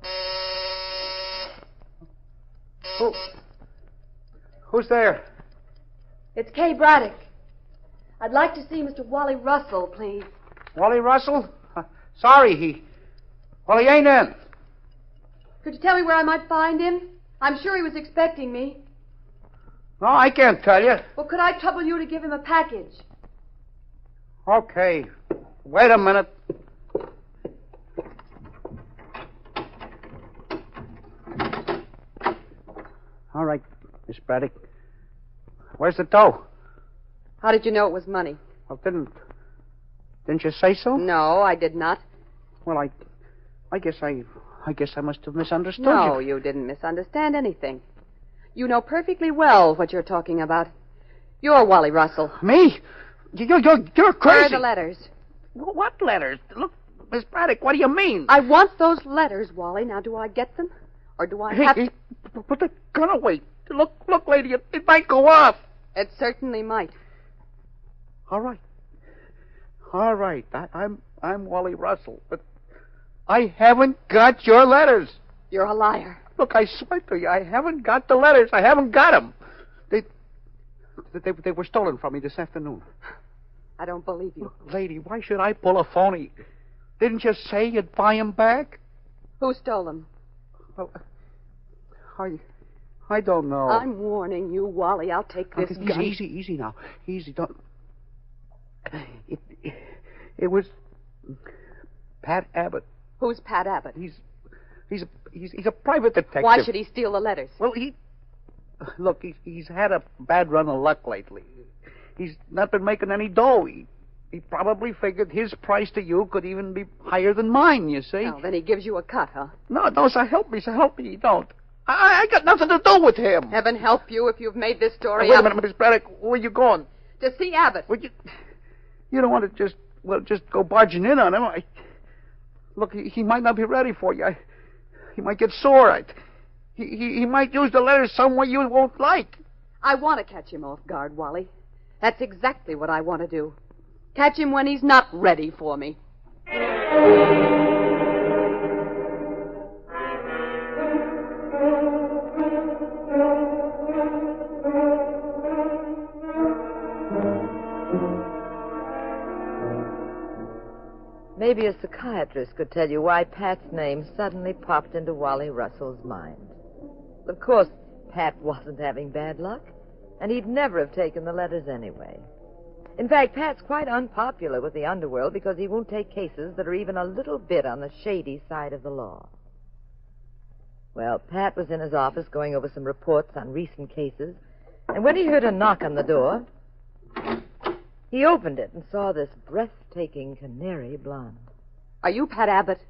Who's there? It's Kay Braddock. I'd like to see Mr. Wally Russell, please. Wally Russell? Sorry, he ain't in. Could you tell me where I might find him? I'm sure he was expecting me. No, I can't tell you. Well, could I trouble you to give him a package? Okay. Wait a minute. All right, Miss Braddock. Where's the dough? How did you know it was money? Well, didn't you say so? No, I did not. Well, I guess I must have misunderstood No, you. you didn't misunderstand anything. You know perfectly well what you're talking about. You're Wally Russell. Me? You're crazy. Where are the letters? What letters? Look, Miss Braddock, what do you mean? I want those letters, Wally. Now, do I get them? Or do I have to... Put the gun away. Look, lady, it might go off. It certainly might. All right. I'm Wally Russell, but I haven't got your letters. You're a liar. Look, I swear to you, I haven't got the letters. I haven't got them. They were stolen from me this afternoon. I don't believe you. Look, lady, why should I pull a phony? Didn't you say you'd buy them back? Who stole them? Well, I don't know. I'm warning you, Wally. I'll take this gun. Easy now. Easy, don't... It was Pat Abbott. Who's Pat Abbott? He's a private detective. Why should he steal the letters? Well, Look, he's had a bad run of luck lately. He's not been making any dough. He probably figured his price to you could even be higher than mine, you see. Well, then he gives you a cut, huh? No, so help me, he don't. I got nothing to do with him. Heaven help you if you've made this story Wait up. a minute, Miss Braddock, where you going? To see Abbott. Well, you don't want to just go barging in on him. Look, he might not be ready for you. He might get sore. He might use the letters some way you won't like. I want to catch him off guard, Wally. That's exactly what I want to do. Catch him when he's not ready for me. Maybe a psychiatrist could tell you why Pat's name suddenly popped into Wally Russell's mind. Of course, Pat wasn't having bad luck, and he'd never have taken the letters anyway. In fact, Pat's quite unpopular with the underworld because he won't take cases that are even a little bit on the shady side of the law. Well, Pat was in his office going over some reports on recent cases, and when he heard a knock on the door, he opened it and saw this breathtaking canary blonde. Are you Pat Abbott?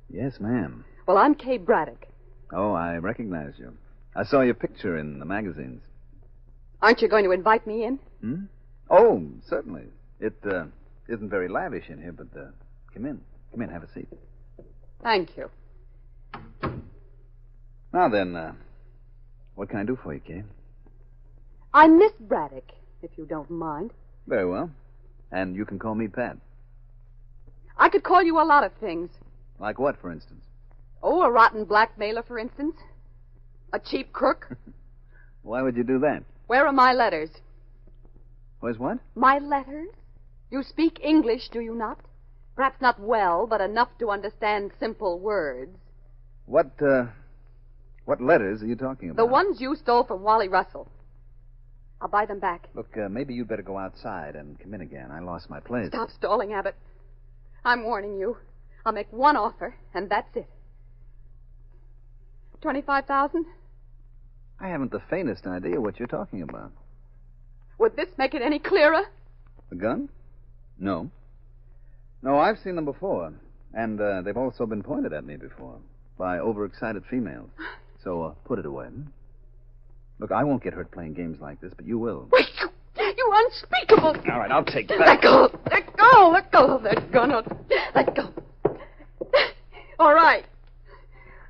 Yes, ma'am. Well, I'm Kay Braddock. Oh, I recognize you. I saw your picture in the magazines. Aren't you going to invite me in? Hmm? Oh, certainly. It isn't very lavish in here, but come in. Come in, have a seat. Thank you. Now then, what can I do for you, Kay? I'm Miss Braddock, if you don't mind. Very well. And you can call me Pat. I could call you a lot of things. Like what, for instance? Oh, a rotten blackmailer, for instance. A cheap crook. Why would you do that? Where are my letters? Where's what? My letters? You speak English, do you not? Perhaps not well, but enough to understand simple words. What letters are you talking about? The ones you stole from Wally Russell. I'll buy them back. Look, maybe you'd better go outside and come in again. I lost my place. Stop stalling, Abbott. I'm warning you. I'll make one offer, and that's it. 25,000? I haven't the faintest idea what you're talking about. Would this make it any clearer? A gun? No. No, I've seen them before. And they've also been pointed at me before by overexcited females. So put it away. Look, I won't get hurt playing games like this, but you will. Wait, you unspeakable... All right, I'll take that. Let go! Let go! Let go of that gun. Let go. All right.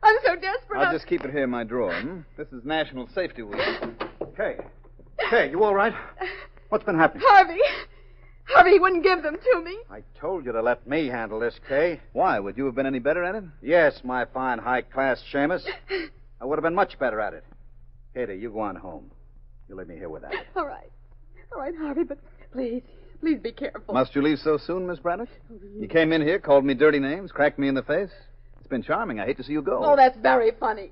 I'm so desperate. I'll just keep it here in my drawer. This is National Safety Week. Kay, you all right? What's been happening? Harvey wouldn't give them to me. I told you to let me handle this, Kay. Why? Would you have been any better at it? Yes, my fine high-class Seamus. I would have been much better at it. Katie, you go on home. You leave me here with that. All right, Harvey, but please be careful. Must you leave so soon, Miss Braddock? You came in here, called me dirty names, cracked me in the face. It's been charming. I hate to see you go. Oh, that's very funny.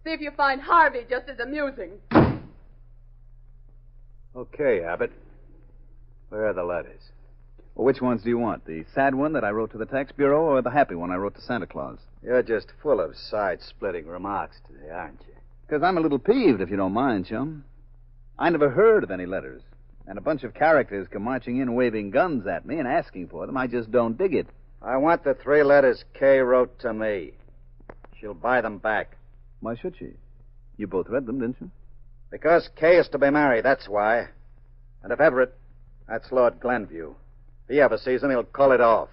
See if you find Harvey just as amusing. Okay, Abbott. Where are the letters? Well, which ones do you want? The sad one that I wrote to the tax bureau or the happy one I wrote to Santa Claus? You're just full of side-splitting remarks today, aren't you? Because I'm a little peeved, if you don't mind, chum. I never heard of any letters. And a bunch of characters come marching in waving guns at me and asking for them. I just don't dig it. I want the 3 letters Kay wrote to me. She'll buy them back. Why should she? You both read them, didn't you? Because Kay is to be married, that's why. And if Everett, that's Lord Glenview, if he ever sees him, he'll call it off.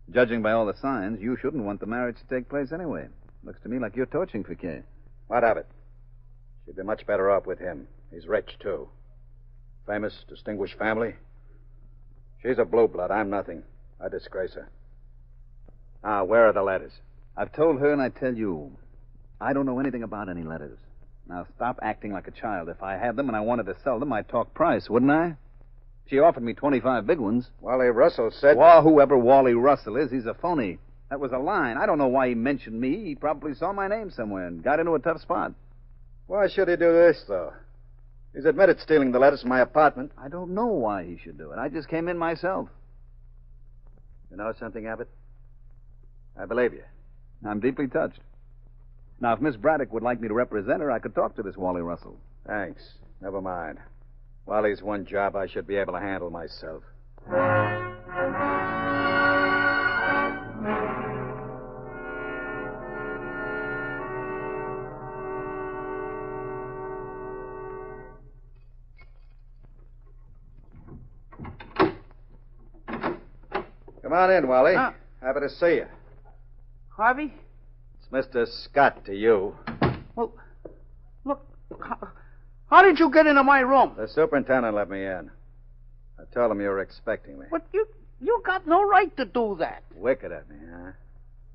Judging by all the signs, you shouldn't want the marriage to take place anyway. Looks to me like you're torching for Kay. What of it? She'd be much better off with him. He's rich, too. Famous, distinguished family. She's a blue blood. I'm nothing. I disgrace her. Now, where are the letters? I've told her and I tell you. I don't know anything about any letters. Now, stop acting like a child. If I had them and I wanted to sell them, I'd talk price, wouldn't I? She offered me 25 big ones. Wally Russell said... Well, whoever Wally Russell is, he's a phony. That was a line. I don't know why he mentioned me. He probably saw my name somewhere and got into a tough spot. Why should he do this, though? He's admitted stealing the letters from my apartment. I don't know why he should do it. I just came in myself. You know something, Abbott? I believe you. I'm deeply touched. Now, if Miss Braddock would like me to represent her, I could talk to this Wally Russell. Thanks. Never mind. Wally's one job I should be able to handle myself. Come on in, Wally. Happy to see you. It's Harvey? Mr. Scott to you. Well, look, how did you get into my room? The superintendent let me in. I told him you were expecting me. But you got no right to do that. Wicked at me, huh?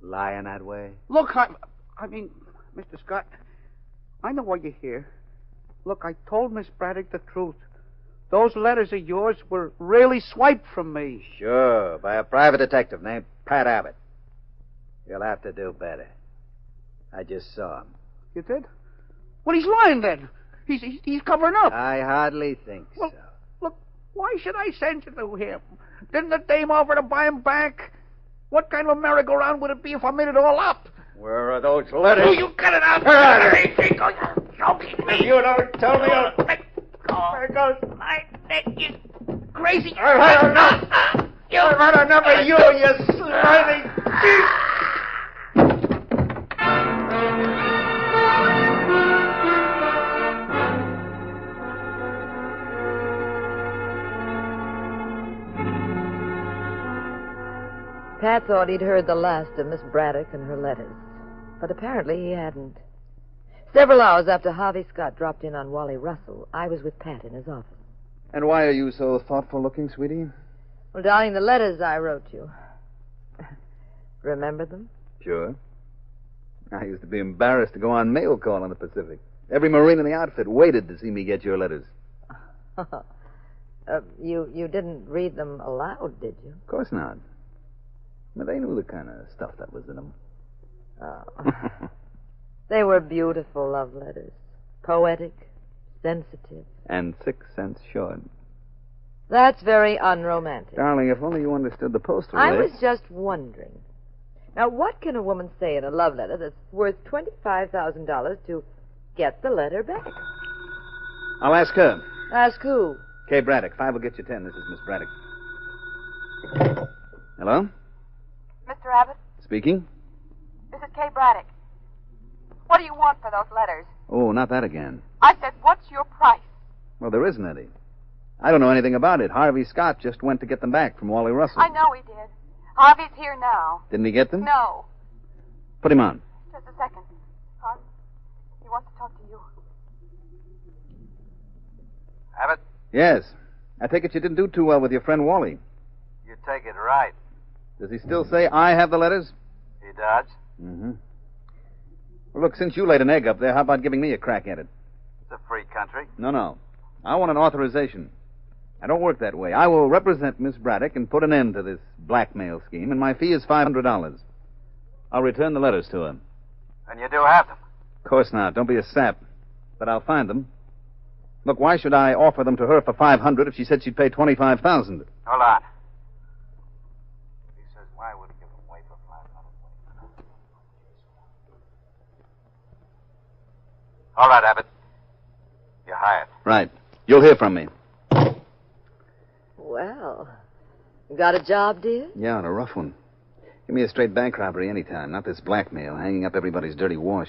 Lying that way? Look, I mean, Mr. Scott, I know why you're here. Look, I told Miss Braddock the truth. Those letters of yours were really swiped from me. Sure, by a private detective named Pat Abbott. You'll have to do better. I just saw him. You did? Well, he's lying then. He's covering up. I hardly think so. Look, why should I send you to him? Didn't the dame offer to buy him back? What kind of a merry-go-round would it be if I made it all up? Where are those letters? Oh, you get it out! You're joking me. You don't tell me. There goes my neck, you crazy... I've had enough. I've had enough of you slimy... Pat thought he'd heard the last of Miss Braddock and her letters, but apparently he hadn't. Several hours after Harvey Scott dropped in on Wally Russell, I was with Pat in his office. And why are you so thoughtful-looking, sweetie? Well, darling, the letters I wrote you. Remember them? Sure. I used to be embarrassed to go on mail call in the Pacific. Every Marine in the outfit waited to see me get your letters. You didn't read them aloud, did you? Of course not. But they knew the kind of stuff that was in them. Oh. They were beautiful love letters. Poetic, sensitive. And 6 cents short. That's very unromantic. Darling, if only you understood the postal I rate. was just wondering. Now, what can a woman say in a love letter that's worth $25,000 to get the letter back? I'll ask her. Ask who? Kay Braddock. 5 will get you 10. This is Miss Braddock. Hello? Mr. Abbott, Speaking? this is Kay Braddock. What do you want for those letters? Oh, not that again. I said, what's your price? Well, there isn't any. I don't know anything about it. Harvey Scott just went to get them back from Wally Russell. I know he did. Harvey's here now. Didn't he get them? No. Put him on. Just a second. Harvey, he wants to talk to you. Abbott, Yes. I take it you didn't do too well with your friend Wally. you take it right. Does he still say I have the letters? He does. Mm-hmm. Well, look, since you laid an egg up there, how about giving me a crack at it? It's a free country. No. I want an authorization. I don't work that way. I will represent Miss Braddock and put an end to this blackmail scheme, and my fee is $500. I'll return the letters to her. And you do have them. Of course not. Don't be a sap. But I'll find them. Look, why should I offer them to her for $500 if she said she'd pay $25,000? Hold on. He says, why would he give them away for $500? All right, Abbott. You're hired. Right. You'll hear from me. Well, you got a job, dear? Yeah, and a rough one. Give me a straight bank robbery anytime, not this blackmail, hanging up everybody's dirty wash.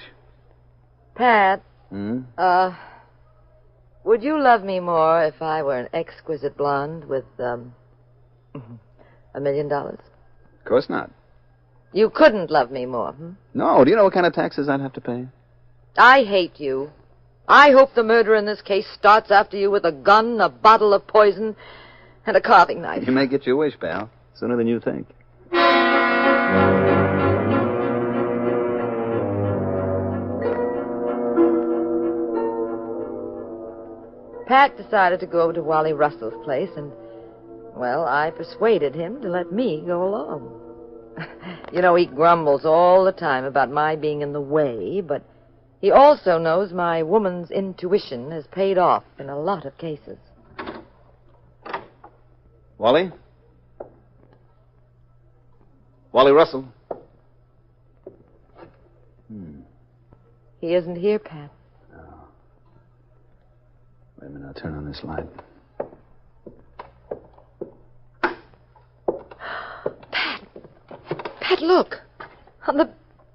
Pat, Hmm? would you love me more if I were an exquisite blonde with, $1 million? Of course not. You couldn't love me more, No, do you know what kind of taxes I'd have to pay? I hate you. I hope the murderer in this case starts after you with a gun, a bottle of poison, and a carving knife. You may get your wish, pal. Sooner than you think. Pat decided to go over to Wally Russell's place, and, well, I persuaded him to let me go along. You know, he grumbles all the time about my being in the way, but he also knows my woman's intuition has paid off in a lot of cases. Wally? Wally Russell? He isn't here, Pat. Wait a minute, I'll turn on this light. Pat, look. On the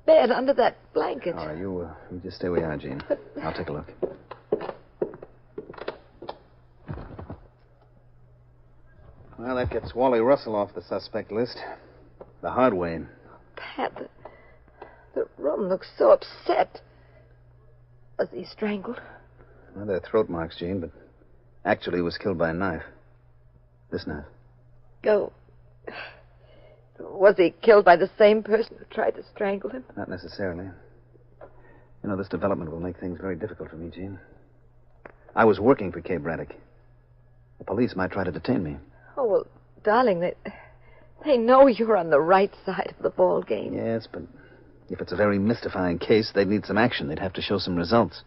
bed, under that blanket. All right, you just stay where you are, Jean. I'll take a look. Well, that gets Wally Russell off the suspect list. The hard way. Pat, the room looks so upset. Was he strangled? Well, they're throat marks, Jean, but actually he was killed by a knife. This knife. Go. Was he killed by the same person who tried to strangle him? Not necessarily. You know, this development will make things very difficult for me, Jean. I was working for Kay Braddock. The police might try to detain me. Oh, well, darling, they know you're on the right side of the ball game. Yes, but if it's a very mystifying case, they'd need some action. They'd have to show some results.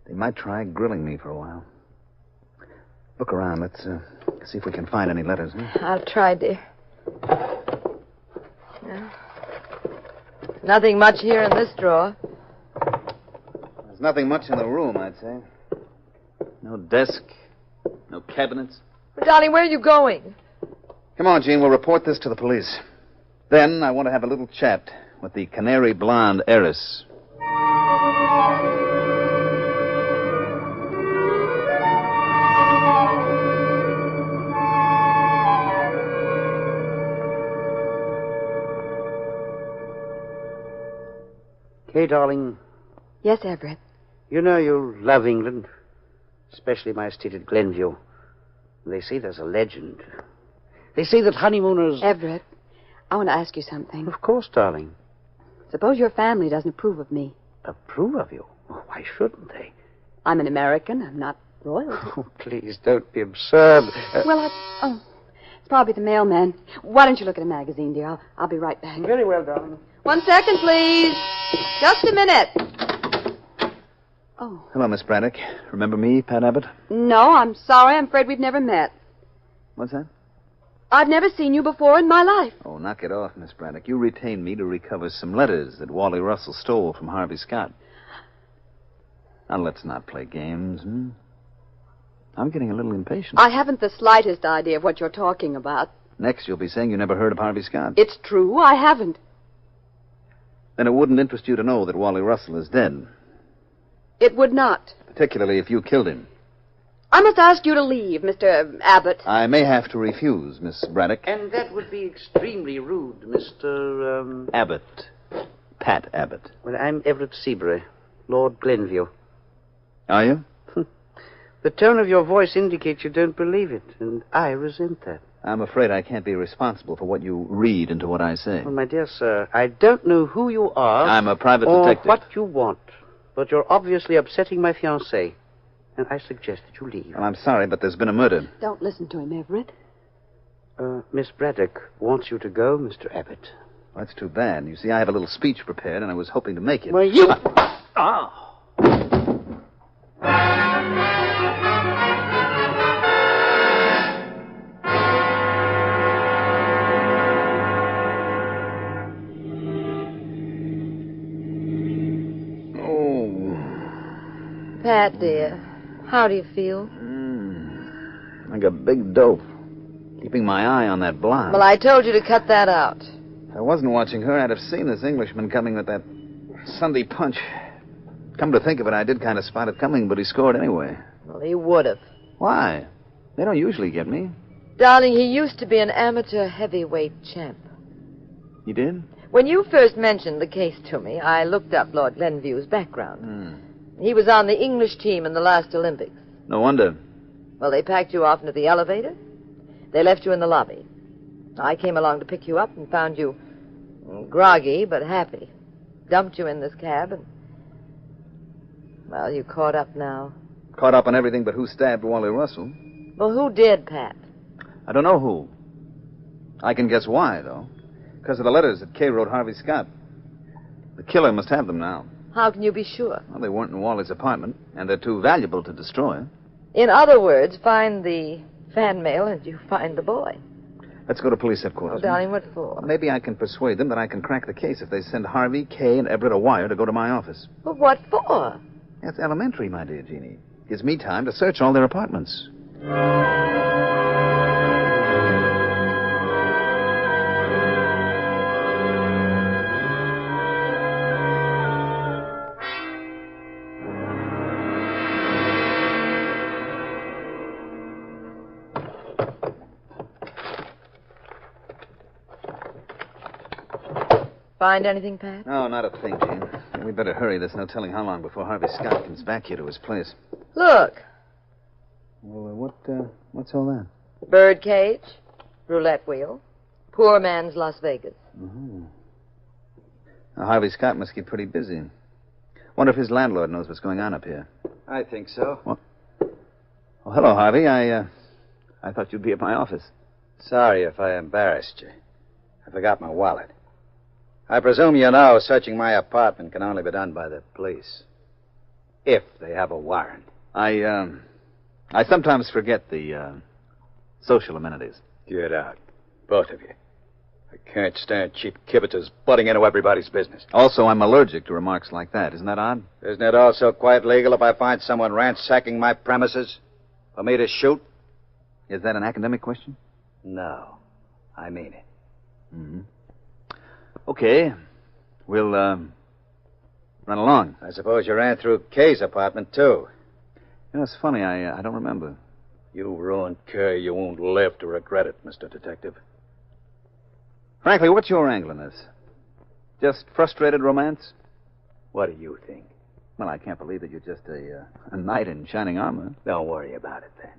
They might try grilling me for a while. Look around. Let's see if we can find any letters. I'll try, dear. No. Nothing much here in this drawer. There's nothing much in the room, I'd say. No desk, no cabinets. But, darling, where are you going? Come on, Jean, we'll report this to the police. Then I want to have a little chat with the canary blonde heiress. Kay, darling, Yes, Everett. you know you love England, especially my estate at Glenview. They say there's a legend. They say that honeymooners... Everett, I want to ask you something. Of course, darling. Suppose your family doesn't approve of me. Approve of you? Oh, why shouldn't they? I'm an American. I'm not royalty. Oh, please, don't be absurd. Well, it's probably the mailman. Why don't you look at a magazine, dear? I'll be right back. Very well, darling. 1 second, please. Just a minute. Oh. Hello, Miss Braddock. Remember me, Pat Abbott? No, I'm sorry. I'm afraid we've never met. What's that? I've never seen you before in my life. Oh, knock it off, Miss Braddock. You retained me to recover some letters that Wally Russell stole from Harvey Scott. Now, let's not play games, I'm getting a little impatient. I haven't the slightest idea of what you're talking about. Next, you'll be saying you never heard of Harvey Scott. It's true. I haven't. Then it wouldn't interest you to know that Wally Russell is dead. It would not. Particularly if you killed him. I must ask you to leave, Mr. Abbott. I may have to refuse, Miss Braddock. And that would be extremely rude, Mr. Abbott. Pat Abbott. Well, I'm Everett Seabury, Lord Glenview. Are you? The tone of your voice indicates you don't believe it, and I resent that. I'm afraid I can't be responsible for what you read into what I say. Well, my dear sir, I don't know who you are. I'm a private or detective. What you want, but you're obviously upsetting my fiancée, and I suggest that you leave. Well, I'm sorry, but there's been a murder. Don't listen to him, Everett. Miss Braddock wants you to go, Mr. Abbott. Well, that's too bad. You see, I have a little speech prepared, and I was hoping to make it. Well, you... Oh. Pat, dear, how do you feel? Like a big dope. Keeping my eye on that blonde. Well, I told you to cut that out. If I wasn't watching her, I'd have seen this Englishman coming with that Sunday punch. Come to think of it, I did kind of spot it coming, but he scored anyway. Well, he would have. Why? They don't usually get me. Darling, he used to be an amateur heavyweight champ. You did? When you first mentioned the case to me, I looked up Lord Glenview's background. He was on the English team in the last Olympics. No wonder. Well, they packed you off into the elevator. They left you in the lobby. I came along to pick you up and found you groggy but happy. Dumped you in this cab and... Well, you caught up now. Caught up on everything but who stabbed Wally Russell. Well, who did, Pat? I don't know who. I can guess why, though. Because of the letters that Kay wrote Harvey Scott. The killer must have them now. How can you be sure? Well, they weren't in Wally's apartment, and they're too valuable to destroy. In other words, find the fan mail and you find the boy. Let's go to police headquarters. Oh, darling, what for? Well, maybe I can persuade them that I can crack the case if they send Harvey, Kay, and Everett a wire to go to my office. But what for? That's elementary, my dear Jeannie. Gives me time to search all their apartments. Find anything, Pat? No, not a thing, Jean. We better hurry. There's no telling how long before Harvey Scott comes back here to his place. Look. Well, what's all that? Bird cage, roulette wheel, poor man's Las Vegas. Mm-hmm. Now, Harvey Scott must get pretty busy. Wonder if his landlord knows what's going on up here. I think so. What? Oh, hello, Harvey. I thought you'd be at my office. Sorry if I embarrassed you. I forgot my wallet. I presume you know searching my apartment can only be done by the police. If they have a warrant. I sometimes forget the, social amenities. Get out. Both of you. I can't stand cheap kibiters butting into everybody's business. Also, I'm allergic to remarks like that. Isn't that odd? Isn't it also quite legal if I find someone ransacking my premises for me to shoot? Is that an academic question? No. I mean it. Mm-hmm. Okay. We'll, run along. I suppose you ran through Kay's apartment, too. You know, it's funny. I don't remember. You ruined Kay. You won't live to regret it, Mr. Detective. Frankly, what's your angle in this? Just frustrated romance? What do you think? Well, I can't believe that you're just a knight in shining armor. Don't worry about it, then.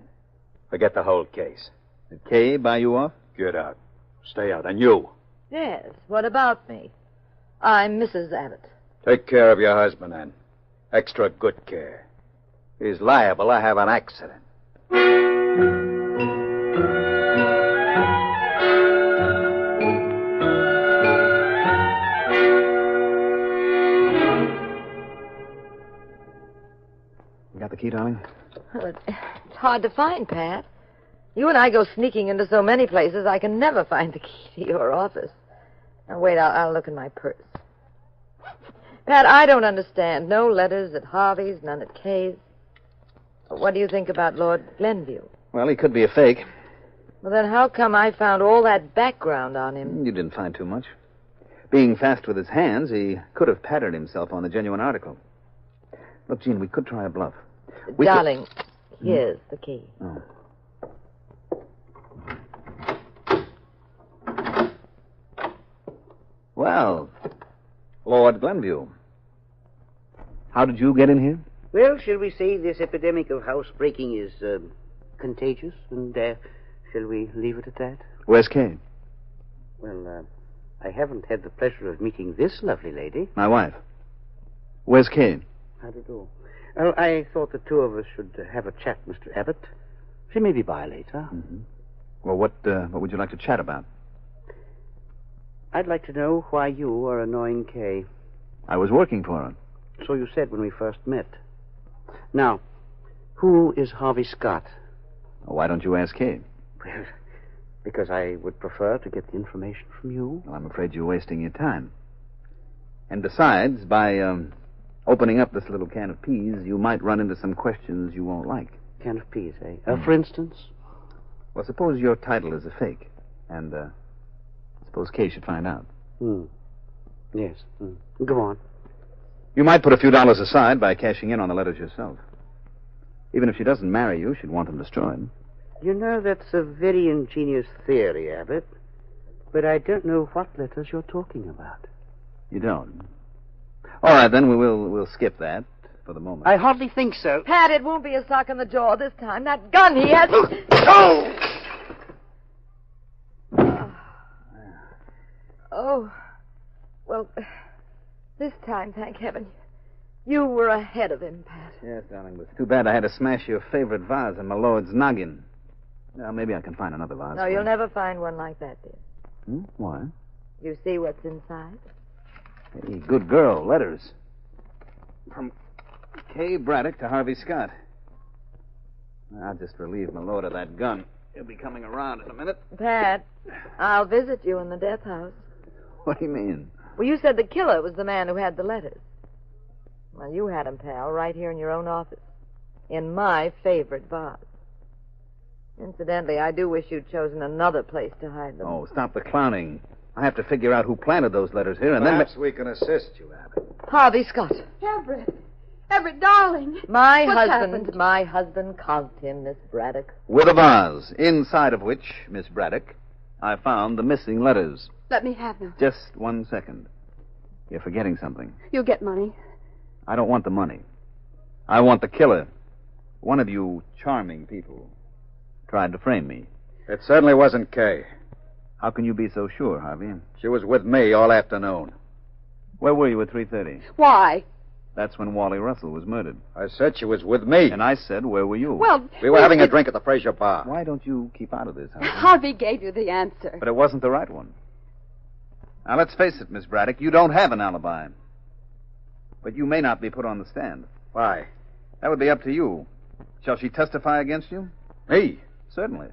Forget the whole case. Did Kay buy you off? Get out. Stay out. And you. Yes, what about me? I'm Mrs. Abbott. Take care of your husband, Ann. Extra good care. He's liable to have an accident. You got the key, darling? Well, it's hard to find, Pat. You and I go sneaking into so many places, I can never find the key to your office. Now, wait, I'll look in my purse. Pat, I don't understand. No letters at Harvey's, none at Kay's. What do you think about Lord Glenview? Well, he could be a fake. Well, then how come I found all that background on him? You didn't find too much. Being fast with his hands, he could have patterned himself on the genuine article. Look, Jean, we could try a bluff. Darling, here's the key. Oh. Well, Lord Glenview, how did you get in here? Well, shall we say this epidemic of housebreaking is contagious, and shall we leave it at that? Where's Kay? Well, I haven't had the pleasure of meeting this lovely lady. My wife. Where's Kay? How do you do? Well, I thought the two of us should have a chat, Mr. Abbott. She may be by later. Mm-hmm. Well, what would you like to chat about? I'd like to know why you are annoying Kay. I was working for her. So you said when we first met. Now, who is Harvey Scott? Why don't you ask Kay? Well, because I would prefer to get the information from you. Well, I'm afraid you're wasting your time. And besides, by opening up this little can of peas, you might run into some questions you won't like. Can of peas, eh? For instance? Well, suppose your title is a fake, and suppose Kay should find out. Yes. Go on. You might put a few dollars aside by cashing in on the letters yourself. Even if she doesn't marry you, she'd want them destroyed. You know, that's a very ingenious theory, Abbott. But I don't know what letters you're talking about. You don't? All right, then we'll skip that for the moment. I hardly think so. Pat, it won't be a sock in the jaw this time. That gun he has... Oh. Well, this time, thank heaven, you were ahead of him, Pat. Yes, darling, but it's too bad I had to smash your favorite vase in my lord's noggin. Well, maybe I can find another vase. No, you'll never find one like that, dear. Why? You see what's inside? Hey, good girl. Letters. From Kay Braddock to Harvey Scott. I'll just relieve my lord of that gun. He'll be coming around in a minute. Pat, I'll visit you in the death house. What do you mean? Well, you said the killer was the man who had the letters. Well, you had him, pal, right here in your own office. In my favorite vase. Incidentally, I do wish you'd chosen another place to hide them. Oh, stop the clowning. I have to figure out who planted those letters here, and Perhaps we can assist you, Abbott. Harvey Scott. Everett. Everett, darling. My What's husband caused him, Miss Braddock. With a vase, inside of which, Miss Braddock, I found the missing letters. Let me have them. Just 1 second. You're forgetting something. You'll get money. I don't want the money. I want the killer. One of you charming people tried to frame me. It certainly wasn't Kay. How can you be so sure, Harvey? She was with me all afternoon. Where were you at 3:30? Why? That's when Wally Russell was murdered. I said she was with me. And I said, where were you? Well, we were having a drink at the Fraser Bar. Why don't you keep out of this, Harvey? Harvey gave you the answer. But it wasn't the right one. Now, let's face it, Miss Braddock, you don't have an alibi. But you may not be put on the stand. Why? That would be up to you. Shall she testify against you? Me? Certainly.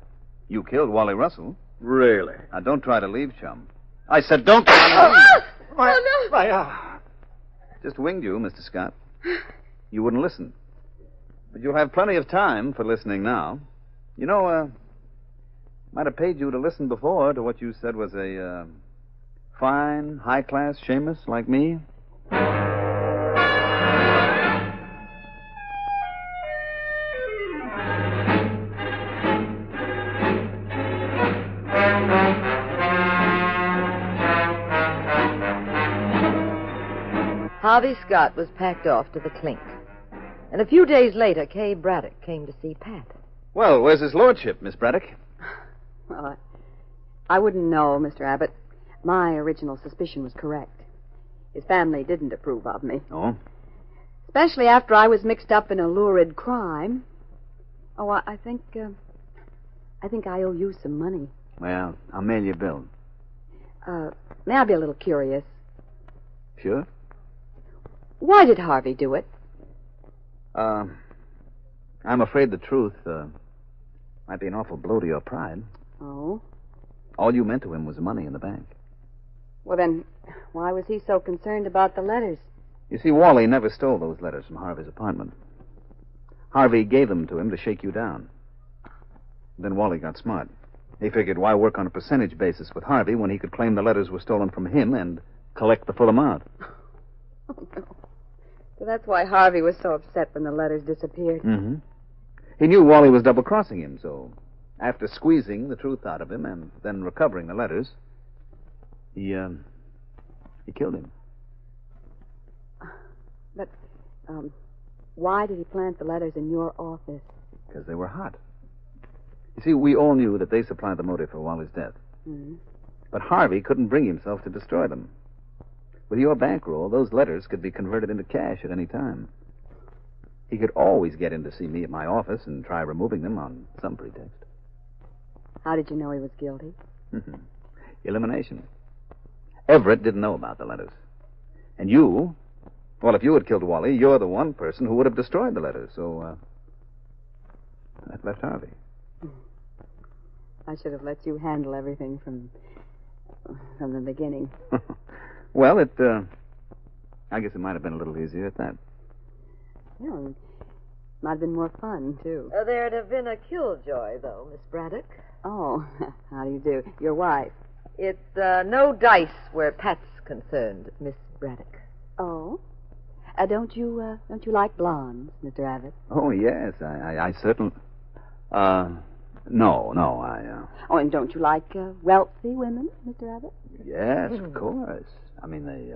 You killed Wally Russell. Really? Now, don't try to leave, chum. I said don't... Just winged you, Mr. Scott. You wouldn't listen. But you'll have plenty of time for listening now. You know, might have paid you to listen before to what you said was a, fine, high-class Seamus like me. Harvey Scott was packed off to the clink. And a few days later, Kay Braddock came to see Pat. Well, where's his lordship, Miss Braddock? Well, I wouldn't know, Mr. Abbott. My original suspicion was correct. His family didn't approve of me. Oh? Especially after I was mixed up in a lurid crime. Oh, I think I owe you some money. Well, I'll mail you a bill. May I be a little curious? Sure. Why did Harvey do it? I'm afraid the truth might be an awful blow to your pride. Oh? All you meant to him was money in the bank. Well, then, why was he so concerned about the letters? You see, Wally never stole those letters from Harvey's apartment. Harvey gave them to him to shake you down. Then Wally got smart. He figured why work on a percentage basis with Harvey when he could claim the letters were stolen from him and collect the full amount. Oh, no. So that's why Harvey was so upset when the letters disappeared. Mm-hmm. He knew Wally was double-crossing him, so after squeezing the truth out of him and then recovering the letters, he killed him. But, why did he plant the letters in your office? Because they were hot. You see, we all knew that they supplied the motive for Wally's death. Mm-hmm. But Harvey couldn't bring himself to destroy them. With your bankroll, those letters could be converted into cash at any time. He could always get in to see me at my office and try removing them on some pretext. How did you know he was guilty? Elimination. Everett didn't know about the letters. And you, well, if you had killed Wally, you're the one person who would have destroyed the letters, so, that left Harvey. I should have let you handle everything from the beginning. Well, I guess it might have been a little easier at that. Yeah, it might have been more fun, too. There'd have been a killjoy, though, Miss Braddock. Oh, how do you do? Your wife. It's no dice where Pat's concerned, Miss Braddock. Oh? Don't you like blondes, Mr. Abbott? Oh, yes, I certainly... No, Oh, and don't you like wealthy women, Mr. Abbott? Yes, of course. I mean, they,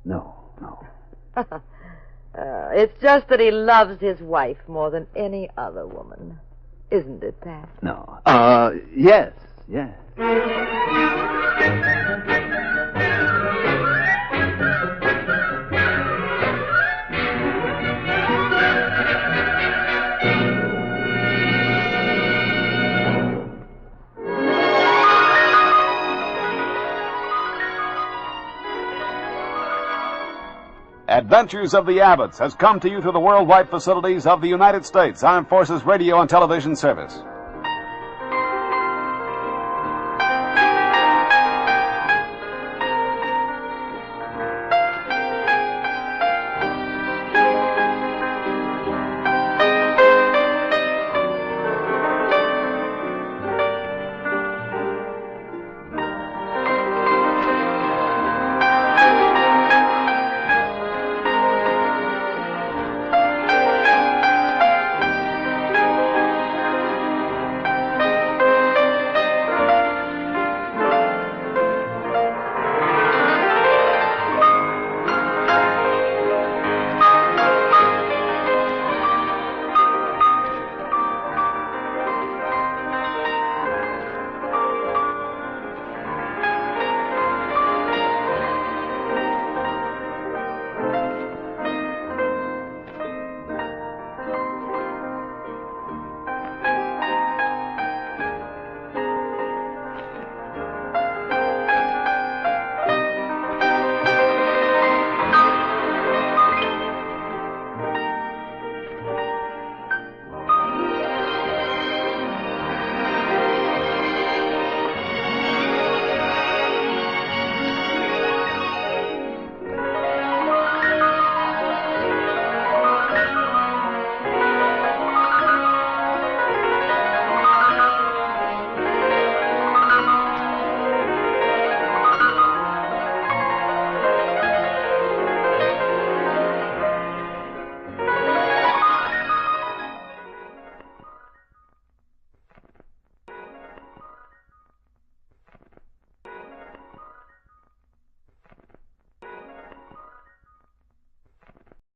No. It's just that he loves his wife more than any other woman. Isn't it, Pat? No. Yes. Adventures of the Abbotts has come to you through the worldwide facilities of the United States Armed Forces Radio and Television Service.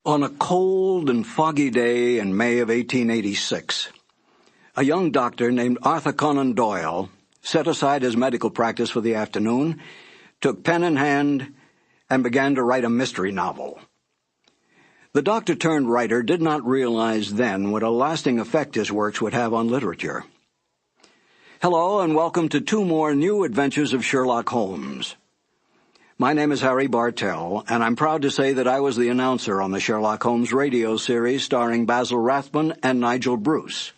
On a cold and foggy day in May of 1886, a young doctor named Arthur Conan Doyle set aside his medical practice for the afternoon, took pen in hand, and began to write a mystery novel. The doctor-turned-writer did not realize then what a lasting effect his works would have on literature. Hello, and welcome to 2 more new adventures of Sherlock Holmes. My name is Harry Bartell, and I'm proud to say that I was the announcer on the Sherlock Holmes radio series starring Basil Rathbone and Nigel Bruce.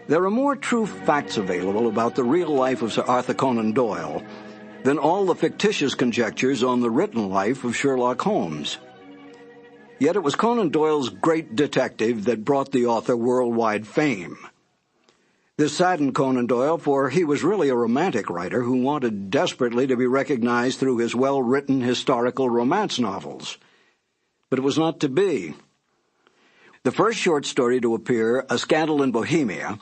There are more true facts available about the real life of Sir Arthur Conan Doyle than all the fictitious conjectures on the written life of Sherlock Holmes. Yet it was Conan Doyle's great detective that brought the author worldwide fame. This saddened Conan Doyle, for he was really a romantic writer who wanted desperately to be recognized through his well-written historical romance novels. But it was not to be. The first short story to appear, A Scandal in Bohemia,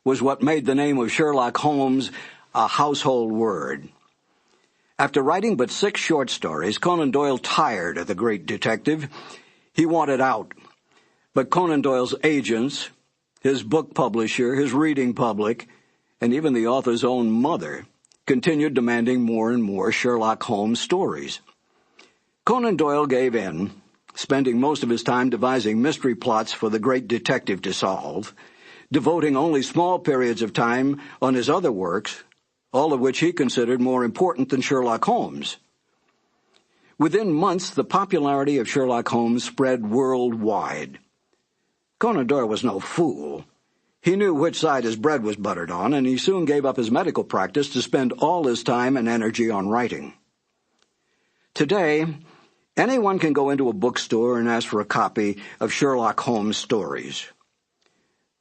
was what made the name of Sherlock Holmes a household word. After writing but 6 short stories, Conan Doyle tired of the great detective. He wanted out. But Conan Doyle's agents, his book publisher, his reading public, and even the author's own mother continued demanding more and more Sherlock Holmes stories. Conan Doyle gave in, spending most of his time devising mystery plots for the great detective to solve, devoting only small periods of time on his other works, all of which he considered more important than Sherlock Holmes. Within months, the popularity of Sherlock Holmes spread worldwide. Conan Doyle was no fool. He knew which side his bread was buttered on, and he soon gave up his medical practice to spend all his time and energy on writing. Today, anyone can go into a bookstore and ask for a copy of Sherlock Holmes stories.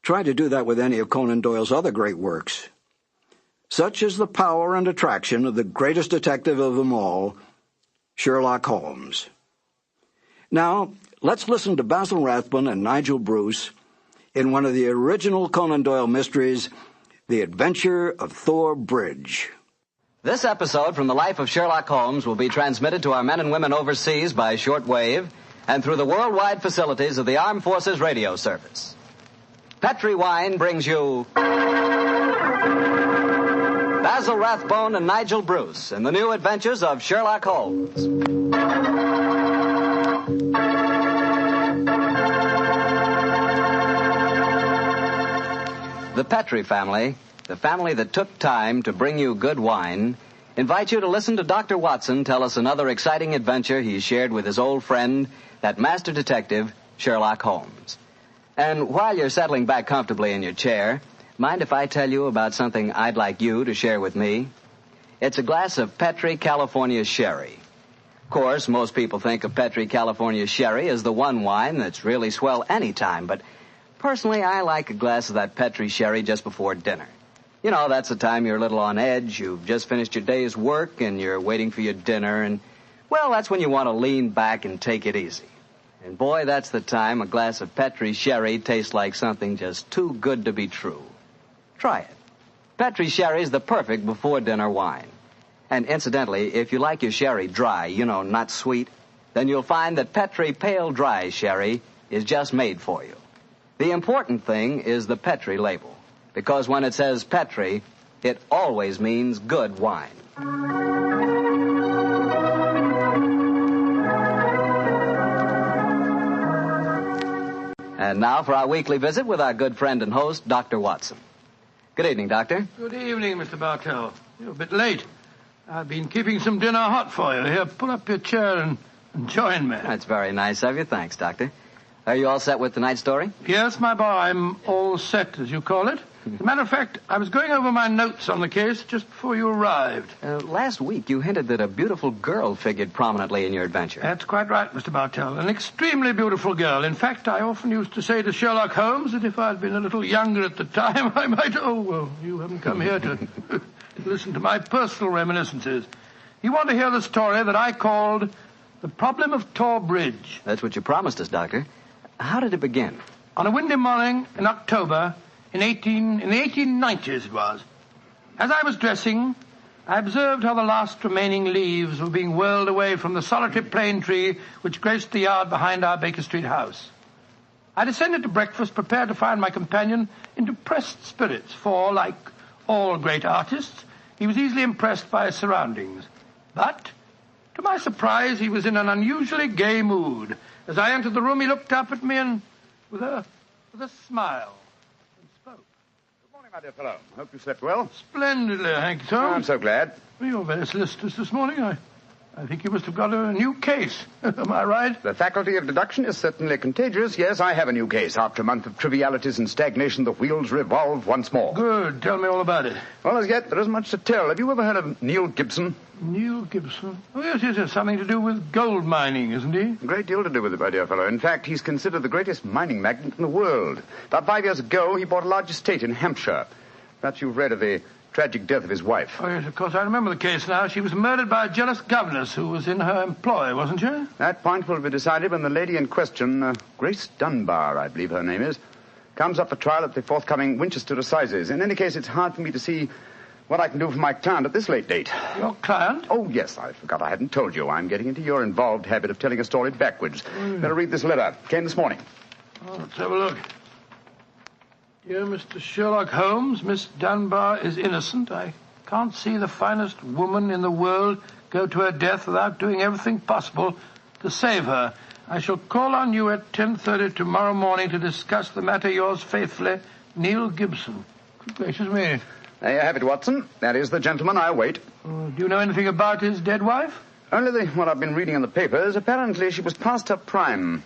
Try to do that with any of Conan Doyle's other great works. Such is the power and attraction of the greatest detective of them all, Sherlock Holmes. Now, let's listen to Basil Rathbone and Nigel Bruce in one of the original Conan Doyle mysteries, The Adventure of Thor Bridge. This episode from the life of Sherlock Holmes will be transmitted to our men and women overseas by shortwave and through the worldwide facilities of the Armed Forces Radio Service. Petri Wine brings you Basil Rathbone and Nigel Bruce in the new adventures of Sherlock Holmes. The Petri family, the family that took time to bring you good wine, invite you to listen to Dr. Watson tell us another exciting adventure he shared with his old friend, that master detective, Sherlock Holmes. And while you're settling back comfortably in your chair, mind if I tell you about something I'd like you to share with me? It's a glass of Petri California Sherry. Of course, most people think of Petri California Sherry as the one wine that's really swell any time, but personally, I like a glass of that Petri Sherry just before dinner. You know, that's the time you're a little on edge, you've just finished your day's work, and you're waiting for your dinner, and, well, that's when you want to lean back and take it easy. And boy, that's the time a glass of Petri Sherry tastes like something just too good to be true. Try it. Petri Sherry's the perfect before-dinner wine. And incidentally, if you like your sherry dry, you know, not sweet, then you'll find that Petri Pale Dry Sherry is just made for you. The important thing is the Petri label, because when it says Petri, it always means good wine. And now for our weekly visit with our good friend and host, Dr. Watson. Good evening, Doctor. Good evening, Mr. Bartell. You're a bit late. I've been keeping some dinner hot for you. Here, pull up your chair and join me. That's very nice of you. Thanks, Doctor. Are you all set with tonight's story? Yes, my boy, I'm all set, as you call it. As a matter of fact, I was going over my notes on the case just before you arrived. Last week, you hinted that a beautiful girl figured prominently in your adventure. That's quite right, Mr. Bartell. An extremely beautiful girl. In fact, I often used to say to Sherlock Holmes that if I'd been a little younger at the time, I might... Oh, well, you haven't come here to listen to my personal reminiscences. You want to hear the story that I called The Problem of Thor Bridge. That's what you promised us, Doctor. How did it begin? On a windy morning in October... In the 1890s it was. As I was dressing, I observed how the last remaining leaves were being whirled away from the solitary plane tree which graced the yard behind our Baker Street house. I descended to breakfast prepared to find my companion in depressed spirits, for, like all great artists, he was easily impressed by his surroundings. But, to my surprise, he was in an unusually gay mood. As I entered the room, he looked up at me and, with a smile, and spoke. Good morning, my dear fellow. Hope you slept well. Splendidly, thank you, sir. I'm so glad. Well, you're very solicitous this morning. I think you must have got a new case. Am I right? The faculty of deduction is certainly contagious. Yes, I have a new case. After a month of trivialities and stagnation, the wheels revolve once more. Good. Tell me all about it. Well, as yet, there isn't much to tell. Have you ever heard of Neil Gibson? Neil Gibson? Oh, yes. Something to do with gold mining, isn't he? A great deal to do with it, my dear fellow. In fact, he's considered the greatest mining magnate in the world. About 5 years ago, he bought a large estate in Hampshire. Perhaps you've read of the tragic death of his wife. Oh, yes, of course, I remember the case now. She was murdered by a jealous governess who was in her employ, wasn't she? That point will be decided when the lady in question, Grace Dunbar, I believe her name is, comes up for trial at the forthcoming Winchester Assizes. In any case, it's hard for me to see what I can do for my client at this late date. Your client? Oh, yes, I forgot I hadn't told you. I'm getting into your involved habit of telling a story backwards. Better read this letter. Came this morning. Oh, let's have a look. Dear Mr. Sherlock Holmes, Miss Dunbar is innocent. I can't see the finest woman in the world go to her death without doing everything possible to save her. I shall call on you at 10:30 tomorrow morning to discuss the matter. Yours faithfully, Neil Gibson. Good gracious me. There you have it, Watson. That is the gentleman I await. Do you know anything about his dead wife? Only what I've been reading in the papers. Apparently she was past her prime,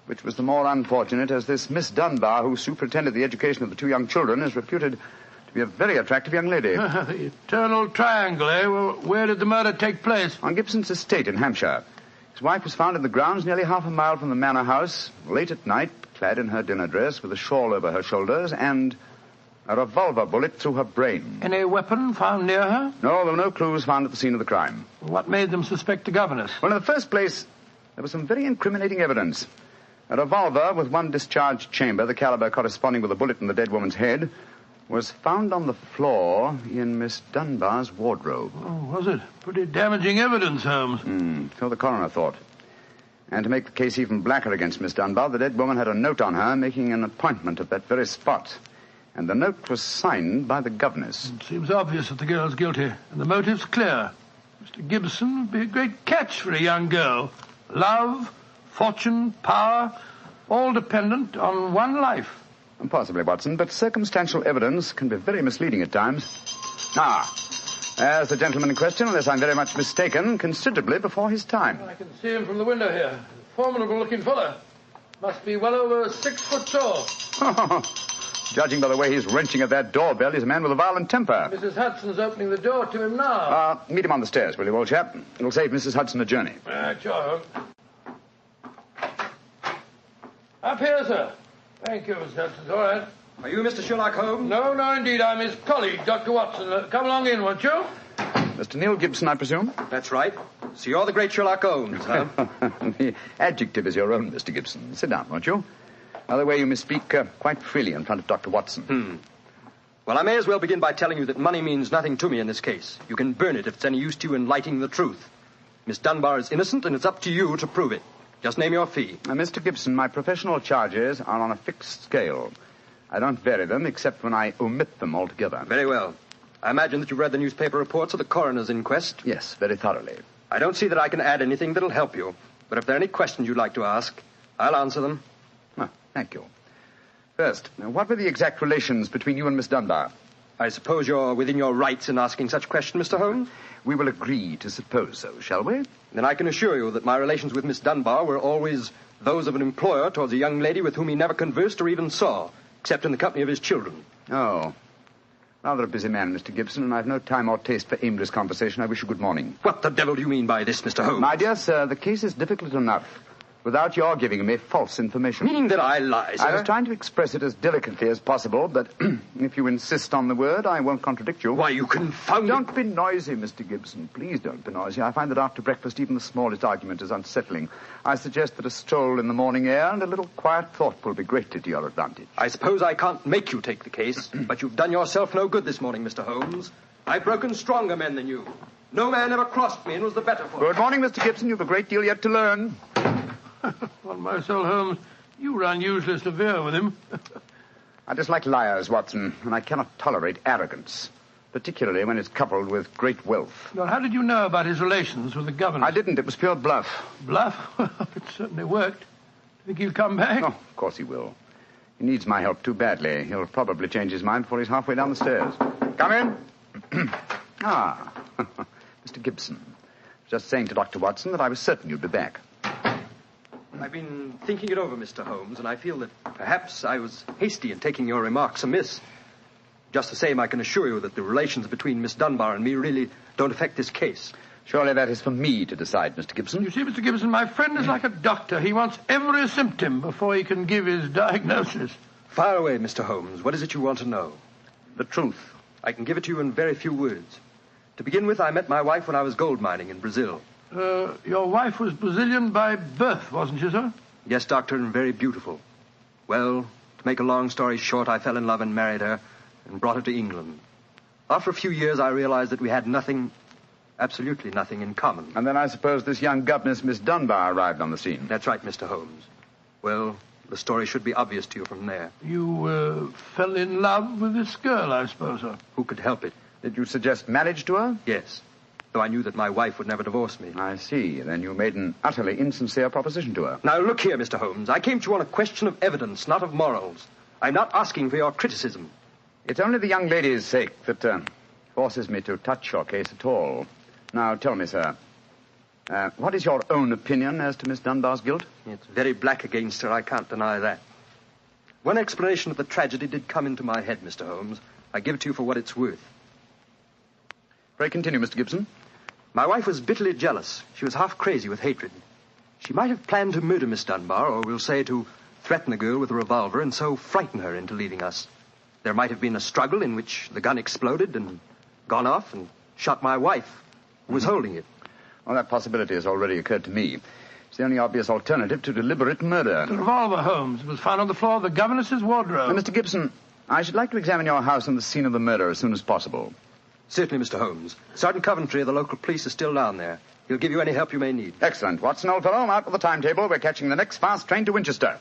which was the more unfortunate as this Miss Dunbar, who superintended the education of the two young children, is reputed to be a very attractive young lady. The eternal triangle, eh? Well, where did the murder take place? On Gibson's estate in Hampshire. His wife was found in the grounds nearly half a mile from the manor house, late at night, clad in her dinner dress, with a shawl over her shoulders, and a revolver bullet through her brain. Any weapon found near her? No, there were no clues found at the scene of the crime. What made them suspect the governess? Well, in the first place, there was some very incriminating evidence. A revolver with one discharged chamber, the caliber corresponding with a bullet in the dead woman's head, was found on the floor in Miss Dunbar's wardrobe. Oh, was it? Pretty damaging evidence, Holmes. So the coroner thought. And to make the case even blacker against Miss Dunbar, the dead woman had a note on her making an appointment at that very spot. And the note was signed by the governess. It seems obvious that the girl's guilty, and the motive's clear. Mr. Gibson would be a great catch for a young girl. Love, fortune, power, all dependent on one life. Possibly, Watson, but circumstantial evidence can be very misleading at times. There's the gentleman in question, unless I'm very much mistaken, considerably before his time. I can see him from the window here. Formidable-looking fellow. Must be well over 6 foot tall. Judging by the way he's wrenching at that doorbell, he's a man with a violent temper. Mrs. Hudson's opening the door to him now. Meet him on the stairs, will you, old chap? It'll save Mrs. Hudson a journey. Sure. Up here, sir. Thank you, Mr. Hudson. All right. Are you Mr. Sherlock Holmes? No, indeed. I'm his colleague, Dr. Watson. Come along in, won't you? Mr. Neil Gibson, I presume? That's right. So you're the great Sherlock Holmes, huh? The adjective is your own, Mr. Gibson. Sit down, won't you? Another way you may speak quite freely in front of Dr. Watson. Well, I may as well begin by telling you that money means nothing to me in this case. You can burn it if it's any use to you in lighting the truth. Miss Dunbar is innocent, and it's up to you to prove it. Just name your fee. Mr. Gibson, my professional charges are on a fixed scale. I don't vary them except when I omit them altogether. Very well. I imagine that you've read the newspaper reports of the coroner's inquest. Yes, very thoroughly. I don't see that I can add anything that'll help you. But if there are any questions you'd like to ask, I'll answer them. Thank you. First, what were the exact relations between you and Miss Dunbar? I suppose you're within your rights in asking such a question, Mr. Holmes? We will agree to suppose so, shall we? Then I can assure you that my relations with Miss Dunbar were always those of an employer towards a young lady with whom he never conversed or even saw, except in the company of his children. Oh. Rather a busy man, Mr. Gibson, and I've no time or taste for aimless conversation. I wish you good morning. What the devil do you mean by this, Mr. Holmes? My dear sir, the case is difficult enough without your giving me false information. Meaning that I lie, sir? I was trying to express it as delicately as possible, but if you insist on the word, I won't contradict you. Why, you confounded... Don't be noisy, Mr. Gibson. Please don't be noisy. I find that after breakfast, even the smallest argument is unsettling. I suggest that a stroll in the morning air and a little quiet thought will be greatly to your advantage. I suppose I can't make you take the case, but you've done yourself no good this morning, Mr. Holmes. I've broken stronger men than you. No man ever crossed me and was the better for it. Good morning, Mr. Gibson. You've a great deal yet to learn. On my soul, Holmes, You were unusually severe with him. I dislike liars, Watson, and I cannot tolerate arrogance, particularly when it's coupled with great wealth. Well, how did you know about his relations with the governor? I didn't. It was pure bluff. Bluff? It certainly worked. Think he'll come back? Oh, of course he will. He needs my help too badly. He'll probably change his mind before he's halfway down the stairs. Come in. Ah, Mr. Gibson. Just saying to Dr. Watson that I was certain you'd be back. I've been thinking it over, Mr. Holmes, and I feel that perhaps I was hasty in taking your remarks amiss. Just the same, I can assure you that the relations between Miss Dunbar and me really don't affect this case. Surely that is for me to decide, Mr. Gibson. You see, Mr. Gibson, my friend is like a doctor. He wants every symptom before he can give his diagnosis. Fire away, Mr. Holmes. What is it you want to know? The truth. I can give it to you in very few words. To begin with, I met my wife when I was gold mining in Brazil. Your wife was Brazilian by birth, wasn't she, sir? Yes, Doctor, and very beautiful. Well, to make a long story short, I fell in love and married her and brought her to England. After a few years, I realized that we had nothing, absolutely nothing in common. And then I suppose this young governess, Miss Dunbar, arrived on the scene. That's right, Mr. Holmes. Well, the story should be obvious to you from there. You, fell in love with this girl, I suppose, sir? Who could help it? Did you suggest marriage to her? Yes. Though I knew that my wife would never divorce me. I see. Then you made an utterly insincere proposition to her. Now, look here, Mr. Holmes. I came to you on a question of evidence, not of morals. I'm not asking for your criticism. It's only the young lady's sake that forces me to touch your case at all. Now, tell me, sir, what is your own opinion as to Miss Dunbar's guilt? It's very black against her, I can't deny that. One explanation of the tragedy did come into my head, Mr. Holmes. I give it to you for what it's worth. Pray continue, Mr. Gibson. My wife was bitterly jealous. She was half crazy with hatred. She might have planned to murder Miss Dunbar, or we'll say to threaten the girl with a revolver and so frighten her into leaving us. There might have been a struggle in which the gun exploded and gone off and shot my wife, who was holding it. Well, that possibility has already occurred to me. It's the only obvious alternative to deliberate murder. The revolver, Holmes, was found on the floor of the governess's wardrobe. Now, Mr. Gibson, I should like to examine your house and the scene of the murder as soon as possible. Certainly, Mr. Holmes. Sergeant Coventry of the local police is still down there. He'll give you any help you may need. Excellent. Watson, old fellow, out with the timetable. We're catching the next fast train to Winchester.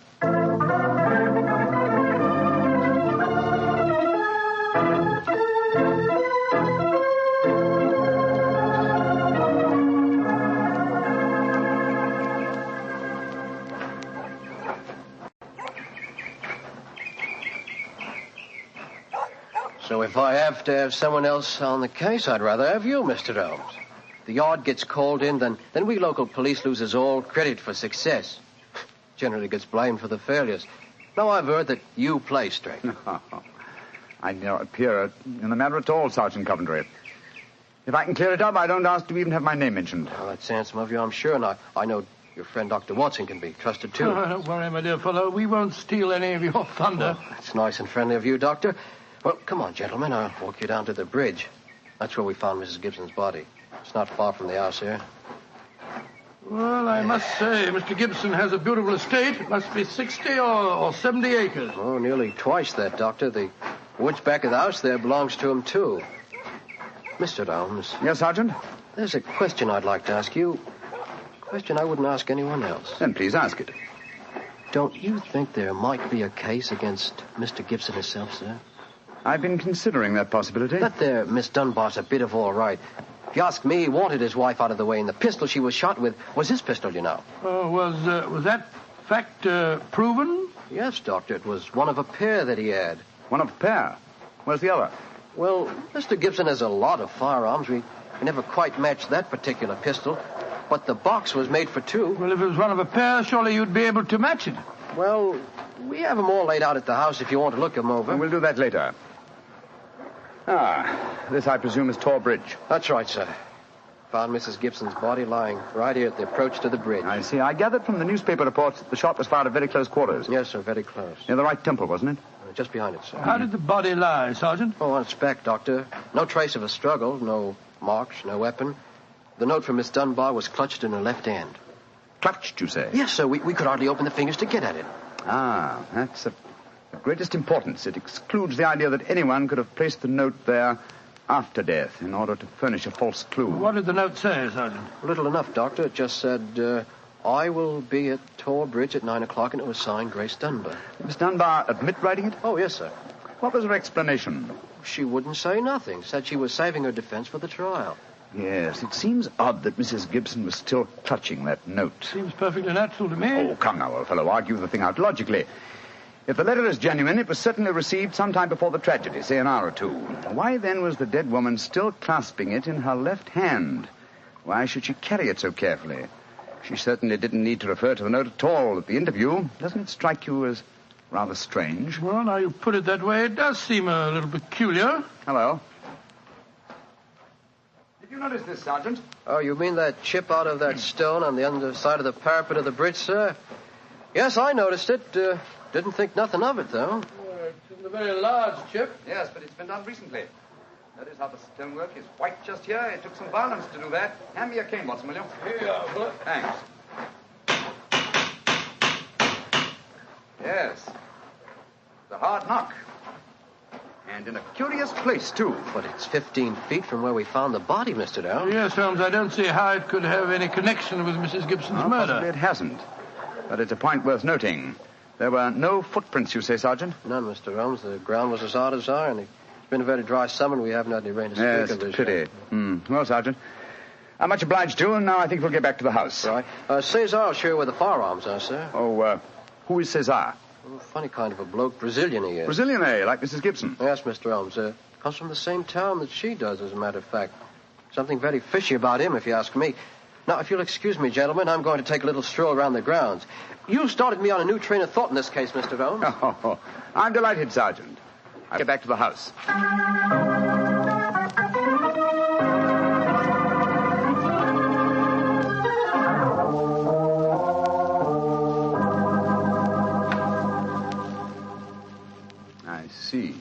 So if I have to have someone else on the case, I'd rather have you, Mr. Holmes. If the yard gets called in, then we local police loses all credit for success. Generally gets blamed for the failures. Now I've heard that you play straight. I don't appear in the matter at all, Sergeant Coventry. If I can clear it up, I don't ask to even have my name mentioned. Well, that's handsome of you, I'm sure, and I know your friend Dr. Watson can be trusted, too. Oh, don't worry, my dear fellow. We won't steal any of your thunder. Well, that's nice and friendly of you, Doctor. Well, come on, gentlemen. I'll walk you down to the bridge. That's where we found Mrs. Gibson's body. It's not far from the house here. Well, I must say, Mr. Gibson has a beautiful estate. It must be 60 or 70 acres. Oh, nearly twice that, Doctor. The woods back of the house there belongs to him, too. Mr. Holmes. Yes, Sergeant? There's a question I'd like to ask you. A question I wouldn't ask anyone else. Then please ask it. Don't you think there might be a case against Mr. Gibson himself, sir? I've been considering that possibility. That there Miss Dunbar's a bit of all right. If you ask me, he wanted his wife out of the way, and the pistol she was shot with was his pistol, you know. Oh, was that fact proven? Yes, Doctor. It was one of a pair that he had. One of a pair? Where's the other? Well, Mr. Gibson has a lot of firearms. We never quite matched that particular pistol, but the box was made for two. Well, if it was one of a pair, surely you'd be able to match it. Well, we have them all laid out at the house if you want to look them over. And we'll do that later. This, I presume, is THOR Bridge. That's right, sir. Found Mrs. Gibson's body lying right here at the approach to the bridge. I see. I gathered from the newspaper reports that the shot was fired at very close quarters. Yes, sir, very close. Near the right temple, wasn't it? Just behind it, sir. How did the body lie, Sergeant? Oh, on its back, Doctor. No trace of a struggle, no marks, no weapon. The note from Miss Dunbar was clutched in her left hand. Clutched, you say? Yes, sir. We could hardly open the fingers to get at it. That's of greatest importance. It excludes the idea that anyone could have placed the note there after death in order to furnish a false clue. What did the note say, Sergeant? Little enough, Doctor. It just said, I will be at THOR Bridge at 9 o'clock, and it was signed Grace Dunbar. Miss Dunbar admit writing it? Oh, yes, sir. What was her explanation? She wouldn't say nothing. Said she was saving her defense for the trial. Yes, it seems odd that Mrs. Gibson was still clutching that note. Seems perfectly natural to me. Oh, come now, old fellow. Argue the thing out logically. If the letter is genuine, it was certainly received sometime before the tragedy, say an hour or two. Why, then, was the dead woman still clasping it in her left hand? Why should she carry it so carefully? She certainly didn't need to refer to the note at all at the interview. Doesn't it strike you as rather strange? Well, now you put it that way, it does seem a little peculiar. Hello. Did you notice this, Sergeant? Oh, you mean that chip out of that stone on the underside of the parapet of the bridge, sir? Yes, I noticed it. Didn't think nothing of it, though. It's a very large chip. Yes, but it's been done recently. Notice how the stonework is white just here. It took some violence to do that. Hand me your cane, Watson, will you? Here you are, Bullet. Thanks. Yes. It's a hard knock. And in a curious place, too. But it's 15 feet from where we found the body, Mr. Downs. Yes, Holmes, I don't see how it could have any connection with Mrs. Gibson's murder. Possibly it hasn't. But it's a point worth noting. There were no footprints, you say, Sergeant? None, Mr. Holmes. The ground was as hard as iron. It's been a very dry summer, and we haven't had any rain to speak Yes, of this pity. year. Well, Sergeant, I'm much obliged to you, and now I think we'll get back to the house. Right. Cesar will show you where the firearms are, sir. Oh, who is Cesar? Oh, funny kind of a bloke. Brazilian he is. Brazilian, eh? Like Mrs. Gibson? Yes, Mr. Holmes. Comes from the same town that she does, as a matter of fact. Something very fishy about him, if you ask me. Now, if you'll excuse me, gentlemen, I'm going to take a little stroll around the grounds. You started me on a new train of thought in this case, Mr. Holmes. Oh, I'm delighted, Sergeant. I'll get back to the house. I see.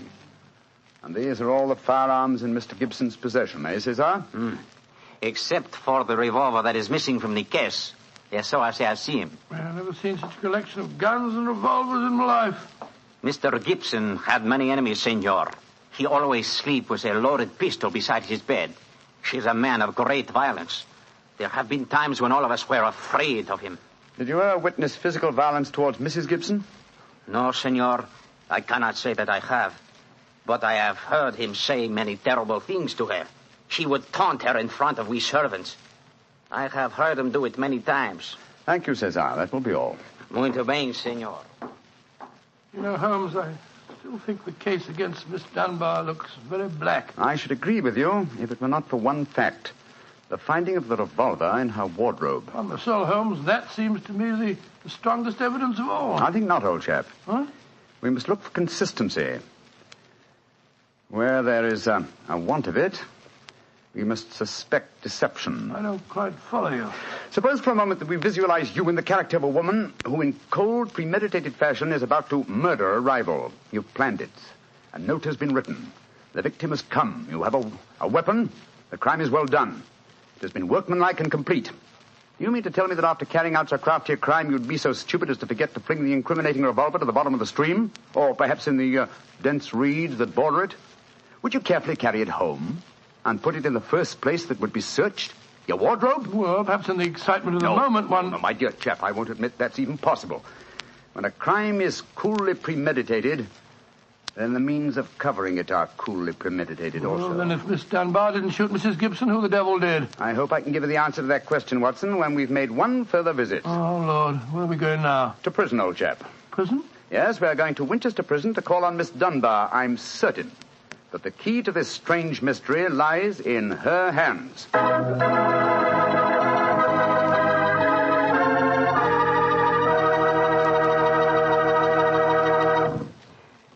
And these are all the firearms in Mr. Gibson's possession, eh, Cesar? Except for the revolver that is missing from the case. Yes, so I say I see him. I've never seen such a collection of guns and revolvers in my life. Mr. Gibson had many enemies, senor. He always sleep with a loaded pistol beside his bed. He's a man of great violence. There have been times when all of us were afraid of him. Did you ever witness physical violence towards Mrs. Gibson? No, senor. I cannot say that I have. But I have heard him say many terrible things to her. He would taunt her in front of we servants. I have heard him do it many times. Thank you, Cesar. That will be all. Muito bem, senor. You know, Holmes, I still think the case against Miss Dunbar looks very black. I should agree with you if it were not for one fact. The finding of the revolver in her wardrobe. On the soul, Holmes, that seems to me the strongest evidence of all. I think not, old chap. Huh? We must look for consistency. Where there is a want of it, we must suspect deception. I don't quite follow you. Suppose for a moment that we visualize you in the character of a woman who in cold, premeditated fashion is about to murder a rival. You've planned it. A note has been written. The victim has come. You have a weapon. The crime is well done. It has been workmanlike and complete. You mean to tell me that after carrying out so crafty a crime, you'd be so stupid as to forget to fling the incriminating revolver to the bottom of the stream? Or perhaps in the dense reeds that border it? Would you carefully carry it home and put it in the first place that would be searched? Your wardrobe? Well, perhaps in the excitement of the moment, one... No, my dear chap, I won't admit that's even possible. When a crime is coolly premeditated, then the means of covering it are coolly premeditated also. Well, then if Miss Dunbar didn't shoot Mrs. Gibson, who the devil did? I hope I can give you the answer to that question, Watson, when we've made one further visit. Oh, Lord. Where are we going now? To prison, old chap. Prison? Yes, we're going to Winchester Prison to call on Miss Dunbar. I'm certain that the key to this strange mystery lies in her hands.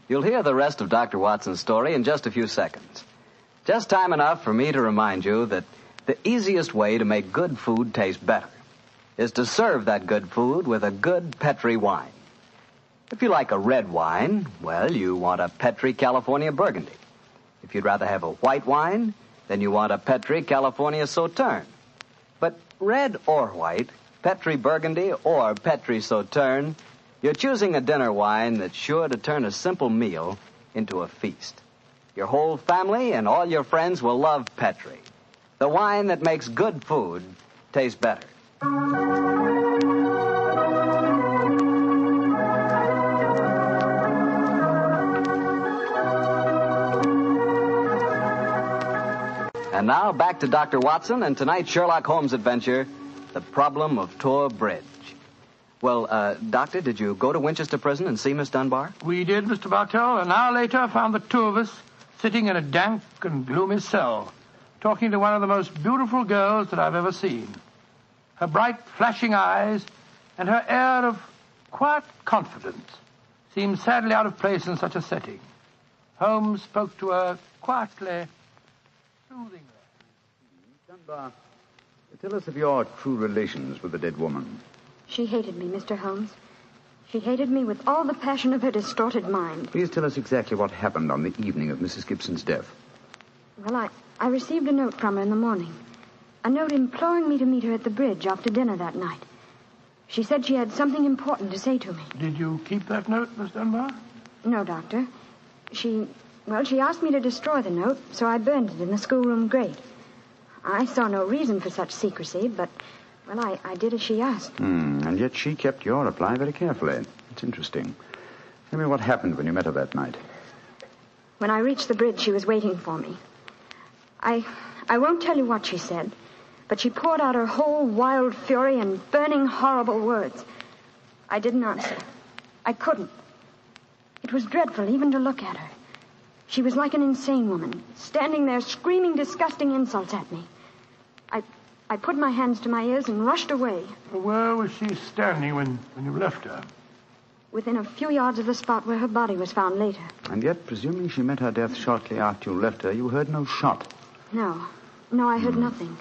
You'll hear the rest of Dr. Watson's story in just a few seconds. Just time enough for me to remind you that the easiest way to make good food taste better is to serve that good food with a good Petri wine. If you like a red wine, well, you want a Petri California Burgundy. If you'd rather have a white wine, then you want a Petri California Sauterne. But red or white, Petri Burgundy or Petri Sauterne, you're choosing a dinner wine that's sure to turn a simple meal into a feast. Your whole family and all your friends will love Petri, the wine that makes good food taste better. And now back to Dr. Watson and tonight's Sherlock Holmes adventure, The Problem of THOR Bridge. Well, Doctor, did you go to Winchester Prison and see Miss Dunbar? We did, Mr. Bartell. An hour later, found the two of us sitting in a dank and gloomy cell, talking to one of the most beautiful girls that I've ever seen. Her bright, flashing eyes and her air of quiet confidence seemed sadly out of place in such a setting. Holmes spoke to her quietly, soothingly. Dunbar, tell us of your true relations with the dead woman. She hated me, Mr. Holmes. She hated me with all the passion of her distorted mind. Please tell us exactly what happened on the evening of Mrs. Gibson's death. Well, I received a note from her in the morning. A note imploring me to meet her at the bridge after dinner that night. She said she had something important to say to me. Did you keep that note, Miss Dunbar? No, Doctor. She asked me to destroy the note, so I burned it in the schoolroom grate. I saw no reason for such secrecy, but, well, I did as she asked. And yet she kept your reply very carefully. It's interesting. Tell me what happened when you met her that night. When I reached the bridge, she was waiting for me. I won't tell you what she said, but she poured out her whole wild fury in burning, horrible words. I didn't answer. I couldn't. It was dreadful even to look at her. She was like an insane woman, standing there screaming disgusting insults at me. I put my hands to my ears and rushed away. Where was she standing when you left her? Within a few yards of the spot where her body was found later. And yet, presuming she met her death shortly after you left her, you heard no shot. No, I heard nothing.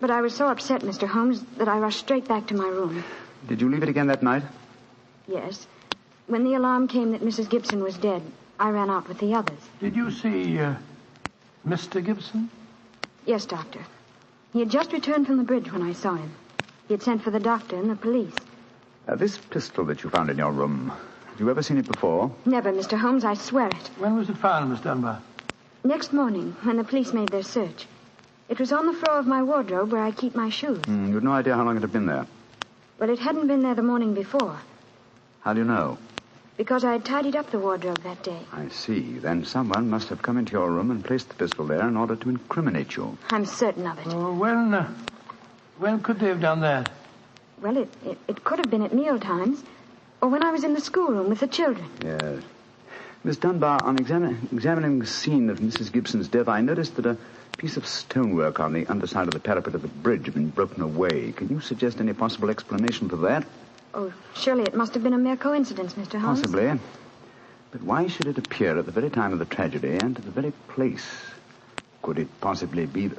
But I was so upset, Mr. Holmes, that I rushed straight back to my room. Did you leave it again that night? Yes. When the alarm came that Mrs. Gibson was dead, I ran out with the others. Did you see Mr. Gibson? Yes, Doctor. He had just returned from the bridge when I saw him. He had sent for the doctor and the police. This pistol that you found in your room, have you ever seen it before? Never, Mr. Holmes, I swear it. When was it found, Miss Dunbar? Next morning, when the police made their search. It was on the floor of my wardrobe where I keep my shoes. You had no idea how long it had been there? Well, it hadn't been there the morning before. How do you know? Because I had tidied up the wardrobe that day. I see. Then someone must have come into your room and placed the pistol there in order to incriminate you. I'm certain of it. When could they have done that? Well, it could have been at meal times, or when I was in the schoolroom with the children. Yes. Miss Dunbar, on examining the scene of Mrs. Gibson's death, I noticed that a piece of stonework on the underside of the parapet of the bridge had been broken away. Can you suggest any possible explanation for that? Oh, surely it must have been a mere coincidence, Mr. Holmes. Possibly. But why should it appear at the very time of the tragedy and at the very place? Could it possibly be that...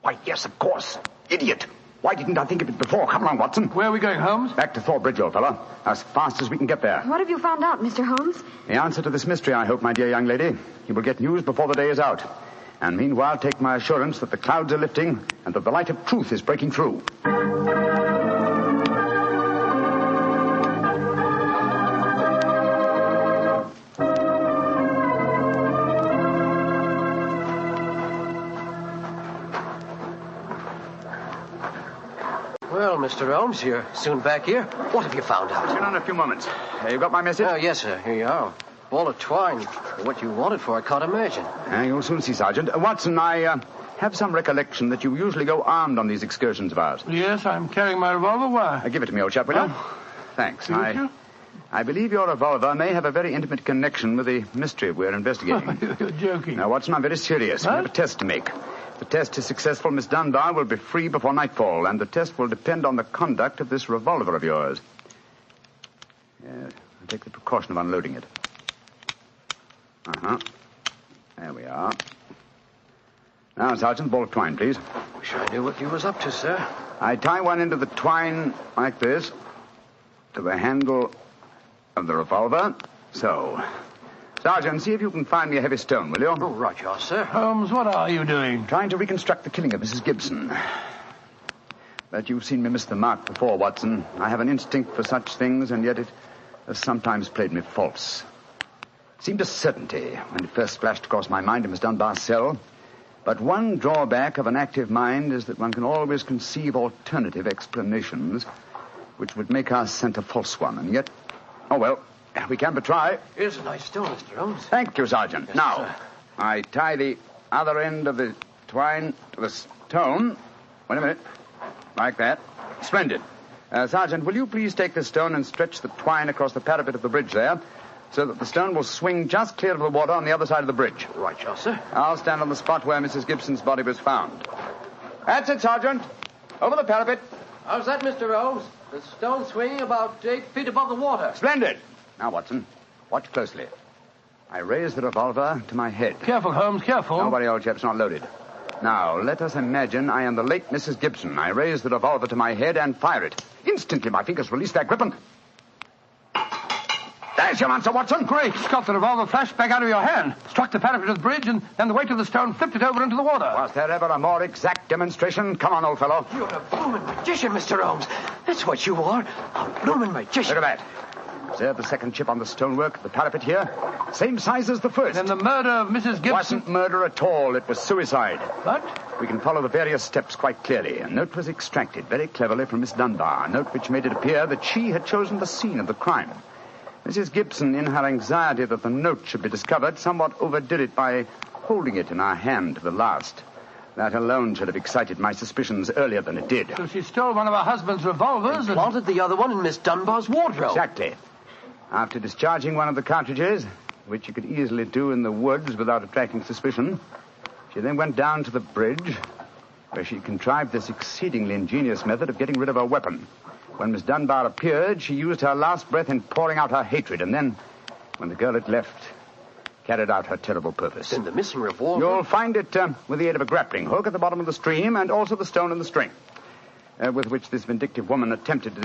Why, yes, of course. Idiot. Why didn't I think of it before? Come along, Watson. Where are we going, Holmes? Back to Thor Bridge, old fellow. As fast as we can get there. What have you found out, Mr. Holmes? The answer to this mystery, I hope, my dear young lady. You will get news before the day is out. And meanwhile, take my assurance that the clouds are lifting and that the light of truth is breaking through. Well, Mr. Holmes, you're soon back here. What have you found out? In a few moments. You got my message? Oh, yes, sir. Here you are. Ball of twine. What you wanted for, I can't imagine. You'll soon see, Sergeant. Watson, I have some recollection that you usually go armed on these excursions of ours. Yes, I'm carrying my revolver. Why? Give it to me, old chap, will you? Thanks. I believe your revolver may have a very intimate connection with the mystery we're investigating. You're joking. Now, Watson, I'm very serious. We have a test to make. If the test is successful, Miss Dunbar will be free before nightfall, and the test will depend on the conduct of this revolver of yours. Yes, I'll take the precaution of unloading it. There we are. Now, Sergeant, ball of twine, please. Wish I knew what you was up to, sir. I tie one end of the twine like this to the handle of the revolver. So. Sergeant, see if you can find me a heavy stone, will you? Oh, right, you are, sir. Holmes, what are you doing? Trying to reconstruct the killing of Mrs. Gibson. But you've seen me miss the mark before, Watson. I have an instinct for such things, and yet it has sometimes played me false. It seemed a certainty when it first flashed across my mind in Miss Dunbar's cell. But one drawback of an active mind is that one can always conceive alternative explanations which would make our scent a false one. And yet, oh well, we can but try. Here's a nice stone, Mr. Holmes. Thank you, Sergeant. Yes, now, sir. I tie the other end of the twine to the stone. Wait a minute. Like that. Splendid. Sergeant, will you please take this stone and stretch the twine across the parapet of the bridge there, so that the stone will swing just clear of the water on the other side of the bridge? Right, sir. I'll stand on the spot where Mrs. Gibson's body was found. That's it, Sergeant. Over the parapet. How's that, Mr. Holmes? The stone swinging about 8 feet above the water. Splendid. Now, Watson, watch closely. I raise the revolver to my head. Careful, Holmes, careful. Don't worry, old chap's not loaded. Now, let us imagine I am the late Mrs. Gibson. I raise the revolver to my head and fire it. Instantly, my fingers release their grip and... There's your answer, Watson. Great Scott, the revolver flashed back out of your hand, struck the parapet of the bridge, and then the weight of the stone flipped it over into the water. Was there ever a more exact demonstration? Come on, old fellow. You're a bloomin' magician, Mr. Holmes. That's what you are. A bloomin' magician. Look at that. Observe the second chip on the stonework, the parapet here. Same size as the first. Then the murder of Mrs. Gibson... Wasn't murder at all. It was suicide. What? We can follow the various steps quite clearly. A note was extracted very cleverly from Miss Dunbar, a note which made it appear that she had chosen the scene of the crime. Mrs. Gibson, in her anxiety that the note should be discovered, somewhat overdid it by holding it in her hand to the last. That alone should have excited my suspicions earlier than it did. So she stole one of her husband's revolvers and planted the other one in Miss Dunbar's wardrobe. Exactly. After discharging one of the cartridges, which you could easily do in the woods without attracting suspicion, she then went down to the bridge, where she contrived this exceedingly ingenious method of getting rid of her weapon. When Miss Dunbar appeared, she used her last breath in pouring out her hatred, and then, when the girl had left, carried out her terrible purpose. Then the missing revolver... You'll find it with the aid of a grappling hook at the bottom of the stream, and also the stone and the string, with which this vindictive woman attempted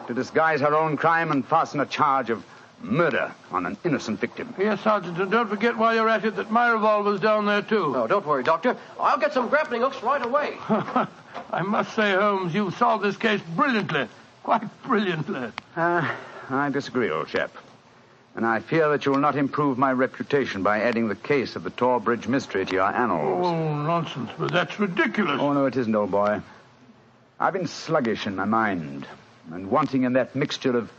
to disguise her own crime and fasten a charge of murder on an innocent victim. Yes, Sergeant, and don't forget while you're at it that my revolver's down there, too. No, don't worry, Doctor. I'll get some grappling hooks right away. I must say, Holmes, you've solved this case brilliantly. Quite brilliantly. I disagree, old chap. And I fear that you will not improve my reputation by adding the case of the Tor Bridge mystery to your annals. Oh, nonsense, but that's ridiculous. Oh, no, it isn't, old boy. I've been sluggish in my mind and wanting in that mixture of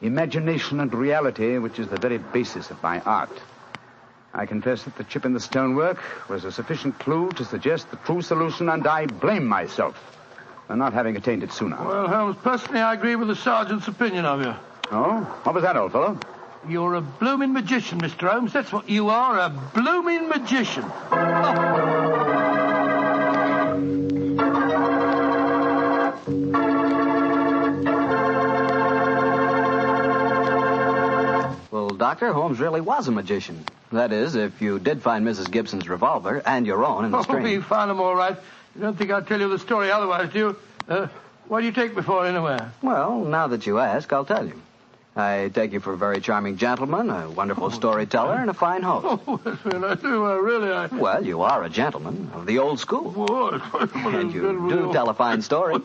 imagination and reality which is the very basis of my art. I confess that the chip in the stonework was a sufficient clue to suggest the true solution, and I blame myself for not having attained it sooner. Well, Holmes, personally, I agree with the sergeant's opinion of you. Oh? What was that, old fellow? You're a blooming magician, Mr. Holmes. That's what you are, a blooming magician. Well, Doctor, Holmes really was a magician. That is, if you did find Mrs. Gibson's revolver and your own in the stream. We found them all right. You don't think I'd tell you the story otherwise, do you? Why do you take me for, anyway? Well, now that you ask, I'll tell you. I take you for a very charming gentleman, a wonderful storyteller, and a fine host. Oh, that's very nice. Really, Well, you are a gentleman of the old school. And you do tell a fine story.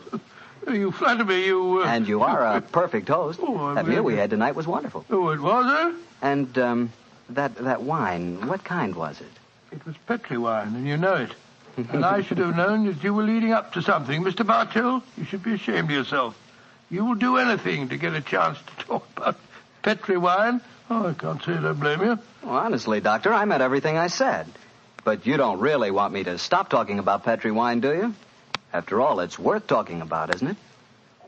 You flatter me, And you are a perfect host. That meal we had tonight was wonderful. Oh, it was, eh? And, that wine, what kind was it? It was Petri wine, and you know it. And I should have known that you were leading up to something. Mr. Bartell, you should be ashamed of yourself. You will do anything to get a chance to talk about Petri wine. Oh, I can't say I don't blame you. Well, honestly, Doctor, I meant everything I said. But you don't really want me to stop talking about Petri wine, do you? After all, it's worth talking about, isn't it?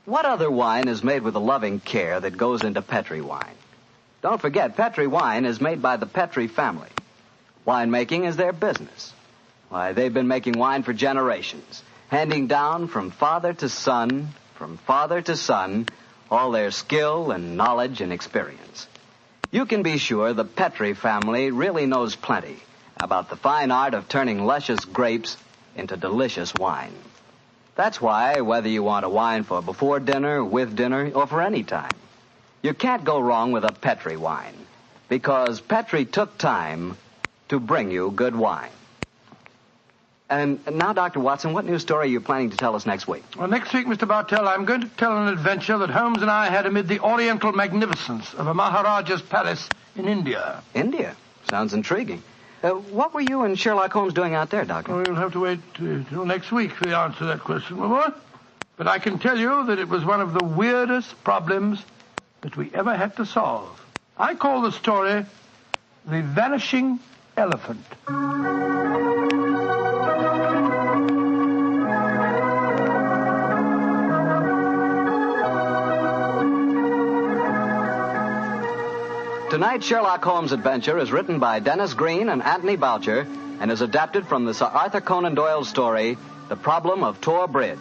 What other wine is made with the loving care that goes into Petri wine? Don't forget, Petri wine is made by the Petri family. Winemaking is their business. Why, they've been making wine for generations, handing down from father to son, all their skill and knowledge and experience. You can be sure the Petri family really knows plenty about the fine art of turning luscious grapes into delicious wine. That's why, whether you want a wine for before dinner, with dinner, or for any time, you can't go wrong with a Petri wine, because Petri took time to bring you good wine. And now, Dr. Watson, what new story are you planning to tell us next week? Well, next week, Mr. Bartell, I'm going to tell an adventure that Holmes and I had amid the oriental magnificence of a Maharaja's palace in India. India? Sounds intriguing. What were you and Sherlock Holmes doing out there, Doctor? Well, we'll have to wait till next week for the answer to that question, my boy. But I can tell you that it was one of the weirdest problems that we ever had to solve. I call the story The Vanishing Elephant. Tonight's Sherlock Holmes adventure is written by Dennis Green and Anthony Boucher and is adapted from the Sir Arthur Conan Doyle story, The Problem of THOR Bridge.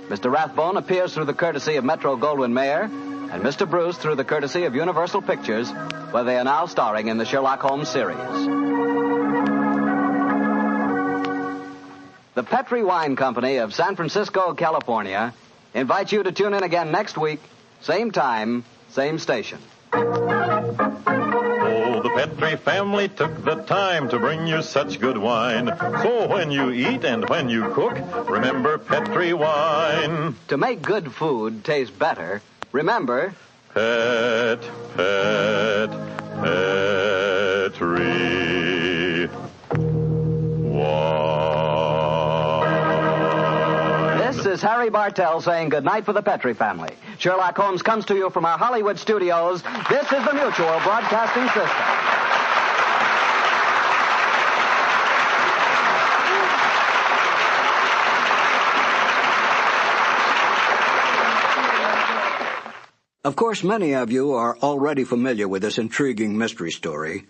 Mr. Rathbone appears through the courtesy of Metro-Goldwyn-Mayer and Mr. Bruce through the courtesy of Universal Pictures, where they are now starring in the Sherlock Holmes series. The Petri Wine Company of San Francisco, California, invites you to tune in again next week, same time, same station. Oh, the Petri family took the time to bring you such good wine. So when you eat and when you cook, remember Petri wine. To make good food taste better, remember... Petri wine. This is Harry Bartell saying goodnight for the Petri family. Sherlock Holmes comes to you from our Hollywood studios. This is the Mutual Broadcasting System. Of course, many of you are already familiar with this intriguing mystery story,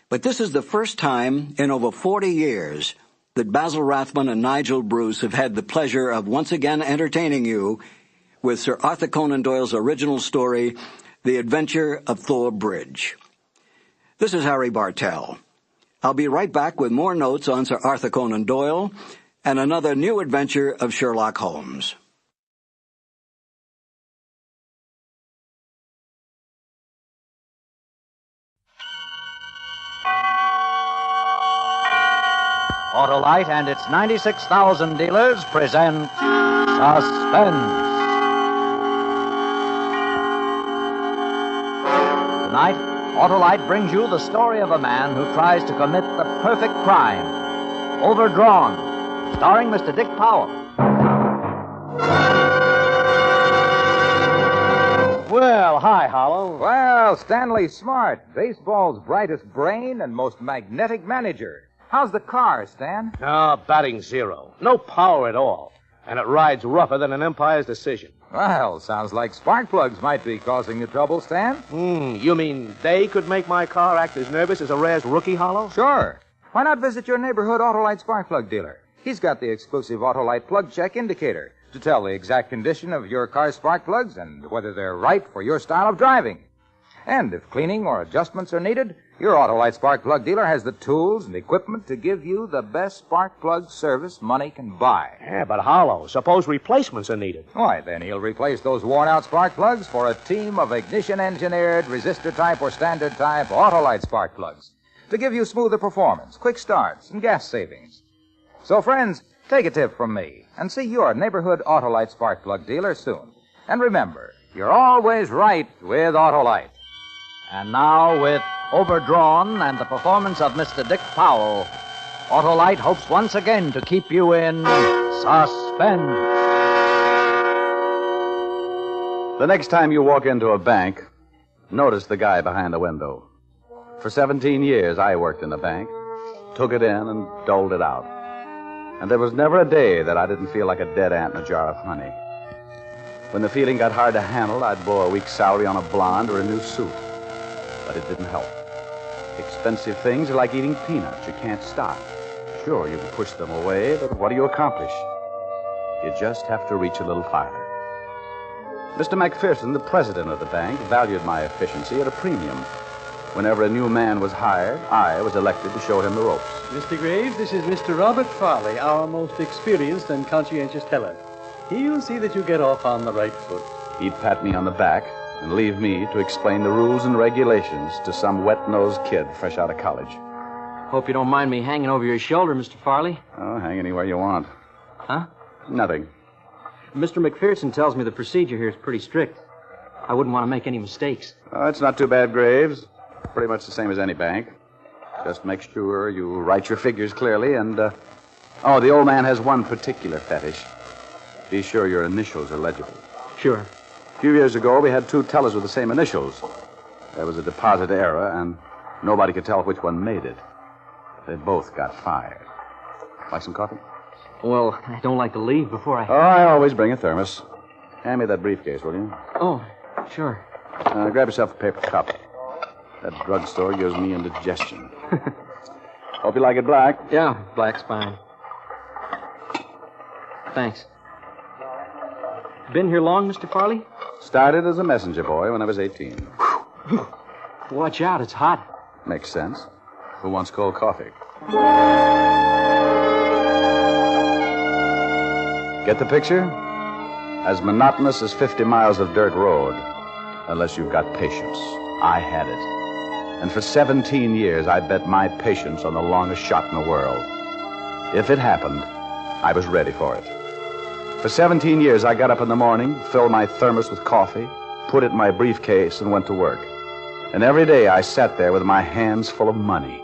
but this is the first time in over 40 years that Basil Rathbone and Nigel Bruce have had the pleasure of once again entertaining you with Sir Arthur Conan Doyle's original story, The Adventure of THOR Bridge. This is Harry Bartell. I'll be right back with more notes on Sir Arthur Conan Doyle and another new adventure of Sherlock Holmes. Autolite and its 96,000 dealers present Suspense. Tonight, Autolite brings you the story of a man who tries to commit the perfect crime. Overdrawn, starring Mr. Dick Powell. Well, hi, Hollow. Well, Stanley Smart, baseball's brightest brain and most magnetic manager. How's the car, Stan? Oh, batting zero. No power at all. And it rides rougher than an umpire's decision. Well, sounds like spark plugs might be causing you trouble, Stan. You mean they could make my car act as nervous as a Rare's rookie, Hollow? Sure. Why not visit your neighborhood Autolite spark plug dealer? He's got the exclusive Autolite plug check indicator to tell the exact condition of your car's spark plugs and whether they're right for your style of driving. And if cleaning or adjustments are needed, your Autolite spark plug dealer has the tools and equipment to give you the best spark plug service money can buy. Yeah, but Hollow, suppose replacements are needed. Why, then he'll replace those worn-out spark plugs for a team of ignition-engineered, resistor-type or standard-type Autolite spark plugs to give you smoother performance, quick starts, and gas savings. So, friends, take a tip from me and see your neighborhood Autolite spark plug dealer soon. And remember, you're always right with Autolite. And now, with Overdrawn and the performance of Mr. Dick Powell, Autolite hopes once again to keep you in suspense. The next time you walk into a bank, notice the guy behind the window. For 17 years, I worked in a bank, took it in and doled it out. And there was never a day that I didn't feel like a dead ant in a jar of honey. When the feeling got hard to handle, I'd blow a week's salary on a blonde or a new suit. But it didn't help. Expensive things are like eating peanuts. You can't stop. Sure, you can push them away, but what do you accomplish? You just have to reach a little farther. Mr. McPherson, the president of the bank, valued my efficiency at a premium. Whenever a new man was hired, I was elected to show him the ropes. Mr. Graves, this is Mr. Robert Farley, our most experienced and conscientious teller. He'll see that you get off on the right foot. He'd pat me on the back and leave me to explain the rules and regulations to some wet-nosed kid fresh out of college. Hope you don't mind me hanging over your shoulder, Mr. Farley. Oh, hang anywhere you want. Huh? Nothing. Mr. McPherson tells me the procedure here is pretty strict. I wouldn't want to make any mistakes. Oh, it's not too bad, Graves. Pretty much the same as any bank. Just make sure you write your figures clearly and, Oh, the old man has one particular fetish. Be sure your initials are legible. Sure. A few years ago, we had 2 tellers with the same initials. There was a deposit error, and nobody could tell which one made it. They both got fired. Like some coffee? Well, I don't like to leave before I... Oh, I always bring a thermos. Hand me that briefcase, will you? Oh, sure. Grab yourself a paper cup. That drugstore gives me indigestion. Hope you like it black. Yeah, black's fine. Thanks. Been here long, Mr. Farley? Started as a messenger boy when I was 18. Watch out, it's hot. Makes sense. Who wants cold coffee? Get the picture? As monotonous as 50 miles of dirt road. Unless you've got patience. I had it. And for 17 years, I bet my patience on the longest shot in the world. If it happened, I was ready for it. For 17 years, I got up in the morning, filled my thermos with coffee, put it in my briefcase, and went to work. And every day I sat there with my hands full of money,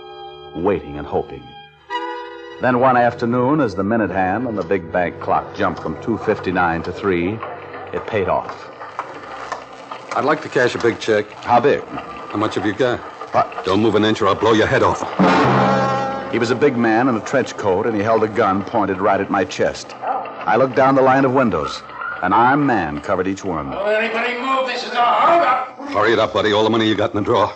waiting and hoping. Then one afternoon, as the minute hand on the big bank clock jumped from 2:59 to 3, it paid off. I'd like to cash a big check. How big? How much have you got? What? Don't move an inch or I'll blow your head off. He was a big man in a trench coat, and he held a gun pointed right at my chest. I looked down the line of windows. An armed man covered each one. Don't anybody move. This is a holdup. Hurry it up, buddy. All the money you got in the drawer.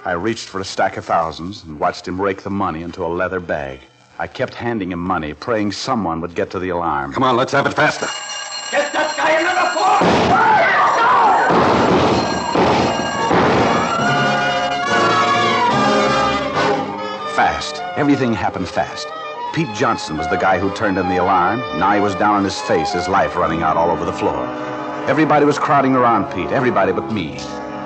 I reached for a stack of thousands and watched him rake the money into a leather bag. I kept handing him money, praying someone would get to the alarm. Come on, let's have it faster. Get that guy another 4. Fast. Everything happened fast. Pete Johnson was the guy who turned in the alarm. Now he was down on his face, his life running out all over the floor. Everybody was crowding around Pete, everybody but me.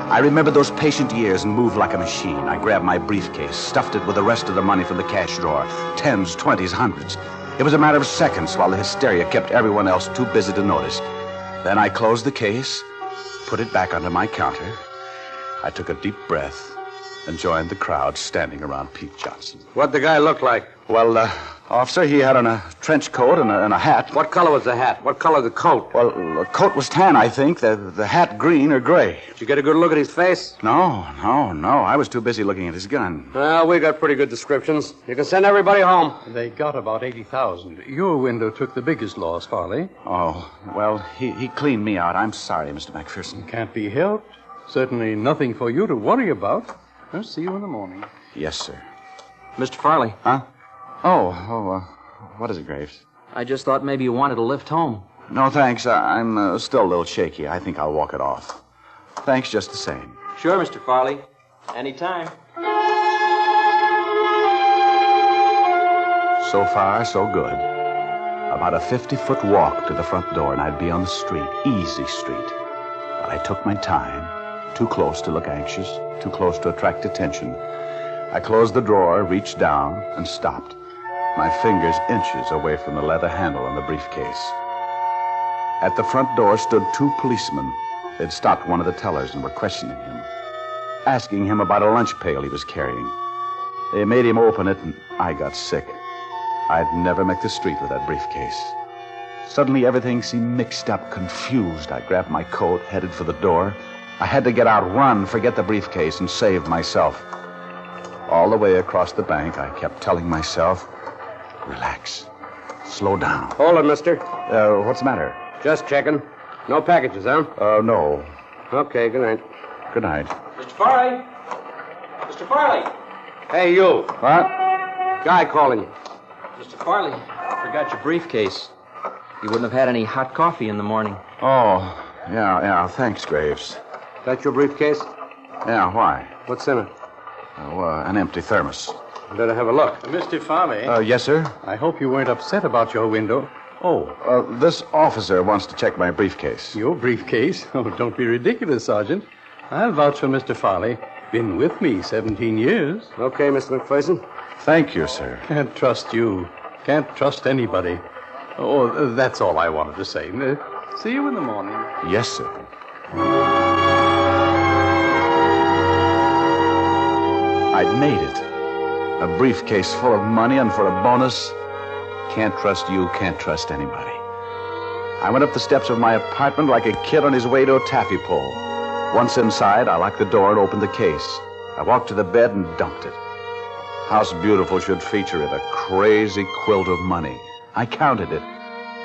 I remembered those patient years and moved like a machine. I grabbed my briefcase, stuffed it with the rest of the money from the cash drawer. 10s, 20s, 100s. It was a matter of seconds while the hysteria kept everyone else too busy to notice. Then I closed the case, put it back under my counter. I took a deep breath and joined the crowd standing around Pete Johnson. What'd the guy look like? Well, officer, he had on a trench coat and a hat. What color was the hat? What color the coat? Well, the coat was tan, I think. The hat green or gray. Did you get a good look at his face? No. I was too busy looking at his gun. Well, we got pretty good descriptions. You can send everybody home. They got about 80,000. Your window took the biggest loss, Farley. Oh, well, he cleaned me out. I'm sorry, Mr. McPherson. Can't be helped. Certainly nothing for you to worry about. I'll see you in the morning. Yes, sir. Mr. Farley. Huh? What is it, Graves? I just thought maybe you wanted a lift home. No, thanks. I'm still a little shaky. I think I'll walk it off. Thanks just the same. Sure, Mr. Farley. Anytime. So far, so good. About a 50-foot walk to the front door, and I'd be on the street. Easy street. But I took my time. Too close to look anxious. Too close to attract attention. I closed the drawer, reached down, and stopped. My fingers inches away from the leather handle on the briefcase. At the front door stood 2 policemen. They'd stopped one of the tellers and were questioning him, asking him about a lunch pail he was carrying. They made him open it, and I got sick. I'd never make the street with that briefcase. Suddenly, everything seemed mixed up, confused. I grabbed my coat, headed for the door. I had to get out, run, forget the briefcase, and save myself. All the way across the bank, I kept telling myself, relax. Slow down. Hold it, mister. What's the matter? Just checking. No packages, huh? No. Okay, good night. Good night. Mr. Farley! Mr. Farley! Hey, you. What? Guy calling you. Mr. Farley, I forgot your briefcase. You wouldn't have had any hot coffee in the morning. Oh, yeah. Thanks, Graves. That your briefcase? Yeah, why? What's in it? An empty thermos. Better have a look. Mr. Farley. Yes, sir? I hope you weren't upset about your window. This officer wants to check my briefcase. Your briefcase? Oh, don't be ridiculous, Sergeant. I'll vouch for Mr. Farley. Been with me 17 years. Okay, Mr. McPherson. Thank you, sir. Can't trust you. Can't trust anybody. Oh, that's all I wanted to say. See you in the morning. Yes, sir. I'd made it. A briefcase full of money, and for a bonus, can't trust you, can't trust anybody. I went up the steps of my apartment like a kid on his way to a taffy pole. Once inside, I locked the door and opened the case. I walked to the bed and dumped it. House Beautiful should feature it, a crazy quilt of money. I counted it.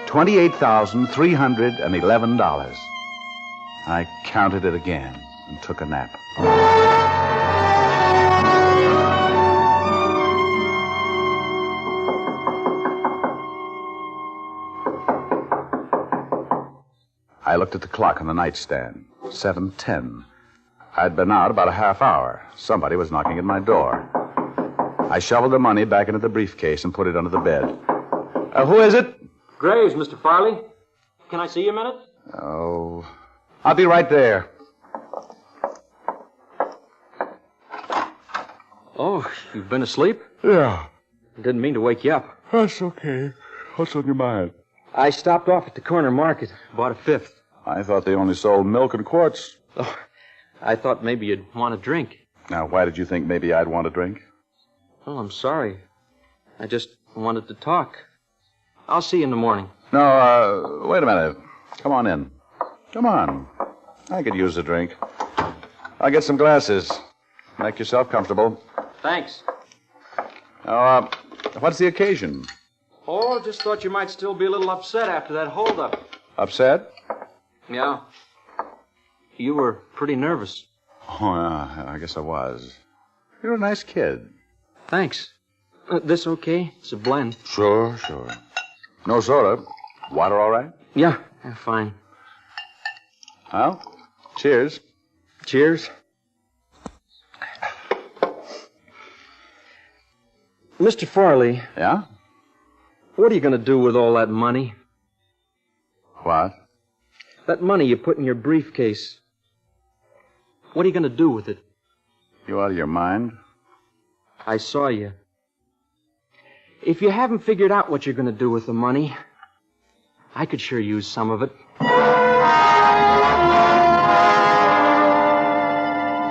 $28,311. I counted it again and took a nap. I looked at the clock on the nightstand. 7:10. I'd been out about a half hour. Somebody was knocking at my door. I shoveled the money back into the briefcase and put it under the bed. Who is it? Graves, Mr. Farley. Can I see you a minute? Oh, I'll be right there. Oh, you've been asleep? Yeah. Didn't mean to wake you up. That's okay. What's on your mind? I stopped off at the corner market, bought a fifth. I thought they only sold milk and quarts. Oh, I thought maybe you'd want a drink. Now, why did you think maybe I'd want a drink? Oh, I'm sorry. I just wanted to talk. I'll see you in the morning. No, wait a minute. Come on in. Come on. I could use a drink. I'll get some glasses. Make yourself comfortable. Thanks. Now, what's the occasion? Oh, just thought you might still be a little upset after that holdup. Upset? Yeah. You were pretty nervous. Oh, yeah, I guess I was. You're a nice kid. Thanks. This okay? It's a blend. Sure. No soda. Water all right? Yeah, fine. Well, cheers. Cheers. Mr. Farley. Yeah? What are you going to do with all that money? What? That money you put in your briefcase. What are you going to do with it? You out of your mind? I saw you. If you haven't figured out what you're going to do with the money, I could sure use some of it.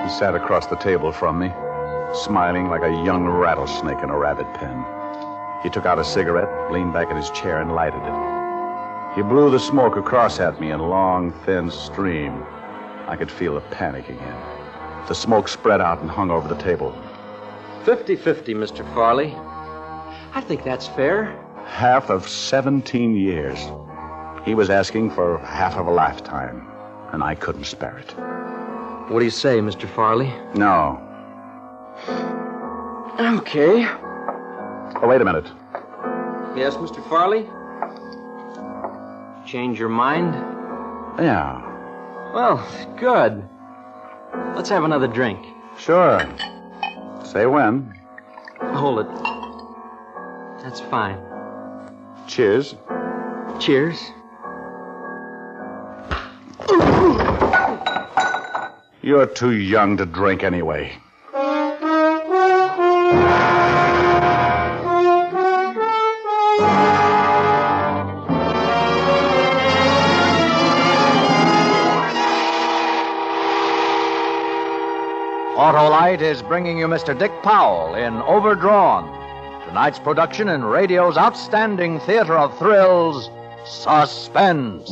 He sat across the table from me, smiling like a young rattlesnake in a rabbit pen. He took out a cigarette, leaned back in his chair, and lighted it. He blew the smoke across at me in a long, thin stream. I could feel the panic again. The smoke spread out and hung over the table. 50-50, Mr. Farley. I think that's fair. Half of 17 years. He was asking for half of a lifetime, and I couldn't spare it. What do you say, Mr. Farley? No. Okay. Oh, wait a minute. Yes, Mr. Farley? Change your mind? Yeah. Well, good. Let's have another drink. Sure. Say when. Hold it. That's fine. Cheers. Cheers. You're too young to drink anyway. Autolite is bringing you Mr. Dick Powell in Overdrawn, tonight's production in radio's outstanding theater of thrills, Suspense.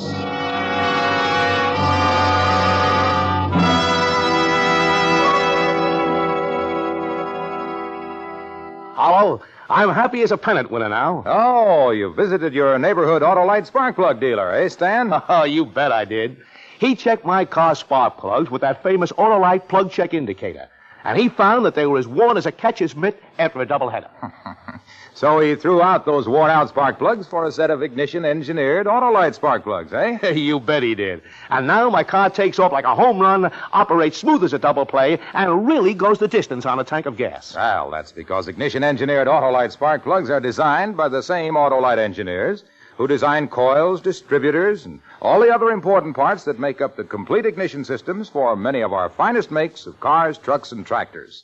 Hello. I'm happy as a pennant winner now. Oh, you visited your neighborhood Autolite spark plug dealer, eh, Stan? Oh, you bet I did. He checked my car's spark plugs with that famous Autolite plug check indicator. And he found that they were as worn as a catcher's mitt after a doubleheader. So he threw out those worn-out spark plugs for a set of ignition-engineered Autolite spark plugs, eh? You bet he did. And now my car takes off like a home run, operates smooth as a double play, and really goes the distance on a tank of gas. Well, that's because ignition-engineered Autolite spark plugs are designed by the same Autolite engineers who design coils, distributors, and all the other important parts that make up the complete ignition systems for many of our finest makes of cars, trucks, and tractors.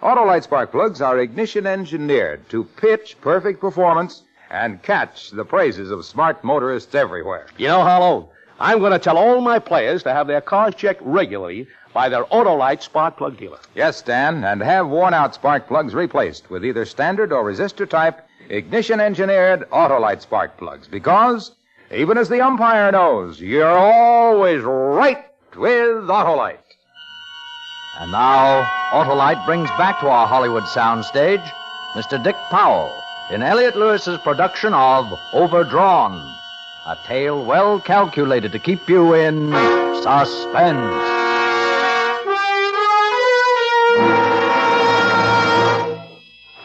Autolite spark plugs are ignition-engineered to pitch perfect performance and catch the praises of smart motorists everywhere. You know, Harlow, I'm going to tell all my players to have their cars checked regularly by their Autolite spark plug dealer. Yes, Stan, and have worn-out spark plugs replaced with either standard or resistor type ignition-engineered Autolite spark plugs. Because, even as the umpire knows, you're always right with Autolite. And now, Autolite brings back to our Hollywood soundstage Mr. Dick Powell in Elliott Lewis's production of Overdrawn, a tale well calculated to keep you in suspense.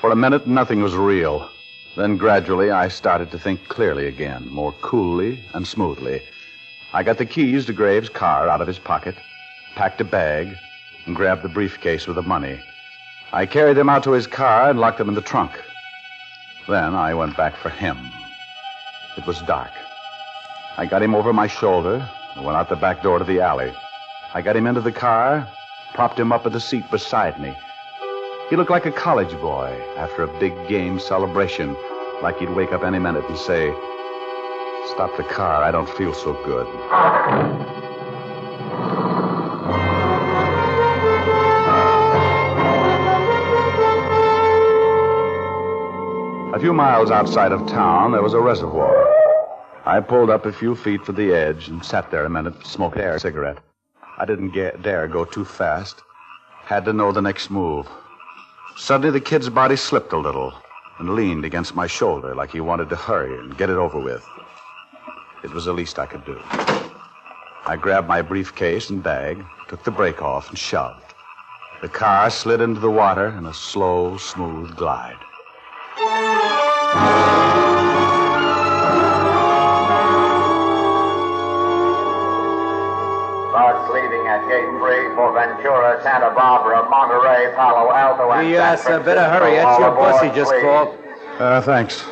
For a minute, nothing was real. Then gradually, I started to think clearly again, more coolly and smoothly. I got the keys to Graves' car out of his pocket, packed a bag, and grabbed the briefcase with the money. I carried them out to his car and locked them in the trunk. Then I went back for him. It was dark. I got him over my shoulder and went out the back door to the alley. I got him into the car, propped him up in the seat beside me. He looked like a college boy after a big game celebration, like he'd wake up any minute and say, "Stop the car, I don't feel so good." A few miles outside of town, there was a reservoir. I pulled up a few feet from the edge and sat there a minute, smoking a cigarette. I didn't dare go too fast. Had to know the next move. Suddenly, the kid's body slipped a little and leaned against my shoulder like he wanted to hurry and get it over with. It was the least I could do. I grabbed my briefcase and bag, took the brake off, and shoved. The car slid into the water in a slow, smooth glide. Starts leaving at Gate 3 for Ventura, Santa Barbara, Monterey, Palo Alto, and Yes, better hurry. That's your bus he just called. Thanks.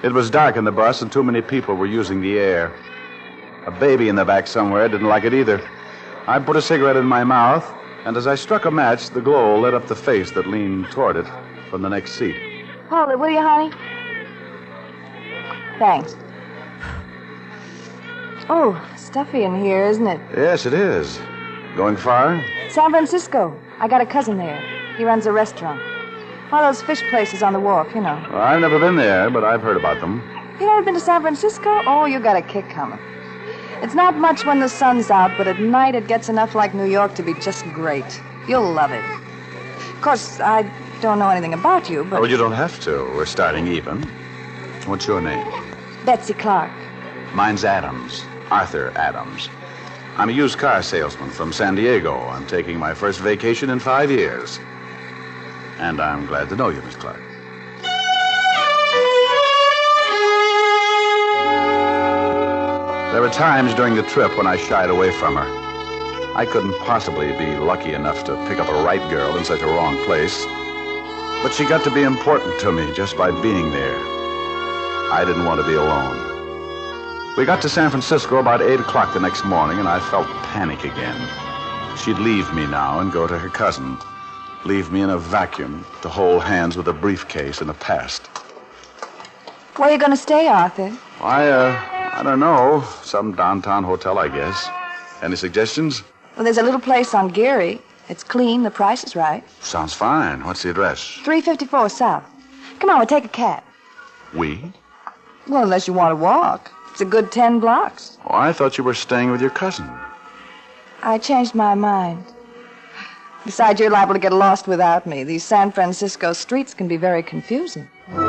It was dark in the bus, and too many people were using the air. A baby in the back somewhere didn't like it either. I put a cigarette in my mouth, and as I struck a match, the glow lit up the face that leaned toward it from the next seat. Hold it, will you, honey? Thanks. Oh, stuffy in here, isn't it? Yes, it is. Going far? San Francisco. I got a cousin there. He runs a restaurant. One of those fish places on the wharf, you know. Well, I've never been there, but I've heard about them. You never been to San Francisco? Oh, you got a kick coming. It's not much when the sun's out, but at night it gets enough like New York to be just great. You'll love it. Of course, I don't know anything about you, but... Oh, you don't have to. We're starting even. What's your name? Betsy Clark. Mine's Adams. Arthur Adams. I'm a used car salesman from San Diego. I'm taking my first vacation in 5 years. And I'm glad to know you, Miss Clark. There were times during the trip when I shied away from her. I couldn't possibly be lucky enough to pick up a right girl in such a wrong place. But she got to be important to me just by being there. I didn't want to be alone. We got to San Francisco about 8 o'clock the next morning, and I felt panic again. She'd leave me now and go to her cousin. Leave me in a vacuum to hold hands with a briefcase in the past. Where are you going to stay, Arthur? I don't know. Some downtown hotel, I guess. Any suggestions? Well, there's a little place on Geary. It's clean. The price is right. Sounds fine. What's the address? 354 South. Come on, we'll take a cab. We? Well, unless you want to walk. It's a good 10 blocks. Oh, I thought you were staying with your cousin. I changed my mind. Besides, you're liable to get lost without me. These San Francisco streets can be very confusing. Good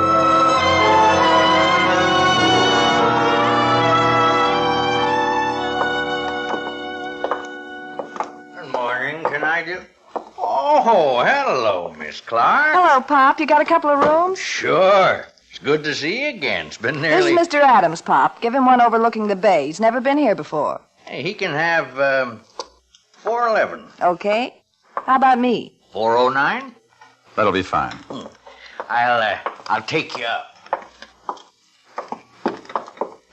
morning. Can I do... Oh, hello, Miss Clark. Hello, Pop. You got a couple of rooms? Sure. It's good to see you again. It's been nearly... This is Mr. Adams, Pop. Give him one overlooking the bay. He's never been here before. Hey, he can have, 411. Okay. How about me? 409? That'll be fine. I'll take you up.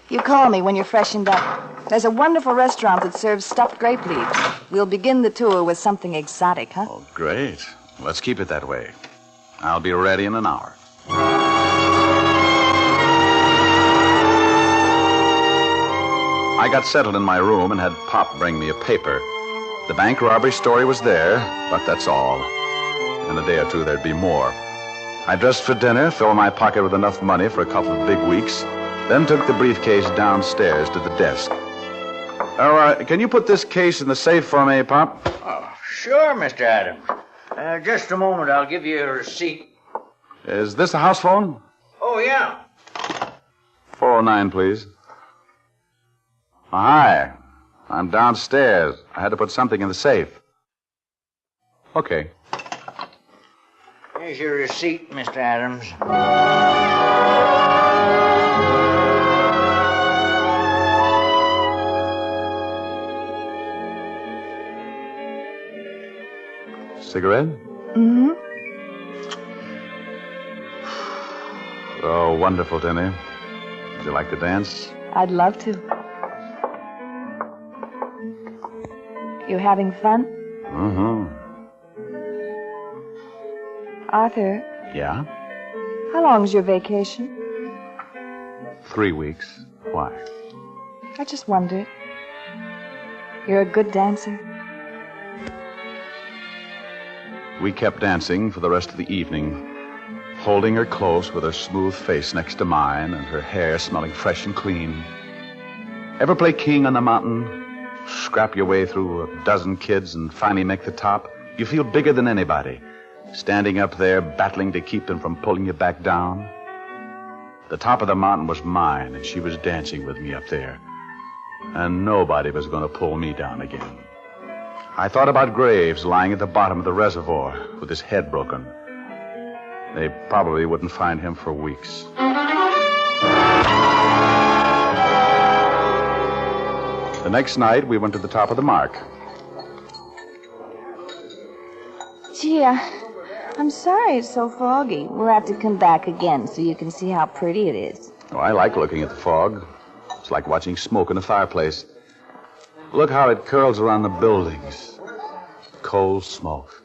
You call me when you're freshened up. There's a wonderful restaurant that serves stuffed grape leaves. We'll begin the tour with something exotic, huh? Oh, great. Let's keep it that way. I'll be ready in an hour. I got settled in my room and had Pop bring me a paper. The bank robbery story was there, but that's all. In a day or two, there'd be more. I dressed for dinner, filled my pocket with enough money for a couple of big weeks, then took the briefcase downstairs to the desk. Oh, can you put this case in the safe for me, Pop? Oh, sure, Mr. Adams. Just a moment, I'll give you a receipt. Is this a house phone? Oh, yeah. 409, please. Oh, hi. I'm downstairs. I had to put something in the safe. Okay. Here's your receipt, Mr. Adams. Cigarette? Mm-hmm. Oh, wonderful, Tinny. Would you like to dance? I'd love to. You having fun? Mm-hmm. Arthur, Yeah? how long's your vacation? 3 weeks. Why? I just wondered. You're a good dancer. We kept dancing for the rest of the evening, holding her close with her smooth face next to mine and her hair smelling fresh and clean. Ever play king on the mountain? Scrap your way through a dozen kids and finally make the top? You feel bigger than anybody, standing up there battling to keep them from pulling you back down. The top of the mountain was mine, and she was dancing with me up there. And nobody was going to pull me down again. I thought about Graves lying at the bottom of the reservoir with his head broken. They probably wouldn't find him for weeks. The next night, we went to the top of the mark. Gee, I'm sorry it's so foggy. We'll have to come back again so you can see how pretty it is. Oh, I like looking at the fog. It's like watching smoke in a fireplace. Look how it curls around the buildings. Cold smoke.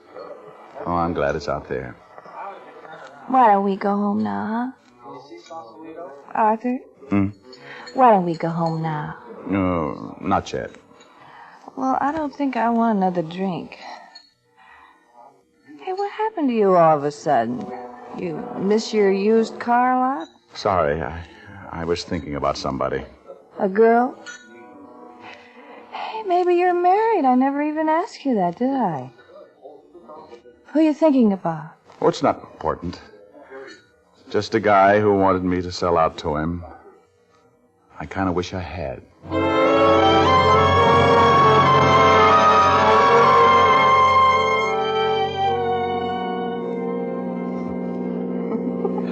Oh, I'm glad it's out there. Why don't we go home now, huh? Arthur, Hmm? why don't we go home now? No, not yet. Well, I don't think I want another drink. Hey, what happened to you all of a sudden? You miss your used car lot? Sorry, I was thinking about somebody. A girl? Hey, maybe you're married. I never even asked you that, did I? Who are you thinking about? Oh, it's not important. Just a guy who wanted me to sell out to him. I kind of wish I had.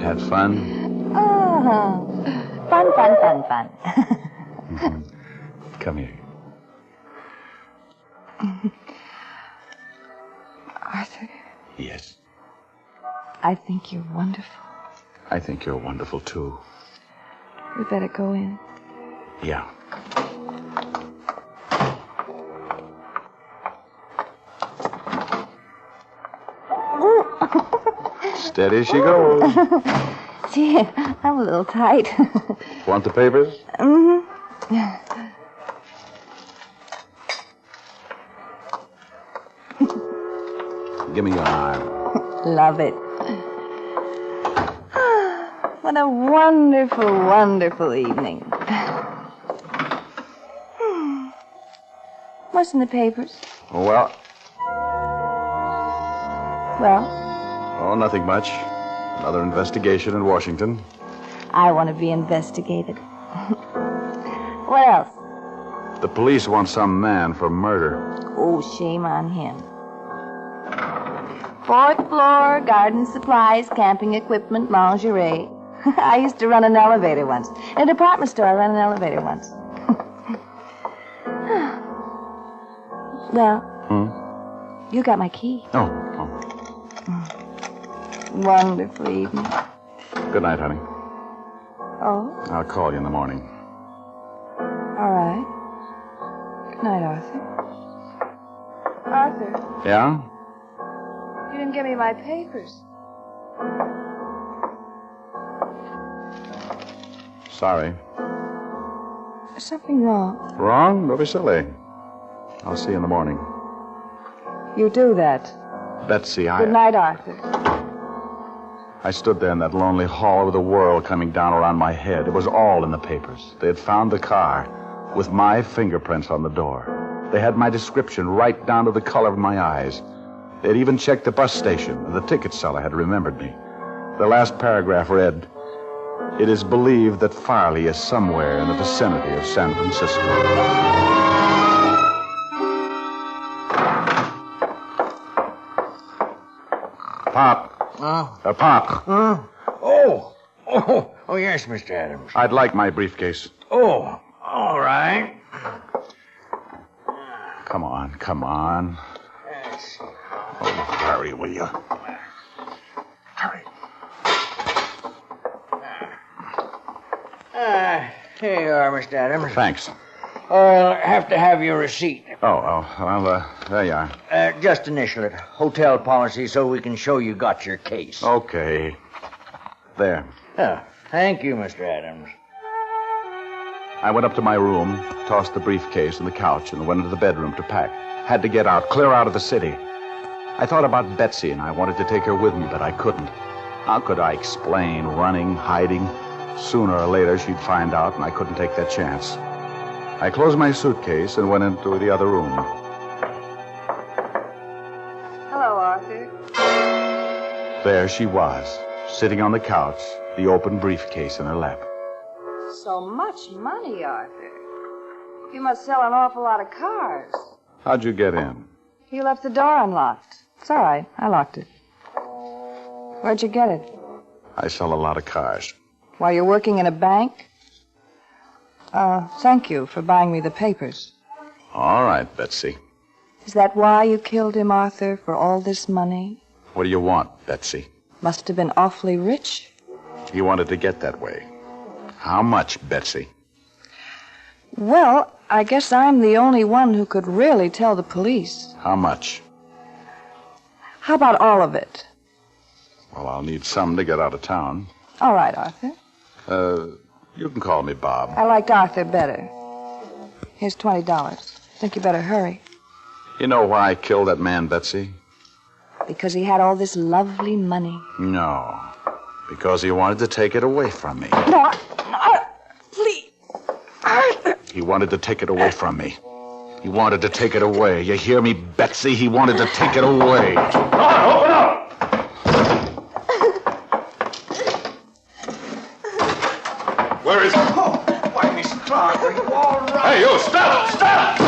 Had fun? Oh, fun, fun, fun, fun. Come here. Arthur, Yes, I think you're wonderful. I think you're wonderful, too. We better go in. Yeah. Steady she goes. Gee, I'm a little tight. Want the papers? Mm-hmm. Give me your arm. Love it. What a wonderful, wonderful evening. What's in the papers? Well, Well, oh, nothing much. Another investigation in Washington. I want to be investigated. What else? The police want some man for murder. Oh, shame on him. 4th floor, garden supplies, camping equipment, lingerie. I used to run an elevator once. In a department store, I ran an elevator once. Well, you got my key. Oh. Wonderful evening. Good night, honey. Oh, I'll call you in the morning. all right. Good night, Arthur. Arthur, Yeah? you didn't give me my papers. Sorry. Is something wrong? Wrong? Don't be silly. I'll see you in the morning. You do that. Betsy, Good night, Arthur. I stood there in that lonely hall with the world coming down around my head. It was all in the papers. They had found the car with my fingerprints on the door. They had my description right down to the color of my eyes. They had even checked the bus station, and the ticket seller had remembered me. The last paragraph read, "It is believed that Farley is somewhere in the vicinity of San Francisco." Pop. Pop. Oh, yes, Mr. Adams. I'd like my briefcase. Oh, all right. Come on. Yes. Oh, hurry, will you? Hurry. Here you are, Mr. Adams. Thanks. I'll have to have your receipt. Well, there you are. Just initial it. Hotel policy so we can show you got your case. Okay. There. Oh, thank you, Mr. Adams. I went up to my room, tossed the briefcase on the couch, and went into the bedroom to pack. Had to get out, clear out of the city. I thought about Betsy, and I wanted to take her with me, but I couldn't. How could I explain running, hiding? Sooner or later, she'd find out, and I couldn't take that chance. I closed my suitcase and went into the other room. Hello, Arthur. There she was, sitting on the couch, the open briefcase in her lap. So much money, Arthur. You must sell an awful lot of cars. How'd you get in? You left the door unlocked. It's all right. I locked it. Where'd you get it? I sell a lot of cars. While you're working in a bank? Thank you for buying me the papers. All right, Betsy. Is that why you killed him, Arthur, for all this money? What do you want, Betsy? Must have been awfully rich. He wanted to get that way. How much, Betsy? Well, I guess I'm the only one who could really tell the police. How much? How about all of it? Well, I'll need some to get out of town. All right, Arthur. You can call me Bob. I liked Arthur better. Here's $20. Think you better hurry. You know why I killed that man, Betsy? Because he had all this lovely money. No. Because he wanted to take it away from me. No, please. Arthur. He wanted to take it away from me. He wanted to take it away. You hear me, Betsy? He wanted to take it away. Open up! Where is he? Oh, why, Miss Clark, are you all right? Hey, you, stop! Stop!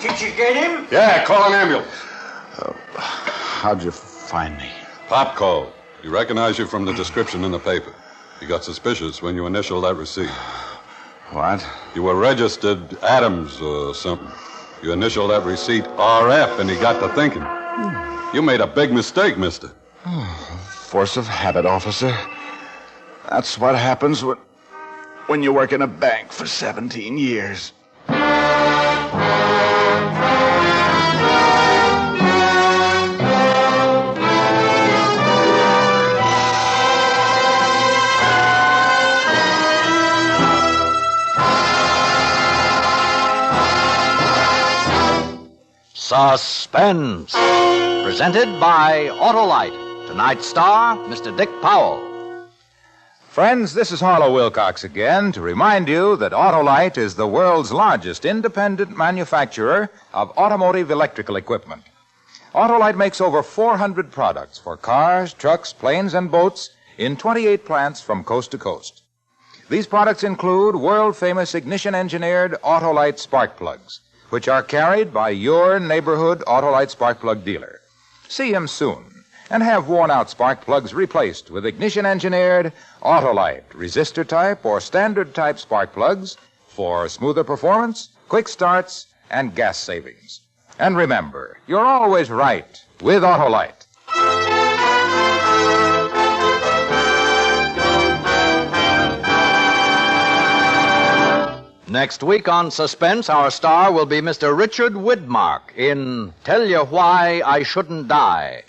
Did you get him? Yeah, call an ambulance. How'd you find me? Pop called. He recognized you from the description in the paper. He got suspicious when you initialed that receipt. What? You were registered Adams or something. You initialed that receipt RF, and he got to thinking. You made a big mistake, mister. Force of habit, officer. That's what happens when you work in a bank for 17 years. Suspense. Presented by Autolite. Tonight's star, Mr. Dick Powell. Friends, this is Harlow Wilcox again to remind you that Autolite is the world's largest independent manufacturer of automotive electrical equipment. Autolite makes over 400 products for cars, trucks, planes, and boats in 28 plants from coast to coast. These products include world-famous ignition-engineered Autolite spark plugs, which are carried by your neighborhood Autolite spark plug dealer. See him soon and have worn-out spark plugs replaced with ignition-engineered Autolite resistor-type or standard-type spark plugs for smoother performance, quick starts, and gas savings. And remember, you're always right with Autolite. Next week on Suspense, our star will be Mr. Richard Widmark in Tell You Why I Shouldn't Die.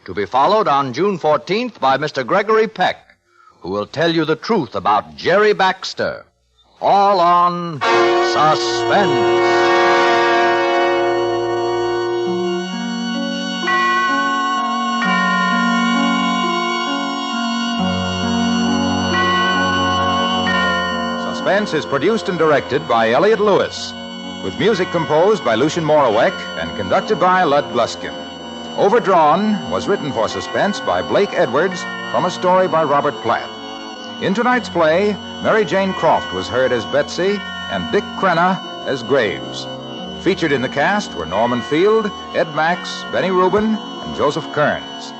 to be followed on June 14th by Mr. Gregory Peck, who will tell you the truth about Jerry Baxter. All on Suspense. Suspense is produced and directed by Elliott Lewis, with music composed by Lucien Moraweck and conducted by Lud Gluskin. Overdrawn was written for Suspense by Blake Edwards from a story by Robert Platt. In tonight's play, Mary Jane Croft was heard as Betsy and Dick Crenna as Graves. Featured in the cast were Norman Field, Ed Max, Benny Rubin, and Joseph Kearns.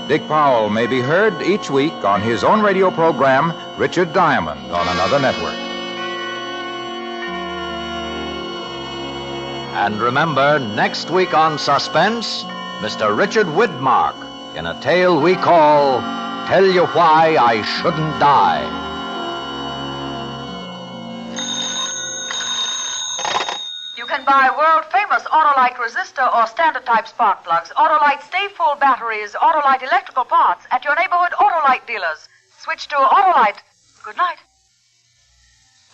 Dick Powell may be heard each week on his own radio program, Richard Diamond, on another network. And remember, next week on Suspense, Mr. Richard Widmark in a tale we call Tell You Why I Shouldn't Die. You can buy world-famous Autolite resistor or standard-type spark plugs, Autolite stay-full batteries, Autolite electrical parts at your neighborhood Autolite dealers. Switch to Autolite. Good night.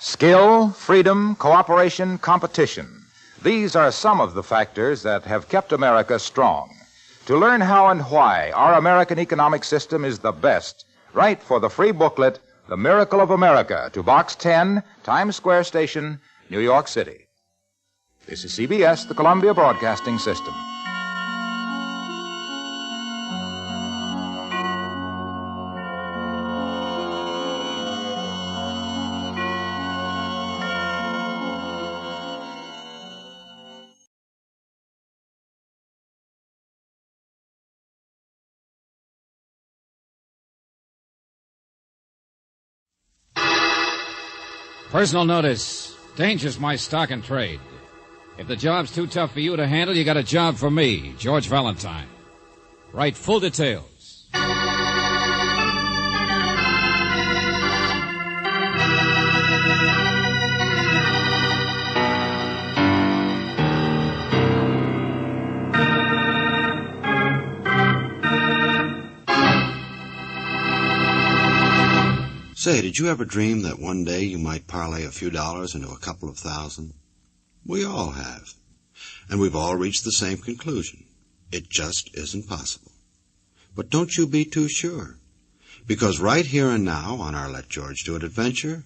Skill, freedom, cooperation, competition. These are some of the factors that have kept America strong. To learn how and why our American economic system is the best, write for the free booklet, The Miracle of America, to Box 10, Times Square Station, New York City. This is CBS, the Columbia Broadcasting System. Personal notice. Danger's my stock and trade. If the job's too tough for you to handle, you got a job for me, George Valentine. Write full details. Say, did you ever dream that one day you might parlay a few dollars into a couple of thousand? We all have. And we've all reached the same conclusion. It just isn't possible. But don't you be too sure. Because right here and now on our Let George Do It adventure,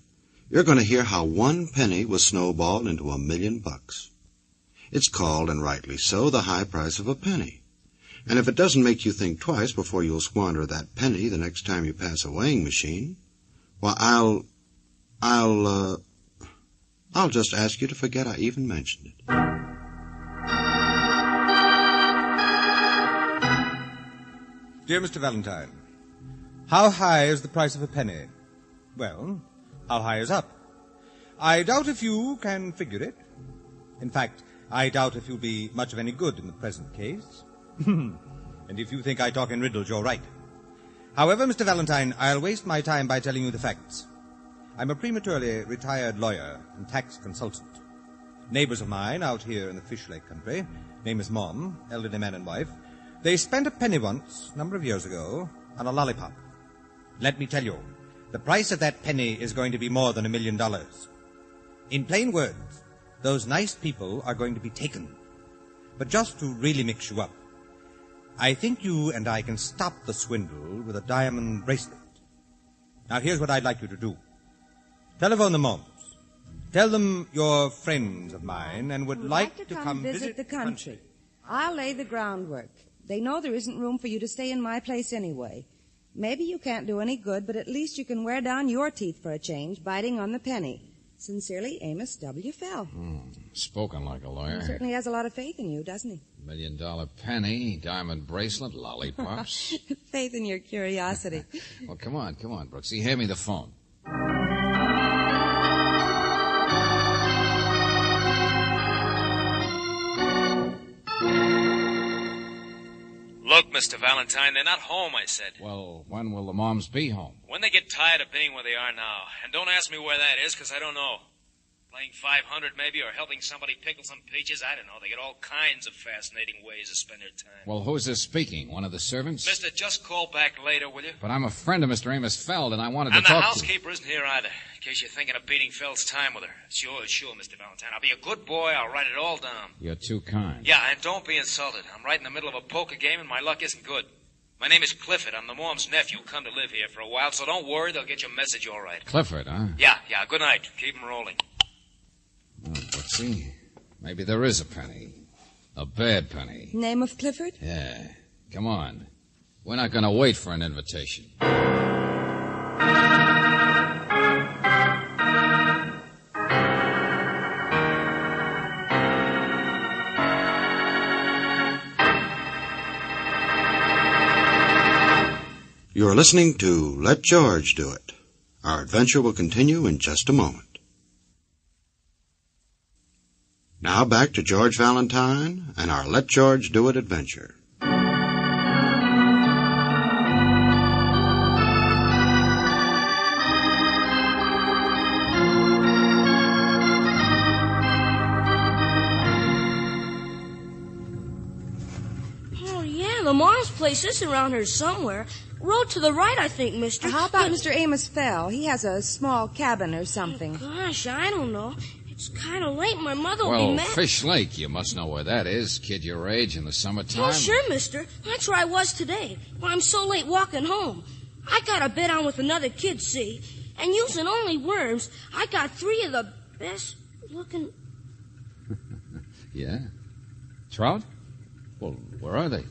you're going to hear how 1 penny was snowballed into $1 million. It's called, and rightly so, the high price of a penny. And if it doesn't make you think twice before you'll squander that penny the next time you pass a weighing machine, well, I'll just ask you to forget I even mentioned it. Dear Mr. Valentine, how high is the price of a penny? Well, how high is up? I doubt if you can figure it. In fact, I doubt if you'll be much of any good in the present case. And if you think I talk in riddles, you're right. However, Mr. Valentine, I'll waste my time by telling you the facts. I'm a prematurely retired lawyer and tax consultant. Neighbors of mine out here in the Fish Lake country, name is Mom, elderly man and wife, they spent a penny once, a number of years ago, on a lollipop. Let me tell you, the price of that penny is going to be more than $1 million. In plain words, those nice people are going to be taken. But just to really mix you up, I think you and I can stop the swindle with a diamond bracelet. Now, here's what I'd like you to do. Telephone the Moms. Tell them you're friends of mine and would like to come visit the country. I'll lay the groundwork. They know there isn't room for you to stay in my place anyway. Maybe you can't do any good, but at least you can wear down your teeth for a change, biting on the penny. Sincerely, Amos W. Fell. Spoken like a lawyer. He certainly has a lot of faith in you, doesn't he? $1 million penny, diamond bracelet, lollipops. Faith in your curiosity. Well, come on, Brooksy. Hand me the phone. Look, Mr. Valentine, they're not home, I said. Well, when will the Moms be home? When they get tired of being where they are now. And don't ask me where that is, because I don't know. Playing 500 maybe, or helping somebody pickle some peaches. I don't know. They get all kinds of fascinating ways to spend their time. Well, who's this speaking? One of the servants? Mister, just call back later, will you? But I'm a friend of Mr. Amos Feld, and I wanted to And the talk to... housekeeper isn't here either, in case you're thinking of beating Feld's time with her. Sure, Mr. Valentine. I'll be a good boy. I'll write it all down. You're too kind. Yeah, and don't be insulted. I'm right in the middle of a poker game, and my luck isn't good. My name is Clifford. I'm the mom's nephew, come to live here for a while, so don't worry. They'll get your message all right. Clifford, huh? Yeah. Good night. Keep 'em rolling. Oh, let's see. Maybe there is a penny. A bad penny. Name of Clifford? Yeah. Come on. We're not going to wait for an invitation. You're listening to Let George Do It. Our adventure will continue in just a moment. Now back to George Valentine and our Let George Do It adventure. Oh, yeah, the mom's place is around here somewhere. Road to the right, I think, mister. How about Mr. Amos Fell? He has a small cabin or something. Gosh, I don't know. It's kind of late. My mother will be Well, mad. Fish Lake, you must know where that is. Kid your age in the summertime. Oh, sure, mister. That's where I was today. Well, I'm so late walking home. I got a bet on with another kid, see? And using only worms, I got 3 of the best looking... Yeah? Trout? Well, where are they?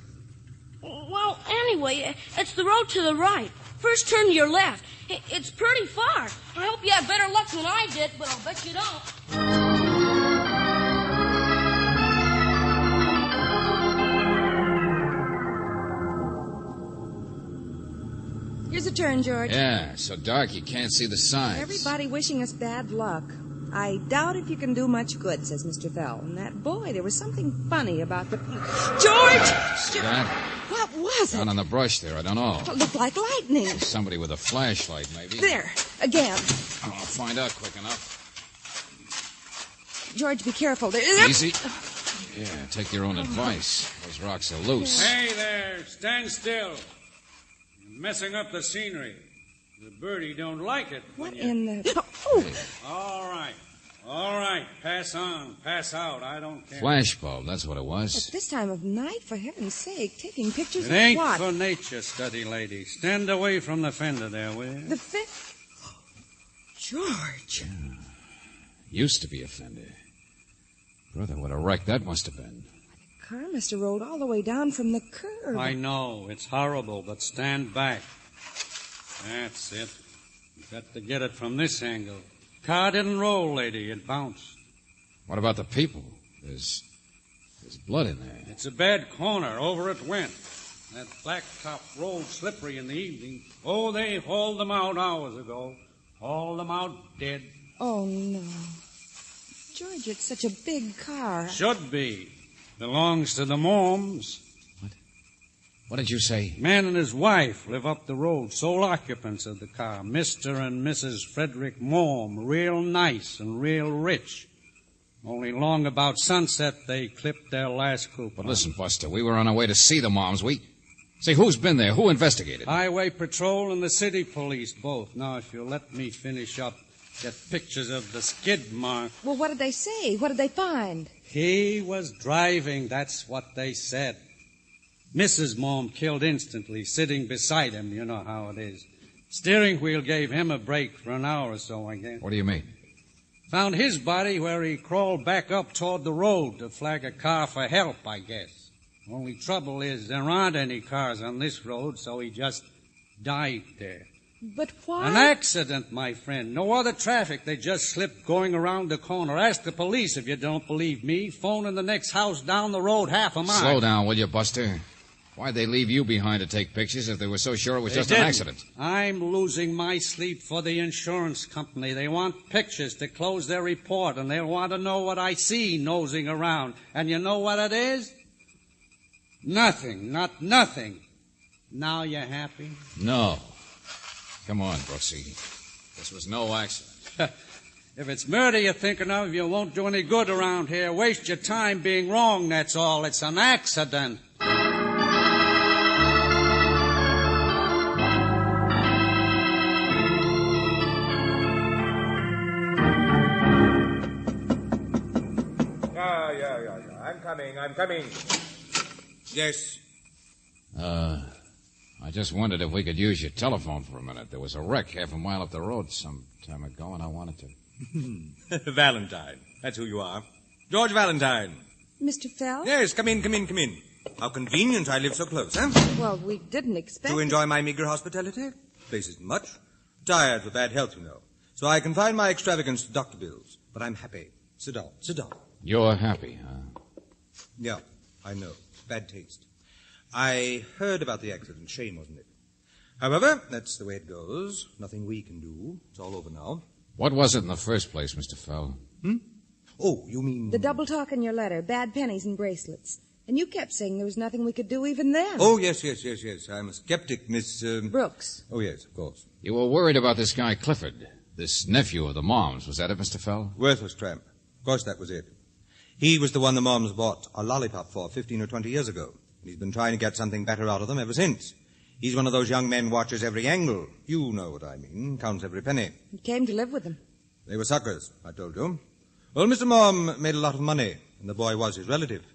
Well, anyway, it's the road to the right. First turn to your left. It's pretty far. I hope you have better luck than I did, but I'll bet you don't. Here's a turn, George. Yeah, so dark you can't see the signs. Everybody wishing us bad luck. I doubt if you can do much good, says Mr. Fell. And that boy, there was something funny about the... George! See that? What was it? Down on the brush there, I don't know. It looked like lightning. Somebody with a flashlight, maybe. There, again. I'll find out quick enough. George, be careful. Easy. Yeah, take your own advice. Those rocks are loose. Hey there, stand still. You're messing up the scenery. The birdie don't like it. What in the... Oh! All right. Pass on, pass out. I don't care. Flashbulb, that's what it was. At this time of night, for heaven's sake, taking pictures It of ain't what? for nature study, lady. Stand away from the fender there, will you? The George. Yeah. Used to be a fender. Brother, what a wreck that must have been. The car must have rolled all the way down from the curb. I know. It's horrible, but stand back. That's it. You've got to get it from this angle. Car didn't roll, lady. It bounced. What about the people? There's blood in there. It's a bad corner. Over it went. That blacktop rolled slippery in the evening. Oh, they hauled them out hours ago. Hauled them out dead. Oh, no. George, it's such a big car. Should be. Belongs to the Morms. What did you say? Man and his wife live up the road, sole occupants of the car. Mr. and Mrs. Frederick Morm, real nice and real rich. Only long about sunset, they clipped their last coupon. But listen, Buster, we were on our way to see the Moms. Say, who's been there? Who investigated? Highway Patrol and the city police, both. Now, if you'll let me finish up, get pictures of the skid mark. Well, what did they say? What did they find? He was driving, that's what they said. Mrs. Morm killed instantly, sitting beside him. You know how it is. Steering wheel gave him a break for an hour or so, I guess. What do you mean? Found his body where he crawled back up toward the road to flag a car for help, I guess. Only trouble is there aren't any cars on this road, so he just died there. But why? An accident, my friend. No other traffic. They just slipped going around the corner. Ask the police if you don't believe me. Phone in the next house down the road half a mile. Slow down, will you, Buster? Why'd they leave you behind to take pictures if they were so sure it was just an accident? I'm losing my sleep for the insurance company. They want pictures to close their report, and they'll want to know what I see nosing around. And you know what it is? Nothing. Not nothing. Now you happy? No. Come on, Brooksy. This was no accident. If it's murder you're thinking of, you won't do any good around here. Waste your time being wrong, that's all. It's an accident. Yeah. I'm coming. Yes. I just wondered if we could use your telephone for a minute. There was a wreck half a mile up the road some time ago, and I wanted to... Valentine. That's who you are. George Valentine. Mr. Fell? Yes, come in. How convenient I live so close, huh? Well, we didn't expect To enjoy my meager hospitality? Place isn't much. Tired with bad health, you know. So I confine my extravagance to doctor bills. But I'm happy. Sit down. You're happy, huh? Yeah, I know. Bad taste. I heard about the accident. Shame, wasn't it? However, that's the way it goes. Nothing we can do. It's all over now. What was it in the first place, Mr. Fell? Oh, you mean... The double talk in your letter, bad pennies and bracelets. And you kept saying there was nothing we could do even then. Oh, yes. I'm a skeptic, Miss... Brooks. Oh, yes, of course. You were worried about this guy Clifford, this nephew of the Moms. Was that it, Mr. Fell? Worthless tramp. Of course that was it. He was the one the Moms bought a lollipop for 15 or 20 years ago. And he's been trying to get something better out of them ever since. He's one of those young men watches every angle. You know what I mean. Counts every penny. He came to live with them. They were suckers, I told you. Well, Mr. Mom made a lot of money, and the boy was his relative.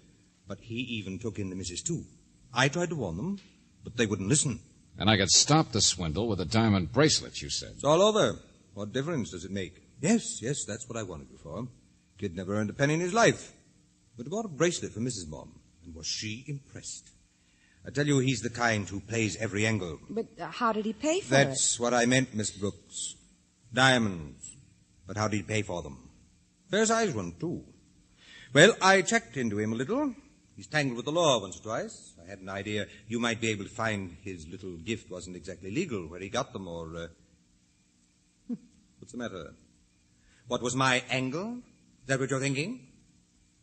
But he even took in the missus, too. I tried to warn them, but they wouldn't listen. And I could stop the swindle with a diamond bracelet, you said. It's all over. What difference does it make? Yes, that's what I wanted you for. Kid never earned a penny in his life. But he bought a bracelet for Mrs. Mom, and was she impressed. I tell you, he's the kind who plays every angle. But how did he pay for That's what I meant, Miss Brooks. Diamonds. But how did he pay for them? Fair-sized one, too. Well, I checked into him a little. He's tangled with the law once or twice. I had an idea you might be able to find his little gift wasn't exactly legal, where he got them, or... What's the matter? What was my angle? Is that what you're thinking?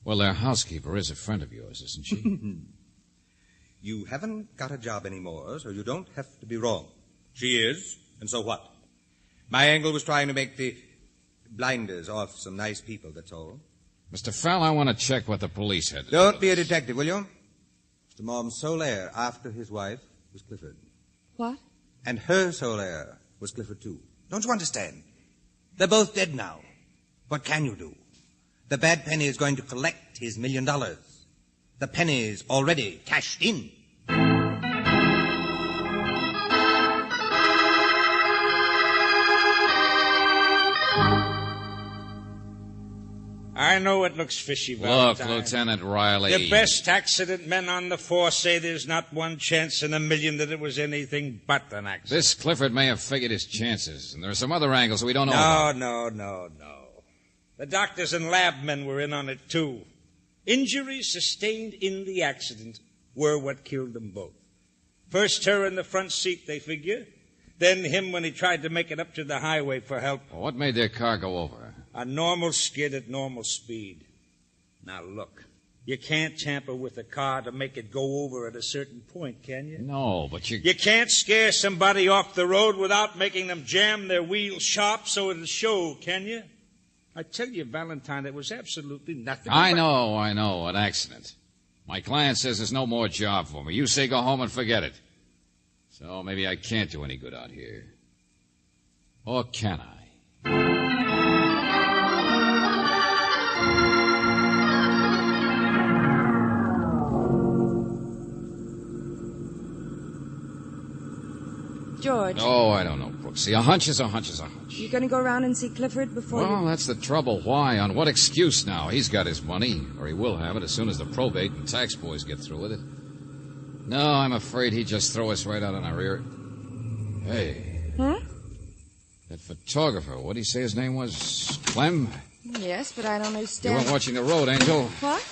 Well, their housekeeper is a friend of yours, isn't she? You haven't got a job anymore, so you don't have to be wrong. She is, and so what? My angle was trying to make the blinders off some nice people, that's all. Mr. Fell, I want to check what the police had to do. Don't be a detective, will you? Mr. Mom's sole heir after his wife was Clifford. What? And her sole heir was Clifford, too. Don't you understand? They're both dead now. What can you do? The bad penny is going to collect his $1 million. The penny's already cashed in. I know it looks fishy, Valentine. Look, Lieutenant Riley. The best accident men on the force say there's not one chance in a million that it was anything but an accident. This Clifford may have figured his chances, and there are some other angles we don't know about. No. The doctors and lab men were in on it, too. Injuries sustained in the accident were what killed them both. First her in the front seat, they figure. Then him when he tried to make it up to the highway for help. Well, what made their car go over? A normal skid at normal speed. Now, look. You can't tamper with a car to make it go over at a certain point, can you? No, but you... You can't scare somebody off the road without making them jam their wheels sharp so it'll show, can you? I tell you, Valentine, it was absolutely nothing. I know, an accident. My client says there's no more job for me. You say go home and forget it. So maybe I can't do any good out here. Or can I? George. Oh, I don't know, Brooksy. A hunch is a hunch is a hunch. You going to go around and see Clifford before Well, that's the trouble. Why? On what excuse now? He's got his money, or he will have it as soon as the probate and tax boys get through with it. No, I'm afraid he'd just throw us right out on our ear. Hey. Huh? That photographer, what did he say his name was? Clem? Yes, but I don't You understand. weren't watching the road, Angel. What?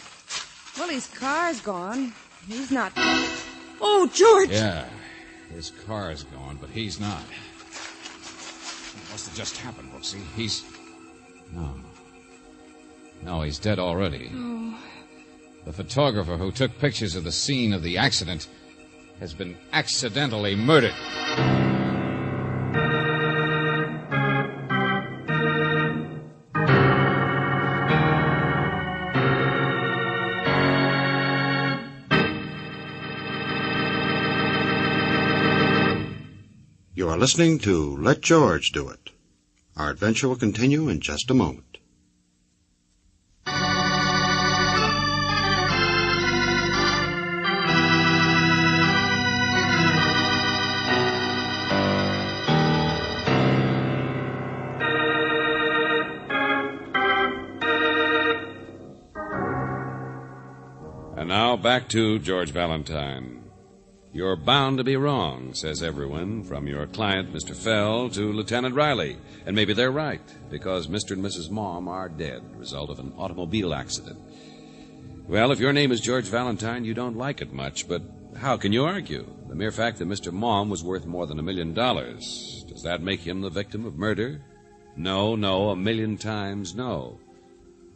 Well, his car's gone. He's not... Oh, George! Yeah, his car's gone, but he's not. It must have just happened, Brooksy. He's... No, he's dead already. Oh. The photographer who took pictures of the scene of the accident has been accidentally murdered. You are listening to Let George Do It. Our adventure will continue in just a moment. And now back to George Valentine. You're bound to be wrong, says everyone, from your client, Mr. Fell, to Lieutenant Riley. And maybe they're right, because Mr. and Mrs. Mom are dead, result of an automobile accident. Well, if your name is George Valentine, you don't like it much, but how can you argue? The mere fact that Mr. Mom was worth more than $1 million, does that make him the victim of murder? No, 1,000,000 times no.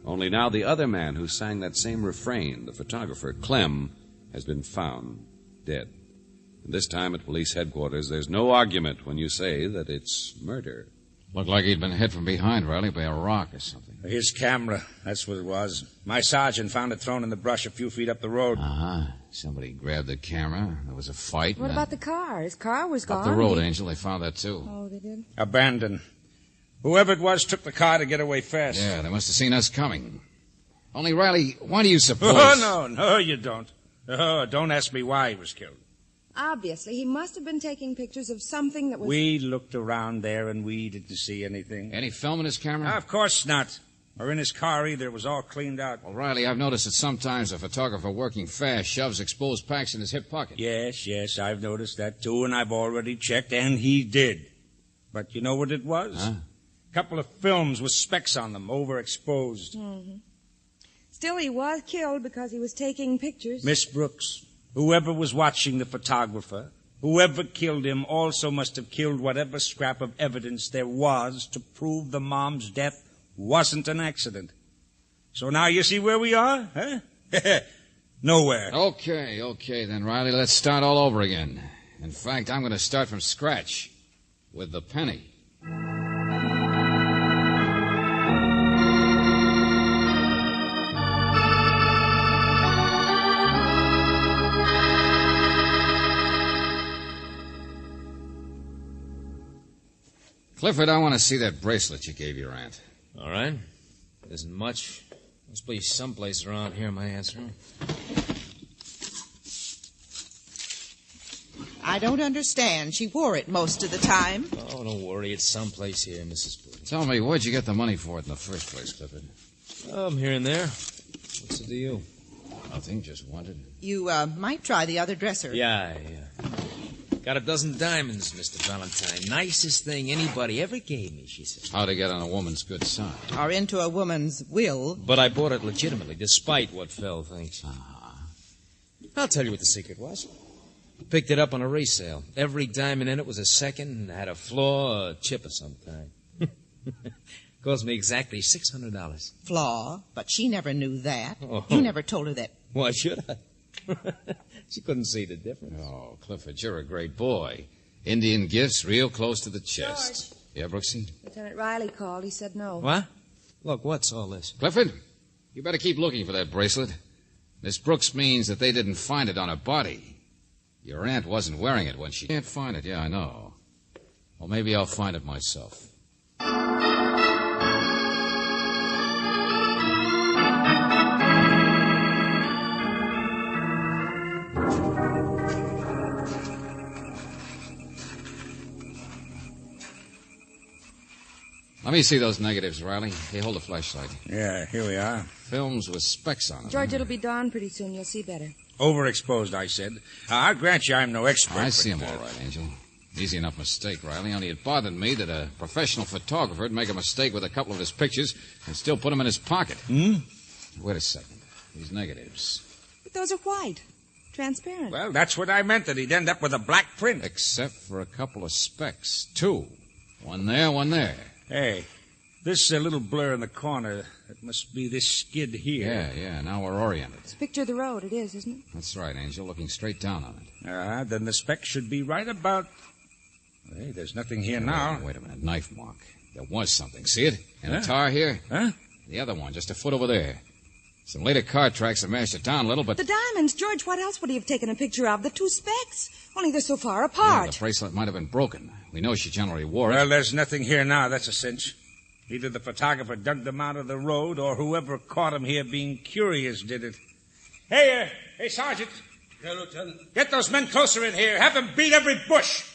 Only now the other man who sang that same refrain, the photographer, Clem, has been found dead. And this time at police headquarters, there's no argument when you say that it's murder. Looked like he'd been hit from behind, Riley, by a rock or something. His camera, that's what it was. My sergeant found it thrown in the brush a few feet up the road. Somebody grabbed the camera. There was a fight. What about the car? His car was gone. Up the road, Angel. They found that, too. Oh, they did? Abandoned. Whoever it was took the car to get away fast. Yeah, they must have seen us coming. Only, Riley, why do you suppose... Oh, no, you don't. Oh, don't ask me why he was killed. Obviously, he must have been taking pictures of something that was... We looked around there, and we didn't see anything. Any film in his camera? Of course not. Or in his car either. It was all cleaned out. Well, Riley, I've noticed that sometimes a photographer working fast shoves exposed packs in his hip pocket. Yes, I've noticed that, too, and I've already checked, and he did. But you know what it was? Huh? Couple of films with specks on them, overexposed. Mm-hmm. Still, he was killed because he was taking pictures. Miss Brooks, whoever was watching the photographer, whoever killed him also must have killed whatever scrap of evidence there was to prove the mom's death wasn't an accident. So now you see where we are, huh? Nowhere. Okay, then, Riley, let's start all over again. In fact, I'm going to start from scratch with the penny. Clifford, I want to see that bracelet you gave your aunt. All right. Isn't much. Must be someplace around here, my answer. I don't understand. She wore it most of the time. Oh, don't worry. It's someplace here, Mrs. Blue. Tell me, where'd you get the money for it in the first place, Clifford? Here and there. What's it to you? Nothing, just wanted. You, might try the other dresser. Yeah. Got a dozen diamonds, Mr. Valentine. Nicest thing anybody ever gave me, she said. How to get on a woman's good side. Or into a woman's will. But I bought it legitimately, despite what Fell thinks. I'll tell you what the secret was. Picked it up on a resale. Every diamond in it was a second and had a flaw or a chip of some kind. Cost me exactly $600. Flaw? But she never knew that. Oh. You never told her that. Why should I? She couldn't see the difference. Oh, Clifford, you're a great boy. Indian gifts real close to the chest. George. Yeah, Brooksy? Lieutenant Riley called. He said no. What? Look, what's all this? Clifford, you better keep looking for that bracelet. Miss Brooks means that they didn't find it on her body. Your aunt wasn't wearing it when she... Can't find it, yeah, I know. Well, maybe I'll find it myself. Let me see those negatives, Riley. Hey, hold the flashlight. Yeah, here we are. Films with specks on them. George, it'll be dawn pretty soon. You'll see better. Overexposed, I said. I'll grant you I'm no expert. I see him all right, Angel. Easy enough mistake, Riley. Only it bothered me that a professional photographer would make a mistake with a couple of his pictures and still put them in his pocket. Wait a second. These negatives. But those are white. Transparent. Well, that's what I meant, that he'd end up with a black print. Except for a couple of specks. Two. One there, one there. Hey, this little blur in the corner, it must be this skid here. Yeah. Now we're oriented. It's a picture of the road. It is, isn't it? That's right, Angel. Looking straight down on it. Then the speck should be right about... Hey, there's nothing here now. Wait a minute. Knife mark. There was something. See it? And a tar here? Huh? The other one, just a foot over there. Some later car tracks have mashed it down a little, but... The diamonds, George, what else would he have taken a picture of? The two specks. Only they're so far Yeah, apart. the bracelet might have been broken. We know she generally wore it. Well, there's nothing here now, that's a cinch. Either the photographer dug them out of the road, or whoever caught him here being curious did it. Hey, Sergeant. Yeah, Lieutenant. Get those men closer in here. Have them beat every bush.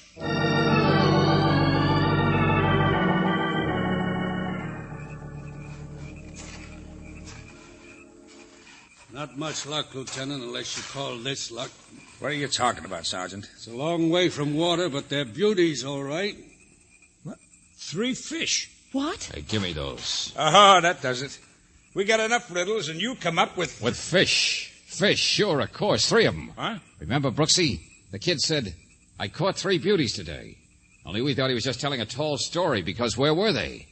Not much luck, Lieutenant, unless you call this luck. What are you talking about, Sergeant? It's a long way from water, but they're beauties, all right. What? 3 fish. What? Hey, give me those. Oh, that does it. We got enough riddles, and you come up with... With fish. Fish, sure, of course. 3 of them. Huh? Remember, Brooksy? The kid said, I caught 3 beauties today. Only we thought he was just telling a tall story, because where were they?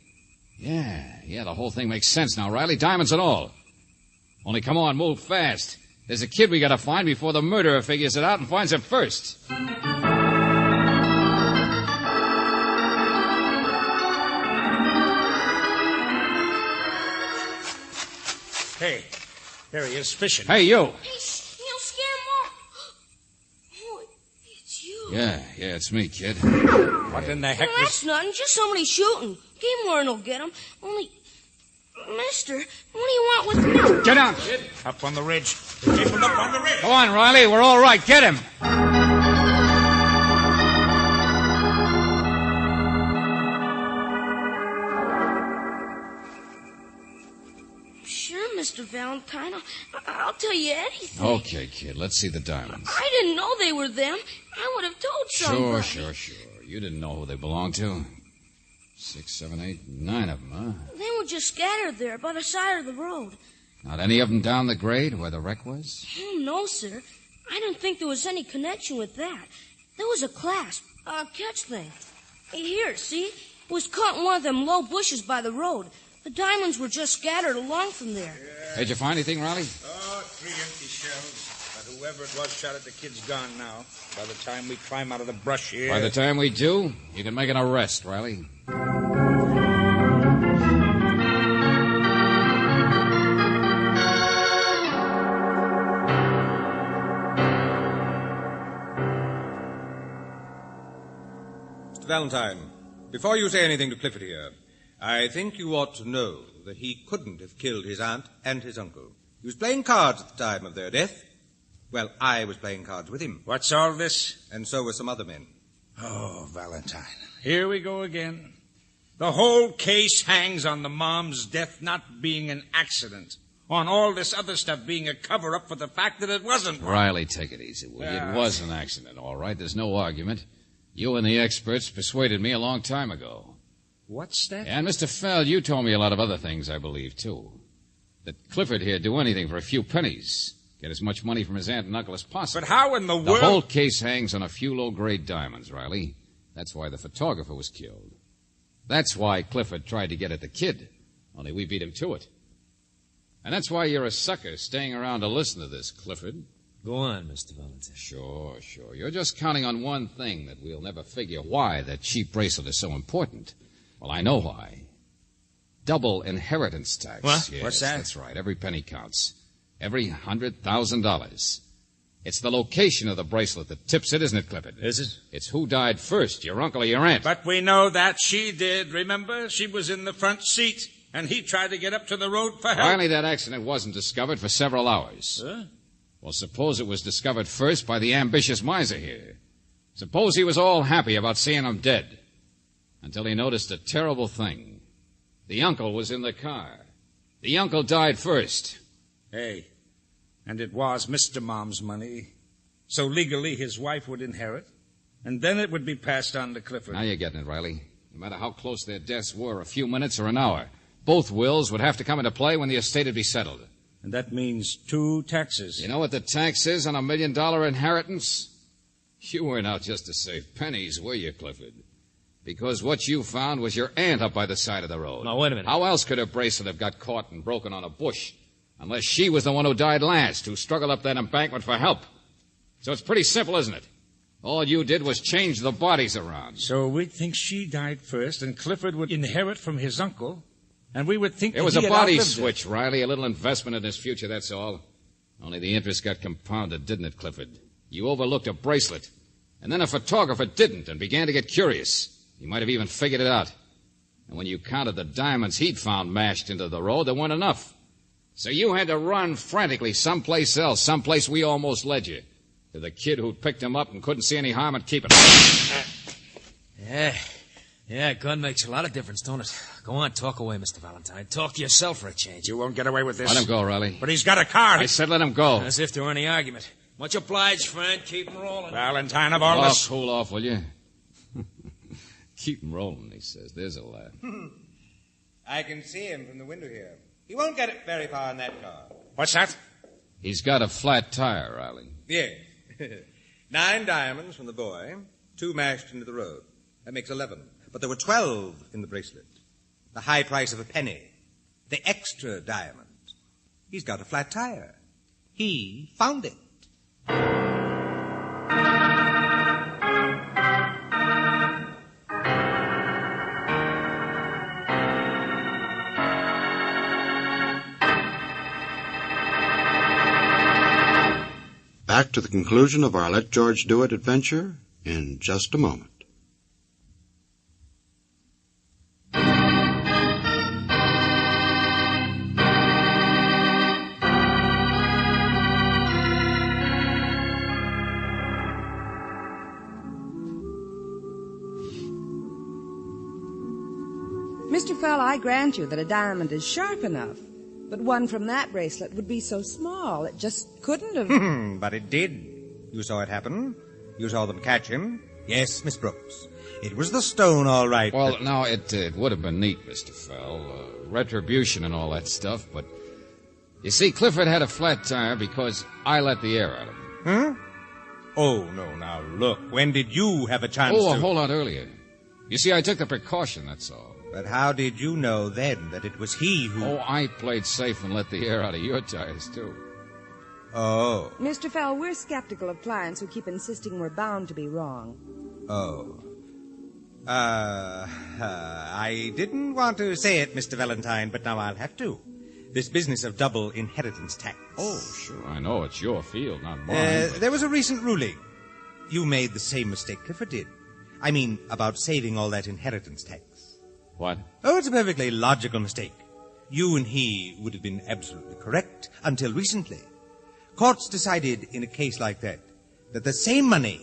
Yeah, the whole thing makes sense now, Riley. Diamonds and all. Only come on, move fast. There's a kid we gotta find before the murderer figures it out and finds it first. Hey, there he is, fishing. Hey, you. Hey, you'll scare him off. Oh, it's you. Yeah, it's me, kid. What in the heck Well, that's nothing. Just somebody shooting. Game warden will get him. Only, mister, what do you want with me? Get down, kid. Up on the ridge. Keep him up on the ridge. Come on, Riley. We're all right. Get him. Sure, Mr. Valentine. I'll tell you anything. Okay, kid. Let's see the diamonds. I didn't know they were them. I would have told somebody. Sure. You didn't know who they belonged to. 6, 7, 8, 9 of them, huh? They were just scattered there by the side of the road. Not any of them down the grade where the wreck was? Oh, no, sir. I didn't think there was any connection with that. There was a clasp, a catch thing. Here, see? It was caught in one of them low bushes by the road. The diamonds were just scattered along from there. Yeah. Did you find anything, Riley? Oh, 3 empty shells. But whoever it was shot at the kid's gone now. By the time we climb out of the brush here... By the time we do, you can make an arrest, Riley. Mr. Valentine, before you say anything to Clifford here, I think you ought to know that he couldn't have killed his aunt and his uncle. He was playing cards at the time of their death. Well, I was playing cards with him. What's all this? And so were some other men. Oh, Valentine. Here we go again. The whole case hangs on the mom's death not being an accident. On all this other stuff being a cover-up for the fact that it wasn't one. Riley, take it easy, will you? It was an accident, all right. There's no argument. You and the experts persuaded me a long time ago. What's that? And Mr. Feld, you told me a lot of other things, I believe, too. That Clifford here'd do anything for a few pennies. Get as much money from his aunt and uncle as possible. But how in the world... The whole case hangs on a few low-grade diamonds, Riley. That's why the photographer was killed. That's why Clifford tried to get at the kid. Only we beat him to it. And that's why you're a sucker staying around to listen to this, Clifford. Go on, Mr. Valentine. Sure. You're just counting on one thing that we'll never figure why that cheap bracelet is so important. Well, I know why. Double inheritance tax. What? Yes, What's that? That's right. Every penny counts. Every $100,000. It's the location of the bracelet that tips it, isn't it, Clifford? Is it? It's who died first, your uncle or your aunt. But we know that she did, remember? She was in the front seat, and he tried to get up to the road for help. Finally, that accident wasn't discovered for several hours. Huh? Well, suppose it was discovered first by the ambitious miser here. Suppose he was all happy about seeing him dead. Until he noticed a terrible thing. The uncle was in the car. The uncle died first. Hey, and it was Mr. Mom's money. So legally his wife would inherit, and then it would be passed on to Clifford. Now you're getting it, Riley. No matter how close their deaths were, a few minutes or an hour, both wills would have to come into play when the estate would be settled. And that means 2 taxes. You know what the tax is on $1 million inheritance? You weren't out just to save pennies, were you, Clifford? Because what you found was your aunt up by the side of the road. Now, wait a minute. How else could her bracelet have got caught and broken on a bush? Unless she was the one who died last, who struggled up that embankment for help. So it's pretty simple, isn't it? All you did was change the bodies around. So we think she died first, and Clifford would inherit from his uncle, And we would think It that was he a had body outlived switch, Riley. A little investment in his future, that's all. Only the interest got compounded, didn't it, Clifford? You overlooked a bracelet. And then a photographer didn't and began to get curious. He might have even figured it out. And when you counted the diamonds he'd found mashed into the road, there weren't enough. So you had to run frantically someplace else, someplace we almost led you. To the kid who'd picked him up and couldn't see any harm in keeping him. Yeah, a gun makes a lot of difference, don't it? Go on, talk away, Mr. Valentine. Talk to yourself for a change. You won't get away with this. Let him go, Riley. But he's got a car. I said let him go. As if there were any argument. Much obliged, friend. Keep him rolling. Valentine of all this. Cool off, will you? Keep him rolling, he says. There's a laugh. I can see him from the window here. He won't get it very far in that car. What's that? He's got a flat tire, Riley. Yes. 9 diamonds from the boy, 2 mashed into the road. That makes 11. But there were 12 in the bracelet. The high price of a penny. The extra diamond. He's got a flat tire. He found it. Back to the conclusion of our Let George Do It adventure in just a moment. Mr. Fell, I grant you that a diamond is sharp enough. But one from that bracelet would be so small, it just couldn't have... But it did. You saw it happen. You saw them catch him. Yes, Miss Brooks. It was the stone, all right. Well, now, it would have been neat, Mr. Fell. Retribution and all that stuff, but... You see, Clifford had a flat tire because I let the air out of him. Huh? Oh, no, now, look. When did you have a chance Oh, to... a whole lot earlier. You see, I took the precaution, that's all. But how did you know then that it was he who... Oh, I played safe and let the air out of your tires, too. Oh. Mr. Fell, we're skeptical of clients who keep insisting we're bound to be wrong. Oh. I didn't want to say it, Mr. Valentine, but now I'll have to. This business of double inheritance tax. Oh, sure, I know. It's your field, not mine. There was a recent ruling. You made the same mistake Clifford did. I mean, about saving all that inheritance tax. What? Oh, it's a perfectly logical mistake. You and he would have been absolutely correct until recently. Courts decided in a case like that the same money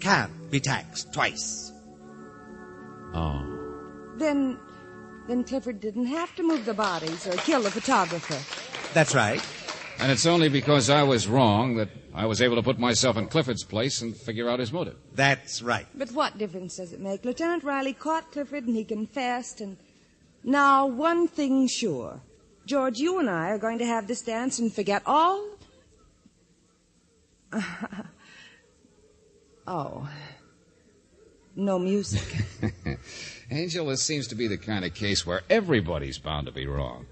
can't be taxed twice. Oh. Then Clifford didn't have to move the bodies or kill the photographer. That's right. And it's only because I was wrong that I was able to put myself in Clifford's place and figure out his motive. That's right. But what difference does it make? Lieutenant Riley caught Clifford and he confessed, and now one thing's sure. George, you and I are going to have this dance and forget all... Oh. No music. Angel, this seems to be the kind of case where everybody's bound to be wrong.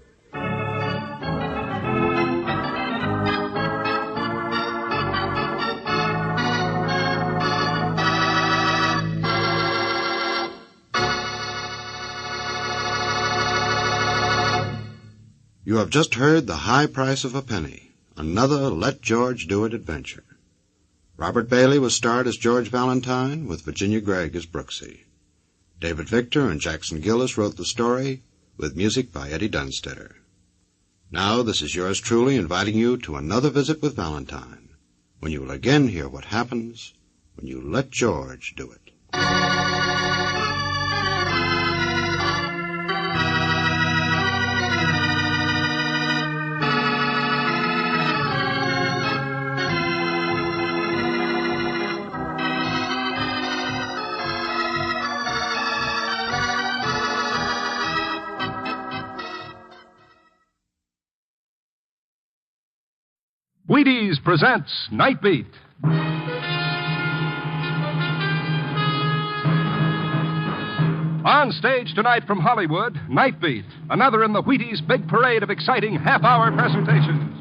You have just heard The High Price of a Penny, another Let George Do It adventure. Robert Bailey was starred as George Valentine, with Virginia Gregg as Brooksy. David Victor and Jackson Gillis wrote the story, with music by Eddie Dunstetter. Now, this is yours truly inviting you to another visit with Valentine, when you will again hear what happens when you let George do it. Wheaties presents Nightbeat. On stage tonight from Hollywood, Nightbeat, another in the Wheaties' big parade of exciting half-hour presentations.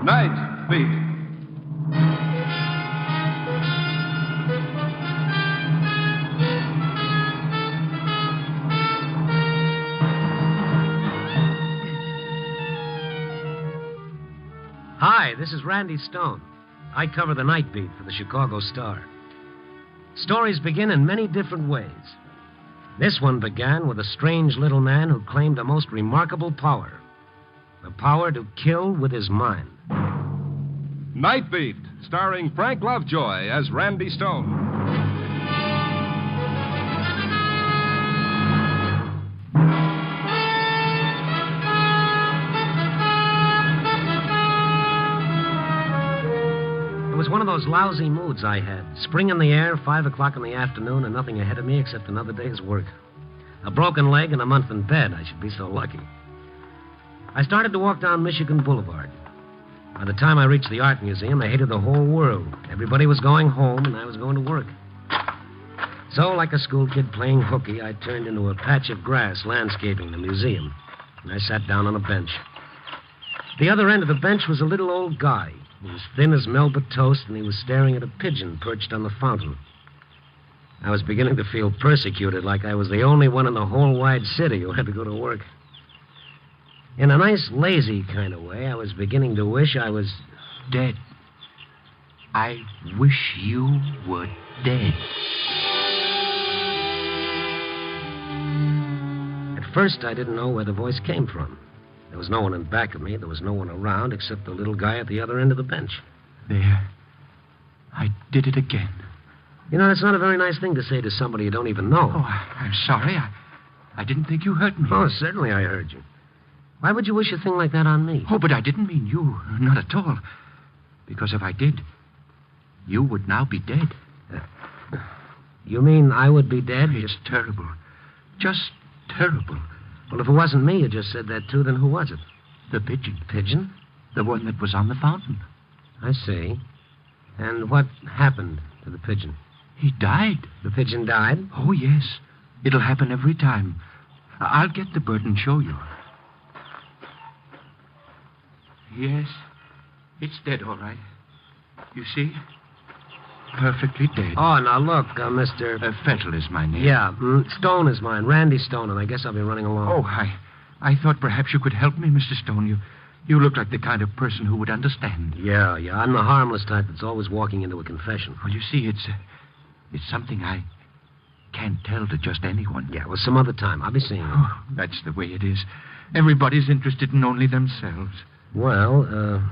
Nightbeat. Hi, this is Randy Stone. I cover the night beat for the Chicago Star. Stories begin in many different ways. This one began with a strange little man who claimed a most remarkable power. The power to kill with his mind. Night Beat, starring Frank Lovejoy as Randy Stone. It was one of those lousy moods I had. Spring in the air, 5 o'clock in the afternoon, and nothing ahead of me except another day's work. A broken leg and a month in bed. I should be so lucky. I started to walk down Michigan Boulevard. By the time I reached the art museum, I hated the whole world. Everybody was going home, and I was going to work. So, like a school kid playing hooky, I turned into a patch of grass landscaping the museum, and I sat down on a bench. At the other end of the bench was a little old guy. He was thin as Melba toast, and he was staring at a pigeon perched on the fountain. I was beginning to feel persecuted, like I was the only one in the whole wide city who had to go to work. In a nice, lazy kind of way, I was beginning to wish I was dead. I wish you were dead. At first, I didn't know where the voice came from. There was no one in back of me. There was no one around except the little guy at the other end of the bench. There. I did it again. You know, that's not a very nice thing to say to somebody you don't even know. Oh, I'm sorry. I didn't think you hurt me. Oh, certainly I heard you. Why would you wish a thing like that on me? Oh, but I didn't mean you. Not at all. Because if I did, you would now be dead. You mean I would be dead? It's terrible. Just terrible. Well, if it wasn't me, you just said that too, then who was it? The pigeon. Pigeon? The one that was on the fountain. I see. And what happened to the pigeon? He died. The pigeon died? Oh, yes. It'll happen every time. I'll get the bird and show you. Yes. It's dead, all right. You see? Perfectly dead. Oh, now look, Mr. Fettle is my name. Yeah, Stone is mine. Randy Stone, and I guess I'll be running along. Oh, I thought perhaps you could help me, Mr. Stone. You look like the kind of person who would understand. Yeah. I'm the harmless type that's always walking into a confession. Well, you see, it's something I can't tell to just anyone. Yeah, well, some other time. I'll be seeing you. Oh, that's the way it is. Everybody's interested in only themselves. Well,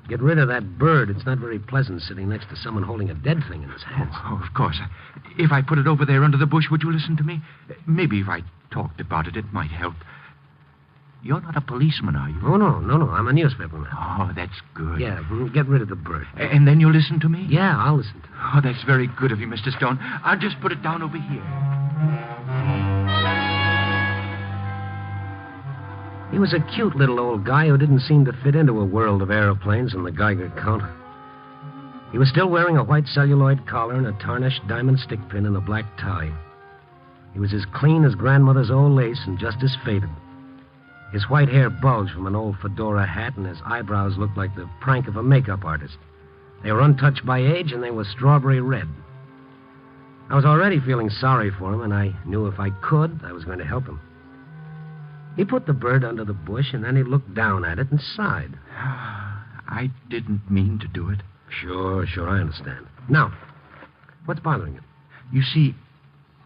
get rid of that bird. It's not very pleasant sitting next to someone holding a dead thing in his hands. Oh, of course. If I put it over there under the bush, would you listen to me? Maybe if I talked about it, it might help. You're not a policeman, are you? Oh, no. I'm a newspaperman. Oh, that's good. Yeah, get rid of the bird. And then you'll listen to me? Yeah, I'll listen to you. Oh, that's very good of you, Mr. Stone. I'll just put it down over here. He was a cute little old guy who didn't seem to fit into a world of aeroplanes and the Geiger count. He was still wearing a white celluloid collar and a tarnished diamond stick pin and a black tie. He was as clean as grandmother's old lace and just as faded. His white hair bulged from an old fedora hat, and his eyebrows looked like the prank of a makeup artist. They were untouched by age, and they were strawberry red. I was already feeling sorry for him, and I knew if I could, I was going to help him. He put the bird under the bush, and then he looked down at it and sighed. I didn't mean to do it. Sure, I understand. Now, what's bothering you? You see,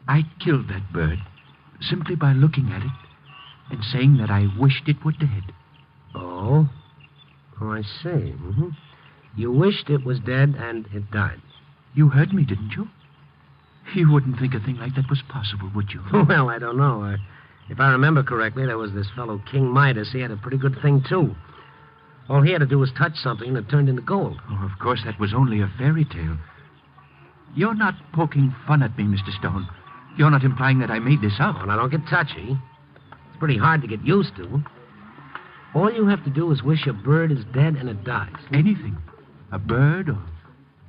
I killed that bird simply by looking at it and saying that I wished it were dead. Oh, I see. Mm-hmm. You wished it was dead, and it died. You heard me, didn't you? You wouldn't think a thing like that was possible, would you? Well, I don't know. If I remember correctly, there was this fellow King Midas. He had a pretty good thing, too. All he had to do was touch something, and it turned into gold. Oh, of course, that was only a fairy tale. You're not poking fun at me, Mr. Stone. You're not implying that I made this up. Oh, now, don't get touchy. It's pretty hard to get used to. All you have to do is wish a bird is dead and it dies. Anything. A bird or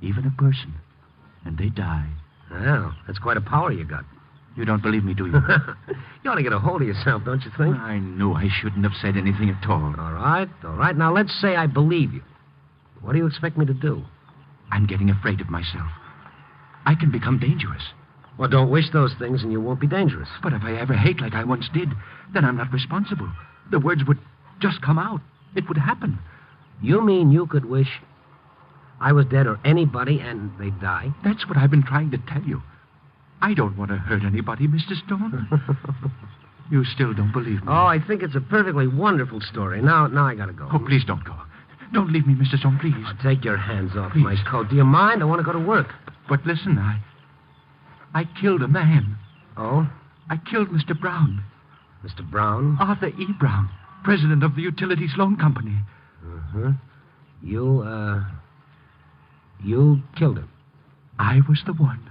even a person. And they die. Well, that's quite a power you got. You don't believe me, do you? You ought to get a hold of yourself, don't you think? I knew I shouldn't have said anything at all. All right. Now, let's say I believe you. What do you expect me to do? I'm getting afraid of myself. I can become dangerous. Well, don't wish those things and you won't be dangerous. But if I ever hate like I once did, then I'm not responsible. The words would just come out. It would happen. You mean you could wish I was dead or anybody and they'd die? That's what I've been trying to tell you. I don't want to hurt anybody, Mr. Stone. You still don't believe me? Oh, I think it's a perfectly wonderful story. Now I gotta go. Oh, please don't go. Don't leave me, Mr. Stone, please. Oh, take your hands off my coat. Do you mind? I want to go to work. But listen, I killed a man. Oh? I killed Mr. Brown. Mr. Brown? Arthur E. Brown, president of the Utilities Loan Company. Uh-huh. You killed him. I was the one.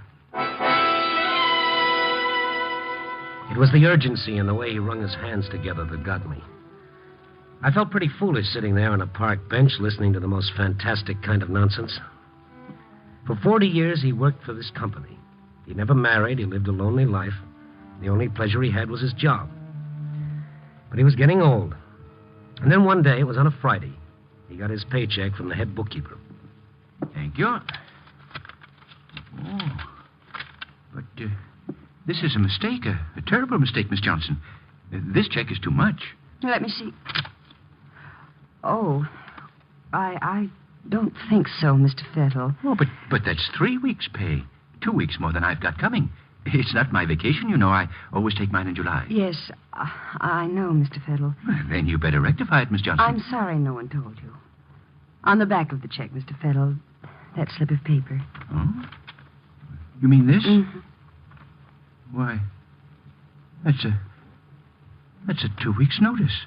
It was the urgency in the way he wrung his hands together that got me. I felt pretty foolish sitting there on a park bench listening to the most fantastic kind of nonsense. For 40 years, he worked for this company. He never married. He lived a lonely life. The only pleasure he had was his job. But he was getting old. And then one day, it was on a Friday, he got his paycheck from the head bookkeeper. Thank you. Oh. But this is a mistake, a terrible mistake, Miss Johnson. This check is too much. Let me see. Oh, I don't think so, Mr. Fettle. Oh, but that's 3 weeks' pay. 2 weeks more than I've got coming. It's not my vacation, you know. I always take mine in July. Yes, I know, Mr. Fettle. Well, then you better rectify it, Miss Johnson. I'm sorry no one told you. On the back of the check, Mr. Fettle, that slip of paper. Oh? You mean this? Mm-hmm. Why, that's a 2 weeks' notice.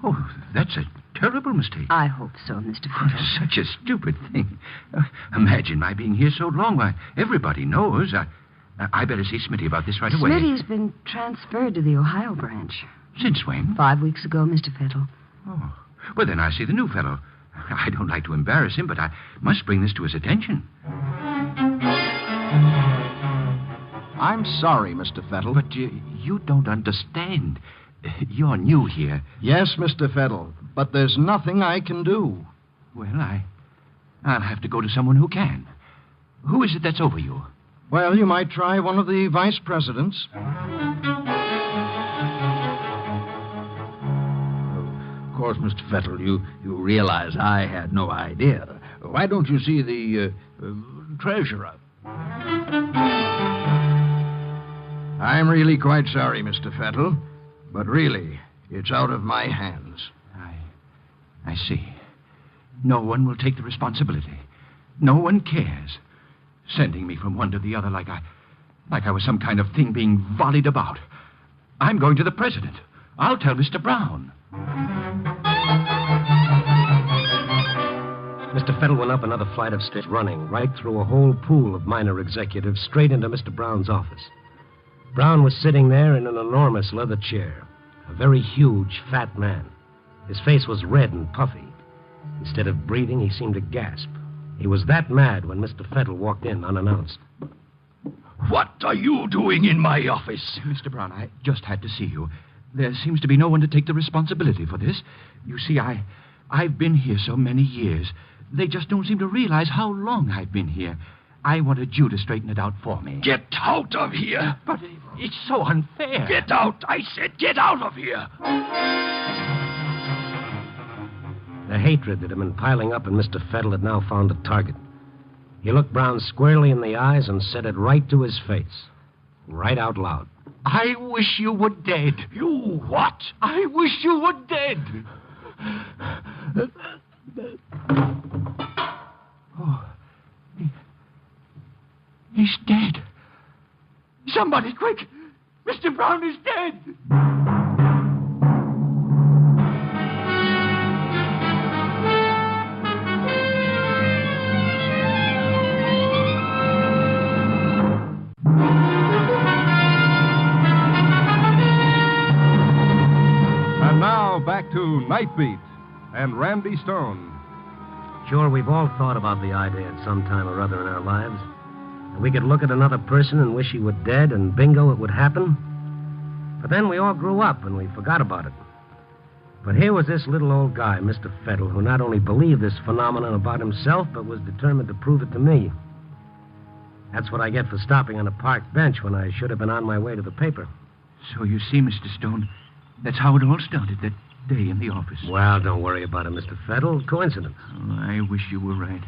Oh, that's a terrible mistake. I hope so, Mr. Fettle. Such a stupid thing. Imagine my being here so long. Why, everybody knows. I better see Smitty about this right away. Smitty's been transferred to the Ohio branch. Since when? 5 weeks ago, Mr. Fettle. Oh. Well, then I'll see the new fellow. I don't like to embarrass him, but I must bring this to his attention. I'm sorry, Mr. Fettle. But you don't understand. You're new here. Yes, Mr. Fettle, but there's nothing I can do. Well, I'll have to go to someone who can. Who is it that's over you? Well, you might try one of the vice presidents. Of course, Mr. Fettle, you realize I had no idea. Why don't you see the treasurer? I'm really quite sorry, Mr. Fettle, but really, it's out of my hands. I see. No one will take the responsibility. No one cares. Sending me from one to the other like I was some kind of thing being volleyed about. I'm going to the president. I'll tell Mr. Brown. Mr. Fettle went up another flight of stairs running, right through a whole pool of minor executives, straight into Mr. Brown's office. Brown was sitting there in an enormous leather chair, a very huge, fat man. His face was red and puffy. Instead of breathing, he seemed to gasp. He was that mad when Mr. Fettle walked in unannounced. What are you doing in my office? Mr. Brown, I just had to see you. There seems to be no one to take the responsibility for this. You see, I've been here so many years. They just don't seem to realize how long I've been here. I wanted you to straighten it out for me. Get out of here! But it's so unfair. Get out! I said get out of here! The hatred that had been piling up in Mr. Fettle had now found a target. He looked Brown squarely in the eyes and said it right to his face, right out loud. I wish you were dead. You what? I wish you were dead. Oh, he's dead. Somebody, quick! Mr. Brown is dead! And now back to Night Beat and Randy Stone. Sure, we've all thought about the idea at some time or other in our lives. And we could look at another person and wish he were dead, and bingo, it would happen. But then we all grew up and we forgot about it. But here was this little old guy, Mr. Fettle, who not only believed this phenomenon about himself, but was determined to prove it to me. That's what I get for stopping on a park bench when I should have been on my way to the paper. So you see, Mr. Stone, that's how it all started, day in the office. Well, don't worry about it, Mr. Fettle. Coincidence. Oh, I wish you were right.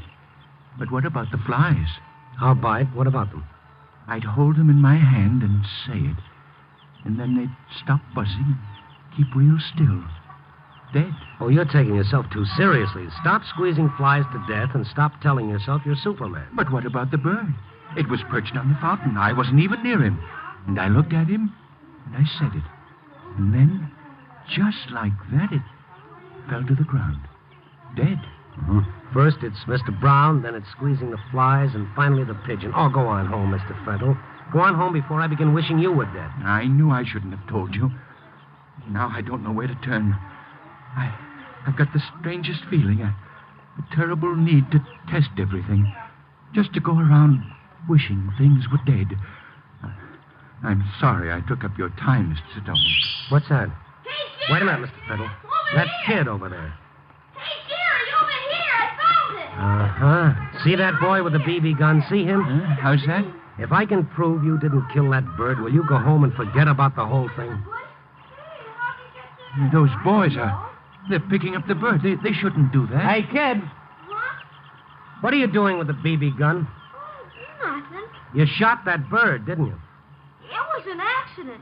But what about the flies? I'll bite. What about them? I'd hold them in my hand and say it. And then they'd stop buzzing and keep real still. Dead. Oh, you're taking yourself too seriously. Stop squeezing flies to death and stop telling yourself you're Superman. But what about the bird? It was perched on the fountain. I wasn't even near him. And I looked at him, and I said it. And then, just like that, it fell to the ground. Dead. Mm-hmm. First it's Mr. Brown, then it's squeezing the flies, and finally the pigeon. Oh, go on home, Mr. Fettle. Go on home before I begin wishing you were dead. I knew I shouldn't have told you. Now I don't know where to turn. I've got the strangest feeling, a terrible need to test everything. Just to go around wishing things were dead. I'm sorry I took up your time, Mr. Stone. What's that? Wait a minute, Mr. Fettle. That kid over there. Uh-huh. See that boy with the BB gun? See him? How's that? If I can prove you didn't kill that bird, will you go home and forget about the whole thing? Those boys they're picking up the bird. They shouldn't do that. Hey, kid. What are you doing with the BB gun? Nothing. You shot that bird, didn't you? It was an accident.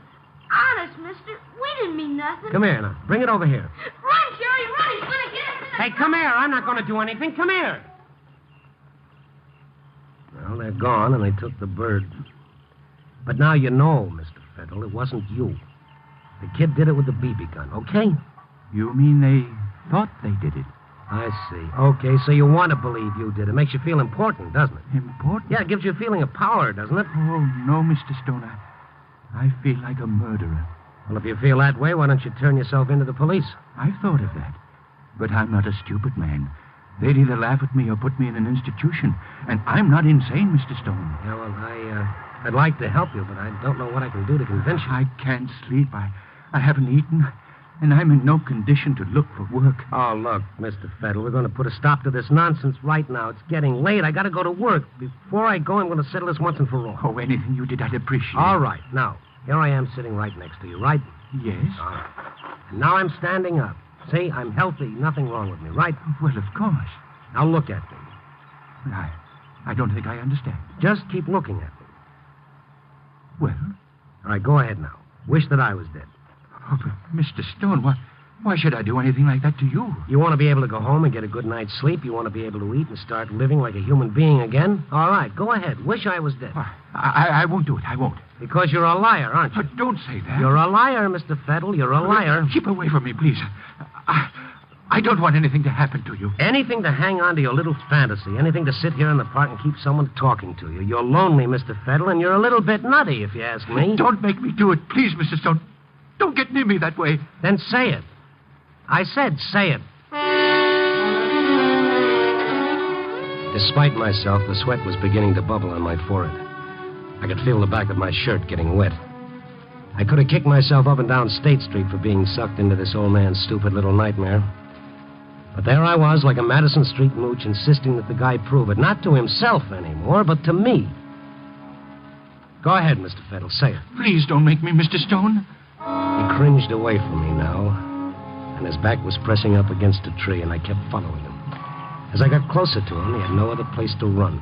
Honest, mister. We didn't mean nothing. Come here now. Bring it over here. Run, Jerry, run. He's going to get us in the... Hey, come here. I'm not going to do anything. Come here. Well, they're gone, and they took the bird. But now you know, Mr. Fettle, it wasn't you. The kid did it with the BB gun, okay? You mean they thought they did it? I see. Okay, so you want to believe you did it. Makes you feel important, doesn't it? Important? Yeah, it gives you a feeling of power, doesn't it? Oh, no, Mr. Stone. I feel like a murderer. Well, if you feel that way, why don't you turn yourself into the police? I've thought of that. But I'm not a stupid man. They'd either laugh at me or put me in an institution. And I'm not insane, Mr. Stone. Yeah, well, I'd like to help you, but I don't know what I can do to convince you. I can't sleep. I haven't eaten. And I'm in no condition to look for work. Oh, look, Mr. Fettle, we're going to put a stop to this nonsense right now. It's getting late. I got to go to work. Before I go, I'm going to settle this once and for all. Oh, anything you did, I'd appreciate. All right. Now, here I am sitting right next to you, right? Yes. All right. And now I'm standing up. See, I'm healthy. Nothing wrong with me, right? Well, of course. Now look at me. I don't think I understand. Just keep looking at me. Well? All right, go ahead now. Wish that I was dead. Oh, but Mr. Stone, why should I do anything like that to you? You want to be able to go home and get a good night's sleep? You want to be able to eat and start living like a human being again? All right, go ahead. Wish I was dead. I won't do it. I won't. Because you're a liar, aren't you? Don't say that. You're a liar, Mr. Fettle. You're a liar. Keep away from me, please. I don't want anything to happen to you. Anything to hang on to your little fantasy. Anything to sit here in the park and keep someone talking to you. You're lonely, Mr. Fettle, and you're a little bit nutty, if you ask me. Don't make me do it, please, Mr. Stone. Don't get near me that way. Then say it. I said say it. Despite myself, the sweat was beginning to bubble on my forehead. I could feel the back of my shirt getting wet. I could have kicked myself up and down State Street for being sucked into this old man's stupid little nightmare. But there I was, like a Madison Street mooch, insisting that the guy prove it. Not to himself anymore, but to me. Go ahead, Mr. Fettle, say it. Please don't make me, Mr. Stone. He cringed away from me now, and his back was pressing up against a tree, and I kept following him. As I got closer to him, he had no other place to run,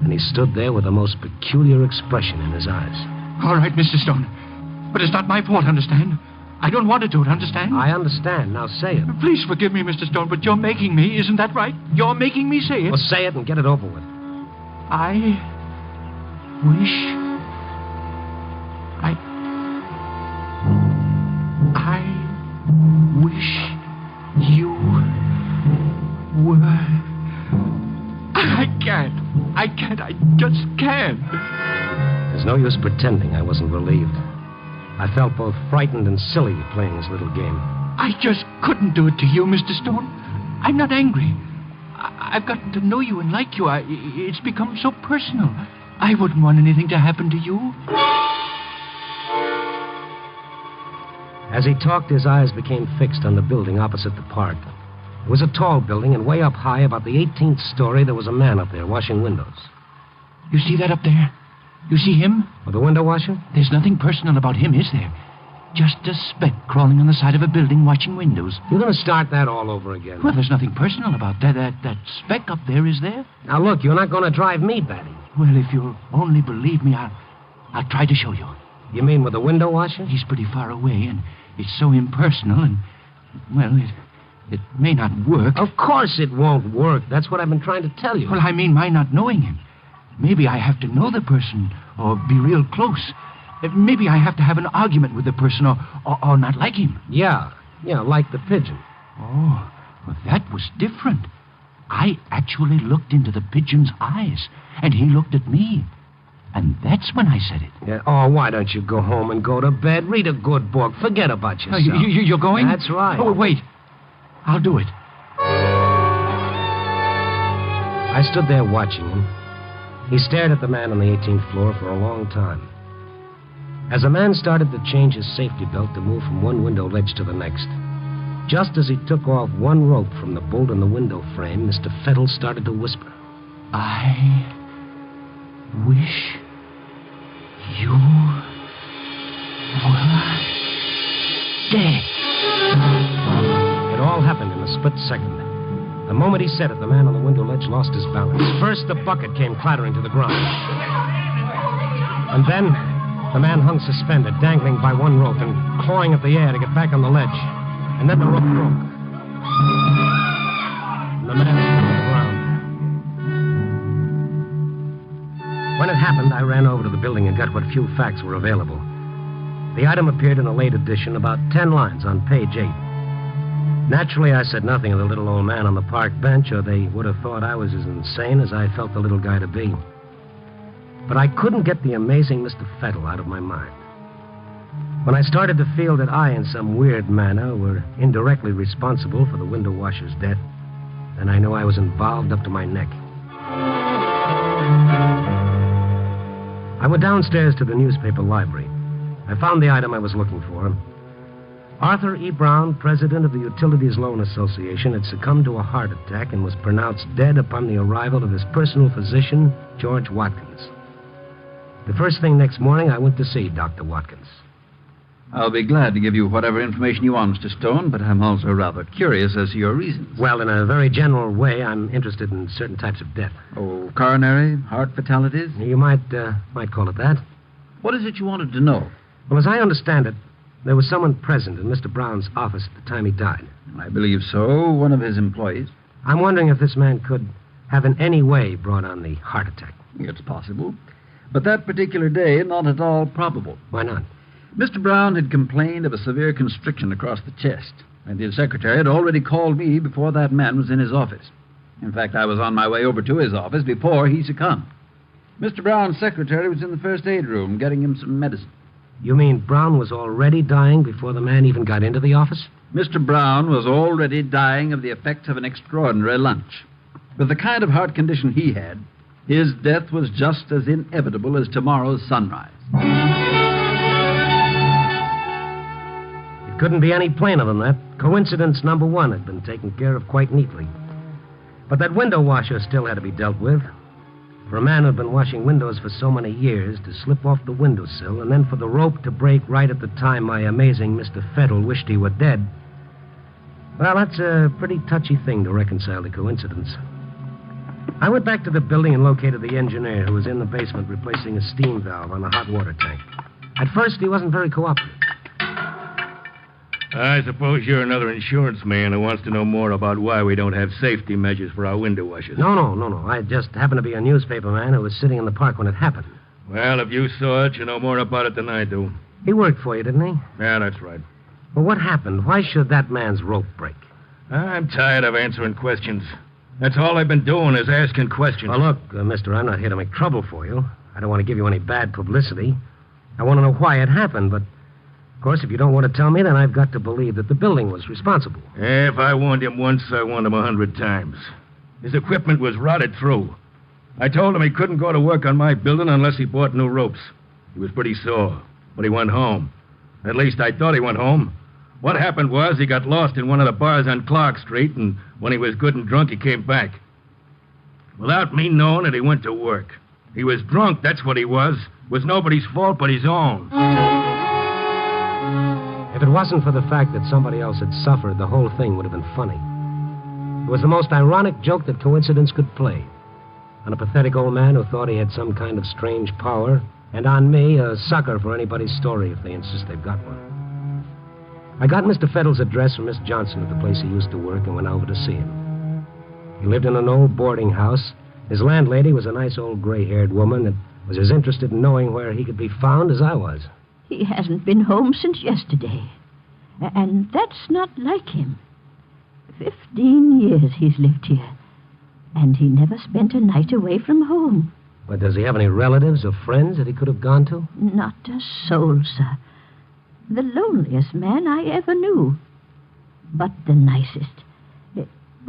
and he stood there with the most peculiar expression in his eyes. All right, Mr. Stone, but it's not my fault, understand? I don't want to do it, understand? I understand. Now say it. Please forgive me, Mr. Stone, but you're making me, isn't that right? You're making me say it. Well, say it and get it over with. I wish... I wish you were... I can't. I just can't. There's no use pretending I wasn't relieved. I felt both frightened and silly playing this little game. I just couldn't do it to you, Mr. Stone. I'm not angry. I've gotten to know you and like you. It's become so personal. I wouldn't want anything to happen to you. As he talked, his eyes became fixed on the building opposite the park. It was a tall building, and way up high, about the 18th story, there was a man up there washing windows. You see that up there? You see him? Oh, the window washer? There's nothing personal about him, is there? Just a speck crawling on the side of a building watching windows. You're going to start that all over again. Well, there's nothing personal about that. That speck up there is there. Now, look, you're not going to drive me batty. Well, if you'll only believe me, I'll try to show you. You mean with the window washer? He's pretty far away, and it's so impersonal, and, well, it may not work. Of course it won't work. That's what I've been trying to tell you. Well, I mean my not knowing him. Maybe I have to know the person, or be real close. Maybe I have to have an argument with the person, or not like him. Yeah, like the pigeon. Oh, well, that was different. I actually looked into the pigeon's eyes, and he looked at me. And that's when I said it. Yeah. Oh, why don't you go home and go to bed? Read a good book. Forget about yourself. You're going? That's right. Oh, wait. I'll do it. I stood there watching him. He stared at the man on the 18th floor for a long time. As the man started to change his safety belt to move from one window ledge to the next, just as he took off one rope from the bolt in the window frame, Mr. Fettle started to whisper. I wish you were dead. It all happened in a split second. The moment he said it, the man on the window ledge lost his balance. First, the bucket came clattering to the ground. And then, the man hung suspended, dangling by one rope and clawing at the air to get back on the ledge. And then the rope broke. And the man fell to the ground. When it happened, I ran over to the building and got what few facts were available. The item appeared in a late edition, about 10 lines on page 8. Naturally, I said nothing of the little old man on the park bench, or they would have thought I was as insane as I felt the little guy to be. But I couldn't get the amazing Mr. Fettle out of my mind. When I started to feel that I, in some weird manner, were indirectly responsible for the window washer's death, then I knew I was involved up to my neck. I went downstairs to the newspaper library. I found the item I was looking for. Arthur E. Brown, president of the Utilities Loan Association, had succumbed to a heart attack and was pronounced dead upon the arrival of his personal physician, George Watkins. The first thing next morning, I went to see Dr. Watkins. I'll be glad to give you whatever information you want, Mr. Stone, but I'm also rather curious as to your reasons. Well, in a very general way, I'm interested in certain types of death. Oh, coronary, heart fatalities? You might call it that. What is it you wanted to know? Well, as I understand it, there was someone present in Mr. Brown's office at the time he died. I believe so. One of his employees. I'm wondering if this man could have in any way brought on the heart attack. It's possible. But that particular day, not at all probable. Why not? Mr. Brown had complained of a severe constriction across the chest, and his secretary had already called me before that man was in his office. In fact, I was on my way over to his office before he succumbed. Mr. Brown's secretary was in the first aid room getting him some medicine. You mean Brown was already dying before the man even got into the office? Mr. Brown was already dying of the effects of an extraordinary lunch. With the kind of heart condition he had, his death was just as inevitable as tomorrow's sunrise. It couldn't be any plainer than that. Coincidence number one had been taken care of quite neatly. But that window washer still had to be dealt with. For a man who'd been washing windows for so many years to slip off the windowsill and then for the rope to break right at the time my amazing Mr. Fettle wished he were dead, well, that's a pretty touchy thing to reconcile to coincidence. I went back to the building and located the engineer who was in the basement replacing a steam valve on the hot water tank. At first, he wasn't very cooperative. I suppose you're another insurance man who wants to know more about why we don't have safety measures for our window washers. No. I just happened to be a newspaper man who was sitting in the park when it happened. Well, if you saw it, you know more about it than I do. He worked for you, didn't he? Yeah, that's right. Well, what happened? Why should that man's rope break? I'm tired of answering questions. That's all I've been doing is asking questions. Well, look, mister, I'm not here to make trouble for you. I don't want to give you any bad publicity. I want to know why it happened, but... Of course, if you don't want to tell me, then I've got to believe that the building was responsible. If I warned him once, I warned him 100 times. His equipment was rotted through. I told him he couldn't go to work on my building unless he bought new ropes. He was pretty sore, but he went home. At least I thought he went home. What happened was he got lost in one of the bars on Clark Street, and when he was good and drunk, he came back. Without me knowing it, he went to work. He was drunk, that's what he was. It was nobody's fault but his own. If it wasn't for the fact that somebody else had suffered, the whole thing would have been funny. It was the most ironic joke that coincidence could play. On a pathetic old man who thought he had some kind of strange power, and on me, a sucker for anybody's story if they insist they've got one. I got Mr. Fettle's address from Miss Johnson at the place he used to work and went over to see him. He lived in an old boarding house. His landlady was a nice old gray-haired woman that was as interested in knowing where he could be found as I was. He hasn't been home since yesterday. And that's not like him. 15 years he's lived here. And he never spent a night away from home. But does he have any relatives or friends that he could have gone to? Not a soul, sir. The loneliest man I ever knew. But the nicest.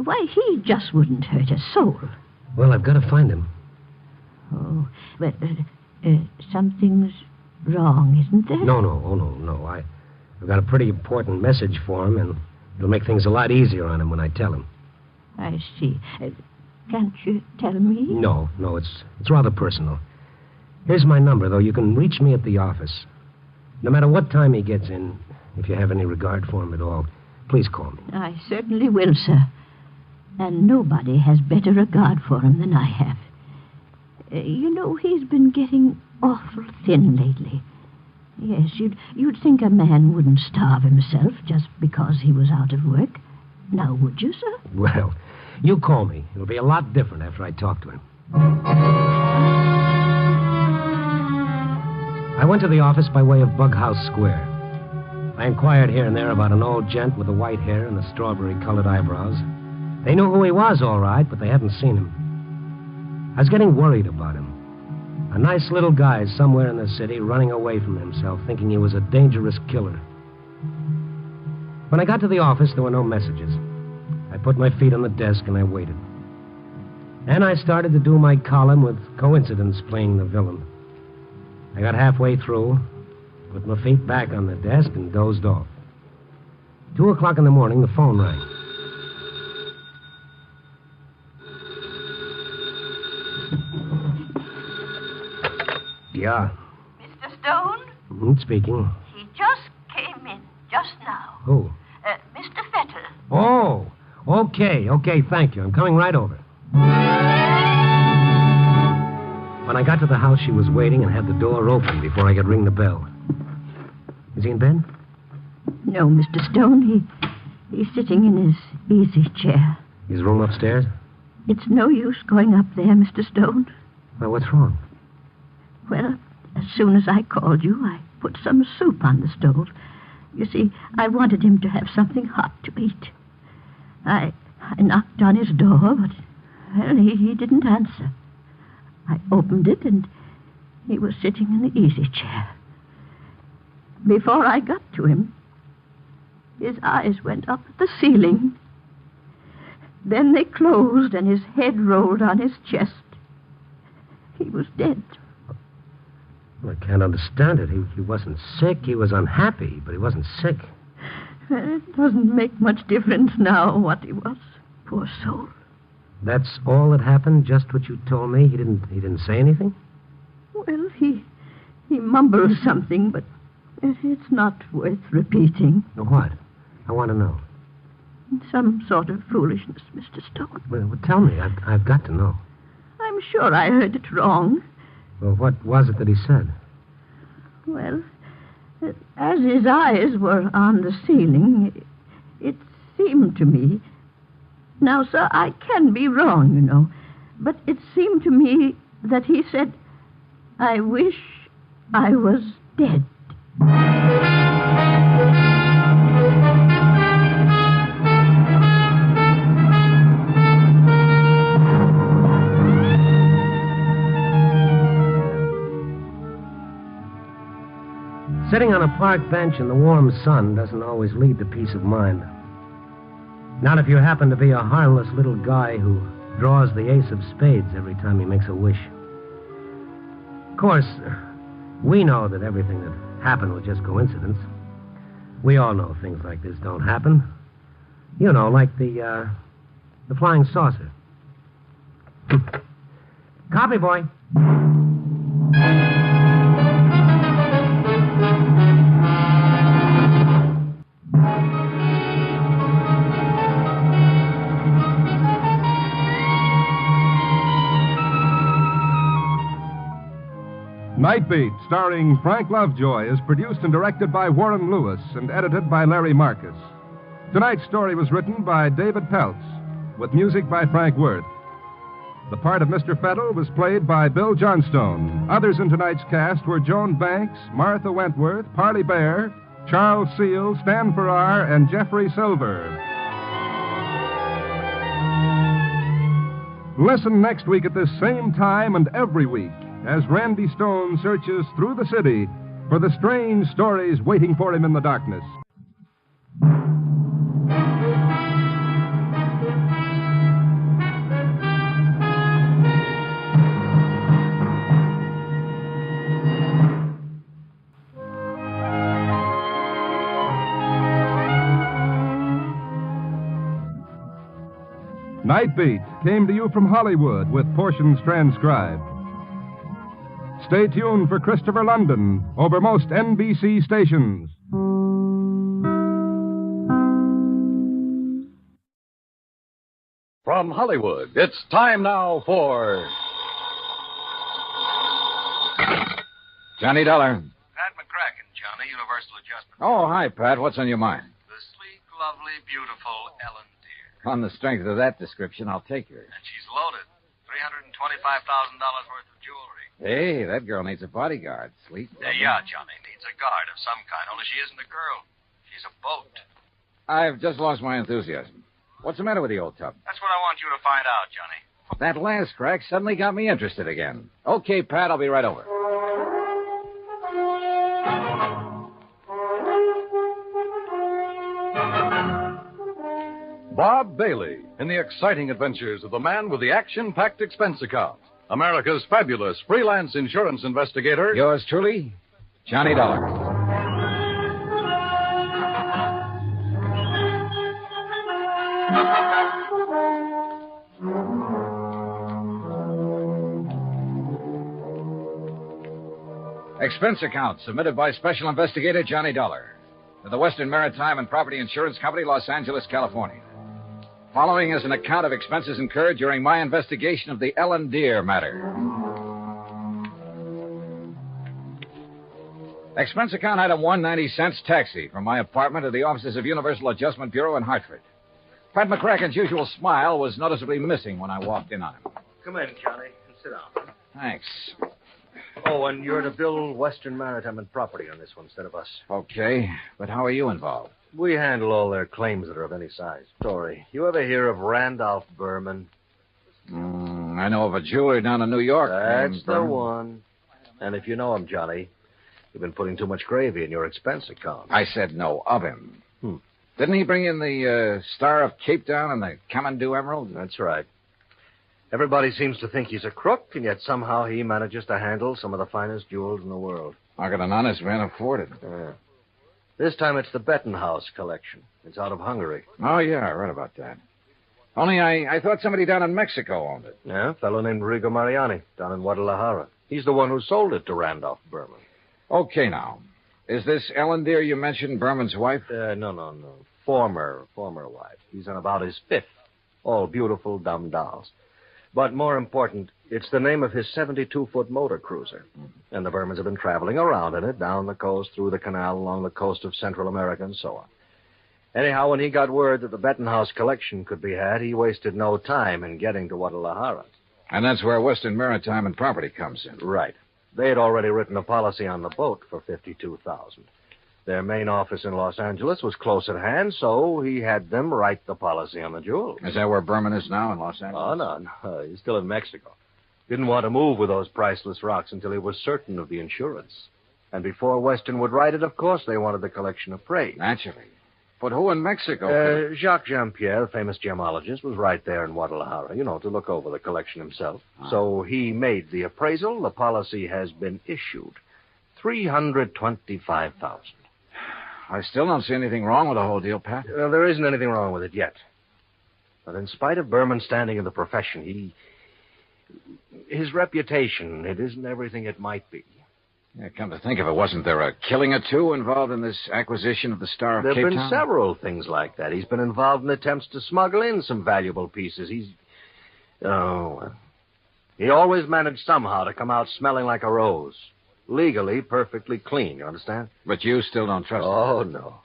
Why, he just wouldn't hurt a soul. Well, I've got to find him. Oh, but something's wrong, isn't there? No. I've got a pretty important message for him, and it'll make things a lot easier on him when I tell him. I see. Can't you tell me? No, it's rather personal. Here's my number, though. You can reach me at the office. No matter what time he gets in, if you have any regard for him at all, please call me. I certainly will, sir. And nobody has better regard for him than I have. He's been getting awful thin lately. Yes, you'd think a man wouldn't starve himself just because he was out of work. Now, would you, sir? Well, you call me. It'll be a lot different after I talk to him. I went to the office by way of Bughouse Square. I inquired here and there about an old gent with the white hair and the strawberry-colored eyebrows. They knew who he was, all right, but they hadn't seen him. I was getting worried about him. A nice little guy somewhere in the city running away from himself, thinking he was a dangerous killer. When I got to the office, there were no messages. I put my feet on the desk and I waited. And I started to do my column with coincidence playing the villain. I got halfway through, put my feet back on the desk and dozed off. 2 o'clock in the morning, the phone rang. Yeah. Mr. Stone? Speaking. He just came in just now. Who? Mr. Fettle. Oh, okay, thank you. I'm coming right over. When I got to the house, she was waiting and had the door open before I could ring the bell. Is he in bed? No, Mr. Stone. He's sitting in his easy chair. His room upstairs? It's no use going up there, Mr. Stone. Well, what's wrong? Well, as soon as I called you, I put some soup on the stove. You see, I wanted him to have something hot to eat. I knocked on his door, but, well, he didn't answer. I opened it, and he was sitting in the easy chair. Before I got to him, his eyes went up at the ceiling. Then they closed, and his head rolled on his chest. He was dead. Well, I can't understand it. He wasn't sick. He was unhappy, but he wasn't sick. It doesn't make much difference now what he was. Poor soul. That's all that happened? Just what you told me? He didn't say anything? Well, he mumbled something, but it's not worth repeating. What? I want to know. Some sort of foolishness, Mr. Stone. Well, tell me. I've got to know. I'm sure I heard it wrong. Well, what was it that he said? Well, as his eyes were on the ceiling, it seemed to me... Now, sir, I can be wrong, but it seemed to me that he said, "I wish I was dead." Sitting on a park bench in the warm sun doesn't always lead to peace of mind. Not if you happen to be a harmless little guy who draws the ace of spades every time he makes a wish. Of course, we know that everything that happened was just coincidence. We all know things like this don't happen. You know, like the flying saucer. Copy, boy. Nightbeat, starring Frank Lovejoy, is produced and directed by Warren Lewis and edited by Larry Marcus. Tonight's story was written by David Peltz, with music by Frank Worth. The part of Mr. Fettle was played by Bill Johnstone. Others in tonight's cast were Joan Banks, Martha Wentworth, Parley Bear, Charles Seal, Stan Farrar, and Jeffrey Silver. Listen next week at this same time and every week as Randy Stone searches through the city for the strange stories waiting for him in the darkness. Nightbeat came to you from Hollywood with portions transcribed. Stay tuned for Christopher London over most NBC stations. From Hollywood, it's time now for Johnny Dollar. Pat McCracken, Johnny, Universal Adjustment. Oh, hi, Pat. What's on your mind? The sleek, lovely, beautiful Ellen Deere. On the strength of that description, I'll take her. And she's loaded. $325,000 worth of jewelry. Hey, that girl needs a bodyguard. Sweet. Yeah, Johnny, needs a guard of some kind, only she isn't a girl. She's a boat. I've just lost my enthusiasm. What's the matter with the old tub? That's what I want you to find out, Johnny. That last crack suddenly got me interested again. Okay, Pat, I'll be right over. Bob Bailey in the exciting adventures of the man with the action-packed expense account. America's fabulous freelance insurance investigator. Yours truly, Johnny Dollar. Expense account submitted by Special Investigator Johnny Dollar to the Western Maritime and Property Insurance Company, Los Angeles, California. Following is an account of expenses incurred during my investigation of the Ellen Deere matter. Expense account item 190 taxi from my apartment to the offices of Universal Adjustment Bureau in Hartford. Pat McCracken's usual smile was noticeably missing when I walked in on him. Come in, Johnny, and sit down. Thanks. Oh, and you're to bill Western Maritime and Property on this one instead of us. Okay, but how are you involved? We handle all their claims that are of any size. Story. You ever hear of Randolph Berman? I know of a jeweler down in New York. That's the one. And if you know him, Johnny, you've been putting too much gravy in your expense account. I said no of him. Didn't he bring in the Star of Cape Town and the Kamandu Emerald? That's right. Everybody seems to think he's a crook, and yet somehow he manages to handle some of the finest jewels in the world. How can an honest man afford it? This time it's the Bettenhouse collection. It's out of Hungary. Oh, yeah, I read about that. Only I thought somebody down in Mexico owned it. Yeah, a fellow named Rigo Mariani, down in Guadalajara. He's the one who sold it to Randolph Berman. Okay, now. Is this Ellen Deere you mentioned Berman's wife? No. Former wife. He's on about his fifth. All beautiful, dumb dolls. But more important, it's the name of his 72-foot motor cruiser. And the Bermans have been traveling around in it, down the coast, through the canal, along the coast of Central America, and so on. Anyhow, when he got word that the Bettenhouse collection could be had, he wasted no time in getting to Guadalajara. And that's where Western Maritime and Property comes in. Right. They had already written a policy on the boat for $52,000. Their main office in Los Angeles was close at hand, so he had them write the policy on the jewels. Is that where Berman is now, in Los Angeles? Oh, no. He's still in Mexico. Didn't want to move with those priceless rocks until he was certain of the insurance. And before Western would write it, of course, they wanted the collection appraised. Naturally. But who in Mexico? Jacques Jean-Pierre, famous gemologist, was right there in Guadalajara, to look over the collection himself. So he made the appraisal. The policy has been issued. $325,000. I still don't see anything wrong with the whole deal, Pat. There isn't anything wrong with it yet. But in spite of Berman's standing in the profession, his reputation, it isn't everything it might be. Yeah, come to think of it, wasn't there a killing or two involved in this acquisition of the Star of Cape Town? There have been several things like that. He's been involved in attempts to smuggle in some valuable pieces. He always managed somehow to come out smelling like a rose. Legally, perfectly clean, you understand? But you still don't trust him? Oh, no.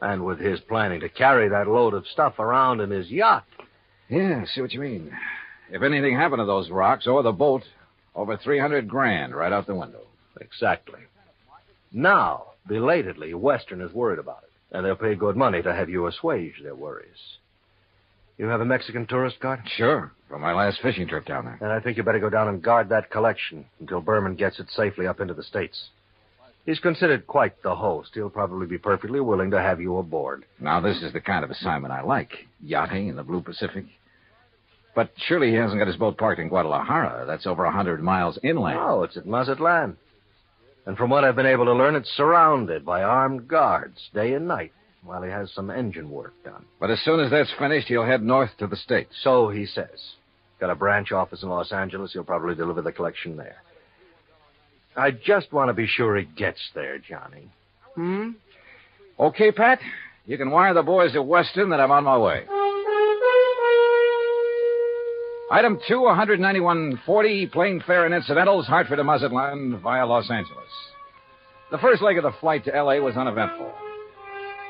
And with his planning to carry that load of stuff around in his yacht. Yeah, I see what you mean. If anything happened to those rocks or the boat, over $300,000 right out the window. Exactly. Now, belatedly, Western is worried about it, and they'll pay good money to have you assuage their worries. You have a Mexican tourist card? Sure, from my last fishing trip down there. And I think you better go down and guard that collection until Berman gets it safely up into the States. He's considered quite the host. He'll probably be perfectly willing to have you aboard. Now, this is the kind of assignment I like. Yachting in the Blue Pacific. But surely he hasn't got his boat parked in Guadalajara. That's over 100 miles inland. No, it's at Mazatlan. And from what I've been able to learn, it's surrounded by armed guards day and night while he has some engine work done. But as soon as that's finished, he'll head north to the States. So he says. Got a branch office in Los Angeles. He'll probably deliver the collection there. I just want to be sure he gets there, Johnny. Okay, Pat. You can wire the boys at Weston that I'm on my way. Item 2, 191.40, plane fare and incidentals, Hartford to Mazatlan via Los Angeles. The first leg of the flight to L.A. was uneventful.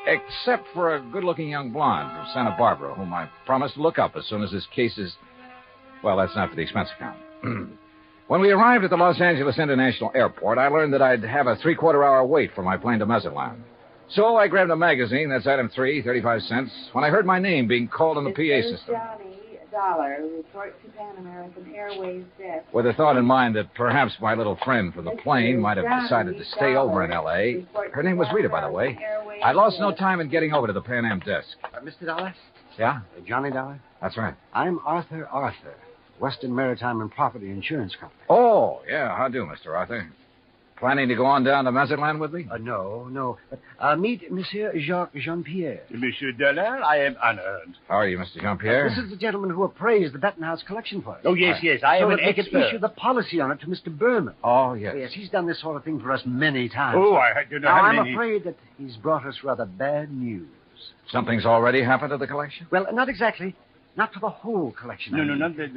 Except for a good-looking young blonde from Santa Barbara, whom I promised to look up as soon as his case is... Well, that's not for the expense account. When we arrived at the Los Angeles International Airport, I learned that I'd have a three-quarter-hour wait for my plane to Mazatlan. So I grabbed a magazine, that's item 3, 35 cents, when I heard my name being called on the PA system. Johnny, $1, report to Pan American Airways desk. With the thought in mind that perhaps my little friend from the plane might have decided to stay over in L.A. Her name was Rita, by the way. I lost no time in getting over to the Pan Am desk. Mr. Dollar? Yeah? Johnny Dollar? That's right. I'm Arthur, Western Maritime and Property Insurance Company. Oh, yeah, how do, Mr. Arthur? Planning to go on down to Mazatlan with me? No. But, meet Monsieur Jacques Jean-Pierre. Monsieur Dollar, I am honored. How are you, Mr. Jean-Pierre? This is the gentleman who appraised the Bettenhouse collection for us. Oh, yes. I am an they could expert. issue the policy on it to Mr. Berman. Oh, yes. Yes, he's done this sort of thing for us many times. Oh, I do not now, have I'm any... afraid that he's brought us rather bad news. Something's already happened to the collection? Well, not exactly. Not for the whole collection. No, not the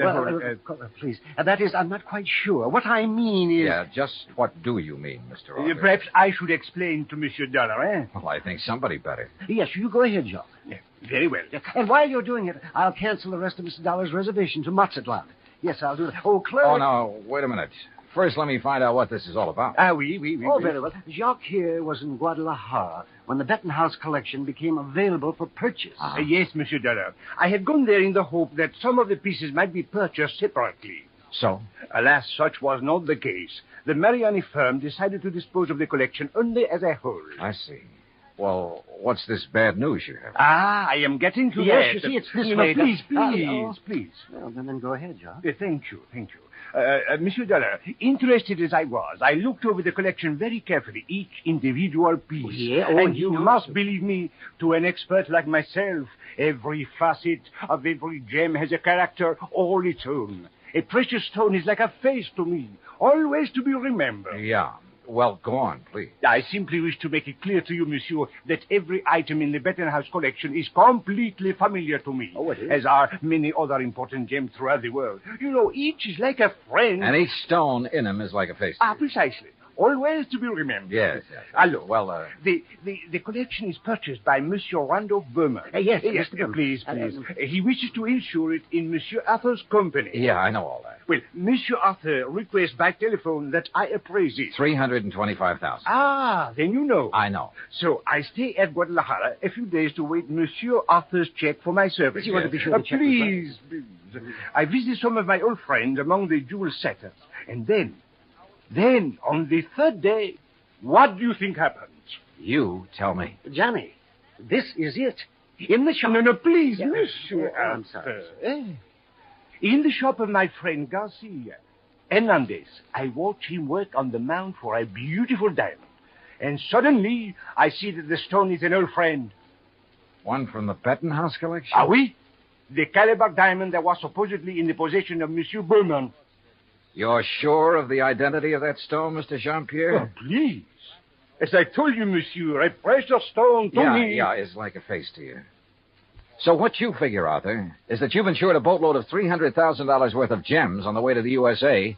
whole... Please. That is, I'm not quite sure. What I mean is... Yeah, just what do you mean, Mr. Arthur? Perhaps I should explain to Monsieur Dollar, eh? Well, I think somebody better. Yes, you go ahead, Jacques. Yeah, very well. And while you're doing it, I'll cancel the rest of Mr. Dollar's reservation to Mazatlan. Yes, I'll do that. Oh, clerk... Oh, no, wait a minute. First, let me find out what this is all about. Oui. Oh, very well. Jacques here was in Guadalajara when the Bettenhouse collection became available for purchase. Yes, Monsieur Dollar. I had gone there in the hope that some of the pieces might be purchased separately. So? Alas, such was not the case. The Mariani firm decided to dispose of the collection only as a whole. I see. Well, what's this bad news you have? I am getting to that. Yes, you see, it's this way. Please. Well, then go ahead, Jacques. Thank you. Monsieur Dollar, interested as I was, I looked over the collection very carefully, each individual piece. And you must believe me, to an expert like myself, every facet of every gem has a character all its own. A precious stone is like a face to me, always to be remembered. Yeah. Well, go on, please. I simply wish to make it clear to you, monsieur, that every item in the Bettenhouse collection is completely familiar to me, as are many other important gems throughout the world. You know, each is like a friend. And each stone in them is like a face. Precisely. Always to be remembered. Yes. Hello. Well, The collection is purchased by Monsieur Randolph Berman. Yes, please. He wishes to insure it in Monsieur Arthur's company. Yeah, I know all that. Well, Monsieur Arthur requests by telephone that I appraise it. $325,000. Then you know. I know. So I stay at Guadalajara a few days to wait Monsieur Arthur's check for my service. You want to be sure the check was right. Please. I visit some of my old friends among the jewel setters. And then, on the third day, what do you think happens? You tell me. Johnny, this is it. In the shop... No, please, monsieur. I'm sorry. In the shop of my friend Garcia Hernandez, I watch him work on the mount for a beautiful diamond. And suddenly, I see that the stone is an old friend. One from the Bettenhouse collection? Oui. The Calabar diamond that was supposedly in the possession of Monsieur Berman. You're sure of the identity of that stone, Mr. Jean-Pierre? Oh, please. As I told you, monsieur, a precious stone to me. Yeah, it's like a face to you. So what you figure, Arthur, is that you've insured a boatload of $300,000 worth of gems on the way to the USA,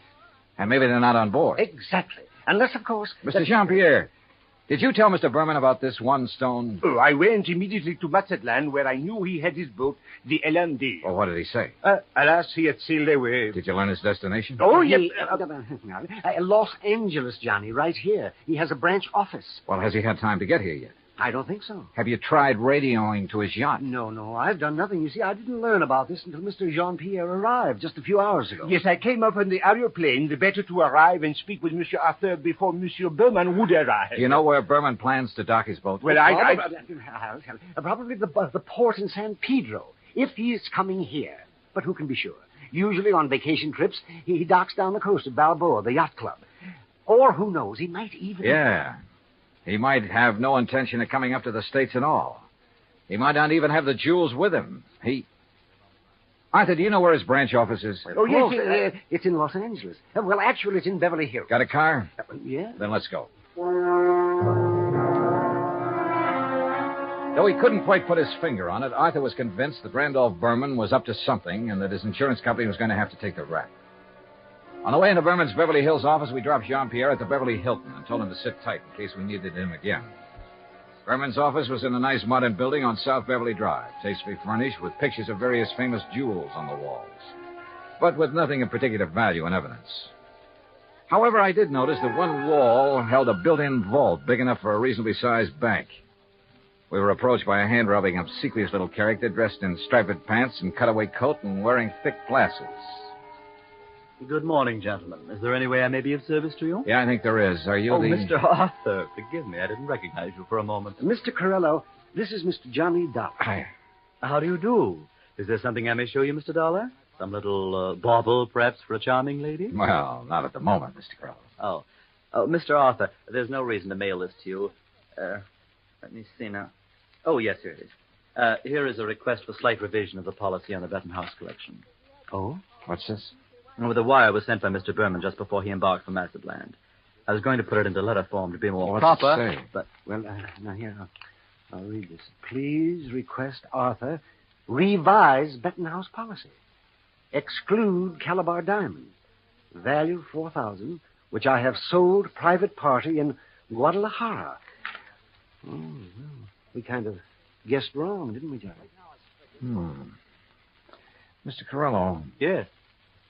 and maybe they're not on board. Exactly. Unless, of course... Mr. Jean-Pierre, did you tell Mr. Berman about this one stone? Oh, I went immediately to Mazatlan, where I knew he had his boat, the LND. Well, what did he say? Alas, he had sailed away. Did you learn his destination? Oh, yes. Los Angeles, Johnny, right here. He has a branch office. Well, has he had time to get here yet? I don't think so. Have you tried radioing to his yacht? No, I've done nothing. You see, I didn't learn about this until Mr. Jean-Pierre arrived just a few hours ago. Yes, I came up on the aeroplane, the better to arrive and speak with Monsieur Arthur before Monsieur Berman would arrive. Do you know where Berman plans to dock his boat? Well, I'll tell you. Probably the port in San Pedro, if he's coming here. But who can be sure? Usually on vacation trips, he docks down the coast at Balboa, the yacht club. Or who knows, he might even... Yeah. He might have no intention of coming up to the States at all. He might not even have the jewels with him. Arthur, do you know where his branch office is? Oh, yes, it's in Los Angeles. Well, actually, it's in Beverly Hills. Got a car? Yeah. Then let's go. Though he couldn't quite put his finger on it, Arthur was convinced that Randolph Berman was up to something and that his insurance company was going to have to take the rap. On the way into Berman's Beverly Hills office, we dropped Jean-Pierre at the Beverly Hilton and told him to sit tight in case we needed him again. Berman's office was in a nice modern building on South Beverly Drive, tastefully furnished with pictures of various famous jewels on the walls, but with nothing of particular value in evidence. However, I did notice that one wall held a built-in vault big enough for a reasonably sized bank. We were approached by a hand-rubbing, obsequious little character dressed in striped pants and cutaway coat and wearing thick glasses. Good morning, gentlemen. Is there any way I may be of service to you? Yeah, I think there is. Are you the... Mr. Arthur, forgive me. I didn't recognize you for a moment. Mr. Corello, this is Mr. Johnny Dollar. Hi. How do you do? Is there something I may show you, Mr. Dollar? Some little bauble, perhaps, for a charming lady? Well, not at the moment, Mr. Corello. Oh, Mr. Arthur, there's no reason to mail this to you. Let me see now. Oh, yes, here it is. Here is a request for slight revision of the policy on the Bettenhouse collection. Oh? What's this? Well, the wire was sent by Mr. Berman just before he embarked for Mazatlan. I was going to put it into letter form to be more proper. What's it say? But, well, now here, I'll read this. Please request Arthur revise Bettenhouse policy. Exclude Calabar diamonds. Value $4,000, which I have sold private party in Guadalajara. Oh, well, we kind of guessed wrong, didn't we, Johnny? Mr. Corello. Yes?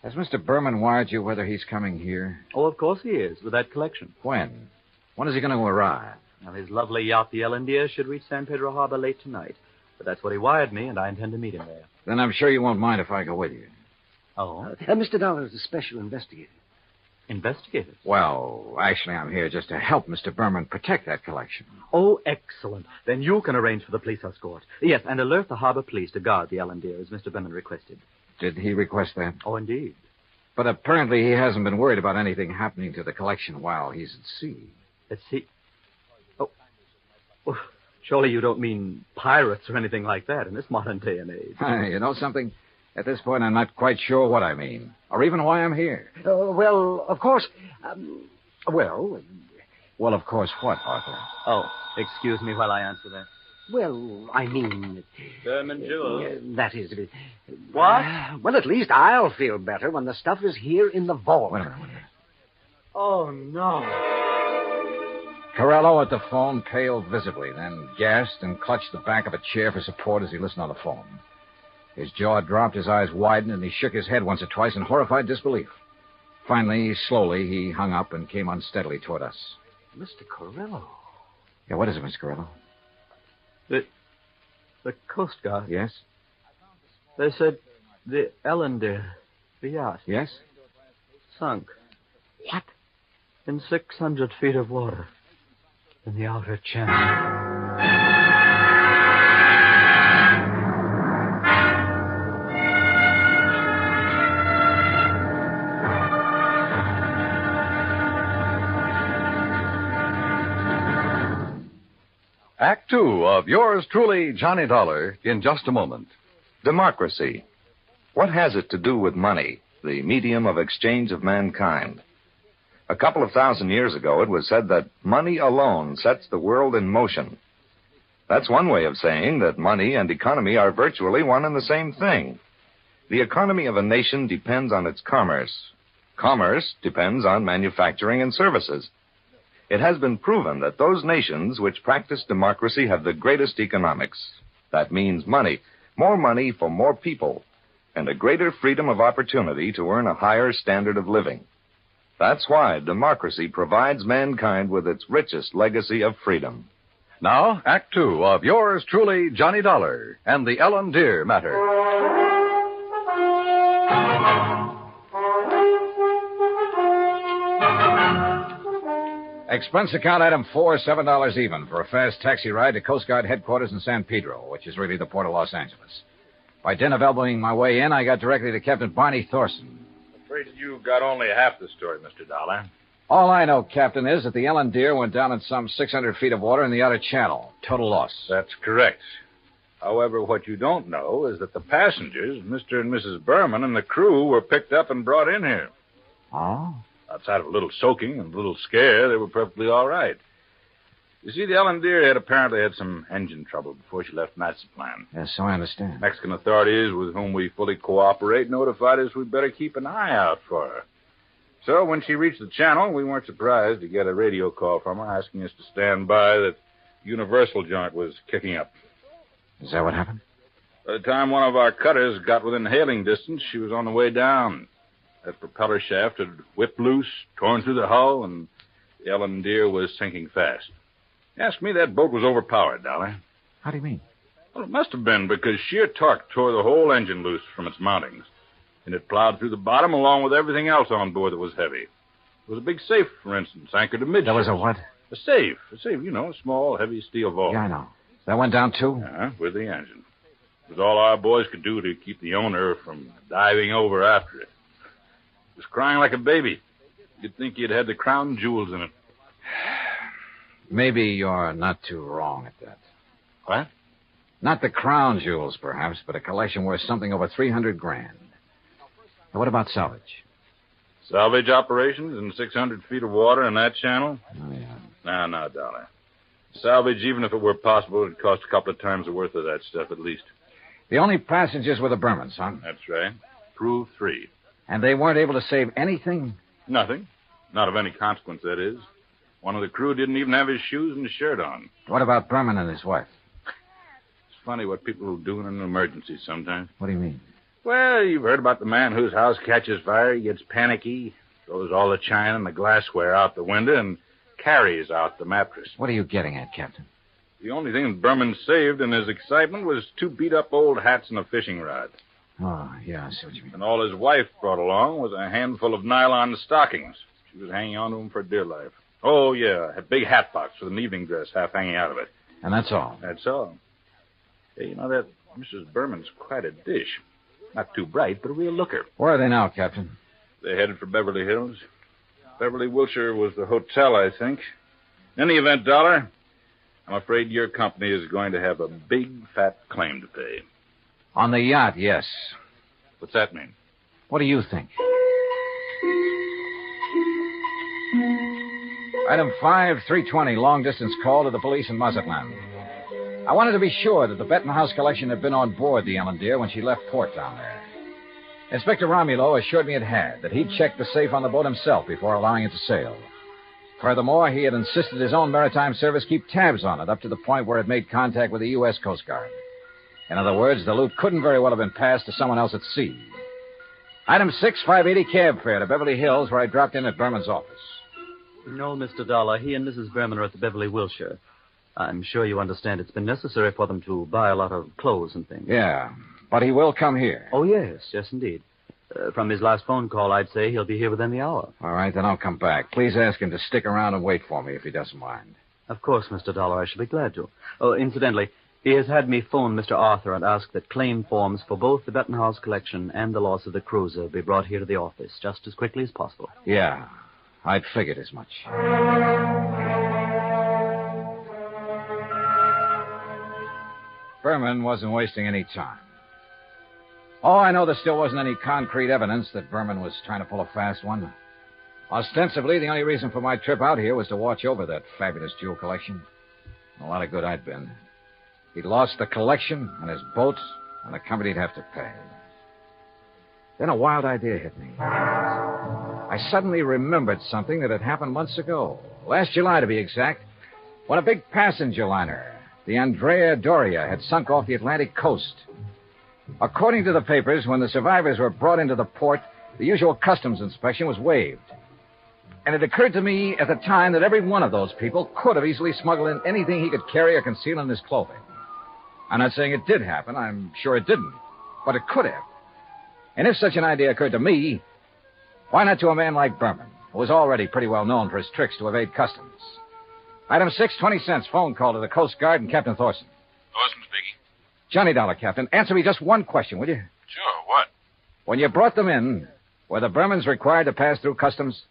Has Mr. Berman wired you whether he's coming here? Oh, of course he is, with that collection. When? When is he going to arrive? Now, his lovely yacht, the Ellendeer, should reach San Pedro Harbor late tonight. But that's what he wired me, and I intend to meet him there. Then I'm sure you won't mind if I go with you. Oh? Mr. Dollar is a special investigator. Investigator? Well, actually, I'm here just to help Mr. Berman protect that collection. Oh, excellent. Then you can arrange for the police escort. Yes, and alert the harbor police to guard the Ellendeer, as Mr. Berman requested. Did he request that? Oh, indeed. But apparently he hasn't been worried about anything happening to the collection while he's at sea. At sea? Oh, surely you don't mean pirates or anything like that in this modern day and age. You know something? At this point, I'm not quite sure what I mean, or even why I'm here. Well, of course... Well, of course what, Arthur? Oh, excuse me while I answer that. Well, I mean... Berman jewels. That is... What? Well, at least I'll feel better when the stuff is here in the vault. Wait a minute. Oh, no. Corello at the phone paled visibly, then gasped and clutched the back of a chair for support as he listened on the phone. His jaw dropped, his eyes widened, and he shook his head once or twice in horrified disbelief. Finally, slowly, he hung up and came unsteadily toward us. Mr. Corello. Yeah, what is it, Mr. Corello? The Coast Guard. Yes? They said the Ellendeer, the yacht. Yes? Sunk. What? In 600 feet of water. In the outer channel. Act Two of yours truly, Johnny Dollar, in just a moment. Democracy. What has it to do with money, the medium of exchange of mankind? A couple of thousand years ago, it was said that money alone sets the world in motion. That's one way of saying that money and economy are virtually one and the same thing. The economy of a nation depends on its commerce. Commerce depends on manufacturing and services. It has been proven that those nations which practice democracy have the greatest economics. That means money for more people, and a greater freedom of opportunity to earn a higher standard of living. That's why democracy provides mankind with its richest legacy of freedom. Now, Act Two of yours truly, Johnny Dollar, and the Ellen Deer matter. Expense account item 4, $7 even for a fast taxi ride to Coast Guard headquarters in San Pedro, which is really the port of Los Angeles. By dint of elbowing my way in, I got directly to Captain Barney Thorson. Afraid you got only half the story, Mr. Dollar. All I know, Captain, is that the Ellen Deer went down in some 600 feet of water in the outer channel. Total loss. That's correct. However, what you don't know is that the passengers, Mr. and Mrs. Berman, and the crew were picked up and brought in here. Oh? Outside of a little soaking and a little scare, they were perfectly all right. You see, the Ellen Deer had apparently had some engine trouble before she left Mazatlan. Yes, so I understand. Mexican authorities, with whom we fully cooperate, notified us we'd better keep an eye out for her. So when she reached the channel, we weren't surprised to get a radio call from her asking us to stand by that Universal joint was kicking up. Is that what happened? By the time one of our cutters got within hailing distance, she was on the way down. That propeller shaft had whipped loose, torn through the hull, and the Ellen Deer was sinking fast. Ask me, that boat was overpowered, Dollar. How do you mean? Well, it must have been because sheer torque tore the whole engine loose from its mountings. And it plowed through the bottom along with everything else on board that was heavy. There was a big safe, for instance, anchored amidships. There was a what? A safe, you know, a small, heavy steel vault. Yeah, I know. That went down, too? With the engine. It was all our boys could do to keep the owner from diving over after it. It was crying like a baby. You'd think he'd had the crown jewels in it. Maybe you're not too wrong at that. What? Not the crown jewels, perhaps, but a collection worth something over $300,000. Now, what about salvage? Salvage operations in 600 feet of water in that channel? Oh, yeah. No, Dollar. Salvage, even if it were possible, it'd cost a couple of times the worth of that stuff at least. The only passengers were the Bermans, huh? That's right. Crew 3. And they weren't able to save anything? Nothing. Not of any consequence, that is. One of the crew didn't even have his shoes and his shirt on. What about Berman and his wife? It's funny what people will do in an emergency sometimes. What do you mean? Well, you've heard about the man whose house catches fire, he gets panicky, throws all the china and the glassware out the window, and carries out the mattress. What are you getting at, Captain? The only thing that Berman saved in his excitement was 2 beat-up old hats and a fishing rod. Oh, yeah, I see what you mean. And all his wife brought along was a handful of nylon stockings. She was hanging on to them for dear life. Oh, yeah, a big hat box with an evening dress half hanging out of it. And that's all? That's all. Hey, you know, that Mrs. Berman's quite a dish. Not too bright, but a real looker. Where are they now, Captain? They're headed for Beverly Hills. Beverly, Wilshire was the hotel, I think. In any event, Dollar, I'm afraid your company is going to have a big, fat claim to pay. On the yacht, yes. What's that mean? What do you think? Item 5, 320, long-distance call to the police in Mazatlan. I wanted to be sure that the Benton House collection had been on board the Ellen Deer when she left port down there. Inspector Romulo assured me it had, that he'd checked the safe on the boat himself before allowing it to sail. Furthermore, he had insisted his own maritime service keep tabs on it up to the point where it made contact with the U.S. Coast Guard. In other words, the loot couldn't very well have been passed to someone else at sea. Item 6, 580 cab fare to Beverly Hills, where I dropped in at Berman's office. No, Mr. Dollar. He and Mrs. Berman are at the Beverly Wilshire. I'm sure you understand it's been necessary for them to buy a lot of clothes and things. Yeah, but he will come here. Oh, yes, indeed. From his last phone call, I'd say he'll be here within the hour. All right, then I'll come back. Please ask him to stick around and wait for me if he doesn't mind. Of course, Mr. Dollar, I shall be glad to. Oh, incidentally, he has had me phone Mr. Arthur and ask that claim forms for both the Benton House collection and the loss of the cruiser be brought here to the office just as quickly as possible. Yeah, I'd figured as much. Berman wasn't wasting any time. Oh, I know there still wasn't any concrete evidence that Berman was trying to pull a fast one. Ostensibly, the only reason for my trip out here was to watch over that fabulous jewel collection. A lot of good I'd been. He'd lost the collection and his boat, and the company'd have to pay. Then a wild idea hit me. I suddenly remembered something that had happened months ago. Last July, to be exact, when a big passenger liner, the Andrea Doria, had sunk off the Atlantic coast. According to the papers, when the survivors were brought into the port, the usual customs inspection was waived. And it occurred to me at the time that every one of those people could have easily smuggled in anything he could carry or conceal in his clothing. I'm not saying it did happen. I'm sure it didn't. But it could have. And if such an idea occurred to me, why not to a man like Berman, who was already pretty well known for his tricks to evade customs? Item 6, 20 cents, phone call to the Coast Guard and Captain Thorson. Thorson speaking. Johnny Dollar, Captain. Answer me just one question, will you? Sure, what? When you brought them in, were the Bermans required to pass through customs?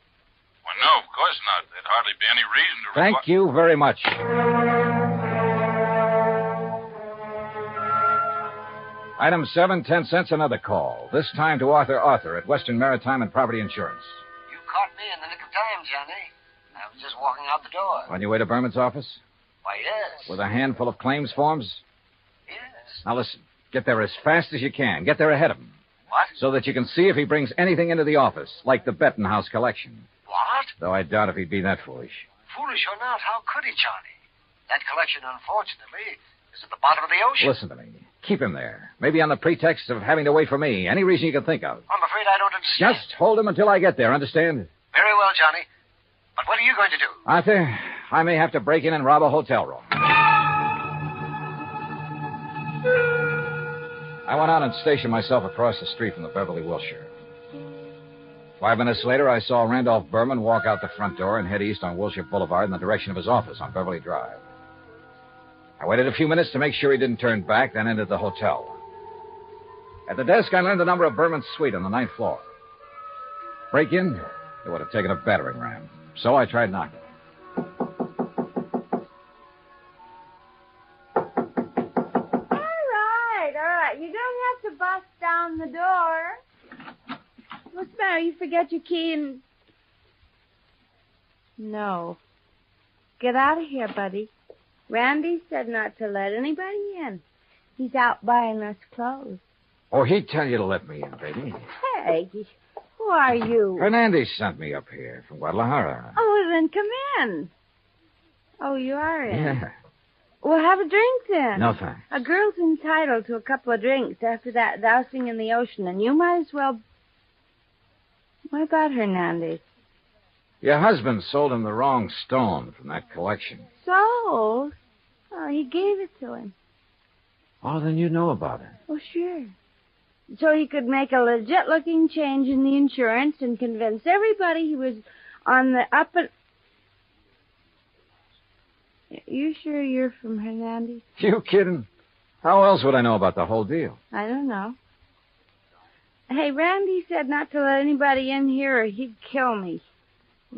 Well, no, of course not. There'd hardly be any reason to... Thank you very much. Item 7, 10 cents, another call. This time to Arthur at Western Maritime and Property Insurance. You caught me in the nick of time, Johnny. I was just walking out the door. On your way to Berman's office? Why, yes. With a handful of claims forms? Yes. Now listen, get there as fast as you can. Get there ahead of him. What? So that you can see if he brings anything into the office, like the Bettenhouse collection. What? Though I doubt if he'd be that foolish. Foolish or not, how could he, Johnny? That collection, unfortunately, is at the bottom of the ocean. Listen to me. Keep him there. Maybe on the pretext of having to wait for me. Any reason you can think of. I'm afraid I don't understand. Just hold him until I get there, understand? Very well, Johnny. But what are you going to do? Arthur, I may have to break in and rob a hotel room. I went out and stationed myself across the street from the Beverly Wilshire. 5 minutes later, I saw Randolph Berman walk out the front door and head east on Wilshire Boulevard in the direction of his office on Beverly Drive. I waited a few minutes to make sure he didn't turn back, then entered the hotel. At the desk, I learned the number of Berman's suite on the 9th floor. Break in? It would have taken a battering ram. So I tried knocking. All right. You don't have to bust down the door. What's the matter? You forget your key and... No. Get out of here, buddy. Randy said not to let anybody in. He's out buying us clothes. Oh, he'd tell you to let me in, baby. Hey, who are you? Hernandez sent me up here from Guadalajara. Oh, well, then come in. Oh, you are in? Yeah. Well, have a drink then. No, thanks. A girl's entitled to a couple of drinks after that dousing in the ocean, and you might as well... What about Hernandez? Your husband sold him the wrong stone from that collection. Sold? Oh, he gave it to him. Oh, then you know about it. Oh, sure. So he could make a legit-looking change in the insurance and convince everybody he was on the up and... You sure you're from Hernandez? You kidding? How else would I know about the whole deal? I don't know. Hey, Randy said not to let anybody in here or he'd kill me.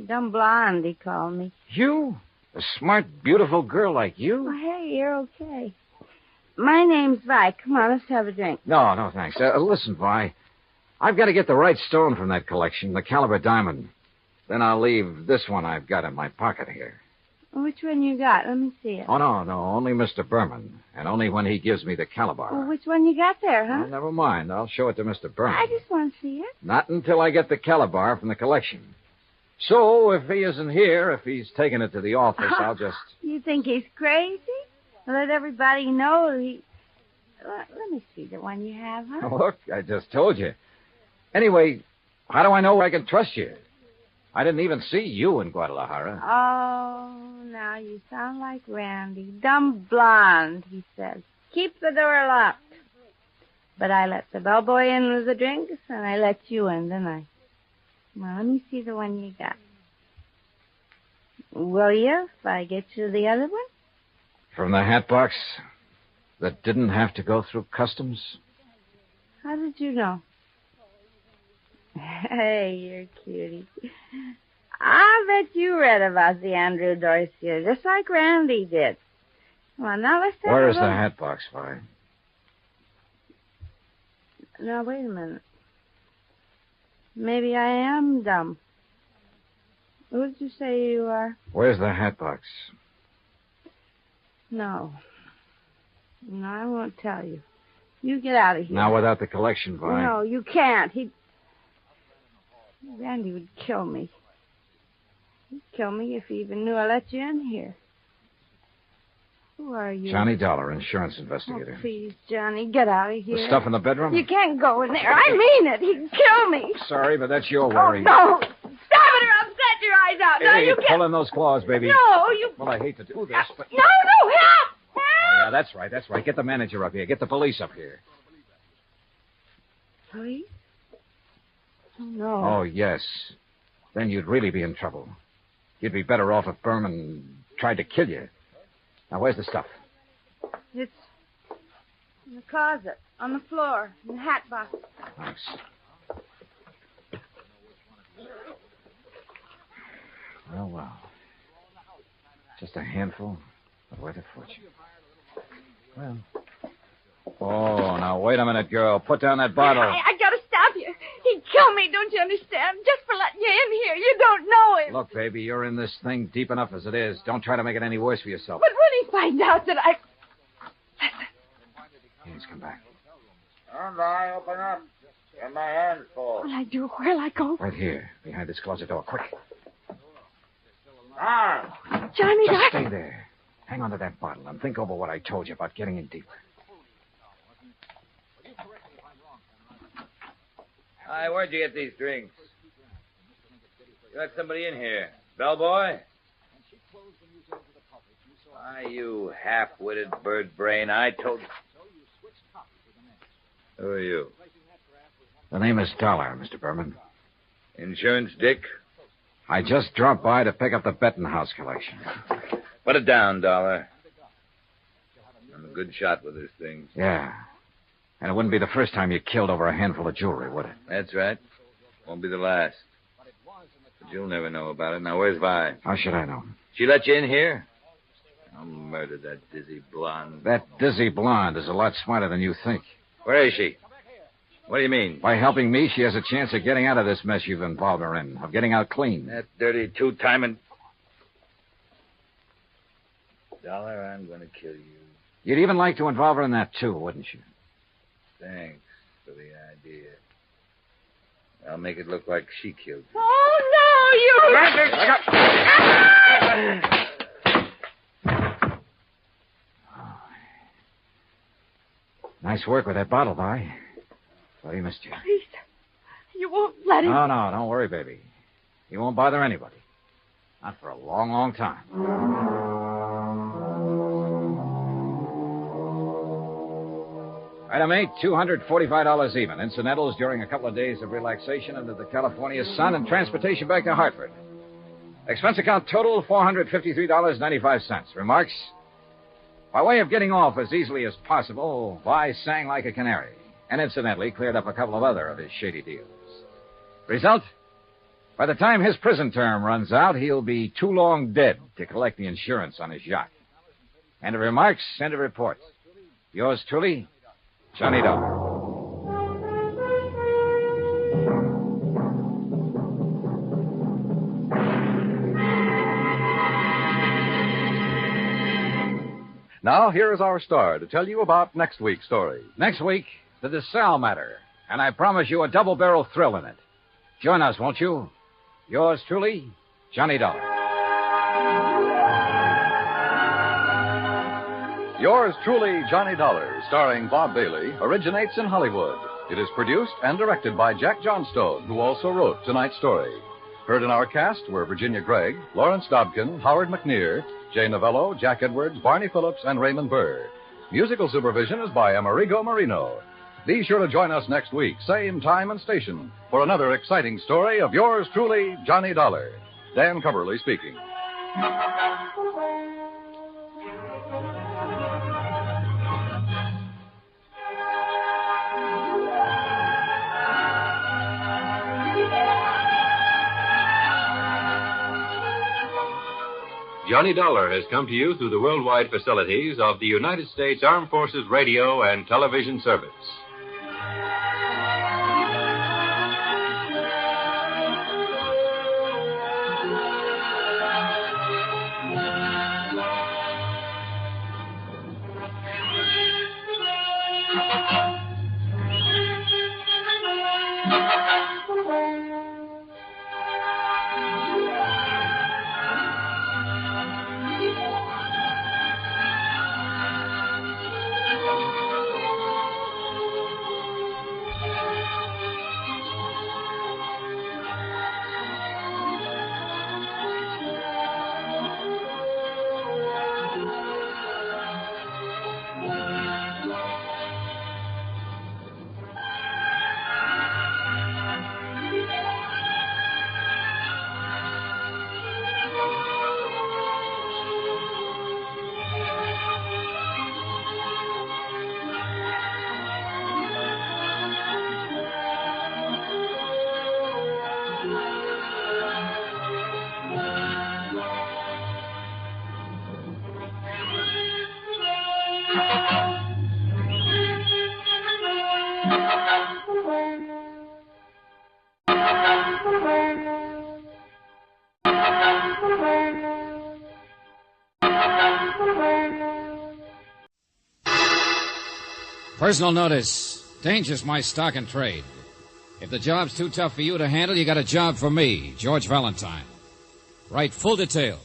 Dumb blonde, he called me. You? A smart, beautiful girl like you? Oh, hey, you're okay. My name's Vi. Come on, let's have a drink. No, thanks. Listen, Vi. I've got to get the right stone from that collection, the caliber diamond. Then I'll leave this one I've got in my pocket here. Which one you got? Let me see it. Oh, no, only Mr. Berman. And only when he gives me the caliber. Well, which one you got there, huh? Well, never mind. I'll show it to Mr. Berman. I just want to see it. Not until I get the caliber from the collection. So, if he isn't here, if he's taken it to the office, I'll just... You think he's crazy? Let everybody know he... Let me see the one you have, huh? Look, I just told you. Anyway, how do I know I can trust you? I didn't even see you in Guadalajara. Oh, now you sound like Randy. Dumb blonde, he says. Keep the door locked. But I let the bellboy in with the drinks, and I let you in, didn't I? Well, let me see the one you got. Will you, if I get you the other one? From the hat box that didn't have to go through customs? How did you know? Hey, you're a cutie. I bet you read about the Andrew Dorsey, just like Randy did. Come on, now let's take Where's a the look. hat box, Vi? Now, wait a minute. Maybe I am dumb. Who did you say you are? Where's the hat box? No, I won't tell you. You get out of here. Now, without the collection, Vi. No, you can't. Randy would kill me. He'd kill me if he even knew I let you in here. Who are you? Johnny Dollar, insurance investigator. Oh, please, Johnny, get out of here. The stuff in the bedroom? You can't go in there. I mean it. He'd kill me. Sorry, but that's your worry. Oh, no. Stop it or I'll set your eyes out. Now Hey, you get... pull in those claws, baby. No, you... Well, I hate to do this, but... No, help! Oh, yeah, that's right. Get the manager up here. Get the police up here. Police? Oh, no. Oh, yes. Then you'd really be in trouble. You'd be better off if Berman tried to kill you. Now, where's the stuff? It's in the closet, on the floor, in the hat box. Thanks. Well. Just a handful, but worth a fortune. Well. Oh, now, wait a minute, girl. Put down that bottle. I gotta stop you. He'd kill me, don't you understand? Just for letting you in here. You don't know him. Look, baby, you're in this thing deep enough as it is. Don't try to make it any worse for yourself. But when he finds out that I... He's come back. And I open up. Get my hands full. What'll I do? Where'll I go? Right here, behind this closet door. Quick. Johnny, Just stay there. Hang on to that bottle and think over what I told you about getting in deeper. Hi, where'd you get these drinks? You got somebody in here. Bellboy? Why, you half-witted bird brain, I told you. Who are you? The name is Dollar, Mr. Berman. Insurance Dick? I just dropped by to pick up the Bettenhouse collection. Put it down, Dollar. I'm a good shot with this thing. Yeah. And it wouldn't be the first time you killed over a handful of jewelry, would it? That's right. Won't be the last. But you'll never know about it. Now, where's Vi? How should I know? She let you in here? I'll murder that dizzy blonde. That dizzy blonde is a lot smarter than you think. Where is she? What do you mean? By helping me, she has a chance of getting out of this mess you've involved her in, of getting out clean. That dirty two-timing... Dollar, I'm going to kill you. You'd even like to involve her in that, too, wouldn't you? Thanks for the idea. I'll make it look like she killed you. Oh, no, you... Nice work with that bottle, Vi. Thought he missed you. Please, you won't let him... No, don't worry, baby. He won't bother anybody. Not for a long, long time. Item 8, $245 even. Incidentals during a couple of days of relaxation under the California sun and transportation back to Hartford. Expense account total, $453.95. Remarks? By way of getting off as easily as possible, Vi sang like a canary, and incidentally cleared up a couple of other of his shady deals. Result? By the time his prison term runs out, he'll be too long dead to collect the insurance on his yacht. End of remarks, end of report. Yours truly, Johnny Dollar. Now, here is our star to tell you about next week's story. Next week, the DeSalle matter, and I promise you a double-barrel thrill in it. Join us, won't you? Yours truly, Johnny Dollar. Yours truly, Johnny Dollar, starring Bob Bailey, originates in Hollywood. It is produced and directed by Jack Johnstone, who also wrote tonight's story. Heard in our cast were Virginia Gregg, Lawrence Dobkin, Howard McNear, Jay Novello, Jack Edwards, Barney Phillips, and Raymond Burr. Musical supervision is by Amerigo Marino. Be sure to join us next week, same time and station, for another exciting story of yours truly, Johnny Dollar. Dan Kimberley speaking. Johnny Dollar has come to you through the worldwide facilities of the United States Armed Forces Radio and Television Service. Personal notice. Danger's my stock and trade. If the job's too tough for you to handle, you got a job for me, George Valentine. Write full details.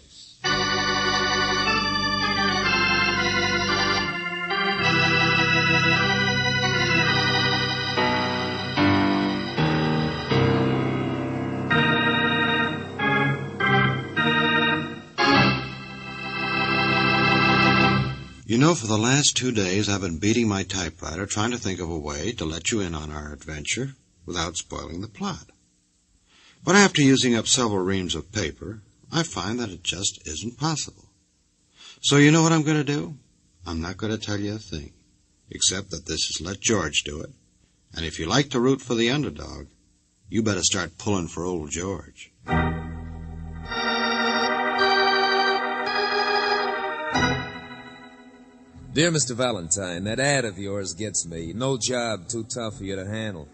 You know, for the last 2 days, I've been beating my typewriter trying to think of a way to let you in on our adventure without spoiling the plot. But after using up several reams of paper, I find that it just isn't possible. So you know what I'm going to do? I'm not going to tell you a thing, except that this is let George do it. And if you like to root for the underdog, you better start pulling for old George. Dear Mr. Valentine, that ad of yours gets me. No job too tough for you to handle.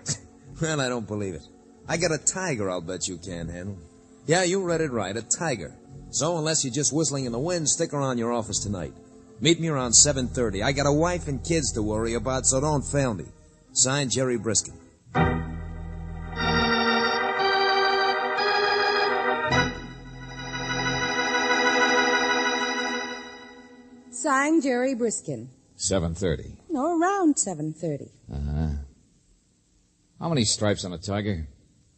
Well, I don't believe it. I got a tiger I'll bet you can't handle. Yeah, you read it right, a tiger. So unless you're just whistling in the wind, stick around your office tonight. Meet me around 7:30. I got a wife and kids to worry about, so don't fail me. Signed, Jerry Briskin. Signed, Jerry Briskin. 7:30. No, around 7:30. Uh-huh. How many stripes on a tiger?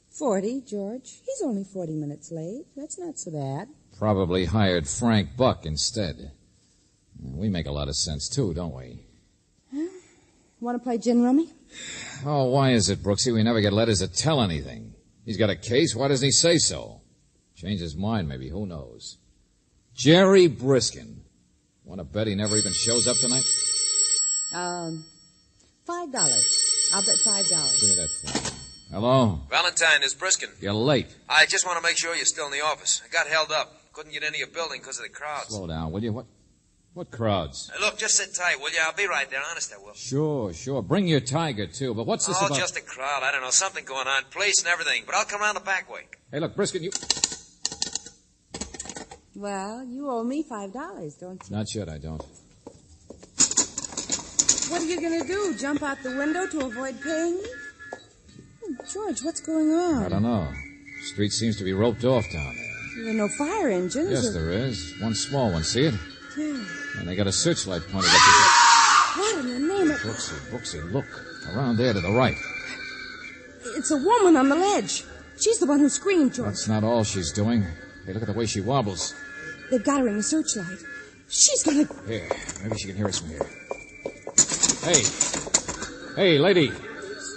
40, George. He's only 40 minutes late. That's not so bad. Probably hired Frank Buck instead. We make a lot of sense, too, don't we? Huh? Want to play gin rummy? Oh, why is it, Brooksy, we never get letters that tell anything? He's got a case. Why doesn't he say so? Change his mind, maybe. Who knows? Jerry Briskin. Want to bet he never even shows up tonight? $5. I'll bet $5. Give me that phone. Hello? Valentine, it's Briskin. You're late. I just want to make sure you're still in the office. I got held up. Couldn't get into your building because of the crowds. Slow down, will you? What crowds? Hey, look, just sit tight, will you? I'll be right there. Honest, I will. Sure. Bring your tiger, too. But what's this about? Oh, just a crowd. I don't know. Something going on. Police and everything. But I'll come around the back way. Hey, look, Briskin, you... Well, you owe me $5, don't you? Not yet, I don't. What are you going to do? Jump out the window to avoid paying me? Oh, George, what's going on? I don't know. The street seems to be roped off down there. There are no fire engines. Yes, there is. One small one. See it? Yeah. And they got a searchlight pointed at the... What in the name of... Brooksy, look. Around there to the right. It's a woman on the ledge. She's the one who screamed, George. That's not all she's doing. Hey, look at the way she wobbles. They've got her in the searchlight. She's gonna... Here, maybe she can hear us from here. Hey, lady.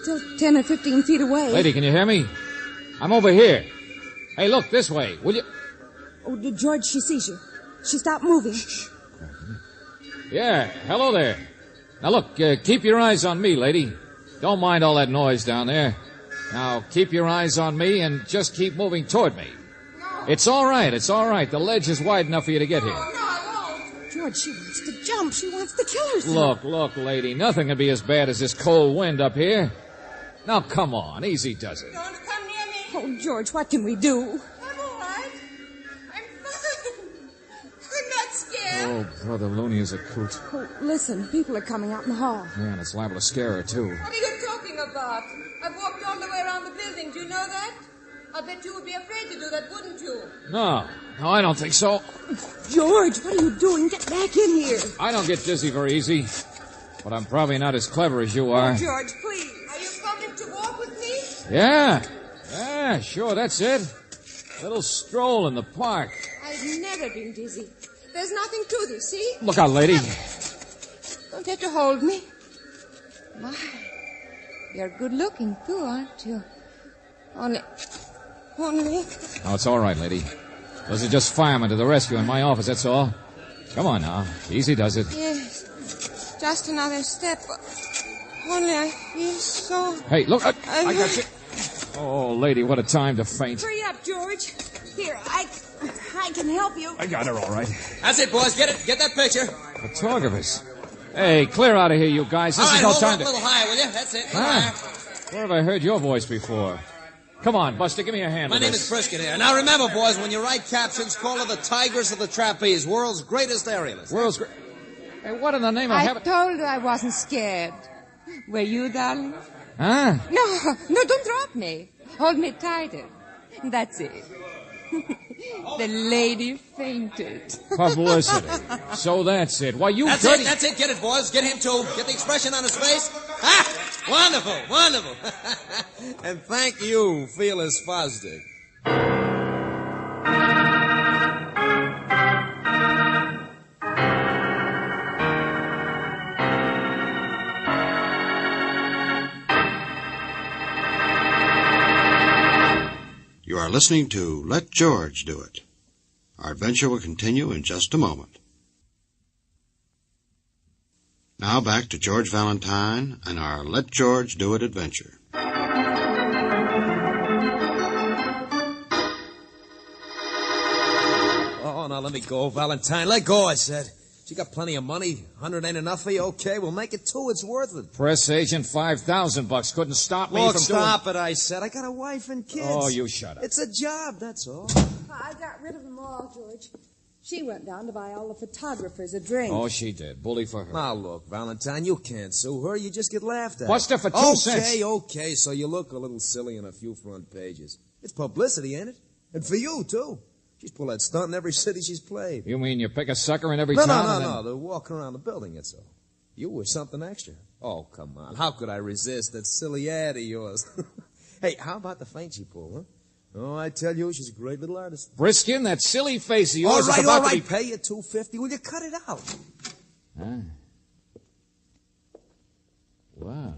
Still 10 or 15 feet away. Lady, can you hear me? I'm over here. Hey, look, this way, will you? Oh, George, she sees you. She stopped moving. Shh. Yeah, hello there. Now, look, keep your eyes on me, lady. Don't mind all that noise down there. Now, keep your eyes on me and just keep moving toward me. It's all right. The ledge is wide enough for you to get here. No, I won't. George, she wants to jump. She wants to kill herself. Look, lady. Nothing can be as bad as this cold wind up here. Now, come on. Easy does it. Don't come near me. Oh, George, what can we do? I'm all right. I'm fine. I'm not scared. Oh, Brother Looney is a coot. Oh, listen. People are coming out in the hall. Yeah, and it's liable to scare her, too. What are you talking about? I've walked all the way around the building. Do you know that? I bet you would be afraid to do that, wouldn't you? No, I don't think so. George, what are you doing? Get back in here. I don't get dizzy very easy. But I'm probably not as clever as you are. Oh, George, please. Are you coming to walk with me? Yeah, sure, that's it. Little stroll in the park. I've never been dizzy. There's nothing to this, see? Look out, lady. Don't have to hold me. My, you're good looking, too, aren't you? Only... Oh, it's all right, lady. Those are just firemen to the rescue in my office, that's all. Come on now. Easy does it. Yes. Just another step. Only I feel so... Hey, look. I got you. Oh, lady, what a time to faint. Hurry up, George. Here, I can help you. I got her all right. That's it, boys. Get it. Get that picture. Photographers. Hey, clear out of here, you guys. This All right, is no hold time up a little higher, will you? That's it. Where have I heard your voice before? Come on, Buster, give me a hand My with name this. is Briskin here. Now remember, boys, when you write captions, call her the Tigers of the Trapeze, world's greatest aerialist. World's great... Hey, what in the name of I heaven... told her I wasn't scared. Were you, darling? Huh? No, don't drop me. Hold me tighter. That's it. The lady fainted. Publicity. So that's it. Why, you That's dirty... it, that's it. Get it, boys. Get him, too. Get the expression on his face. Ah! Wonderful, wonderful. And thank you, Fearless Fosdick. You are listening to Let George Do It. Our adventure will continue in just a moment. Now back to George Valentine and our Let George Do It adventure. Oh, now let me go, Valentine. Let go, I said. She got plenty of money. 100 ain't enough for you? Okay, we'll make it 2. It's worth it. Press agent, $5,000 couldn't stop me Look, from stop it, I said. I got a wife and kids. Oh, you shut up. It's a job, that's all. I got rid of them all, George. She went down to buy all the photographers a drink. Oh, she did. Bully for her. Now, look, Valentine, you can't sue her. You just get laughed at. Buster, for 2 cents. Okay, so you look a little silly on a few front pages. It's publicity, ain't it? And for you, too. She's pulled that stunt in every city she's played. You mean you pick a sucker in every No, town? no, they're walking around the building, that's all. You were something extra. Oh, come on. How could I resist that silly ad of yours? Hey, how about the feint she pulled, huh? Oh, I tell you, she's a great little artist. Briskin, that silly face of yours All is about to right. be... Pay you $250. Will you cut it out? Huh? Wow.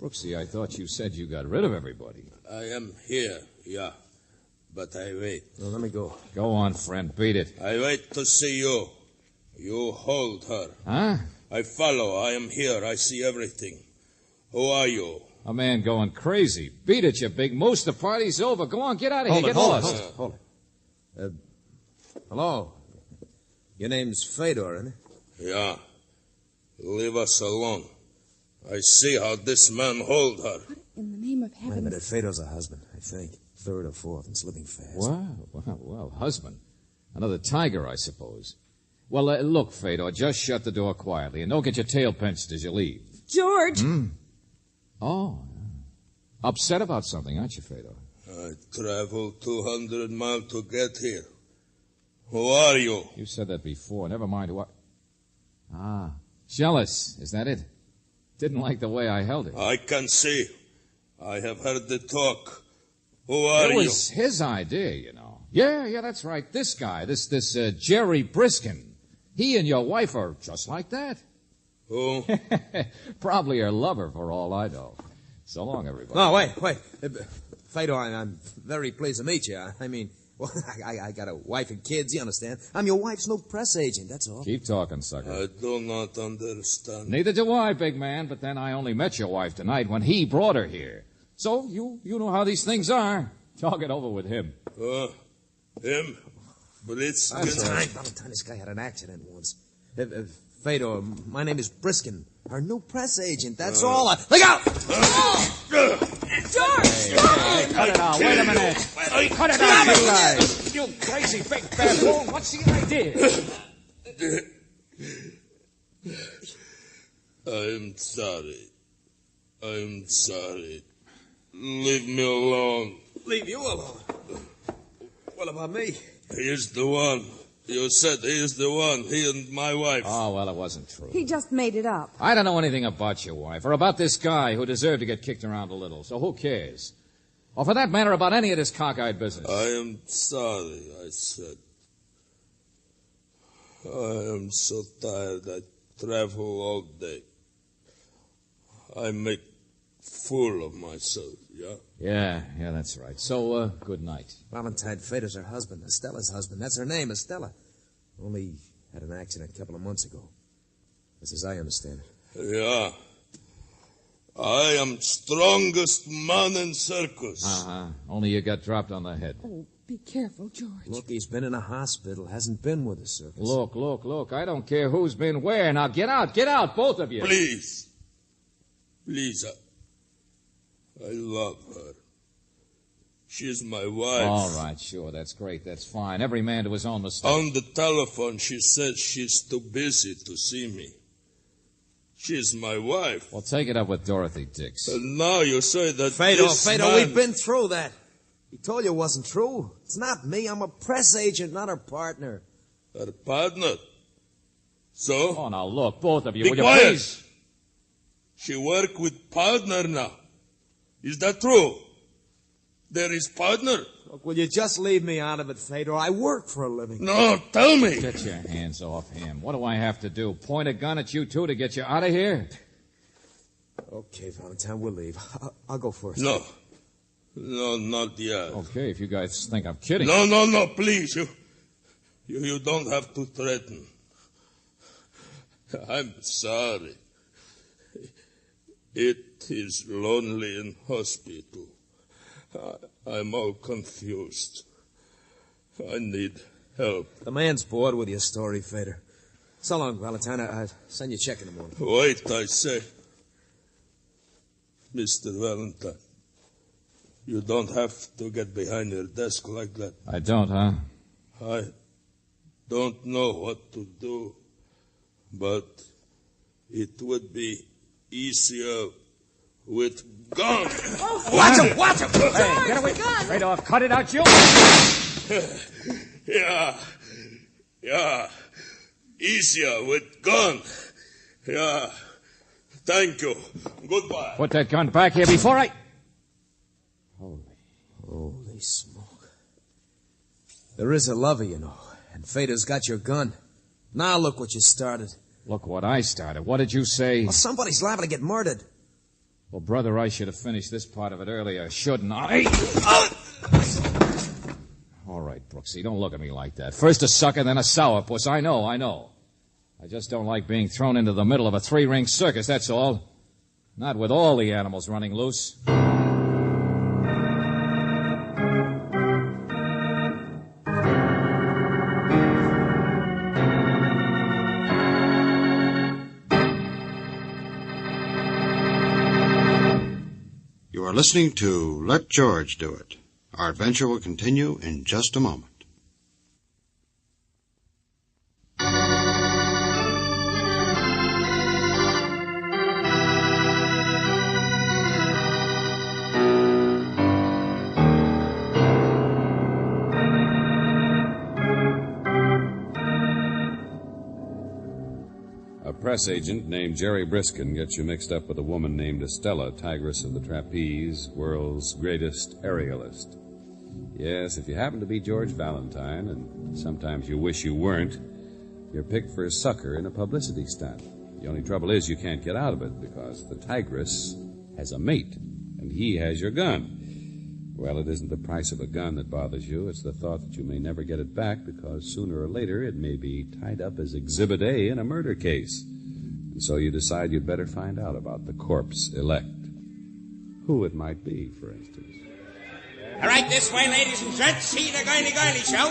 Brooksy, I thought you said you got rid of everybody. I am here, yeah. But I wait. Well, let me go. Go on, friend. Beat it. I wait to see you. You hold her. Huh? I follow. I am here. I see everything. Who are you? A man going crazy. Beat it, you big moose. The party's over. Go on, get out of here. Get lost. Hold it. Hello. Your name's Fedor, isn't it? Yeah. Leave us alone. I see how this man hold her. In the name of Wait a heaven. minute. Fedor's a husband, I think. 3rd or 4th and slipping fast. Well, husband. Another tiger, I suppose. Well, look, Fedor, just shut the door quietly and don't get your tail pinched as you leave. George! Oh. Upset about something, aren't you, Fedor? I traveled 200 miles to get here. Who are you? You said that before. Never mind who I... Jealous. Is that it? Didn't like the way I held it. I can see. I have heard the talk. Who are you? It was his idea, you know. Yeah, that's right. This guy, this Jerry Briskin. He and your wife are just like that. Who? Probably her lover, for all I know. So long, everybody. No, wait. Fedor, I'm very pleased to meet you. I mean, well, I got a wife and kids, you understand? I'm your wife's new press agent, that's all. Keep talking, sucker. I do not understand. Neither do I, big man, but then I only met your wife tonight when he brought her here. So, you know how these things are. Talk it over with him. Him? Briskin? Valentine, this guy had an accident once. Fedor, my name is Briskin. Our new press agent, that's all. Look out! George! Hey, cut it out. Wait a minute. Cut it out, you guys. You crazy big baboon. What's the idea? I'm sorry. Leave me alone. Leave you alone? What about me? He is the one. You said he is the one. He and my wife. Oh, well, it wasn't true. He just made it up. I don't know anything about your wife or about this guy who deserved to get kicked around a little, so who cares? Or for that matter, about any of this cockeyed business. I am sorry, I said. I am so tired. I travel all day. I make fool of myself, yeah? Yeah, that's right. So, good night. Valentine Fedor's her husband, Estella's husband. That's her name, Estella. Only had an accident a couple of months ago. That's as I understand it. Yeah. I am strongest man in circus. Only you got dropped on the head. Oh, Be careful, George. Look, he's been in a hospital, hasn't been with the circus. Look. I don't care who's been where. Now get out, both of you. Please, I love her. She's my wife. All right, sure, that's great, that's fine. Every man to his own mistake. On the telephone, she said she's too busy to see me. She's my wife. Well, take it up with Dorothy Dix. And now you say that Fedor, man... we've been through that. He told you it wasn't true. It's not me. I'm a press agent, not her partner. Her partner? So? Oh, now look, both of you, Be will you quiet. please? She work with partner now. Is that true? There is partner? Look, will you just leave me out of it, Fedor? I work for a living. No, tell me. Get your hands off him. What do I have to do? Point a gun at you two to get you out of here? Okay, Valentine, we'll leave. I'll go first. No, not yet. Okay, if you guys think I'm kidding. No, please. You don't have to threaten. I'm sorry. It is lonely in hospital. I'm all confused. I need help. The man's bored with your story, Fedor. So long, Valentine. I'll send you a check in the morning. Wait, I say. Mr. Valentine, you don't have to get behind your desk like that. I don't, huh? I don't know what to do, but it would be easier with gun. Oh, watch him! Hey, get away! Right off, cut it out, you! Yeah. Easier with gun. Yeah. Thank you. Goodbye. Put that gun back here before I... Holy smoke. There is a lover, you know, and Fedor's got your gun. Now look what you started. Look what I started. What did you say? Well, somebody's liable to get murdered. Well, brother, I should have finished this part of it earlier, shouldn't I? All right, Brooksy, don't look at me like that. First a sucker, then a sourpuss. I know. I just don't like being thrown into the middle of a three-ring circus, that's all. Not with all the animals running loose. You are listening to Let George Do It. Our adventure will continue in just a moment. A press agent named Jerry Briskin gets you mixed up with a woman named Estella, Tigress of the Trapeze, world's greatest aerialist. Yes, if you happen to be George Valentine, and sometimes you wish you weren't, you're picked for a sucker in a publicity stunt. The only trouble is you can't get out of it because the Tigress has a mate, and he has your gun. Well, it isn't the price of a gun that bothers you. It's the thought that you may never get it back because sooner or later it may be tied up as Exhibit A in a murder case. And so you decide you'd better find out about the corpse elect. Who it might be, for instance. All right, this way, ladies and gents. See the girly show.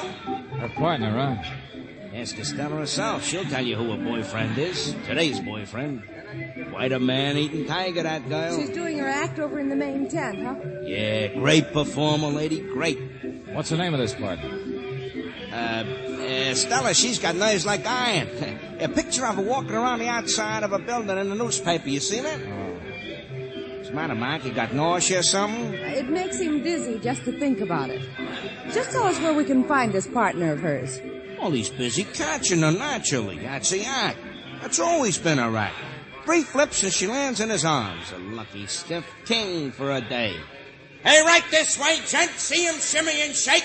Her partner, huh? Ask Estella herself. She'll tell you who her boyfriend is. Today's boyfriend. Quite a man-eating tiger, that girl. She's doing her act over in the main tent, huh? Yeah, great performer, lady. Great. What's the name of this partner? Stella, she's got nerves like iron. A picture of her walking around the outside of a building in the newspaper. You seen it? What's the matter, Mike? You got nausea or something? It makes him dizzy just to think about it. Just tell us where we can find this partner of hers. Well, he's busy catching her, naturally. That's the act. That's always been her act. 3 flips and she lands in his arms. A lucky stiff king for a day. Hey, right this way, gent. See him shimmy and shake.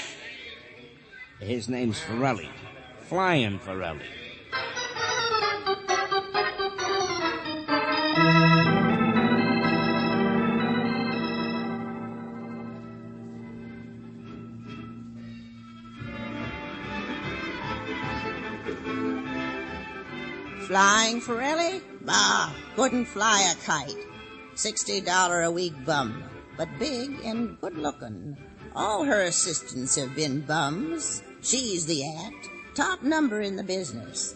His name's Forelli. Flying Forelli. Flying Forelli? Bah, couldn't fly a kite. $60 a week bum, but big and good looking. All her assistants have been bums. She's the act. Top number in the business.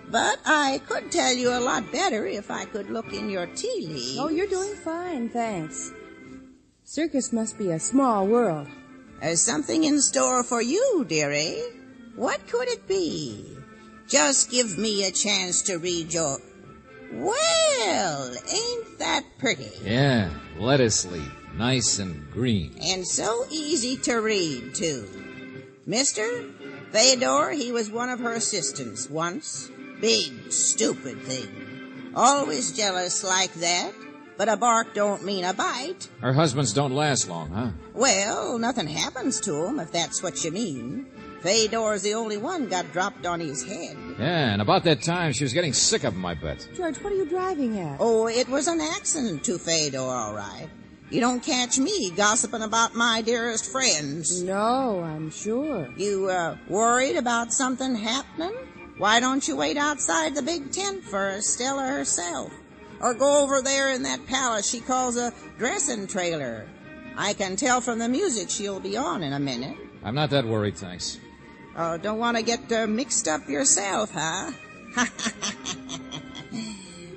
But I could tell you a lot better if I could look in your tea leaves. Oh, you're doing fine, thanks. Circus must be a small world. There's something in store for you, dearie. What could it be? Just give me a chance to read your... Well, ain't that pretty? Yeah, lettuce leaf. Nice and green. And so easy to read, too. Mister, Fedor, he was one of her assistants once. Big, stupid thing. Always jealous like that. But a bark don't mean a bite. Her husbands don't last long, huh? Well, nothing happens to him, if that's what you mean. Fedor's the only one got dropped on his head. Yeah, and about that time, she was getting sick of him, I bet. George, what are you driving at? Oh, it was an accident to Fedor, all right. You don't catch me gossiping about my dearest friends. No, I'm sure. You, worried about something happening? Why don't you wait outside the big tent for Stella herself? Or go over there in that palace she calls a dressing trailer. I can tell from the music she'll be on in a minute. I'm not that worried, thanks. Oh, don't want to get mixed up yourself, huh?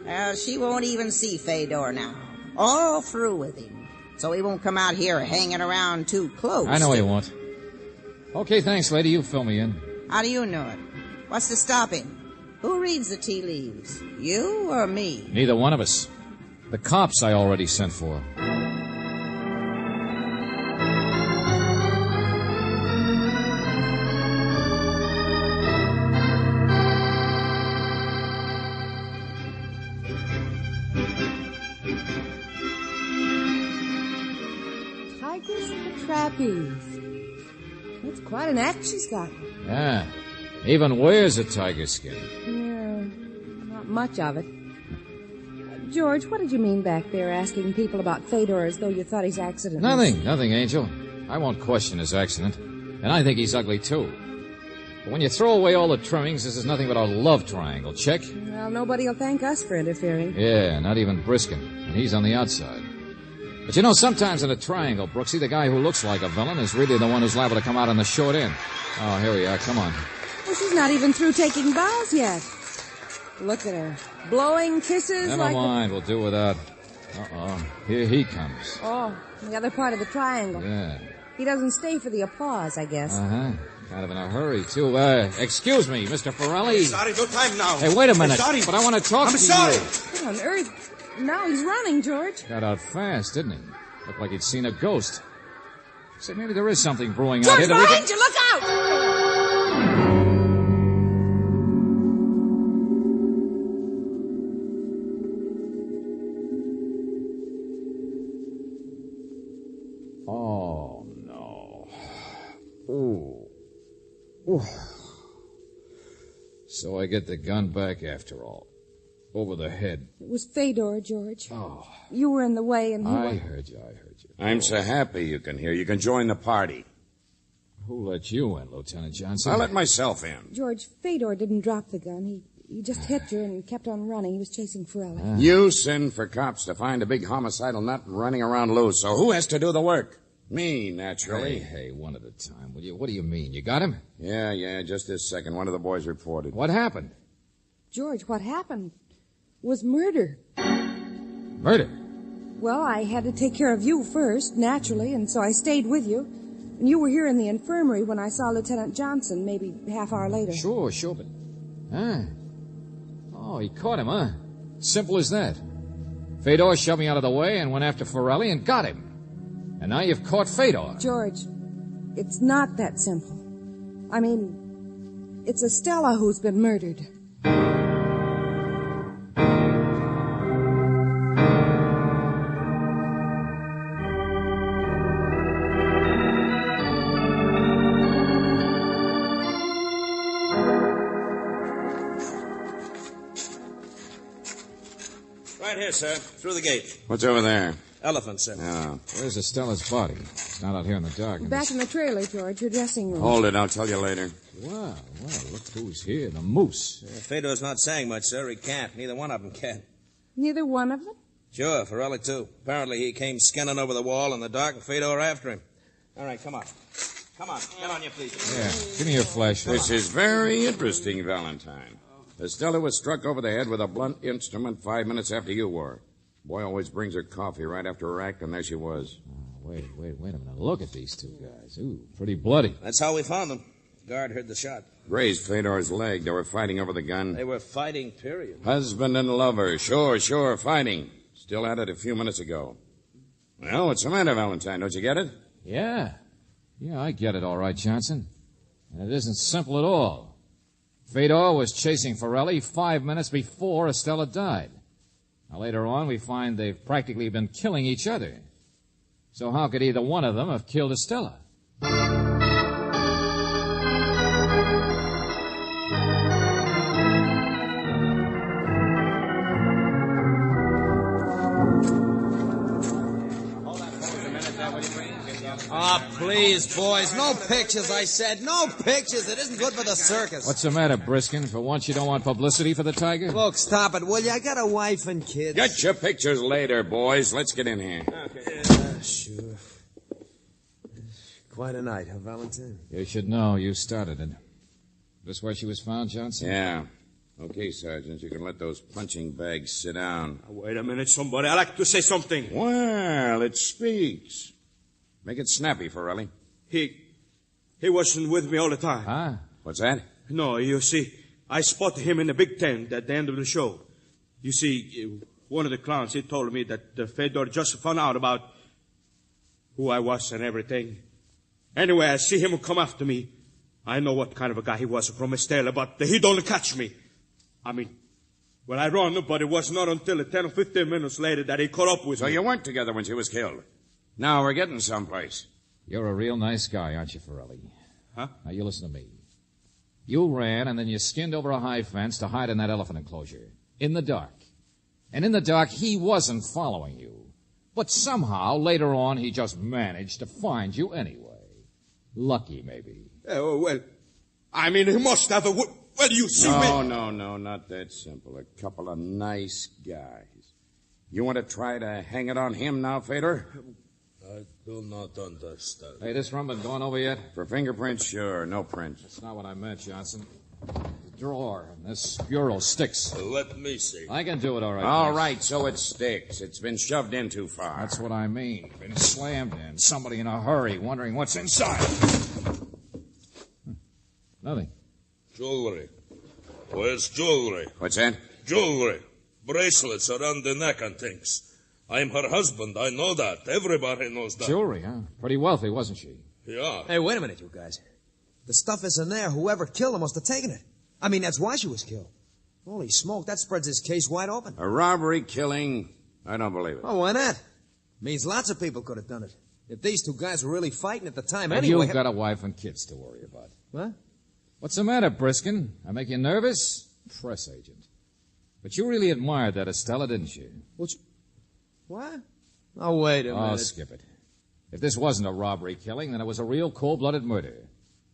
Well, she won't even see Fedor now. All through with him. So he won't come out here hanging around too close. I know he won't. Okay, thanks, lady. You fill me in. How do you know it? What's to stop him? Who reads the tea leaves? You or me? Neither one of us. The cops I already sent for. Tigress and the trapeze. That's quite an act she's got. Yeah. Even wears a tiger skin. Yeah, not much of it. George, what did you mean back there asking people about Fedor as though you thought his accident was... Nothing, Angel. I won't question his accident. And I think he's ugly, too. But when you throw away all the trimmings, this is nothing but a love triangle. Check? Well, nobody will thank us for interfering. Yeah, not even Briskin. And he's on the outside. But you know, sometimes in a triangle, Brooksy, the guy who looks like a villain is really the one who's liable to come out on the short end. Oh, here we are. Come on. Well, she's not even through taking bows yet. Look at her. Blowing kisses Never mind. We'll do without. Uh-oh. Here he comes. Oh, the other part of the triangle. Yeah. He doesn't stay for the applause, I guess. Uh-huh. Kind of in a hurry, too. Excuse me, Mr. Ferrelli. Sorry, no time now. Hey, wait a minute. Sorry. But I want to talk to you. I'm sorry. What on earth? Now he's running, George. Got out fast, didn't he? Looked like he'd seen a ghost. Say, maybe there is something brewing George, out here. behind you! Look out! Oh, no. Ooh. Ooh. So I get the gun back after all. Over the head. It was Fedor, George. Oh. You were in the way and I heard you. I'm so happy you can hear. You can join the party. Who let you in, Lieutenant Johnson? I let myself in. George, Fedor didn't drop the gun. He just hit you and kept on running. He was chasing Ferrelli. You send for cops to find a big homicidal nut running around loose. So who has to do the work? Me, naturally. Hey, one at a time. What do you mean? You got him? Yeah, just this second. One of the boys reported. What happened? George, what happened was murder. Murder? Well, I had to take care of you first, naturally, and so I stayed with you. And you were here in the infirmary when I saw Lieutenant Johnson, maybe half hour later. Sure, but... Oh, he caught him, huh? Simple as that. Fedor shoved me out of the way and went after Ferrelli and got him. And now you've caught Fedor. George, it's not that simple. I mean, it's Estella who's been murdered. Right here, sir. Through the gate. What's over there? Elephant, sir. Oh. Where's Estella's body? It's not out here in the dark. Back in the trailer, George, her dressing room. Hold it. I'll tell you later. Wow, look who's here. The moose. Fedor's not saying much, sir. He can't. Neither one of them can. Neither one of them? Sure, Ferrelli, too. Apparently he came scanning over the wall in the dark and Fedor after him. All right, come on. Come on, get on your feet. Yeah, give me your flashlight. This is very interesting, Valentine. Estella was struck over the head with a blunt instrument 5 minutes after you were. Boy always brings her coffee right after her act, and there she was. Oh, wait a minute. Look at these two guys. Ooh, pretty bloody. That's how we found them. Guard heard the shot. Grazed Fedor's leg. They were fighting over the gun. They were fighting, period. Husband and lover. Sure, fighting. Still at it a few minutes ago. Well, what's the matter, Valentine? Don't you get it? Yeah, I get it all right, Johnson. And it isn't simple at all. Fedor was chasing Forelli 5 minutes before Estella died. Now, later on, we find they've practically been killing each other. So how could either one of them have killed Estella? Ah, please, boys. No pictures, I said. No pictures. It isn't good for the circus. What's the matter, Briskin? For once you don't want publicity for the tiger? Look, stop it, will you? I got a wife and kids. Get your pictures later, boys. Let's get in here. Okay. Sure. Quite a night, huh, Valentine? You should know. You started it. This where she was found, Johnson? Yeah. Okay, Sergeant, you can let those punching bags sit down. Wait a minute, somebody. I'd like to say something. Well, it speaks. Make it snappy, Forelli. He wasn't with me all the time. Huh? What's that? No, you see, I spotted him in the big tent at the end of the show. You see, one of the clowns, he told me that Fedor just found out about who I was and everything. Anyway, I see him come after me. I know what kind of a guy he was from Estella, but he don't catch me. I mean, well, I run, but it was not until 10 or 15 minutes later that he caught up with me. So you weren't together when she was killed. Now we're getting someplace. You're a real nice guy, aren't you, Forelli? Huh? Now, you listen to me. You ran, and then you skinned over a high fence to hide in that elephant enclosure. In the dark. And in the dark, he wasn't following you. But somehow, later on, he just managed to find you anyway. Lucky, maybe. Well, I mean, he must have a... Well, you see me... No, not that simple. A couple of nice guys. You want to try to hang it on him now, Fedor? I do not understand. Hey, this room been gone over yet? For fingerprints, sure. No prints. That's not what I meant, Johnson. The drawer and this bureau sticks. Let me see. I can do it all right. All right, so it sticks. It's been shoved in too far. That's what I mean. Been slammed in. Somebody in a hurry wondering what's inside. Nothing. Jewelry. Where's jewelry? What's that? Jewelry. Bracelets around the neck and things. I'm her husband. I know that. Everybody knows that. Jewelry, huh? Pretty wealthy, wasn't she? Yeah. Hey, wait a minute, you guys. The stuff isn't there. Whoever killed her must have taken it. I mean, that's why she was killed. Holy smoke, that spreads his case wide open. A robbery, killing? I don't believe it. Oh, why not? Means lots of people could have done it. If these two guys were really fighting at the time And anyway... you've got a wife and kids to worry about. What? What's the matter, Briskin? I make you nervous? Press agent. But you really admired that Estella, didn't you? What? Oh, wait a minute. Oh, skip it. If this wasn't a robbery killing, then it was a real cold-blooded murder.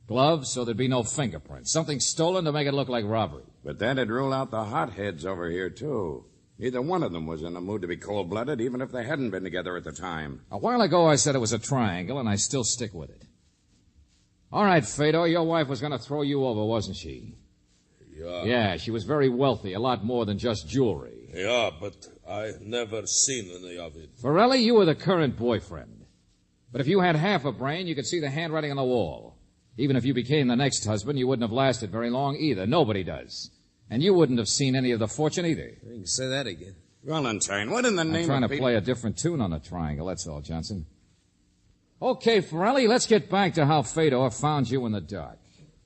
Gloves, so there'd be no fingerprints. Something stolen to make it look like robbery. But that'd rule out the hotheads over here, too. Neither one of them was in the mood to be cold-blooded, even if they hadn't been together at the time. A while ago, I said it was a triangle, and I still stick with it. All right, Fedor, your wife was going to throw you over, wasn't she? Yeah. Yeah, she was very wealthy, a lot more than just jewelry. Yeah, but I never seen any of it. Forelli, you were the current boyfriend. But if you had half a brain, you could see the handwriting on the wall. Even if you became the next husband, you wouldn't have lasted very long either. Nobody does. And you wouldn't have seen any of the fortune either. You can say that again. Valentine, what in the name of... I'm trying to play a different tune on the triangle, that's all, Johnson. Okay, Forelli, let's get back to how Fedor found you in the dark.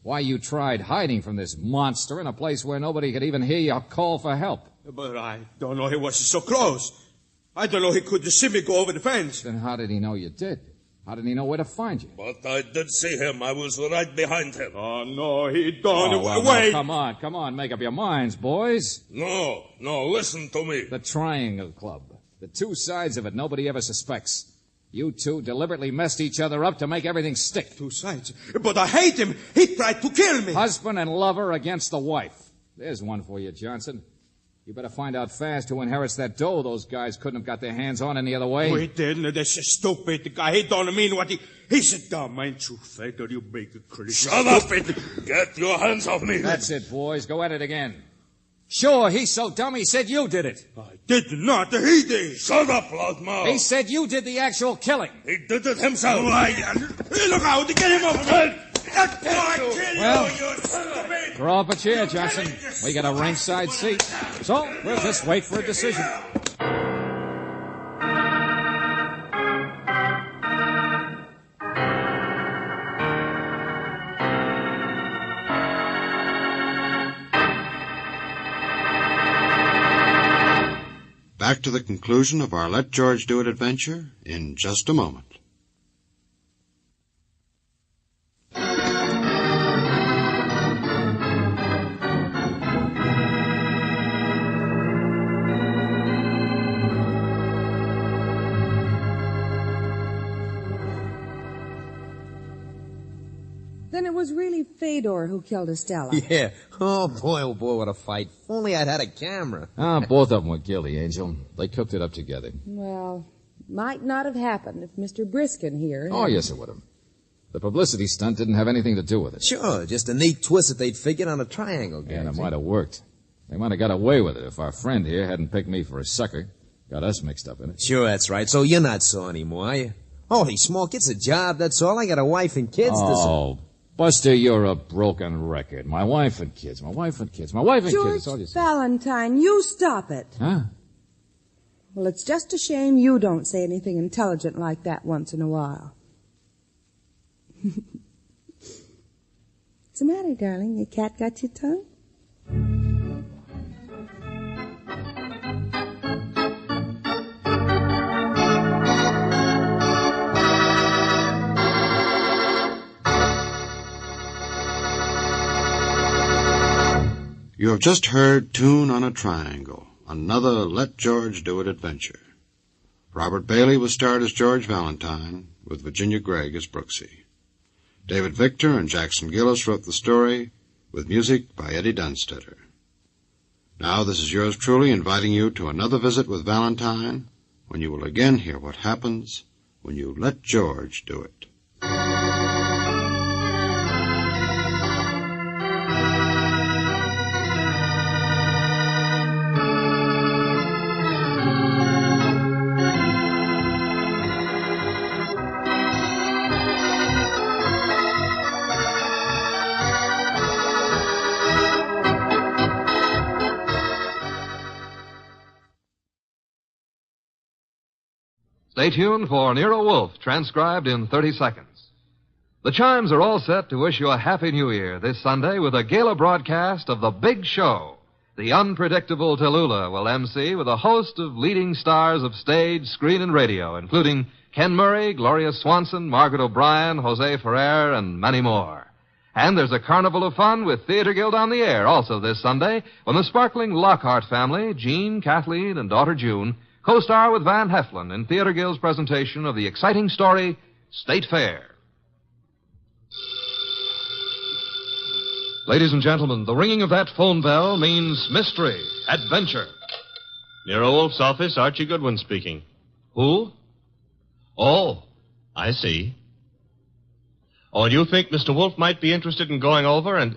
Why you tried hiding from this monster in a place where nobody could even hear your call for help. But I don't know he was so close. I don't know he could see me go over the fence. Then how did he know you did? How did he know where to find you? But I did see him. I was right behind him. Oh, no, he don't. Oh, well, wait. No, come on. Make up your minds, boys. No, listen to me. The Triangle Club. The two sides of it nobody ever suspects. You two deliberately messed each other up to make everything stick. Two sides? But I hate him. He tried to kill me. Husband and lover against the wife. There's one for you, Johnson. You better find out fast who inherits that dough those guys couldn't have got their hands on any other way. We didn't. This is stupid. The guy, he don't mean what he's a dumb, ain't you, Fedor? You big crazy. Shut up! Stupid. Get your hands off me. That's it, boys. Go at it again. Sure, he's so dumb he said you did it. I did not. He did. Shut up, loudmouth. He said you did the actual killing. He did it himself. Look out. Get him over there. Well, throw up a chair, Johnson. We got a ringside seat. So, we'll just wait for a decision. Back to the conclusion of our Let George Do It adventure in just a moment. Then it was really Fedor who killed Estella. Yeah. Oh, boy, what a fight. If only I'd had a camera. Both of them were guilty, Angel. They cooked it up together. Well, might not have happened if Mr. Briskin here... Oh, yes, it would have. The publicity stunt didn't have anything to do with it. Sure, just a neat twist that they'd figured on a triangle game. And it might have worked. They might have got away with it if our friend here hadn't picked me for a sucker. Got us mixed up in it. Sure, that's right. So you're not sore anymore, are you? Holy smoke, it's a job, that's all. I got a wife and kids to... Buster, you're a broken record. My wife and kids, my wife and kids, my wife and kids. That's all you George say. Valentine, you stop it. Huh? Well, it's just a shame you don't say anything intelligent like that once in a while. What's the matter, darling? Your cat got your tongue? You have just heard Tune on a Triangle, another Let George Do It adventure. Robert Bailey was starred as George Valentine, with Virginia Gregg as Brooksy. David Victor and Jackson Gillis wrote the story, with music by Eddie Dunstetter. Now this is yours truly inviting you to another visit with Valentine, when you will again hear what happens when you let George do it. Stay tuned for Nero Wolfe, transcribed in 30 seconds. The chimes are all set to wish you a Happy New Year this Sunday with a gala broadcast of The Big Show. The unpredictable Tallulah will MC with a host of leading stars of stage, screen, and radio, including Ken Murray, Gloria Swanson, Margaret O'Brien, Jose Ferrer, and many more. And there's a carnival of fun with Theater Guild on the air also this Sunday when the sparkling Lockhart family, Jean, Kathleen, and daughter June, co-star with Van Heflin in Theater Guild's presentation of the exciting story, State Fair. Ladies and gentlemen, the ringing of that phone bell means mystery, adventure. Nero Wolfe's office, Archie Goodwin speaking. Who? Oh, I see. Oh, and you think Mr. Wolfe might be interested in going over and...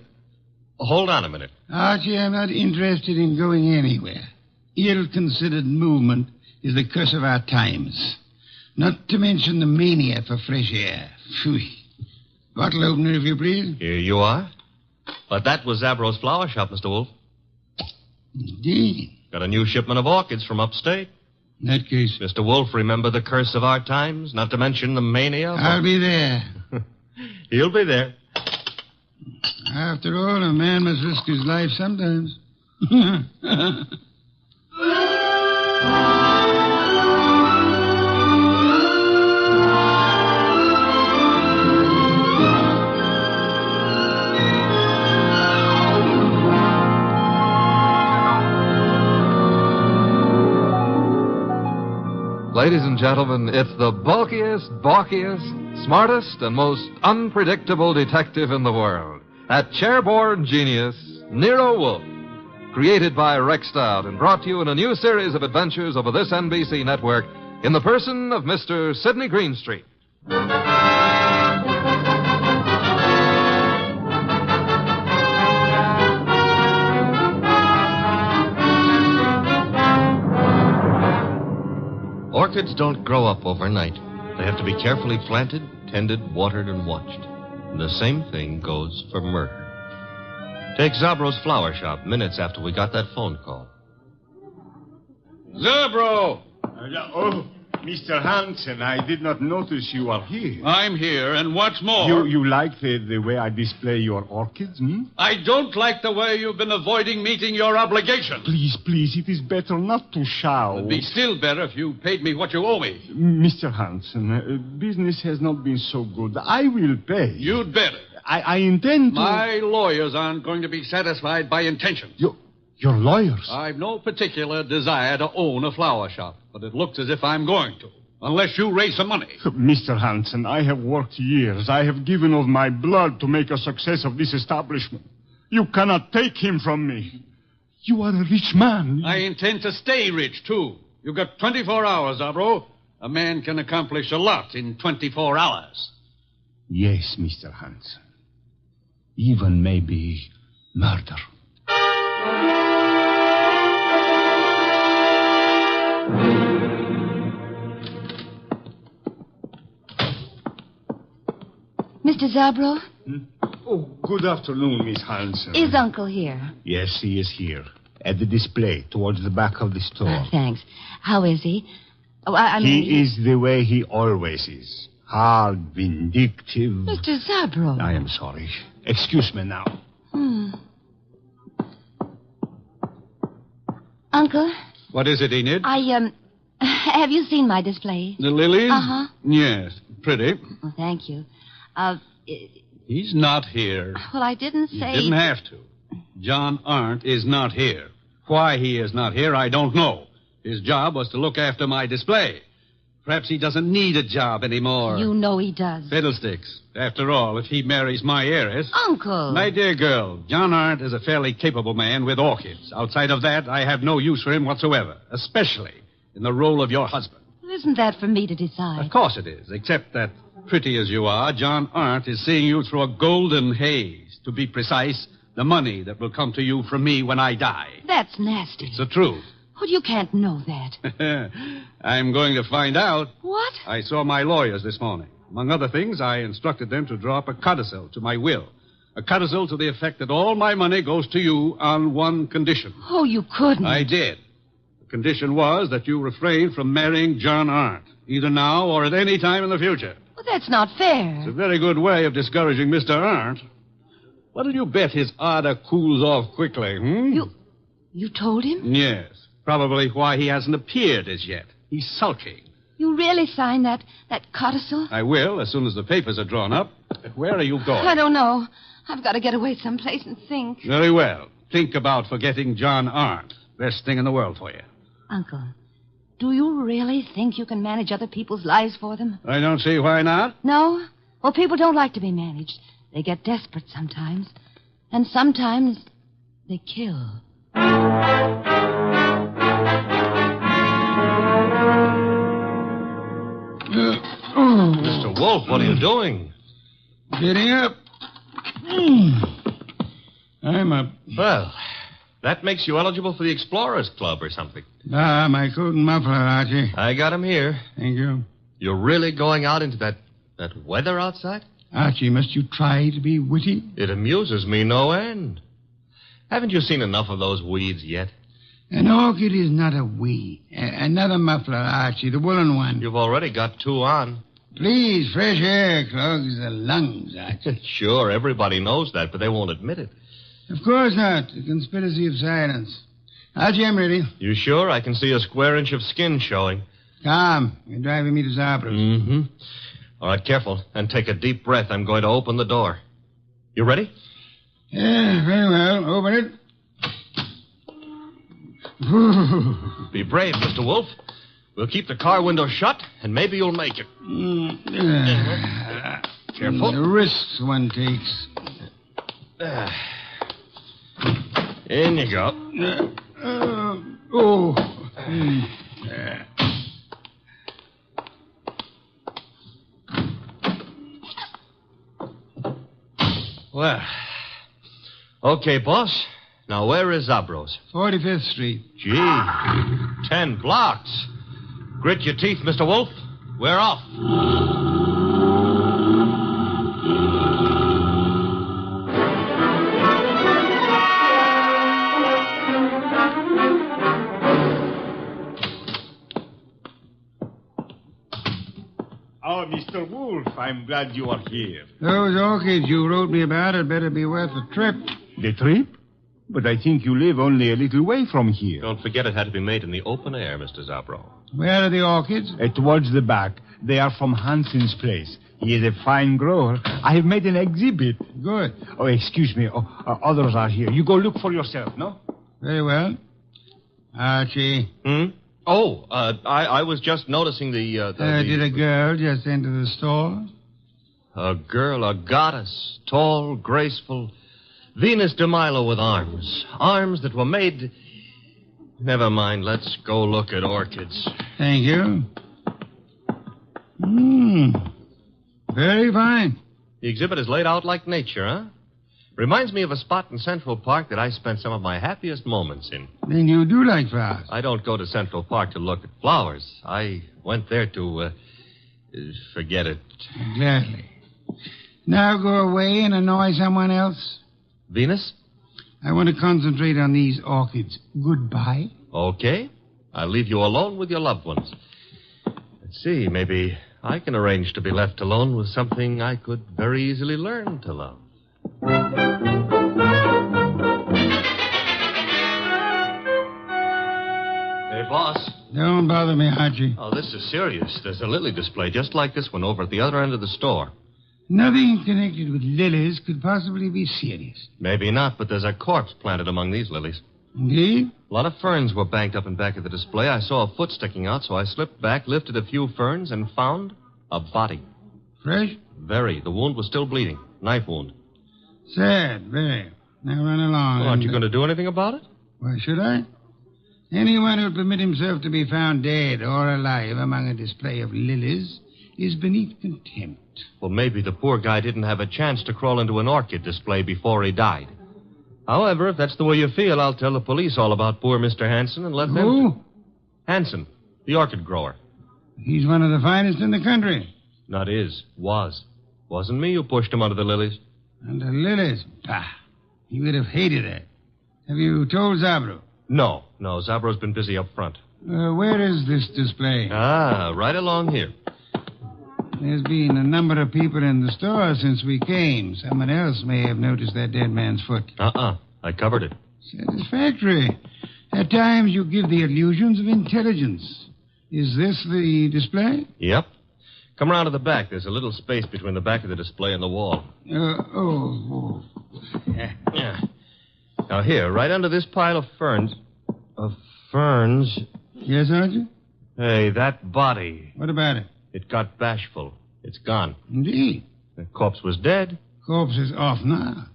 Hold on a minute. Archie, I'm not interested in going anywhere. Ill-considered movement is the curse of our times. Not to mention the mania for fresh air. Phew. Bottle opener, if you please. Here you are. But that was Zabro's flower shop, Mr. Wolfe. Indeed. Got a new shipment of orchids from upstate. In that case... Mr. Wolfe, remember the curse of our times? Not to mention the mania? I'll be there. He'll be there. After all, a man must risk his life sometimes. Ladies and gentlemen, it's the bulkiest, balkiest, smartest, and most unpredictable detective in the world. That chairborne genius, Nero Wolfe. created by Rex Stout and brought to you in a new series of adventures over this NBC network in the person of Mr. Sidney Greenstreet. Orchids don't grow up overnight. They have to be carefully planted, tended, watered, and watched. And the same thing goes for murder. Take Zabro's flower shop minutes after we got that phone call. Zabro! Oh, Mr. Hansen, I did not notice you are here. I'm here, and what's more... You like the way I display your orchids, hmm? I don't like the way you've been avoiding meeting your obligation. Please, it is better not to shout. It'd be still better if you paid me what you owe me. Mr. Hansen, business has not been so good. I will pay. You'd better. I intend to... My lawyers aren't going to be satisfied by intentions. Your lawyers? I've no particular desire to own a flower shop, but it looks as if I'm going to, unless you raise some money. Mr. Hansen, I have worked years. I have given of my blood to make a success of this establishment. You cannot take him from me. You are a rich man. I intend to stay rich, too. You've got 24 hours, Zabro. A man can accomplish a lot in 24 hours. Yes, Mr. Hansen. Even maybe murder. Mr. Zabro? Oh, good afternoon, Miss Hansen. Is Uncle here? Yes, he is here. At the display, towards the back of the store. Thanks. How is he? Oh, I mean... He is the way he always is. Hard, vindictive. Mr. Zabro. I am sorry. Excuse me now. Uncle? What is it, Enid? Have you seen my display? The lilies? Uh-huh. Yes, pretty. Well, thank you. He's not here. Well, I didn't say... You didn't have to. John Arndt is not here. Why he is not here, I don't know. His job was to look after my display. Perhaps he doesn't need a job anymore. You know he does. Fiddlesticks. After all, if he marries my heiress... Uncle! My dear girl, John Arndt is a fairly capable man with orchids. Outside of that, I have no use for him whatsoever, especially in the role of your husband. Isn't that for me to decide? Of course it is, except that, pretty as you are, John Arndt is seeing you through a golden haze. To be precise, the money that will come to you from me when I die. That's nasty. It's the truth. Well, you can't know that. I'm going to find out. What? I saw my lawyers this morning. Among other things, I instructed them to draw up a codicil to my will. A codicil to the effect that all my money goes to you on one condition. Oh, you couldn't. I did. The condition was that you refrain from marrying John Arndt, either now or at any time in the future. Well, that's not fair. It's a very good way of discouraging Mr. Arndt. What'll you bet his ardor cools off quickly, You told him? Yes. Probably why he hasn't appeared as yet. He's sulking. You really signed that codicil? I will, as soon as the papers are drawn up. Where are you going? I don't know. I've got to get away someplace and think. Very well. Think about forgetting John Arndt. Best thing in the world for you. Uncle, do you really think you can manage other people's lives for them? I don't see why not. No? Well, people don't like to be managed. They get desperate sometimes. And sometimes they kill. Mr. Wolfe, what are you doing? Getting up. I'm up. Well, that makes you eligible for the Explorers Club or something. My coat and muffler, Archie. I got him here. Thank you. You're really going out into that weather outside? Archie, must you try to be witty? It amuses me no end. Haven't you seen enough of those weeds yet? An orchid is not a weed. Another muffler, Archie, the woolen one. You've already got two on. Please, fresh air clogs the lungs, Archie. Sure, everybody knows that, but they won't admit it. Of course not. The conspiracy of silence. Archie, I'm ready. You sure? I can see a square inch of skin showing. Come. You're driving me to Zabro's. Mm-hmm. All right, careful. And take a deep breath. I'm going to open the door. You ready? Yeah, very well. Open it. Be brave, Mr. Wolfe. We'll keep the car window shut, and maybe you'll make it. Careful. The risks one takes. In you go. Well, okay, boss. Now, where is Zabros? 45th Street. Gee, 10 blocks. Grit your teeth, Mr. Wolf. We're off. Oh, Mr. Wolf, I'm glad you are here. Those orchids you wrote me about had better be worth the trip. The trip? But I think you live only a little way from here. Don't forget it had to be made in the open air, Mr. Zabro. Where are the orchids? Towards the back. They are from Hansen's place. He is a fine grower. I have made an exhibit. Good. Oh, excuse me. Others are here. You go look for yourself, no? Very well. Archie. Oh, I was just noticing the... Did a girl just enter the store? A girl, a goddess, tall, graceful... Venus de Milo with arms. Arms that were made... Never mind, let's go look at orchids. Thank you. Very fine. The exhibit is laid out like nature, huh? Reminds me of a spot in Central Park that I spent some of my happiest moments in. Then you do like flowers. I don't go to Central Park to look at flowers. I went there to, forget it. Gladly. Now go away and annoy someone else. Venus? I want to concentrate on these orchids. Goodbye. Okay. I'll leave you alone with your loved ones. Let's see, maybe I can arrange to be left alone with something I could very easily learn to love. Hey, boss. Don't bother me, Archie. Oh, this is serious. There's a lily display just like this one over at the other end of the store. Nothing connected with lilies could possibly be serious. Maybe not, but there's a corpse planted among these lilies. Indeed? A lot of ferns were banked up in back of the display. I saw a foot sticking out, so I slipped back, lifted a few ferns, and found a body. Fresh? Very. The wound was still bleeding. Knife wound. Sad, very. Now run along. Well, aren't you going to do anything about it? Why should I? Anyone who'll permit himself to be found dead or alive among a display of lilies is beneath contempt. Well, maybe the poor guy didn't have a chance to crawl into an orchid display before he died. However, if that's the way you feel, I'll tell the police all about poor Mr. Hansen and let them... Who? Hansen, the orchid grower. He's one of the finest in the country. Not is. Was. Wasn't me who pushed him under the lilies. Under lilies? Bah. He would have hated that. Have you told Zabro? No. Zabro's been busy up front. Where is this display? Right along here. There's been a number of people in the store since we came. Someone else may have noticed that dead man's foot. I covered it. Satisfactory. At times you give the illusions of intelligence. Is this the display? Yep. Come around to the back. There's a little space between the back of the display and the wall. Yeah. Now here, right under this pile of ferns... Yes, Sergeant? Hey, that body. What about it? It got bashful. It's gone. Indeed. The corpse was dead. Corpse is off now.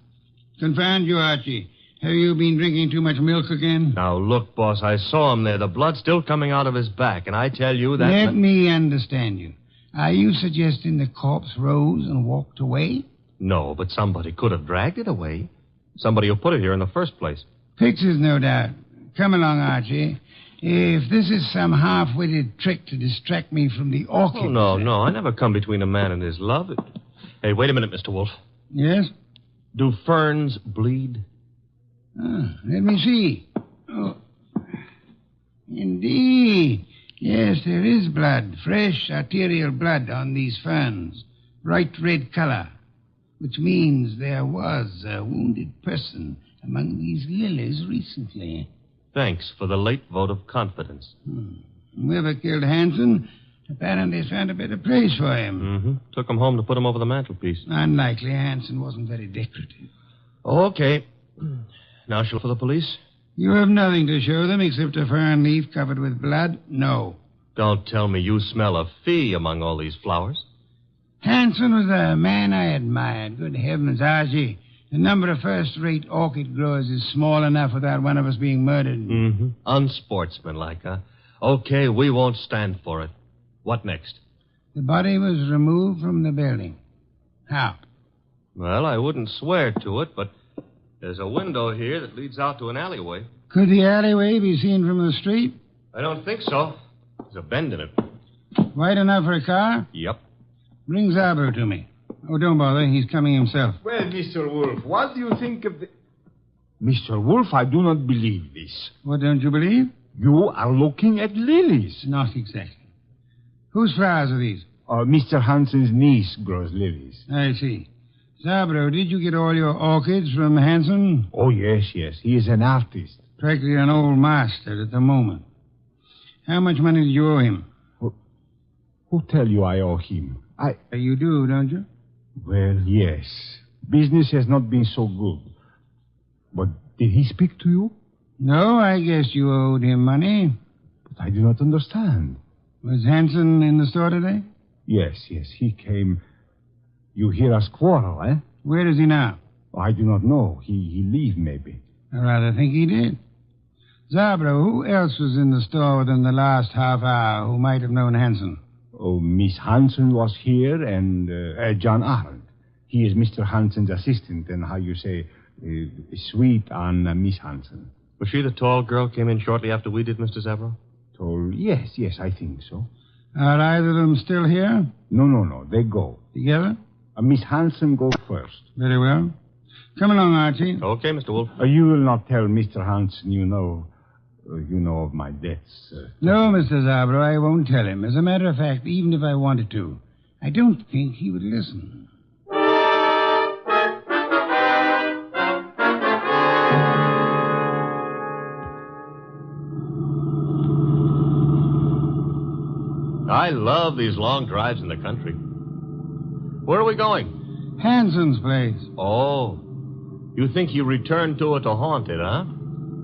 Confound you, Archie. Have you been drinking too much milk again? Now, look, boss, I saw him there. The blood's still coming out of his back, and I tell you that... Let me understand you. Are you suggesting the corpse rose and walked away? No, but somebody could have dragged it away. Somebody who put it here in the first place. Pictures, no doubt. Come along, Archie. If this is some half-witted trick to distract me from the orchid... Oh, no. I never come between a man and his love. Hey, wait a minute, Mr. Wolf. Yes? Do ferns bleed? Let me see. Oh. Indeed. Yes, there is blood. Fresh arterial blood on these ferns. Bright red color. Which means there was a wounded person among these lilies recently. Thanks for the late vote of confidence. Whoever killed Hansen apparently found a better place for him. Took him home to put him over the mantelpiece. Unlikely. Hansen wasn't very decorative. Okay. Now shall for the police? You have nothing to show them except a fern leaf covered with blood? No. Don't tell me you smell a fee among all these flowers. Hansen was a man I admired. Good heavens, Archie. The number of first-rate orchid growers is small enough without one of us being murdered. Mm-hmm. Unsportsmanlike, huh? Okay, we won't stand for it. What next? The body was removed from the building. How? Well, I wouldn't swear to it, but there's a window here that leads out to an alleyway. Could the alleyway be seen from the street? I don't think so. There's a bend in it. Wide enough for a car? Yep. Bring Zabro to me. Oh, don't bother. He's coming himself. Well, Mr. Wolfe, what do you think of the... Mr. Wolfe, I do not believe this. What don't you believe? You are looking at lilies. Not exactly. Whose flowers are these? Mr. Hansen's niece grows lilies. I see. Zabro, did you get all your orchids from Hansen? Oh, yes. He is an artist. Practically an old master at the moment. How much money do you owe him? Who tell you I owe him? You do, don't you? Well, yes. Business has not been so good. But did he speak to you? No, I guess you owed him money. But I do not understand. Was Hansen in the store today? Yes, he came. You hear us quarrel, eh? Where is he now? I do not know. He leave, maybe. I rather think he did. Zabro, who else was in the store within the last half hour who might have known Hansen? Oh, Miss Hansen was here, and John Arnold. He is Mr. Hansen's assistant, and how you say, sweet on Miss Hansen. Was she the tall girl came in shortly after we did, Mr. Zabro? Tall? Yes, I think so. Are either of them still here? No. They go. Together? Miss Hansen go first. Very well. Come along, Archie. Okay, Mr. Wolfe. You will not tell Mr. Hansen you know of my debts. No, Mr. Zabro, I won't tell him. As a matter of fact, even if I wanted to, I don't think he would listen. I love these long drives in the country. Where are we going? Hansen's place. Oh. You think he returned to it to haunt it, huh?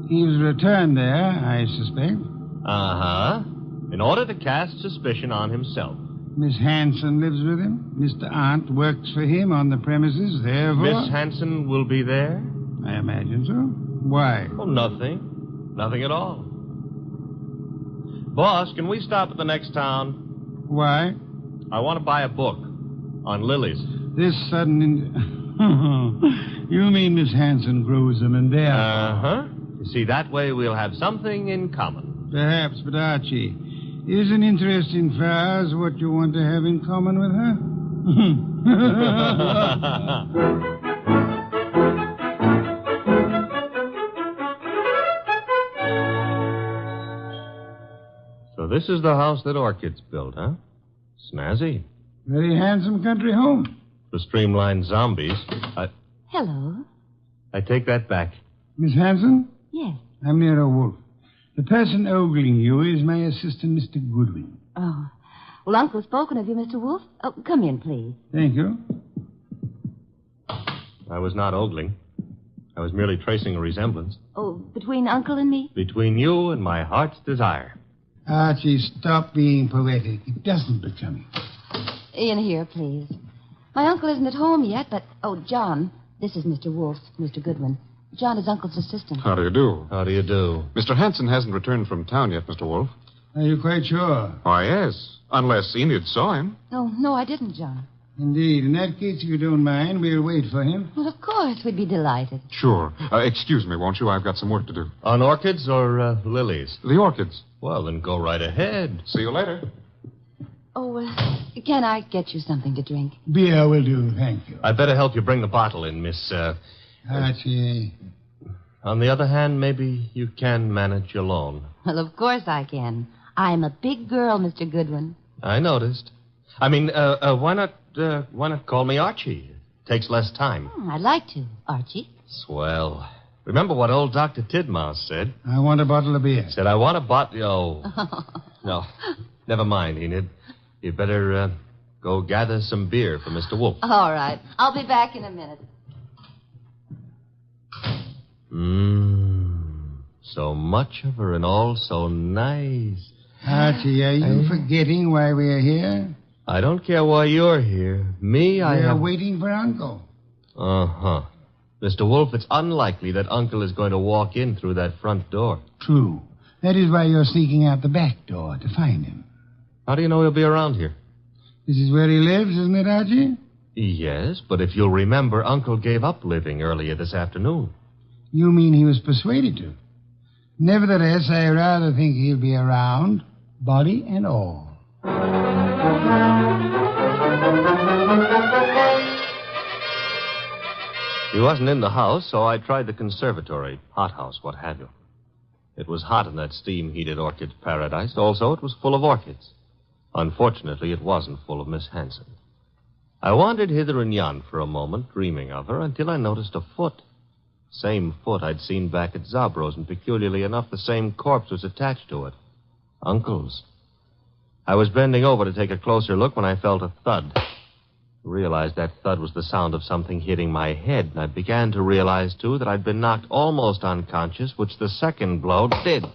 He was returned there, I suspect. Uh-huh. In order to cast suspicion on himself. Miss Hansen lives with him. Mr. Arndt works for him on the premises, therefore... Miss Hansen will be there? I imagine so. Why? Oh, nothing. Nothing at all. Boss, can we stop at the next town? Why? I want to buy a book on lilies. This sudden... You mean Miss Hansen grows them in there? Uh-huh. You see, that way we'll have something in common. Perhaps, but Archie, is an interest in flowers what you want to have in common with her? So this is the house that Orchids built, huh? Snazzy. Very handsome country home. For streamlined zombies. Hello. I take that back. Miss Hansen? Yes. I'm NERO WOLFE. The person ogling you is my assistant, Mr. Goodwin. Oh. Well, Uncle's spoken of you, Mr. Wolfe. Oh, come in, please. Thank you. I was not ogling. I was merely tracing a resemblance. Oh, between Uncle and me? Between you and my heart's desire. Archie, stop being poetic. It doesn't become you. In here, please. My uncle isn't at home yet, but... Oh, John, this is Mr. Wolfe, Mr. Goodwin. John is Uncle's assistant. How do you do? How do you do? Mr. Hansen hasn't returned from town yet, Mr. Wolfe. Are you quite sure? Why, yes. Unless Enid saw him. No, I didn't, John. Indeed. In that case, if you don't mind, we'll wait for him. Well, of course, we'd be delighted. Sure. Excuse me, won't you? I've got some work to do. On orchids or lilies? The orchids. Well, then go right ahead. See you later. Oh, can I get you something to drink? Beer will do, thank you. I'd better help you bring the bottle in, Miss... Archie. On the other hand, maybe you can manage alone. Well, of course I can. I'm a big girl, Mr. Goodwin. I noticed. I mean, why not call me Archie? Takes less time. I'd like to, Archie. Swell. Remember what old Dr. Tidmouse said? I want a bottle of beer. Said, I want a bottle... Oh. No. Never mind, Enid. You better go gather some beer for Mr. Wolfe. All right. I'll be back in a minute. So much of her and all so nice. Archie, are you forgetting why we're here? I don't care why you're here. Me, We're waiting for Uncle. Uh-huh. Mr. Wolfe, it's unlikely that Uncle is going to walk in through that front door. True. That is why you're sneaking out the back door, to find him. How do you know he'll be around here? This is where he lives, isn't it, Archie? Yes, but if you'll remember, Uncle gave up living earlier this afternoon. You mean he was persuaded to? Nevertheless, I rather think he'll be around, body and all. He wasn't in the house, so I tried the conservatory, hothouse, what have you. It was hot in that steam-heated orchid paradise. Also, it was full of orchids. Unfortunately, it wasn't full of Miss Hanson. I wandered hither and yon for a moment, dreaming of her, until I noticed a foot. Same foot I'd seen back at Zabro's, and peculiarly enough, the same corpse was attached to it. Uncle's. I was bending over to take a closer look when I felt a thud. I realized that thud was the sound of something hitting my head, and I began to realize, too, that I'd been knocked almost unconscious, which the second blow did.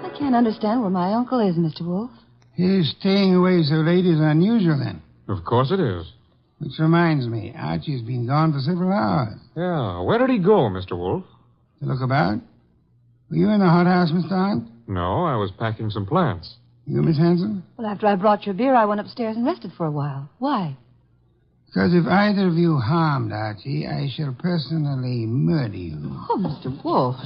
I can't understand where my uncle is, Mr. Wolfe. His staying away so late is unusual, then. Of course it is. Which reminds me, Archie's been gone for several hours. Yeah, where did he go, Mr. Wolfe? To look about? Were you in the hothouse, Mr. Hunt? No, I was packing some plants. You, Miss Hanson? Well, after I brought your beer, I went upstairs and rested for a while. Why? Because if either of you harmed Archie, I shall personally murder you. Oh, Mr. Wolfe.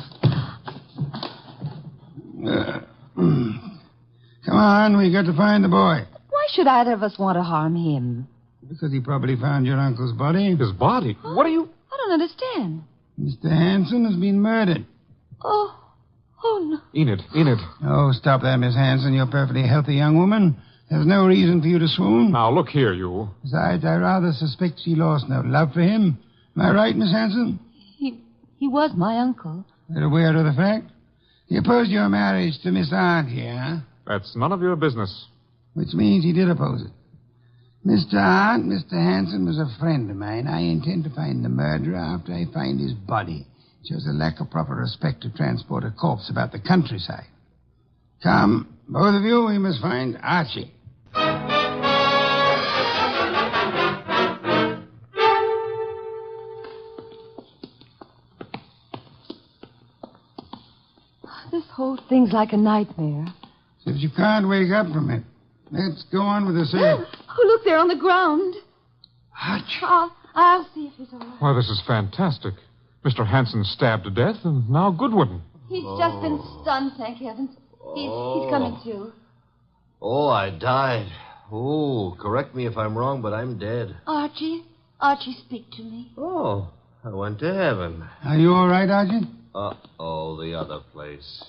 Come on, we got to find the boy. Why should either of us want to harm him? Because he probably found your uncle's body. His body? Huh? What are you... I don't understand. Mr. Hanson has been murdered. Oh no. Enid. Oh, stop that, Miss Hanson. You're a perfectly healthy young woman. There's no reason for you to swoon. Now, look here, you. Besides, I rather suspect she lost no love for him. Am I right, Miss Hanson? He was my uncle. You're aware of the fact? He opposed your marriage to Miss Aunt here, huh? That's none of your business. Which means he did oppose it. Mr. Aunt, Mr. Hanson was a friend of mine. I intend to find the murderer after I find his body. It shows a lack of proper respect to transport a corpse about the countryside. Come, both of you, we must find Archie. This whole thing's like a nightmare. If you can't wake up from it, let's go on with the search. Oh, look, there on the ground. Archie. I'll see if he's all right. Why, this is fantastic. Mr. Hanson stabbed to death, and now Goodwin. He's just been stunned, thank heavens. He's coming to. Oh, I died. Oh, correct me if I'm wrong, but I'm dead. Archie, speak to me. Oh, I went to heaven. Are you all right, Archie? Uh-oh, the other place.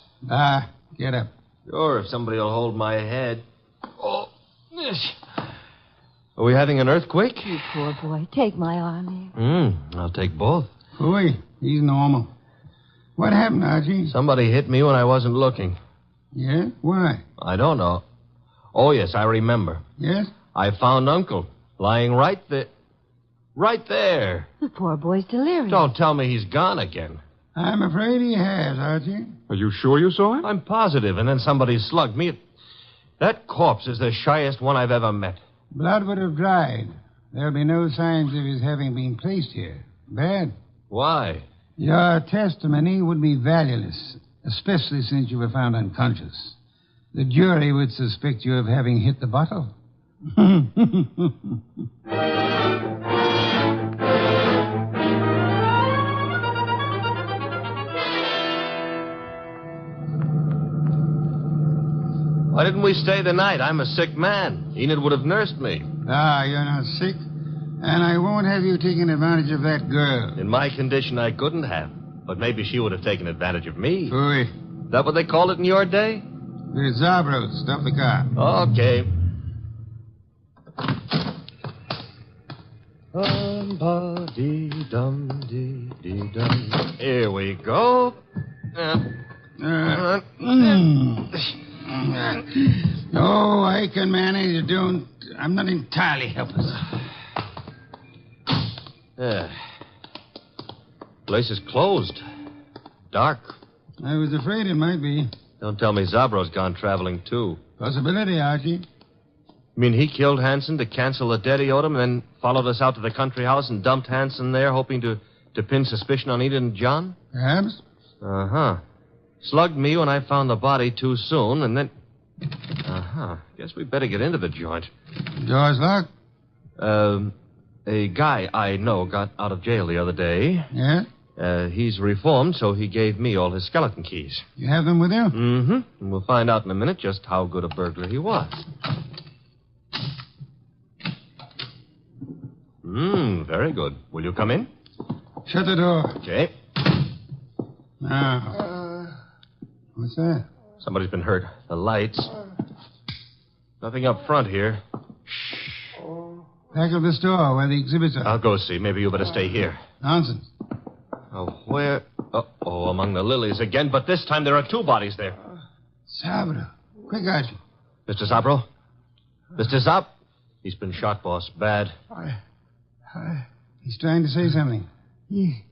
Get up. Sure, if somebody will hold my head. Oh. Are we having an earthquake? You poor boy. Take my arm here. I'll take both. Boy, he's normal. What happened, Archie? Somebody hit me when I wasn't looking. Yeah? Why? I don't know. Oh, yes, I remember. Yes? I found Uncle lying right there. Right there. The poor boy's delirious. Don't tell me he's gone again. I'm afraid he has, Archie. Are you sure you saw him? I'm positive, and then somebody slugged me. That corpse is the shyest one I've ever met. Blood would have dried. There'll be no signs of his having been placed here. Bad. Why? Your testimony would be valueless, especially since you were found unconscious. The jury would suspect you of having hit the bottle. Why didn't we stay the night? I'm a sick man. Enid would have nursed me. You're not sick. And I won't have you taking advantage of that girl. In my condition, I couldn't have. But maybe she would have taken advantage of me. Fooey. Is that what they called it in your day? It's Zabros. Stop the car. Okay. Dum-ba-dee-dum-dee-dee-dum. Here we go. No, I can manage. I'm not entirely helpless. Place is closed. Dark. I was afraid it might be. Don't tell me Zabro's gone traveling, too. Possibility, Archie. You mean he killed Hanson to cancel the debt he owed him and then followed us out to the country house and dumped Hanson there, hoping to pin suspicion on Enid and John? Perhaps. Uh-huh. Slugged me when I found the body too soon, and then... Uh-huh. Guess we better get into the joint. Door's locked? A guy I know got out of jail the other day. Yeah? He's reformed, so he gave me all his skeleton keys. You have them with you? Mm-hmm. And we'll find out in a minute just how good a burglar he was. Very good. Will you come in? Shut the door. Okay. Now. What's that? Somebody's been hurt. The lights. Nothing up front here. Back of the store where the exhibits are. I'll go see. Maybe you better stay here. Nonsense. Oh, where? Oh, among the lilies again, but this time there are two bodies there. Sabro. Quick, Archie. Mr. Zabro? Mr. Zab? He's been shot, boss. Bad. He's trying to say something. In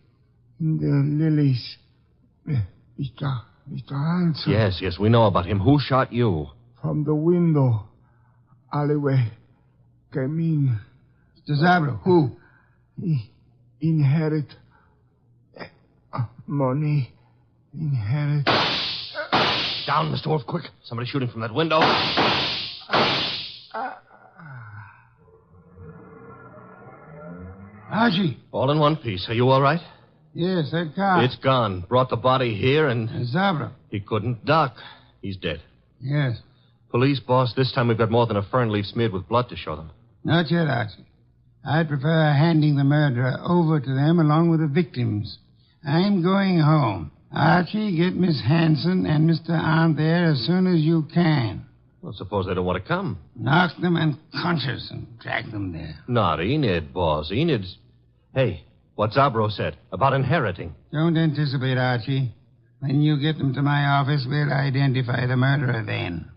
the lilies. Mr. Hanson. Yes, we know about him. Who shot you? From the window. Alleyway. Came in. Mr. Zabro, who? He inherit money. Inherit. Down, Mr. Wolf, quick. Somebody shooting from that window. Archie. All in one piece. Are you all right? Yes, that car. It's gone. Brought the body here and... Zabro. He couldn't duck. He's dead. Yes. Police, boss, this time we've got more than a fern leaf smeared with blood to show them. Not yet, Archie. I'd prefer handing the murderer over to them along with the victims. I'm going home. Archie, get Miss Hanson and Mr. Arndt there as soon as you can. Well, suppose they don't want to come. Knock them unconscious and drag them there. Not Enid, boss. Enid's... Hey, what Zabro said about inheriting. Don't anticipate, Archie. When you get them to my office, we'll identify the murderer then.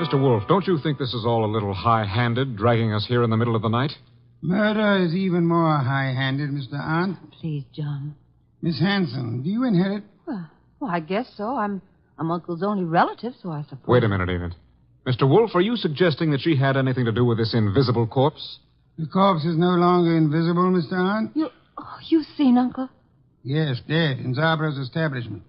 Mr. Wolfe, don't you think this is all a little high-handed, dragging us here in the middle of the night? Murder is even more high-handed, Mr. Arndt. Please, John. Miss Hanson, do you inherit? Well, I guess so. I'm Uncle's only relative, so I suppose. Wait a minute, Enid. Mr. Wolfe, are you suggesting that she had anything to do with this invisible corpse? The corpse is no longer invisible, Mr. Arndt. You've seen Uncle? Yes, dead in Zabro's establishment.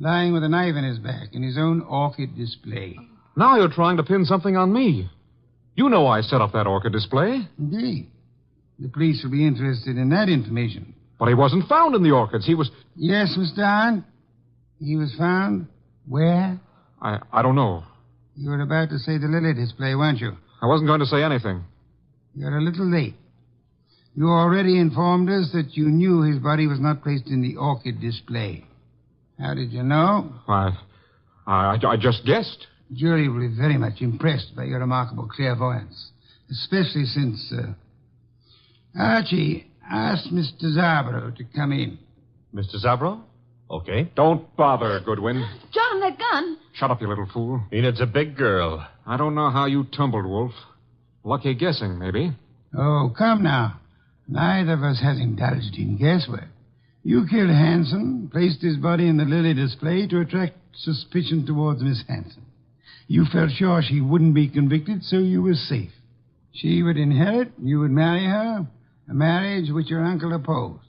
Lying with a knife in his back in his own orchid display. Now you're trying to pin something on me. You know I set up that orchid display. Indeed. The police will be interested in that information. But he wasn't found in the orchids. He was... Yes, Mr. Arndt. He was found where? I don't know. You were about to say the lily display, weren't you? I wasn't going to say anything. You're a little late. You already informed us that you knew his body was not placed in the orchid display. How did you know? I just guessed. The jury will be very much impressed by your remarkable clairvoyance, especially since, Archie asked Mr. Zabro to come in. Mr. Zabro? Okay. Don't bother, Goodwin. John, that gun. Shut up, you little fool. Enid's a big girl. I don't know how you tumbled, Wolf. Lucky guessing, maybe. Oh, come now. Neither of us has indulged in guesswork. You killed Hanson, placed his body in the lily display to attract suspicion towards Miss Hanson. You felt sure she wouldn't be convicted, so you were safe. She would inherit, you would marry her, a marriage which your uncle opposed.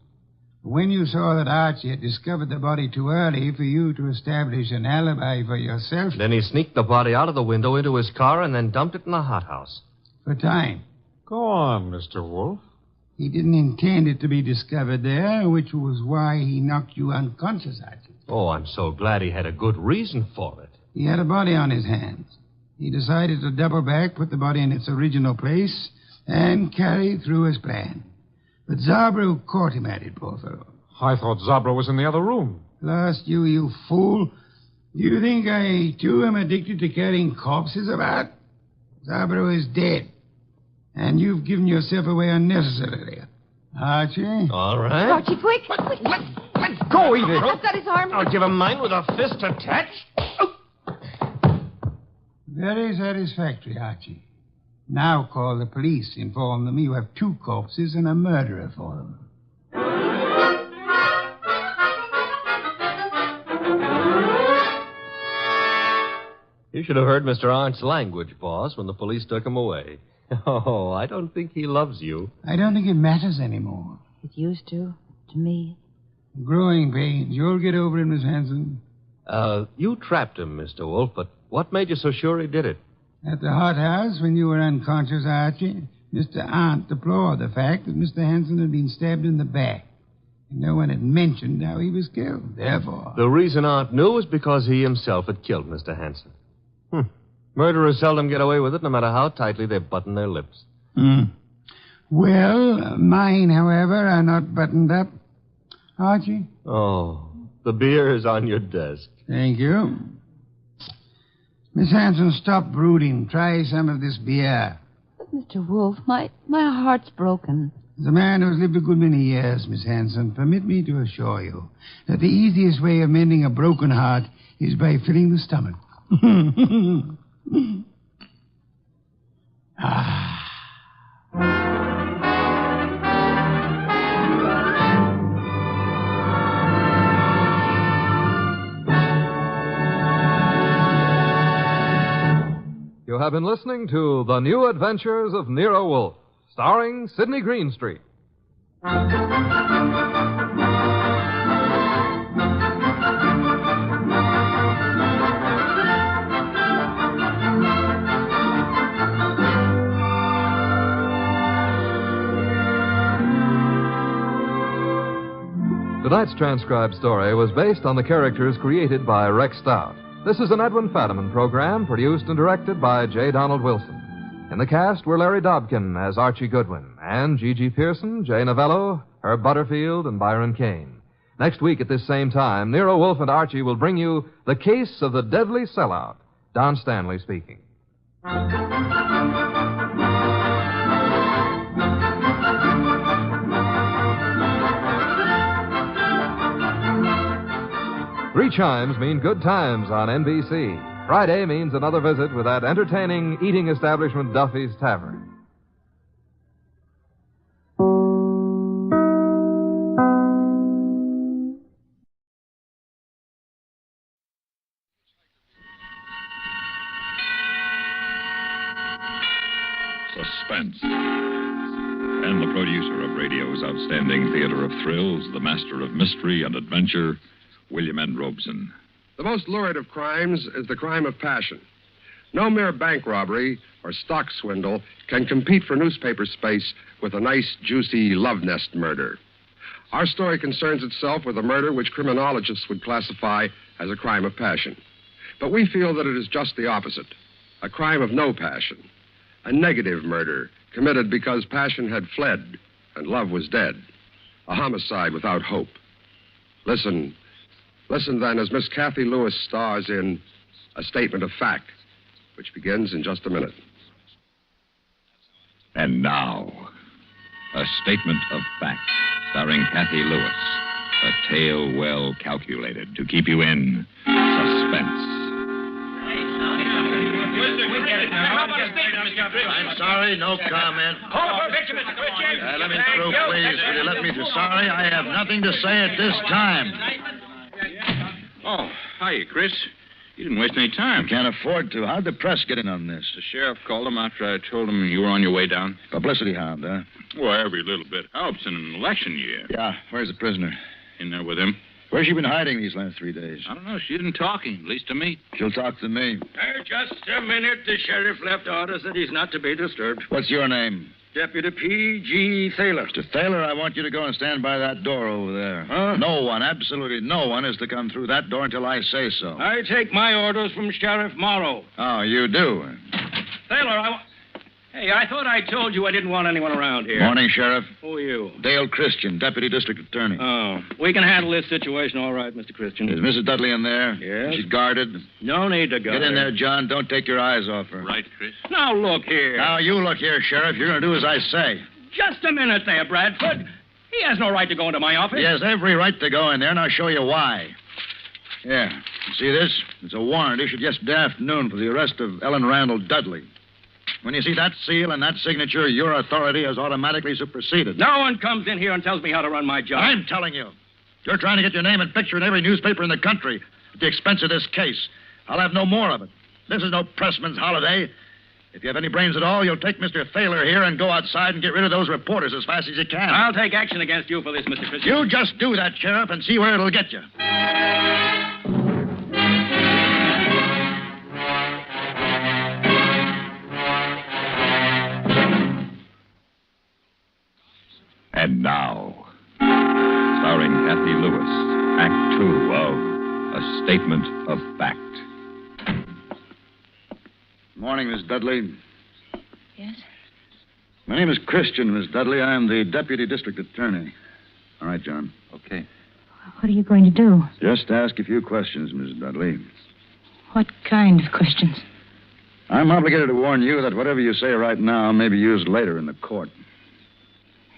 When you saw that Archie had discovered the body too early for you to establish an alibi for yourself... Then he sneaked the body out of the window into his car and then dumped it in the hothouse. For time. Go on, Mr. Wolfe. He didn't intend it to be discovered there, which was why he knocked you unconscious, Archie. Oh, I'm so glad he had a good reason for it. He had a body on his hands. He decided to double back, put the body in its original place, and carry through his plan. But Zabro caught him at it, poor fellow. I thought Zabro was in the other room. Lost you fool. Do you think I, too, am addicted to carrying corpses about? Zabro is dead. And you've given yourself away unnecessarily. Archie? All right. Archie, quick. Let go, Edith. I've got his arm. I'll give him mine with a fist attached. Very satisfactory, Archie. Now call the police. Inform them you have 2 corpses and a murderer for them. You should have heard Mr. Arndt's language, boss, when the police took him away. Oh, I don't think he loves you. I don't think it matters anymore. It used to me. Growing pains. You'll get over it, Miss Hanson. You trapped him, Mr. Wolfe, but what made you so sure he did it? At the hothouse, when you were unconscious, Archie, Mr. Arndt deplored the fact that Mr. Hanson had been stabbed in the back. And no one had mentioned how he was killed. Therefore... The reason Arndt knew was because he himself had killed Mr. Hanson. Murderers seldom get away with it, no matter how tightly they button their lips. Well, mine, however, are not buttoned up. Archie? Oh, the beer is on your desk. Thank you. Miss Hanson, stop brooding. Try some of this beer. But, Mr. Wolfe, my heart's broken. As a man who has lived a good many years, Miss Hanson, permit me to assure you that the easiest way of mending a broken heart is by filling the stomach. You have been listening to The New Adventures of Nero Wolfe, starring Sidney Greenstreet. Tonight's transcribed story was based on the characters created by Rex Stout. This is an Edwin Fadiman program produced and directed by J. Donald Wilson. In the cast were Larry Dobkin as Archie Goodwin and Gigi Pearson, Jay Novello, Herb Butterfield, and Byron Kane. Next week at this same time, Nero Wolfe and Archie will bring you The Case of the Deadly Sellout. Don Stanley speaking. Three chimes mean good times on NBC. Friday means another visit with that entertaining eating establishment Duffy's Tavern. Suspense. And the producer of radio's outstanding theater of thrills, the master of mystery and adventure, William N. Robeson. The most lurid of crimes is the crime of passion. No mere bank robbery or stock swindle can compete for newspaper space with a nice, juicy love nest murder. Our story concerns itself with a murder which criminologists would classify as a crime of passion. But we feel that it is just the opposite, a crime of no passion, a negative murder committed because passion had fled and love was dead, a homicide without hope. Listen then as Miss Kathy Lewis stars in A Statement of Fact, which begins in just a minute. And now, A Statement of Fact, starring Kathy Lewis. A tale well calculated to keep you in suspense. I'm sorry, no comment. Let me through, please. Will you let me through? Sorry, I have nothing to say at this time. Oh, hiya, Chris. You didn't waste any time. I can't afford to. How'd the press get in on this? The sheriff called him after I told him you were on your way down. Publicity hound, huh? Well, every little bit helps in an election year. Yeah. Where's the prisoner? In there with him. Where's she been hiding these last 3 days? I don't know. She isn't talking, at least to me. She'll talk to me. Just a minute. The sheriff left orders that he's not to be disturbed. What's your name? Deputy P.G. Thaler. Mr. Thaler, I want you to go and stand by that door over there. Huh? No one, absolutely no one, is to come through that door until I say so. I take my orders from Sheriff Morrow. Oh, you do? Thaler, Hey, I thought I told you I didn't want anyone around here. Morning, Sheriff. Who are you? Dale Christian, Deputy District Attorney. Oh, we can handle this situation all right, Mr. Christian. Is Mrs. Dudley in there? Yes. She's guarded? No need to guard Get in her. there, John. Don't take your eyes off her. Right, Chris. Now, look here. Now, you look here, Sheriff. You're going to do as I say. Just a minute there, Bradford. He has no right to go into my office. He has every right to go in there, and I'll show you why. Yeah. You see this? It's a warrant issued yesterday afternoon for the arrest of Ellen Randall Dudley. When you see that seal and that signature, your authority is automatically superseded. No one comes in here and tells me how to run my job. I'm telling you. You're trying to get your name and picture in every newspaper in the country at the expense of this case. I'll have no more of it. This is no pressman's holiday. If you have any brains at all, you'll take Mr. Thaler here and go outside and get rid of those reporters as fast as you can. I'll take action against you for this, Mr. Christian. You just do that, Sheriff, and see where it'll get you. And now, starring Kathy Lewis, Act 2 of A Statement of Fact. Morning, Miss Dudley. Yes? My name is Christian, Miss Dudley. I am the Deputy District Attorney. All right, John. Okay. What are you going to do? Just ask a few questions, Miss Dudley. What kind of questions? I'm obligated to warn you that whatever you say right now may be used later in the court.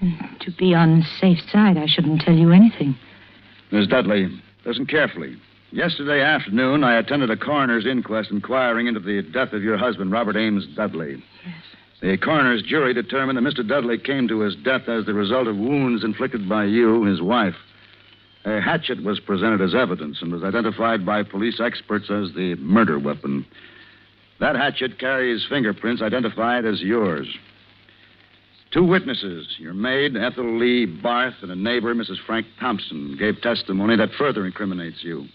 And to be on the safe side, I shouldn't tell you anything. Miss Dudley, listen carefully. Yesterday afternoon, I attended a coroner's inquest inquiring into the death of your husband, Robert Ames Dudley. Yes. The coroner's jury determined that Mr. Dudley came to his death as the result of wounds inflicted by you, his wife. A hatchet was presented as evidence and was identified by police experts as the murder weapon. That hatchet carries fingerprints identified as yours. 2 witnesses, your maid, Ethel Lee Barth, and a neighbor, Mrs. Frank Thompson, gave testimony that further incriminates you.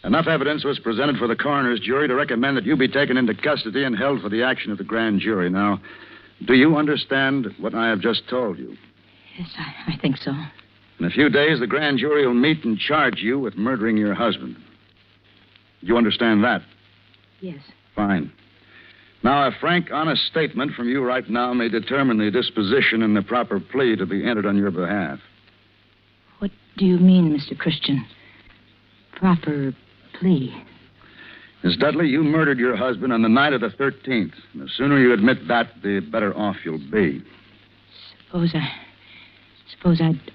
Enough evidence was presented for the coroner's jury to recommend that you be taken into custody and held for the action of the grand jury. Now, do you understand what I have just told you? Yes, I think so. In a few days, the grand jury will meet and charge you with murdering your husband. Do you understand that? Yes. Fine. Now, a frank, honest statement from you right now may determine the disposition and the proper plea to be entered on your behalf. What do you mean, Mr. Christian? Proper plea? Miss Dudley, you murdered your husband on the night of the 13th. And the sooner you admit that, the better off you'll be. Suppose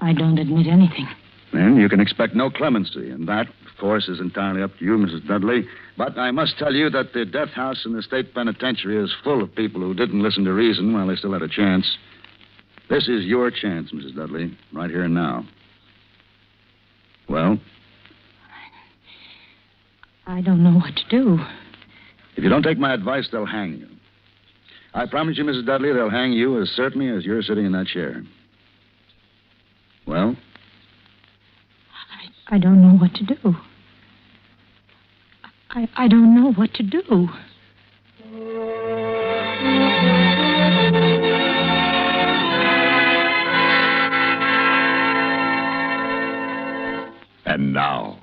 I don't admit anything. Then you can expect no clemency, and that, of course, is entirely up to you, Mrs. Dudley. But I must tell you that the death house in the state penitentiary is full of people who didn't listen to reason while they still had a chance. This is your chance, Mrs. Dudley, right here and now. Well? I don't know what to do. If you don't take my advice, they'll hang you. I promise you, Mrs. Dudley, they'll hang you as certainly as you're sitting in that chair. Well? I don't know what to do. I don't know what to do. And now,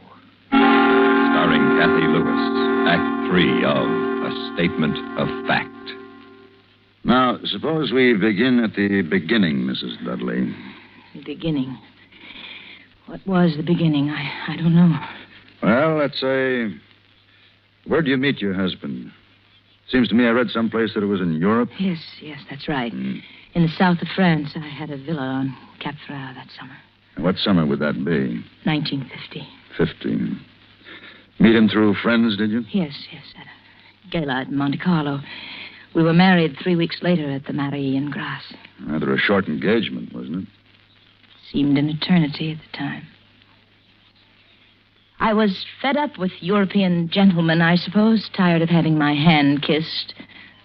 starring Kathy Lewis, Act 3 of A Statement of Fact. Now, suppose we begin at the beginning, Mrs. Dudley. The beginning. What was the beginning? I don't know. Well, let's say, where do you meet your husband? Seems to me I read someplace that it was in Europe. Yes, that's right. In the south of France, I had a villa on Cap Ferrat that summer. And what summer would that be? 1950. 50. Meet him through friends, did you? Yes, at a gala at Monte Carlo. We were married 3 weeks later at the Marie in Grasse. Rather a short engagement, wasn't it? Seemed an eternity at the time. I was fed up with European gentlemen, I suppose, tired of having my hand kissed,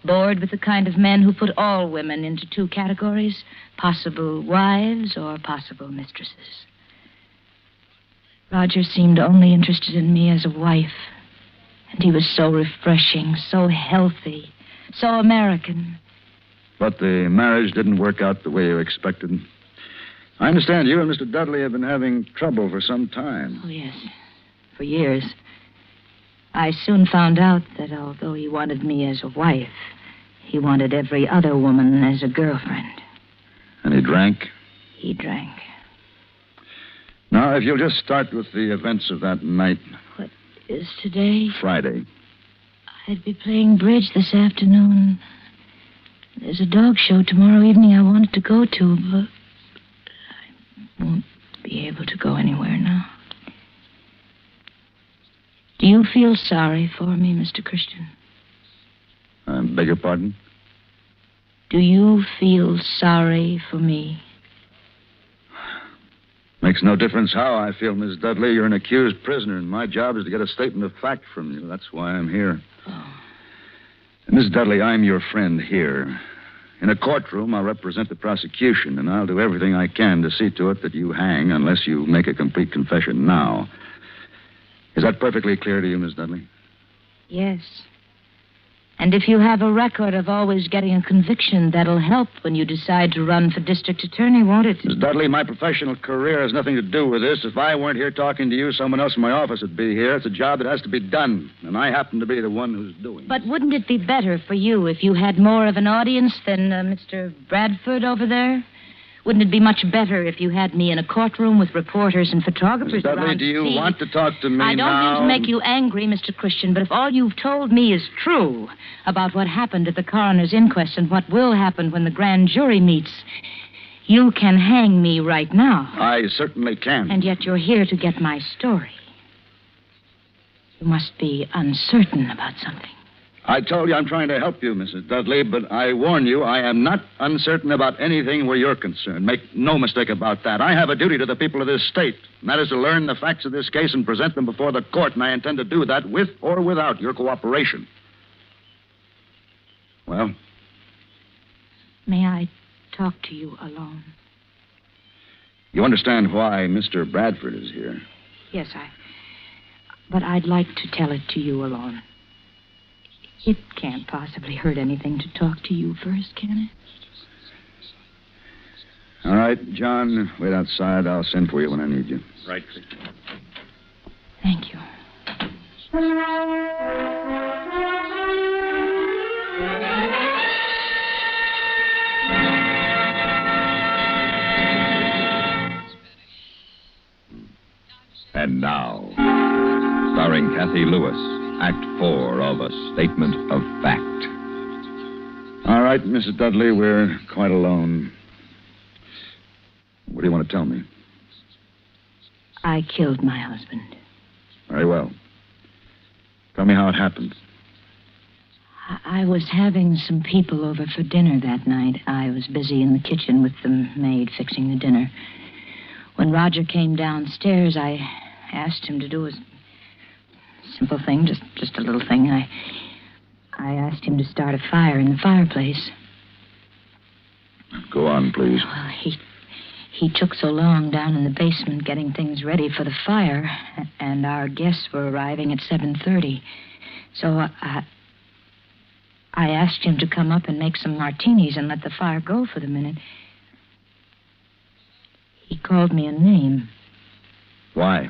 bored with the kind of men who put all women into 2 categories, possible wives or possible mistresses. Roger seemed only interested in me as a wife, and he was so refreshing, so healthy, so American. But the marriage didn't work out the way you expected. I understand you and Mr. Dudley have been having trouble for some time. Oh, yes. For years. I soon found out that although he wanted me as a wife, he wanted every other woman as a girlfriend. And he drank? He drank. Now, if you'll just start with the events of that night. What is today? Friday. I'd be playing bridge this afternoon. There's a dog show tomorrow evening I wanted to go to, but I won't be able to go anywhere now. Do you feel sorry for me, Mr. Christian? I beg your pardon? Do you feel sorry for me? Makes no difference how I feel, Miss Dudley. You're an accused prisoner, and my job is to get a statement of fact from you. That's why I'm here. Oh. Miss Dudley, I'm your friend here. In a courtroom, I'll represent the prosecution, and I'll do everything I can to see to it that you hang unless you make a complete confession now. Is that perfectly clear to you, Miss Dudley? Yes. And if you have a record of always getting a conviction, that'll help when you decide to run for district attorney, won't it? Miss Dudley, my professional career has nothing to do with this. If I weren't here talking to you, someone else in my office would be here. It's a job that has to be done, and I happen to be the one who's doing it. But wouldn't it be better for you if you had more of an audience than Mr. Bradford over there? Wouldn't it be much better if you had me in a courtroom with reporters and photographers Miss Dudley, around do you to see? want to talk to me I don't now? mean to make you angry, Mr. Christian, but if all you've told me is true about what happened at the coroner's inquest and what will happen when the grand jury meets, you can hang me right now. I certainly can. And yet you're here to get my story. You must be uncertain about something. I told you I'm trying to help you, Mrs. Dudley, but I warn you, I am not uncertain about anything where you're concerned. Make no mistake about that. I have a duty to the people of this state, and that is to learn the facts of this case and present them before the court, and I intend to do that with or without your cooperation. Well? May I talk to you alone? You understand why Mr. Bradford is here? Yes, but I'd like to tell it to you alone. It can't possibly hurt anything to talk to you first, can it? All right, John, wait outside. I'll send for you when I need you. Right. Thank you. And now, starring Kathy Lewis, Act 4 of A Statement of Fact. All right, Mrs. Dudley, we're quite alone. What do you want to tell me? I killed my husband. Very well. Tell me how it happened. I was having some people over for dinner that night. I was busy in the kitchen with the maid fixing the dinner. When Roger came downstairs, I asked him to do a simple thing, just a little thing. I asked him to start a fire in the fireplace. Go on, please. Well, he took so long down in the basement getting things ready for the fire, and our guests were arriving at 7:30. So I asked him to come up and make some martinis and let the fire go for the minute. He called me a name. Why?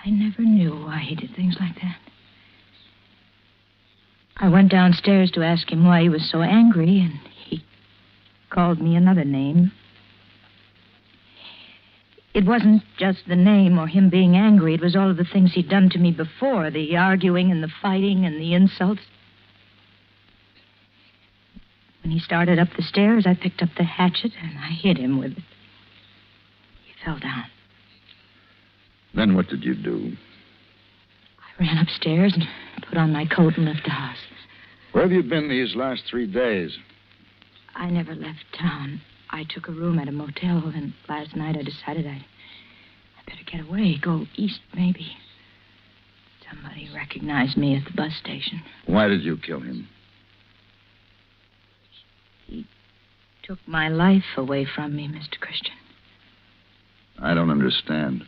I never knew why he did things like that. I went downstairs to ask him why he was so angry, and he called me another name. It wasn't just the name or him being angry. It was all of the things he'd done to me before, the arguing and the fighting and the insults. When he started up the stairs, I picked up the hatchet and I hit him with it. He fell down. Then what did you do? I ran upstairs and put on my coat and left the house. Where have you been these last 3 days? I never left town. I took a room at a motel, and last night I decided I better get away, go east, maybe. Somebody recognized me at the bus station. Why did you kill him? He took my life away from me, Mr. Christian. I don't understand.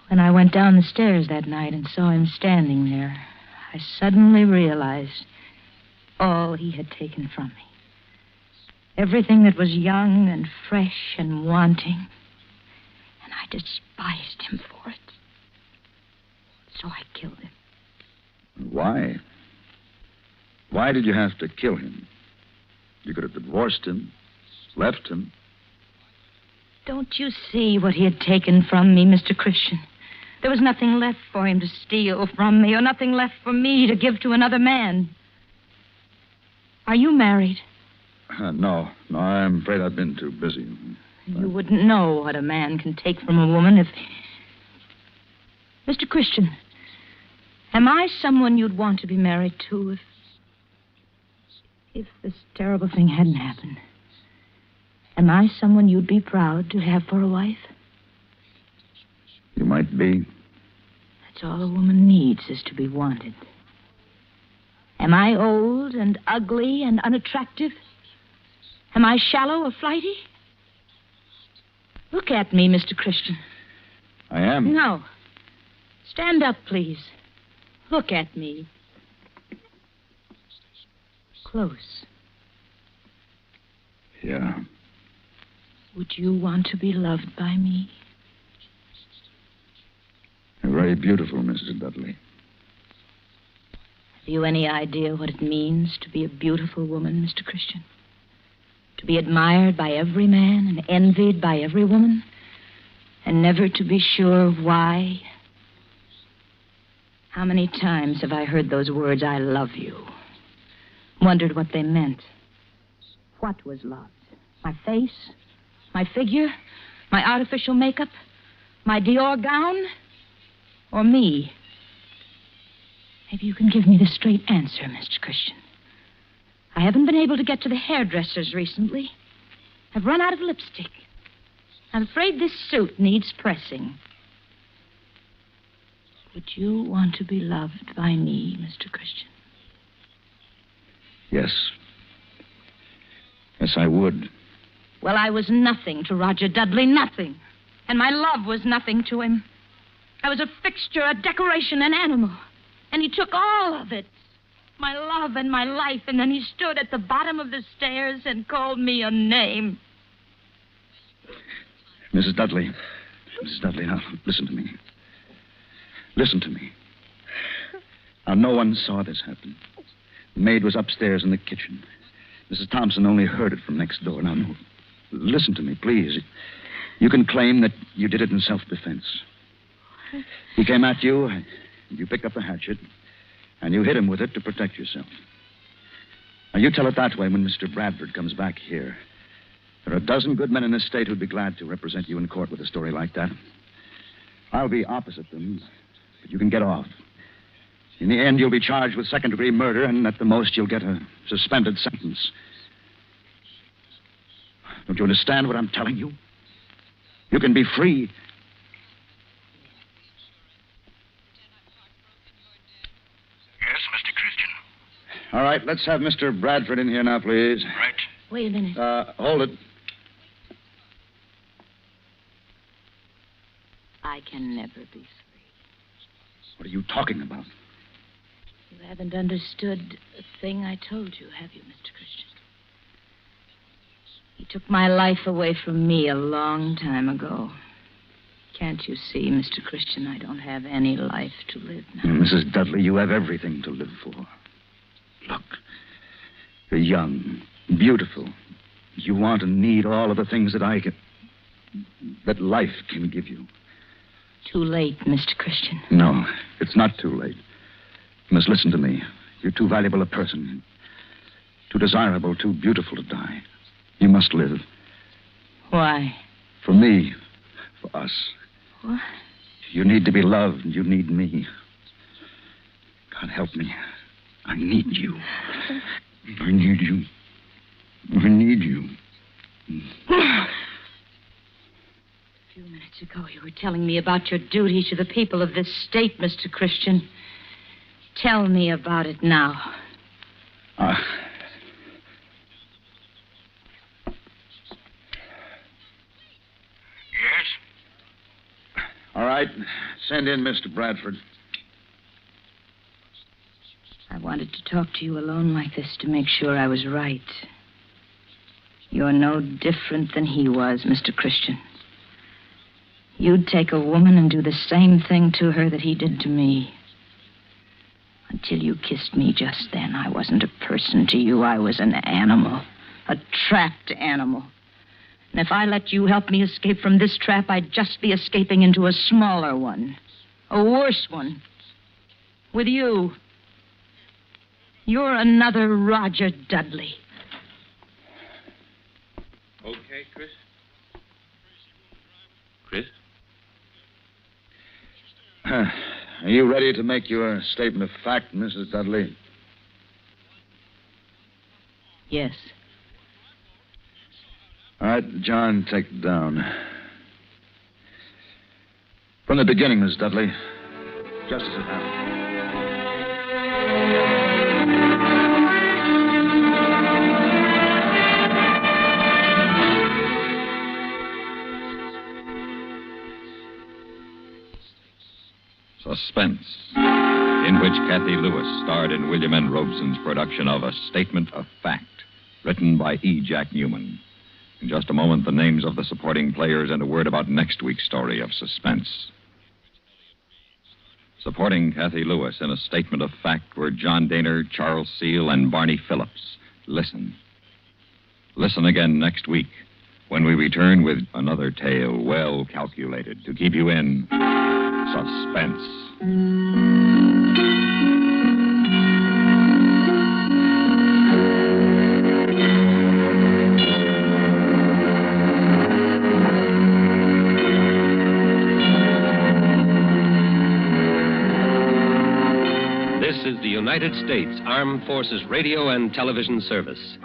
When I went down the stairs that night and saw him standing there, I suddenly realized all he had taken from me. Everything that was young and fresh and wanting. And I despised him for it. So I killed him. Why? Why did you have to kill him? You could have divorced him, left him. Don't you see what he had taken from me, Mr. Christian? There was nothing left for him to steal from me, or nothing left for me to give to another man. Are you married? No, I'm afraid I've been too busy. You wouldn't know what a man can take from a woman if... Mr. Christian, am I someone you'd want to be married to If this terrible thing hadn't happened, am I someone you'd be proud to have for a wife? You might be. That's all a woman needs, is to be wanted. Am I old and ugly and unattractive? Am I shallow or flighty? Look at me, Mr. Christian. I am. No. Stand up, please. Look at me. Close. Yeah. Would you want to be loved by me? You're very beautiful, Mrs. Dudley. Have you any idea what it means to be a beautiful woman, Mr. Christian? To be admired by every man and envied by every woman, and never to be sure of why? How many times have I heard those words, I love you? Wondered what they meant. What was loved? My face? My figure? My artificial makeup? My Dior gown? Or me? Maybe you can give me the straight answer, Mr. Christian. I haven't been able to get to the hairdressers recently. I've run out of lipstick. I'm afraid this suit needs pressing. Would you want to be loved by me, Mr. Christian? Yes. Yes, I would. Well, I was nothing to Roger Dudley, nothing. And my love was nothing to him. I was a fixture, a decoration, an animal. And he took all of it. My love and my life, and then he stood at the bottom of the stairs and called me a name. Mrs. Dudley. Mrs. Dudley, now, listen to me. Listen to me. Now, no one saw this happen. The maid was upstairs in the kitchen. Mrs. Thompson only heard it from next door. Now, no, listen to me, please. You can claim that you did it in self-defense. He came at you, and you picked up the hatchet, and you hit him with it to protect yourself. Now, you tell it that way when Mr. Bradford comes back here. There are a dozen good men in this state who'd be glad to represent you in court with a story like that. I'll be opposite them, but you can get off. In the end, you'll be charged with second-degree murder, and at the most, you'll get a suspended sentence. Don't you understand what I'm telling you? You can be free. Yes, Mr. Christian. All right, let's have Mr. Bradford in here now, please. Right. Wait a minute. Hold it. I can never be free. What are you talking about? You haven't understood a thing I told you, have you, Mr. Christian? He took my life away from me a long time ago. Can't you see, Mr. Christian, I don't have any life to live now. Mrs. Dudley, you have everything to live for. Look, you're young, beautiful. You want and need all of the things that life can give you. Too late, Mr. Christian. No, it's not too late. You must listen to me. You're too valuable a person. Too desirable, too beautiful to die. You must live. Why? For me. For us. What? You need to be loved. You need me. God help me. I need you. I need you. I need you. A few minutes ago, you were telling me about your duty to the people of this state, Mr. Christian. Tell me about it now. Yes? All right. Send in Mr. Bradford. I wanted to talk to you alone like this to make sure I was right. You're no different than he was, Mr. Christian. You'd take a woman and do the same thing to her that he did to me. Until you kissed me just then, I wasn't a person to you. I was an animal, a trapped animal. And if I let you help me escape from this trap, I'd just be escaping into a smaller one, a worse one. With you. You're another Roger Dudley. Okay, Chris? Chris? Are you ready to make your statement of fact, Mrs. Dudley? Yes. All right, John, take it down. From the beginning, Miss Dudley. Just as it happened. Suspense, in which Kathy Lewis starred in William N. Robeson's production of A Statement of Fact, written by E. Jack Newman. In just a moment, the names of the supporting players and a word about next week's story of Suspense. Supporting Kathy Lewis in A Statement of Fact were John Daner, Charles Seal, and Barney Phillips. Listen. Listen again next week when we return with another tale well calculated to keep you in suspense. This is the United States Armed Forces Radio and Television Service.